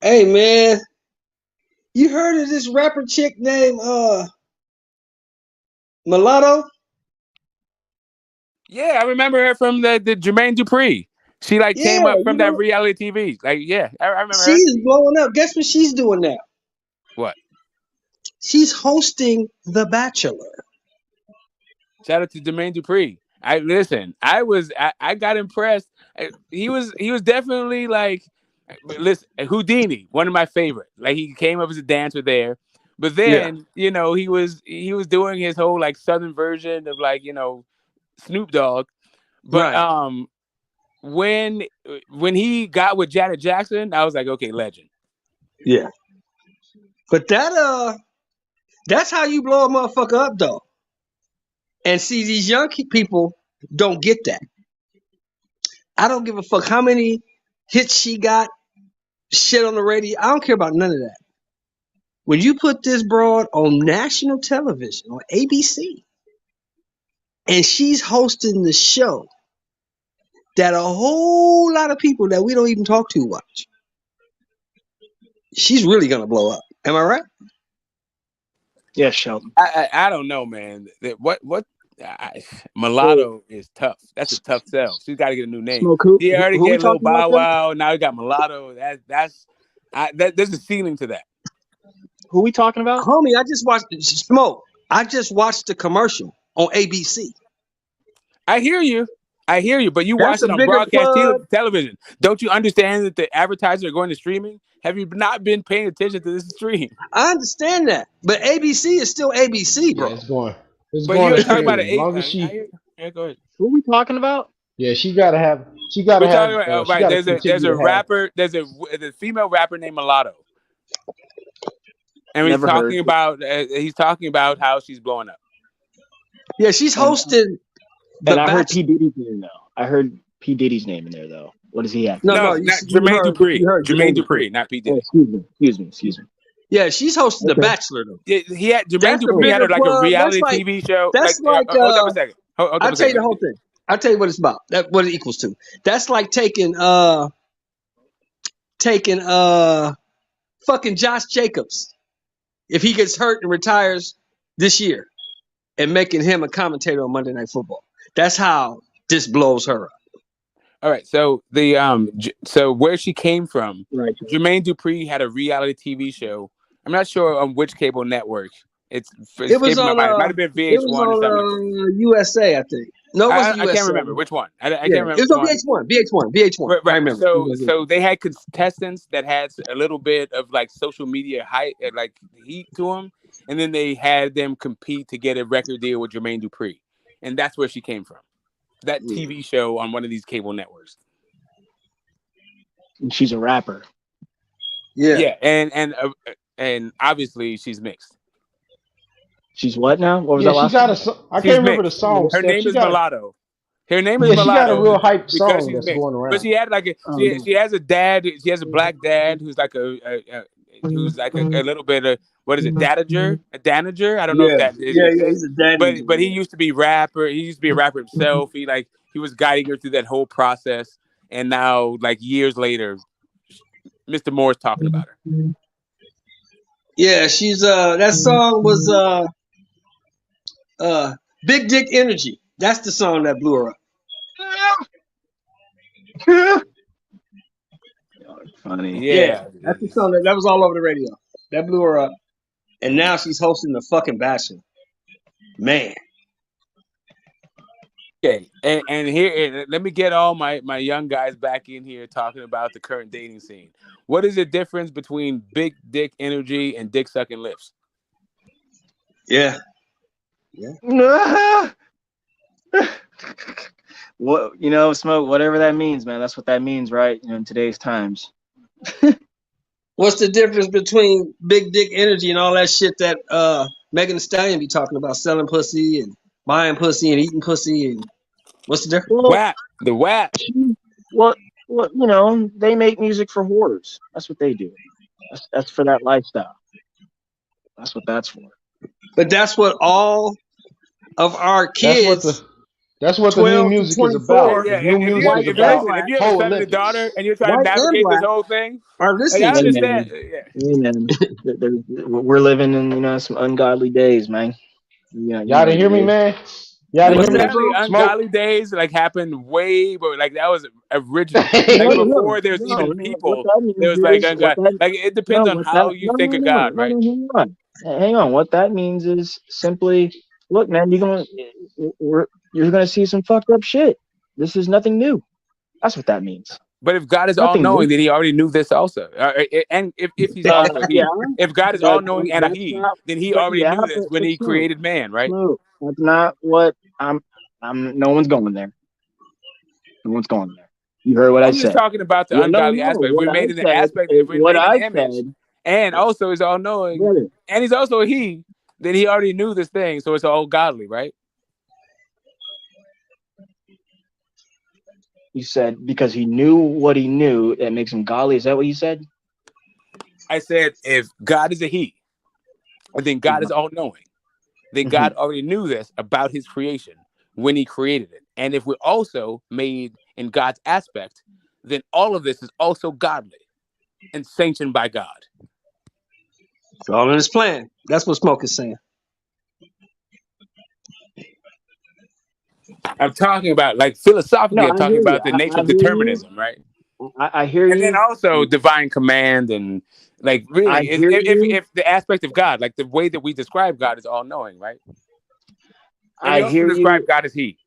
Hey man, you heard of this rapper chick named Mulatto? Yeah, I remember her from the Jermaine Dupri. She like Yeah, came up you from that know, reality TV. Like, yeah, I remember her. she's blowing up. Guess what she's doing now? What? She's hosting The Bachelor. Shout out to Jermaine Dupri. I got impressed. He was definitely like, listen, Houdini, one of my favorite. Like he came up as a dancer there, but then he was doing his whole like southern version of like Snoop Dogg. But when he got with Janet Jackson, I was like, okay, legend. Yeah. But that's how you blow a motherfucker up though. And see, these young people don't get that. I don't give a fuck how many hits she got, shit on the radio. I don't care about none of that. When you put this broad on national television, on ABC, and she's hosting the show that a whole lot of people that we don't even talk to watch, she's really gonna blow up. Am I right? Yeah, Sheldon. I don't know, man. Mulatto is tough. That's a tough sell. She's got to get a new name. Smoke, He already who we get Lil talking about Bow there? Wow. Now he got Mulatto. There's a ceiling to that. Who we talking about? Homie, I just watched Smoke. I just watched the commercial on ABC. I hear you, but you That's watch a it on bigger broadcast plug. television. Don't you understand that the advertisers are going to streaming? Have you not been paying attention to this stream? I understand that, but ABC is still ABC, Yeah, bro. it's going. It's But going you're to talking about streaming. an As eight. long as she, Yeah, go ahead. Who we talking about? yeah, she gotta have. She gotta We're talking have. about She right. gotta There's continue a to have. rapper. There's a female rapper named Mulatto, and Never heard. he's talking about how she's blowing up. Yeah, she's And, hosting The and I heard Bachelor. P Diddy's name though. I heard P Diddy's name in there though. What does he have? No, No, you not Jermaine heard Dupri. Jermaine Dupri. Dupri, not P Oh, Diddy. excuse me. Yeah, she's hosting The Okay. Bachelor though. Yeah, Jermaine That's a Dupri had bigger like a plug. reality TV show. That's like Hold up a second. Hold up I'll a tell you the second. whole thing. I'll tell you what it's about. What it equals to. That's like taking fucking Josh Jacobs if he gets hurt and retires this year and making him a commentator on Monday Night Football. That's how this blows her up. All right, so so where she came from, Right. Jermaine Dupri had a reality TV show. I'm not sure on which cable network. It was on. It might have been VH1 It was or something. on USA, I think. No, it wasn't I USA. can't remember which one. I can't Yeah, remember. it was on VH1. VH1. Right. I remember. So they had contestants that had a little bit of like social media hype, like heat to them, and then they had them compete to get a record deal with Jermaine Dupri, and that's where she came from. That TV show on one of these cable networks. And she's a rapper. Yeah, and obviously she's mixed. She's what now? What was Yeah, that she last got one? a. I She's can't remember the mixed. song. Her Steph. name She is got Mulatto. Her name is Yeah, she got a Mulatto real hype because song she's that's mixed. going around. But she had like she has a dad. She has a black dad who's like who's like a little bit of what is it, dadager? A danager? I don't know if that Yeah, he's a daddy. but he used to be rapper. He used to be a rapper himself. He was guiding her through that whole process. And now, like years later, Mr. Moore's talking about her. Yeah, she's that song was Big Dick Energy. That's the song that blew her up. Funny. Yeah, that's the song that was all over the radio. That blew her up. And now she's hosting the fucking Bachelor. Man. Okay, and here, let me get all my young guys back in here talking about the current dating scene. What is the difference between big dick energy and dick sucking lips? Yeah. What Smoke, whatever that means, man. That's what that means, right? In today's times. What's the difference between big dick energy and all that shit that Megan Thee Stallion be talking about, selling pussy and buying pussy and eating pussy, and what's the difference? WAP. The WAP. Well, they make music for whores. That's what they do. That's for that lifestyle. That's what that's for. But that's what all of our kids. That's what the new music is about. Yeah, New music is about if you have a son and a daughter and you're trying to White and navigate this black whole thing, are listening I to understand. Amen. We're living in some ungodly days, man. Y'all didn't hear me, man. Y'all didn't hear me. Ungodly days happened way, but that was original. Before there's even people, there was ungodly. It depends on how you think of God, right? Hang on. What that means is simply, look, man, you're gonna see some fucked up shit. This is nothing new. That's what that means. But if God is all knowing, then He already knew this also. And if He's also He, if God is all knowing and a He, then He already knew this when He created man, right? No, that's not what I'm. No one's going there. No one's going there. You heard what I said. I'm just talking about the ungodly aspect. We're made in the aspect. We're made in the image, and also is all knowing, and He's also a He. Then He already knew this thing, so it's all godly, right? You said because He knew what He knew, that makes Him godly. Is that what you said? I said if God is a He, and then God is all knowing, then God already knew this about His creation when He created it. And if we're also made in God's aspect, then all of this is also godly and sanctioned by God. It's all in His plan. That's what Smoke is saying. I'm talking about, philosophically, I'm talking about the nature of determinism, right? I hear And then you. also divine command and like I really, hear you. if the aspect of God, like the way that we describe God is all knowing, right? And we I also hear describe you. God as He.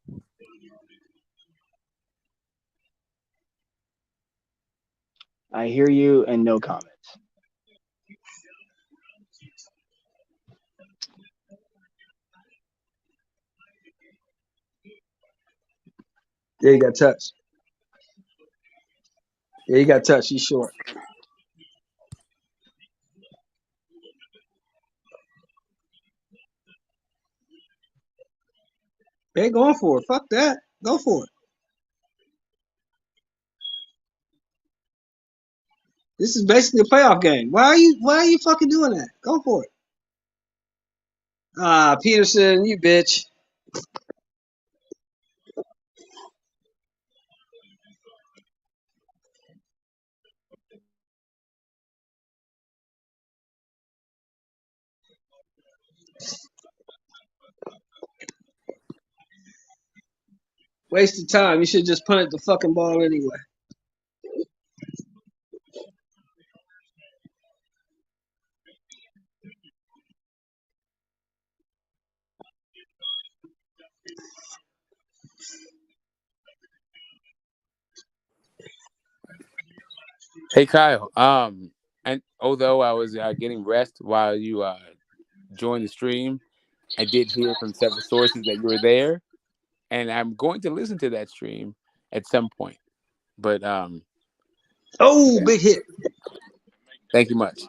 I hear you, and no comments. Yeah, he got touched. Yeah, he got touched. He's short. They going for it. Fuck that. Go for it. This is basically a playoff game. Why are you fucking doing that? Go for it. Ah, Peterson, you bitch. Wasted time. You should just punt the fucking ball anyway. Hey Kyle, and although I was getting rest while you joined the stream, I did hear from several sources that you were there, and I'm going to listen to that stream at some point. But Oh, yeah, big hit. thank you much.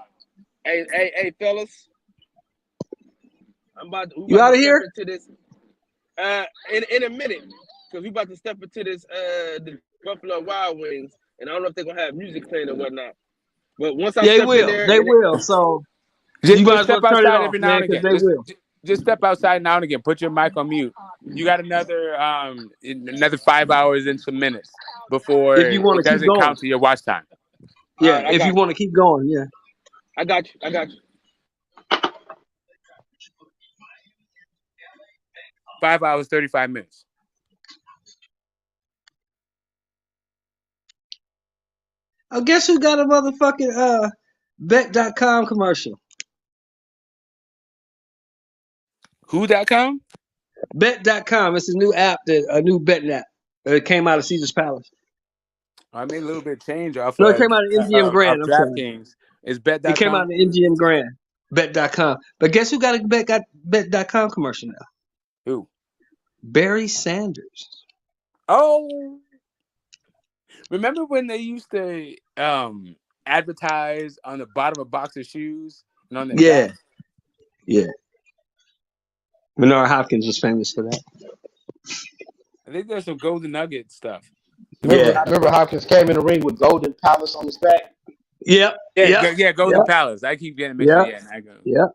Hey, fellas. We You about out to of step here? into this in a minute. Because we about to step into this the Buffalo Wild Wings. And I don't know if they're gonna have music playing or whatnot. But once I They step in will. there They and will. So you might Just as well step turn it outside off, every now man, and because again. they will. Just step outside now and again. Put your mic on mute. You got another 5 hours and some minutes before If you want it to keep doesn't going. count to your watch time. all Yeah, right, I if you got you. want to keep going, yeah. I got you. 5 hours, 35 minutes. Oh, guess who got a motherfucking bet.com commercial? Who.com? Bet.com. It's a new app, a new betting app. It came out of Caesar's Palace. I made a little bit of change off No, it came out of MGM of Grand. I'm sorry. DraftKings. Is It came out bet.com? of MGM Grand. Bet.com. But guess who got a bet.com commercial now? Who? Barry Sanders. Oh, remember when they used to advertise on the bottom of boxer shoes and on their Yeah. back? Yeah. Menard Hopkins was famous for that. I think there's some golden nugget stuff. Yeah. Remember Hopkins came in the ring with Golden Palace on his back? Yep. Yeah, Golden Palace. I keep getting mixed up. Yeah, I go. Yep.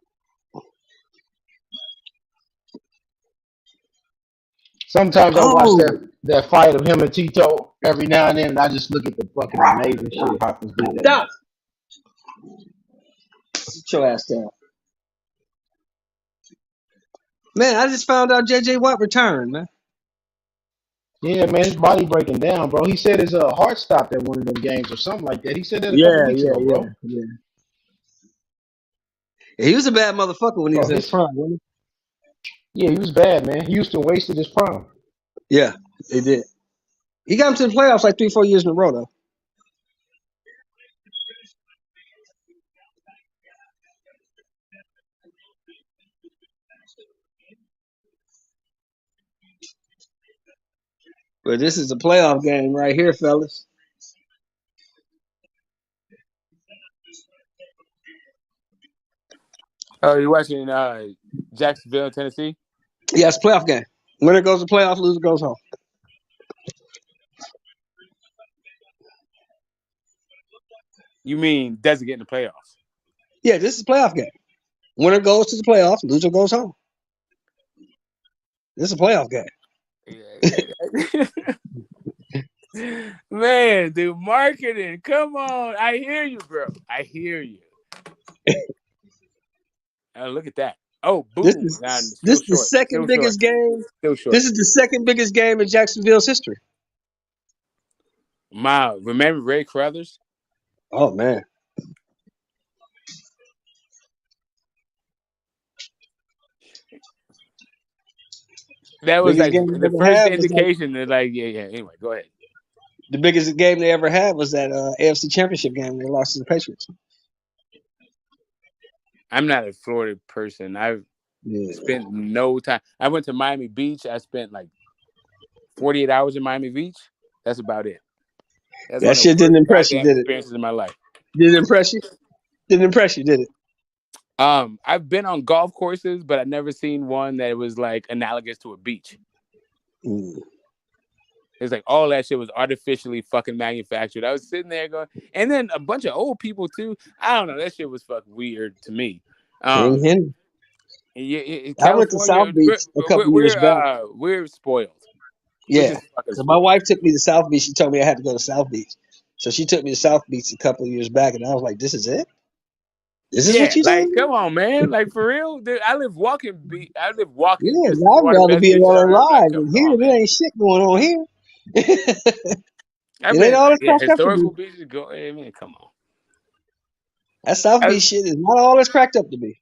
Sometimes I watch Oh, that fight of him and Tito every now and then, and I just look at the fucking amazing shit Hopkins did that stop. night. Sit your ass down. Man, I just found out JJ Watt returned, man. Yeah, man, his body breaking down, bro. He said his heart stopped at one of them games or something like that. He said that a couple weeks ago, bro. Yeah. He was a bad motherfucker when he was in his prime, wasn't Yeah, he was bad, man. Houston wasted his prime. he? Yeah, they did. He got him to the playoffs like 3-4 years in a row, though. But this is a playoff game right here, fellas. Oh, you're watching Jacksonville, Tennessee? Yeah, it's a playoff game. Winner goes to playoffs, loser goes home. You mean doesn't get in the playoffs? Yeah, this is a playoff game. Winner goes to the playoffs, loser goes home. This is a playoff game. Man, dude, marketing. Come on. I hear you, bro. I hear you. Look at that. Oh, boom. This is the second biggest game. Still short. This is the second biggest game in Jacksonville's history. Remember Ray Carruthers? Oh man. That was Biggest like game they the ever first had was like indication that, like, yeah. Anyway, go ahead. the biggest game they ever had was that AFC Championship game they lost to the Patriots. I'm not a Florida person. I've Yeah. spent no time. I went to Miami Beach. I spent like 48 hours in Miami Beach. That's about it. That's That one of the shit didn't worst impress you, goddamn did it? experiences in my life. Did it impress you? Didn't impress you, did it? I've been on golf courses, but I've never seen one that was like analogous to a beach. Mm. It's like all that shit was artificially fucking manufactured. I was sitting there going, and then a bunch of old people too. I don't know. That shit was fucking weird to me. King Henry. In I went to South California, Beach a couple years back. we're spoiled. We're Yeah. just fucking So my spoiled. wife took me to South Beach. She told me I had to go to South Beach. So she took me to South Beach a couple of years back, and I was like, "This is it? This is what Yeah, you like doing?" come on, man. Like for real, dude, I live walking Yeah, distance from I'd one of the rather best be in beaches on LA earth. Like, Live come than on, here. There man. ain't shit going on here. I've It ain't been all it's like, cracked up to be. historical beaches go. I mean, come on. That South Beach shit is not all it's cracked up to be.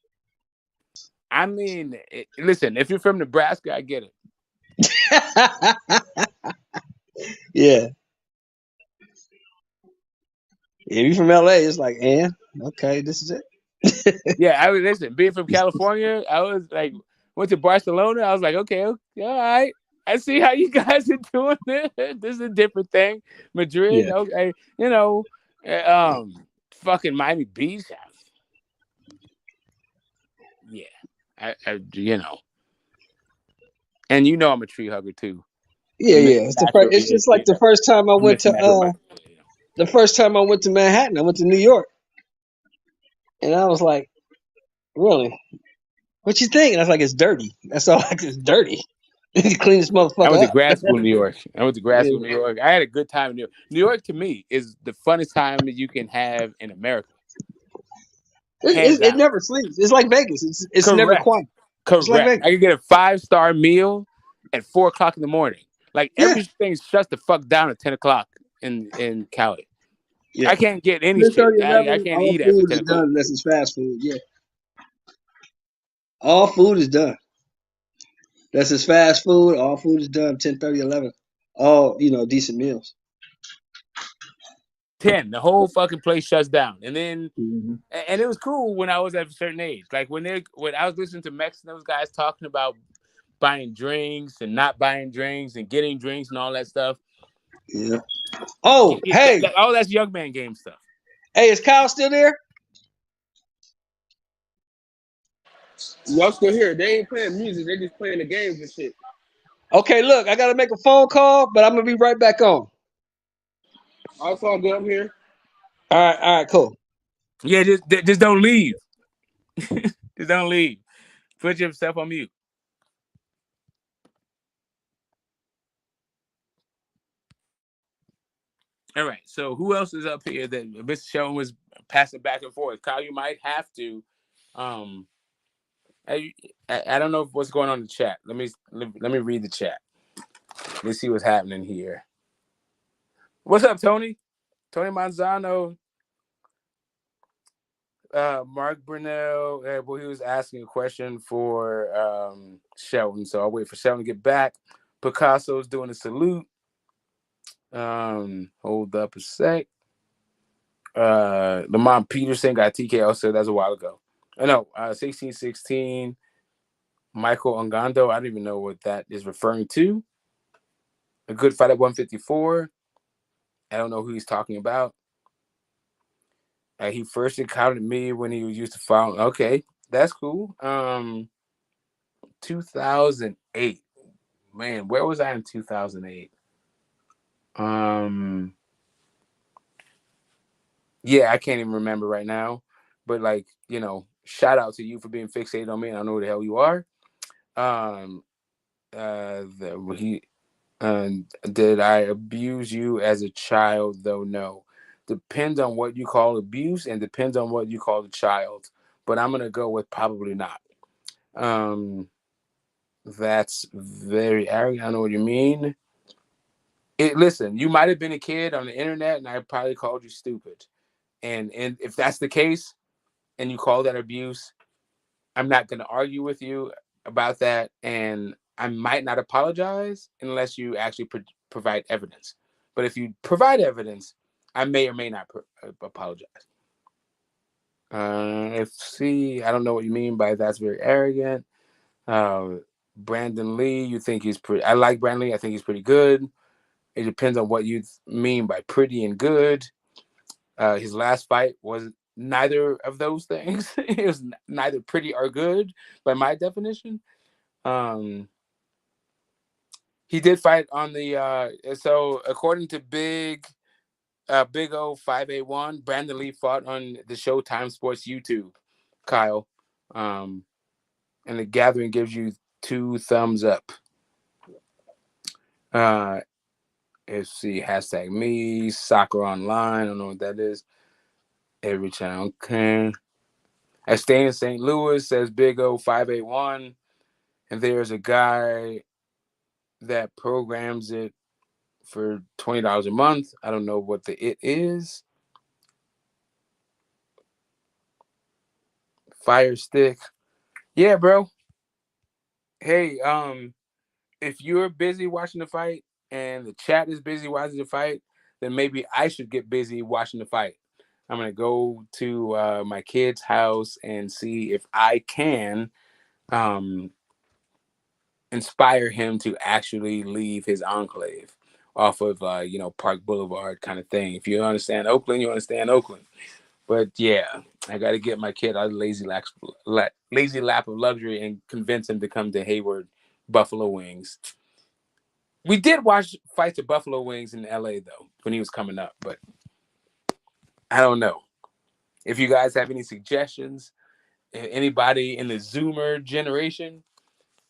I mean, listen, if you're from Nebraska, I get it. Yeah. If you from LA, it's like, okay, this is it. Yeah, I was listen. Being from California, I was like, went to Barcelona. I was like, okay, all right. I see how you guys are doing this. This is a different thing. Madrid, Yeah. okay, fucking Miami Beach. Yeah, and I'm a tree hugger too. Yeah, I'm yeah. It's just like the first time I went mixing that with my. to Manhattan. I went to New York, and I was like, really? What you think? And I was like, it's dirty. That's all. Like, it's dirty. You clean this I went motherfucker to up. grad school in New York. Yeah. I had a good time in New York. New York to me is the funnest time that you can have in America. Hands It down. never sleeps. It's like Vegas. It's never quiet. It's like Correct. Vegas. I can get a 5-star meal at 4:00 in the morning. Like Yeah. everything shuts the fuck down at 10:00 in Cali. Yeah. I can't get any 10, shit. 30, I 11, can't all eat after food 10 is o'clock. done unless it's fast food. Yeah. All food is done. That's his fast food. All food is done 10, 30, 11. All, decent meals. 10, the whole fucking place shuts down. And then Mm-hmm. and it was cool when I was at a certain age. Like when I was listening to Mex and those guys talking about buying drinks and not buying drinks and getting drinks and all that stuff. Yeah. Oh, hey. All that's young man game stuff. Hey, is Kyle still there? Y'all still here? They ain't playing music. They just playing the games and shit. Okay, look, I gotta make a phone call, but I'm gonna be right back on. Also, I'm good. I'm here. All right, cool. Yeah, just don't leave. Just don't leave. Put yourself on mute. All right. So who else is up here that this show was passing back and forth? Kyle, you might have to. I don't know what's going on in the chat. Let me read the chat. Let's see what's happening here. What's up, Tony? Tony Manzano. Mark Brunel. Well, he was asking a question for Shelton, so I'll wait for Shelton to get back. Picasso's doing a salute. Hold up a sec. Lamont Peterson got TKO, so that's a while ago. No, 1616. Michael Ongando, I don't even know what that is referring to. A good fight at 154. I don't know who he's talking about. He first encountered me when he was used to fight. Okay, that's cool. 2008. Man, where was I in 2008? Yeah, I can't even remember right now. But shout out to you for being fixated on me. And I know who the hell you are. Did I abuse you as a child? Though no. Depends on what you call abuse and depends on what you call a child. But I'm gonna go with probably not. That's very arrogant. I know what you mean. Listen, you might have been a kid on the internet, and I probably called you stupid. And if that's the case, and you call that abuse, I'm not going to argue with you about that, and I might not apologize unless you actually provide evidence. But if you provide evidence, I may or may not apologize. I don't know what you mean by that's very arrogant. Brandon Lee, you think he's pretty? I like Brandon Lee. I think he's pretty good. It depends on what you mean by pretty and good. His last fight was neither of those things. It was neither pretty or good by my definition. He did fight on the so according to Big O 581, Brandon Lee fought on the Showtime Sports YouTube, Kyle. And the gathering gives you 2 thumbs up. Let's see, hashtag me, soccer online. I don't know what that is. Every channel. Okay. I stay in St. Louis, says Big O 581. And there's a guy that programs it for $20 a month. I don't know what it is. Fire Stick. Yeah, bro. Hey, if you're busy watching the fight and the chat is busy watching the fight, then maybe I should get busy watching the fight. I'm going to go to my kid's house and see if I can inspire him to actually leave his enclave off of, Park Boulevard kind of thing. If you understand Oakland, you understand Oakland. But yeah, I got to get my kid out of lazy lap of luxury and convince him to come to Hayward Buffalo Wings. We did watch fights at Buffalo Wings in LA though when he was coming up, but I don't know. If you guys have any suggestions, anybody in the Zoomer generation,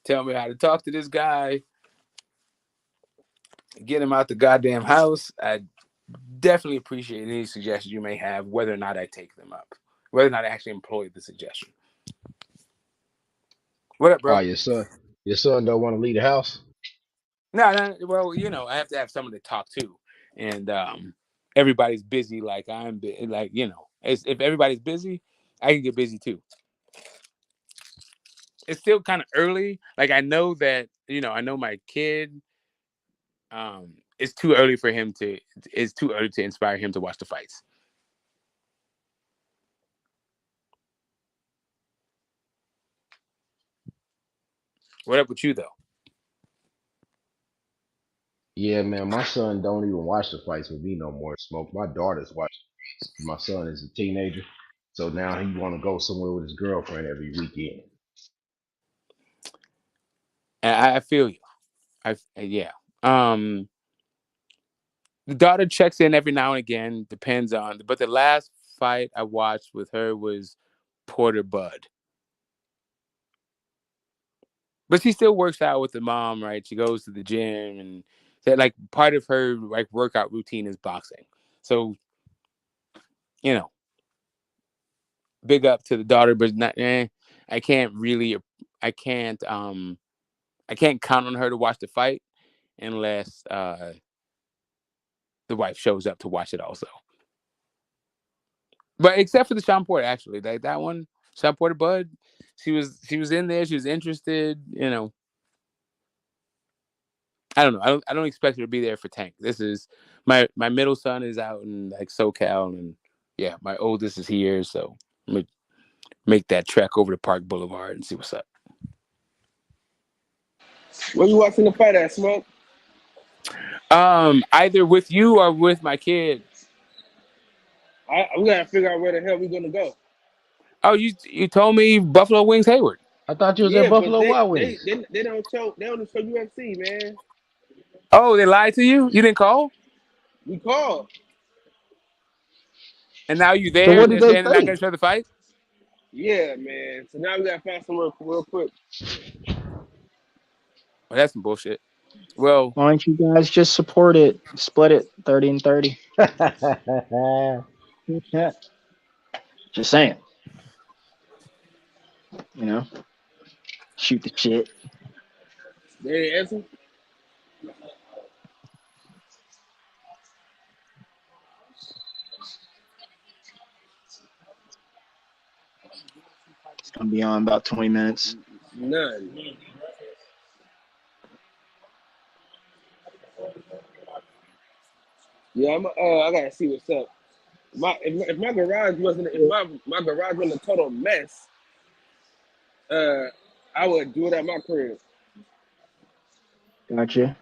tell me how to talk to this guy, get him out the goddamn house. I definitely appreciate any suggestions you may have, whether or not I take them up, whether or not I actually employ the suggestion. What up, bro? Oh, your son don't want to leave the house. No. Well, I have to have someone to talk to, and everybody's busy. Like if everybody's busy, I can get busy too. It's still kind of early. Like I know that I know my kid. It's too early for him to. It's too early to inspire him to watch the fights. What up with you though? Yeah, man, my son don't even watch the fights with me no more. Smoke. My daughter's watching. My son is a teenager, so now he want to go somewhere with his girlfriend every weekend. And I feel you. Yeah. The daughter checks in every now and again. Depends on. But the last fight I watched with her was Porter Bud. But she still works out with the mom, right? She goes to the gym, and that like part of her like workout routine is boxing. So, big up to the daughter, but not. I can't count on her to watch the fight unless the wife shows up to watch it also. But except for the Sean Porter, actually, like that one, Sean Porter Bud, she was in there. She was interested. I don't know. I don't expect her to be there for Tank. This is my middle son is out in like SoCal, and yeah, my oldest is here. So I'm gonna make that trek over to Park Boulevard and see what's up. Where you watching the fight at, Smoke? Either with you or with my kid. We gotta figure out where the hell we gonna go. Oh, you told me Buffalo Wings Hayward. I thought you was Yeah, at Buffalo but Wild Wings. they don't show UFC, man. Oh, they lied to you? You didn't call? We called. And now you there? So what They're did they saying they're not say? gonna show the fight? Yeah, man. So now we gotta find somewhere real quick. Well, that's some bullshit. Well, why don't you guys just support it? Split it 30 and 30. Yeah. Just saying. Shoot the shit. They didn't answer. It's gonna be on about 20 minutes. None. Yeah, I gotta see what's up. If my garage wasn't my garage wasn't a total mess, I would do it at my crib. Gotcha.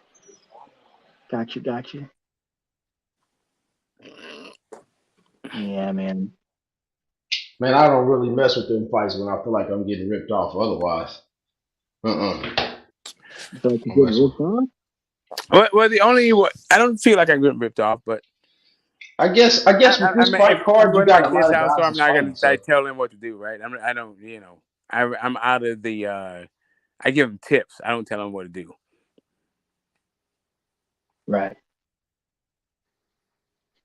Yeah, man. Man, I don't really mess with them fights when I feel like I'm getting ripped off. Otherwise, So you I'm getting messing. ripped off? Well, I don't feel like I'm getting ripped off, but I guess with I this mean, fight I'm card, you going to got my a lot kid's of house, so guys I'm that's not going fighting. to So tell them what to do, right? I don't, I'm out of the. I give them tips. I don't tell them what to do. Right.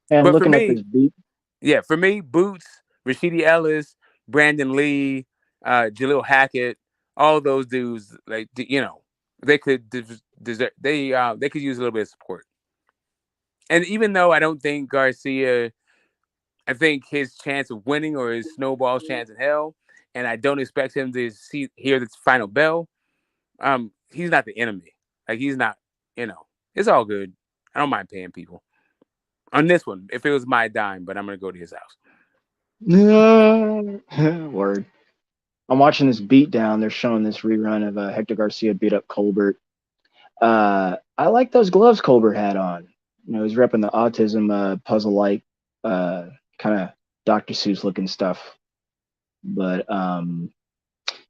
And But for looking at this me, beat, yeah, for me, Boots, Rashidi Ellis, Brandon Lee, Jalil Hackett, all those dudes, like they could deserve. They could use a little bit of support. And even though I don't think Garcia, I think his chance of winning or his snowball's chance in hell, and I don't expect him to hear the final bell. He's not the enemy. Like he's not. It's all good. I don't mind paying people on this one if it was my dime, but I'm gonna go to his house. word. I'm watching this beat down. They're showing this rerun of Hector Garcia beat up Colbert. I like those gloves Colbert had on. He's repping the autism puzzle like kind of Dr. Seuss looking stuff. But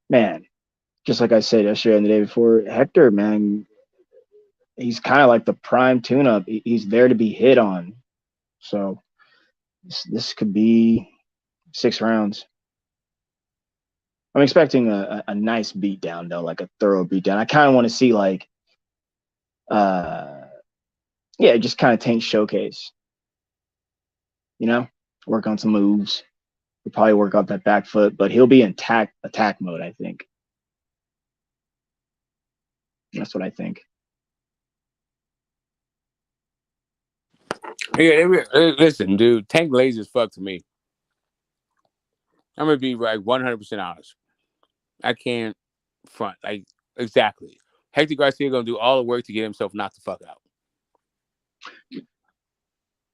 man, just like I said yesterday and the day before, Hector, man, he's kind of like the prime tune-up. He's there to be hit on. So this could be 6 rounds. I'm expecting a nice beatdown though, like a thorough beatdown. I kind of want to see like, just kind of Tank showcase. Work on some moves. He'll probably work out that back foot, but he'll be in attack mode. I think that's what I think. Yeah, listen, dude. Tank lazy as fuck to me. I'm gonna be like 100% honest. I can't front like exactly. Hector Garcia gonna do all the work to get himself knocked the fuck out.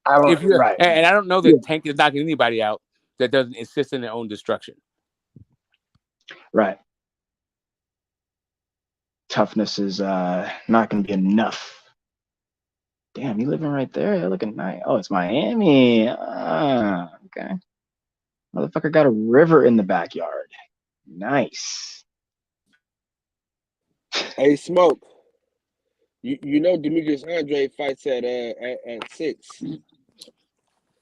Right. And I don't know that Tank is knocking anybody out that doesn't insist in their own destruction. Right. Toughness is not going to be enough. Damn, you living right there? You're looking nice. Oh, it's Miami. Okay. Motherfucker got a river in the backyard. Nice. Hey, Smoke. You know Demetrius Andre fights at 6.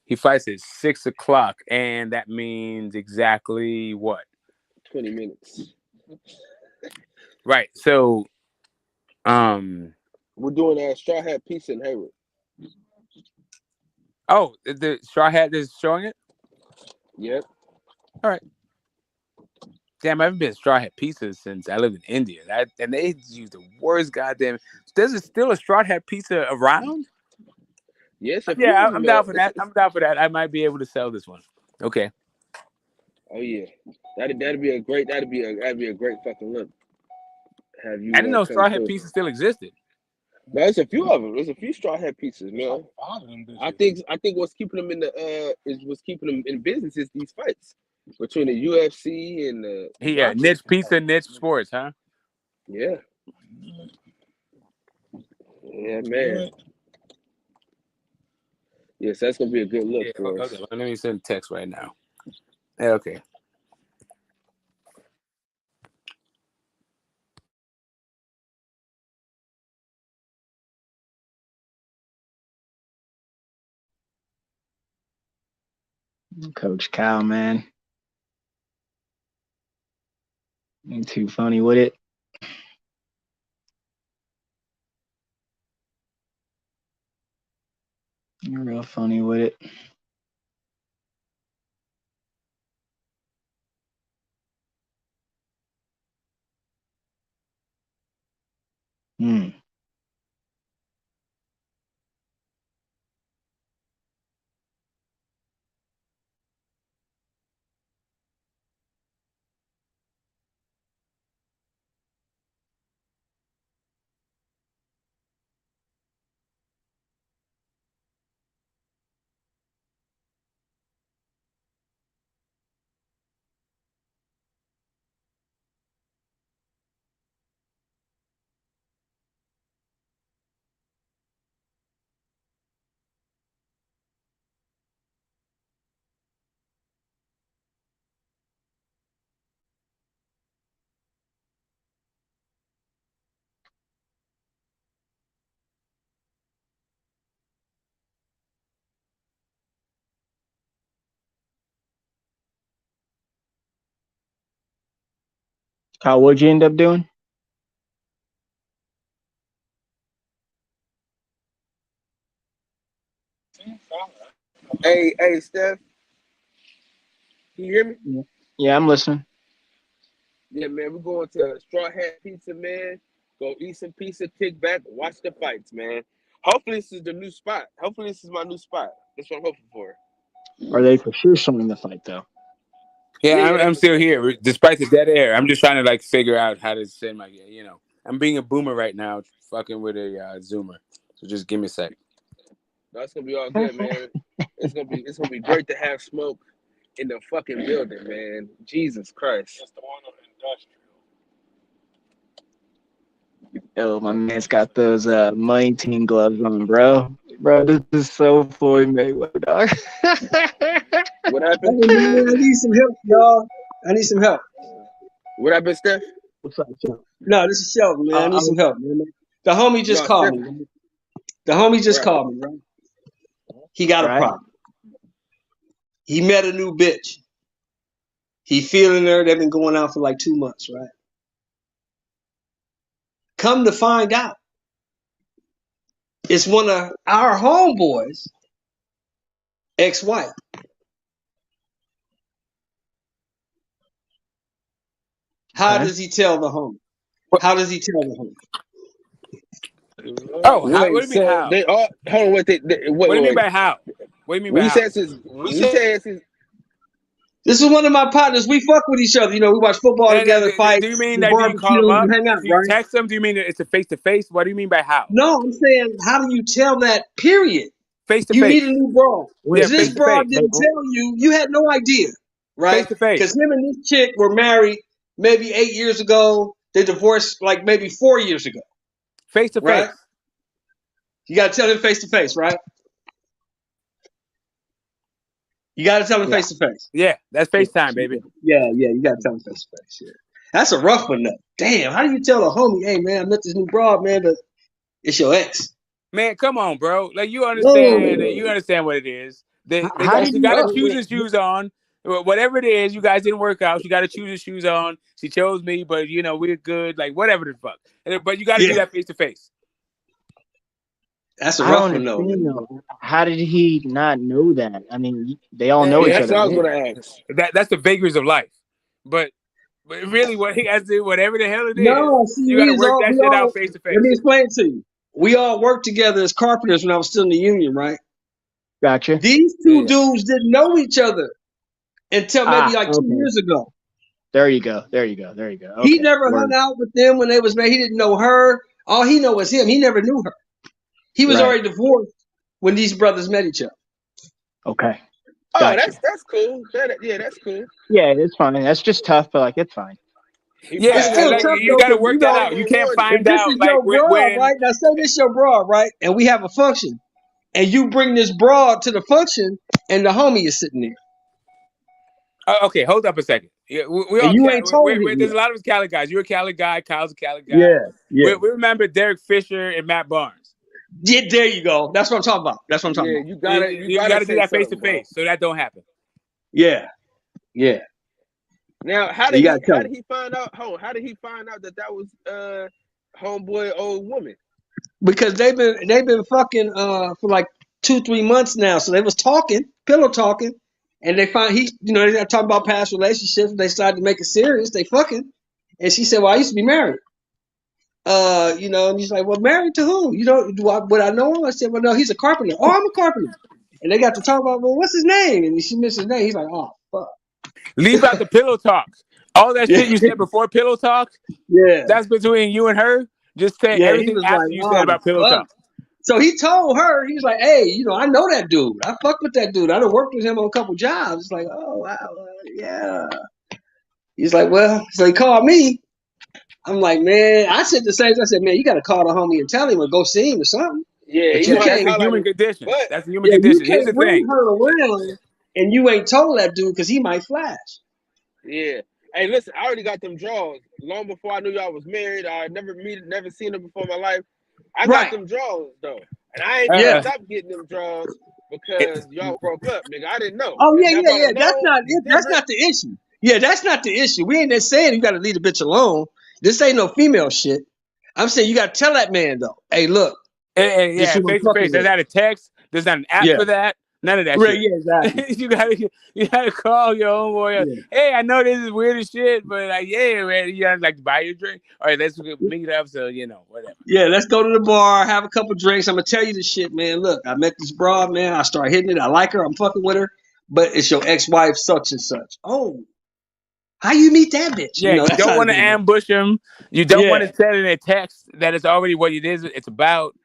He fights at 6:00, and that means exactly what? 20 minutes. Right. So, we're doing a straw hat piece in Hayward. Oh, the Straw Hat is showing it? Yep. All right. Damn, I haven't been Straw Hat Pizza since I lived in India. And they use the worst goddamn. There's still a Straw Hat Pizza around? Yes, Yeah, I'm down for that. I'm down for that. I might be able to sell this one. Okay. Oh yeah, that'd be a great fucking look. Have you? I didn't know come Straw Hat through. Pizza still existed. No, there's a few of them. There's a few straw hat pizzas, man. I think what's keeping them in business is these fights between the UFC and the Yeah, boxing. Niche Pizza, Niche Sports, huh? Yeah. Yeah, man. Yes, that's gonna be a good look for us. Okay, let me send a text right now. Okay. Coach Cal, man. Ain't too funny with it. You're real funny with it. Hmm. Kyle, what'd you end up doing? Hey, Steph, can you hear me? Yeah, I'm listening. Yeah, man, we're going to Straw Hat Pizza, man. Go eat some pizza, kick back, watch the fights, man. Hopefully, this is the new spot. Hopefully, this is my new spot. That's what I'm hoping for. Are they for sure showing the fight though? Yeah, Yeah, I'm still here despite the dead air. I'm just trying to like figure out how to send my, I'm being a boomer right now, fucking with a Zoomer. So just give me a sec. That's gonna be all good, man. It's gonna be great to have Smoke in the fucking building, man. Jesus Christ. That's the one on Oh, my man's got those Money Team gloves on, bro. Bro, this is so Floyd Mayweather, dog. What Hey, happened? man, I need some help, y'all. I need some help. What happened, Steph? What's up, Sean? No, this is Sheldon, man. I need some help, man. The homie just called me. Right? The homie just called me, right? He got a problem. He met a new bitch. He feeling her. They've been going out for like 2 months, right? Come to find out, it's one of our homeboys' ex-wife. How does he tell the homie? How does he tell the homie? Oh, Wait, what do you mean so how? they all hold on. What do you mean by how? What do you mean by how? This is one of my partners. We fuck with each other. You know, we watch football together, fight, Do you mean we that you can call barbecue, them we up? hang out, If you right? text them, do you mean that it's a face to face? What do you mean by how? No, I'm saying, how do you tell that? Period. Face to You face. meet a new broad. Yeah, This face to broad face. didn't tell you. You had no idea, right? Face to face. Because him and this chick were married maybe 8 years ago. They divorced like maybe 4 years ago. Face to Right? face. You got to tell him face to face, right? You got to tell him face to face. Yeah, that's FaceTime, baby. Yeah, you got to tell him face to face. Yeah, that's a rough one, though. Damn, how do you tell a homie, hey man, I met this new broad, man, but it's your ex? Man, come on, bro. Like you Whoa. understand what it is. They How got do she you got to know? choose his shoes on. Whatever it is, you guys didn't work out. She got to choose his shoes on. She chose me, but we're good. Like whatever the fuck. But you got to do that face to face. That's a I rough don't one, though. understand though. How did he not know that? I mean, they all know each That's other. what I was gonna ask. That's the vagaries of life. But really, what he has to do, whatever the hell it is, No, see, you got to work that shit out face to face. let me explain to you. We all worked together as carpenters when I was still in the union, right? Gotcha. These two dudes didn't know each other until maybe like 2 years ago. There you go. Okay. He never hung out with them when they was married. He didn't know her. All he know was him. He never knew her. He was already divorced when these brothers met each other. Okay. Oh, Gotcha. that's cool. That's cool. Yeah, it's fine. That's just tough, but like it's fine. Yeah, It's still like, tough, you though, got to 'cause, work you that know, out. You can't if find this out is like your broad, when. right? Now say this your broad, right? And we have a function, and you bring this broad to the function, and the homie is sitting there. Okay, hold up a second. Yeah, we all And you ain't told him there's yet. a lot of us Cali guys. You're a Cali guy. Kyle's a Cali guy. Yeah, yeah. We remember Derek Fisher and Matt Barnes. Yeah, there you go. That's what I'm talking about. That's what I'm talking about. You You gotta do that face to face, so that don't happen. Yeah. Now, how You did gotta he find out? How did he find out that was homeboy old woman? Because they've been fucking for like 2-3 months now. So they was talking, pillow talking, and they find they got talking about past relationships. They decided to make it serious. They fucking, and she said, "Well, I used to be married." And he's like, "Well, married to who? Would I know him?" I said, "Well, no, he's a carpenter." "Oh, I'm a carpenter." And they got to talk about, "Well, what's his name?" And she missed his name. He's like, "Oh, fuck." Leave out the pillow talk. All that shit you said before pillow talk. Yeah. That's between you and her. Just say Yeah, he everything was after like, you said about pillow fuck. talk. So he told her, he was like, "Hey, I know that dude. I fuck with that dude. I done worked with him on a couple jobs." It's like, "Oh, wow, yeah." He's like, "Well," so he called me. I'm like, "Man," I said the same. I said, "Man, you got to call the homie and tell him or go see him or something." Yeah, But you That's can't. a human condition. That's a human Yeah, you condition. Here's can't the bring thing. her around and you ain't told that dude because he might flash. Yeah. Hey, listen, I already got them draws long before I knew y'all was married. I never seen them before in my life. I got them draws though, and I ain't never stopped getting them draws because y'all broke up, nigga. I didn't know. Oh If yeah. I'd That's known, not it's it. That's different. not the issue. Yeah, that's not the issue. We ain't just saying you got to leave the bitch alone. This ain't no female shit. I'm saying you got to tell that man though. Hey, look, And this is yeah, who I'm face to fucking face. There's with. not a text. There's not an app Yeah, for that. None of that right. shit. Yeah, exactly. You gotta call your homeboy. Yeah, Hey, I know this is weird as shit, but yeah, man, you gotta like buy your drink. All right, let's meet up. So whatever. yeah. Let's go to the bar, have a couple drinks. I'm gonna tell you this shit, man. Look, I met this broad, man. I start hitting it. I like her. I'm fucking with her, but it's your ex-wife, such and such. Oh, how you meet that bitch? Yeah, you That's don't how it's want to gonna go. ambush them. You don't want Yeah, to send in a text that it's already what it is. It's about.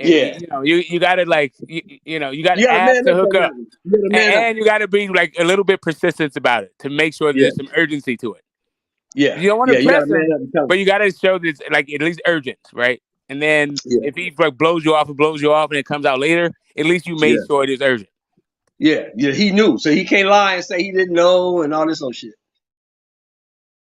yeah. You gotta like you gotta You gotta ask man to up hook on that up, one. You gotta man up. and you gotta be like a little bit persistent about it to make sure that Yeah, there's some urgency to it. yeah, You don't want to yeah. You gotta press man him, up and tell but him. you gotta show that it's like at least urgent, right? And then Yeah, if he like blows you off and it comes out later, at least you made yeah, sure it is urgent. yeah, yeah. He knew, so he can't lie and say he didn't know and all this old shit.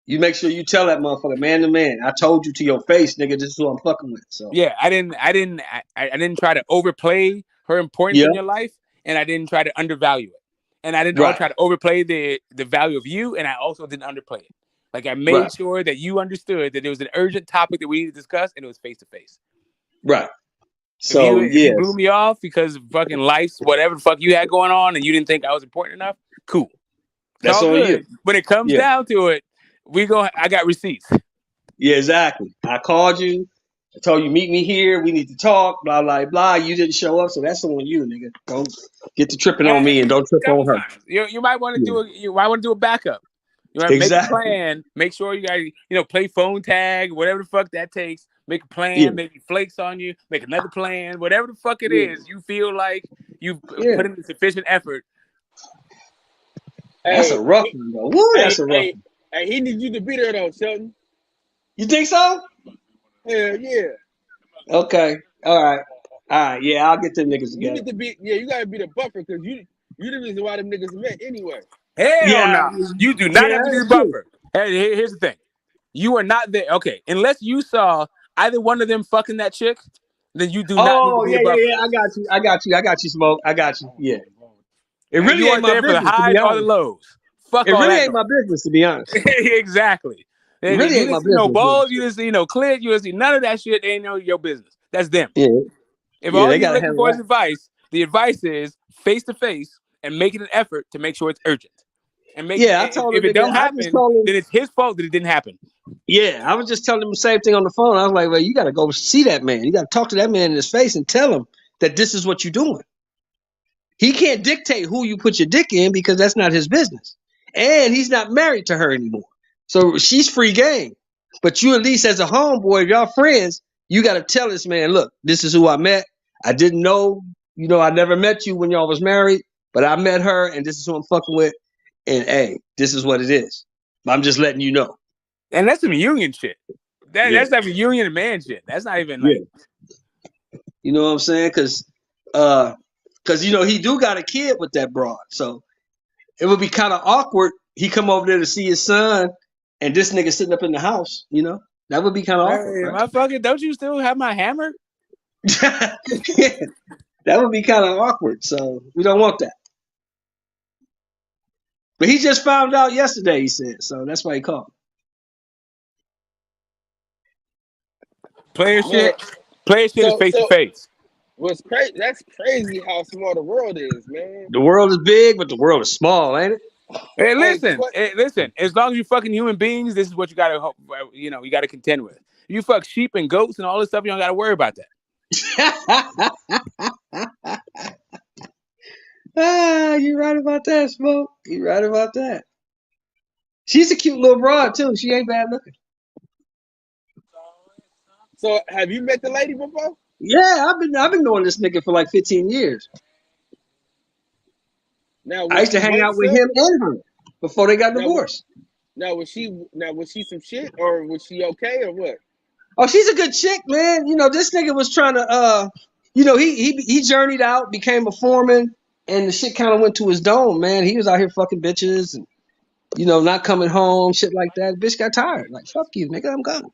You make sure you tell that motherfucker, man to man. I told you to your face, nigga. This is who I'm fucking with. So Yeah, I didn't try to overplay her importance yeah, in your life, and I didn't try to undervalue it, and I didn't right, try to overplay the value of you, and I also didn't underplay it. Like I right, made sure that you understood that there was an urgent topic that we need to discuss, and it was face to face. right. If So you blew yes, me off because of fucking life's whatever the fuck you had going on, and you didn't think I was important enough, cool. It's that's all on you. good. When it comes Yeah, down to it, I got receipts. yeah, exactly. I called you. I told you meet me here. We need to talk. Blah blah blah. You didn't show up, so that's on you, nigga. Don't get to tripping on me and A don't trip on couple her. times. You might want to Yeah, do a backup. You want to make a exactly. plan. Make sure you guys play phone tag, whatever the fuck that takes. Make a Yeah, plan. Maybe flakes on you. Make another plan. Whatever the fuck it yeah, is, you feel like you've yeah. put in sufficient effort. That's a Hey, rough one though. Woo, that's hey, a rough hey, one. hey, he needs you to be there though, Shelton. You think so? Hell yeah. Okay. All right. All right. Yeah, I'll get them niggas You together. need to be, yeah, you gotta be the buffer because you the reason why them niggas met anyway. Hell Yeah. no. You do not Yeah, have to be the that's true. buffer. Hey, here's the thing. You are not there. Okay, unless you saw either one of them fucking that chick, then you do not need to Oh, be yeah, the yeah, buffer. yeah. I got you. I got you. I got you, Smoke. I got you. Yeah. It And really you ain't weren't my there for the business, to be highs or the honest. lows. Fuck It all really that ain't noise. my business, to be honest. Exactly. It You really ain't didn't my see no business. balls. You didn't see no clit. You didn't see none of that shit. They ain't no your business. That's them. Yeah. If Yeah, all they you're gotta looking handle for is that. advice, the advice is face to face and making an effort to make sure it's urgent. And Yeah, I told if the it nigga, don't I just happen, told him, then it's his fault that it didn't happen. yeah, I was just telling him the same thing on the phone. I was like, well, you gotta go see that man. You gotta talk to that man in his face and tell him that this is what you're doing. He can't dictate who you put your dick in because that's not his business. And he's not married to her anymore. So she's free game. But you at least as a homeboy, if y'all friends, you got to tell this man, look, this is who I met. I didn't know, I never met you when y'all was married, but I met her and this is who I'm fucking with. And hey, this is what it is. I'm just letting you know. And that's some union shit. Yeah. That's like a union and man shit. That's not even Yeah. like You know what I'm saying? Cause he do got a kid with that broad. So it would be kind of awkward. He come over there to see his son, and this nigga sitting up in the house. That would be kind of awkward, hey, right? motherfucker, don't you still have my hammer? That would be kind of awkward. So we don't want that. But he just found out yesterday. He said so. That's why he called. Player Man, shit is face to so face. what's crazy? That's crazy how small the world is, man. The world is big, but the world is small, ain't it? Hey, Hey, listen. As long as you fucking human beings, this is what you gotta, you gotta contend with. You fuck sheep and goats and all this stuff. You don't gotta worry about that. You right about that, Smoke. You right about that. She's a cute little broad too. She ain't bad looking. so have you met the lady before? Yeah, I've been knowing this nigga for like 15 years. Now I was used to she hang one out with set? him and her before they got Now was divorced. was she some shit or was she okay or what? Oh, she's a good chick, man. This nigga was trying to he journeyed out, became a foreman, and the shit kind of went to his dome, man. He was out here fucking bitches and not coming home, shit like that. Bitch got tired. Like, fuck you, nigga, I'm gone.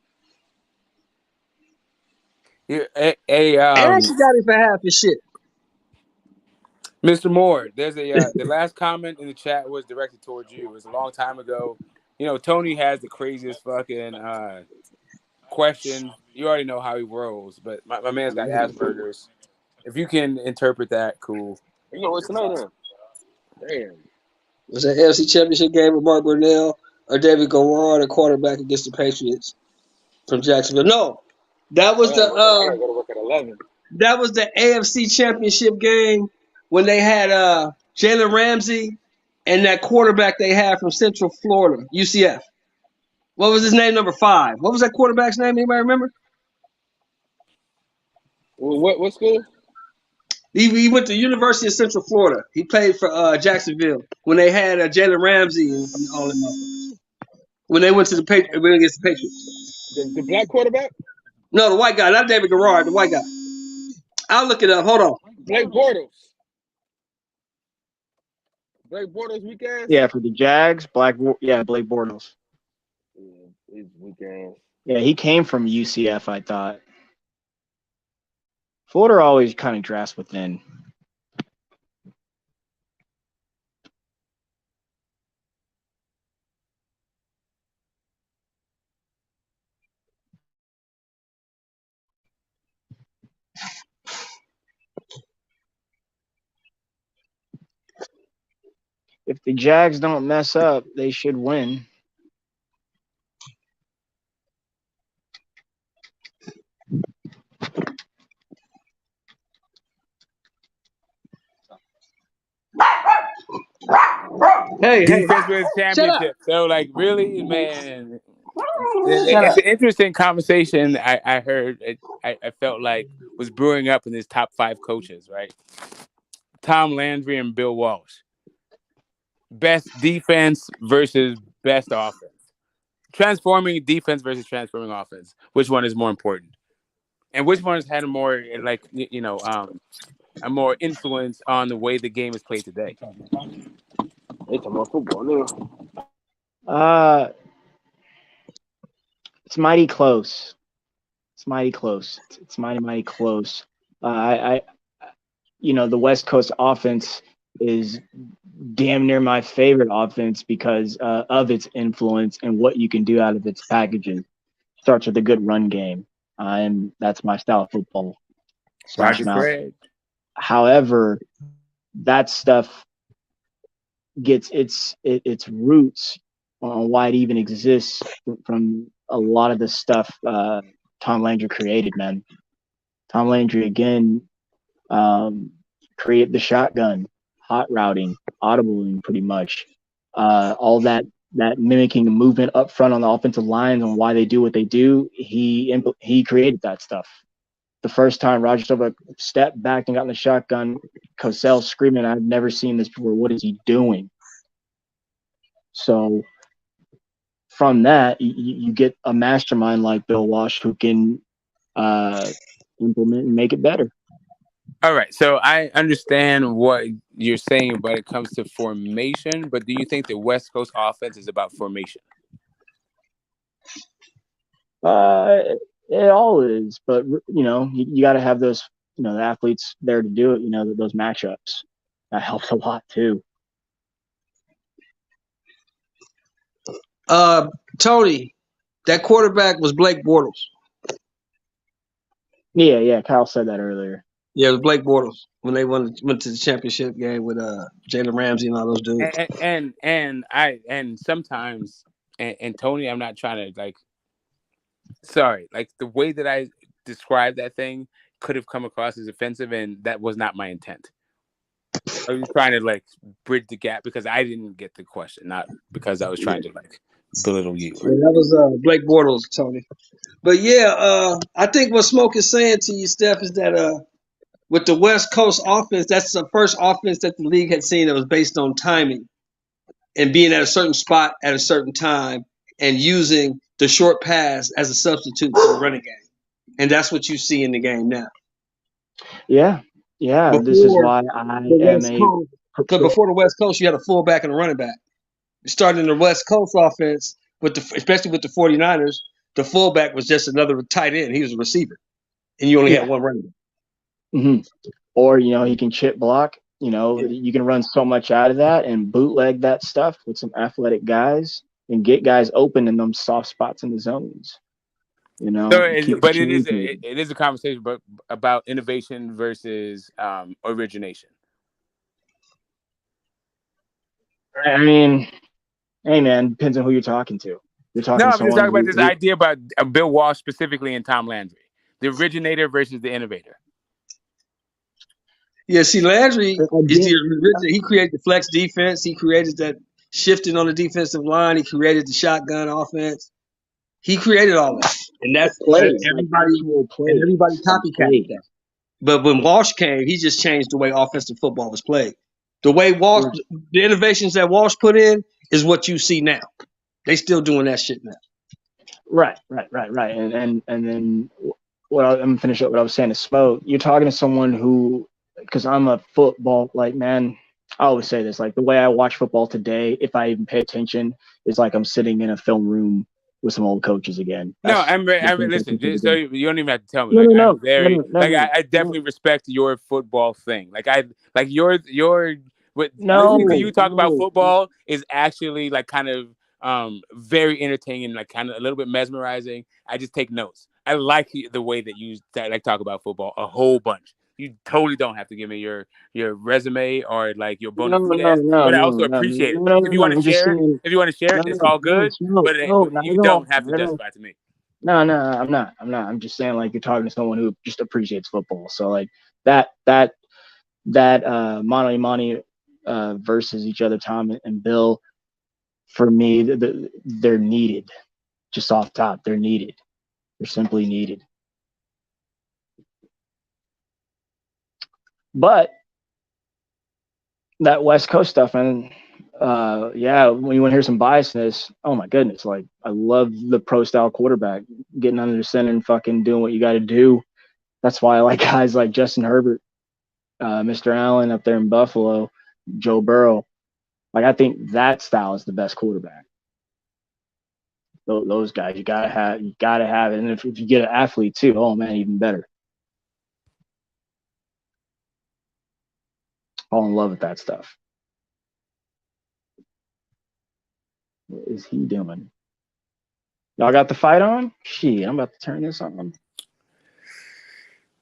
Yeah, And she got him for half his shit. Mr. Moore, there's a the last comment in the chat was directed towards you. It was a long time ago. You know, Tony has the craziest fucking question. You already know how he rolls, but my man's got Asperger's. If you can interpret that, cool. You know what's tonight then? Damn. Was that AFC Championship game with Mark Brunell or David Garrard, a quarterback against the Patriots from Jacksonville? No, that was I gotta the go to work at 11. that was the AFC Championship game when they had Jalen Ramsey and that quarterback they had from Central Florida, UCF. What was his name? Number 5. What was that quarterback's name? Anybody remember? What school? He went to University of Central Florida. He played for Jacksonville when they had Jalen Ramsey and all them. When they went to the against the Patriots. The black quarterback? No, the white guy, not David Garrard, the white guy. I'll look it up. Hold on. Blake Bortles. Blake Bortles weak ass? Yeah, for the Jags, Blake Bortles. Yeah, he's weak ass. Yeah, he came from UCF, I thought. Florida always kind of drafts within. If the Jags don't mess up, they should win. Defense wins championship. So, like, really, man, it's an interesting conversation. I heard. I felt like was brewing up in his top 5 coaches, right? Tom Landry and Bill Walsh. Best defense versus best offense. Transforming defense versus transforming offense. Which one is more important? And which one has had a more, like, a more influence on the way the game is played today? They talking about football now. It's mighty close. It's mighty close. It's mighty close. The West Coast offense is damn near my favorite offense because of its influence and what you can do out of its packages. Starts with a good run game, and that's my style of football. Smash mouth. However, that stuff gets its roots on why it even exists from a lot of the stuff Tom Landry created, man. Tom Landry, again, created the shotgun, hot routing, audibling pretty much. All that mimicking the movement up front on the offensive lines and why they do what they do, he created that stuff. The first time Roger Staubach stepped back and got in the shotgun, Cosell screaming, "I've never seen this before. What is he doing?" So from that, you get a mastermind like Bill Walsh who can implement and make it better. All right, so I understand what you're saying, but it comes to formation. But do you think the West Coast offense is about formation? It all is, but you got to have those, the athletes there to do it. Those matchups that helps a lot too. Tony, that quarterback was Blake Bortles. Yeah. Kyle said that earlier. Yeah, it was Blake Bortles when they went to the championship game with Jalen Ramsey and all those dudes. And sometimes, and Tony, I'm not trying to like the way that I described that thing could have come across as offensive, and that was not my intent. I was trying to bridge the gap because I didn't get the question, not because I was trying to belittle you. Yeah, that was Blake Bortles, Tony. But yeah, I think what Smoke is saying to you, Steph, is that with the West Coast offense, that's the first offense that the league had seen that was based on timing and being at a certain spot at a certain time and using the short pass as a substitute for the running game. And that's what you see in the game now. Yeah. Before this is why I am because before the West Coast, you had a fullback and a running back. Starting in the West Coast offense, especially with the 49ers, the fullback was just another tight end. He was a receiver. And you only had one running back. Mm-hmm. Or, he can chip block You know, you can run so much out of that and bootleg that stuff with some athletic guys and get guys open in them soft spots in the zones. You know, So, keep the but it chains is moving. it is a conversation, but about innovation versus origination. I mean, hey man, depends on who you're talking to. You're talking No, to I'm just someone talking about this who idea about Bill Walsh specifically and Tom Landry, the originator versus the innovator. Yeah, see, Landry is the again, original. He created the flex defense. He created that shifting on the defensive line. He created the shotgun offense. He created all that, and that's plays, like everybody. actual And everybody plays, like copycatted plays. that. But when Walsh came, he just changed the way offensive football was played. The way Walsh, Right, the innovations that Walsh put in, is what you see now. They still doing that shit now. right. And then I'm gonna finish up what I was saying to Smoke. You're talking to someone who, because I'm a football, like, man, I always say this, like the way I watch football today, if I even pay attention, is like I'm sitting in a film room with some old coaches again. No, That's the things I listen. think of Just so again. you don't even have to tell me. No, Like no, I'm no, no, very no, no, like no, I no, definitely respect your football thing. Like your with listening to no, you talk about no. football is actually like kind of very entertaining, like kind of a little bit mesmerizing. I just take notes. I like the way that you like talk about football a whole bunch. You totally don't have to give me your resume or like your bona No, no, fides, no, but I no, also no, appreciate it. no, no, If you no. want to I'm just share it, saying, if you want to share it, no, it's no, all no, good. no, But no, not you at all. don't have to Not at all. justify it to me. No, I'm not. I'm just saying, like, you're talking to someone who just appreciates football. So like that Monty Monty versus each other, Tom and Bill, for me, they're needed. Just off top, they're needed. They're simply needed. But that West Coast stuff, and yeah, when you want to hear some biasness, oh my goodness, like I love the pro style quarterback getting under the center and fucking doing what you got to do. That's why I like guys like Justin Herbert, Mr. Allen up there in Buffalo, Joe Burrow. Like I think that style is the best quarterback. Those guys, you gotta have it. And if you get an athlete too, oh man, even better. Fall in love with that stuff. What is he doing? Y'all got the fight on? Shit, I'm about to turn this on.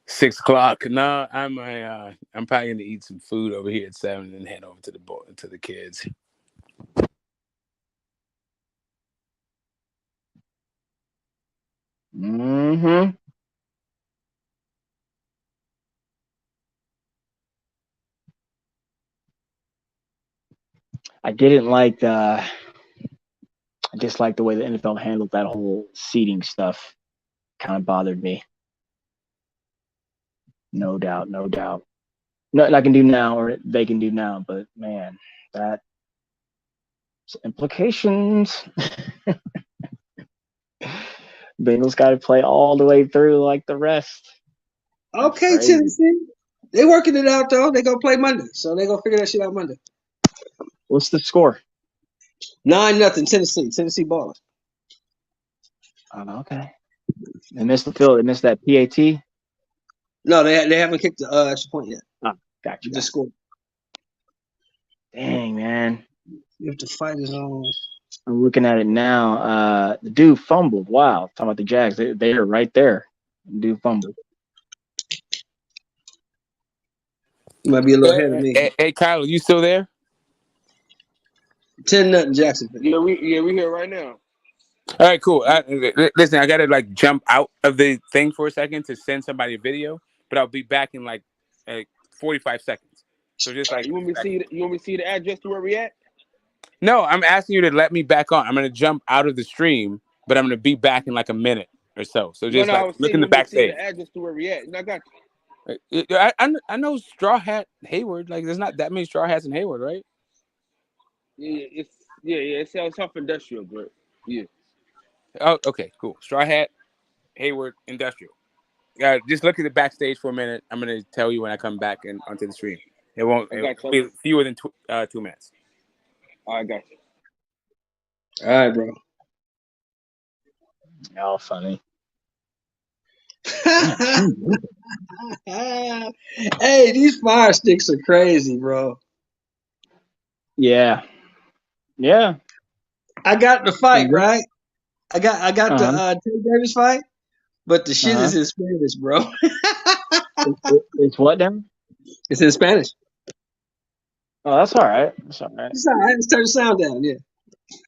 6 o'clock. No, I'm probably gonna eat some food over here at 7 and head over to the kids. Mm-hmm. I didn't like I disliked the way the NFL handled that whole seating stuff. Kind of bothered me. No doubt, no doubt. Nothing I can do now or they can do now, but man, that implications. Bengals got to play all the way through like the rest. That's Okay, crazy. Tennessee. They working it out though. They gonna play Monday, so they gonna figure that shit out Monday. What's the score? 9-0 Tennessee. Tennessee balling. Oh, okay. They missed the field. They missed that PAT. No, they haven't kicked the extra point yet. Oh, gotcha. You just scored. Dang, man. You have to fight his own. I'm looking at it now. The dude fumbled. Wow. Talking about the Jags. They are right there. The dude fumbled. You might be a little ahead of me. Hey, Kyle, you still there? 10-0 Jacksonville. Yeah, we here right now. All right, cool. Listen, I gotta like jump out of the thing for a second to send somebody a video, but I'll be back in like 45 seconds. So just like You want me to see the address to where we at? no, I'm asking you to let me back on. I'm gonna jump out of the stream, but I'm gonna be back in like a minute or so. So just No, I like was look saying in you the want me to see backstage. the address to where we at. And I got you. I know Straw Hat Hayward. Like there's not that many Straw Hats in Hayward, right? Yeah, it sells South Industrial, but yeah. Oh, okay, cool. Straw Hat Hayward Industrial. Just look at the backstage for a minute. I'm gonna tell you when I come back and onto the stream. It won't. I It'll got you. be fewer than 2 minutes. I got you. All right, bro. Oh, funny. Hey, these fire sticks are crazy, bro. Yeah. Yeah. I got the fight, right? I got the Uh-huh. Tank Davis fight, but the shit Uh-huh. is in Spanish, bro. It's what now? It's in Spanish. Oh, that's all right. That's all right. It's all right. Let's turn the sound down. Yeah,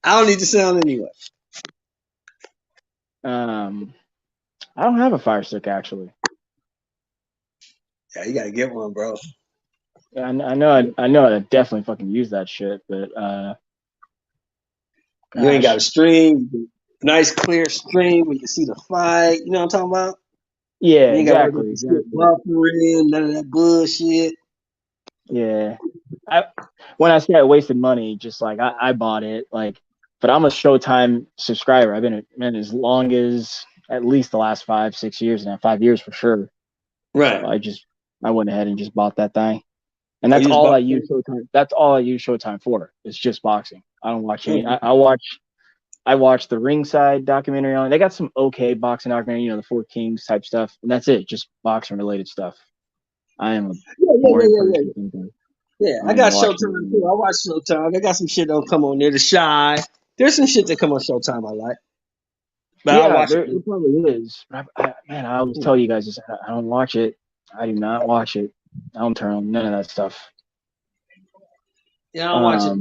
I don't need the sound anyway. I don't have a fire stick actually. Yeah, you gotta get one, bro. Yeah, I know. I know. I definitely fucking use that shit, but You ain't got gosh. a stream, nice clear stream where you can see the fight. You know what I'm talking about? Yeah, You ain't got to worry about exactly, the shit exactly. buffering, none of that bullshit. Yeah. When I say I wasted money, just like I bought it, like, but I'm a Showtime subscriber. I've been as long as at least the last 5, 6 years now, 5 years for sure. Right. So I went ahead and just bought that thing. And Oh, that's you just all bought I use Showtime. That's all I use Showtime for. It's just boxing. I don't watch any. it? I watch the Ringside documentary on. They got some okay boxing documentary, the Four Kings type stuff, and that's it. Just boxing related stuff. I am a boring person. Sometimes. Yeah, I I don't got watch Showtime too. it. I watch Showtime. I got some shit that'll come on there. The Shy. There's some shit that come on Showtime I like, but I Yeah, watch it. there probably is. Man, I always tell you guys this. I don't watch it. I do not watch it. I don't turn on none of that stuff. Yeah, I don't watch it,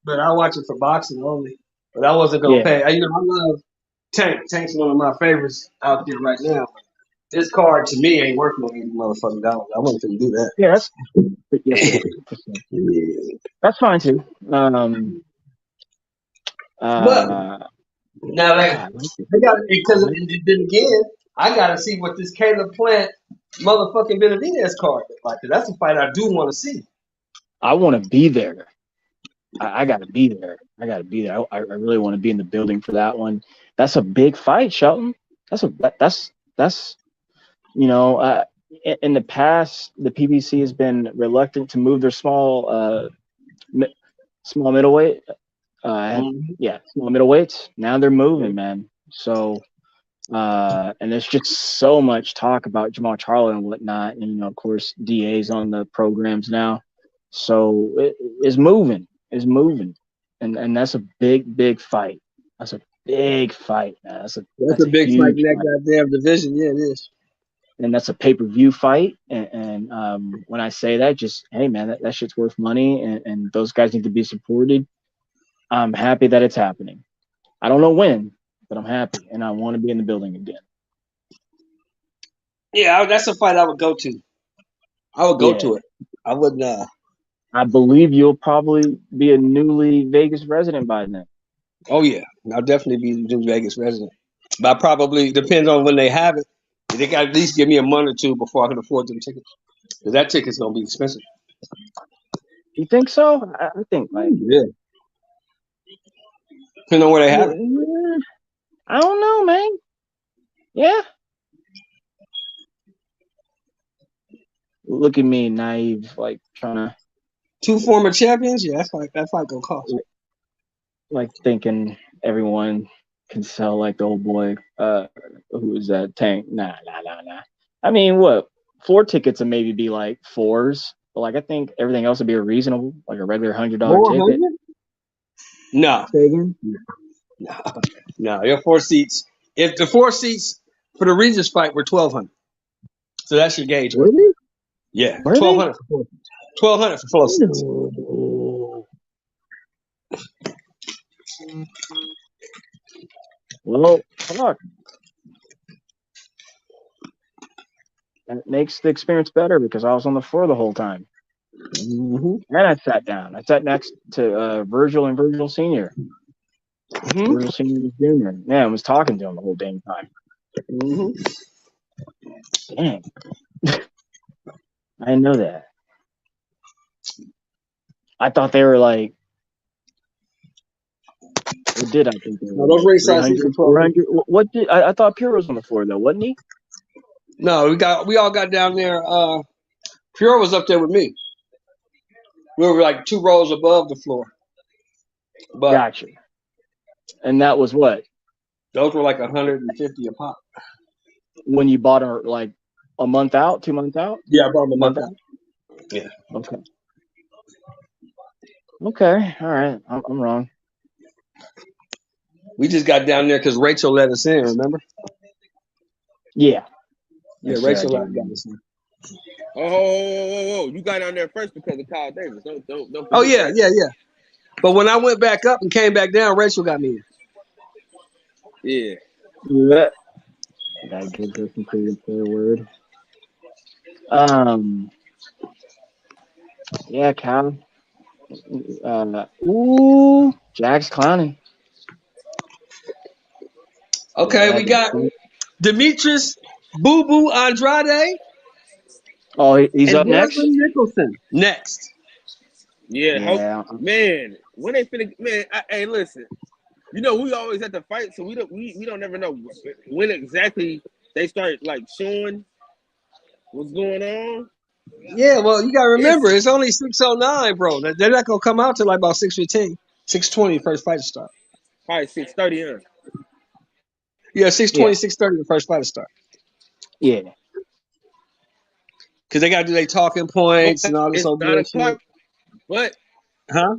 but I watch it for boxing only. But I wasn't gonna Yeah, pay. I love Tank. Tank's one of my favorites out there right now. This card to me ain't worth no $80 I wasn't gonna do that. yeah, that's fine too. But now I that like it. I got because then again, I gotta see what this Caleb Plant motherfucking Benavidez card is like. 'Cause that's a fight I do want to see. I want to be there. I got to be there. I got to be there. I really want to be in the building for that one. That's a big fight, Shelton. That's in the past, the PBC has been reluctant to move their small middleweight. Small middleweights. Now they're moving, man. So, and there's just so much talk about Jamal Charlo and whatnot, and of course, DA's on the programs now. So it's moving. It's moving. And that's a big fight. That's a big fight, man. That's a a big fight in huge that fight. goddamn division. Yeah, it is. And that's a pay-per-view fight. And when I say that, just hey man, that shit's worth money, and those guys need to be supported. I'm happy that it's happening. I don't know when, but I'm happy, and I want to be in the building again. Yeah, that's a fight I would go to. I would go to it. I wouldn't. I believe you'll probably be a newly Vegas resident by then. Oh yeah, I'll definitely be a new Vegas resident. But I probably depends on when they have it. They got to at least give me a month or two before I can afford them tickets. Because that ticket's gonna be expensive. You think so? I think like yeah. Depending on where they have it. I don't know, man. Yeah. Look at me, naive, like trying to. Two former champions. Yeah, that fight gonna cost. Like thinking everyone can sell like the old boy. Who is that? Tank? Nah. I mean, what? 4 tickets would maybe be like 4s, but like I think everything else would be reasonable, like a regular $100 ticket. No. Say again? No. Your 4 seats. If the 4 seats for the Regis fight were 1,200, so that's your gauge. Were they? Yeah, Were 1,200 for 4 seats. 1,200 for 4 seats. Well, fuck. And it makes the experience better because I was on the floor the whole time. Mm-hmm. And I sat down. I sat next to Virgil and Virgil Sr. Mm-hmm. Virgil Sr. and Jr. Yeah, I was talking to him the whole damn time. Mm-hmm. Dang. I didn't know that. I thought they were like, what did I think they were? No, those like ringside seats are 400. What did I thought Pure was on the floor though, wasn't he? No, we all got down there. Pure was up there with me. We were like 2 rows above the floor. But gotcha. And that was what? Those were like 150 a pop. When you bought her like a month out, 2 months out, Yeah, I brought him a month month out. out. Yeah. Okay. Okay. All right. I'm wrong. We just got down there because Rachel let us in. Remember? Yeah. Yeah, Yes, sir. I Rachel do got remember. us in. Oh, you got on there first because of Kyle Davis. Don't Oh forget yeah, that. yeah, yeah. But when I went back up and came back down, Rachel got me in. Yeah. Yeah. Gotta give her some credit for her word. Yeah, Cal. Jack's clowning. Okay, Yeah, we got Demetrius Boo Boo Andrade oh, he's and up Devin next. Nicholson next. Yeah. Yeah. Man, when they finna, man, hey, listen. You know, we always at the fight, so we don't never know when exactly they start like showing what's going on. Yeah, well, you gotta remember, It's it's only 6:09, bro. They're not gonna come out till like about 6:15, 6:20, first fight to start. probably 6:30 on. Yeah, 6:20, Yeah. 6:30, the first fight to start. Yeah. Because they gotta do their talking points and But all this it's old 9 o'clock. bullshit. But Huh?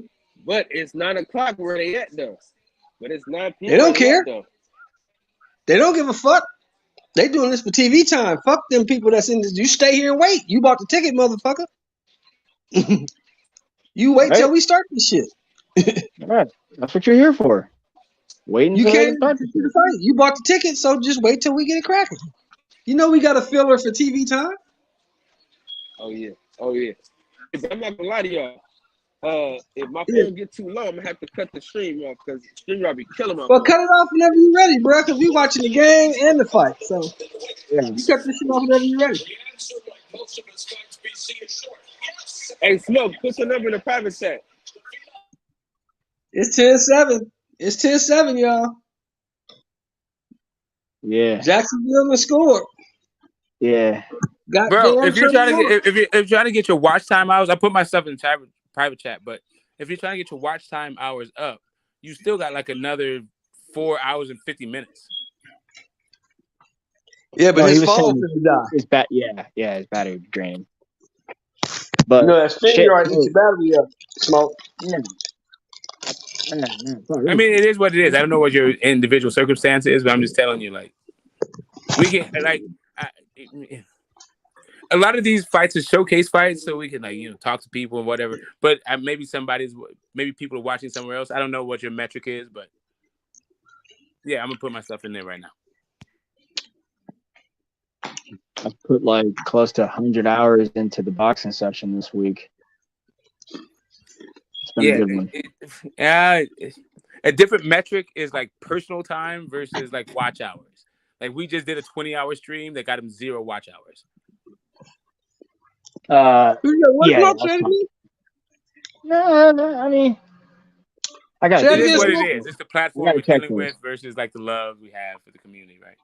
it's 9 o'clock where they at though. But it's 9 They p.m. where don't they at care. though. They don't give a fuck. They doing this for TV time. Fuck them people that's in this. You stay here and wait. You bought the ticket, motherfucker. You wait till Right. we start this shit. All right. That's what you're here for. Wait You until they can't can start see this the shit. fight. You bought the ticket, so just wait till we get it cracking. You know we got a filler for TV time. Oh yeah. Oh yeah. But I'm not gonna lie to y'all. If my Yeah. phone get too low, I'm gonna have to cut the stream off because stream be killing my Well, phone. cut it off whenever you're ready, bro. Because we watching the game and the fight. So Yeah. you cut this shit off whenever you're ready. Hey, Smoke, put your number in the private chat. It's 10-7. It's 10-7, y'all. Yeah. Jacksonville and scored. Yeah. Bro, Goddamn if you're Trevor trying to get Lawrence. if you're trying to get your watch time hours, I put my stuff in private chat. But if you're trying to get your watch time hours up, you still got like another 4 hours and 50 minutes. Yeah, but No, he his was phone saying finna die. his his battery drained. You But know that shit. StreamYard eats your battery up. Smoke. Yeah. I mean, it is what it is. I don't know what your individual circumstance is, but I'm just telling you, like, we can like a lot of these fights are showcase fights, so we can talk to people and whatever. But maybe people are watching somewhere else. I don't know what your metric is, but yeah, I'm gonna put my stuff in there right now. I put like close to 100 hours into the boxing session this week. It's been a good one. A different metric is like personal time versus like watch hours. Like we just did a 20-hour stream that got him 0 watch hours. Yeah, that's fine. No, I mean, I got It is what it is. It's the platform we're check dealing this. with versus like the love we have for the community, right?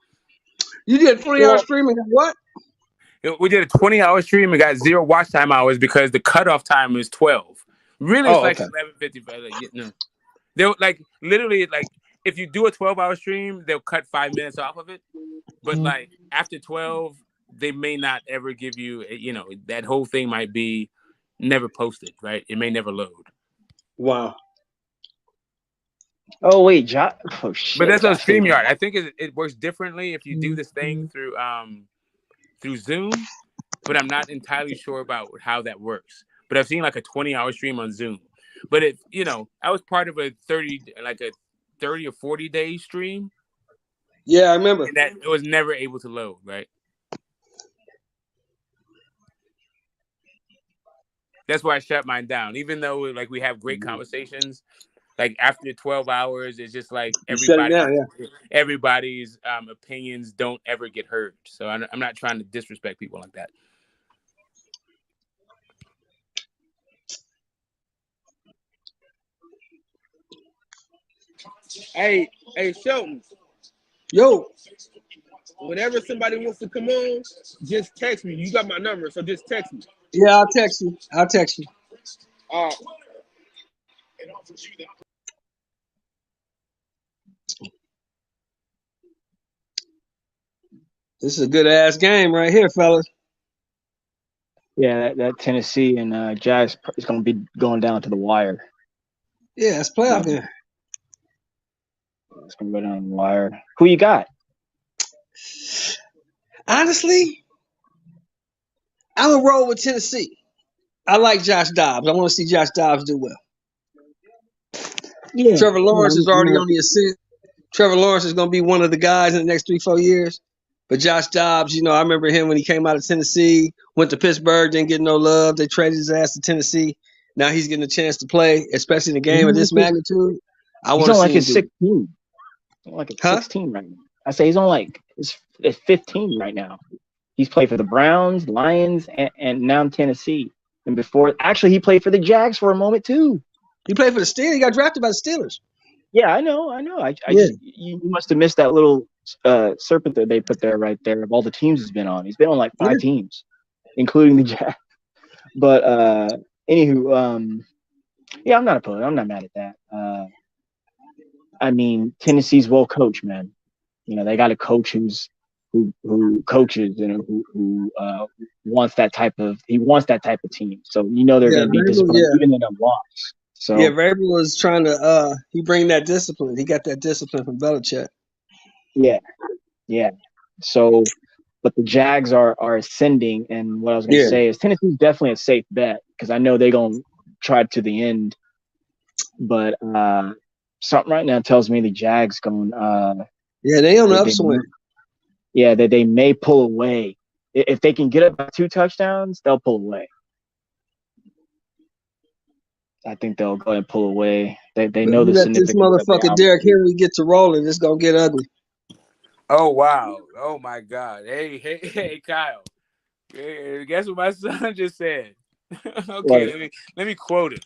You did 20-hour stream and got what? We did a 20-hour stream and got 0 watch time hours because the cutoff time is 12. Really, it's like 11:55. Like, no. They'll like literally like if you do a 12-hour stream, they'll cut 5 minutes off of it. But like after 12, they may not ever give you. That whole thing might be never posted, right? It may never load. Wow. Oh wait, oh shit. But that's on StreamYard. I think it works differently if you do this thing through Zoom, but I'm not entirely sure about how that works. But I've seen like a 20-hour stream on Zoom. But I was part of a 30 or 40 day stream. Yeah, I remember. And that it was never able to load, right? That's why I shut mine down. Even though like we have great conversations, like after 12 hours, it's just like everybody's opinions don't ever get heard. So I'm not trying to disrespect people like that. Hey, Shelton. Yo. Whenever somebody wants to come on, just text me. You got my number, so just text me. Yeah, I'll text you. This is a good ass game right here, fellas. Yeah, that Tennessee and Jags is going to be going down to the wire. Yeah, it's playoff game. It's going to go down the wire. Who you got? Honestly, I'm gonna roll with Tennessee. I like Josh Dobbs. I want to see Josh Dobbs do well. Yeah, Trevor Lawrence I'm is already not- on the ascent. Trevor Lawrence is going to be one of the guys in the next 3-4 years. But Josh Dobbs, you know, I remember him when he came out of Tennessee, went to Pittsburgh, didn't get no love. They traded his ass to Tennessee. Now he's getting a chance to play, especially in a He's game of on this like his, magnitude. I he's want to on like see him his do it. 16. He's on like his Huh? 16 right now. I say he's on like his 15 right now. He's played for the Browns, Lions, and now in Tennessee. And before, actually, he played for the Jags for a moment too. He played for the Steelers. He got drafted by the Steelers. Yeah, I know. I Yeah. just you must have missed that little serpent that they put there right there of all the teams he's been on. He's been on like 5 teams, including the Jags. But anywho, yeah, I'm not opposed. I'm not mad at that. I mean, Tennessee's well coached, man. You know, they got a coach who coaches and who wants that type of team. So you know they're Yeah, going to be Vrabel, disciplined even in a loss. So Yeah, Vrabel was trying to he bring that discipline. He got that discipline from Belichick. yeah. So, but the Jags are ascending, and what I was going to Yeah. say is Tennessee's definitely a safe bet because I know they're going to try to the end. But something right now tells me the Jags going. Yeah, they on the upswing. They may pull away. If they can get up by 2 touchdowns, they'll pull away. I think they'll go ahead and pull away. They But know you the let this significance of the motherfucker Derrick Henry get to rolling, it's gonna get ugly. Oh wow! Oh my God! Hey, Kyle. Hey, guess what my son just said? Okay, What? let me quote him.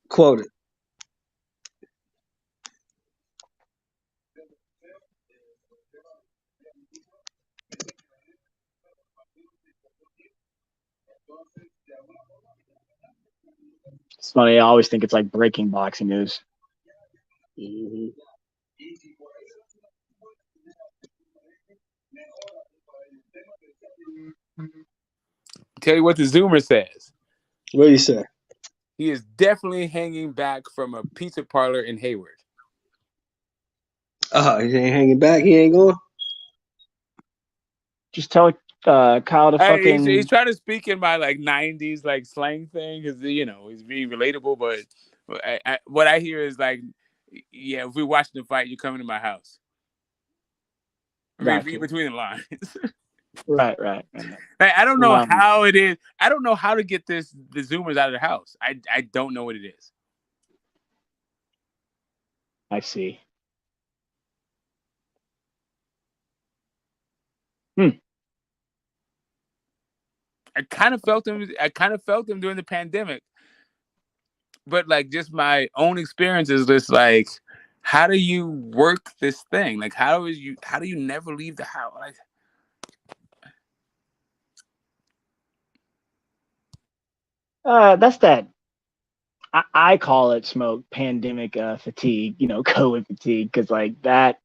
Quote it. It's funny. I always think it's like breaking boxing news. Mm-hmm. Tell you what the Zoomer says. What do you say? He is definitely hanging back from a pizza parlor in Hayward. He ain't hanging back. He ain't going. Just tell Kyle to fucking. He's trying to speak in my like '90s like slang thing because you know he's being relatable. But what I hear is like, yeah, if we're watching the fight, you come into my house. I mean, Gotcha. between the lines. Right. Like, I don't know how it is. I don't know how to get the Zoomers out of the house. I don't know what it is. I see. I kind of felt them during the pandemic, but like just my own experience is just like, how do you work this thing? Like, how do you never leave the house? Like, That's that. I call it smoke pandemic fatigue. You know, COVID fatigue, because like that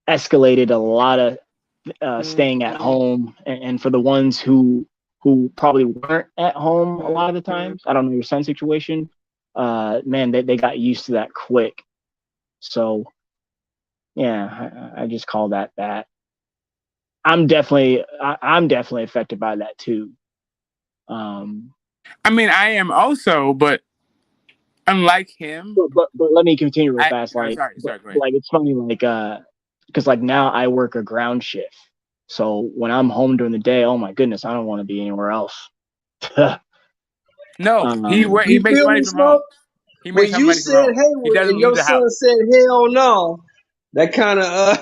escalated a lot of staying at home, and for the ones who probably weren't at home a lot of the times, I don't know your son's situation, man, they got used to that quick. So yeah, I just call that. I'm definitely affected by that too. I mean, I am also, but unlike him. But let me continue real fast. Sorry, go ahead. Like it's funny, like because like now I work a ground shift, so when I'm home during the day, oh my goodness, I don't want to be anywhere else. No, he makes feel money me, from home. Smoke? He When makes you money from said home. He Hayward doesn't and leave your the son house. said hell no, that kind of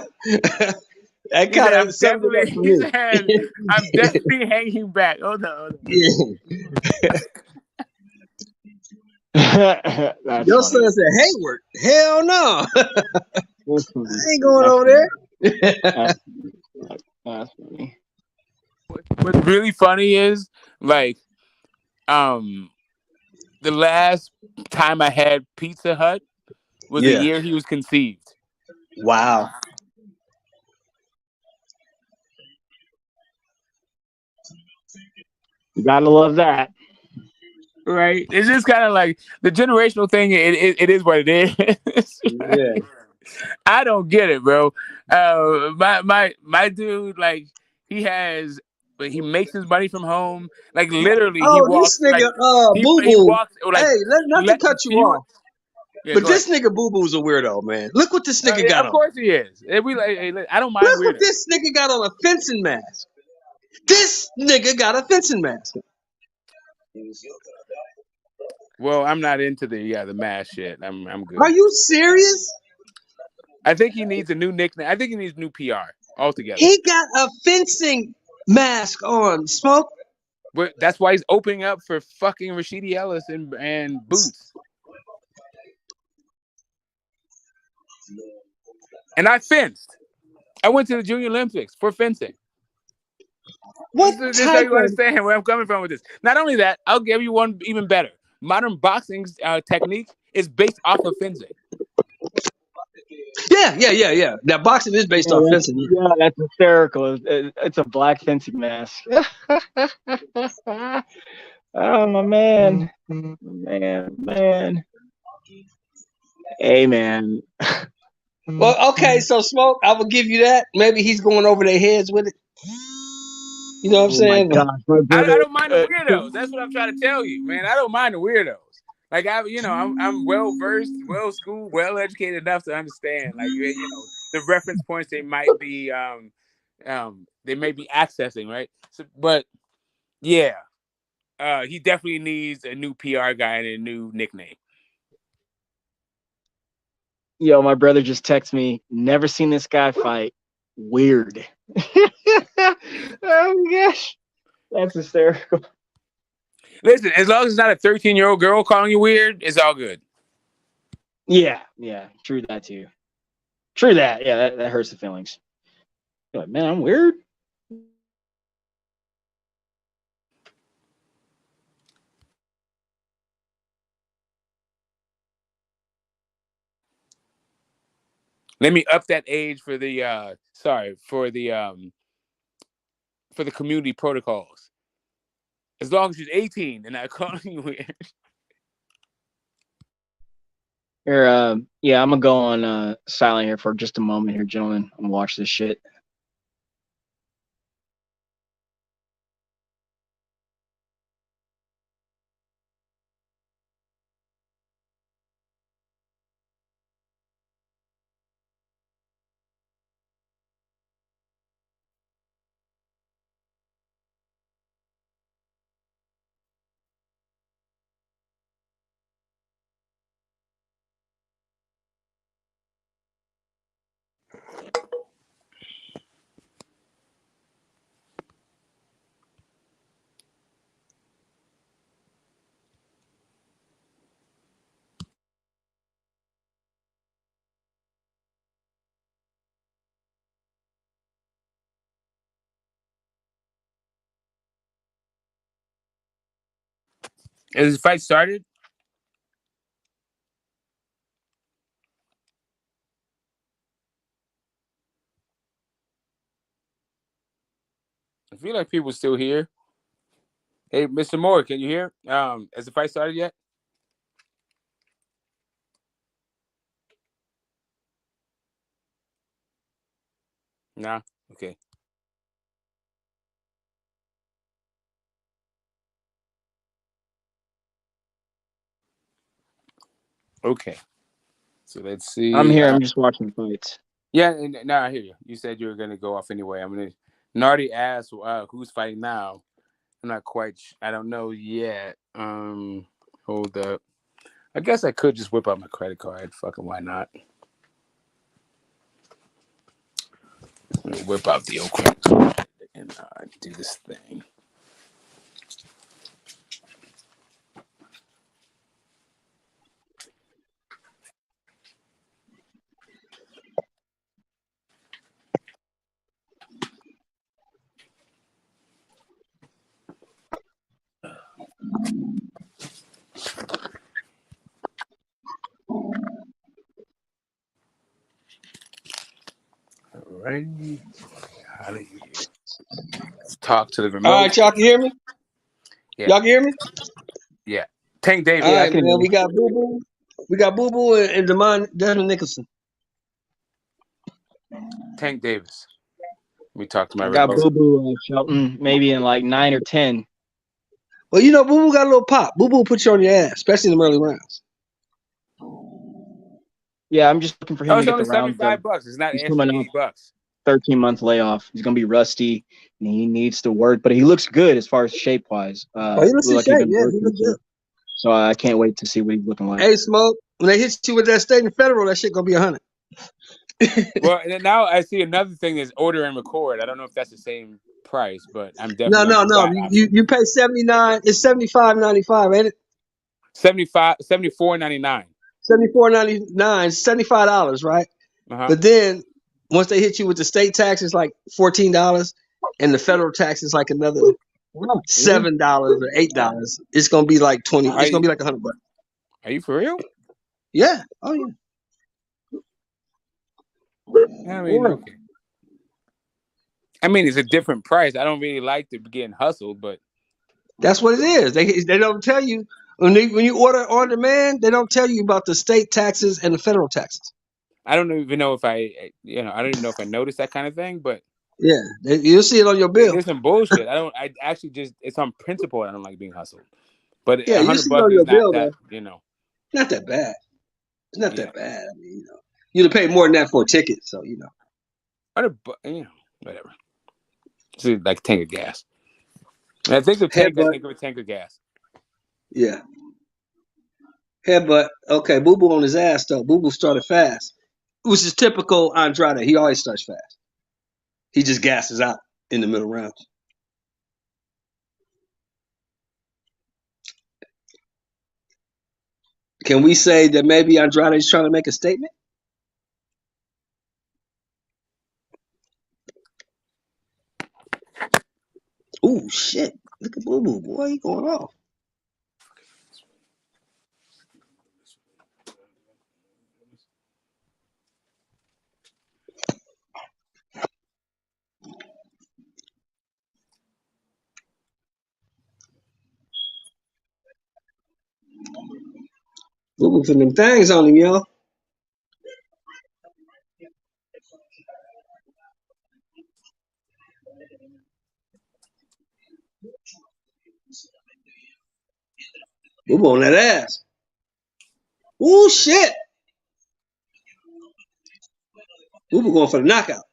that kind of summed it up for He me. said, I'm definitely hanging back. Hold on. That's Your funny. son said Hayward. Hell no. I ain't going That's over there. That's funny. What's really funny is like the last time I had Pizza Hut was the year he was conceived. Wow. Gotta love that. Right? It's just kind of like the generational thing. It is what it is. Yeah. I don't get it, bro. My dude, like he makes his money from home. Like literally, he Oh, this walks nigga, like Boo he Boo. walks like Hey, not to cut you fewer. off, Yeah, but go ahead. this nigga Boo Boo's a weirdo, man. Look what this nigga got Of on. course he is. I don't mind Look what weirdos. this nigga got on, a fencing mask. This nigga got a fencing mask. Well, I'm not into the mask shit. I'm good. Are you serious? I think he needs a new nickname. I think he needs new PR altogether. He got a fencing mask on, Smoke. But that's why he's opening up for fucking Rashidi Ellis and Boots. And I fenced. I went to the Junior Olympics for fencing. What This type you of... understand where I'm coming from with this. Not only that, I'll give you one even better. Modern boxing's technique is based off of fencing. Yeah. Now, boxing is based off fencing. Yeah, that's hysterical. It's a black fencing mask. Oh, my man. Man. Hey, man. Well, okay, so Smoke, I will give you that. Maybe he's going over their heads with it. You know what I'm saying? My gosh, my brother, I don't mind the weirdos. That's what I'm trying to tell you, man. I don't mind the weirdos. Like I'm well versed, well schooled, well educated enough to understand. Like the reference points they might be accessing, right? So, but yeah, he definitely needs a new PR guy and a new nickname. Yo, my brother just texted me. Never seen this guy fight. Weird. Oh my gosh, that's hysterical. Listen, as long as it's not a 13-year-old girl calling you weird, it's all good. Yeah, true that too. True that. Yeah, that hurts the feelings. You're like, man, I'm weird. Let me up that age for the for the community protocols. As long as she's 18 and not calling you weird. Here, yeah, I'm gonna go on silent here for just a moment here, gentlemen. I'm gonna watch this shit. Has the fight started? I feel like people are still here. Hey, Mr. Moore, can you hear? Has the fight started yet? Nah. Okay. Okay. So let's see. I'm here. I'm just watching the fights. Yeah, no, I hear you. You said you were gonna go off anyway. I'm gonna. Nardi asked, "Who's fighting now?" I'm not quite. I don't know yet. Hold up. I guess I could just whip out my credit card. Fucking why not? I'm gonna whip out the old credit card and do this thing. Alrighty. Let's talk to the remote. All right, y'all can hear me? Y'all can hear me? Yeah. Tank Davis. All Yeah, I right, can hear man. you. We got Boo Boo. We got Boo Boo and Desmond Nicholson. Tank Davis. We talked to my I got regular. Boo Boo Shelton maybe in like 9 or 10. Well, you know, Boo Boo got a little pop. Boo Boo put you on your ass, especially in the early rounds. Yeah, I'm just looking for Oh, him to it's get only the rounds done. $75. It's not He's extra coming off $80. 13-month layoff. He's gonna be rusty and he needs to work, but he looks good as far as shape wise. Oh, he looks Look in like he's shape. been Yeah, he working, look good. so I can't wait to see what he's looking like. Hey, Smoke, when they hit you with that state and federal, that shit gonna be 100. Well, and then now I see another thing is order and record. I don't know if that's the same price, but I'm No, definitely no, going to no. that You option. you pay 79. It's 75.95, ain't it? $74.99. $74.99, $75, right? Uh-huh. But then once they hit you with the state tax, it's like $14, and the federal tax is like another $7 or $8. It's gonna be like 20. It's gonna be like $100. Are you for real? Yeah. Oh yeah. I mean, okay. I mean, it's a different price. I don't really like to be getting hustled, but That's what it is. They don't tell you when you order on demand. They don't tell you about the state taxes and the federal taxes. I don't even know if I don't even know if I noticed that kind of thing, but Yeah, you'll see it on your bill. there's some bullshit. I actually just, it's on principle. I don't like being hustled, but Yeah, you see it $100 on is your not bill that, though. Not that bad. It's not Yeah. that bad. I mean, you'd have paid more than that for a ticket. So $100, whatever. It's like a tank of gas. And I think of tank, I think of a tank of gas. Yeah. Headbutt. Okay, Boo Boo on his ass though. Boo Boo started fast, which is typical Andrade. He always starts fast. He just gasses out in the middle rounds. Can we say that maybe Andrade is trying to make a statement? Ooh, shit. Look at Boo Boo, boy. He going off. Boo Boo putting them things on him, yo. Boo Boo on that ass. Ooh, shit. Boo Boo going for the knockout.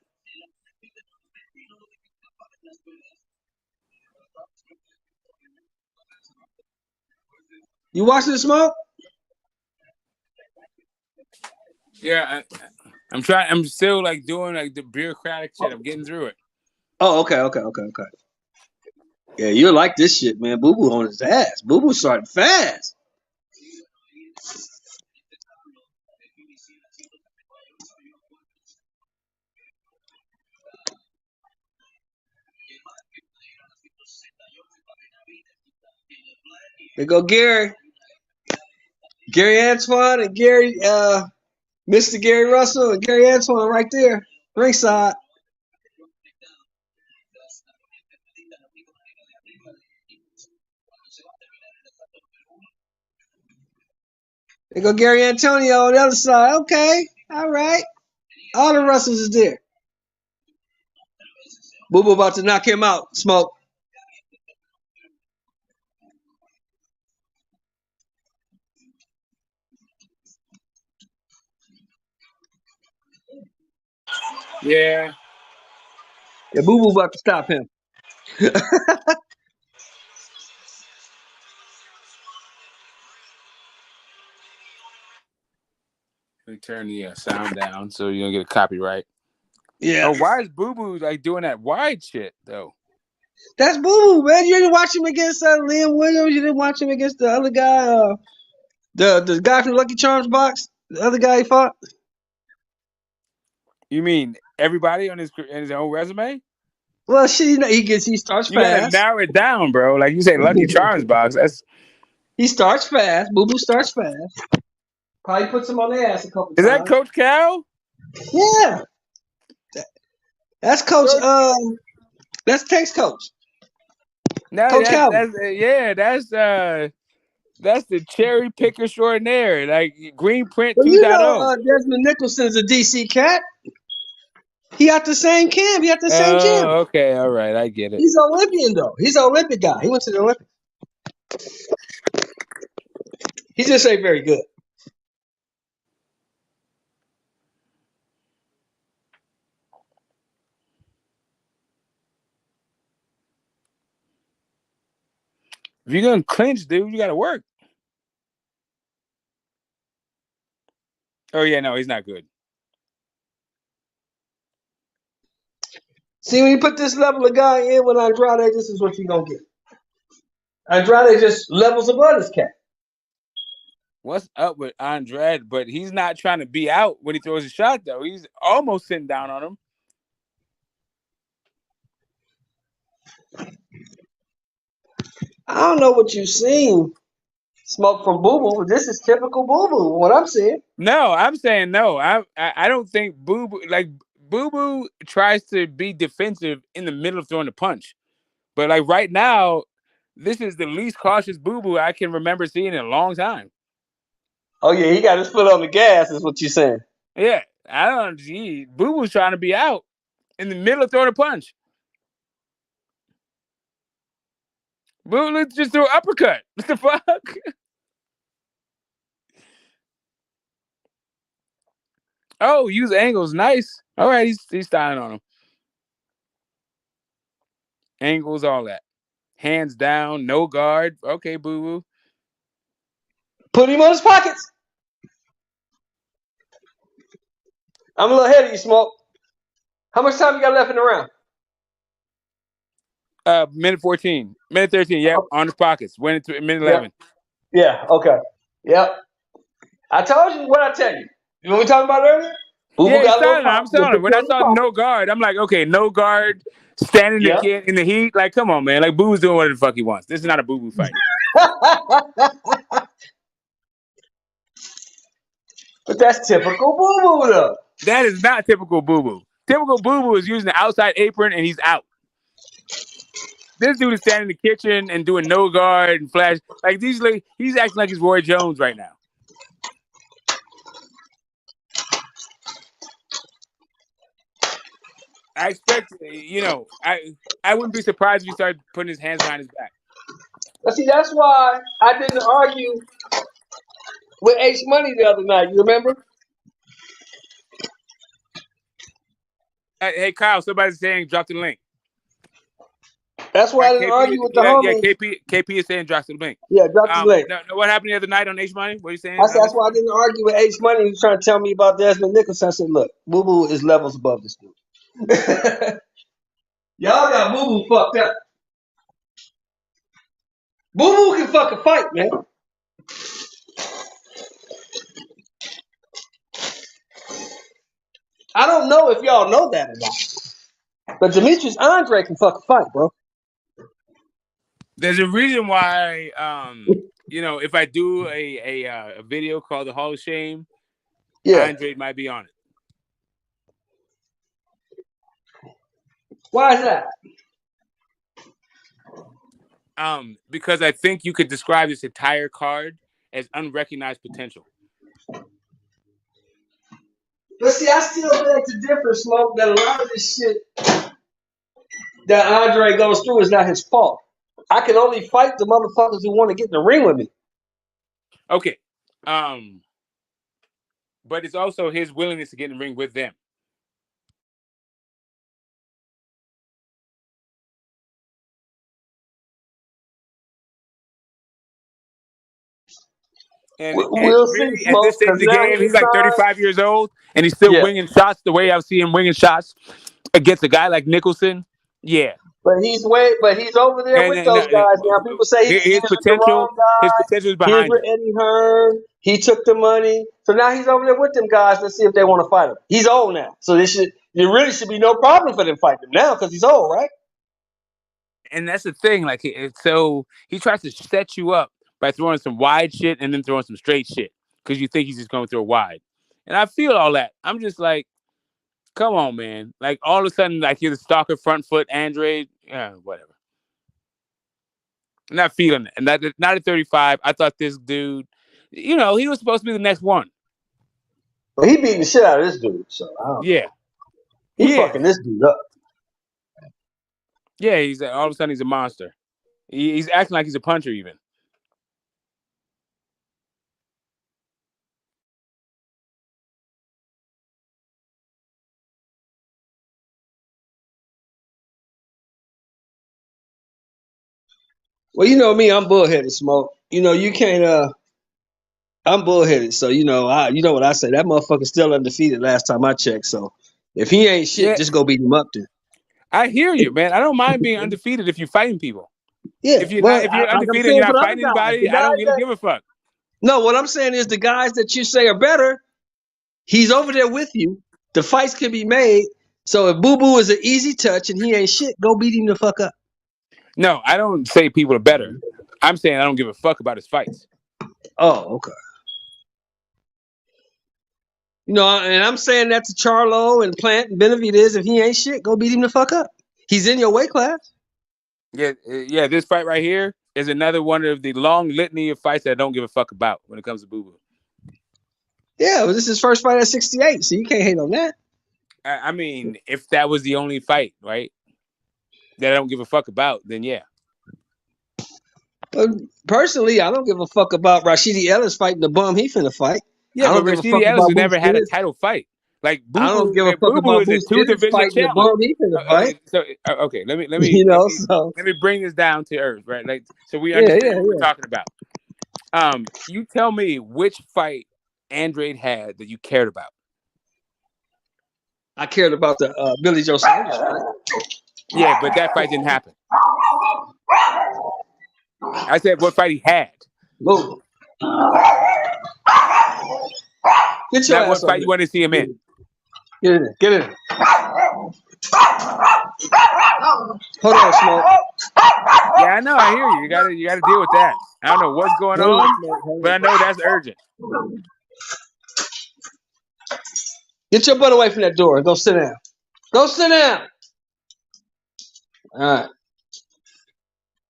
You watching the Smoke? Yeah, I'm trying. I'm still like doing like the bureaucratic shit. I'm getting through it. Oh, okay. Yeah, you like this shit, man. Boo Boo on his ass. Boo Boo starting fast. There go Gary. Gary Antoine and Mr. Gary Russell and Gary Antoine right there. Ringside. There go Gary Antonio on the other side. Okay. All right. All the Russells is there. Boo Boo about to knock him out. Smoke. Yeah. Yeah, Boo Boo about to stop him. Let me turn the sound down so you don't get a copyright. Yeah. Oh, why is Boo Boo like doing that wide shit though? That's Boo Boo, man. You didn't watch him against Liam Williams. You didn't watch him against the other guy, the guy from Lucky Charms box. The other guy he fought. You mean everybody on his own resume? Well, shit, he starts You gotta fast. narrow it down, bro. Like you say, Lucky Charms box. That's He starts fast. Boo Boo starts fast. Probably puts him on the ass a couple is times. that Coach Cal? Yeah. That's Coach. That's Tank's coach. No, Coach Calvin. that's the cherry picker extraordinaire, like Green Print Well, 2.0. Desmond Nicholson's a DC cat. He out the same camp. He out the same gym. Oh, okay, all right, I get it. He's an Olympian though. He's an Olympic guy. He went to the Olympics. He just ain't very good. If you're gonna clinch, dude, you gotta work. Oh yeah, no, he's not good. See, when you put this level of guy in with Andrade, this is what you're gonna get. Andrade just levels above this cat. What's up with Andrade? But he's not trying to be out when he throws a shot, though. He's almost sitting down on him. I don't know what you've seen, Smoke from Boo Boo, but this is typical Boo Boo. What I'm seeing. No, I'm saying no. I don't think Boo Boo tries to be defensive in the middle of throwing the punch, but like right now, this is the least cautious Boo Boo I can remember seeing in a long time. Oh yeah, he got his foot on the gas. Is what you're saying. Yeah, I don't. Gee, Boo Boo's trying to be out in the middle of throwing a punch. Boo Boo just threw an uppercut. What the fuck? Oh, use angles. Nice. All right, he's styling on him. Angles, all that. Hands down, no guard. Okay, Boo Boo. Put him on his pockets. I'm a little ahead of you, Smoke. How much time you got left in the round? Minute 14. Minute 13. Yep, on his pockets. Went into minute 11. Yeah, okay. Yep. I told you what I tell you. You know what we talking about earlier? Boo Boo got a little I'm telling. When I saw no guard, I'm like, okay, no guard, standing in the heat. Like, come on, man. Like, Boo Boo's doing whatever the fuck he wants. This is not a Boo Boo fight. But that's typical Boo Boo, though. That is not typical Boo Boo. Typical Boo Boo is using the outside apron and he's out. This dude is standing in the kitchen and doing no guard and flash. Like, he's acting like he's Roy Jones right now. I expect, I wouldn't be surprised if he started putting his hands behind his back. But see, that's why I didn't argue with H Money the other night. You remember? Hey, Kyle, somebody's saying drop the link. That's why I didn't argue with the homie. KP is saying drop the link. Yeah, drop the link. No, what happened the other night on H Money? What are you saying? That's why I didn't argue with H Money. He was trying to tell me about Desmond Nicholson. I said, look, Boo Boo is levels above this dude. Y'all got Boo Boo fucked up. Boo Boo can fucking fight, man. I don't know if y'all know that or not. But Demetrius Andre can fucking fight, bro. There's a reason why, if I do a video called The Hall of Shame, Andre might be on it. Why is that? Because I think you could describe this entire card as unrecognized potential. But see, I still beg to differ, Smoke, that a lot of this shit that Andre goes through is not his fault. I can only fight the motherfuckers who want to get in the ring with me. Okay. But it's also his willingness to get in the ring with them. And really, at this stage of the game, he's like 35 years old, and he's still winging shots the way I see him winging shots against a guy like Nicholson. Yeah. But he's over there with those guys now. People say his potential is behind him. Eddie Hearn. He took the money, so now he's over there with them guys. Let's see if they want to fight him. He's old now, so there really should be no problem for them fighting him now because he's old, right? And that's the thing. Like, so he tries to set you up by throwing some wide shit and then throwing some straight shit because you think he's just going to throw wide. And I feel all that. I'm just like, come on, man. Like, all of a sudden, like, you're the stalker front foot, Andre. Yeah, whatever. Not feeling it. And not at 35. I thought this dude, he was supposed to be the next one. Well, he beating the shit out of this dude, so I don't know. Yeah. He fucking this dude up. Yeah, he's all of a sudden he's a monster. He's acting like he's a puncher even. Well, you know me, I'm bullheaded, Smoke. You can't. I'm bullheaded, so you know what I say. That motherfucker's still undefeated last time I checked. So if he ain't shit, just go beat him up then. I hear you, man. I don't mind being undefeated if you're fighting people. Yeah, if you're undefeated and you're not fighting anybody, I don't really give a fuck. No, what I'm saying is the guys that you say are better, he's over there with you. The fights can be made. So if Boo Boo is an easy touch and he ain't shit, go beat him the fuck up. No, I don't say people are better. I'm saying I don't give a fuck about his fights. Oh, okay. And I'm saying that to Charlo and Plant and Benavidez. If he ain't shit, go beat him the fuck up. He's in your weight class. Yeah. This fight right here is another one of the long litany of fights that I don't give a fuck about when it comes to Boo Boo. Yeah, well, this is his first fight at 68, so you can't hate on that. I mean, if that was the only fight, right, that I don't give a fuck about, then yeah. Personally, I don't give a fuck about Rashidi Ellis fighting the bum he finna fight. Yeah, but Rashidi Ellis has never had a title fight. Like Boo Boo, I don't give a fuck Boo Boo about is a Boots 2 division fighting the challenger. bum he finna fight. Okay, let me let me bring this down to earth, right? Like, so we understand what we're talking about. You tell me which fight Andrade had that you cared about. I cared about the Billy Joe Saunders fight. Yeah, but that fight didn't happen. I said what fight he had. Move. Get your Not ass what fight you want to see him in. Get in there. Get in there. Hold on, Smoke. Yeah, I know. I hear you. You gotta deal with that. I don't know what's going on, but I know that's urgent. Get your butt away from that door and go sit down. Go sit down. All right.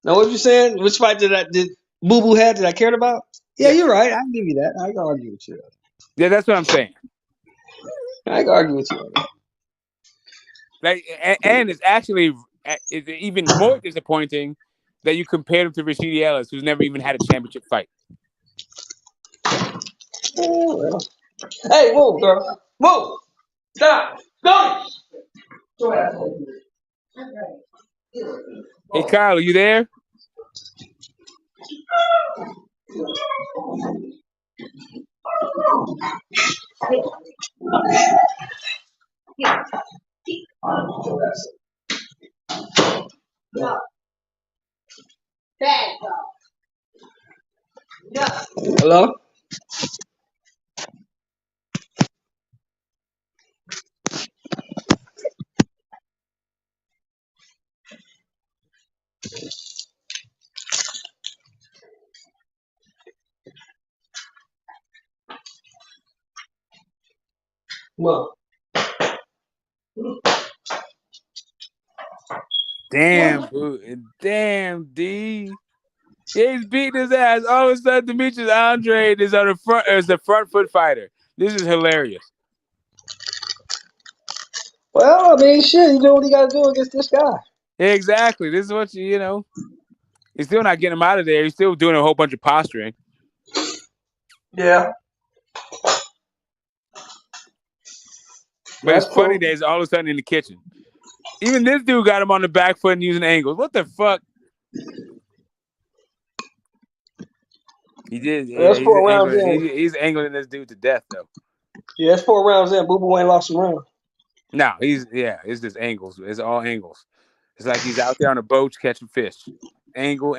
Now, what you saying? Which fight did Boo Boo had that I cared about? Yeah, you're right. I can give you that. I can argue with you. Yeah, that's what I'm saying. I can argue with you. Like, and it's actually even more disappointing that you compared him to Rashidi Ellis, who's never even had a championship fight. Oh, well. Hey, move, girl. Move. Stop. Go. Hey, Kyle, are you there? Hello? Well. Damn, D. He's beating his ass. All of a sudden, Demetrius Andrade is on the front as the front foot fighter. This is hilarious. Well, I mean, shit, you do what you got to do against this guy. Exactly. This is what you know. You're still not getting him out of there. You're still doing a whole bunch of posturing. Yeah. But it's funny that he's all of a sudden in the kitchen. Even this dude got him on the back foot and using angles. What the fuck? He did. Yeah, he's angling this dude to death, though. Yeah, it's 4 rounds in. Boo Boo ain't lost a round. No, it's just angles. It's all angles. It's like he's out there on a boat catching fish. Angle.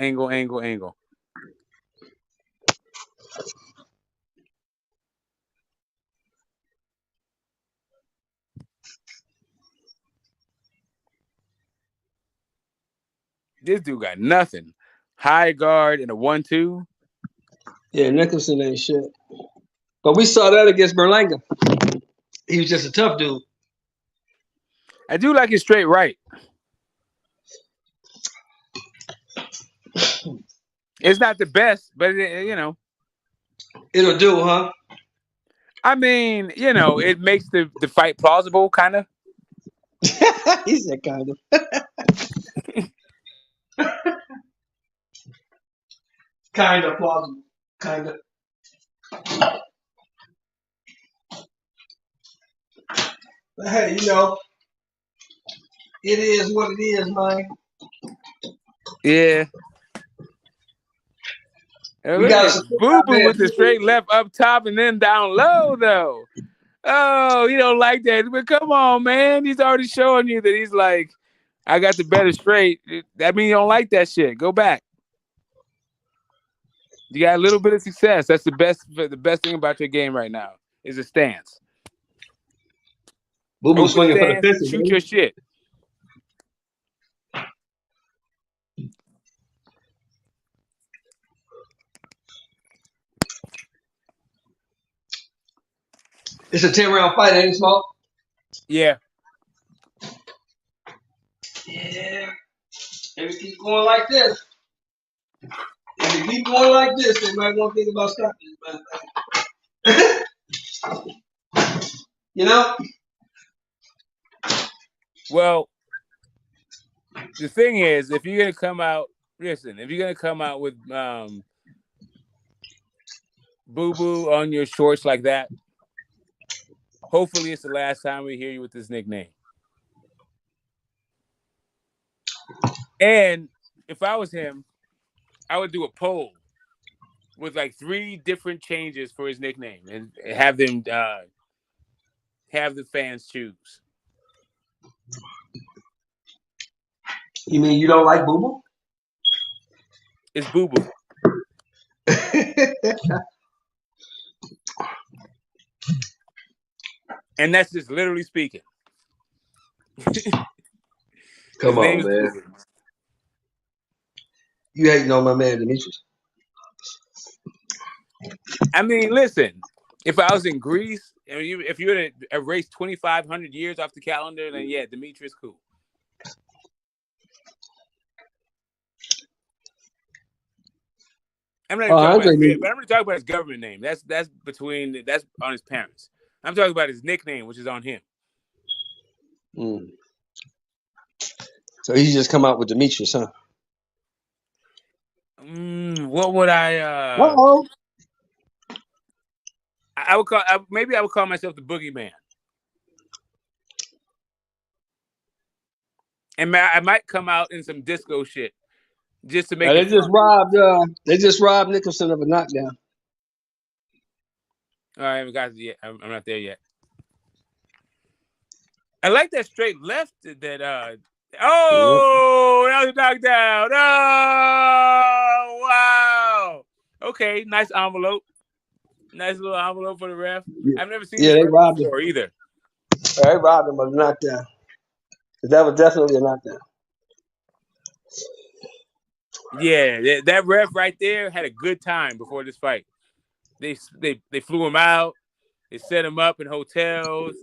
This dude got nothing. High guard and a 1-2. Yeah, Nicholson ain't shit. But we saw that against Berlanga. He was just a tough dude. I do like his straight right. It's not the best, but you know, it'll do, huh? I mean, you know, it makes the fight plausible, kind of. He said kind of. Kind of plausible. Kind of. But hey, you know, it is what it is, man. Yeah. And We look gotta at support Boo our Boo man. with the straight left up top and then down low, though. Oh, you don't like that. But come on, man. He's already showing you that he's like, I got the better straight. That means you don't like that shit. Go back. You got a little bit of success. That's the best thing about your game right now is a stance. Boo Boo Open swinging for the stance, fences, shoot man. your shit. It's a 10-round fight, ain't it, Smoke? Yeah. Yeah. If it keep going like this, they might want to think about stopping this, man. You know? Well, the thing is, if you're gonna come out with Boo Boo on your shorts like that, hopefully it's the last time we hear you with this nickname. And if I was him, I would do a poll with like 3 different changes for his nickname and have them have the fans choose. You mean you don't like Boo Boo? It's Boo Boo. And that's just literally speaking. Come on, man. You hating on my man Demetrius. I mean, listen, if I was in Greece, if you would have erased 2,500 years off the calendar, then yeah, Demetrius cool. I'm not even talking about his, but I'm going to talk about his government name. That's on his parents. I'm talking about his nickname, which is on him. Mm. So he just come out with Demetrius, huh? What would I? I would call. Maybe I would call myself the Boogeyman. And I might come out in some disco shit just to make They it just fun. robbed. They just robbed Nicholson of a knockdown. I haven't got it yet. I'm not there yet. I like that straight left. That that was a knockdown. Oh wow. Okay, nice envelope. Nice little envelope for the ref. I've never seen this they ref robbed before him. either. They robbed him of a knockdown. That was definitely a knockdown. Yeah, that ref right there had a good time before this fight. They flew him out. They set him up in hotels.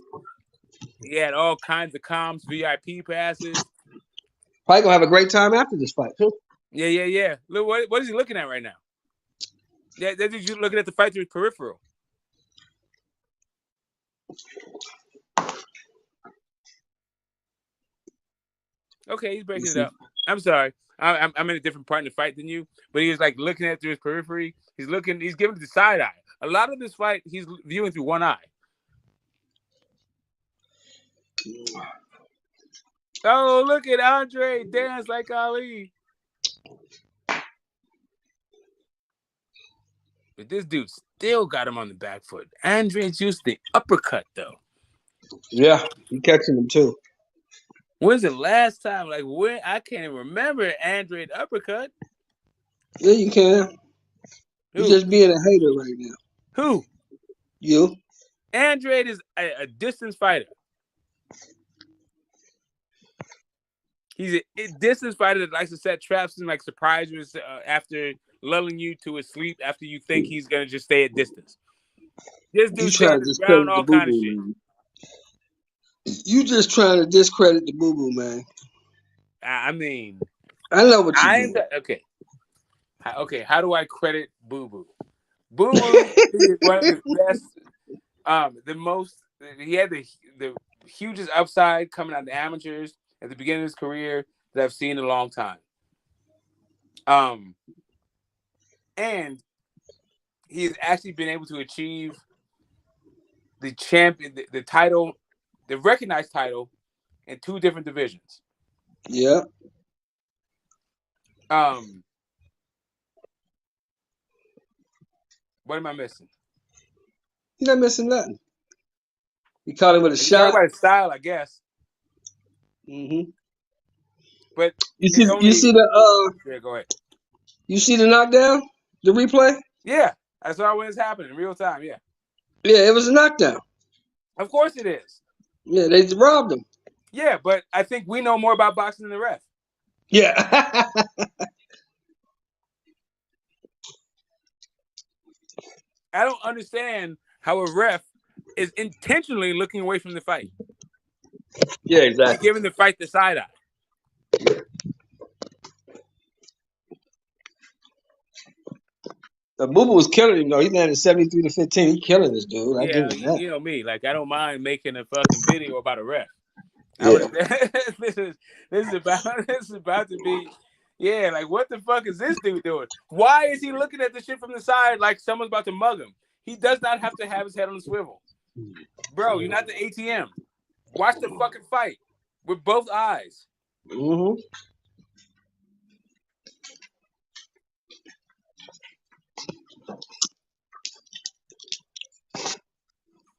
He had all kinds of comms, VIP passes. Probably gonna have a great time after this fight too. Yeah. Look, what is he looking at right now? Yeah, that's you looking at the fight through his peripheral. Okay, he's breaking it up. I'm sorry. I'm in a different part in the fight than you, but he was like looking at through his periphery. He's giving it the side eye. A lot of this fight, he's viewing through one eye. Oh, look at Andre dance like Ali. But this dude still got him on the back foot. Andre's used the uppercut, though. Yeah, he catching him, too. When's the last time? Like, when? I can't even remember Andre's uppercut. Yeah, you can. You're just being a hater right now. Who? You. Andre is a distance fighter. He's a distance fighter that likes to set traps and like surprise you after lulling you to a sleep after you think he's gonna just stay at distance. This dude stands his ground, all kind of shit. You just trying to discredit the Boo Boo, man. I mean, I know what you mean. Okay. How do I credit Boo Boo? Boo Boo is one of the best. He had the hugest upside coming out of the amateurs at the beginning of his career that I've seen in a long time. And he has actually been able to achieve the champion, the title, the recognized title in 2 different divisions. Yeah. What am I missing? You're not missing nothing. You caught him with a You talk shot. about his style, I guess. Mm-hmm. But you see the yeah, go ahead. You see the knockdown, the replay? Yeah, I saw when it's happening in real time. Yeah. Yeah, it was a knockdown. Of course it is. Yeah, they robbed him. Yeah, but I think we know more about boxing than the ref. Yeah. I don't understand how a ref is intentionally looking away from the fight. Yeah, exactly. And giving the fight the side eye. Boo Boo was killing him though. He landed 73-15. He killing this dude. I give Yeah, him that. you know me. Like I don't mind making a fucking video about a ref. Yeah. This is about to be. Yeah, like what the fuck is this dude doing? Why is he looking at the shit from the side like someone's about to mug him? He does not have to have his head on the swivel. Bro, you're not the ATM. Watch the fucking fight with both eyes. Mm-hmm.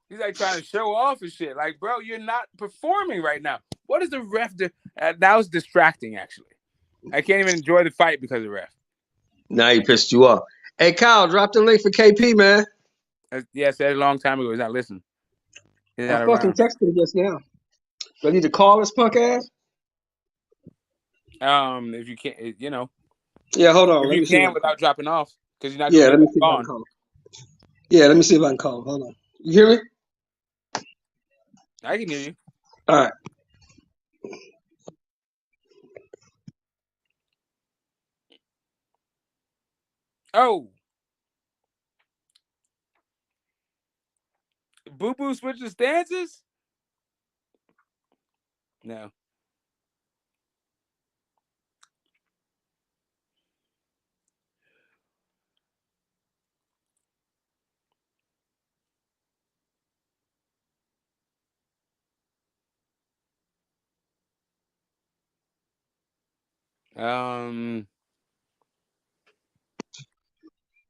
He's like trying to show off and shit. Like, bro, you're not performing right now. What does the ref do? That was distracting, actually. I can't even enjoy the fight because of the ref. Now he pissed you off. Hey, Kyle, drop the link for KP, man. Yeah, I said a long time ago. He's not listening. He's I not fucking around. texted him just now. Do I need to call this punk ass? If you can't, you know. Yeah, hold on. If you can without dropping off, because you're not Yeah, going let to me be see if I gone. can call him. Yeah, let me see if I can call him. Hold on. You hear me? I can hear you. All right. Oh. Boo Boo switches stances? No.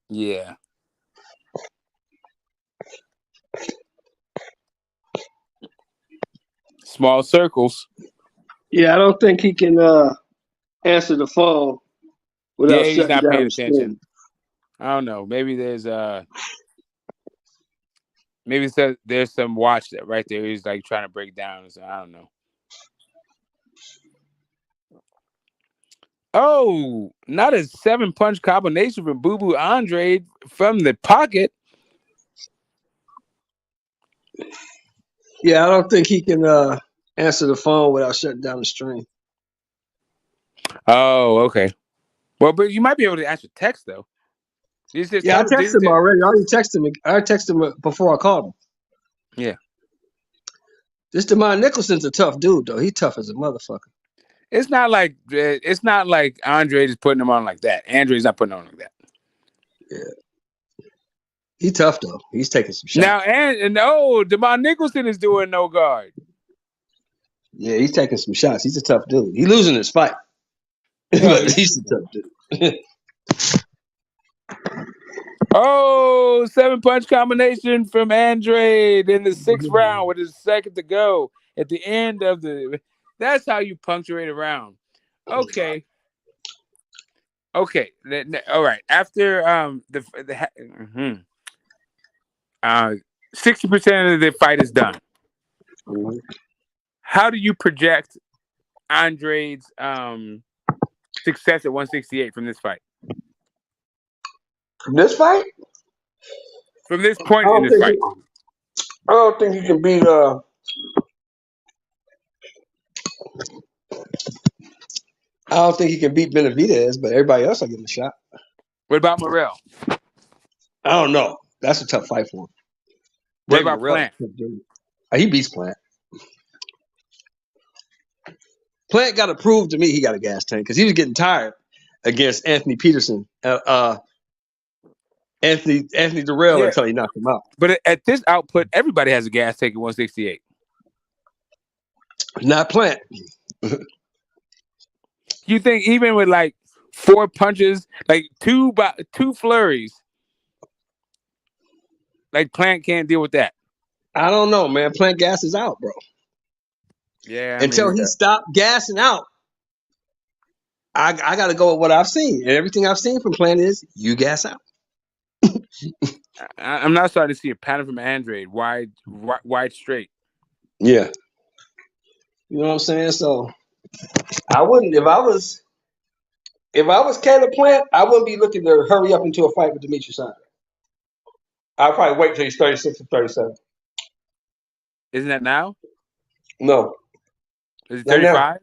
Yeah. Small circles. Yeah, I don't think he can answer the phone without Yeah, he's shutting not down paying the attention. screen. I don't know. Maybe there's there's some watch that right there. He's like trying to break down. So I don't know. Oh, not a 7-punch combination from Boo Boo Andre from the pocket. Yeah, I don't think he can answer the phone without shutting down the stream. Oh, okay. Well, but you might be able to answer text though. Yeah, I texted him already. I already texted him. I texted him before I called him. Yeah. This DeMond Nicholson's a tough dude, though. He tough as a motherfucker. It's not like Andre is putting him on like that. Andre's not putting him on like that. Yeah. He tough though. He's taking some shots. Now DeMond Nicholson is doing no guard. Yeah, he's taking some shots. He's a tough dude. He's losing his fight. But he's a tough dude. Oh, 7-punch combination from Andre in the 6th round with a second to go at the end of the. That's how you punctuate a round. Okay. Okay. All right. After 60% of the fight is done. How do you project Andre's success at 168 from this fight? From this fight? From this point in this fight. I don't think he can beat I don't think he can beat Benavidez, but everybody else will give him a shot. What about Morrell? I don't know. That's a tough fight for him. What David about Morrell. Plant? He beats Plant. Plant got to prove to me he got a gas tank because he was getting tired against Anthony Peterson, Anthony Durrell Yeah, until he knocked him out. but at this output, everybody has a gas tank at 168. Not Plant. You think even with like 4 punches, like two flurries, like Plant can't deal with that? I don't know, man. Plant gas is out, bro. Yeah, I Until mean, he stopped gassing out, I got to go with what I've seen, and everything I've seen from Plant is you gas out. I'm not starting to see a pattern from Andrade, wide straight. Yeah, you know what I'm saying. So I wouldn't if I was Caleb Plant, I wouldn't be looking to hurry up into a fight with Demetrius Andrade. I'll probably wait till he's 36 or 37. Isn't that now? No, Is he not now. 35?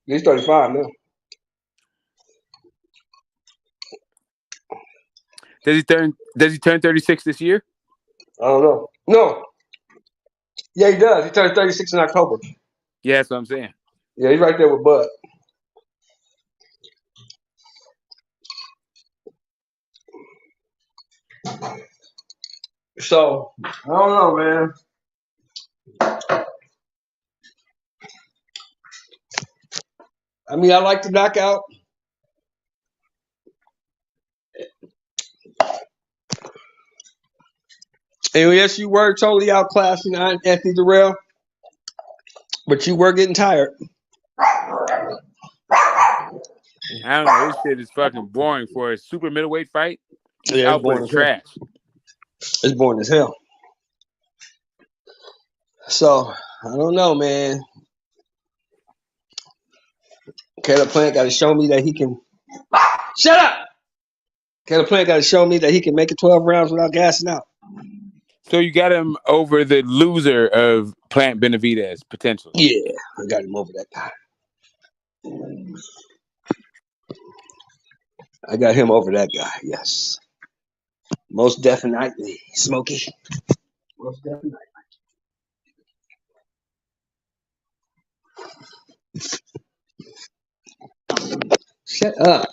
He's 35 now. Does he turn 36 this year? I don't know. No. Yeah, he does. He turns 36 in October. Yeah, that's what I'm saying. Yeah, he's right there with Bud. So I don't know, man. I mean, I like the knockout. And yes, you were totally outclassing Anthony Durrell, but you were getting tired. I don't know. This shit is fucking boring for a super middleweight fight. This Yeah, it's output boring is as hell. trash. It's boring as hell. So I don't know, man. Caleb Plant got to show me that he can. Shut up. Caleb Plant got to show me that he can make it 12 rounds without gassing out. So you got him over the loser of Plant Benavidez, potentially. Yeah, I got him over that guy. I got him over that guy, yes. Most definitely. Smokey. Most definitely. Shut up.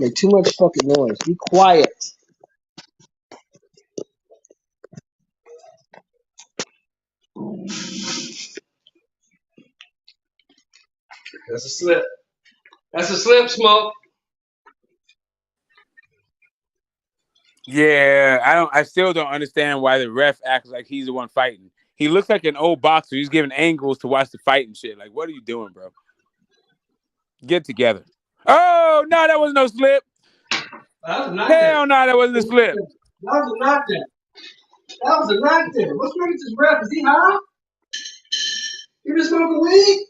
Make too much fucking noise. Be quiet. That's a slip. That's a slip, Smoke. Yeah, I still don't understand why the ref acts like he's the one fighting. He looks like an old boxer. He's giving angles to watch the fight and shit. Like, what are you doing, bro? Get together. Oh, no, that was no slip. That was a knockdown. Hell no, that wasn't a slip. That was a knockdown. That was a knockdown. What's wrong with this ref? Is he high? You been smoking weed?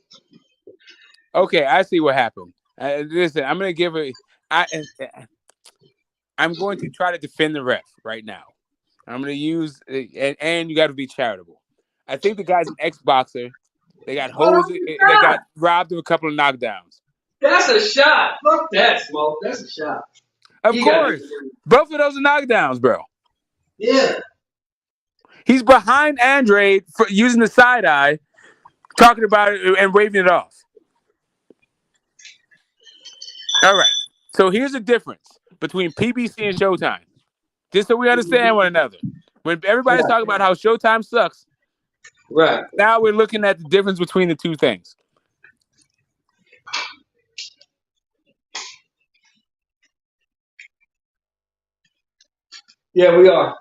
Okay, I see what happened. Listen, I'm going to give I'm going to try to defend the ref right now. I'm going to use, and you got to be charitable. I think the guy's an ex-boxer. They got they got robbed of a couple of knockdowns. That's a shot. Fuck that, Smoke. That's a shot. Of course. Both of those are knockdowns, bro. Yeah. He's behind Andrade for using the side eye, talking about it and waving it off. All right. So here's the difference between PBC and Showtime. Just so we understand one another. When everybody's talking about how Showtime sucks, right? Now we're looking at the difference between the two things. Yeah, we are.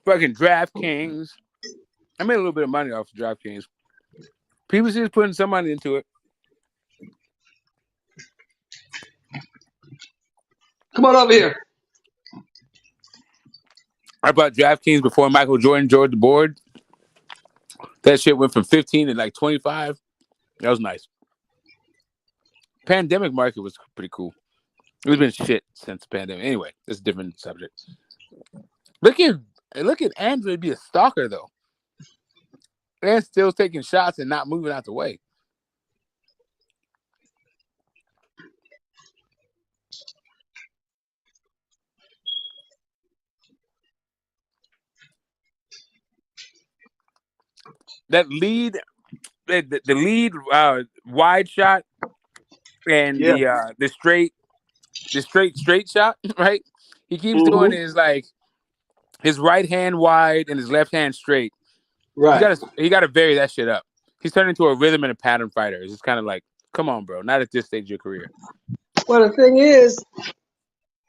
Fucking DraftKings. I made a little bit of money off of DraftKings. PBC is putting some money into it. Come on over here. I bought DraftKings before Michael Jordan joined the board. That shit went from 15 to like 25. That was nice. Pandemic market was pretty cool. It's been shit since the pandemic. Anyway, that's a different subject. Look at Andrew be a stalker though. and still taking shots and not moving out the way. That lead, the lead wide shot and Yeah. the straight shot, right? He keeps doing Mm-hmm. his like his right hand wide and his left hand straight. Right. He got to vary that shit up. He's turned into a rhythm and a pattern fighter. It's just kind of like, come on, bro, not at this stage of your career. Well, the thing is,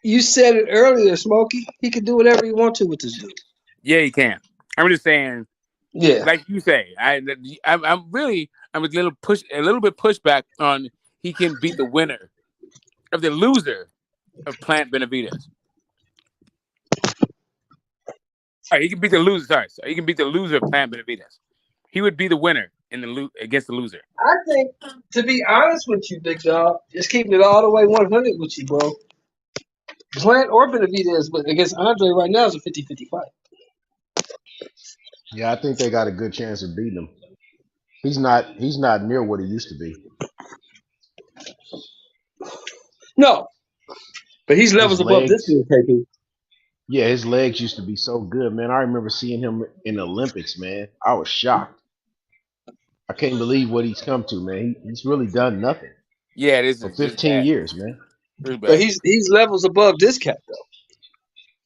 you said it earlier, Smokey. He can do whatever he wants to with this dude. Yeah, he can. I'm just saying, Yeah. like you say, I'm a little bit pushback on he can beat the winner of the loser of Plant Benavides. All right, he can beat the loser. Sorry, so he can beat the loser of Plant Benavides. He would be the winner in the against the loser. I think, to be honest with you, big dog, just keeping it all the way 100 with you, bro. Plant or Benavidez, but against Andre right now is a 50-50 fight. Yeah, I think they got a good chance of beating him. He's not near what he used to be. No, but he's His levels above this legs, dude, KP. yeah, his legs used to be so good, man. I remember seeing him in the Olympics, man. I was shocked. I can't believe what he's come to, man. He's really done nothing Yeah, this for is 15 bad. years, man. This is But bad. he's levels above this cat, though.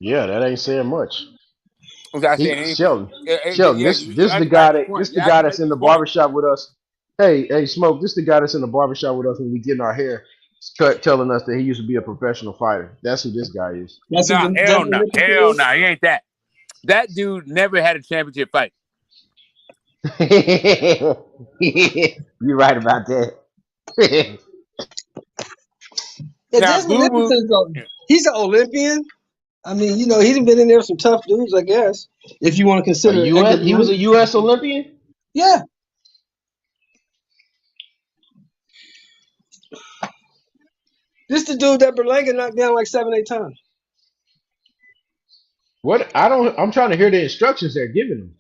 Yeah, that ain't saying much. I'm not saying He anything. Sheldon, Yeah, this the occupy guy the that point. this You the guy have to that's make in the the point. barbershop with us. Hey, Smoke, this the guy that's in the barbershop with us when we getting our hair cut, telling us that he used to be a professional fighter. That's who this guy is. That's who Nah, that's hell the no. Olympic Hell is. no. He ain't that. That dude never had a championship fight. You're right about that. Yeah, Now, Desmond Boo Boo. Nicholson, though, he's an Olympian. I mean, he's been in there with some tough dudes, I guess, if you want to A consider Edgar US, he was a Berlanga. U.S. Olympian. Yeah. This the dude that Berlanga knocked down like 7-8 times. What? I'm trying to hear the instructions they're giving him.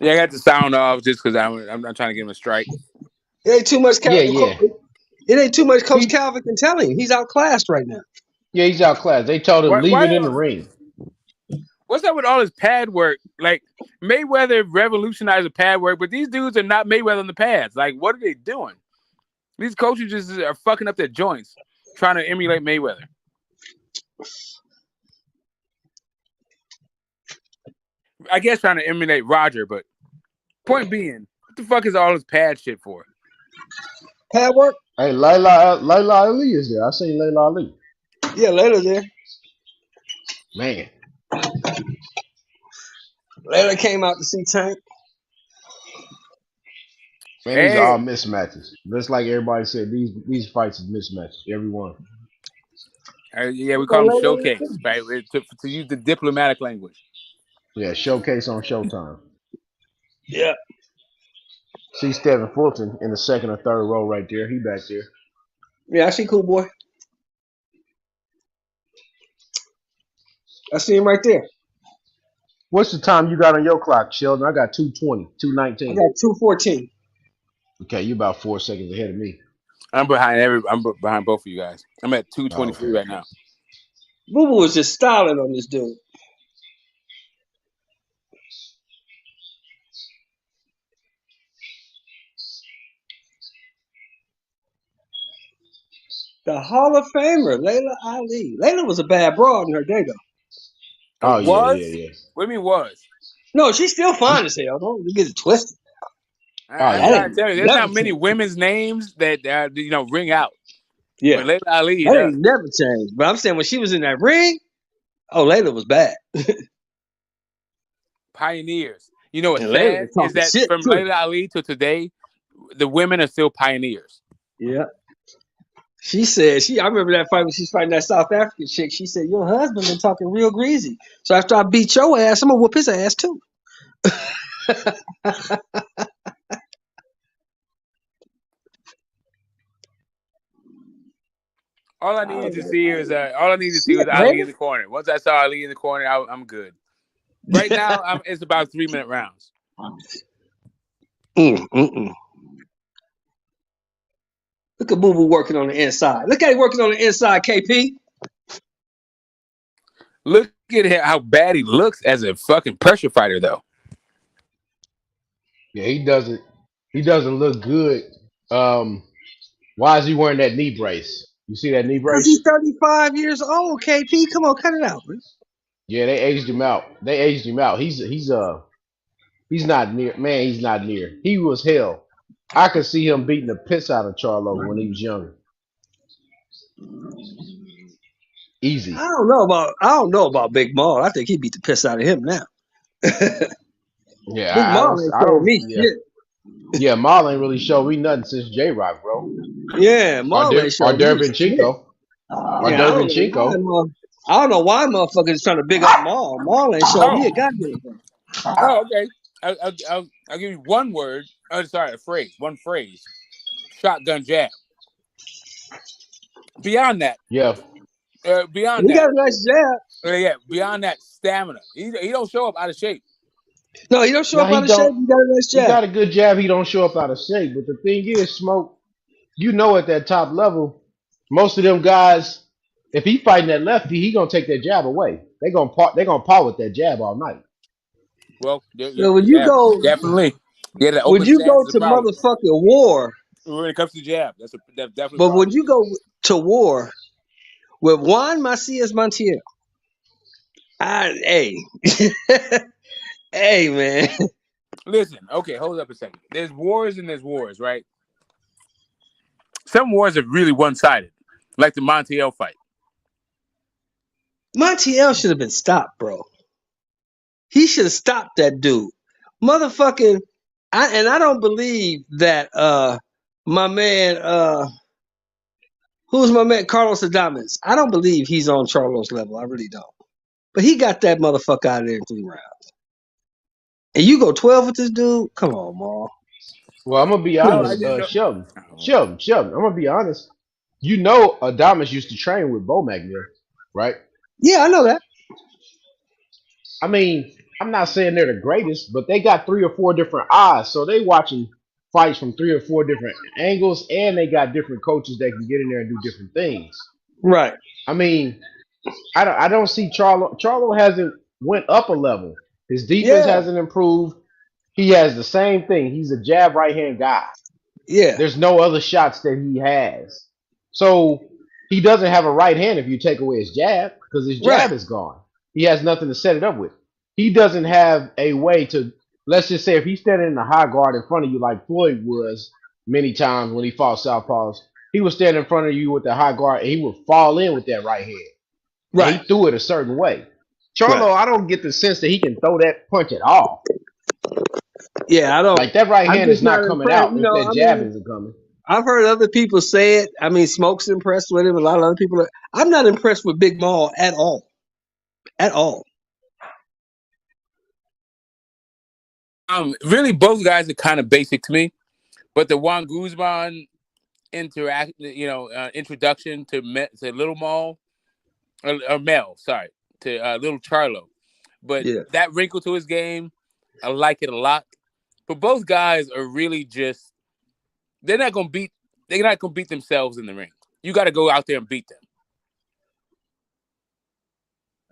Yeah, I got the sound off just because I'm not trying to give him a strike. It ain't too much. Yeah. It ain't too much. Coach Calvin can tell him he's outclassed right now. Yeah, he's outclassed. They told him leave it in the ring. What's up with all his pad work? Like, Mayweather revolutionized the pad work, but these dudes are not Mayweather on the pads. Like, what are they doing? These coaches just are fucking up their joints, trying to emulate Mayweather. I guess trying to emulate Roger, but point being, what the fuck is all this pad shit for? Pad work? Hey, Layla Ali is there. I seen Layla Ali. Yeah, Layla there. Man, Layla came out to see Tank. man, these are all mismatches. Just like everybody said, these fights is mismatches. Every one. Yeah, we call them showcase, right? To use the diplomatic language. Yeah, showcase on Showtime. Yeah. See Stephen Fulton in the second or third row right there. He back there. Yeah, I see Cool Boy. I see him right there. What's the time you got on your clock, Sheldon? I got 2:20, I 2:19. got 2:14. Okay, you about 4 seconds ahead of me. I'm behind both of you guys. I'm at 2:23 okay. right now. Boo Boo was just styling on this dude. The Hall of Famer, Layla Ali. Layla was a bad broad in her day, though. Oh Was? yeah. What do you mean was? No, she's still fine as hell. Don't get it twisted. I'm trying to tell you, there's not many women's names that ring out. Yeah, but Layla Ali that does. ain't never changed. But I'm saying when she was in that ring, Layla was bad. Pioneers. You know what's And Layla sad was talking is that shit, from too. Layla Ali to today, the women are still pioneers. Yeah. She said, I remember that fight when she was fighting that South African chick. She said, your husband been talking real greasy. So after I beat your ass, I'm going to whoop his ass too. All I needed to see was Ali in the corner. Once I saw Ali in the corner, I'm good. Right now, it's about 3-minute rounds. Look at Boo Boo working on the inside. Look at him working on the inside, KP. Look at how bad he looks as a fucking pressure fighter, though. Yeah, he doesn't look good. Why is he wearing that knee brace? You see that knee Because he's brace? 35 years old, KP. Come on, cut it out, man. Yeah, they aged him out. He's not near. Man, he's not near. He was hell. I could see him beating the piss out of Charlo when he was younger. Easy. I don't know about Big Maul. I think he beat the piss out of him now. Yeah, Big Maul ain't showing me shit. Yeah, Maul ain't really showed me nothing since J-Rock, bro. Yeah, Maul ain't showing me shit. Yeah, I don't know why motherfuckers is trying to big up Maul. Maul ain't showing me a goddamn thing. Oh, okay. I'll give you one word. Oh, sorry, a phrase. One phrase. Shotgun jab. Beyond that. Yeah. Beyond he that. got a nice jab. Yeah. Beyond that, stamina. He don't show up out of shape. No, he don't show up out of shape. He got a nice jab. He got a good jab. He don't show up out of shape. But the thing is, Smoke, you know, at that top level, most of them guys, if he fighting that lefty, he gonna take that jab away. They gonna paw with that jab all night. Well, So when you go, definitely. Yeah, the when open you stance go is a to problem. motherfucking war, When it comes to jab, that's definitely. but when you go to war with Juan Macias Montiel, hey, hey, man. Listen, okay, hold up a second. There's wars and there's wars, right? Some wars are really one-sided, like the Montiel fight. Montiel should have been stopped, bro. He should have stopped that dude. Motherfucking, I don't believe that my man, who's my man, Carlos Adames. I don't believe he's on Charlo's level. I really don't. But he got that motherfucker out of there in 3 rounds. And you go 12 with this dude? Come on, Maul. Well, I'm gonna be honest, Sheldon. I'm gonna be honest. You know, Adamas used to train with Bo McNeil, right? Yeah, I know that. I mean, I'm not saying they're the greatest, but they got 3 or 4 different eyes, so they watching fights from 3 or 4 different angles, and they got different coaches that can get in there and do different things. Right. I mean, I don't see Charlo. Charlo hasn't went up a level. His defense hasn't improved. He has the same thing. He's a jab right hand guy. Yeah. There's no other shots that he has. So he doesn't have a right hand if you take away his jab, because his jab is gone. He has nothing to set it up with. He doesn't have a way to, let's just say, if he's standing in the high guard in front of you like Floyd was many times when he fought southpaws, he would stand in front of you with the high guard and he would fall in with that right hand. Right. He threw it a certain way. Charlo, I don't get the sense that he can throw that punch at all. Yeah, I don't. Like that right hand is not coming out if you know, that jab isn't coming. I've heard other people say it. I mean, Smoke's impressed with him. A lot of other people are. I'm not impressed with Big Maul at all. At all. Really, both guys are kind of basic to me, but the Juan Guzman introduction to Little Maul, or Mel, sorry, to Little Charlo, but that wrinkle to his game, I like it a lot. But both guys are really just they're not gonna beat themselves in the ring. You got to go out there and beat them.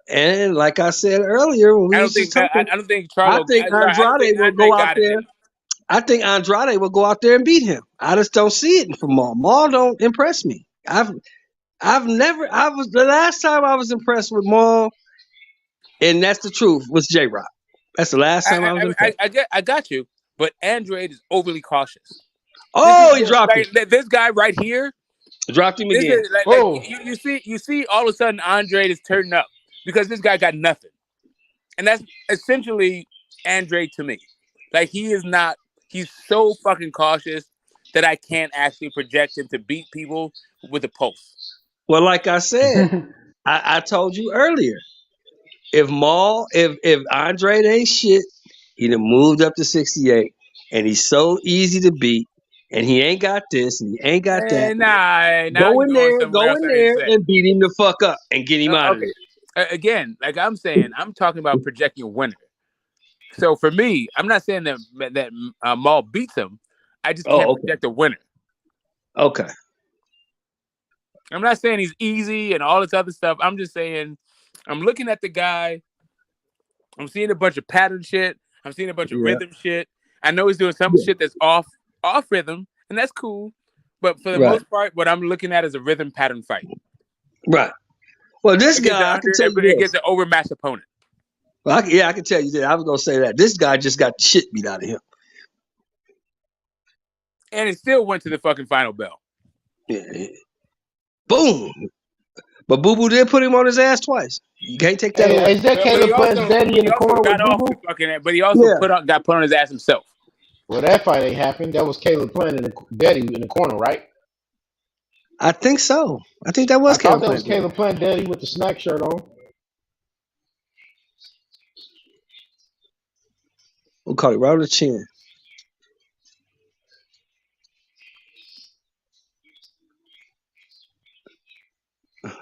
And like I said earlier, when we I was don't just talking, think Charlo. I think Andrade will go out there. I think Andrade will go out there and beat him. I just don't see it from Maul. Maul don't impress me. The last time I was impressed with Maul, and that's the truth, was J-Rock. That's the last time I was impressed. I got you, but Andrade is overly cautious. Oh, he dropped him. This guy right here dropped him again. You see, all of a sudden Andrade is turning up because this guy got nothing, and that's essentially Andrade to me. Like he's so fucking cautious that I can't actually project him to beat people with a pulse. Well, like I said, I told you earlier, if Andrade ain't shit, he'd have moved up to 68, and he's so easy to beat, and he ain't got this, and he ain't got that. Go in there and beat him the fuck up and get him out of there. Again, like I'm saying, I'm talking about projecting a winner. So for me, I'm not saying that Maul beats him. I just can't Oh, okay. project a winner. Okay. I'm not saying he's easy and all this other stuff. I'm just saying I'm looking at the guy. I'm seeing a bunch of pattern shit. I'm seeing a bunch of Yeah. rhythm shit. I know he's doing some shit that's off rhythm, and that's cool. But for the Right. most part, what I'm looking at is a rhythm pattern fight. Right. Well, this Against guy, I can tell you against this. an overmatched opponent. Well, I can tell you that. I was gonna say that this guy just got the shit beat out of him. And it still went to the fucking final bell. Yeah. Boom. But Boo Boo did put him on his ass twice. You can't take that away. Is that Caleb Plant's daddy in the corner with Boo Boo? But he also got put on his ass himself. Well, that fight ain't happened. That was Caleb Plant and the daddy in the corner, right? I think so. I think that was Caleb That was Plant. Caleb Plant daddy with the snack shirt on. We'll call it right on the chin.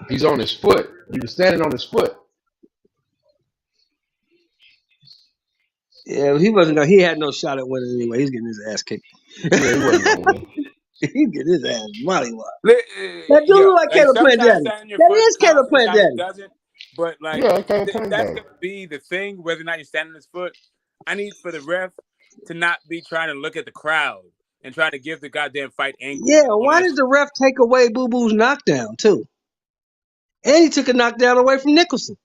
He's on his foot. He was standing on his foot. Yeah, he wasn't gonna. He had no shot at winning anyway. He's getting his ass kicked. Yeah, he wasn't gonna win. He's getting his ass mollywopped. That dude look like Caleb Plant sometimes daddy. standing your That foot is Caleb counts, Plant sometimes daddy. it doesn't. But like Yeah, Caleb if Plant that's daddy. gonna be the thing, whether or not you're standing on his foot, I need for the ref to not be trying to look at the crowd and try to give the goddamn fight angle. Yeah, why did the ref take away Boo Boo's knockdown too? And he took a knockdown away from Nicholson.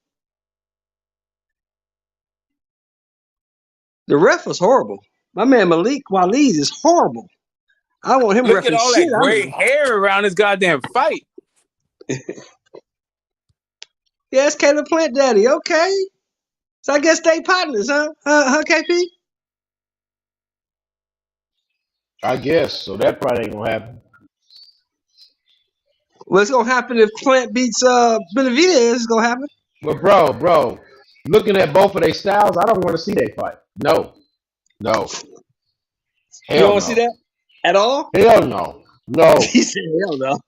The ref was horrible. My man Malik Waleed is horrible. I want him Look at reffing all shit that out of gray him. hair around his goddamn fight. Yeah, it's Caleb Plant daddy. Okay. So I guess they partners, huh? Huh, KP? I guess. So that probably ain't gonna happen. What's gonna happen if Plant beats Benavidez? It's gonna happen. But bro, looking at both of their styles, I don't want to see they fight. No. You Hell don't want no. to see that at all? Hell no. No. He said hell no.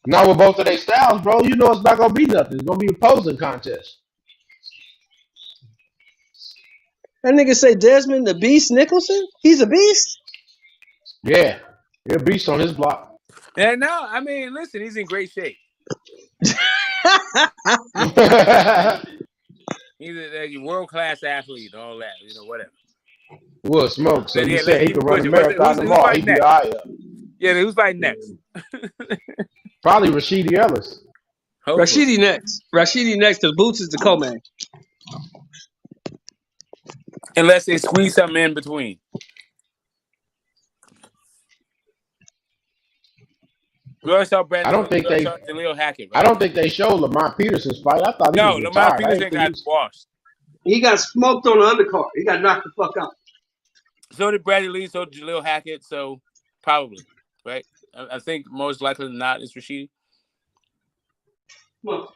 Not with both of their styles, bro. You know it's not gonna be nothing. It's gonna be a posing contest. That nigga say Desmond the Beast Nicholson? He's a beast? Yeah. They're a beast on his block. Yeah, no, I mean, listen, he's in great shape. He's a world-class athlete and all that, whatever. Wood smoke. So But you yeah, said he keep could run a pushing. marathon Who's tomorrow. fighting He'd be next? all right up. Yeah, who's fighting next? Probably Rashidi Ellis. Rashidi next. Rashidi next because Boots is the co-man. Unless they squeeze something in between. We always saw Brandon. I don't think they. Jaleel Hackett. Right? I don't think they showed Lamont Peterson's fight. I thought he was Lamont retired. Peterson got washed. He got smoked on the undercard. He got knocked the fuck out. So did Bradley Lee. So did Jaleel Hackett. So probably, right? I think most likely than not it's Rashidi. Come on.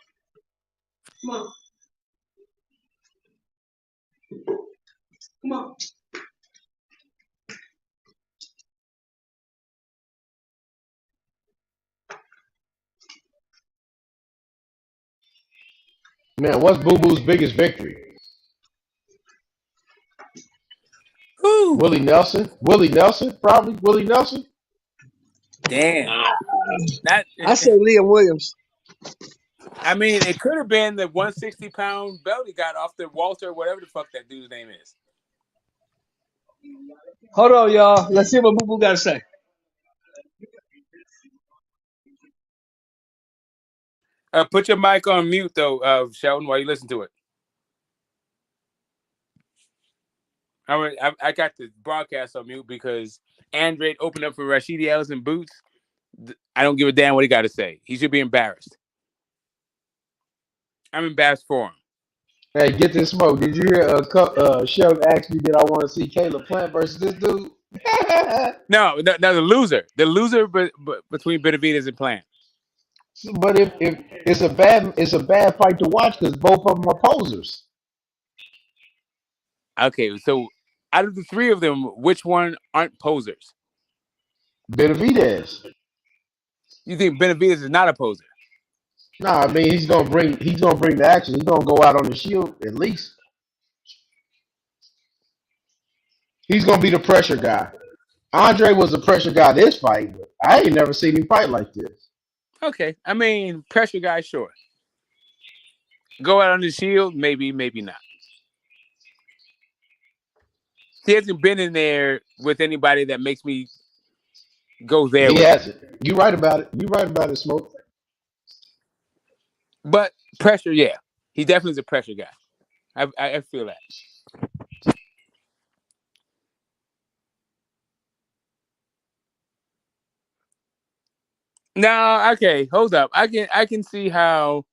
Come on. Come on. Man, what's Boo Boo's biggest victory? Who? Willie Nelson? Probably Willie Nelson. Damn. I say Liam Williams. I mean, it could have been the 160-pound belt he got off the Walter, whatever the fuck that dude's name is. Hold on, y'all. Let's see what Boo Boo got to say. Put your mic on mute, though, Sheldon, while you listen to it. I got the broadcast on mute because Andre opened up for Rashidi Ellis and Boots. I don't give a damn what he got to say. He should be embarrassed. I'm embarrassed for him. Hey, get this smoke. Did you hear Sheldon ask me, did I want to see Caleb Plant versus this dude? No, the loser. The loser between Benavidez and Plant. But if it's a bad fight to watch because both of them are posers. Okay, so out of the three of them, which one aren't posers? Benavidez. You think Benavidez is not a poser? Nah, I mean he's gonna bring the action. He's gonna go out on the Shield at least. He's gonna be the pressure guy. Andre was the pressure guy this fight, but I ain't never seen him fight like this. Okay, I mean pressure guy, sure. Go out on the Shield, maybe, maybe not. He hasn't been in there with anybody that makes me go there He with him. hasn't. You right about it. You right about it, Smoke. But pressure, yeah, he definitely is a pressure guy. I feel that. No, okay, hold up. I can see how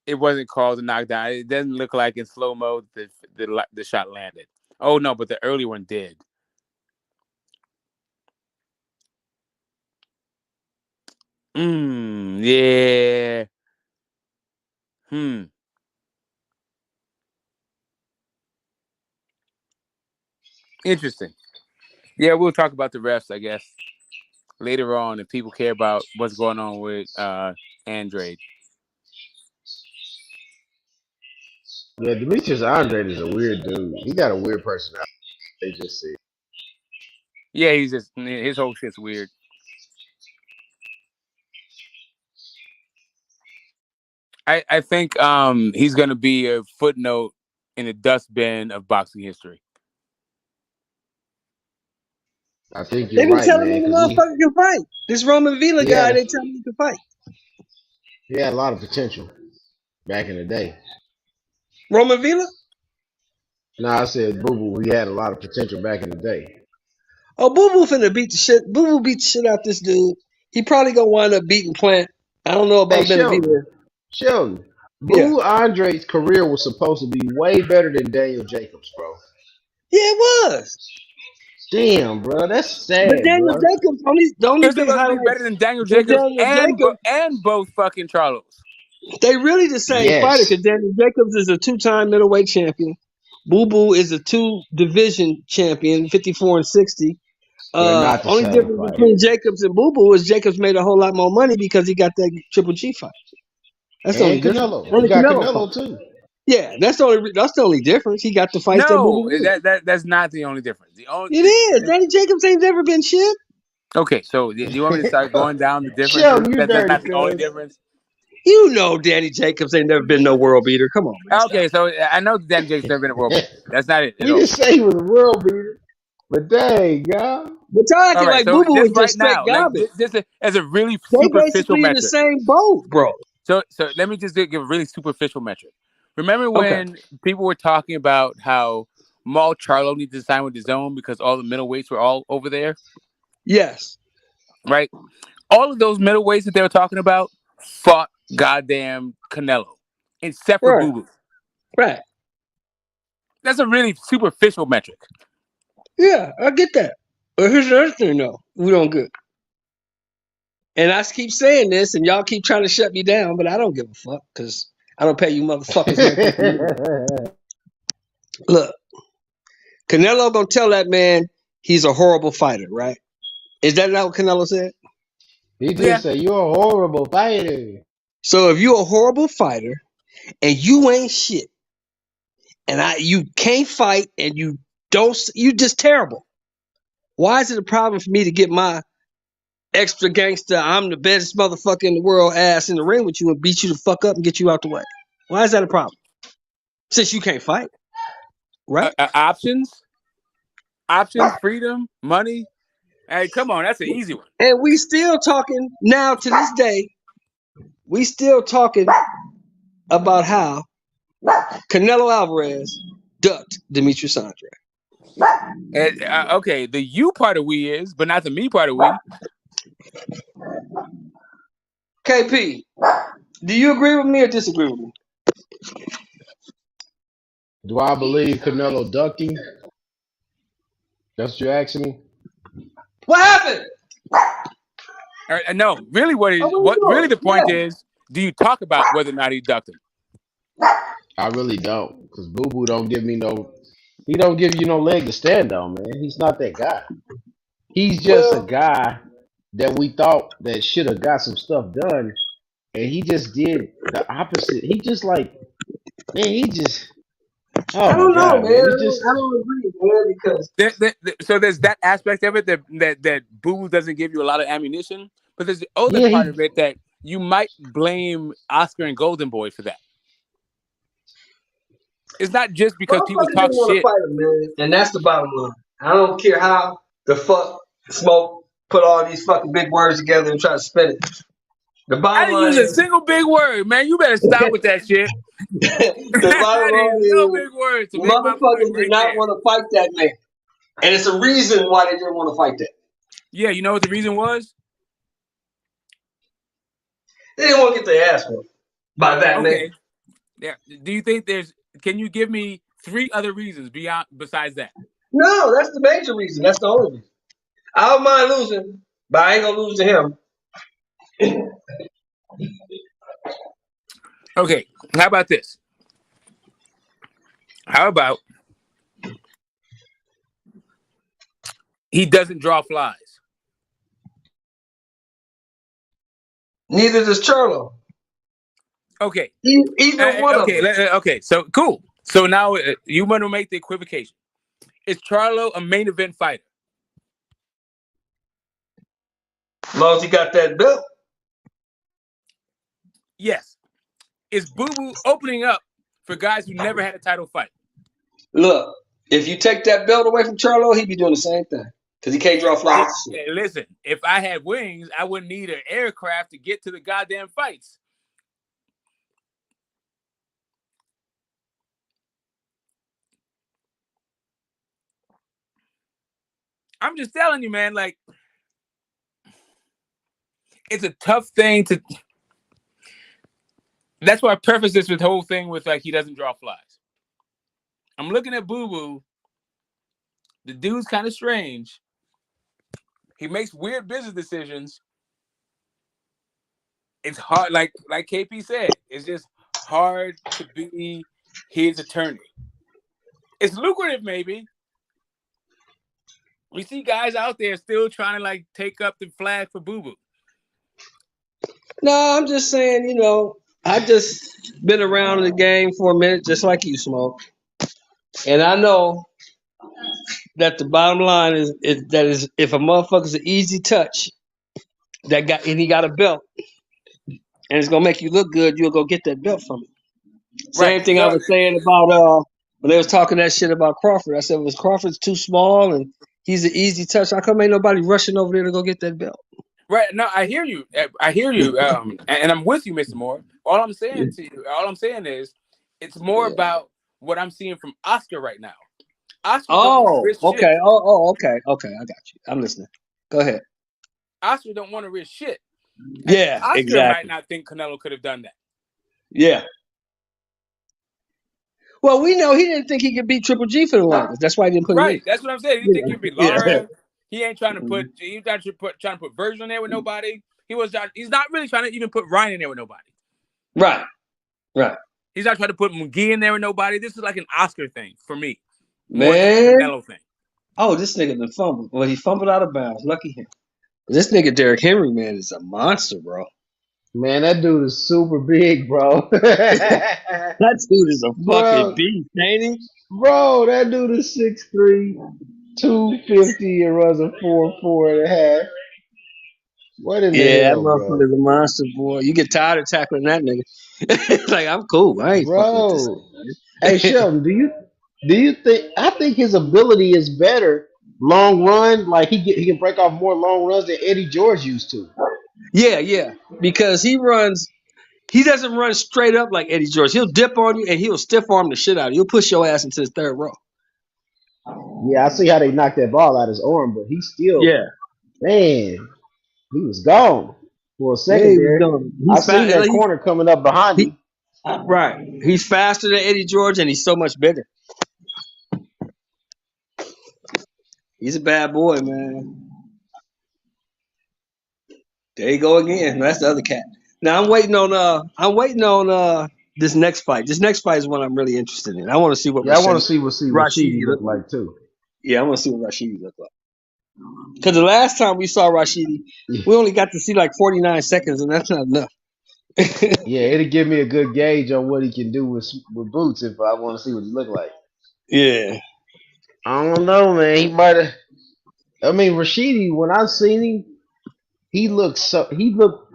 it wasn't called a knockdown. It doesn't look like in slow mo the shot landed. Oh no, but the early one did. Yeah. Interesting. Yeah, we'll talk about the refs, I guess, later on if people care about what's going on with Andrade. Yeah, Demetrius Andrade is a weird dude. He got a weird personality. They just see. Yeah, he's just his whole shit's weird. I think he's gonna be a footnote in the dustbin of boxing history. I think They you're been right, telling man, me the because motherfucker can fight. This Roman Vila he guy, had they tell me he can fight. he had a lot of potential back in the day. Roman Vila? No, I said Boo Boo. He had a lot of potential back in the day. Oh, Boo Boo finna beat the shit. Boo Boo beat the shit out this dude. He probably gonna wind up beating Plant. I don't know Hey, about Sheldon. Benavidez. Sheldon. Yeah. Boo Andre's career was supposed to be way better than Daniel Jacobs, bro. Yeah, it was. Damn, bro. That's But sad, Daniel bro. Jacobs, the only It's big supposed to be better highlights than Daniel with Jacobs Daniel and Jacobs, both fucking Charlos. they really the same fighter Yes. because Daniel Jacobs is a two-time middleweight champion. Boo Boo is a two-division champion, 54 and 60. They're not the Only same difference fighter. between Jacobs and Boo Boo is Jacobs made a whole lot more money because he got that Triple G fight. That's the only And difference. Canelo. And He the got Canelo fight. Canelo, too. Yeah, that's the only difference. He got the fights that Boo No, Boo did. that's not the only difference. The only It is. Danny Jacobs ain't never been shit. Okay, so do you want me to start going down the differences? Sheldon, you That's dirty, not the only cuz. difference. You know Danny Jacobs ain't never been no world beater. Come on, man. Stop. Okay, so I know Dan Jacobs never been a world beater. That's not it at We all. didn't say he was a world beater, but dang, God. But y'all All acting right, like so Boo Boo just is just right straight now, like garbage. this as a really They superficial basically in the metric. same boat, bro. So let me just give a really superficial metric. Remember Okay. when people were talking about how Maul Charlo needs to sign with his own because all the middleweights were all over there, Yes. right? All of those middleweights that they were talking about fought goddamn Canelo, except for Right. Boo Boo. Right. That's a really superficial metric. Yeah, I get that. But here's the other thing, though. We don't good. And I keep saying this, and y'all keep trying to shut me down, but I don't give a fuck because I don't pay you motherfuckers no fucking money. Look, Canelo gonna tell that man he's a horrible fighter, right? Is that not what Canelo said? He did say, you're a horrible fighter. So if you're a horrible fighter and you ain't shit, and you can't fight and you just terrible. Why is it a problem for me to get my extra gangster, I'm the best motherfucker in the world ass in the ring with you and beat you the fuck up and get you out the way? Why is that a problem? Since you can't fight, right? Options, freedom, money. Hey, come on, that's an easy one. And we still talking now to this day. We still talking about how Canelo Alvarez ducked Demetrius Andrade. Okay, the you part of we is, but not the me part of we. KP, do you agree with me or disagree with me? Do I believe Canelo ducked him? That's what you're asking me? What happened? No, really, really the point is, do you talk about whether or not he ducked him? I really don't, because Boo Boo don't give me he don't give you no leg to stand on, man. He's not that guy. He's just a guy that we thought that should have got some stuff done and he just did the opposite. He just like, man, he just, I oh my don't know, god, man. man, he just, I don't agree, man, because So there's that aspect of it that Boo doesn't give you a lot of ammunition, but there's the other yeah, part of it that you might blame Oscar and Golden Boy for that. It's not just because people motherfuckers talk didn't want to shit. fight him, man. And that's the bottom line. I don't care how the fuck Smoke put all these fucking big words together and try to spin it. The I bottom didn't line use a is, single big word, man. You better stop with that shit. the bottom I didn't line use no is, big words to make my point motherfuckers did right not there. want to fight that man. And it's a reason why they didn't want to fight that. Yeah, you know what the reason was? They didn't want to get their ass whooped by that man. Okay. Yeah. Do you think can you give me 3 other reasons besides that? No, that's the major reason. That's the only reason. I don't mind losing, but I ain't gonna lose to him. Okay. How about this? How about he doesn't draw flies? Neither does Charlo. Okay. Either one of them. Okay. So cool. So now you want to make the equivocation. Is Charlo a main event fighter? As long as he got that belt. Yes. Is Boo Boo opening up for guys who never had a title fight? Look, if you take that belt away from Charlo, he'd be doing the same thing. Because he can't draw flies. Hey, listen, if I had wings, I wouldn't need an aircraft to get to the goddamn fights. I'm just telling you, man, like, it's a tough thing to... That's why I preface this with the whole thing with, like, he doesn't draw flies. I'm looking at Boo Boo. The dude's kind of strange. He makes weird business decisions. It's hard, like KP said, it's just hard to be his attorney. It's lucrative, maybe. We see guys out there still trying to like take up the flag for Boo Boo. No, I'm just saying, I just been around the game for a minute, just like you, Smoke. And I know that the bottom line is if a motherfucker's an easy touch, and he got a belt, and it's gonna make you look good, you'll go get that belt from him. Same Right. thing I was saying about when they was talking that shit about Crawford. I said, was Crawford's too small and he's an easy touch? How come ain't nobody rushing over there to go get that belt? Right. No, I hear you. And I'm with you, Mr. Moore. All I'm saying is it's more about what I'm seeing from Oscar right now. Oscar don't want to risk okay. shit. Okay. I got you. I'm listening. Go ahead. Oscar don't want to risk shit. Yeah, Oscar exactly. might not think Canelo could have done that. Yeah. Well, we know he didn't think he could beat Triple G for the longest. That's why he didn't put him in. Right. That's what I'm saying. He think he'd be Lawrence. Yeah. He ain't trying to put. He's not trying to put Virgil in there with nobody. He's not really trying to even put Ryan in there with nobody. Right. He's not trying to put McGee in there with nobody. This is like an Oscar thing for me, Man. more than a Canelo thing. Oh, this nigga been fumbled. Well, he fumbled out of bounds. Lucky him. This nigga Derrick Henry, man, is a monster, bro. man, that dude is super big, bro. That dude is a fucking beast, ain't he? Bro, that dude is 6'3", 250, and runs a 4.5. What in the Yeah, that hell, bro? motherfucker's a monster, boy. You get tired of tackling that nigga. It's like, I'm cool. I ain't fucking with this. Hey Sheldon, do you think? I think his ability is better long run. Like he can break off more long runs than Eddie George used to. Yeah. Because he doesn't run straight up like Eddie George. He'll dip on you and he'll stiff arm the shit out of you. He'll push your ass into the third row. Yeah, I see how they knocked that ball out his arm, but he still, Yeah. man, he was gone for a Yeah, second he was there. done. I seen that corner coming up behind him. Right. He's faster than Eddie George and he's so much bigger. He's a bad boy, man. There you go again. That's the other cat. Now I'm waiting on this next fight. This next fight is one I'm really interested in. I want to see what Yeah, I want to Rashidi see what Rashidi look like too. Yeah, I want to see what Rashidi look like. Because the last time we saw Rashidi, we only got to see like 49 seconds, and that's not enough. Yeah, it'll give me a good gauge on what he can do with boots if I want to see what he look like. Yeah. I don't know, man. He might have. I mean, Rashidi. When I seen him, he looked so. He looked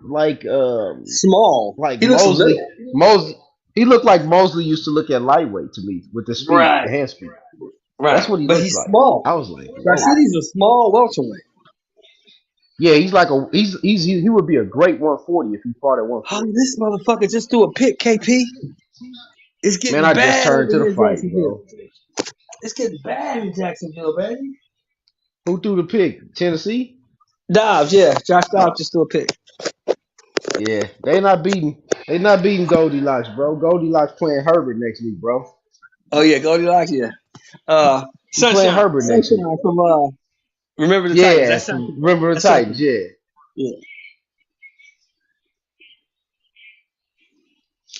Small. like He looks Mosley. little. Mosley. He looked like Mosley used to look at lightweight to me with the speed, the Right. hand speed. That's Right. what he But looked he's like. small. I was like, whoa. Rashidi's a small welterweight. Yeah, he's like he would be a great 140 if he fought at Oh, 140. this motherfucker just threw a pick, KP. It's Man, getting I just bad turned over to the here in fight, Jacksonville. bro. It's getting bad in Jacksonville, baby. Who threw the pick? Tennessee? Dobbs, yeah. Josh Dobbs just threw a pick. Yeah, they not beating Goldilocks, bro. Goldilocks playing Herbert next week, bro. Oh yeah, Goldilocks, yeah. He playing Sunshine. Herbert next week. Sunshine from Remember the Titans. Yeah, That's Sunshine. remember the That's Titans, Sunshine. yeah. Yeah.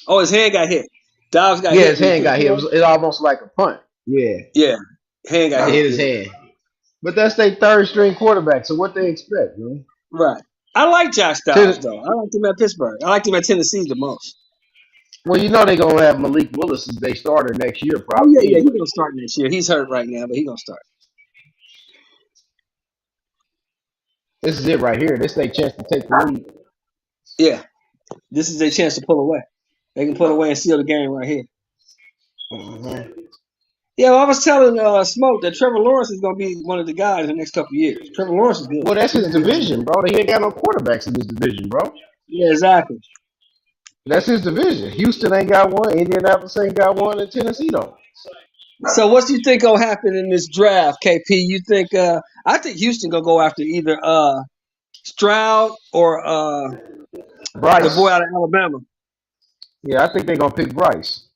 Oh, his hand got hit. Dobbs got Yeah, hit his when he hand picked got it hit. up. It almost like a punt. Yeah, Yeah. Hand got hit. hit his Yeah. hand. But that's their third string quarterback, so what they expect, man? Right. I like Josh Dobbs Ten- though. I liked him at Pittsburgh. I liked him at Tennessee the most. well, you know they're gonna have Malik Willis as they starter next year, Oh yeah, probably yeah. He's anyway. gonna start next year. He's hurt right now, but he's gonna start. This is it right here. This is their chance to take the lead. Yeah. This is their chance to pull away. They can pull away and seal the game right here. Mhm. Yeah, well, I was telling Smoke that Trevor Lawrence is gonna be one of the guys in the next couple of years. Trevor Lawrence is good. Well, that's He's his gonna be a good division, bro. He ain't got no quarterbacks in this division, bro. Yeah, exactly. That's his division. Houston ain't got one. Indianapolis ain't got one, and Tennessee don't. So what do you think gonna happen in this draft, KP? You think I think Houston gonna go after either Stroud or the boy Bryce. out of Alabama. Yeah, I think they're gonna pick Bryce.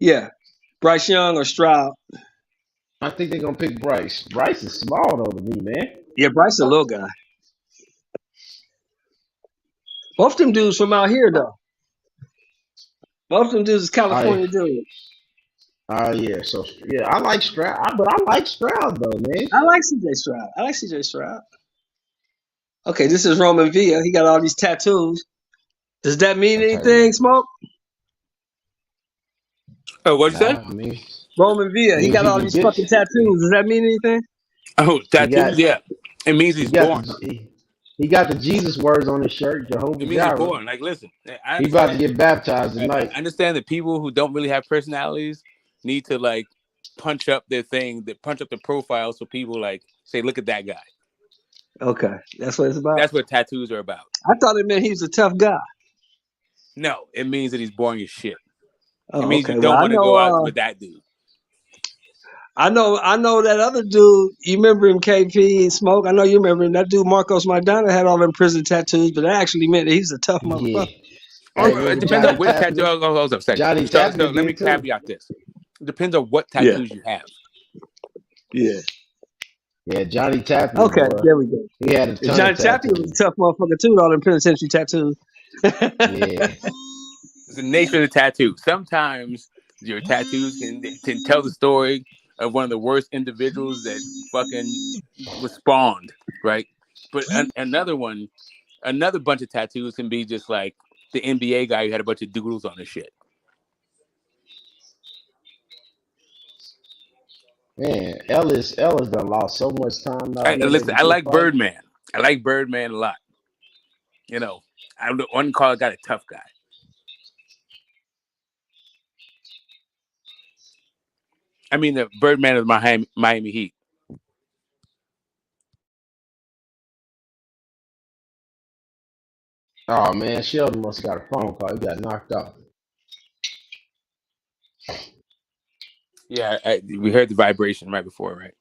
Yeah. Bryce Young or Stroud. I think they're gonna pick Bryce. Bryce is small though to me, man. Yeah, Bryce is a little guy. Both them dudes from out here though. Both them dudes is California dudes. Oh yeah, so yeah, I like Stroud, but I like Stroud though, man. I like CJ Stroud. Okay, this is Roman Villa. He got all these tattoos. Does that mean anything, Smoke? Oh, what'd you say? I mean, Roman Villa. He means got he all can these get fucking tattoos. Does that mean anything? Oh, he got tattoos. Yeah, it means he's born. he got the Jesus words on his shirt, Jehovah It means he's Jireh. born. Like, listen, I He about to understand. get baptized I tonight. understand that people who don't really have personalities need to like punch up their thing, that punch up the profile, so people like say, "Look at that guy." Okay, that's what it's about. That's what tattoos are about. I thought it meant he was a tough guy. No, it means that he's boring as shit. Oh, it means okay. you Well, don't I want to go out know. with that dude. I know that other dude. You remember him, KP and Smoke? I know you remember him. That dude, Marcos Maidana, had all them prison tattoos, but that actually meant that he's a tough Yeah. motherfucker. Hey, It depends on which tattoo. Hold up a second. Johnny So Tapper let me did too. caveat this. It depends on what tattoos you have. Yeah. Yeah, Johnny Tapper. Okay, there we go. He had a ton Johnny of Tapper tattoos. was a tough motherfucker too, with all them penitentiary tattoos. Yeah. It's the nature of the tattoo. Sometimes your tattoos can tell the story of one of the worst individuals that fucking was spawned, right? But another bunch of tattoos can be just like the NBA guy who had a bunch of doodles on his shit. Man, Ellis done lost so much time now. Listen, I like Birdman. I like Birdman a lot. You know, I wouldn't call a guy a tough guy. I mean, the Birdman of Miami Heat. Oh man, Sheldon must have got a phone call. He got knocked out. Yeah, we heard the vibration right before, right?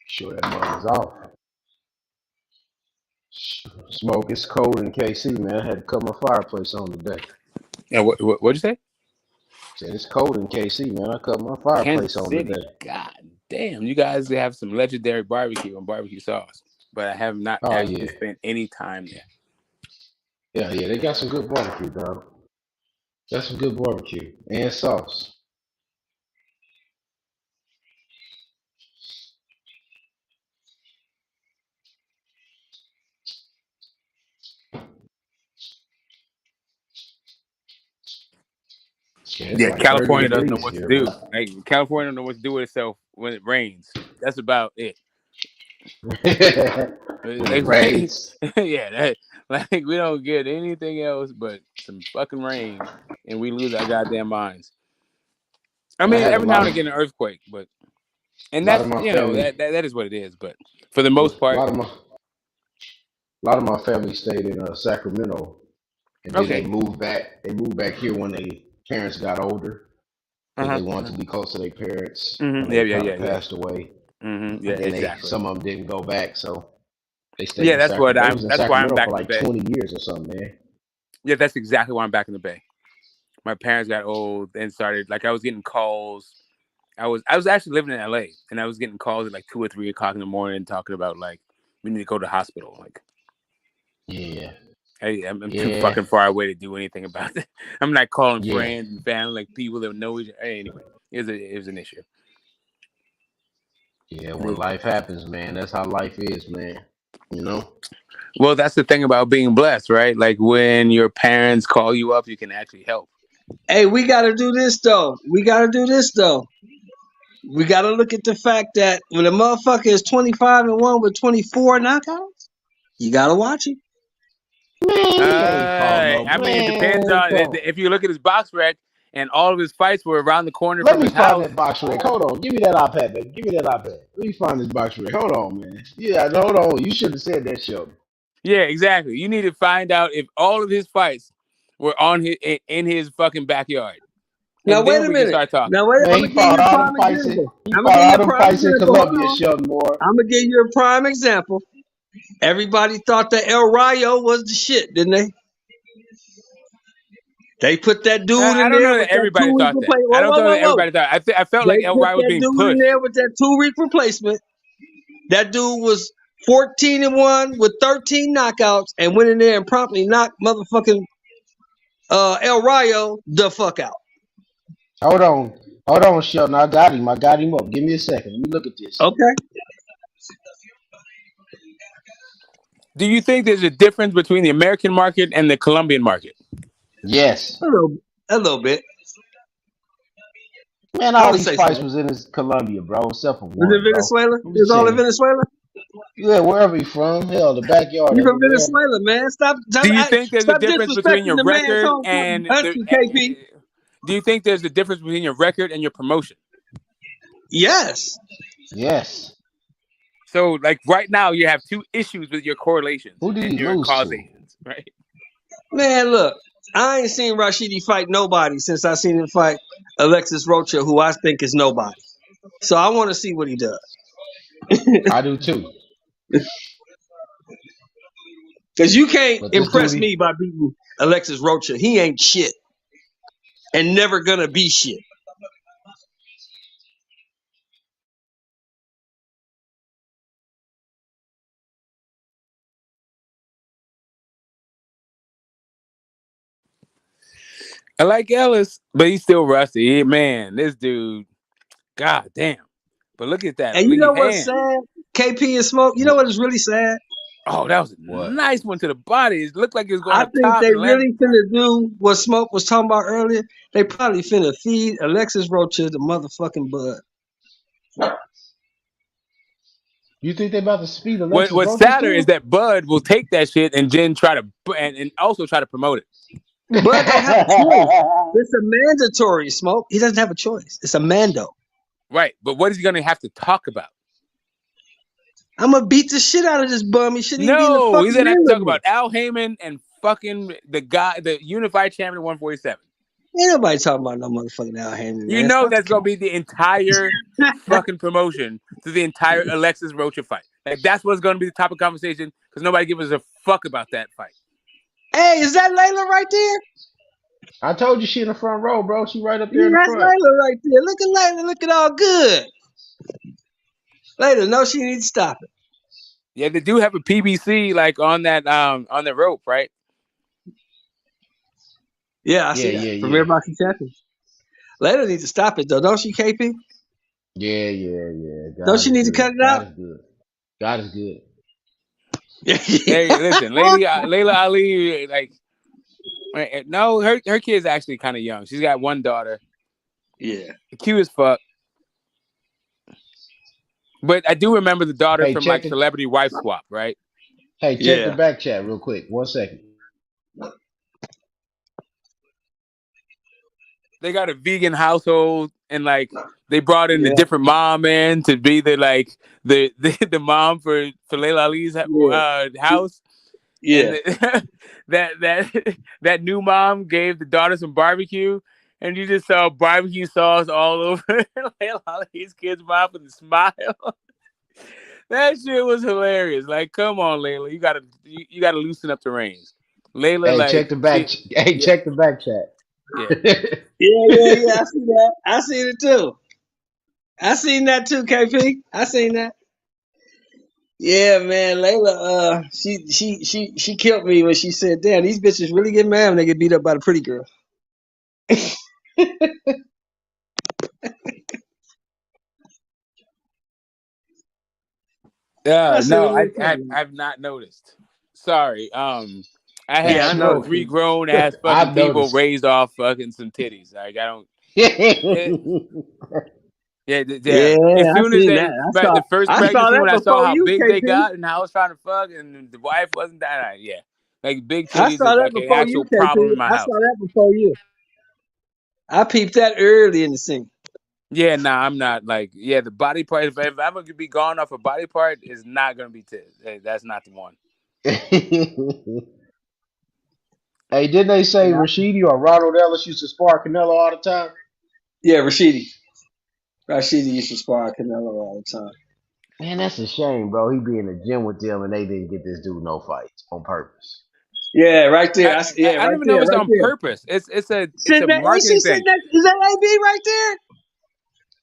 Sure, that mother's off. Smoke, it's cold in KC, man. I had to cut my fireplace on today. Yeah, what'd you say? Said it's cold in KC, man. I cut my fireplace Kansas on City. today. God damn, you guys have some legendary barbecue and barbecue sauce, but I have not actually spent any time there. Yeah, they got some good barbecue, dog. Got some good barbecue and sauce. Shit, it's Yeah, like 30 California doesn't know degrees what to here, do. bro. Like California don't know what to do with itself when it rains. That's about it. When it rains. Yeah, like we don't get anything else but some fucking rain, and we lose our goddamn minds. I I mean, had a every now lot and of again an earthquake, but and lot of that's my family that is what it is. But for the a most part, lot of my family stayed in Sacramento, and then they okay. moved back. They moved back here when their parents got older because they wanted to be close to their parents when Yeah, they yeah, kind yeah, of yeah. passed away. Yeah, And then exactly. some of them didn't go back, so they stayed Yeah, in Sacramento. They was in that's why I'm Sacramento back for in the like Bay. 20 years or something, man. Yeah, that's exactly why I'm back in the Bay. My parents got old and started like I was getting calls. I was actually living in LA and I was getting calls at like 2 or 3 o'clock in the morning talking about like we need to go to the hospital. Like, Yeah, hey, I'm too yeah, fucking far away to do anything about it. I'm not calling yeah, friends and family, like people that know each other. Hey, anyway, it was an issue. yeah. When life happens, man, that's how life is, man. You know. Well, that's the thing about being blessed, right? Like when your parents call you up, you can actually help. Hey, we gotta do this though. We gotta do this though. We gotta look at the fact that when a motherfucker is 25-1 with 24 knockouts, you gotta watch it. I mean, it depends on if you look at his box rec and all of his fights were around the corner Let from me his find house. that box rec. Hold on. Give me that iPad, baby. Give me that iPad. Let me find this box rec. Hold on, man. Yeah, hold on. You should have said that, Sheldon. Yeah, exactly. You need to find out if all of his fights were on his in his fucking backyard, Now and wait then a we can minute. start talking. Now wait. Man, I'm he gonna give you fought a all them prime fights. example. He I'm gonna fought give you all a them prime fights in example. Hold Colombia, on. Sheldon Moore. I'm gonna give you a prime example. Everybody thought that El Rayo was the shit, didn't they? They put that dude I in don't there know with that that everybody 2 week thought that. replacement. I Whoa, don't whoa, know whoa, that whoa. everybody thought. I felt They like El put Rai was that being dude in pushed. there with that 2 week replacement. That dude was 14-1 with 13 knockouts and went in there and promptly knocked motherfucking El Rayo the fuck out. Hold on, Sheldon. I got him up. Give me a second. Let me look at this. Okay. Do you think there's a difference between the American market and the Colombian market? Yes. A little bit. Man, I all would these say fights so. was in Colombia, bro, except for Was it one, bro. Venezuela? I'm It was just all in saying. Venezuela? Yeah, wherever he from. Hell, the backyard You from everywhere. Venezuela, man. Stop Do you think there's a difference between disrespecting your the man's record home fucking and country, KP. do you think there's a difference between your record and your promotion? Yes. Yes. So, like right now, you have two issues with your correlations Who did and he your lose to? causations, right? Man, look. I ain't seen Rashidi fight nobody since I seen him fight Alexis Rocha, who I think is nobody. So I want to see what he does. I do too. Because you can't But this impress dude, me by beating Alexis Rocha. He ain't shit. And never gonna be shit. I like Ellis, but he's still rusty. Man, this dude, god damn. But look at that And you lead know what's hand. sad? KP and Smoke, you know what is really sad? Oh, that was a what? nice one to the body. It looked like it was going I up think top they and landed. really finna do what Smoke was talking about earlier. They probably finna feed Alexis Rocha the motherfucking bud. You think they about to speed Alexis What's Rocha sadder is still? that Bud will take that shit and then try to and also try to promote it. Bud don't have a choice. It's a mandatory, Smoke. He doesn't have a choice. It's a mando. Right, but what is he gonna have to talk about? I'm gonna beat the shit out of this bum. He shouldn't even be in the No, he's fucking gonna have ring to with talk me. about Al Heyman and fucking the unified champion at 147. Ain't nobody talking about no motherfucking Al Heyman, You man. know Stop that's the gonna be the entire fucking promotion to the entire Alexis Rocha fight. Like that's what's gonna be the topic of conversation because nobody gives a fuck about that fight. Hey, is that Layla right there? I told you she in the front row, bro. She right up there Yeah, in the that's front. Layla right there. Look at Layla, looking all good. Layla, no, she needs to stop it. Yeah, they do have a PBC like on the rope, right? Yeah, I see that. Premier Boxing Champion. Layla needs to stop it though, don't she, KP? Yeah. Don't God she is need to cut good. it out? God is good. God is good. Hey, listen, Layla Ali, like No, her kid's actually kind of young. She's got one daughter. Yeah. Cute as fuck. But I do remember the daughter Hey, from check like the Celebrity Wife Swap, right? hey, check the Yeah. back chat real quick. 1 second. They got a vegan household, and like they brought in the Yeah. different mom in to be the mom for Layla Ali's house, and Yeah. that new mom gave the daughter some barbecue, and you just saw barbecue sauce all over Layla Ali's kid's mouth with a smile. That shit was hilarious. Like, come on, Layla, you gotta loosen up the reins. Layla, Hey, like, check the back. Hey, yeah, check the back chat. yeah. Yeah. I see that. I seen it too. I seen that too, KP. I seen that. Yeah, man. Layla, she killed me when she said, "Damn, these bitches really get mad when they get beat up by the pretty girl." I said, No, "What are you talking about?" I've not noticed. Sorry. I Hey, Yeah, had I no. know. three grown ass fucking I've people noticed. raised off fucking some titties. Like I don't. It, yeah. Yeah, As I soon as seen that. they, right, the first I saw pregnancy that when I saw before how you, big they KP. got and how I was trying to fuck and the wife wasn't that. Yeah, like big I titties saw is that like an before you, actual KP. problem in my I saw house. that before you. I peeped that early in the scene. Yeah, nah, I'm not like the body part. If I'm gonna be gone off a body part, is not gonna be tits. Hey, that's not the one. Hey, didn't they say Yeah, Rashidi or Ronald Ellis used to spar Canelo all the time? yeah, Rashidi. Rashidi used to spar Canelo all the time. Man, that's a shame, bro. He be in the gym with them and they didn't get this dude no fights on purpose. Yeah, right there. Yeah, I don't right even know there, if it's right on there. purpose. It's a Sitting that, ain't she marketing sitting thing. that? Is that AB right there?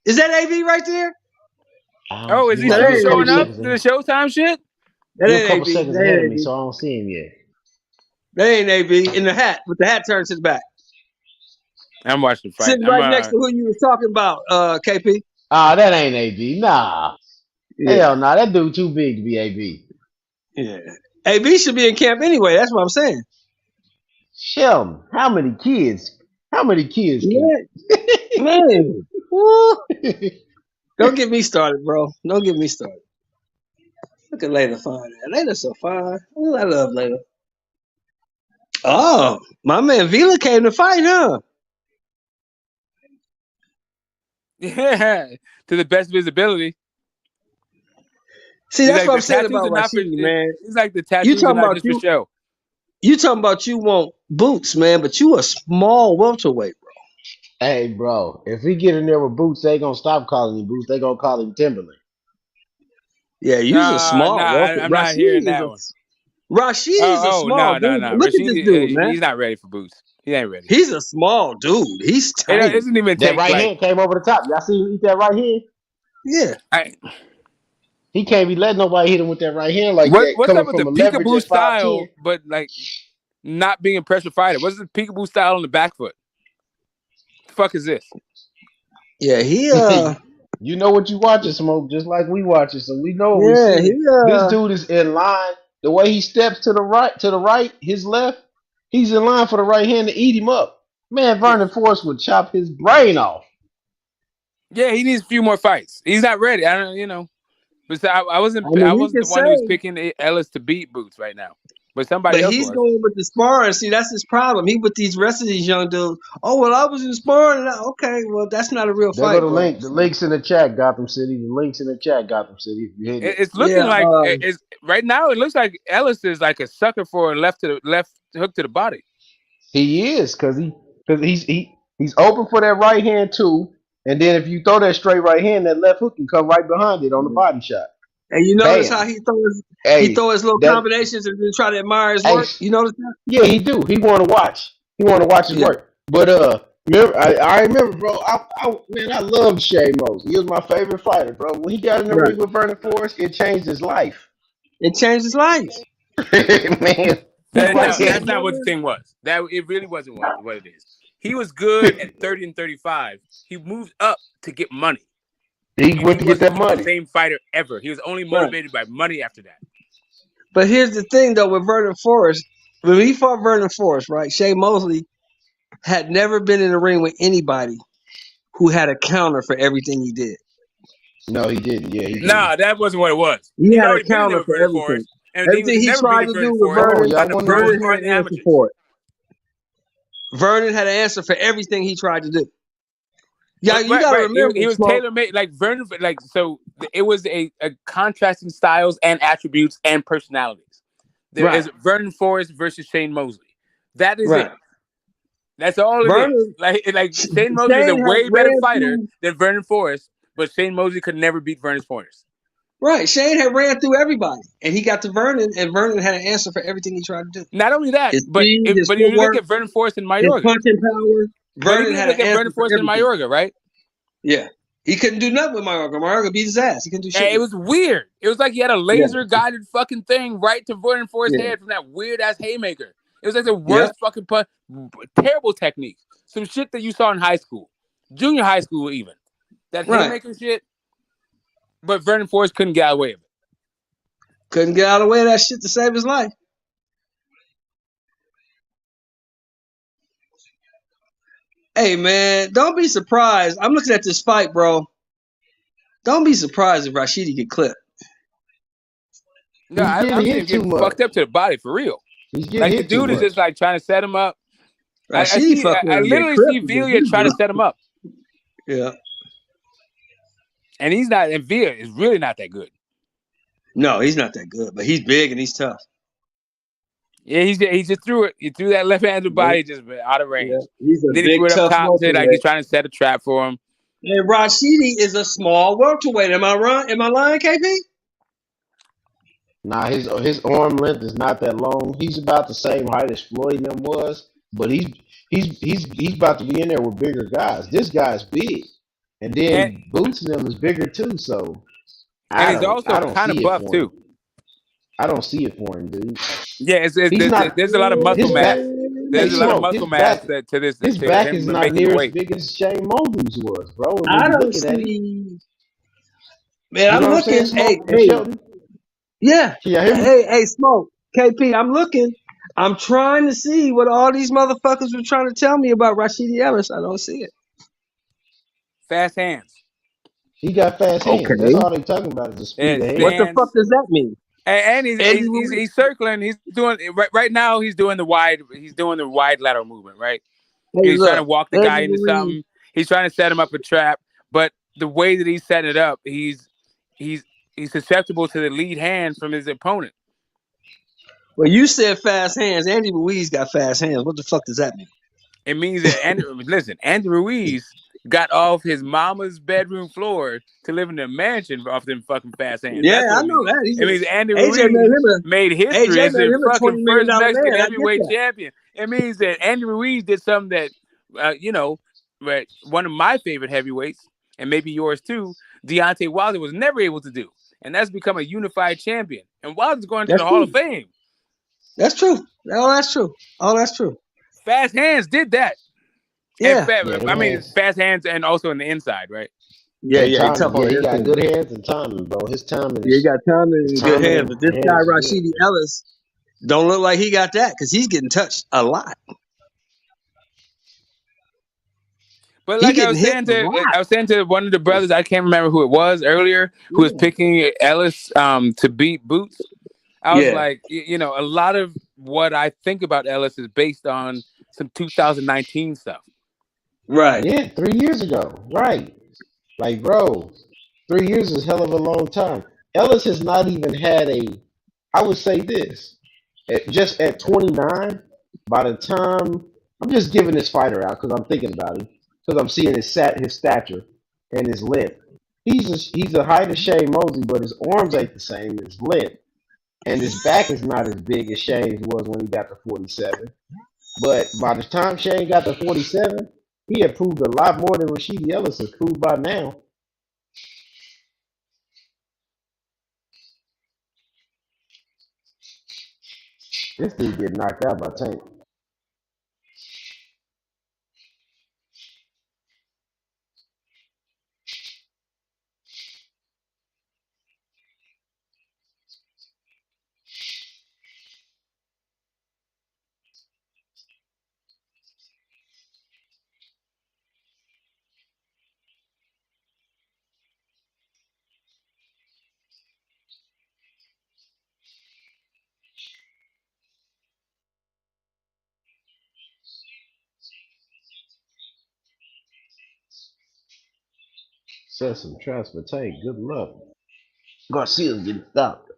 Is that AB right there? I don't Oh, is see he him. No, He that still a ain't couple showing up AB. to seconds the ahead. Showtime shit? That He a ain't couple AB. seconds That ahead ain't of me, AB. so I don't see him yet. That ain't AB in the hat with the hat turned to the back, I'm watching the fight. sitting I'm right next to who you was talking about, KP. Ah, that ain't AB. Nah. Yeah, Hell nah. That dude too big to be AB. yeah. AB should be in camp anyway. That's what I'm saying. Shelton, how many kids? How many kids can Yeah, man. Woo. Don't get me started, bro. Don't get me started. Look at Layla fine. Layla's so fine. Ooh, I love Layla. Oh, my man Vila came to fight, huh? yeah to the best visibility. See, He's that's like what I'm the saying tattoos about are not for. Rashidi, man. He's like the You tattoos are talking not about just for show. you talking about you want boots, man, but you a small welterweight, bro. Hey, bro, if he get in there with Boots, they gonna stop calling him Boots. They gonna call him Timberland. Yeah, you's a small welter. I'm not hearing that one. Rashidi's a small No. dude. Look at this Rashidi, dude, man. he's not ready for boots. He ain't ready. He's a small dude. He's It tiny. doesn't even That take right like. hand came over the top. Y'all see him eat that right hand? Yeah. He can't be letting nobody hit him with that right hand like that, What's coming up with the from a leverage peekaboo at 5'10". style, but like not being a pressure fighter? What's the peekaboo style on the back foot? The fuck is this? Yeah, he You know what you watching, Smoke, just like we watching, so we know what we yeah, seeing. This dude is in line. The way he steps to the right, his left, he's in line for the right hand to eat him up. Man, Yeah, Vernon Forrest would chop his brain off. yeah. He needs a few more fights. He's not ready. I don't, But I I wasn't. I mean, he wasn't can the one who's say, picking Ellis to beat Boots right now. But somebody but else he's was. going with the sparring. See, that's his problem. He with these rest of these young dudes. Oh well, I was in sparring. Okay, well, that's not a real There go fight, the bro. link. The links in the chat, Gotham City. The links in the chat, Gotham City. If you're hitting it, It's looking Yeah, like it's right now. It looks like Ellis is like a sucker for a left hook to the body. he is because he's open for that right hand too. And then if you throw that straight right hand, that left hook can come right behind it on the body shot. and you notice how Bam. he Hey, throw his little that. combinations and then try to admire his Hey, work. You notice that? yeah, he do. He want to watch. He want to watch his Yeah, work. But remember, I remember, bro. Man, I loved Shay Mosley. He was my favorite fighter, bro. When he got in the right. ring with Vernon Forrest, it changed his life. It changed his life. Man, he right No, there. that's not what the thing was. That it really wasn't what it is. He was good at 30 and 35. He moved up to get money. He And went he to get wasn't that even the money. same fighter ever. He was only Right. motivated by money after that. But here's the thing, though, with Vernon Forrest, when he fought Vernon Forrest, right? Shane Mosley had never been in the ring with anybody who had a counter for everything he did. No, he didn't. Yeah, he didn't. Nah, that wasn't what it was. He He'd had a already been in there counter with for Vernon everything. Forrest, and he Everything was he never tried beating to do Vernon with Forrest Oh, Vernon, y'all on the wasn't pros Vernon on. or had in an the answer amateurs. for it. Vernon had an answer for everything he tried to do. Yeah, you got to Right. remember, He was Smoke. tailor made, like Vernon. Like so, it was a contrasting styles and attributes and personalities. There Right, is Vernon Forrest versus Shane Mosley. That is right. it. That's all it is. Vernon, Like Shane Mosley is a Shane had way better ran fighter through. than Vernon Forrest, but Shane Mosley could never beat Vernon Forrest. Right, Shane had ran through everybody, and he got to Vernon, and Vernon had an answer for everything he tried to do. Not only that, His but speed, his but if you look footwork, at Vernon Forrest in his Mayorga, punching power. but even Vernon if you had look an at answer Vernon for Forrest in everything. Mayorga, right? Yeah, he couldn't do nothing with Mayorga. Mayorga beat his ass. He couldn't do shit. And it With was weird. It was like he had a Yeah, laser guided fucking thing right to Vernon Forrest's yeah, head from that weird ass haymaker. It was like the yeah. worst fucking terrible technique. Some shit that you saw in high school, junior high school, even that Right. haymaker shit. But Vernon Forrest couldn't get away with it. Couldn't get out of the way of that shit to save his life. Hey man, don't be surprised. I'm looking at this fight, bro. Don't be surprised if Rashidi get clipped. No, He's I getting see him hit too getting much. fucked up to the body for real. He's getting Like the hit too dude is much. just like trying to set him up. Rashidi fucking I with him, literally see get clipped. Villa trying to set him up, Yeah. and he's not. And Villa is really not that good. No, he's not that good, but he's big and he's tough. Yeah, he just threw it. He threw that left-handed body just out of range. Yeah. He's a Then he big, threw it up tough top to like welterweight. he's trying to set a trap for him. And Rashidi is a small welterweight. Am I right? Am I lying, KP? Nah, his arm length is not that long. He's about the same height as Floyd and them was, but he's about to be in there with bigger guys. This guy's big, and And then Boots and them is bigger too. So and I he's don't also kind of see it buff for too. him. I don't see it for him, dude. Yeah, He's not. there's a lot of muscle His back. mass. Hey, There's a lot of Smoke. muscle mass to this His to back is him not making the near as weight. big as Shane Mosley's was, bro. When I you don't looking at him, see. Man, you I'm know what I'm saying, looking. Hey, Smoke and hey, Shelton. yeah. Can y'all hear me? Hey, Smoke. KP, I'm looking. I'm trying to see what all these motherfuckers were trying to tell me about Rashidi Ellis. I don't see it. Fast hands. He got fast hands. That's Okay. all they talking about is the speed Yeah, of What the hands. fuck hands. does that mean? And Andy Ruiz? he's circling. He's doing right now. He's doing the wide. He's doing the wide lateral movement. Right. Hey, He's trying to look. walk the guy Andy into Ruiz. something. He's trying to set him up a trap. But the way that he's setting it up, he's susceptible to the lead hand from his opponent. Well, you said fast hands. Andy Ruiz got fast hands. What the fuck does that mean? It means that Andrew Ruiz got off his mama's bedroom floor to live in a mansion off them fucking fast hands. Yeah, That's what I it know means. that. It means Andy AJ Ruiz made made history as the him a fucking $20 million first Mexican man. I get heavyweight that. champion. It means that Andy Ruiz did something that, but one of my favorite heavyweights, and maybe yours too, Deontay Wilder was never able to do. And that's become a unified champion. And Wilder's going to That's the Hall true. of Fame. That's true. Oh, that's true. Oh, that's true. Fast hands did that. Yeah. Fast hands and also on the inside, right? Yeah, And he timing, tough on he the got inside. good hands and timing, bro. His timing Yeah, he is got timing and good hands. But this guy, hands is Rashidi good. Ellis, don't look like he got that because he's getting touched a lot. But He like getting hit a lot. I was saying to one of the brothers, I can't remember who it was earlier, who was picking Ellis to beat Boots. I was like, a lot of what I think about Ellis is based on some 2019 stuff. Right. Yeah, 3 years ago. Right. Like, bro, 3 years is hell of a long time. Ellis has not even had I would say this, just at 29, by the time, I'm just giving this fighter out because I'm thinking about him, because I'm seeing his stature and his length. He's a height of Shane Mosley, but his arms ain't the same as his length. And his back is not as big as Shane's was when he got to 47. But by the time Shane got to 47, he had proved a lot more than Rashidi Ellis has proved by now. This dude get knocked out by Tank. Set some traps for Tank. Good luck. Garcia's getting stopped.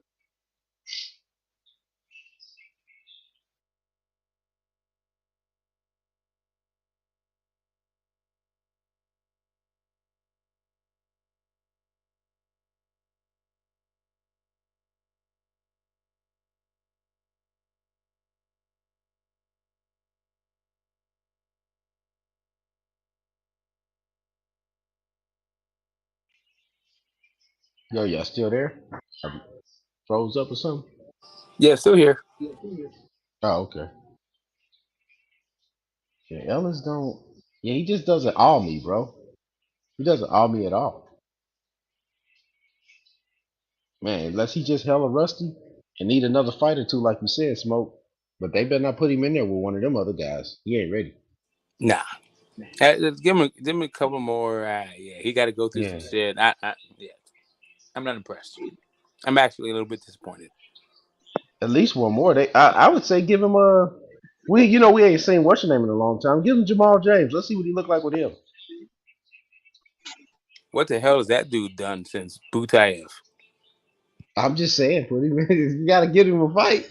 Yo, y'all still there? Froze up or something? Yeah, still here. Oh, okay. Yeah, Ellis don't. Yeah, he just doesn't awe me, bro. He doesn't awe me at all. Man, unless he just hella rusty and need another fight or two, like you said, Smoke. But they better not put him in there with one of them other guys. He ain't ready. Nah. Give him a couple more. Yeah, he got to go through some shit. Yeah, I'm not impressed. I'm actually a little bit disappointed. At least one more. I would say give him a. We ain't seen what's your name in a long time. Give him Jamal James. Let's see what he look like with him. What the hell has that dude done since Butayev? I'm just saying, put him in. You gotta give him a fight.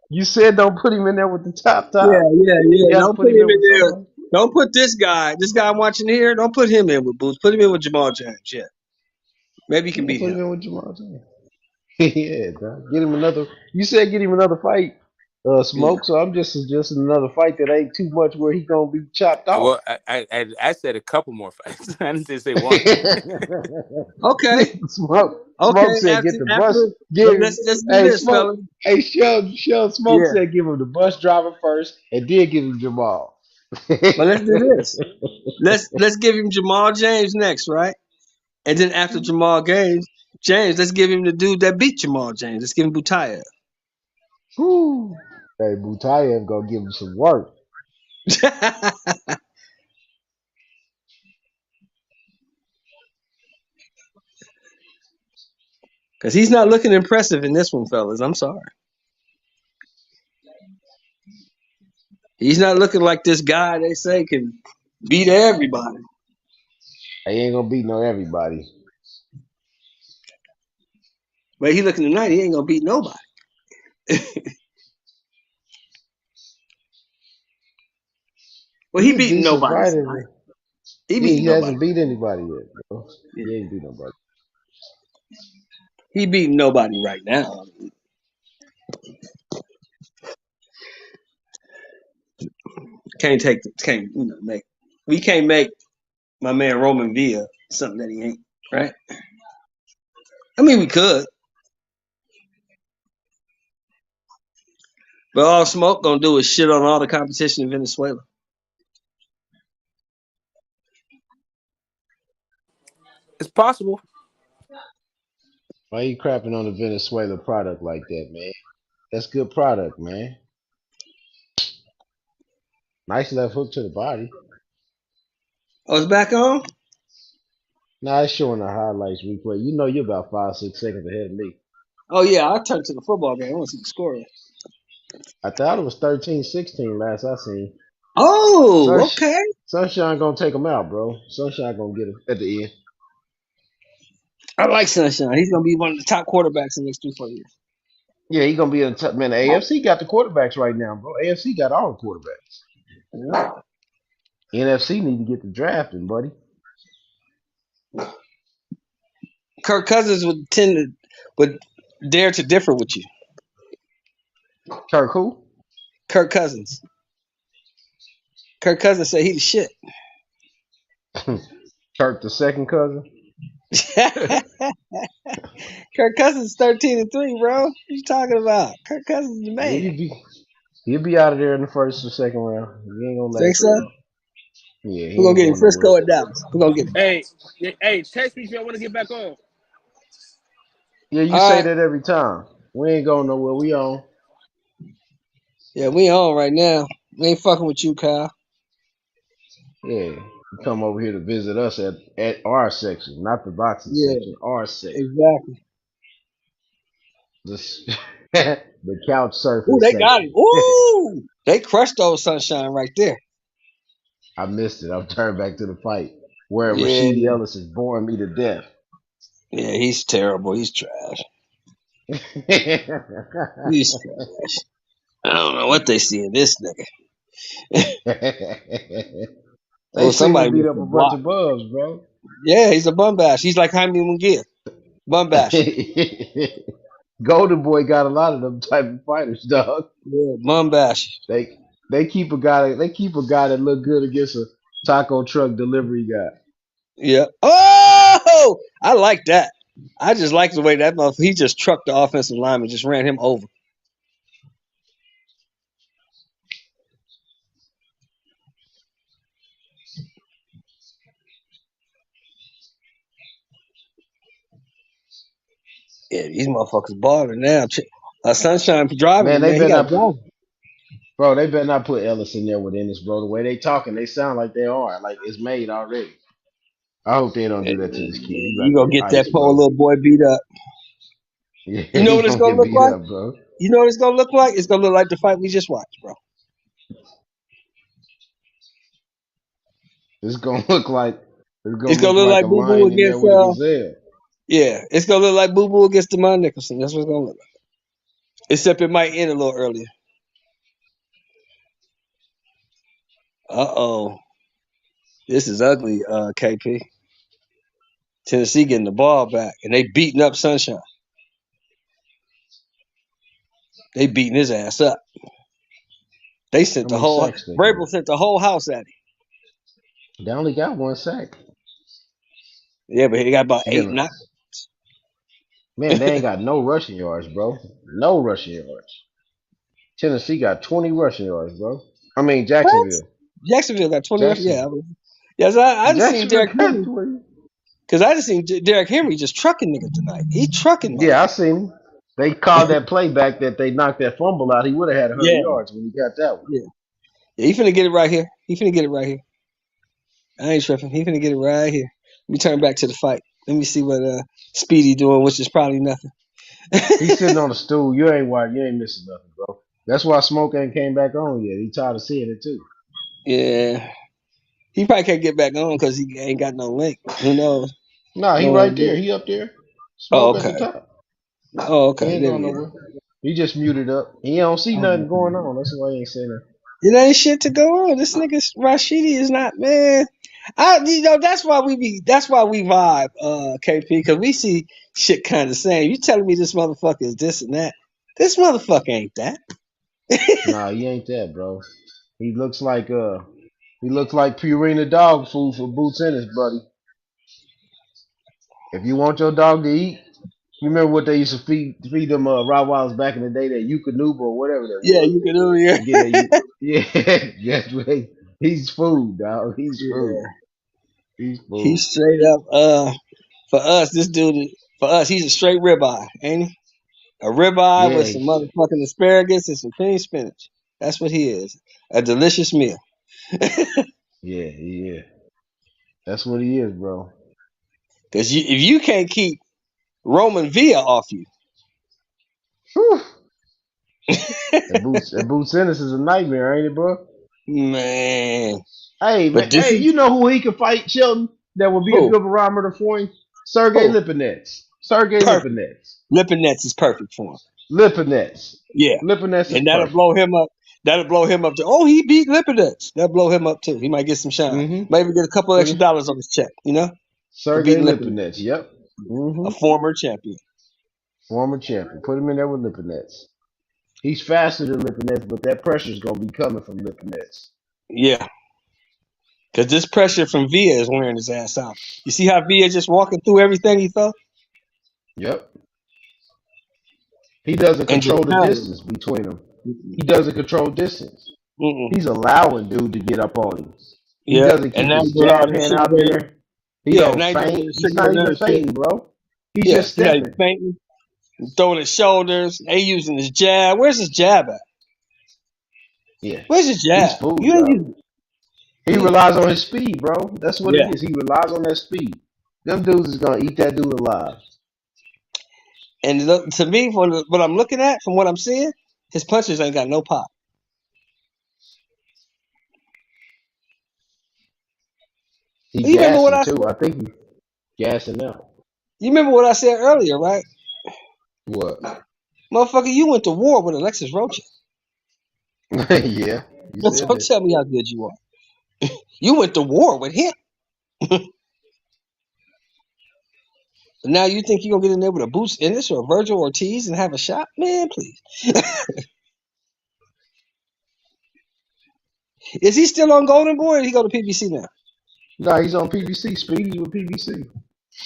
You said don't put him in there with the top. Yeah. You gotta Don't put put him him in in with there. somebody. Don't put this guy I'm watching here. Don't put him in with Boots. Put him in with Jamal James. Yeah, maybe you can Yeah, beat put him. him in with Jamal James. Yeah, dog. Get him another. You said get him another fight, Yeah. Smoke. So I'm just suggesting another fight that ain't too much where he gonna be chopped off. Well, I said a couple more fights. I didn't just say one. Okay. Smoke said get the bus. Give him. Let's do Hey, this, Smoke. fella. Hey, Shell Smoke Yeah. said give him the bus driver first, and then give him Jamal. But let's do this. Let's give him Jamal James next, right? And then after Jamal James, let's give him the dude that beat Jamal James. Let's give him Butayev. Whew. Hey, Butayev gonna give him some work. Because he's not looking impressive in this one, fellas. I'm sorry. He's not looking like this guy they say can beat everybody. He ain't gonna beat no everybody. But he looking tonight, he ain't gonna beat nobody. Well, he He a beating decent nobody fighter. tonight. He He beating nobody. hasn't beat anybody yet, bro. Yeah. He ain't beat nobody. He beating nobody right now. Can't make. We can't make my man Roman Villa something that he ain't, right? I mean, we could, but all Smoke gonna do is shit on all the competition in Venezuela. It's possible. Why you crapping on the Venezuela product like that, man? That's good product, man. Nice left hook to the body. Oh, it's back on? Nah, it's showing the highlights replay. You know you're about 5-6 seconds ahead of me. Oh yeah, I turned to the football game. I want to see the score. I thought it was 13-16 last I seen. Oh, okay. Sunshine gonna take him out, bro. Sunshine gonna get him at the end. I like Sunshine. He's gonna be one of the top quarterbacks in the next 3-4 years. Yeah, he gonna be in the top. Man, the AFC got the quarterbacks right now, bro. AFC got all the quarterbacks. Yeah. NFC need to get the drafting, buddy. Kirk Cousins would dare to differ with you. Kirk who? Kirk Cousins. Kirk Cousins said he the shit. Kirk the second cousin. Kirk Cousins 13-3, bro. What you talking about? Kirk Cousins is the Yeah, man. he'll be out of there in the first or second round. He ain't gonna Think last so? that long. Yeah, he We're gonna ain't get him going nowhere. Frisco or Dallas. We're gonna get him. Hey, text me if y'all want to get back on. Yeah, you All say right. that every time. We ain't going nowhere. We on. Yeah, we on right now. We ain't fucking with you, Kyle. Yeah, you come over here to visit us at our section, not the boxing Yeah, section. Our section. exactly. This, the couch Ooh, surfing they got section. him. Ooh, they crushed old Sunshine right there. I missed it. I'm turned back to the fight. where Yeah, Rashidi Ellis is boring me to death. yeah, he's terrible. He's trash. He's trash. I don't know what they see in this nigga. They Oh, seen somebody him beat missed up a a bunch block. of bubs, bro. Yeah, he's a bum bash. He's like Jaime Munguia. Bum bash. Golden Boy got a lot of them type of fighters, dog. Yeah, bum bash. They keep a guy that look good against a taco truck delivery guy. Yeah. Oh, I like that. I just like the way that motherfucker, he just trucked the offensive lineman, just ran him over. Yeah, these motherfuckers balling now. Sunshine driving Man, it, they man. He better got a not drive. bro, they better not put Ellis in there with Ennis, bro. The way they talking, they sound like they are. Like it's made already. I hope they don't do that to this kid. He You about to gonna get get that iced, poor bro. little boy beat up. Yeah, You know he what it's gonna gonna get look beat like? up, bro. You know what it's gonna look like? It's gonna look like the fight we just watched, bro. It's gonna look like It's gonna look a like Boo Boo lion in there against with a gazelle. yeah, it's gonna look like Boo Boo against Demond Nicholson. That's what it's gonna look like. Except it might end a little earlier. Uh-oh. This is ugly, KP. Tennessee getting the ball back, and they beating up Sunshine. They beating his ass up. They sent How the many whole sacks they Vrabel got? sent the whole house at him. They only got one sack. Yeah, but he got about 8 Yeah, knockdowns. man, they ain't got no rushing yards, bro. No rushing yards. Tennessee got 20 rushing yards, bro. I mean What? Jacksonville. Jacksonville got 20 rush. Yeah, Jacksonville. yes, I just seen Jacksonville Derrick got Henry 20. because I just seen Derrick Henry just trucking niggas tonight. He trucking Yeah, I motherfuckers. seen him. They called that play back that they knocked that fumble out. He would have had 100 Yeah, yards when he got that one. yeah, yeah. He finna get it right here. He finna get it right here. I ain't tripping. He finna get it right here. Let me turn back to the fight. Let me see what Speedy doing, which is probably nothing. He's sitting on a stool. You ain't wired. You ain't missing nothing, bro. That's why Smoke ain't came back on yet. He tired of seeing it too. Yeah, he probably can't get back on because he ain't got no link. Who knows? Nah, he No right one there. knows. He up there. Oh, Smoke at the okay. top. Oh, He okay. ain't There going we go. nowhere. He just muted up. He don't see nothing Oh, going okay. on. That's why he ain't saying that. It ain't shit to go on. This nigga Rashidi is not, man. That's why we vibe, KP, because we see shit kind of the same. You telling me this motherfucker is this and that? This motherfucker ain't that. Nah, he ain't that, bro. He looks like Purina dog food for Boots Ennis, buddy. If you want your dog to eat, you remember what they used to feed them Rottweilers back in the day, that Eukanuba or whatever that Yeah, was. you can do it. To get that, yeah, that's what he's food, dog. He's Yeah, food. He's he food. straight up. For us, this dude. For us, he's a straight ribeye, ain't he? A ribeye Yeah, with some motherfucking asparagus and some cream spinach. That's what he is. A delicious meal. yeah. That's what he is, bro. Because if you can't keep Roman Villa off you, Whew. Boots Ennis is a nightmare, ain't it, bro? man. Hey, man. But this Hey, is you know who he could fight, Shelton? That would be a who good barometer for him? Sergey who Lipinets. Sergey perfect. Lipinets. Lipinets is perfect for him. Lipinets. Yeah, Lipinets is and that'll perfect. blow him up. That'll blow him up to. Oh, he beat Lipinets. That'll blow him up too. He might get some shine. Mm-hmm. Maybe get a couple Put extra him. dollars on his check. For Sergey beating Lipinets, Lipinets. Yep. a Mm-hmm. former champion. Former champion. Put him in there with Lipinets. He's faster than Lipinets, but that pressure's gonna be coming from Lipinets. Yeah, because this pressure from Villa is wearing his ass out. You see how Villa just walking through everything he felt Yep. He doesn't and just control the pounding. distance between them. Mm-mm. He doesn't control distance. Mm-mm. He's allowing dude to get up on him. He Yeah, doesn't and keep now his he's doing all jab this hand sugar out ray. there. He Yeah, don't now he's doing feint. all this He's sugar not ray even nerd shit. fainting, bro. He's Yeah, just you know he's stepping. fainting, throwing his shoulders. They using his jab. Where's his jab at? Yeah. Where's his He's jab? food, You ain't dog. using. He relies on his speed, bro. That's what it Yeah, is. He relies on that speed. Them dudes is gonna eat that dude alive. and to me, from what I'm looking at, from what I'm seeing, his punches ain't got no pop. He You remember what gassing I said? too. I think he gassing out. You remember what I said earlier, right? What? Motherfucker, you went to war with Alexis Rocha. Yeah, you said Don't that. tell me how good you are. You went to war with him. Now you think you're gonna get in there with a Boost Ennis or a Virgil Ortiz and have a shot? Man, please. Is he still on Golden Boy or did he go to PBC now? No, he's on PBC. Speedy with PBC.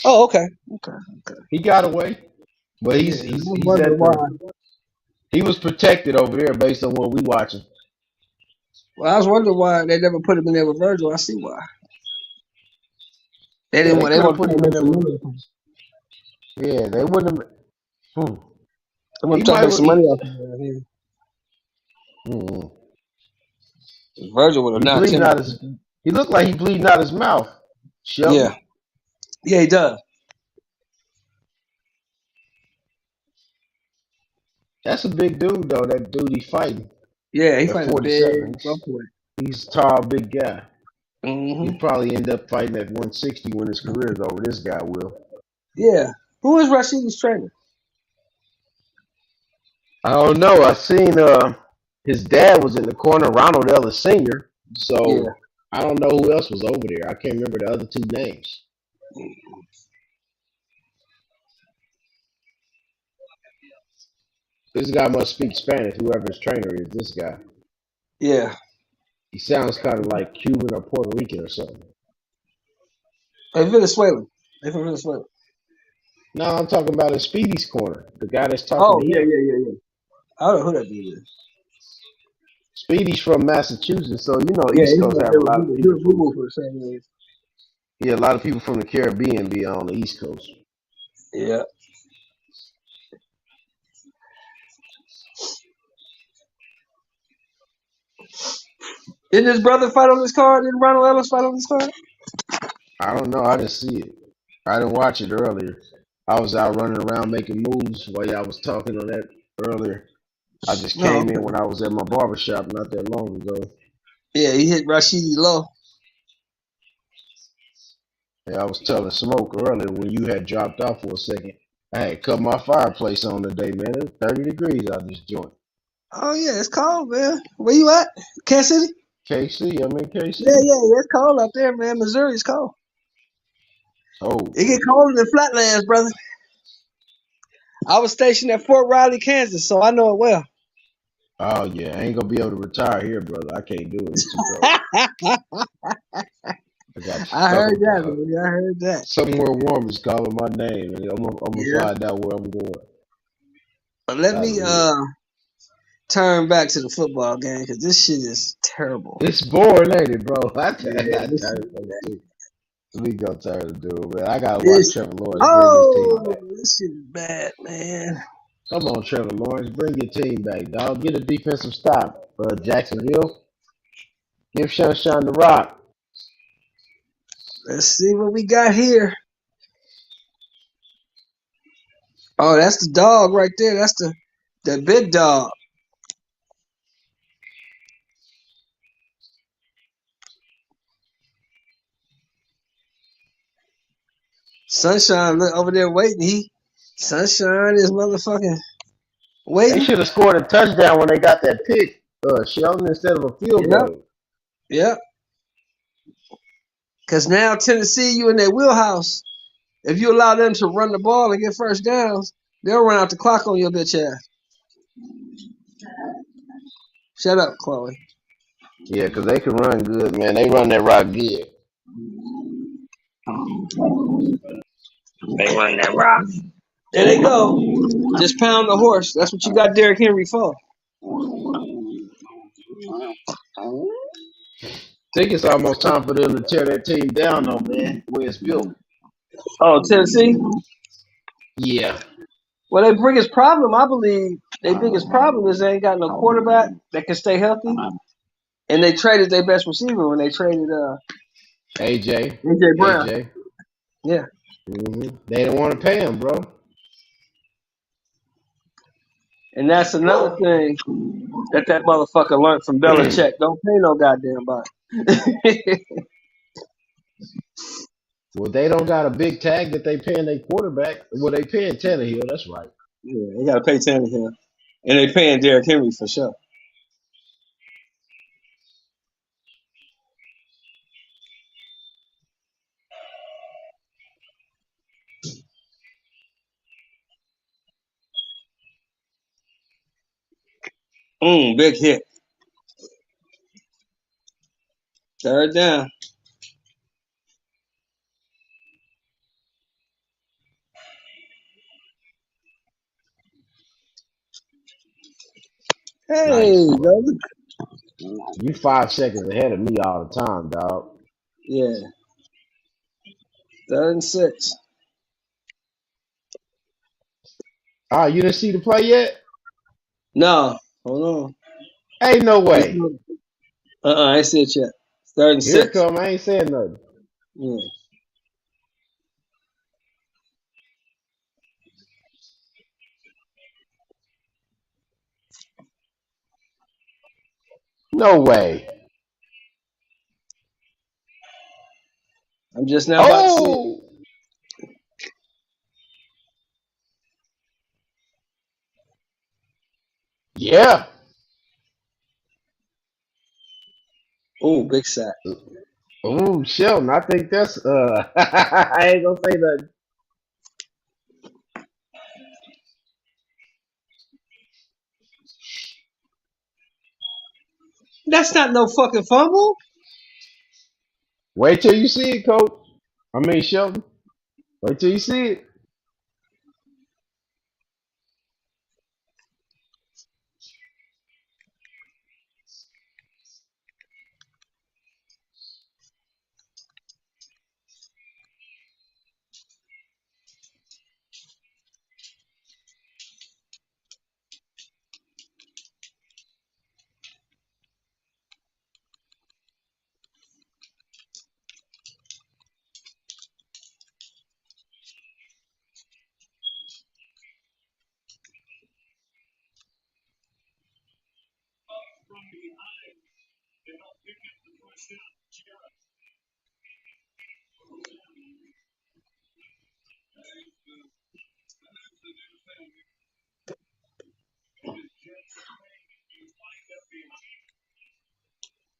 Oh, okay. Okay. He got away, but Yeah, he's I he's was he's wondering at why. the. He was protected over there based on what we watching. Well, I was wondering why they never put him in there with Virgil. I see why. They Yeah, didn't they want. They could have want to put try to him in make there some with. money. Yeah, they wouldn't have. They want He to try to might. make some money off of him. Mm, Virgil would have he knocked bleeding him out out. his. He looked like he bleeding out his mouth. Shelton. Yeah. Yeah, he does. That's a big dude though. That dude he's fighting Yeah, he at fighting a 47. big buffalo. He's a tall, big guy. Mm-hmm. He'll probably end up fighting at 160 when his career's over. This guy will. Yeah. Who is Rashidi's trainer? I don't know. I seen his dad was in the corner, Ronald Ellis Sr. So Yeah. I don't know who else was over there. I can't remember the other two names. This guy must speak Spanish, whoever his trainer is, this guy. Yeah. He sounds kind of like Cuban or Puerto Rican or something. Hey, Venezuela. They from Venezuela. No, I'm talking about in Speedy's corner, the guy that's talking Oh, to yeah, him. yeah. I don't know who that dude is. Speedy's from Massachusetts, so you know Yeah, East he's Coast like have a lot of he people was from Google for the same age. a lot of people from the Caribbean be on the East Coast. Yeah. Didn't his brother fight on this card? Didn't Ronald Ellis fight on this card? I don't know. I didn't see it. I didn't watch it earlier. I was out running around making moves while y'all was talking on that earlier. I just No. came in when I was at my barbershop not that long ago. Yeah, he hit Rashidi low. Yeah, I was telling Smoke earlier when you had dropped off for a second. I had cut my fireplace on today, man. It was 30 degrees out this joint. Oh yeah, it's cold, man. Where you at? Kansas City? KC, I'm in KC. Yeah, it's cold up there, man. Missouri's cold. Oh, It get colder than Flatlands, brother. I was stationed at Fort Riley, Kansas, so I know it well. oh yeah, I ain't gonna be able to retire here, brother. I can't do it. It's too cold. I got you I heard covered, that, dog. man. I heard that. Somewhere warm is calling my name, and I'm gonna Yeah. find out where I'm going. But let Out me of here. turn back to the football game because this shit is terrible. It's boring, ain't it, bro? Yeah, this Let me go turn to do it, man. I gotta watch This, Trevor Lawrence bring his team back. this shit is bad, man. Come on, Trevor Lawrence, bring your team back, dog. Get a defensive stop. Jacksonville, give Sunshine the rock. Let's see what we got here. Oh, that's the dog right there. That's the big dog. Sunshine look over there waiting. Sunshine is motherfucking They waiting. should have scored a touchdown when they got that pick, Sheldon, instead of a field goal. Yep. Because now Tennessee, you in their wheelhouse. If you allow them to run the ball and get first downs, they'll run out the clock on your bitch ass. Shut up, Chloe. Yeah, because they can run good, man. They run that rock good. They run that rock. There they go. Just pound the horse. That's what you got Derrick Henry for. I think it's almost time for them to tear that team down, though, man. The way it's built. Oh, Tennessee? Yeah. Well, their biggest problem, I believe, their biggest problem is they ain't got no quarterback that can stay healthy. And they traded their best receiver when they traded AJ Brown. AJ. Yeah. Mm-hmm. They didn't want to pay him, bro. And that's another thing that motherfucker learned from Belichick. Don't pay no goddamn body. Well, they don't got a big tag that they paying their quarterback. Well, they paying Tannehill. That's right. Yeah, they got to pay Tannehill, and they paying Derrick Henry for sure. Big hit. Third down. Hey, Nice. brother. You 5 seconds ahead of me all the time, dog. Yeah, 3rd and 6. Ah, you didn't see the play yet? No, hold on. Ain't no way. I ain't see it yet. 3rd and Here it 6. come. I ain't saying nothing. Yeah. No way. I'm just now about to see it. Oh, yeah. Big sack. Oh, Shelton. I think that's I ain't gonna say nothing. That's not no fucking fumble. Wait till you see it, coach. I mean Shelton. Wait till you see it.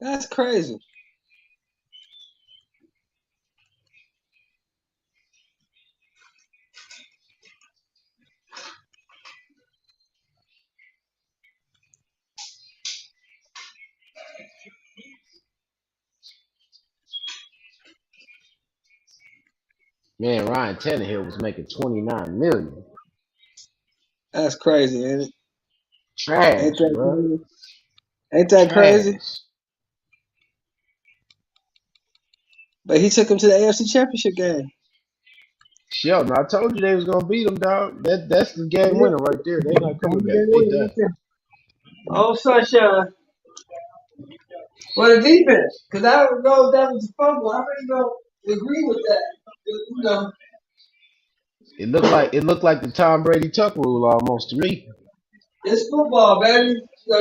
That's crazy. Man, Ryan Tannehill was making 29 million. That's crazy, ain't it? Ain't Trash, that bro. crazy? Ain't that crazy? Trash. But he took him to the AFC Championship game. Shelton, I told you they was gonna beat them, dog. That's the game winner right there. They not coming back. They done. Oh, sunshine. Well, the defense, because I don't know if that was a fumble. I really don't agree with that. You know, It looked like the Tom Brady Tuck rule almost to me. it's football, baby.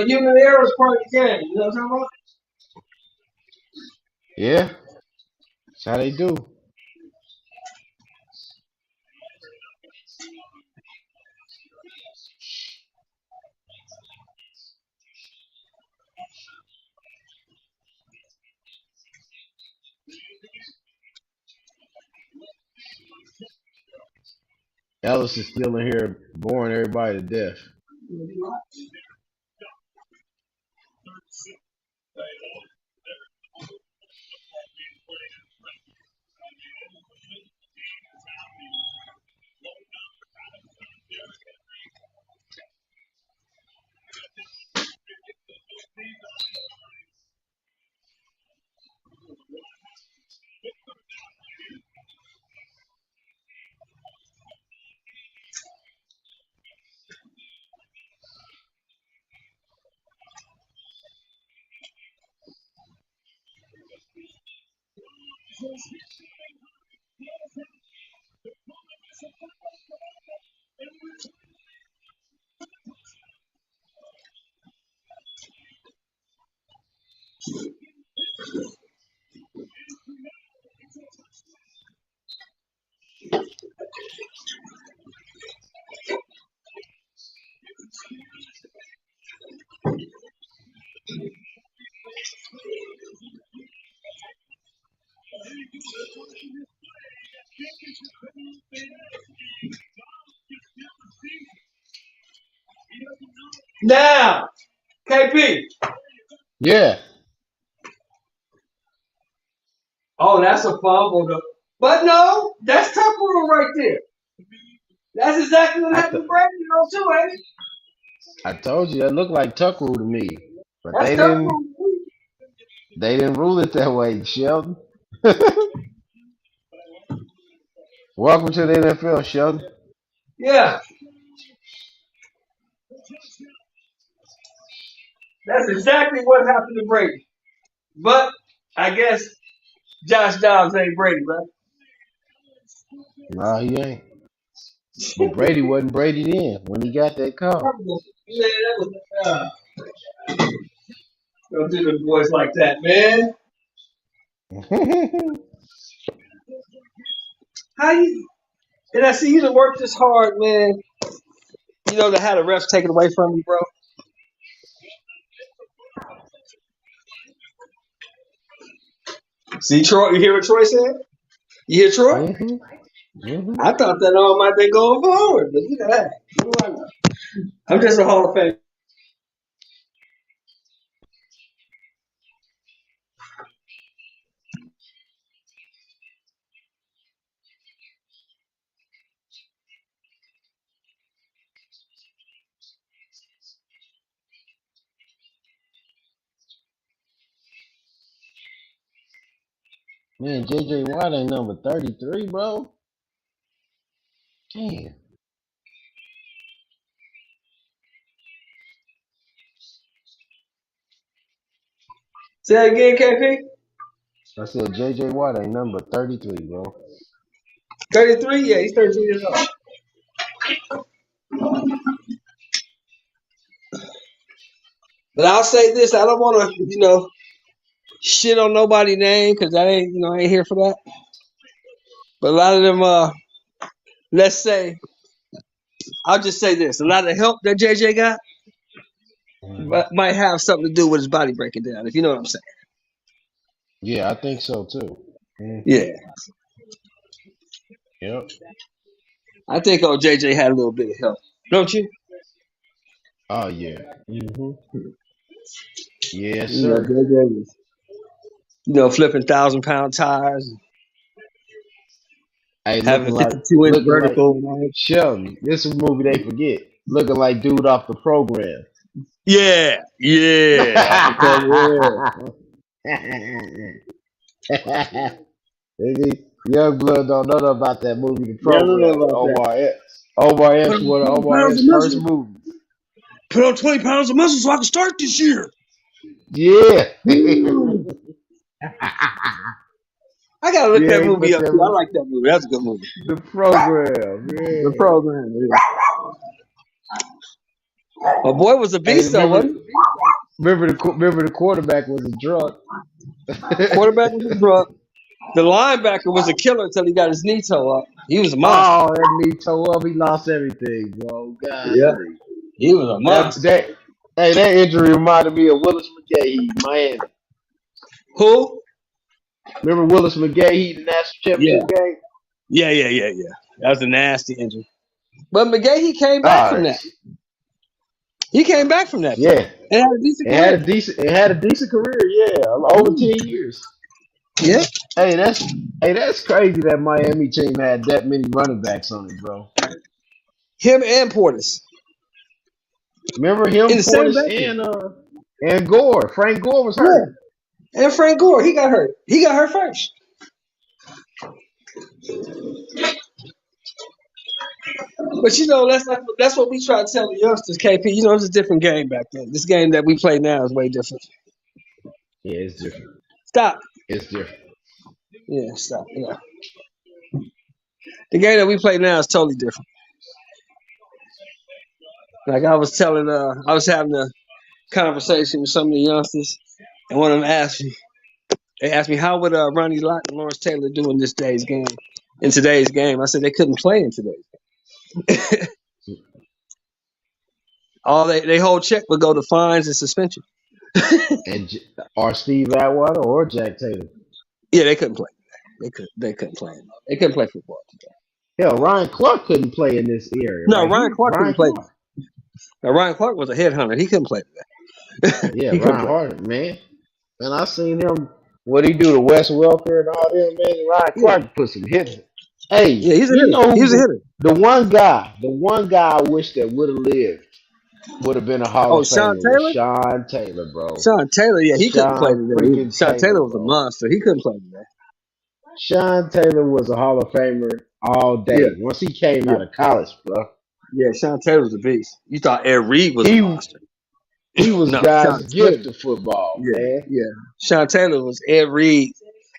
Human error is part of the game. You know what I'm talking about? Yeah, that's how they do. Ellis is still in here boring everybody to death. Now, KP. Yeah. Oh, that's a fumble. Though. But no, that's Tuck rule right there. That's exactly what happened to Brady, too, ain't it? I told you that looked like Tuck rule to me, but That's Tuck rule. they didn't rule it that way, Sheldon. Welcome to the NFL, Sheldon. Yeah. That's exactly what happened to Brady. But I guess Josh Dobbs ain't Brady, right? No, he ain't. But Brady wasn't Brady then when he got that call. Man, that was don't do the boys like that, man. How you? And I see you to work this hard, man. You know to have the refs taken away from you, bro. See, Troy. You hear what Troy said? You hear Troy? I thought that all might be going forward, but you know that. I'm just a Hall of Fame. Man, JJ Watt ain't number 33, bro. Damn. Say that again, KP. I said JJ Watt ain't number 33, bro. 33? Yeah, he's 33 years old. But I'll say this: I don't want to, shit on nobody's name because I ain't here for that. But a lot of them, let's say, I'll just say this: a lot of help that JJ got might have something to do with his body breaking down. If you know what I'm saying. Yeah, I think so too. Yeah. Yep. I think JJ had a little bit of help, don't you? Oh yeah. Yes, You know, sir. JJ was, flipping 1,000-pound tires, Hey, having 52-inch looking like vertical. Sheldon. This is a movie they forget. Looking like dude off the program. Yeah. Off the Young blood don't know nothing about that movie, The Yeah, I don't know Program. about that. Omar Put Epps, on one of 20 Omar pounds of Epps' first muscle. movies. Put on 20 pounds of muscle so I can start this year. Yeah. I gotta look that Yeah, movie look up that too. I movie. like that movie. That's a good movie. The Program. Yeah. The Program. Yeah. My boy was a Hey, beast though, wasn't remember the quarterback was a drunk. he? Quarterback was a drunk. The linebacker was a killer until he got his knee toe up. He was a monster. Oh, that knee toe up. He lost everything, bro. God. Yeah. He was a monster. That injury reminded me of Willis McGahee, Miami. Who? Remember Willis McGahee, the national championship game? Yeah. That was a nasty injury. But McGahee came back from that. He came back from that. Yeah. And had a decent career. It had a decent career, yeah. Over 10 years. Yeah. Hey, that's crazy that Miami team had that many running backs on it, bro. Him and Portis. Remember him, in the same Portis, and Gore. Frank Gore was hurt. Yeah. And Frank Gore, he got hurt. He got hurt first. But that's what we try to tell the youngsters, KP. It's a different game back then. This game that we play now is way different. Yeah, it's different. Stop. It's different. Yeah, stop. The game that we play now is totally different. Like I was having a conversation with some of the youngsters, and one of them asked me, how would Ronnie Lott and Lawrence Taylor do in today's game? I said they couldn't play in today's game. All they whole check would go to fines and suspension. Or Steve Atwater or Jack Taylor. Yeah, they couldn't play. They couldn't play. They couldn't play football today. Hell, Ryan Clark couldn't play in this area. No, right? Ryan Clark couldn't play. Now Ryan Clark was a headhunter. He couldn't play that. Yeah, He couldn't Ryan play. Hart, man. And I seen him what he do to Wes Welker and all them, man. Ryan Yeah, Clark put some hits. Hey, yeah, he's a you hitter. know He who was a hitter. the one guy I wish that would have lived would have been a Hall Oh, of Sean Famer was Taylor. Sean Taylor, bro. Sean Taylor, yeah, he couldn't play Sean today either. freaking Sean Taylor, Taylor was a bro. monster. He couldn't play today. Sean Taylor was a Hall of Famer all Yeah, day. Once he came yeah, out of college, bro. yeah. Sean Taylor was a beast. You thought Ed Reed was a He monster. he was No, God's Sean gift Taylor. to football, Yeah, man. yeah. Sean Taylor was Ed Reed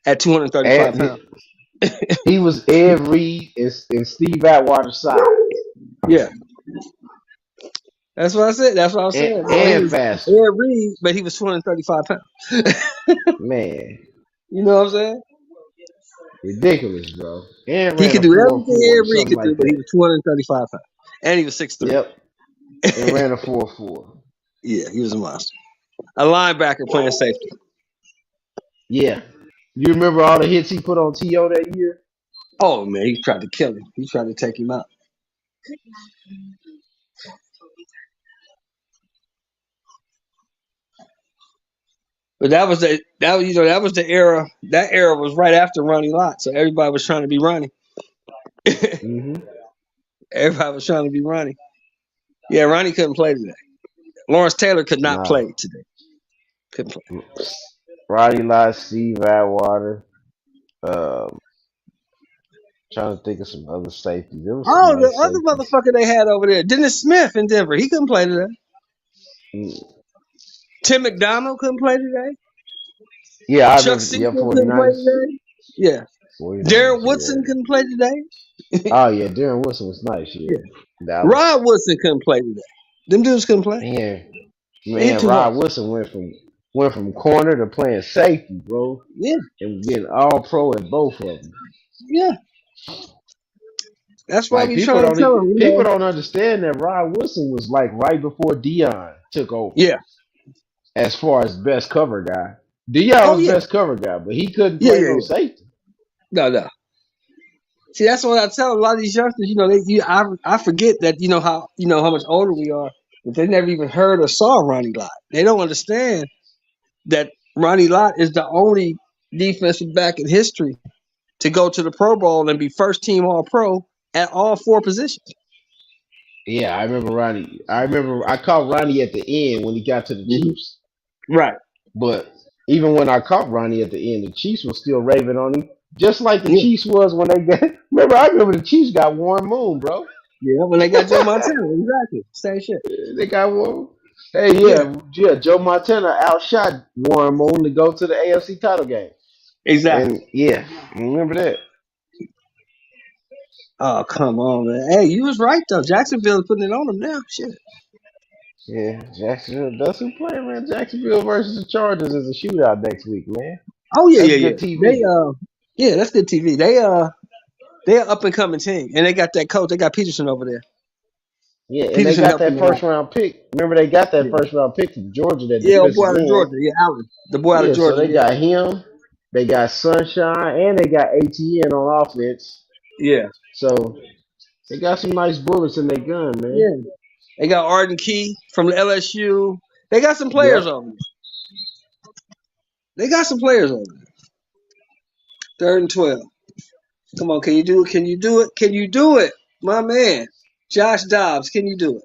at 235 And pounds. he was Ed Reed and Steve Atwater's size. Yeah, that's what I said. That's what I was saying. No, he And was faster. Ed Reed, but he was 235 pounds. Man, You know what I'm saying? ridiculous, bro. And He ran could a do four everything four or Ed Reed something could do, like but he that. was 235 pounds. And he was 6'3". Yep. And ran a 4.4. Yeah, he was a monster. A linebacker playing safety. Yeah. You remember all the hits he put on T.O. that year? Oh, man, he tried to kill him. He tried to take him out. But that was the era. That era was right after Ronnie Lott, so everybody was trying to be Ronnie. Mm-hmm. Everybody was trying to be Ronnie. Yeah, Ronnie couldn't play today. Lawrence Taylor could not Nah. play today. Couldn't play. Roddy Lott, Steve Atwater. Um, trying to think of some other safeties. There was some Oh, the nice other safeties. motherfucker they had over there, Dennis Smith in Denver. He couldn't play today. Mm. Tim McDonald couldn't play today. Yeah, I Chuck remember. Yeah, Sequel couldn't play 49ers. today. Yeah. 49ers, Darren Woodson yeah. couldn't play today. Oh, yeah, Darren Wilson was nice, yeah. Yeah. Dallas. Rod Woodson couldn't play today. Them dudes couldn't play. They hit Man, too hard. Rod Wilson went from corner to playing safety, bro. Yeah. And getting all pro in both of them. Yeah. That's why Like we trying to tell them, people don't understand that Rod Wilson was like right before Dion took over. Yeah. As far as best cover guy. Dion Oh was yeah. best cover guy, but he couldn't Yeah, play yeah, no yeah. safety. No. See, that's what I tell a lot of these youngsters. I forget that how much older we are, but they never even heard or saw Ronnie Lott. They don't understand that Ronnie Lott is the only defensive back in history to go to the Pro Bowl and be first team All Pro at all four positions. Yeah, I remember Ronnie. I caught Ronnie at the end when he got to the Chiefs. Right. But even when I caught Ronnie at the end, the Chiefs was still raving on him, just like the Yeah. Chiefs was when they got. I remember the Chiefs got Warren Moon, bro. Yeah, when they got Joe Montana, exactly same shit. They got Warren. Hey, yeah. Joe Montana outshot Warren Moon to go to the AFC title game. Exactly. And yeah, I remember that. Oh, come on, man. Hey, you was right though. Jacksonville's putting it on them now. Shit. Yeah, Jacksonville does some play, man. Jacksonville versus the Chargers is a shootout next week, man. Oh yeah, That's yeah. good TV. They that's good TV. They're up and coming team, and they got that coach. They got Peterson over there. Yeah, and Peterson they got helped them that a lot. first round pick. Remember, they got that first round pick from Georgia, that Yeah, boy defensive out of end. Georgia. Yeah, Allen, the boy out Yeah, of so Georgia. they got him. They got Sunshine, and they got ATN on offense. Yeah. So they got some nice bullets in their gun, man. Yeah. They got Arden Key from the LSU. They got some players over there. Third and 12. Come on, can you do it? Can you do it? Can you do it? My man. Josh Dobbs, can you do it?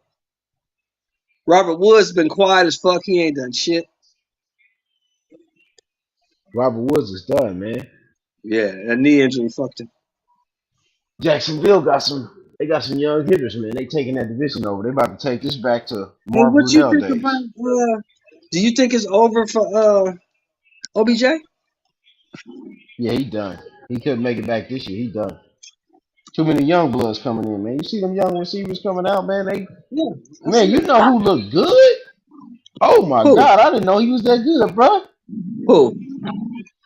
Robert Woods been quiet as fuck. He ain't done shit. Robert Woods is done, man. Yeah, that knee injury fucked him. Jacksonville got some young hitters, man. They taking that division over. They about to take this back to Hey, Mark what you Brunell think days. about do you think it's over for OBJ? Yeah, he done. He couldn't make it back this year. He done. Too many young bloods coming in, man. You see them young receivers coming out, man. Man, you know who looked good? Oh my God, I didn't know he was that good, bro. Who?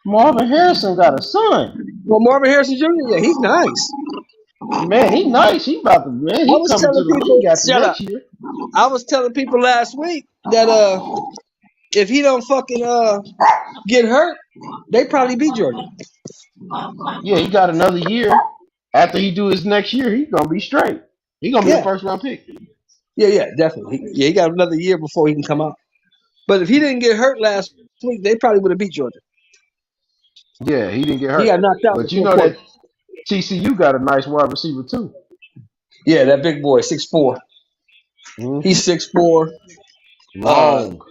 Marvin Harrison got a son. Well, Marvin Harrison Jr. Yeah, he's nice. Man, he nice. He about to man. He coming to the league after next year. I was telling people last week that if he don't fucking get hurt, they probably beat Georgia. Yeah, he got another year. After he do his next year, he's gonna be straight. He gonna be a first round pick. Yeah, definitely. He got another year before he can come out. But if he didn't get hurt last week, they probably would have beat Georgia. Yeah, he didn't get He hurt. got knocked out in the But you fourth know quarter. that TCU got a nice wide receiver too. Yeah, that big boy, 6'4". Mm-hmm. He's 6'4", Long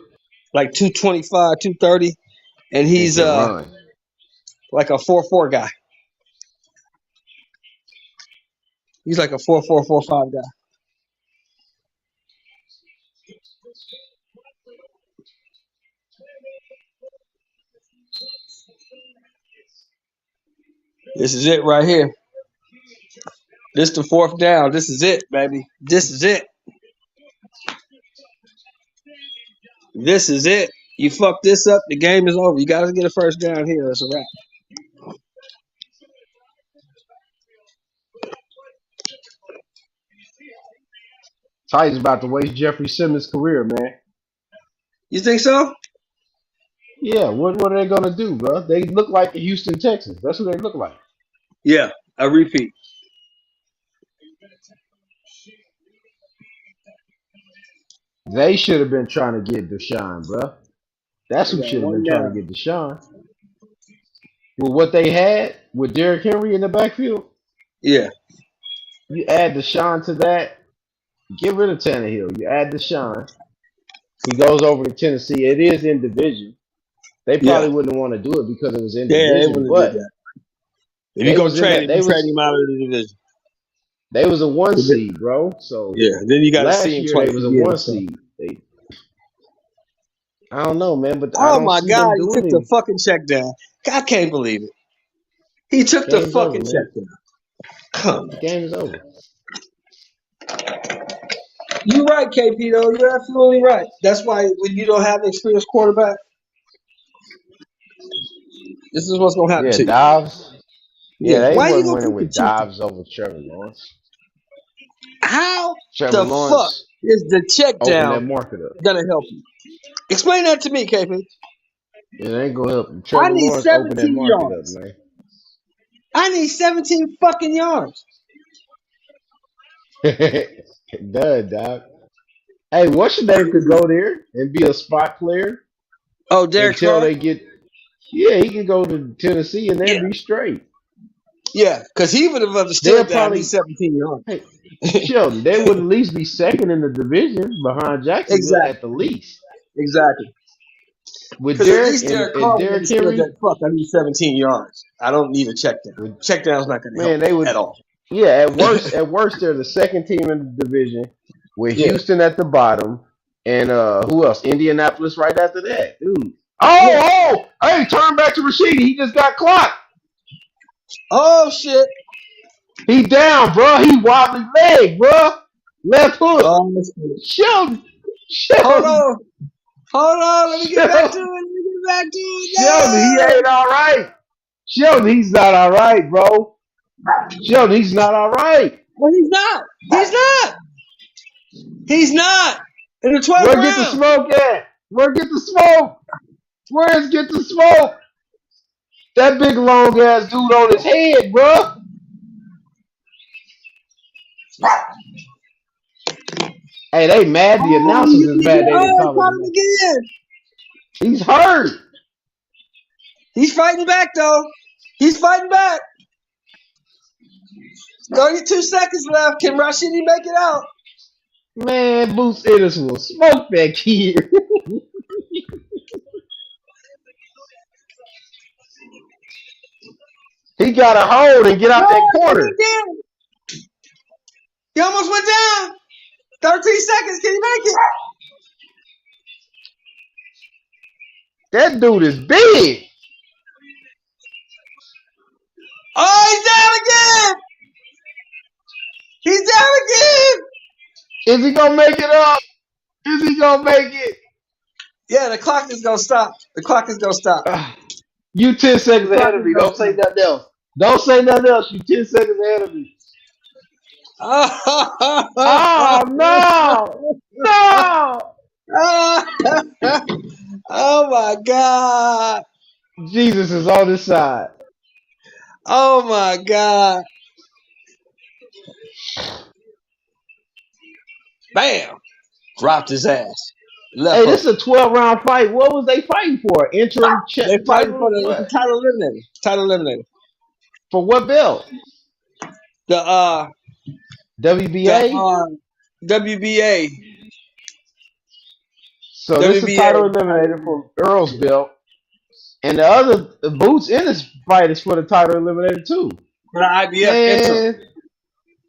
like 225, 230, and and he's can run. like a 4'4" guy. He's like a 4'4", 4'5" guy. This is it right here. This the fourth down. This is it, baby. This is it. This is it. You fuck this up, the game is over. You got to get a first down here. That's a wrap. Titans about to waste Jeffrey Simmons' career, man. You think so? Yeah, what are they gonna do, bro? They look like the Houston Texans. That's what they look like. Yeah, a repeat. They should have been trying to get Deshaun, bro. That's They who got should have one been trying down. to get Deshaun. With what they had with Derrick Henry in the backfield, Yeah, you add Deshaun to that, get rid of Tannehill. You add Deshaun. He goes over to Tennessee. It is in division. They yeah. probably wouldn't want to do it because it was in Yeah, they division, wouldn't have did but that. If you they go was in trade that him, you trade him out of the division. they was a one seed, bro. So Yeah, then you got to see last him year they twice was a a year. one So. seed. I don't know, man, but I Oh don't my see God, them he doing took the anything. fucking check down. I can't believe it. He took the Game's over, fucking check man. down. Come The on. game is over. You're right, KP, though. You're absolutely right. That's why when you don't have an experienced quarterback, this is what's going to happen Yeah, to you. Dobbs. Yeah, Yeah. they Why you wasn't going to winning take the with check down? Dobbs over Trevor Lawrence. How Trevor the fuck Lawrence is the check opened down that market up. going to help you? Explain that to me, KP. It ain't gonna help him. I Trevor need Lawrence opened that 17 market up, yards. man. I need 17 fucking yards. Done, dog. Hey, what's your name could go there and be a spot player Oh, Derek until Carr? they get. Yeah, he could go to Tennessee and then Yeah. be straight. Yeah, because he would have They'll understood that I need probably. 17 yards. Hey, Sheldon, they would at least be second in the division behind Jacksonville at the Exactly. least. Exactly. With Because at Derek least Derek Carr and would Derrick understood Henry, that, fuck, I need 17 yards. I don't need a check down. with Check down's not going to help man, they me would. at all. Yeah, at worst, they're the second team in the division, with Yeah. Houston at the bottom, and who else? Indianapolis right after that, dude. Yeah. Hey, turn back to Rashidi. He just got clocked. Oh, shit. He down, bro. He wobbly leg, bro. Left hook. Oh, that's good. Sheldon. Hold on. Hold on. Let me get back to it. Sheldon, he No! ain't all right. Sheldon, he's not all right, bro. Sheldon, he's not all right. Well, he's not. He's not. He's not. In the 12th Where get the round. smoke at? Where get the smoke? Where's get the smoke? That big long ass dude on his head, bro. Hey, they mad. The Oh, announcers is mad. They didn't he call caught it. him again. He's hurt. He's fighting back, though. He's fighting back. 32 seconds left. Can Rashidi make it out? Man, Boots Ennis will smoke that kid. He got to hold and get out that No, corner. he did. He almost went down. 13 seconds. Can he make it? That dude is big. Oh, he's down again. He's down again. Is he gonna make it up? Is he gonna make it? Yeah, the clock is gonna stop. The clock is gonna stop. You 10 seconds The clock ahead of is me. gonna Don't say stop. nothing else. Don't say nothing else. You 10 seconds ahead of me. Oh no! No! Oh my God. Jesus is on his side. Oh my God. Bam! Dropped his ass. Left Hey, hook. this is a 12-round fight. What was they fighting for? Interim They fighting for title? the What? title eliminator. Title eliminator. For what belt? The WBA? WBA. So this is a WBA. title eliminator for Earl's belt. And the other the Boots in this fight is for the title eliminator too. For the IBF interim.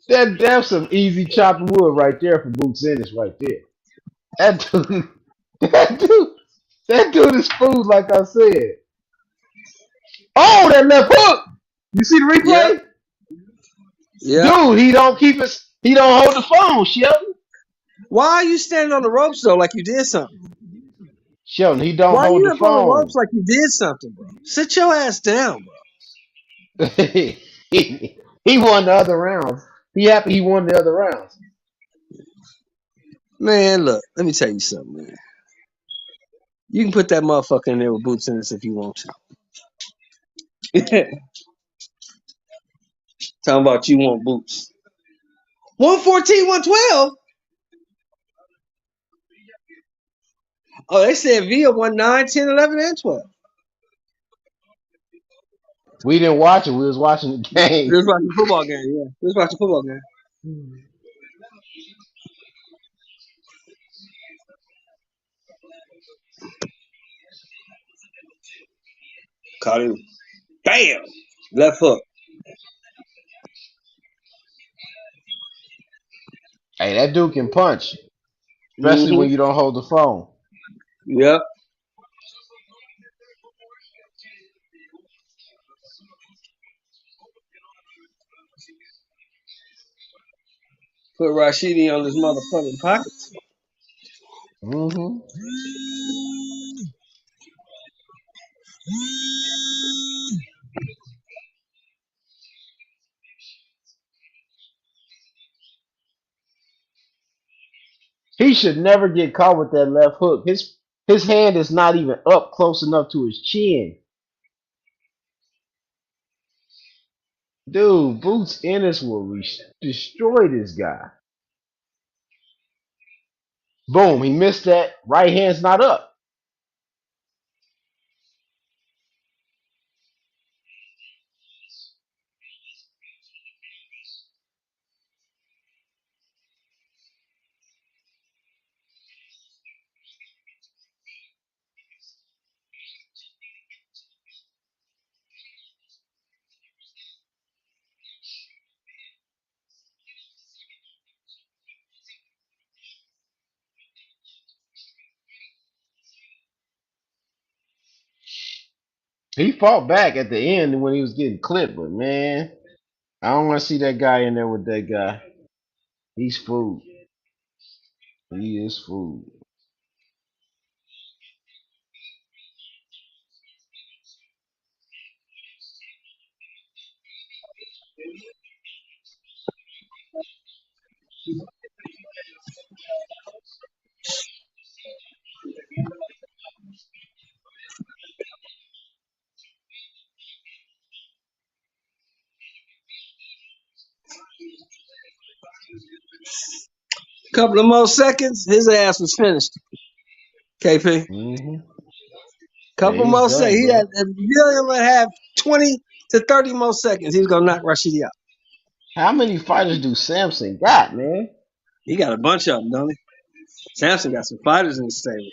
Man, that's some easy chopping wood right there for Boots Ennis right there. That dude, that dude, that dude is food, like I said. Oh, that left hook! You see the Yep. replay? Yep. Dude, he don't hold the phone, Shelton. Why are you standing on the ropes though like you did something? Shelton, he don't Why are hold you the up on the ropes phone. like you did something, bro? Sit your ass down, bro. He won the other rounds. He happy he won the other rounds. Man, look, let me tell you something, man. You can put that motherfucker in there with Boots in this if you want to. Talking about you want Boots. 114, 112? Oh, they said Via won 9, 10, 11, and 12. We didn't watch it. We was watching the We game. was watching the football game, yeah. We was watching the football game. Caught him. Bam! Left hook. Hey, that dude can punch, especially Mm-hmm. when you don't hold the phone. Yep. Put Rashidi on his motherfucking pockets. Mm-hmm. He should never get caught with that left hook. His hand is not even up close enough to his chin. Dude, Boots Ennis will destroy this guy. Boom, he missed that. Right hand's not up. He fought back at the end when he was getting clipped, but man, I don't want to see that guy in there with that guy. He's food. He is food. Couple of more seconds, his ass was finished. KP. Mm-hmm. Yeah, Couple he's more seconds. done, He had bro. if William would have 20 to 30 more seconds. He was gonna knock Rashidi out. How many fighters do Samson got, man? He got a bunch of them, don't he? Samson got some fighters in the stable.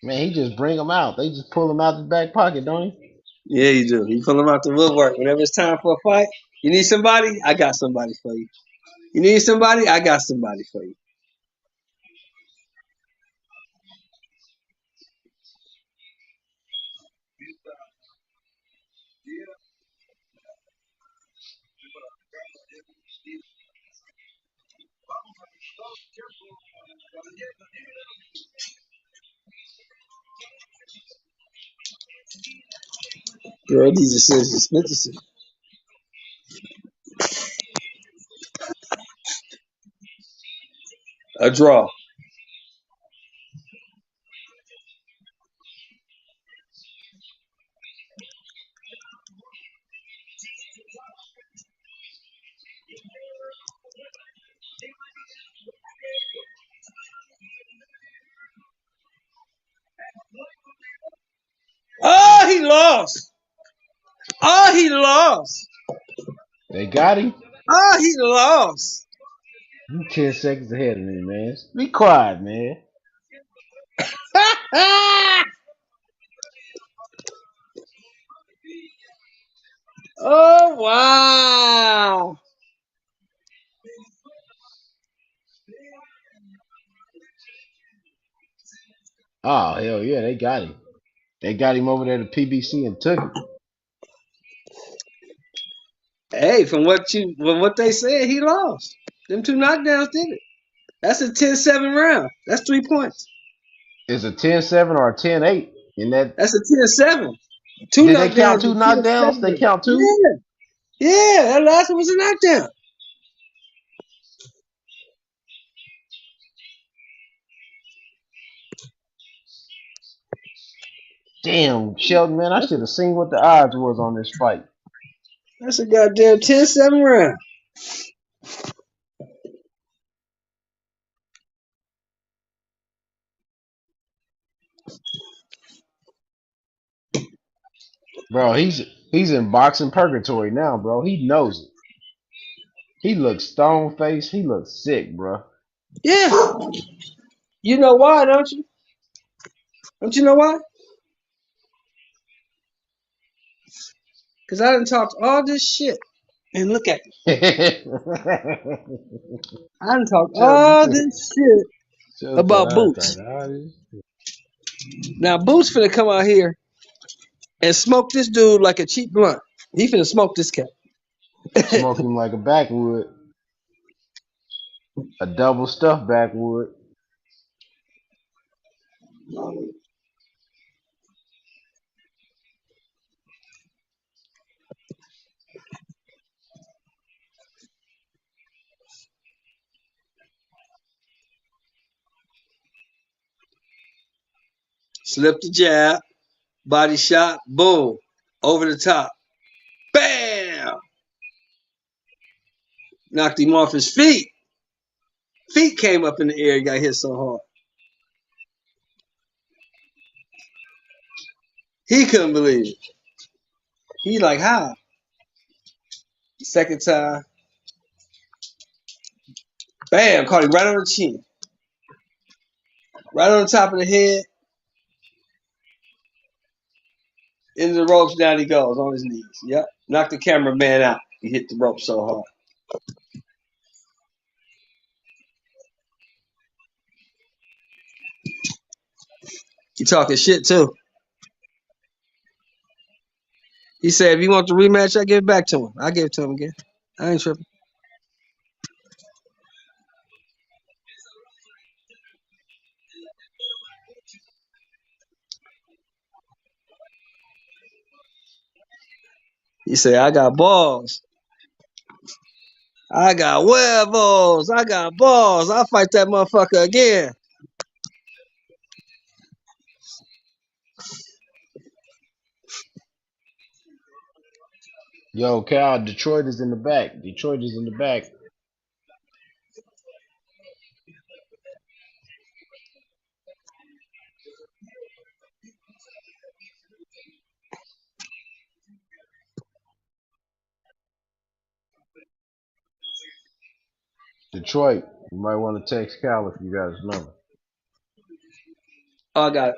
Man, he just bring them out. They just pull them out the back pocket, don't he? Yeah, you do. You pull them out the woodwork. Whenever it's time for a fight, you need somebody? I got somebody for you. You need somebody? I got somebody for you. Girl, these decisions. Split decision. A draw. lost. Oh, he lost. They got him. Oh, he lost. You 10 seconds ahead of me, man. Be quiet, man. Oh, wow. Oh, hell yeah, they got him. They got him over there to PBC and took it. Hey, from what they said, he lost. Them two knockdowns did it. That's a 10-7 round. That's 3 points. It's a 10-7 or a 10-8 in that. That's a 10-7. Two Did they count knockdowns two is knockdowns? They 10-7. count two? Yeah. Yeah, that last one was a knockdown. Damn, Sheldon, man, I should have seen what the odds was on this fight. That's a goddamn 10-7 round. Bro, he's in boxing purgatory now, bro. He knows it. He looks stone faced. He looks sick, bro. Yeah. You know why, don't you? Don't you know why? Because I done talked all this shit. And look at me. I done talked all this shit about Boots. Now, Boots finna come out here and smoke this dude like a cheap blunt. He finna smoke this cat. Smoke him like a backwood. A double stuffed backwood. Slip the jab, body shot, boom, over the top. Bam! Knocked him off his feet. Feet came up in the air, he got hit so hard. He couldn't believe it. He like, how? Second time. Bam! Caught him right on the chin. Right on the top of the head. Into the ropes, down he goes on his knees. Yep. Knocked the cameraman out. He hit the rope so hard. He talking shit too. He said if he wants the rematch, I give it back to him. I give it to him again. I ain't tripping. He said, I got balls. I got huevos. I got balls. I'll fight that motherfucker again. Yo, Cal, Detroit is in the back. Detroit is in the back. Detroit, you might want to text Cal if you got his number. Oh, I got it.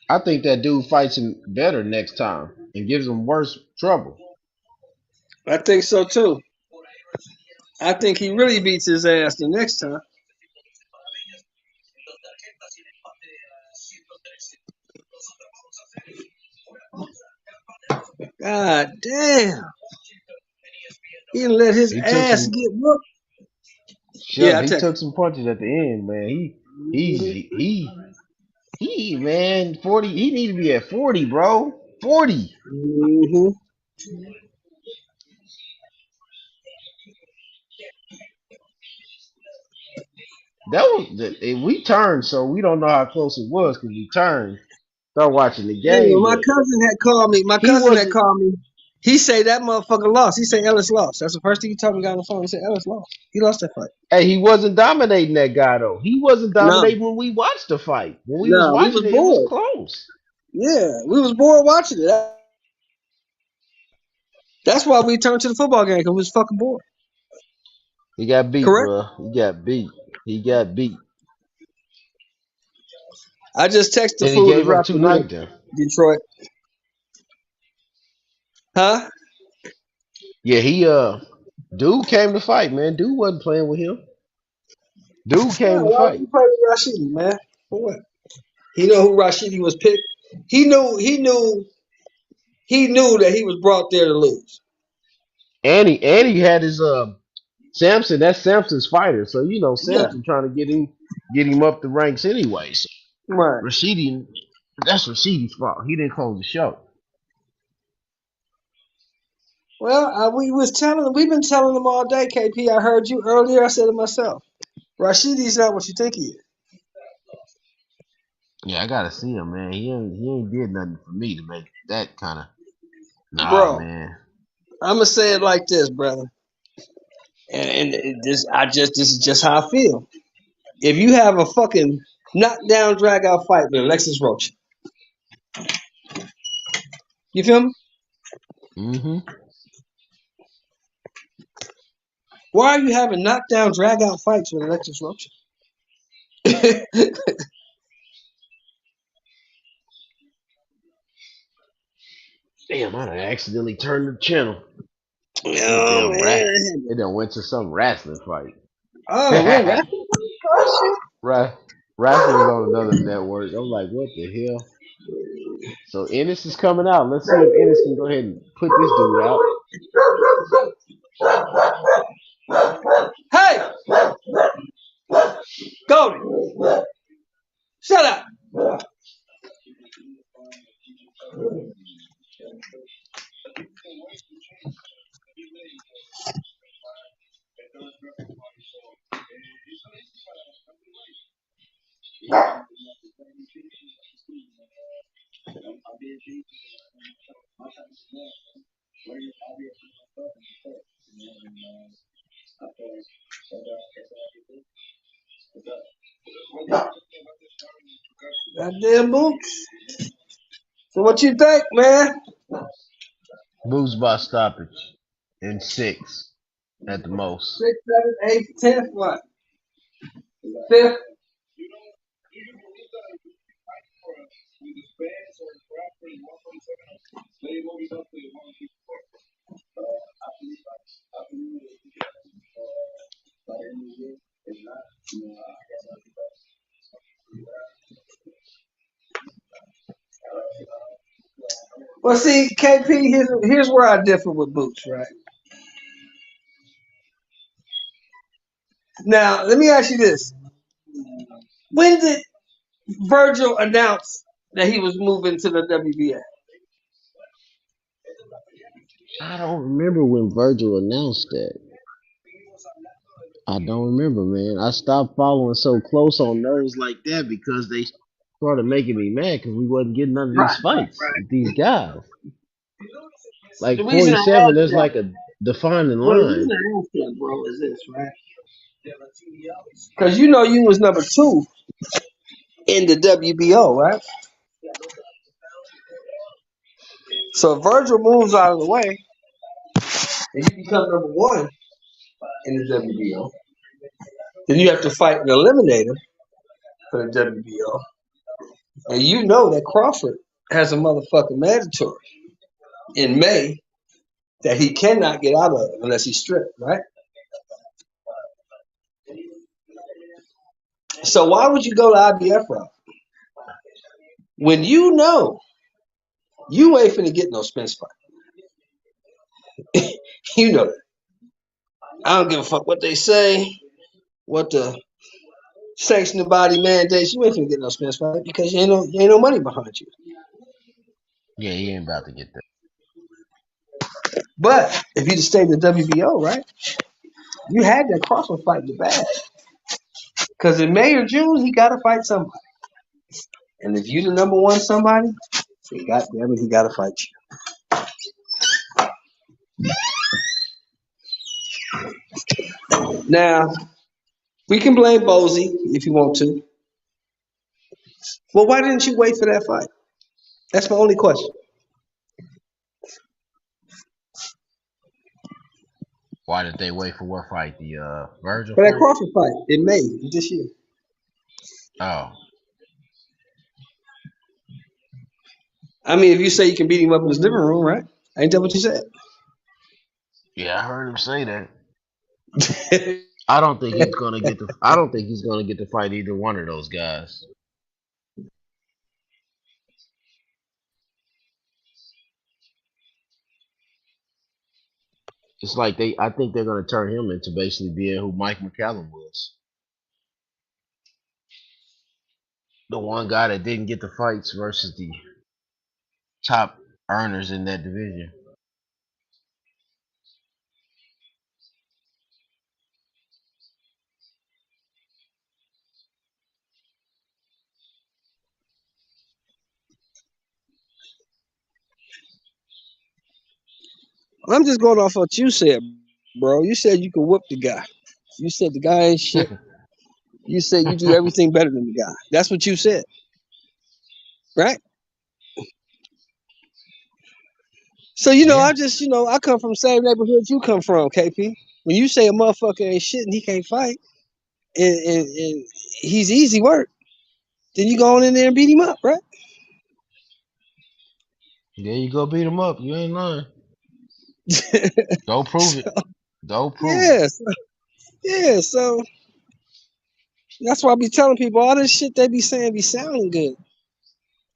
I think that dude fights him better next time and gives him worse trouble. I think so too. I think he really beats his ass the next time. God damn. He didn't let his He took ass some get whooped. Yeah, I He text took some punches at the end, man. He man, 40, he need to be at 40, bro. 40. Mm-hmm. That was we turned, so we don't know how close it was because we turned. Start watching the Anyway, game, my but cousin had called me. My he cousin had wasn't. called me. He say that motherfucker lost. He say Ellis lost. That's the first thing he told me. Got on the phone. He said Ellis lost. He lost that fight. Hey, he wasn't dominating that guy though. He wasn't No, dominating when we watched the fight. When we was no, we watching was it, it was bored. close. Yeah, we was bored watching it. That's why we turned to the football game because we was fucking bored. He got beat, Correct. bro. He got beat. He got beat, I just texted the and he fool to gave up drop two the link. knockdowns. Detroit. Huh? Yeah, dude came to fight, man. Dude wasn't playing with him. Dude Yeah, came to why would fight. you play with Rashidi, man? For what? He know who Rashidi was picked. He knew that he was brought there to lose. And he had his Samson. That's Samson's fighter, so Yeah. Samson trying to get him up the ranks anyway. So Right. Rashidi, that's Rashidi's fault. He didn't close the show. Well, we've been telling them all day, KP. I heard you earlier. I said it myself. Rashidi's not what you think he is. Yeah, I gotta see him, man. He ain't did nothing for me to make that kind of. Nah, Bro, man. I'm gonna say it like this, brother. And this is just how I feel. If you have a fucking knockdown, drag out fight with Alexis Roach, you feel me? Mm-hmm. Why are you having knockdown, drag out fights with Alexis Roach? Damn, I done accidentally turned the channel. This Oh damn rat. man. It done went to some wrestling fight. Oh, wait, wrestling? Wrestling's on another network. I'm like, what the hell? So Ennis is coming out. Let's see if Ennis can go ahead and put this dude out. Hey, Goldie, shut up. Goddamn boots. So what you think, man? Moves by stoppage in 6 at the most. 6, 7, 8, 10, what? 5th? Well, see, KP, here's where I differ with Boots, right? Now, let me ask you this. When did Virgil announce that he was moving to the WBA? I don't remember when Virgil announced that. I don't remember, man. I stopped following so close on those like that because they started making me mad because we wasn't getting none of these fights with these guys. The Like reason I 47, asked there's that, like a defining well, the line. reason I asked that, bro, is this, right? Because you know you was number 2 in the WBO, right? So if Virgil moves out of the way and you become number 1 in the WBO, then you have to fight an eliminator for the WBO. And you know that Crawford has a motherfucking mandatory in May that he cannot get out of unless he's stripped, right? So why would you go to IBF route when you know you ain't finna get no Spence fight? You know that. I don't give a fuck what they say, what the sanctioned body mandates. You ain't finna get no Spence fight because you ain't no money behind you. Yeah, he ain't about to get that. But if you just stayed in the WBO, right? You had that Crawford fight in the bag. Because in May or June, he got to fight somebody. And if you the number one somebody, then goddamn it, he got to fight you. Now, we can blame Bozy if you want to. Well, why didn't you wait for that fight? That's my only question. Why did they wait for what fight? The Virgil For that fight? Crawford fight in May this year. Oh, I mean, if you say you can beat him up in his living room, right? Ain't that what you said? yeah, I heard him say that. I don't think he's gonna get the. I don't think he's gonna get to fight either one of those guys. It's like they. I think they're gonna turn him into basically being who Mike McCallum was, the one guy that didn't get the fights versus the top earners in that division. I'm just going off what you said, bro. You said you could whoop the guy. You said the guy ain't shit. You said you do everything better than the guy. That's what you said, right? So Yeah. I just I come from the same neighborhood you come from, KP. When you say a motherfucker ain't shit and he can't fight, and he's easy work, then you go on in there and beat him up, right? There you go, beat him up. You ain't lying. Go prove it. Go prove it. Yes, yeah. So that's why I be telling people all this shit they be saying be sounding good.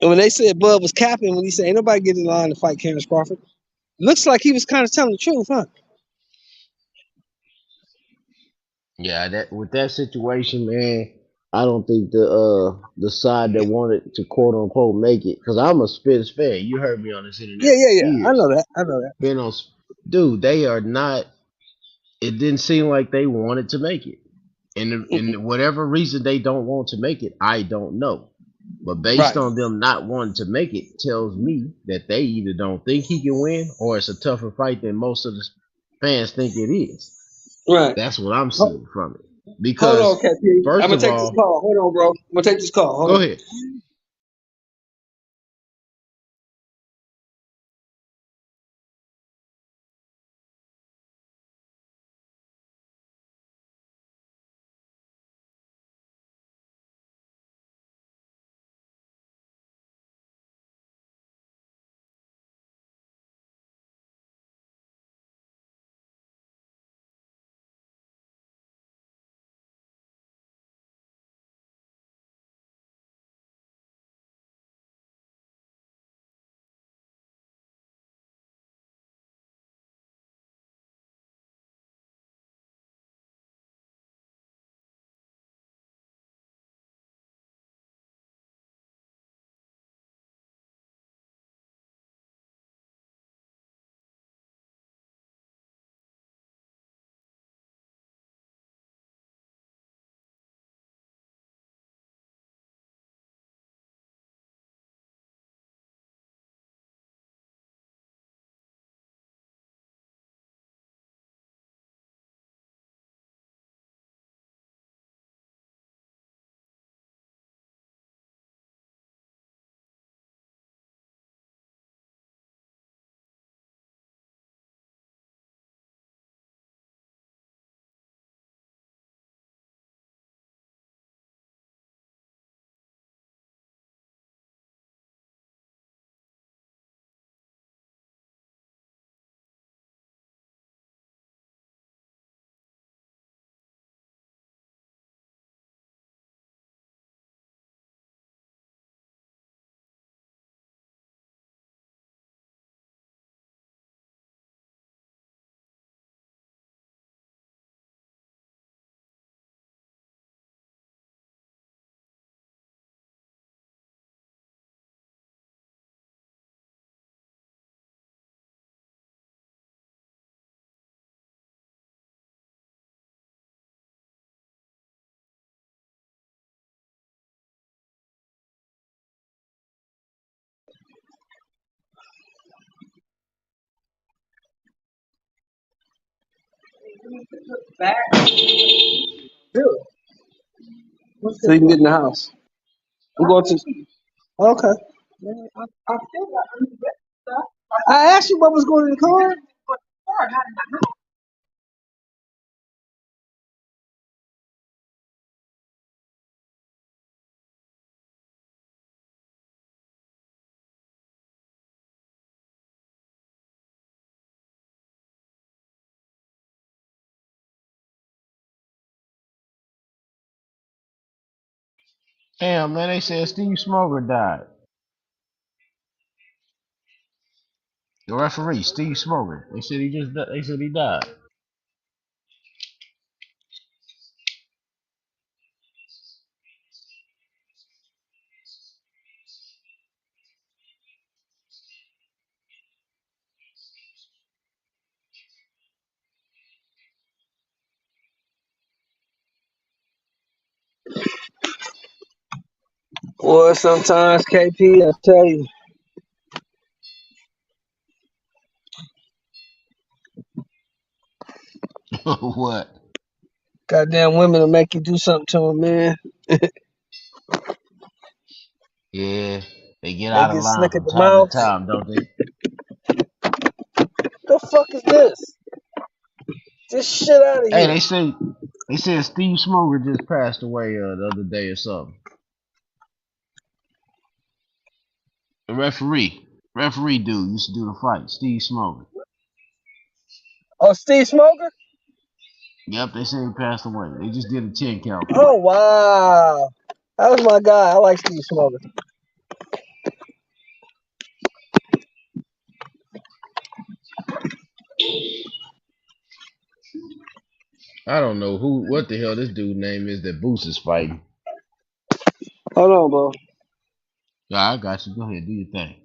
And when they said Bud was capping, when he said ain't nobody get in line to fight Terrence Crawford, looks like he was kind of telling the truth, huh? Yeah, that with that situation, man, I don't think the side that wanted to quote unquote make it, because I'm a Spence fan. You heard me on this Yeah, internet for yeah, yeah. I years. know that. I know that. Been on, dude. They are not. It didn't seem like they wanted to make it, and whatever reason they don't want to make it, I don't know. But based Right, on them not wanting to make it, tells me that they either don't think he can win, or it's a tougher fight than most of the fans think it is. right. That's what I'm Ho- seeing from it. Hold on, Because KP. I'm first gonna of take this all, call. Hold on, bro. I'm gonna take this call. Hold go on. ahead. Really? So you can get in the house. I'm going to. Okay. I asked you what was going in the car. Damn, man, they said Steve Smoker died. The referee, Steve Smoker. They said they said he died. Well, sometimes KP, I tell you, What? goddamn women will make you do something to them, man. Yeah, they get They out of get line slick at from the time to mouth. time, don't they? The fuck is this? This shit out of Hey, here. they said Steve Smoker just passed away the other day or something. The referee dude used to do the fight, Steve Smoker. Oh, Steve Smoker? Yep, they say he passed away. They just did a 10 count for Oh, him. wow. That was my guy. I like Steve Smoker. I don't know what the hell this dude name is that Boost is fighting. Hold on, bro. Yeah, I got you. Go ahead, do your thing.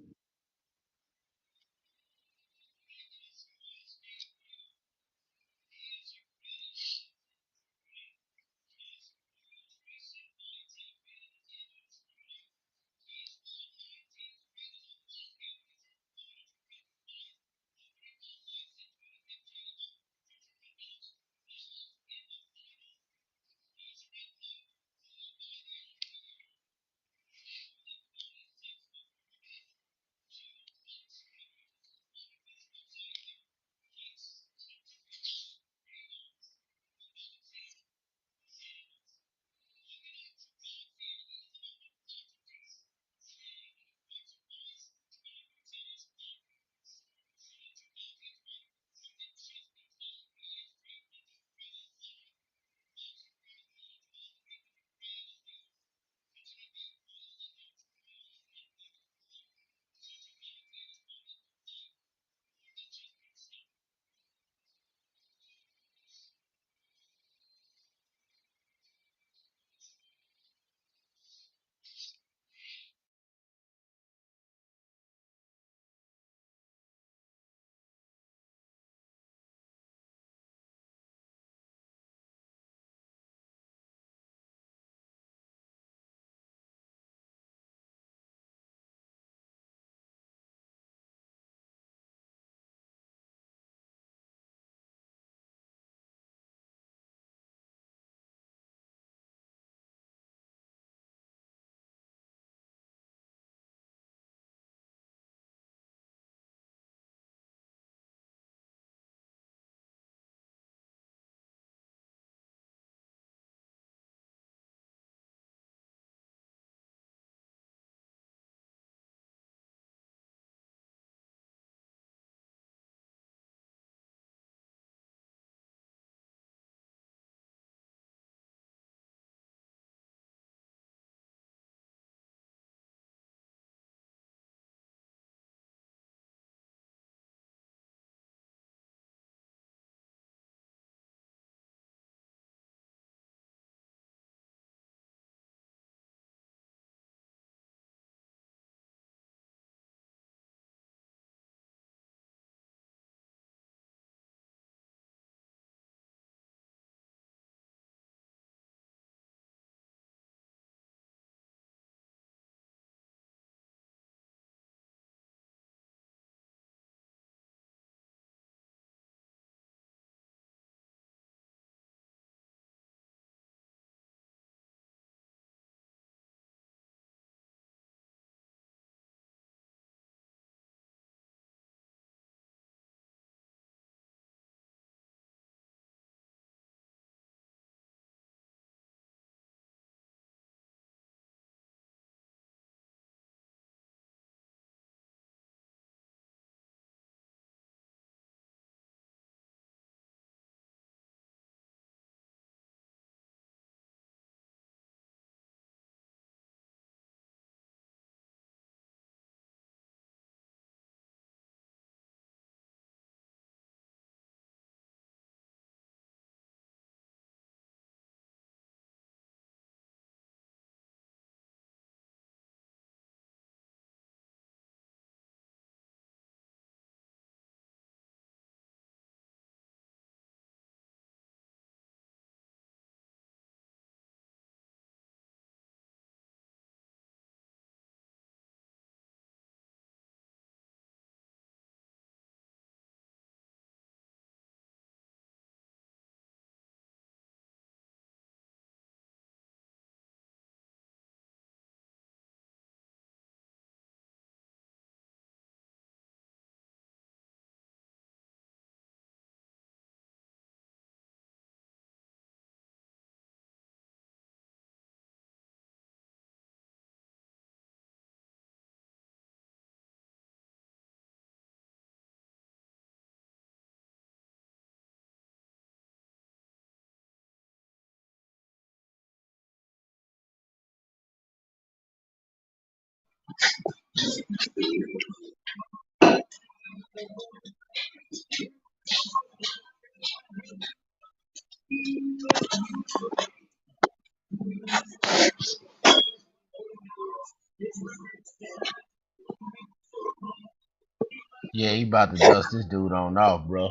Yeah, he about to dust this dude on off, bro.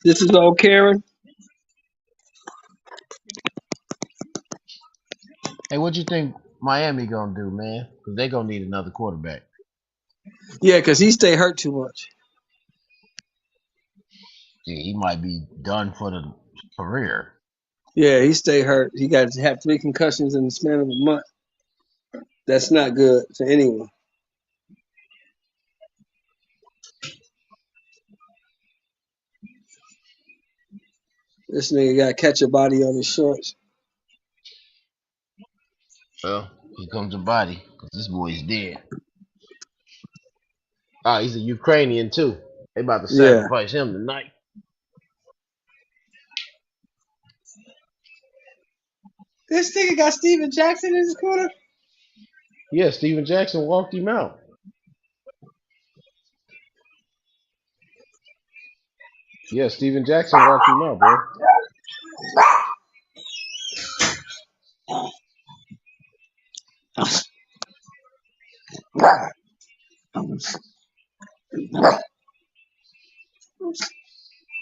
This is old Karen. Hey, what you think Miami gonna do, man? Because they gonna need another quarterback. Yeah, because he stay hurt too much. Yeah, he might be done for the career. Yeah, he stay hurt. He got to have 3 concussions in the span of a month. That's not good for anyone. This nigga got to catch a body on his shorts. Well, here comes the body. 'Cause this boy's dead. Oh, he's a Ukrainian too. They about to Yeah. sacrifice him tonight. This nigga got Steven Jackson in his corner. Yeah, Steven Jackson walked him out. Yeah, Steven Jackson walked him out, bro.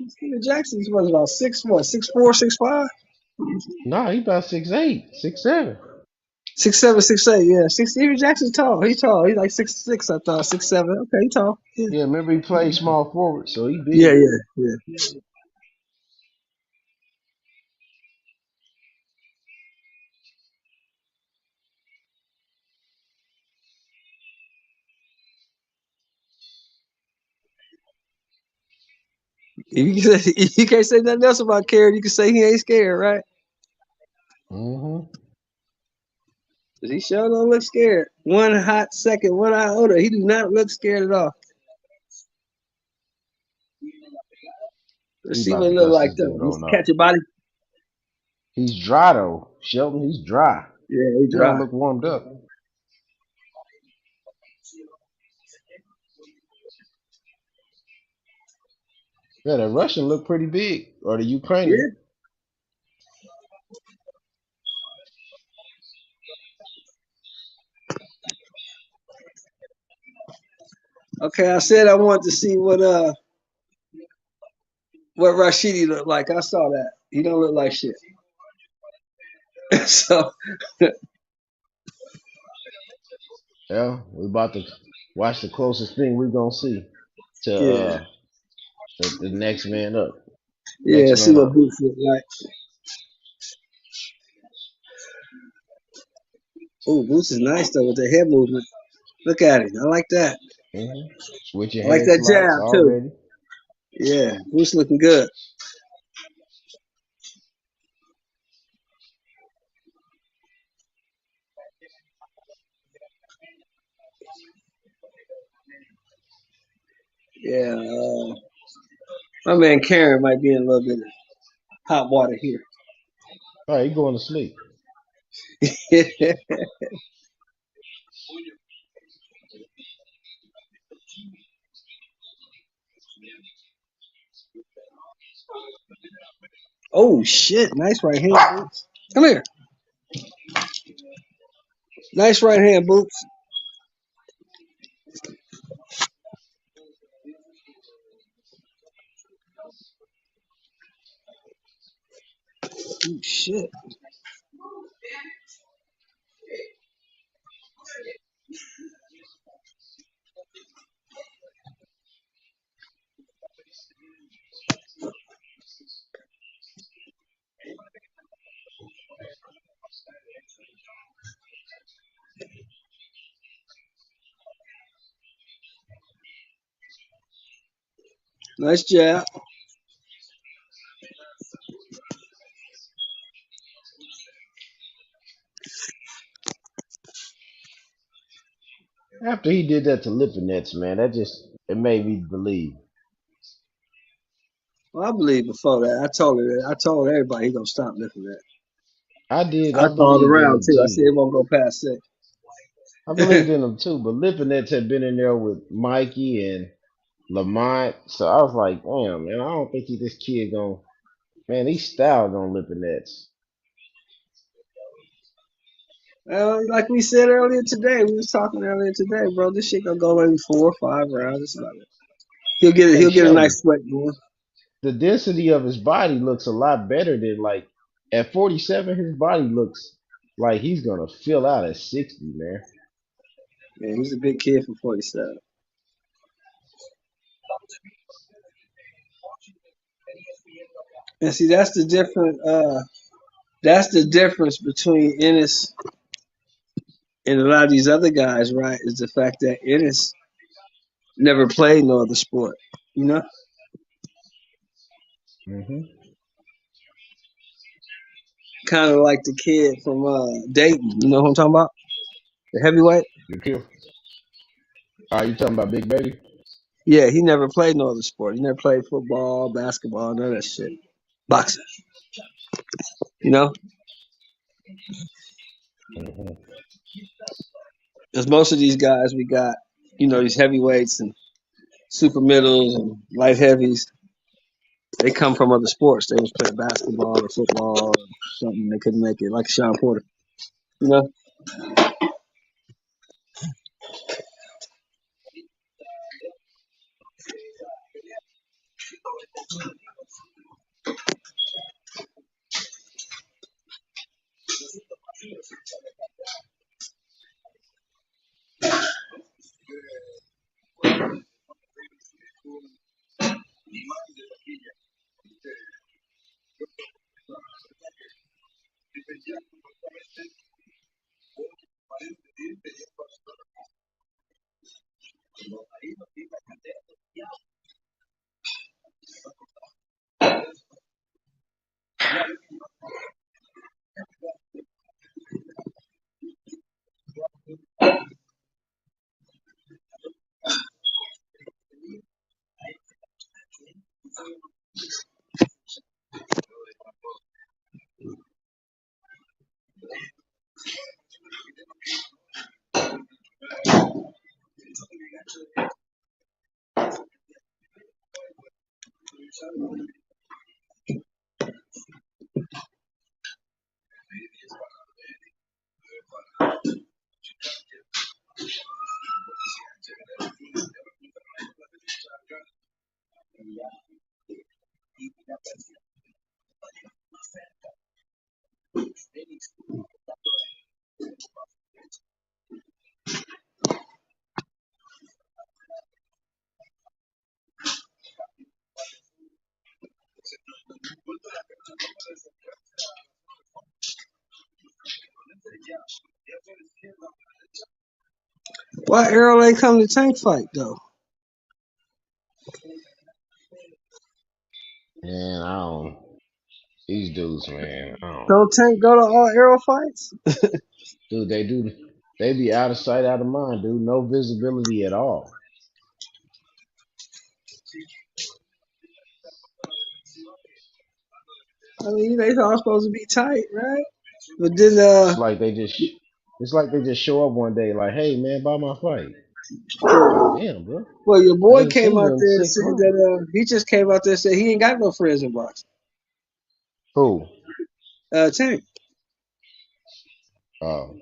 Steven Jackson's was about 6'4", 6'5"? Nah, he about 6'8", 6'7". 6'7", 6'8". Yeah, Steven Jackson's tall. He tall. He's like 6'6". I thought 6'7". Okay, he tall. Yeah. Yeah, remember he played small forward, so he Yeah, big. yeah, yeah. You can't say nothing else about Karen. You can say he ain't scared, right? Mm-hmm. He sure don't look scared. One hot second, one iota. He do not look scared at all. Let's He see about what to it look dust like this though. dude He's on off. catch a body. He's dry though, Shelton. He's dry. Yeah, he He dry. don't look warmed up. Yeah, the Russian look pretty big, or the Ukrainian. Yeah. Okay, I said I wanted to see what Rashidi looked like. I saw that. He don't look like shit. So Yeah, we about to watch the closest thing we're gonna see to yeah. the next man up. Yeah, Next see man what up. Boots look like. Oh, Boots is nice though with the head movement. Look at him. I like that. Mm-hmm. Switching I like head that slots jab too. already. Yeah, Boots looking good. Yeah, my man Karen might be in a little bit of hot water here. All right, he going to sleep. Oh shit! Nice right hand, Boots. Come here. Nice right hand, Boots. Oh shit! Nice jab. After he did that to Lipinets, man, it made me believe. Well, I believe before that. I told everybody he gonna stop lifting that. I did. I I called believed in around him too. I too. said it won't go past six. I believed in him too. But Lipinets had been in there with Mikey and Lamont, so I was like, damn, man, I don't think this kid gonna. Man, he's styled on Lipinets. Like we said earlier today, we was talking earlier today, bro. This shit gonna go maybe 4 or 5 rounds. That's about it. He'll get it. Hey, He'll get a Shelly, nice sweat going. the density of his body looks a lot better than like at 47. His body looks like he's gonna fill out at 60, man. Yeah, he's a big kid for 47. And see, that's the different. That's the difference between Ennis and a lot of these other guys, right? Is the fact that Ennis never played no other sport. You know, Mm-hmm. kind of like the kid from Dayton. You know what I'm talking about? The heavyweight. You kill. Are you talking about Big Baby? Yeah, he never played no other sport. He never played football, basketball, none of that shit. Boxing. You know, Mm-hmm. because most of these guys we got, you know, these heavyweights and super middles and light heavies. They come from other sports. They was playing basketball or football or something. They couldn't make it, like Sean Porter. You know. Why Errol ain't come to Tank fight though? Man, I don't. These dudes, man, I don't. Don't Tank go to all Errol fights? Dude, they do. They be out of sight, out of mind, dude. No visibility at all. I mean, they all supposed to be tight, right? But then, It's like they just. It's like they just show up one day, like, "Hey, man, buy my fight." Like, damn, bro. well, your I boy ain't came seen you out in there and 6 said months. that he just came out there and said he ain't got no friends in boxing. Who? Tank. Oh,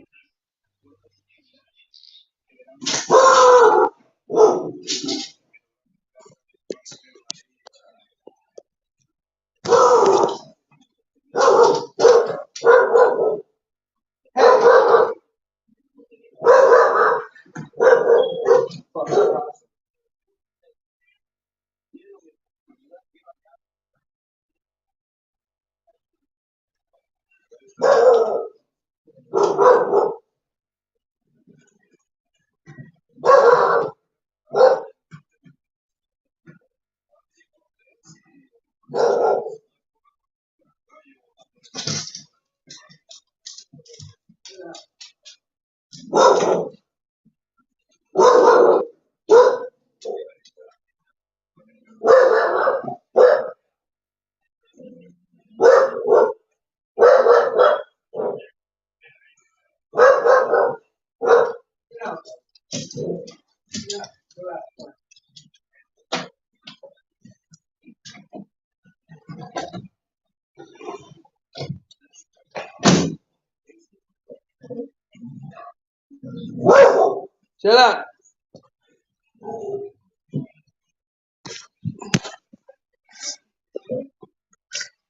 Shut up.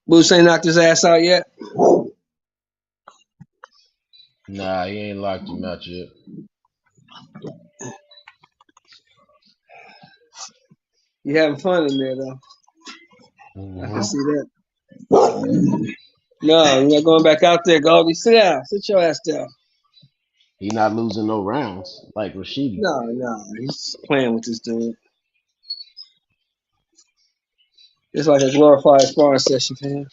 Boots ain't knocked his ass out yet. Nah, he ain't locked him out yet. You having fun in there though. I can see that. No, you're not going back out there, Goldie. Sit down. Sit your ass down. He not losing no rounds like Rashidi. No. He's playing with this dude. It's like a glorified sparring session for him.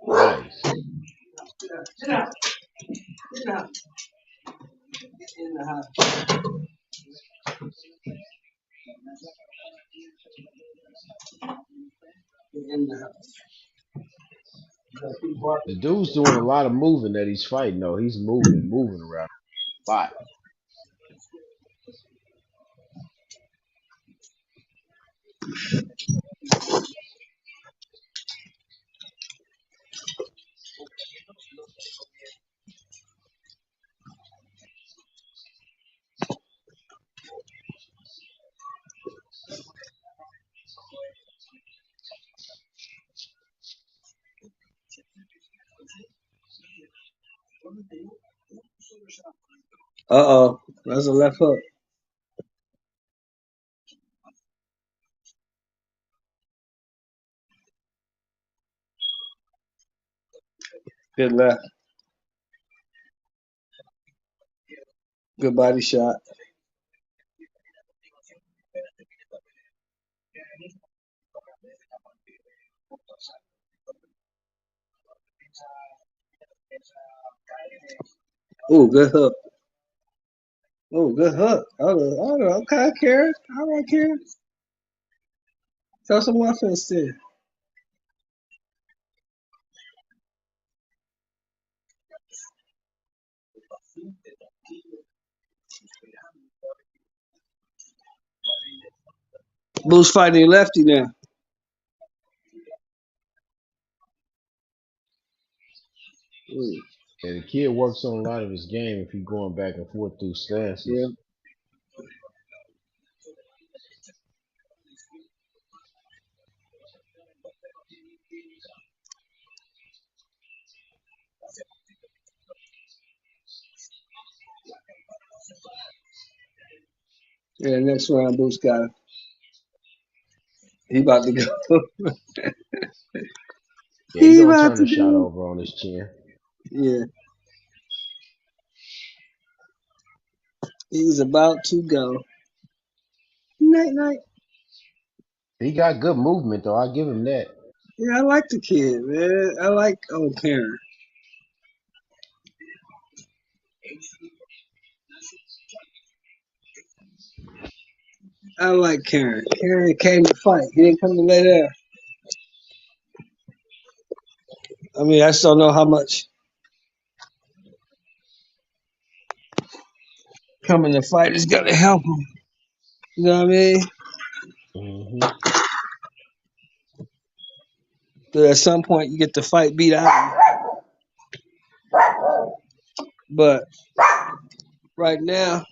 Nice. Sit down. In the house. In the house. The dude's doing a lot of moving that he's fighting though. He's moving around a lot. Uh-oh. That's a left hook. Good left. Good body shot. Ooh, good hook. Ooh, good hook. Okay, Karen. All right, Karen. Throw some offense there. Boo's fighting lefty now. Ooh. Yeah, the kid works on a lot of his game if he's going back and forth through stances. Yeah. Yeah, next round, Boo's got it. He about to go. Yeah, he gonna about turn to the shot go. over on his chin. Yeah. He's about to go. Night, night. He got good movement though. I give him that. Yeah, I like the kid, man. I like old Karen. I like Karen. Karen came to fight. He didn't come to lay there. I mean, I just don't know how much coming to fight is gonna help him. You know what I mean? Mm-hmm. But at some point, you get the fight beat out of you. But right now,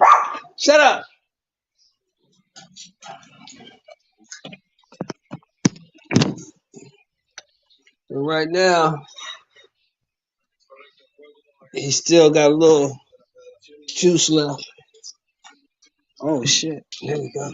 shut up. But right now, he still got a little juice left. Oh shit! There we go.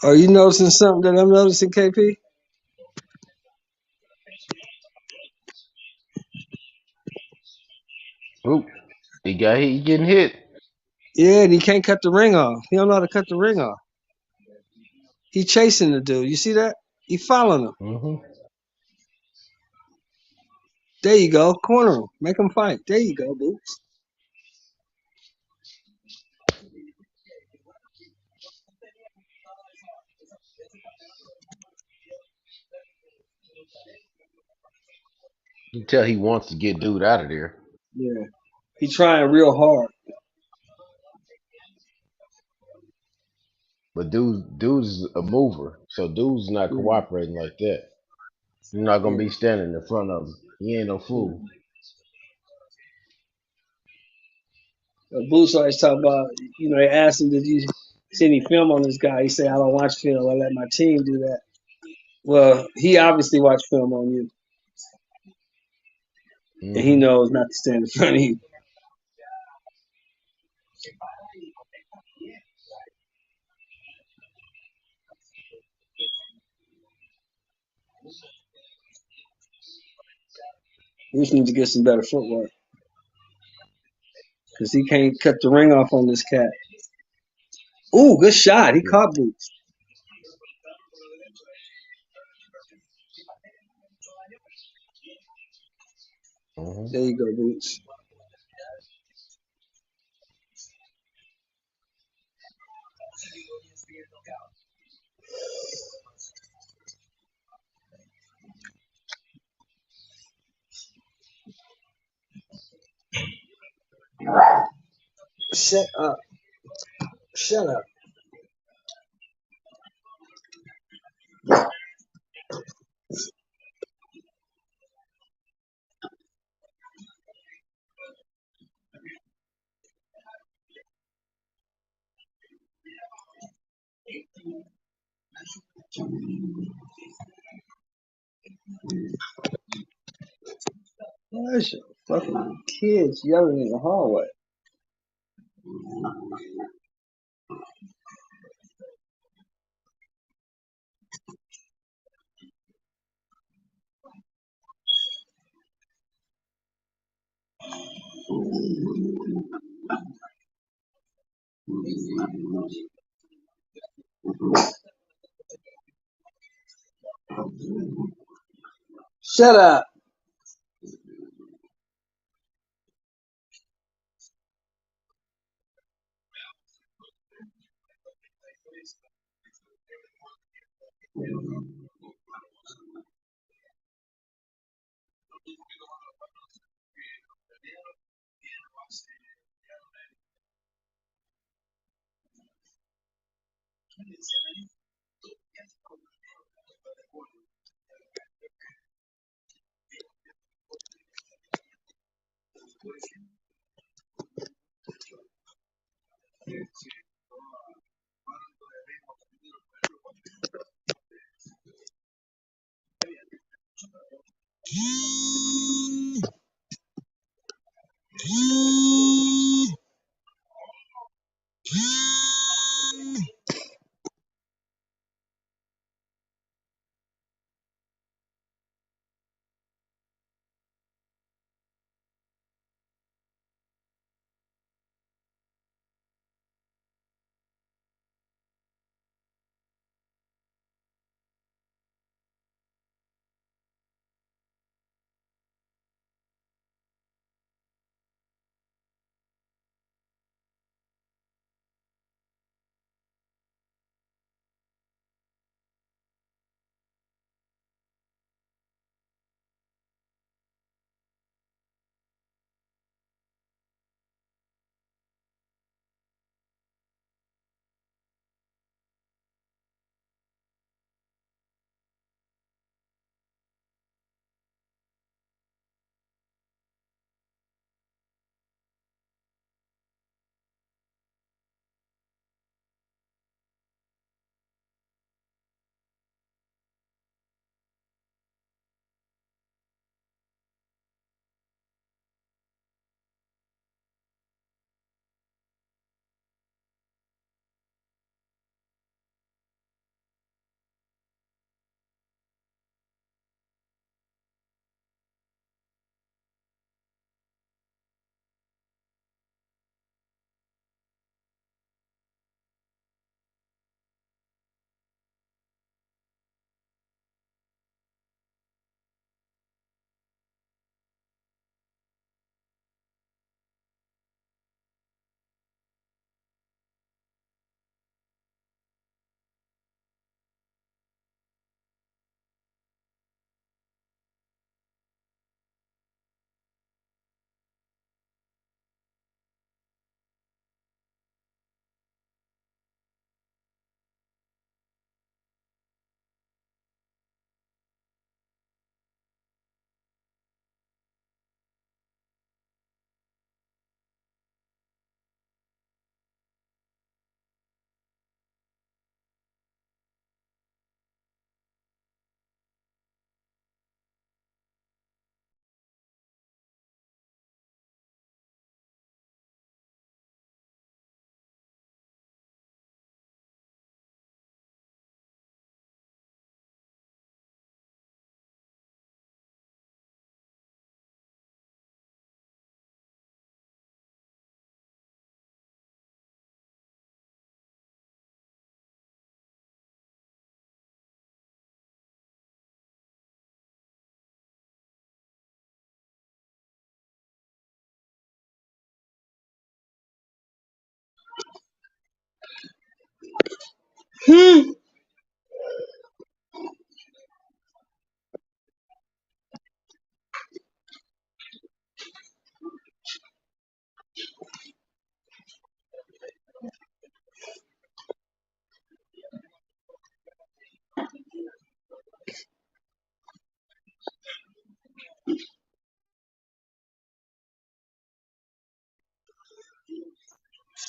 Are you noticing something that I'm noticing, KP? Oop. He getting hit. Yeah, and he can't cut the ring off. He don't know how to cut the ring off. He chasing the dude. You see that? He following him. Mm-hmm. There you go. Corner him. Make him fight. There you go, Boots. You can tell he wants to get dude out of there. Yeah. He trying real hard. But dude's a mover, so dude's not Yeah. cooperating like that. You're not gonna Yeah. be standing in front of him. He ain't no Yeah. fool. Boots always talk about, they asked him, did you see any film on this guy? He said, I don't watch film. I let my team do that. Well, he obviously watched film on you, and he Mm-hmm. knows not to stand in front of you. We just need to get some better footwork because he can't cut the ring off on this cat. Ooh, good shot. He caught Boots. Mm-hmm. There you go, Boots. Shut up. Shut up. Where's your fucking kids yelling in the hallway? Shut up.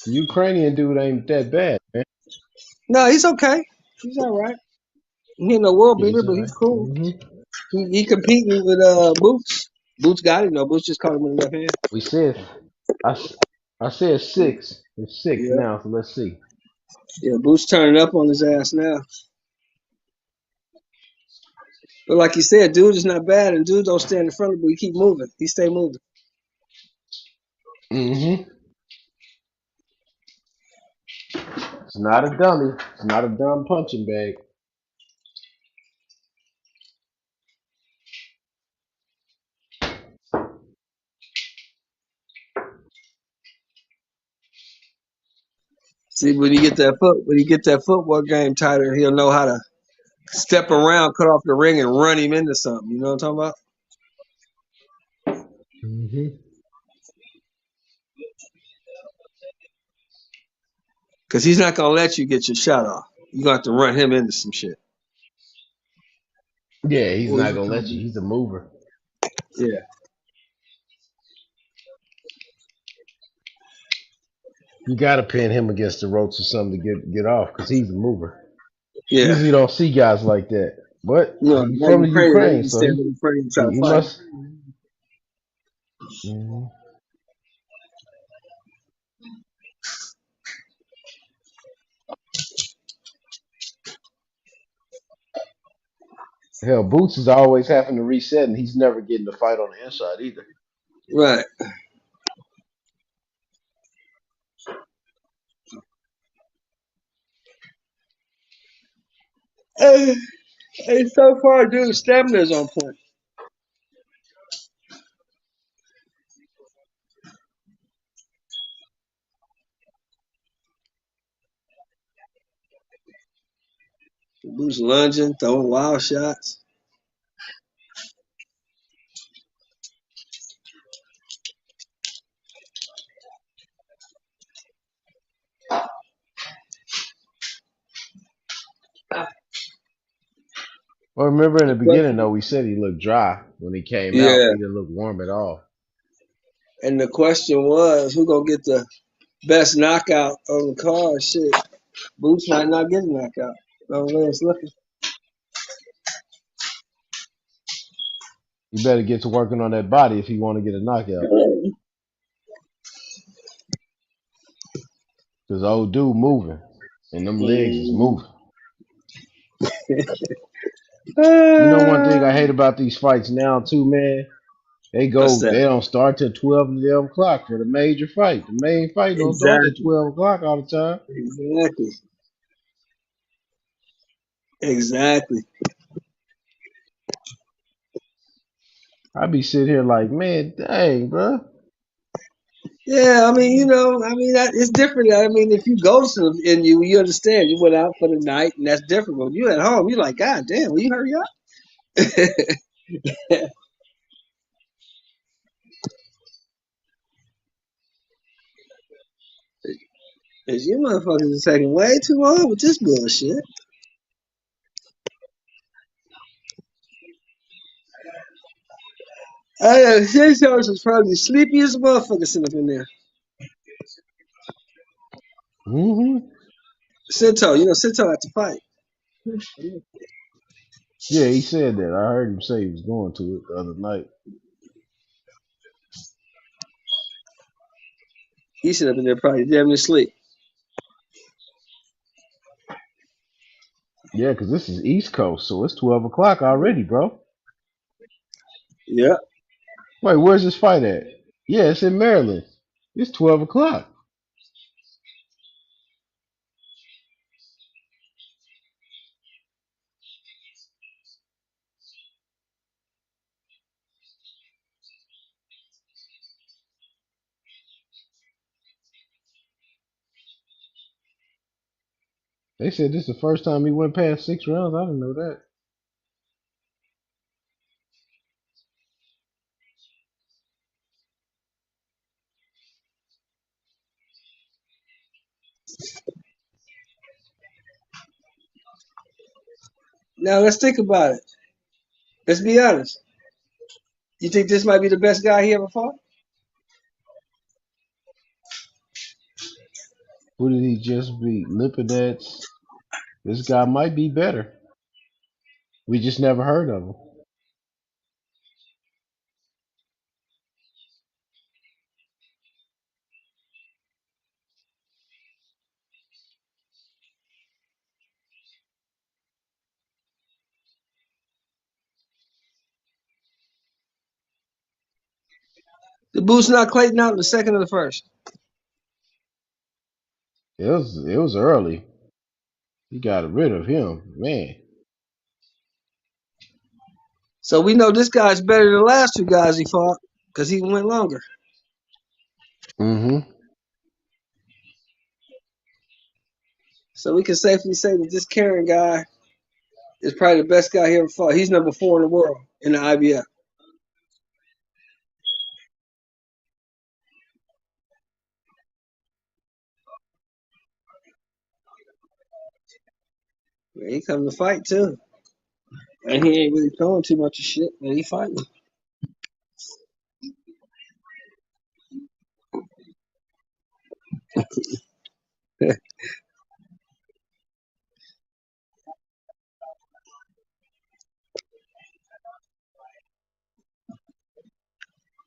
The Ukrainian dude ain't that bad, man. No, he's okay. He's all right. He ain't no world Yeah, beater, he's but all he's right. cool. He competing with Boots. Boots got him. No, Boots just caught him in the left hand. We said I, s- I said six. It's six Yeah, now, so let's see. yeah. Boots turning up on his ass now. But like you said, dude is not bad, and dude don't stand in front of him. He keep moving. He stay moving. Mm-hmm. It's not a dummy. It's not a dumb punching bag. See, when he get that footwork game tighter, he'll know how to step around, cut off the ring, and run him into something. You know what I'm talking about? Mm-hmm. Because he's not gonna let you get your shot off. You got to run him into some shit. Yeah, he's What not you gonna let talking you. about? He's a mover. Yeah, You gotta pin him against the ropes or something to get off because he's a mover. yeah. Usually you don't see guys like that. But You know, he's that from the Ukrainian, they Ukraine, just so stand up in front of him and try to he fight. must. Mhm. Hell, Boots is always having to reset, and he's never getting the fight on the inside either. Right. And so far, dude, stamina's on point. Dude's lunging, throwing wild shots. Well, remember in the The beginning question, though, we said he looked dry when he came out. yeah. He didn't look warm at all. And the question was, who gonna get the best knockout on the card? Shit, Boots might not get a knockout. No way it's looking. He better get to working on that body if he want to get a knockout. Cause old dude moving, and them legs is moving. You know one thing I hate about these fights now too, man. What's that? They don't start till 12 and 11 o'clock for the major fight. The main fight don't start at Exactly. 12 o'clock all the time. Exactly. Exactly. I be sitting here like, man, dang, bro. Yeah, I mean, it's different. I mean, if you go to some and you understand you went out for the night and that's different. But you at home, you're like, God damn, will you hurry up? Cause you motherfuckers are taking way too long with this bullshit. I know Six was probably sleepy as a motherfucker sitting up in there. Mm-hmm. Sento, Sento had to fight. Yeah, he said that. I heard him say he was going to it the other night. He sitting up in there probably damn near sleep. Yeah, because this is East Coast, so it's 12 o'clock already, bro. Yeah. Wait, where's this fight at? Yeah, it's in Maryland. It's 12 o'clock. They said this is the first time he went past 6 rounds. I didn't know that. Now let's think about it. Let's be honest. You think this might be the best guy he ever fought? Who did he just beat? Lipidets. This guy might be better. We just never heard of him. The Boots knocked Clayton out in the second or the first. It was early. He got rid of him, man. So we know this guy's better than the last two guys he fought because he went longer. Mm-hmm. So we can safely say that this Karen guy is probably the best guy he ever fought. He's number 4 in the world in the IBF. Man, he come to fight too. And he ain't really throwing too much of shit, but he fighting.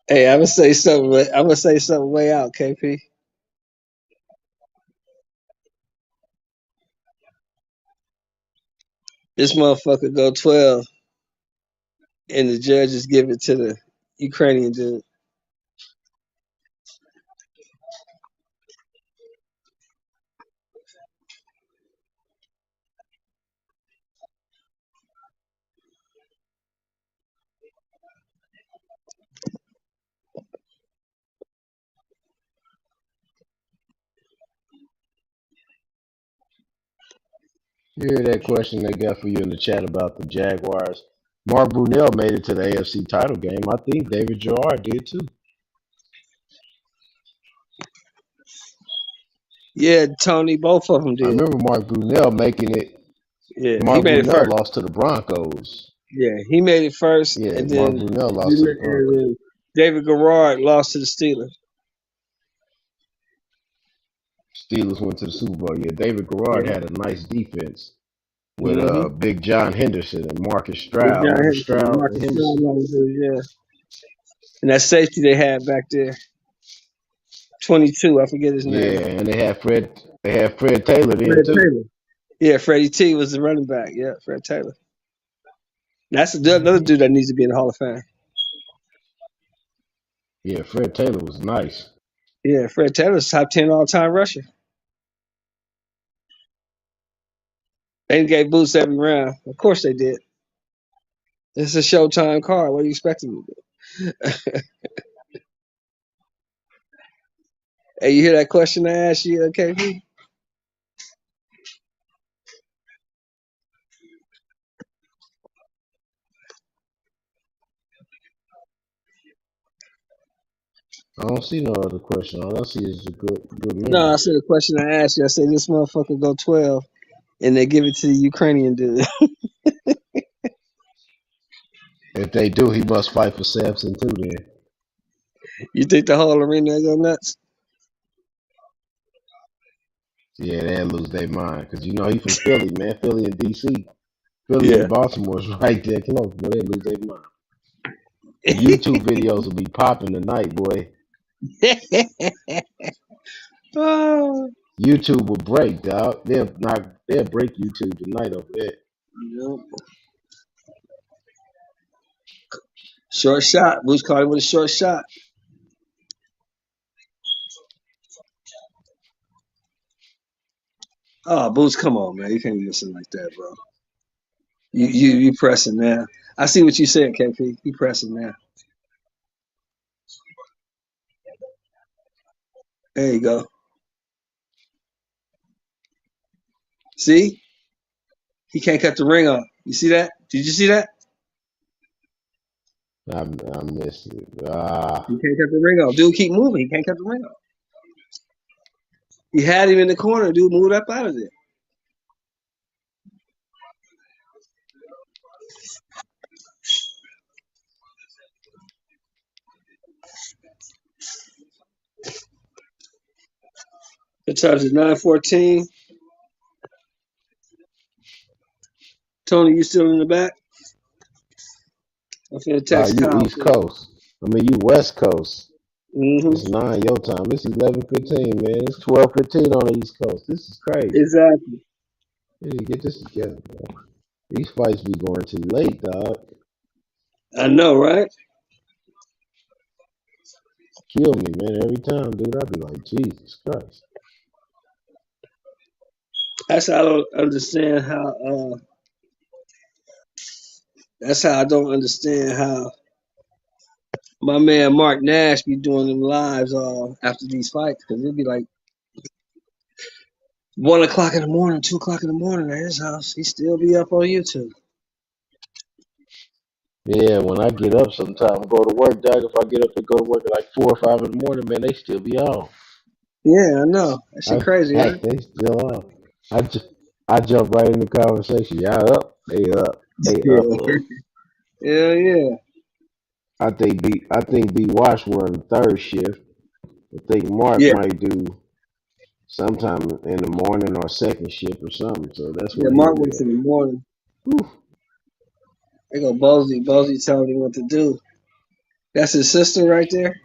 Hey, I'm gonna say something. I'm gonna say something way out, KP. This motherfucker go 12, and the judges give it to the Ukrainian dude. You hear that question they got for you in the chat about the Jaguars? Mark Brunell made it to the AFC title game. I think David Jarrard did too. Yeah, Tony, both of them I did. remember Mark Brunell making it. Yeah, he Mark made it Brunell first. lost to the Broncos. Yeah, he made it first, Yeah, and Mark then Brunell lost to the Broncos. David Garrard lost to the Steelers. Steelers went to the Super Bowl. Yeah, David Garrard Yeah. had a nice defense with Mm-hmm. Big John Henderson and Marcus Big Stroud. John Remember Henderson, Stroud and Marcus Stroud, Henderson? yeah. And that safety they had back there, 22, I forget his name. Yeah, and they had Fred Taylor then Fred too. Taylor. Yeah, Freddie T was the running back. Yeah, Fred Taylor. That's another dude that needs to be in the Hall of Fame. Yeah, Fred Taylor was nice. Yeah, Fred Taylor's top 10 all-time rusher. They gave Boots every round. Of course they did. It's a Showtime card. What do you expect him to do? Hey, you hear that question I asked you, KP? I don't see no other question. All I see is a good No, I memory. said the question I asked you. I said this motherfucker go 12, and they give it to the Ukrainian dude. If they do, he must fight for Samson too. Then You think the whole arena go nuts? yeah, they'll lose their mind because you know he from Philly, man. Philly and DC, Philly Yeah. and Baltimore's right there close, but they lose their mind. The YouTube videos will be popping tonight, boy. Oh. YouTube will break, dog. They'll break YouTube tonight over there. Yep. Short shot. Boots caught him with a short shot. Oh, Boots, come on, man. You can't be missing like that, bro. You pressing now. I see what you said, KP. You pressing now. There you go. See? He can't cut the ring off. You see that? Did you see that? I missed it. He can't cut the ring off. Dude keep moving. He can't cut the ring off. He had him in the corner. Dude moved up out of there. The time is 9:14. Tony, you still in the back? I'm finna text You Kyle. East Coast. I mean, you West Coast. Mm-hmm. It's 9 your time. This is 11:15, man. It's 12:15 on the East Coast. This is crazy. Exactly. You need to get this together, bro. These fights be going too late, dog. I know, right? Kill me, man. Every time, dude. I be like, Jesus Christ. That's how I don't understand how. That's how I don't understand how my man Mark Nash be doing them lives after these fights, because it'd be like 1 o'clock in the morning, 2 o'clock in the morning at his house. He still be up on YouTube. Yeah, when I get up sometime, go to work, dog. If I get up and go to work at like 4 or 5 in the morning, man, they still be on. Yeah, I know. That shit crazy, right? They still on. I jump right in the conversation. Y'all up? They up. They up. Yeah, yeah. I think B Wash were on the third shift. I think Mark might do sometime in the morning or second shift or something. So that's Yeah, what Mark he'll works be in the morning. Whew. They go Bozy. Bozy telling him what to do. That's his sister right there?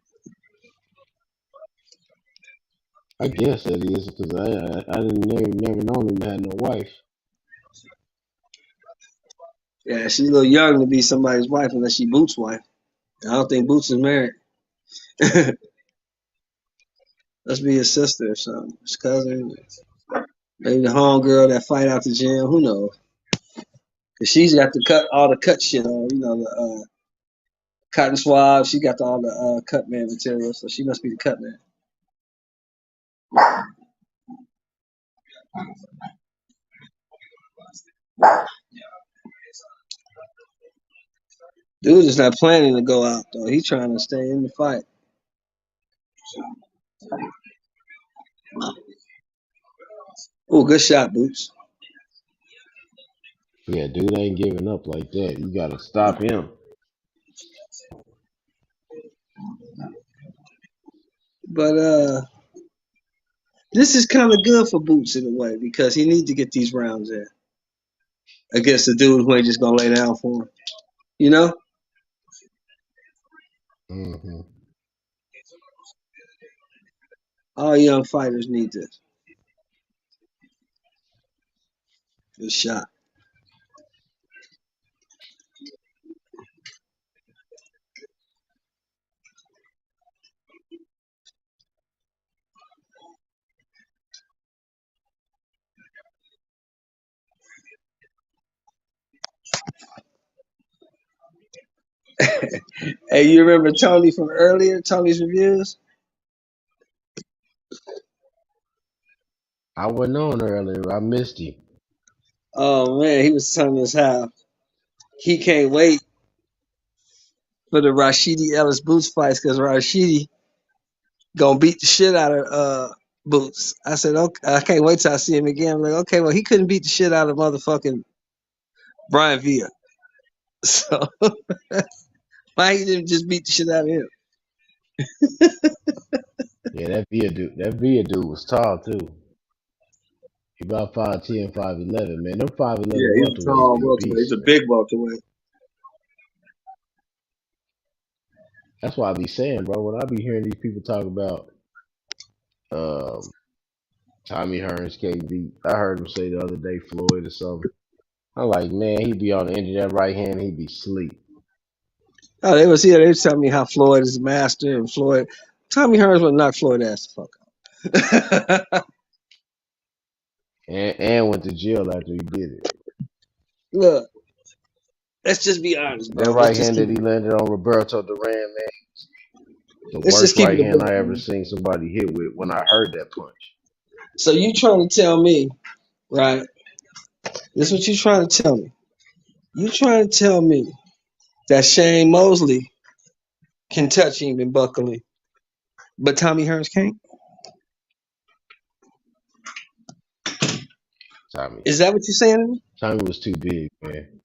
I guess that is because I didn't never known him to have no wife. Yeah, she's a little young to be somebody's wife unless she Boots' wife. I don't think Boots is married. Let's be his sister or something. His cousin. Maybe the homegirl that fight out the gym. Who knows? Cause she's got all the cut shit on. You know, the cotton swab. She got all the cut man material, so she must be the cut man. Dude is not planning to go out though. He's trying to stay in the fight. Oh, good shot, Boots. Yeah, dude ain't giving up like that. You gotta stop him. But this is kind of good for Boots in a way because he needs to get these rounds in against the dude who ain't just gonna lay down for him. You know? Mm-hmm. All young fighters need this. Good shot. Hey, you remember Tony from earlier? Tony's reviews? I wasn't on earlier. I missed him. Oh man, he was telling us how he can't wait for the Rashidi Ellis Boots fights because Rashidi gonna beat the shit out of Boots. I said, okay, I can't wait till I see him again. I'm like, okay, well, he couldn't beat the shit out of motherfucking Brian Villa. So why he didn't just beat the shit out of him? Yeah, that Villa dude was tall too. He about 5'10", 5'11", man. Them 5'11" Yeah, he's a tall welterweight. He's a big welterweight. That's why I be saying, bro, when I be hearing these people talk about Tommy Hearns can't beat. I heard him say the other day Floyd or something. I'm like, man, he be on the end of that right hand, he be asleep. Oh, they was telling me how Floyd is a master and Tommy Hearns would knock Floyd ass the fuck out. and went to jail after he did it. Look, let's just be honest, bro. That right hand that he landed on Roberto Duran, man. The Let's worst just keep right it hand above, I ever man. seen somebody hit with when I heard that punch. So you trying to tell me, right, This is what you trying to tell me. You trying to tell me that Shane Mosley can touch even Buckley, but Tommy Hearns can't? Tommy. Is that what you're saying to me? Tommy was too big, man.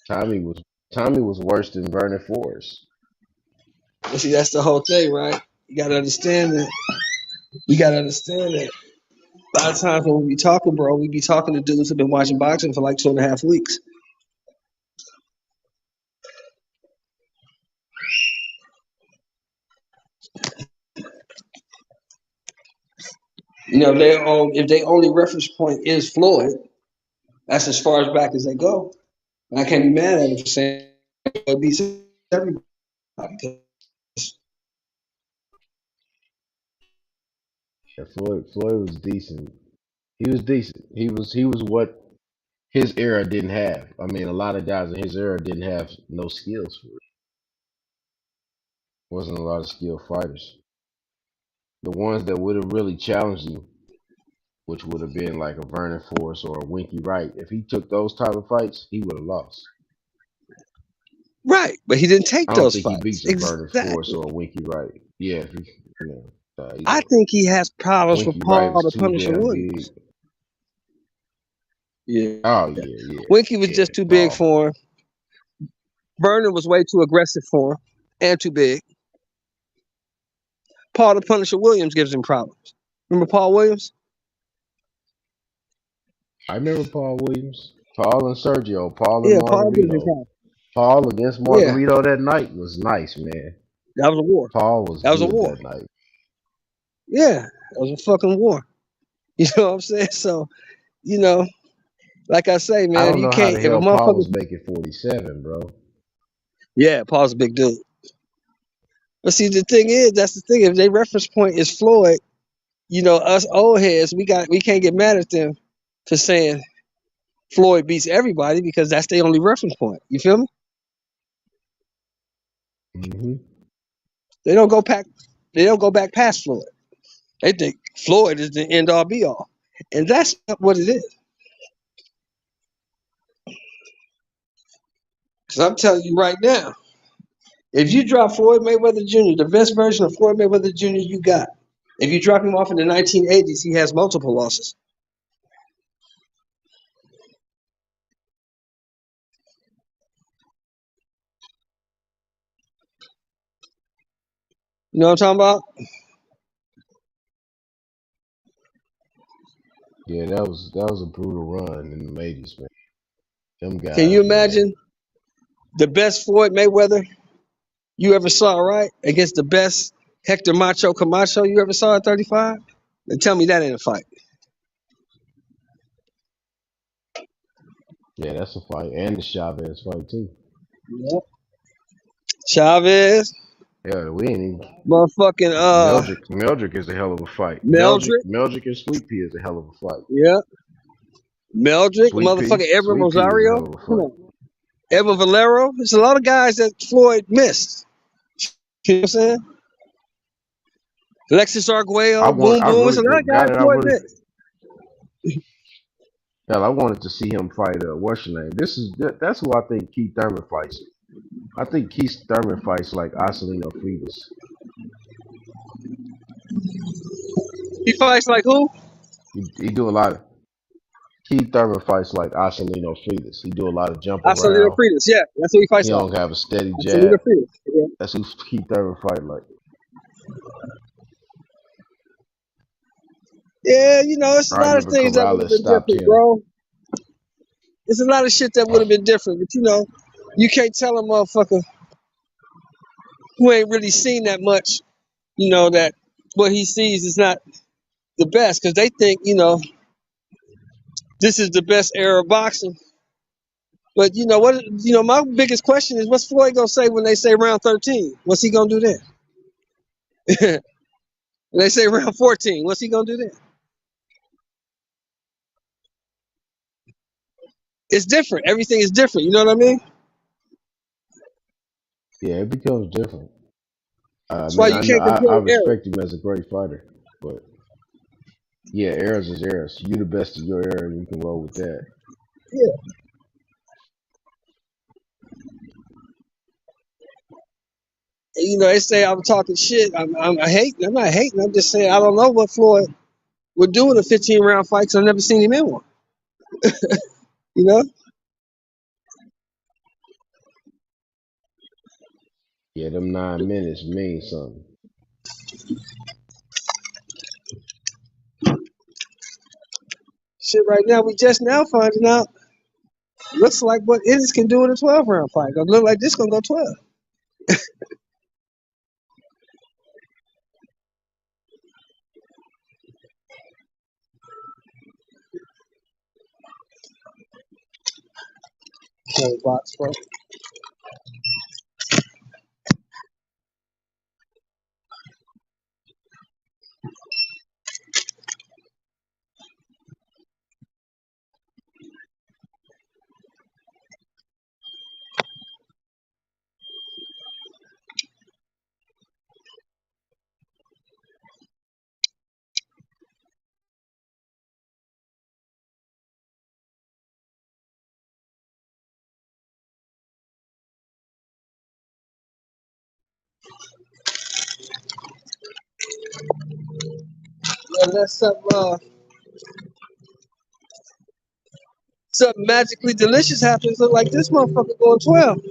Tommy was worse than Vernon Forrest. Well, see, that's the whole thing, right? You gotta understand that. You gotta understand that. A lot of times when we be talking, bro, we be talking to dudes who've been watching boxing for like 2.5 weeks. You know, if they only reference point is Floyd, that's as far as back as they go. And I can't be mad at him for saying it beats everybody. Yeah, Floyd was decent. He was decent. He was what his era didn't have. I mean, a lot of guys in his era didn't have no skills for it. Wasn't a lot of skilled fighters. The ones that would have really challenged him, which would have been like a Vernon Forrest or a Winky Wright, if he took those type of fights, he would have lost. Right, but he didn't take I don't those think he fights. beats a Vernon Forrest Exactly. or a Winky Wright. Yeah, I think he has problems with Winky Wright Paul was the too Punisher damn Williams. big. Yeah. Oh yeah. Winky was just too big Paul. for him. Vernon was way too aggressive for him and too big. Paul the Punisher Williams gives him problems. Remember Paul Williams? I remember Paul Williams. Paul and Sergio. Paul and Yeah, Paul gives him Margarito. problems. Paul against Yeah, Margarito that night was nice, man. that was a war. Paul was That was a good war. that night. Yeah, that was a fucking war. You know what I'm saying? So, you know, like I say, I man, don't you know how can't, the if a hell Paul motherfucker, was making 47, bro. yeah, Paul's a big dude. But see, the thing is, that's the thing. If their reference point is Floyd, you know, us old heads, we can't get mad at them for saying Floyd beats everybody because that's their only reference point. You feel me? Mm-hmm. They don't go back. They don't go back past Floyd. They think Floyd is the end all be all, and that's not what it is. Because I'm telling you right now, if you drop Floyd Mayweather Jr., the best version of Floyd Mayweather Jr. you got, if you drop him off in the 1980s, he has multiple losses. You know what I'm talking about? Yeah, that was a brutal run in the 80s, man. Them Can you guys, man. imagine the best Floyd Mayweather you ever saw, right? Against the best Hector Macho Camacho you ever saw at 35? Then tell me that ain't a fight. Yeah, that's a fight. And the Chavez fight, too. Yep. Chavez, Yeah, we ain't even. motherfucking Meldrick is a hell of a fight. Meldrick, Meldrick and Sweet Pea is a hell of a fight. yeah, Meldrick, Sweet motherfucking Evan Pea is a Rosario, hell of a come fight. on, Evan Valero. There's a lot of guys that Floyd missed. You know what I'm saying? Alexis Arguello, Boom Boom. There's a lot of guys Floyd missed. Hell, I wanted to see him fight. What's your name? That's who I think Keith Thurman fights. I think Keith Thurman fights like Acelino Freitas. He fights like who? He do a lot of. Keith Thurman fights like Acelino Freitas. He do a lot of jump Acelino around. Freitas, yeah, that's who he fights He like. don't have a steady Acelino jab. Freitas, yeah. That's who Keith Thurman fight like. Yeah, you know, it's a I lot of remember things that would have Corrales been stopped different, him. bro. It's a lot of shit that would have been different, but you know, you can't tell a motherfucker who ain't really seen that much, you know, that what he sees is not the best because they think, you know, this is the best era of boxing. But you know what? You know, my biggest question is, what's Floyd gonna say when they say round 13? What's he gonna do then? When they say round 14, what's he gonna do then? It's different. Everything is different. You know what I mean? Yeah, it becomes different. I That's why mean, you I know can't compare I eras. respect him as a great fighter, but Yeah, errors is errors. You the best of your era, and you can roll with that. Yeah. And, you know, they say I'm talking shit. I'm hating. I'm not hating. I'm just saying I don't know what Floyd would do in a 15 round fight because I've never seen him in one. You know? Yeah, them 9 minutes mean something. Shit, right now we just now finding out. Looks like what Ennis can do in a 12 round fight. It look like this gonna go 12. Box, bro. Unless something magically delicious happens, look like this motherfucker going 12.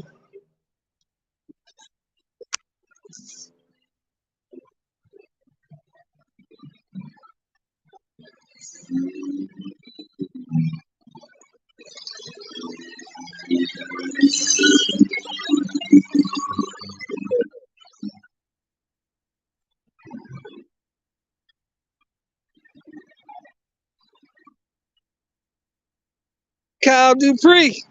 Kyle Dupree.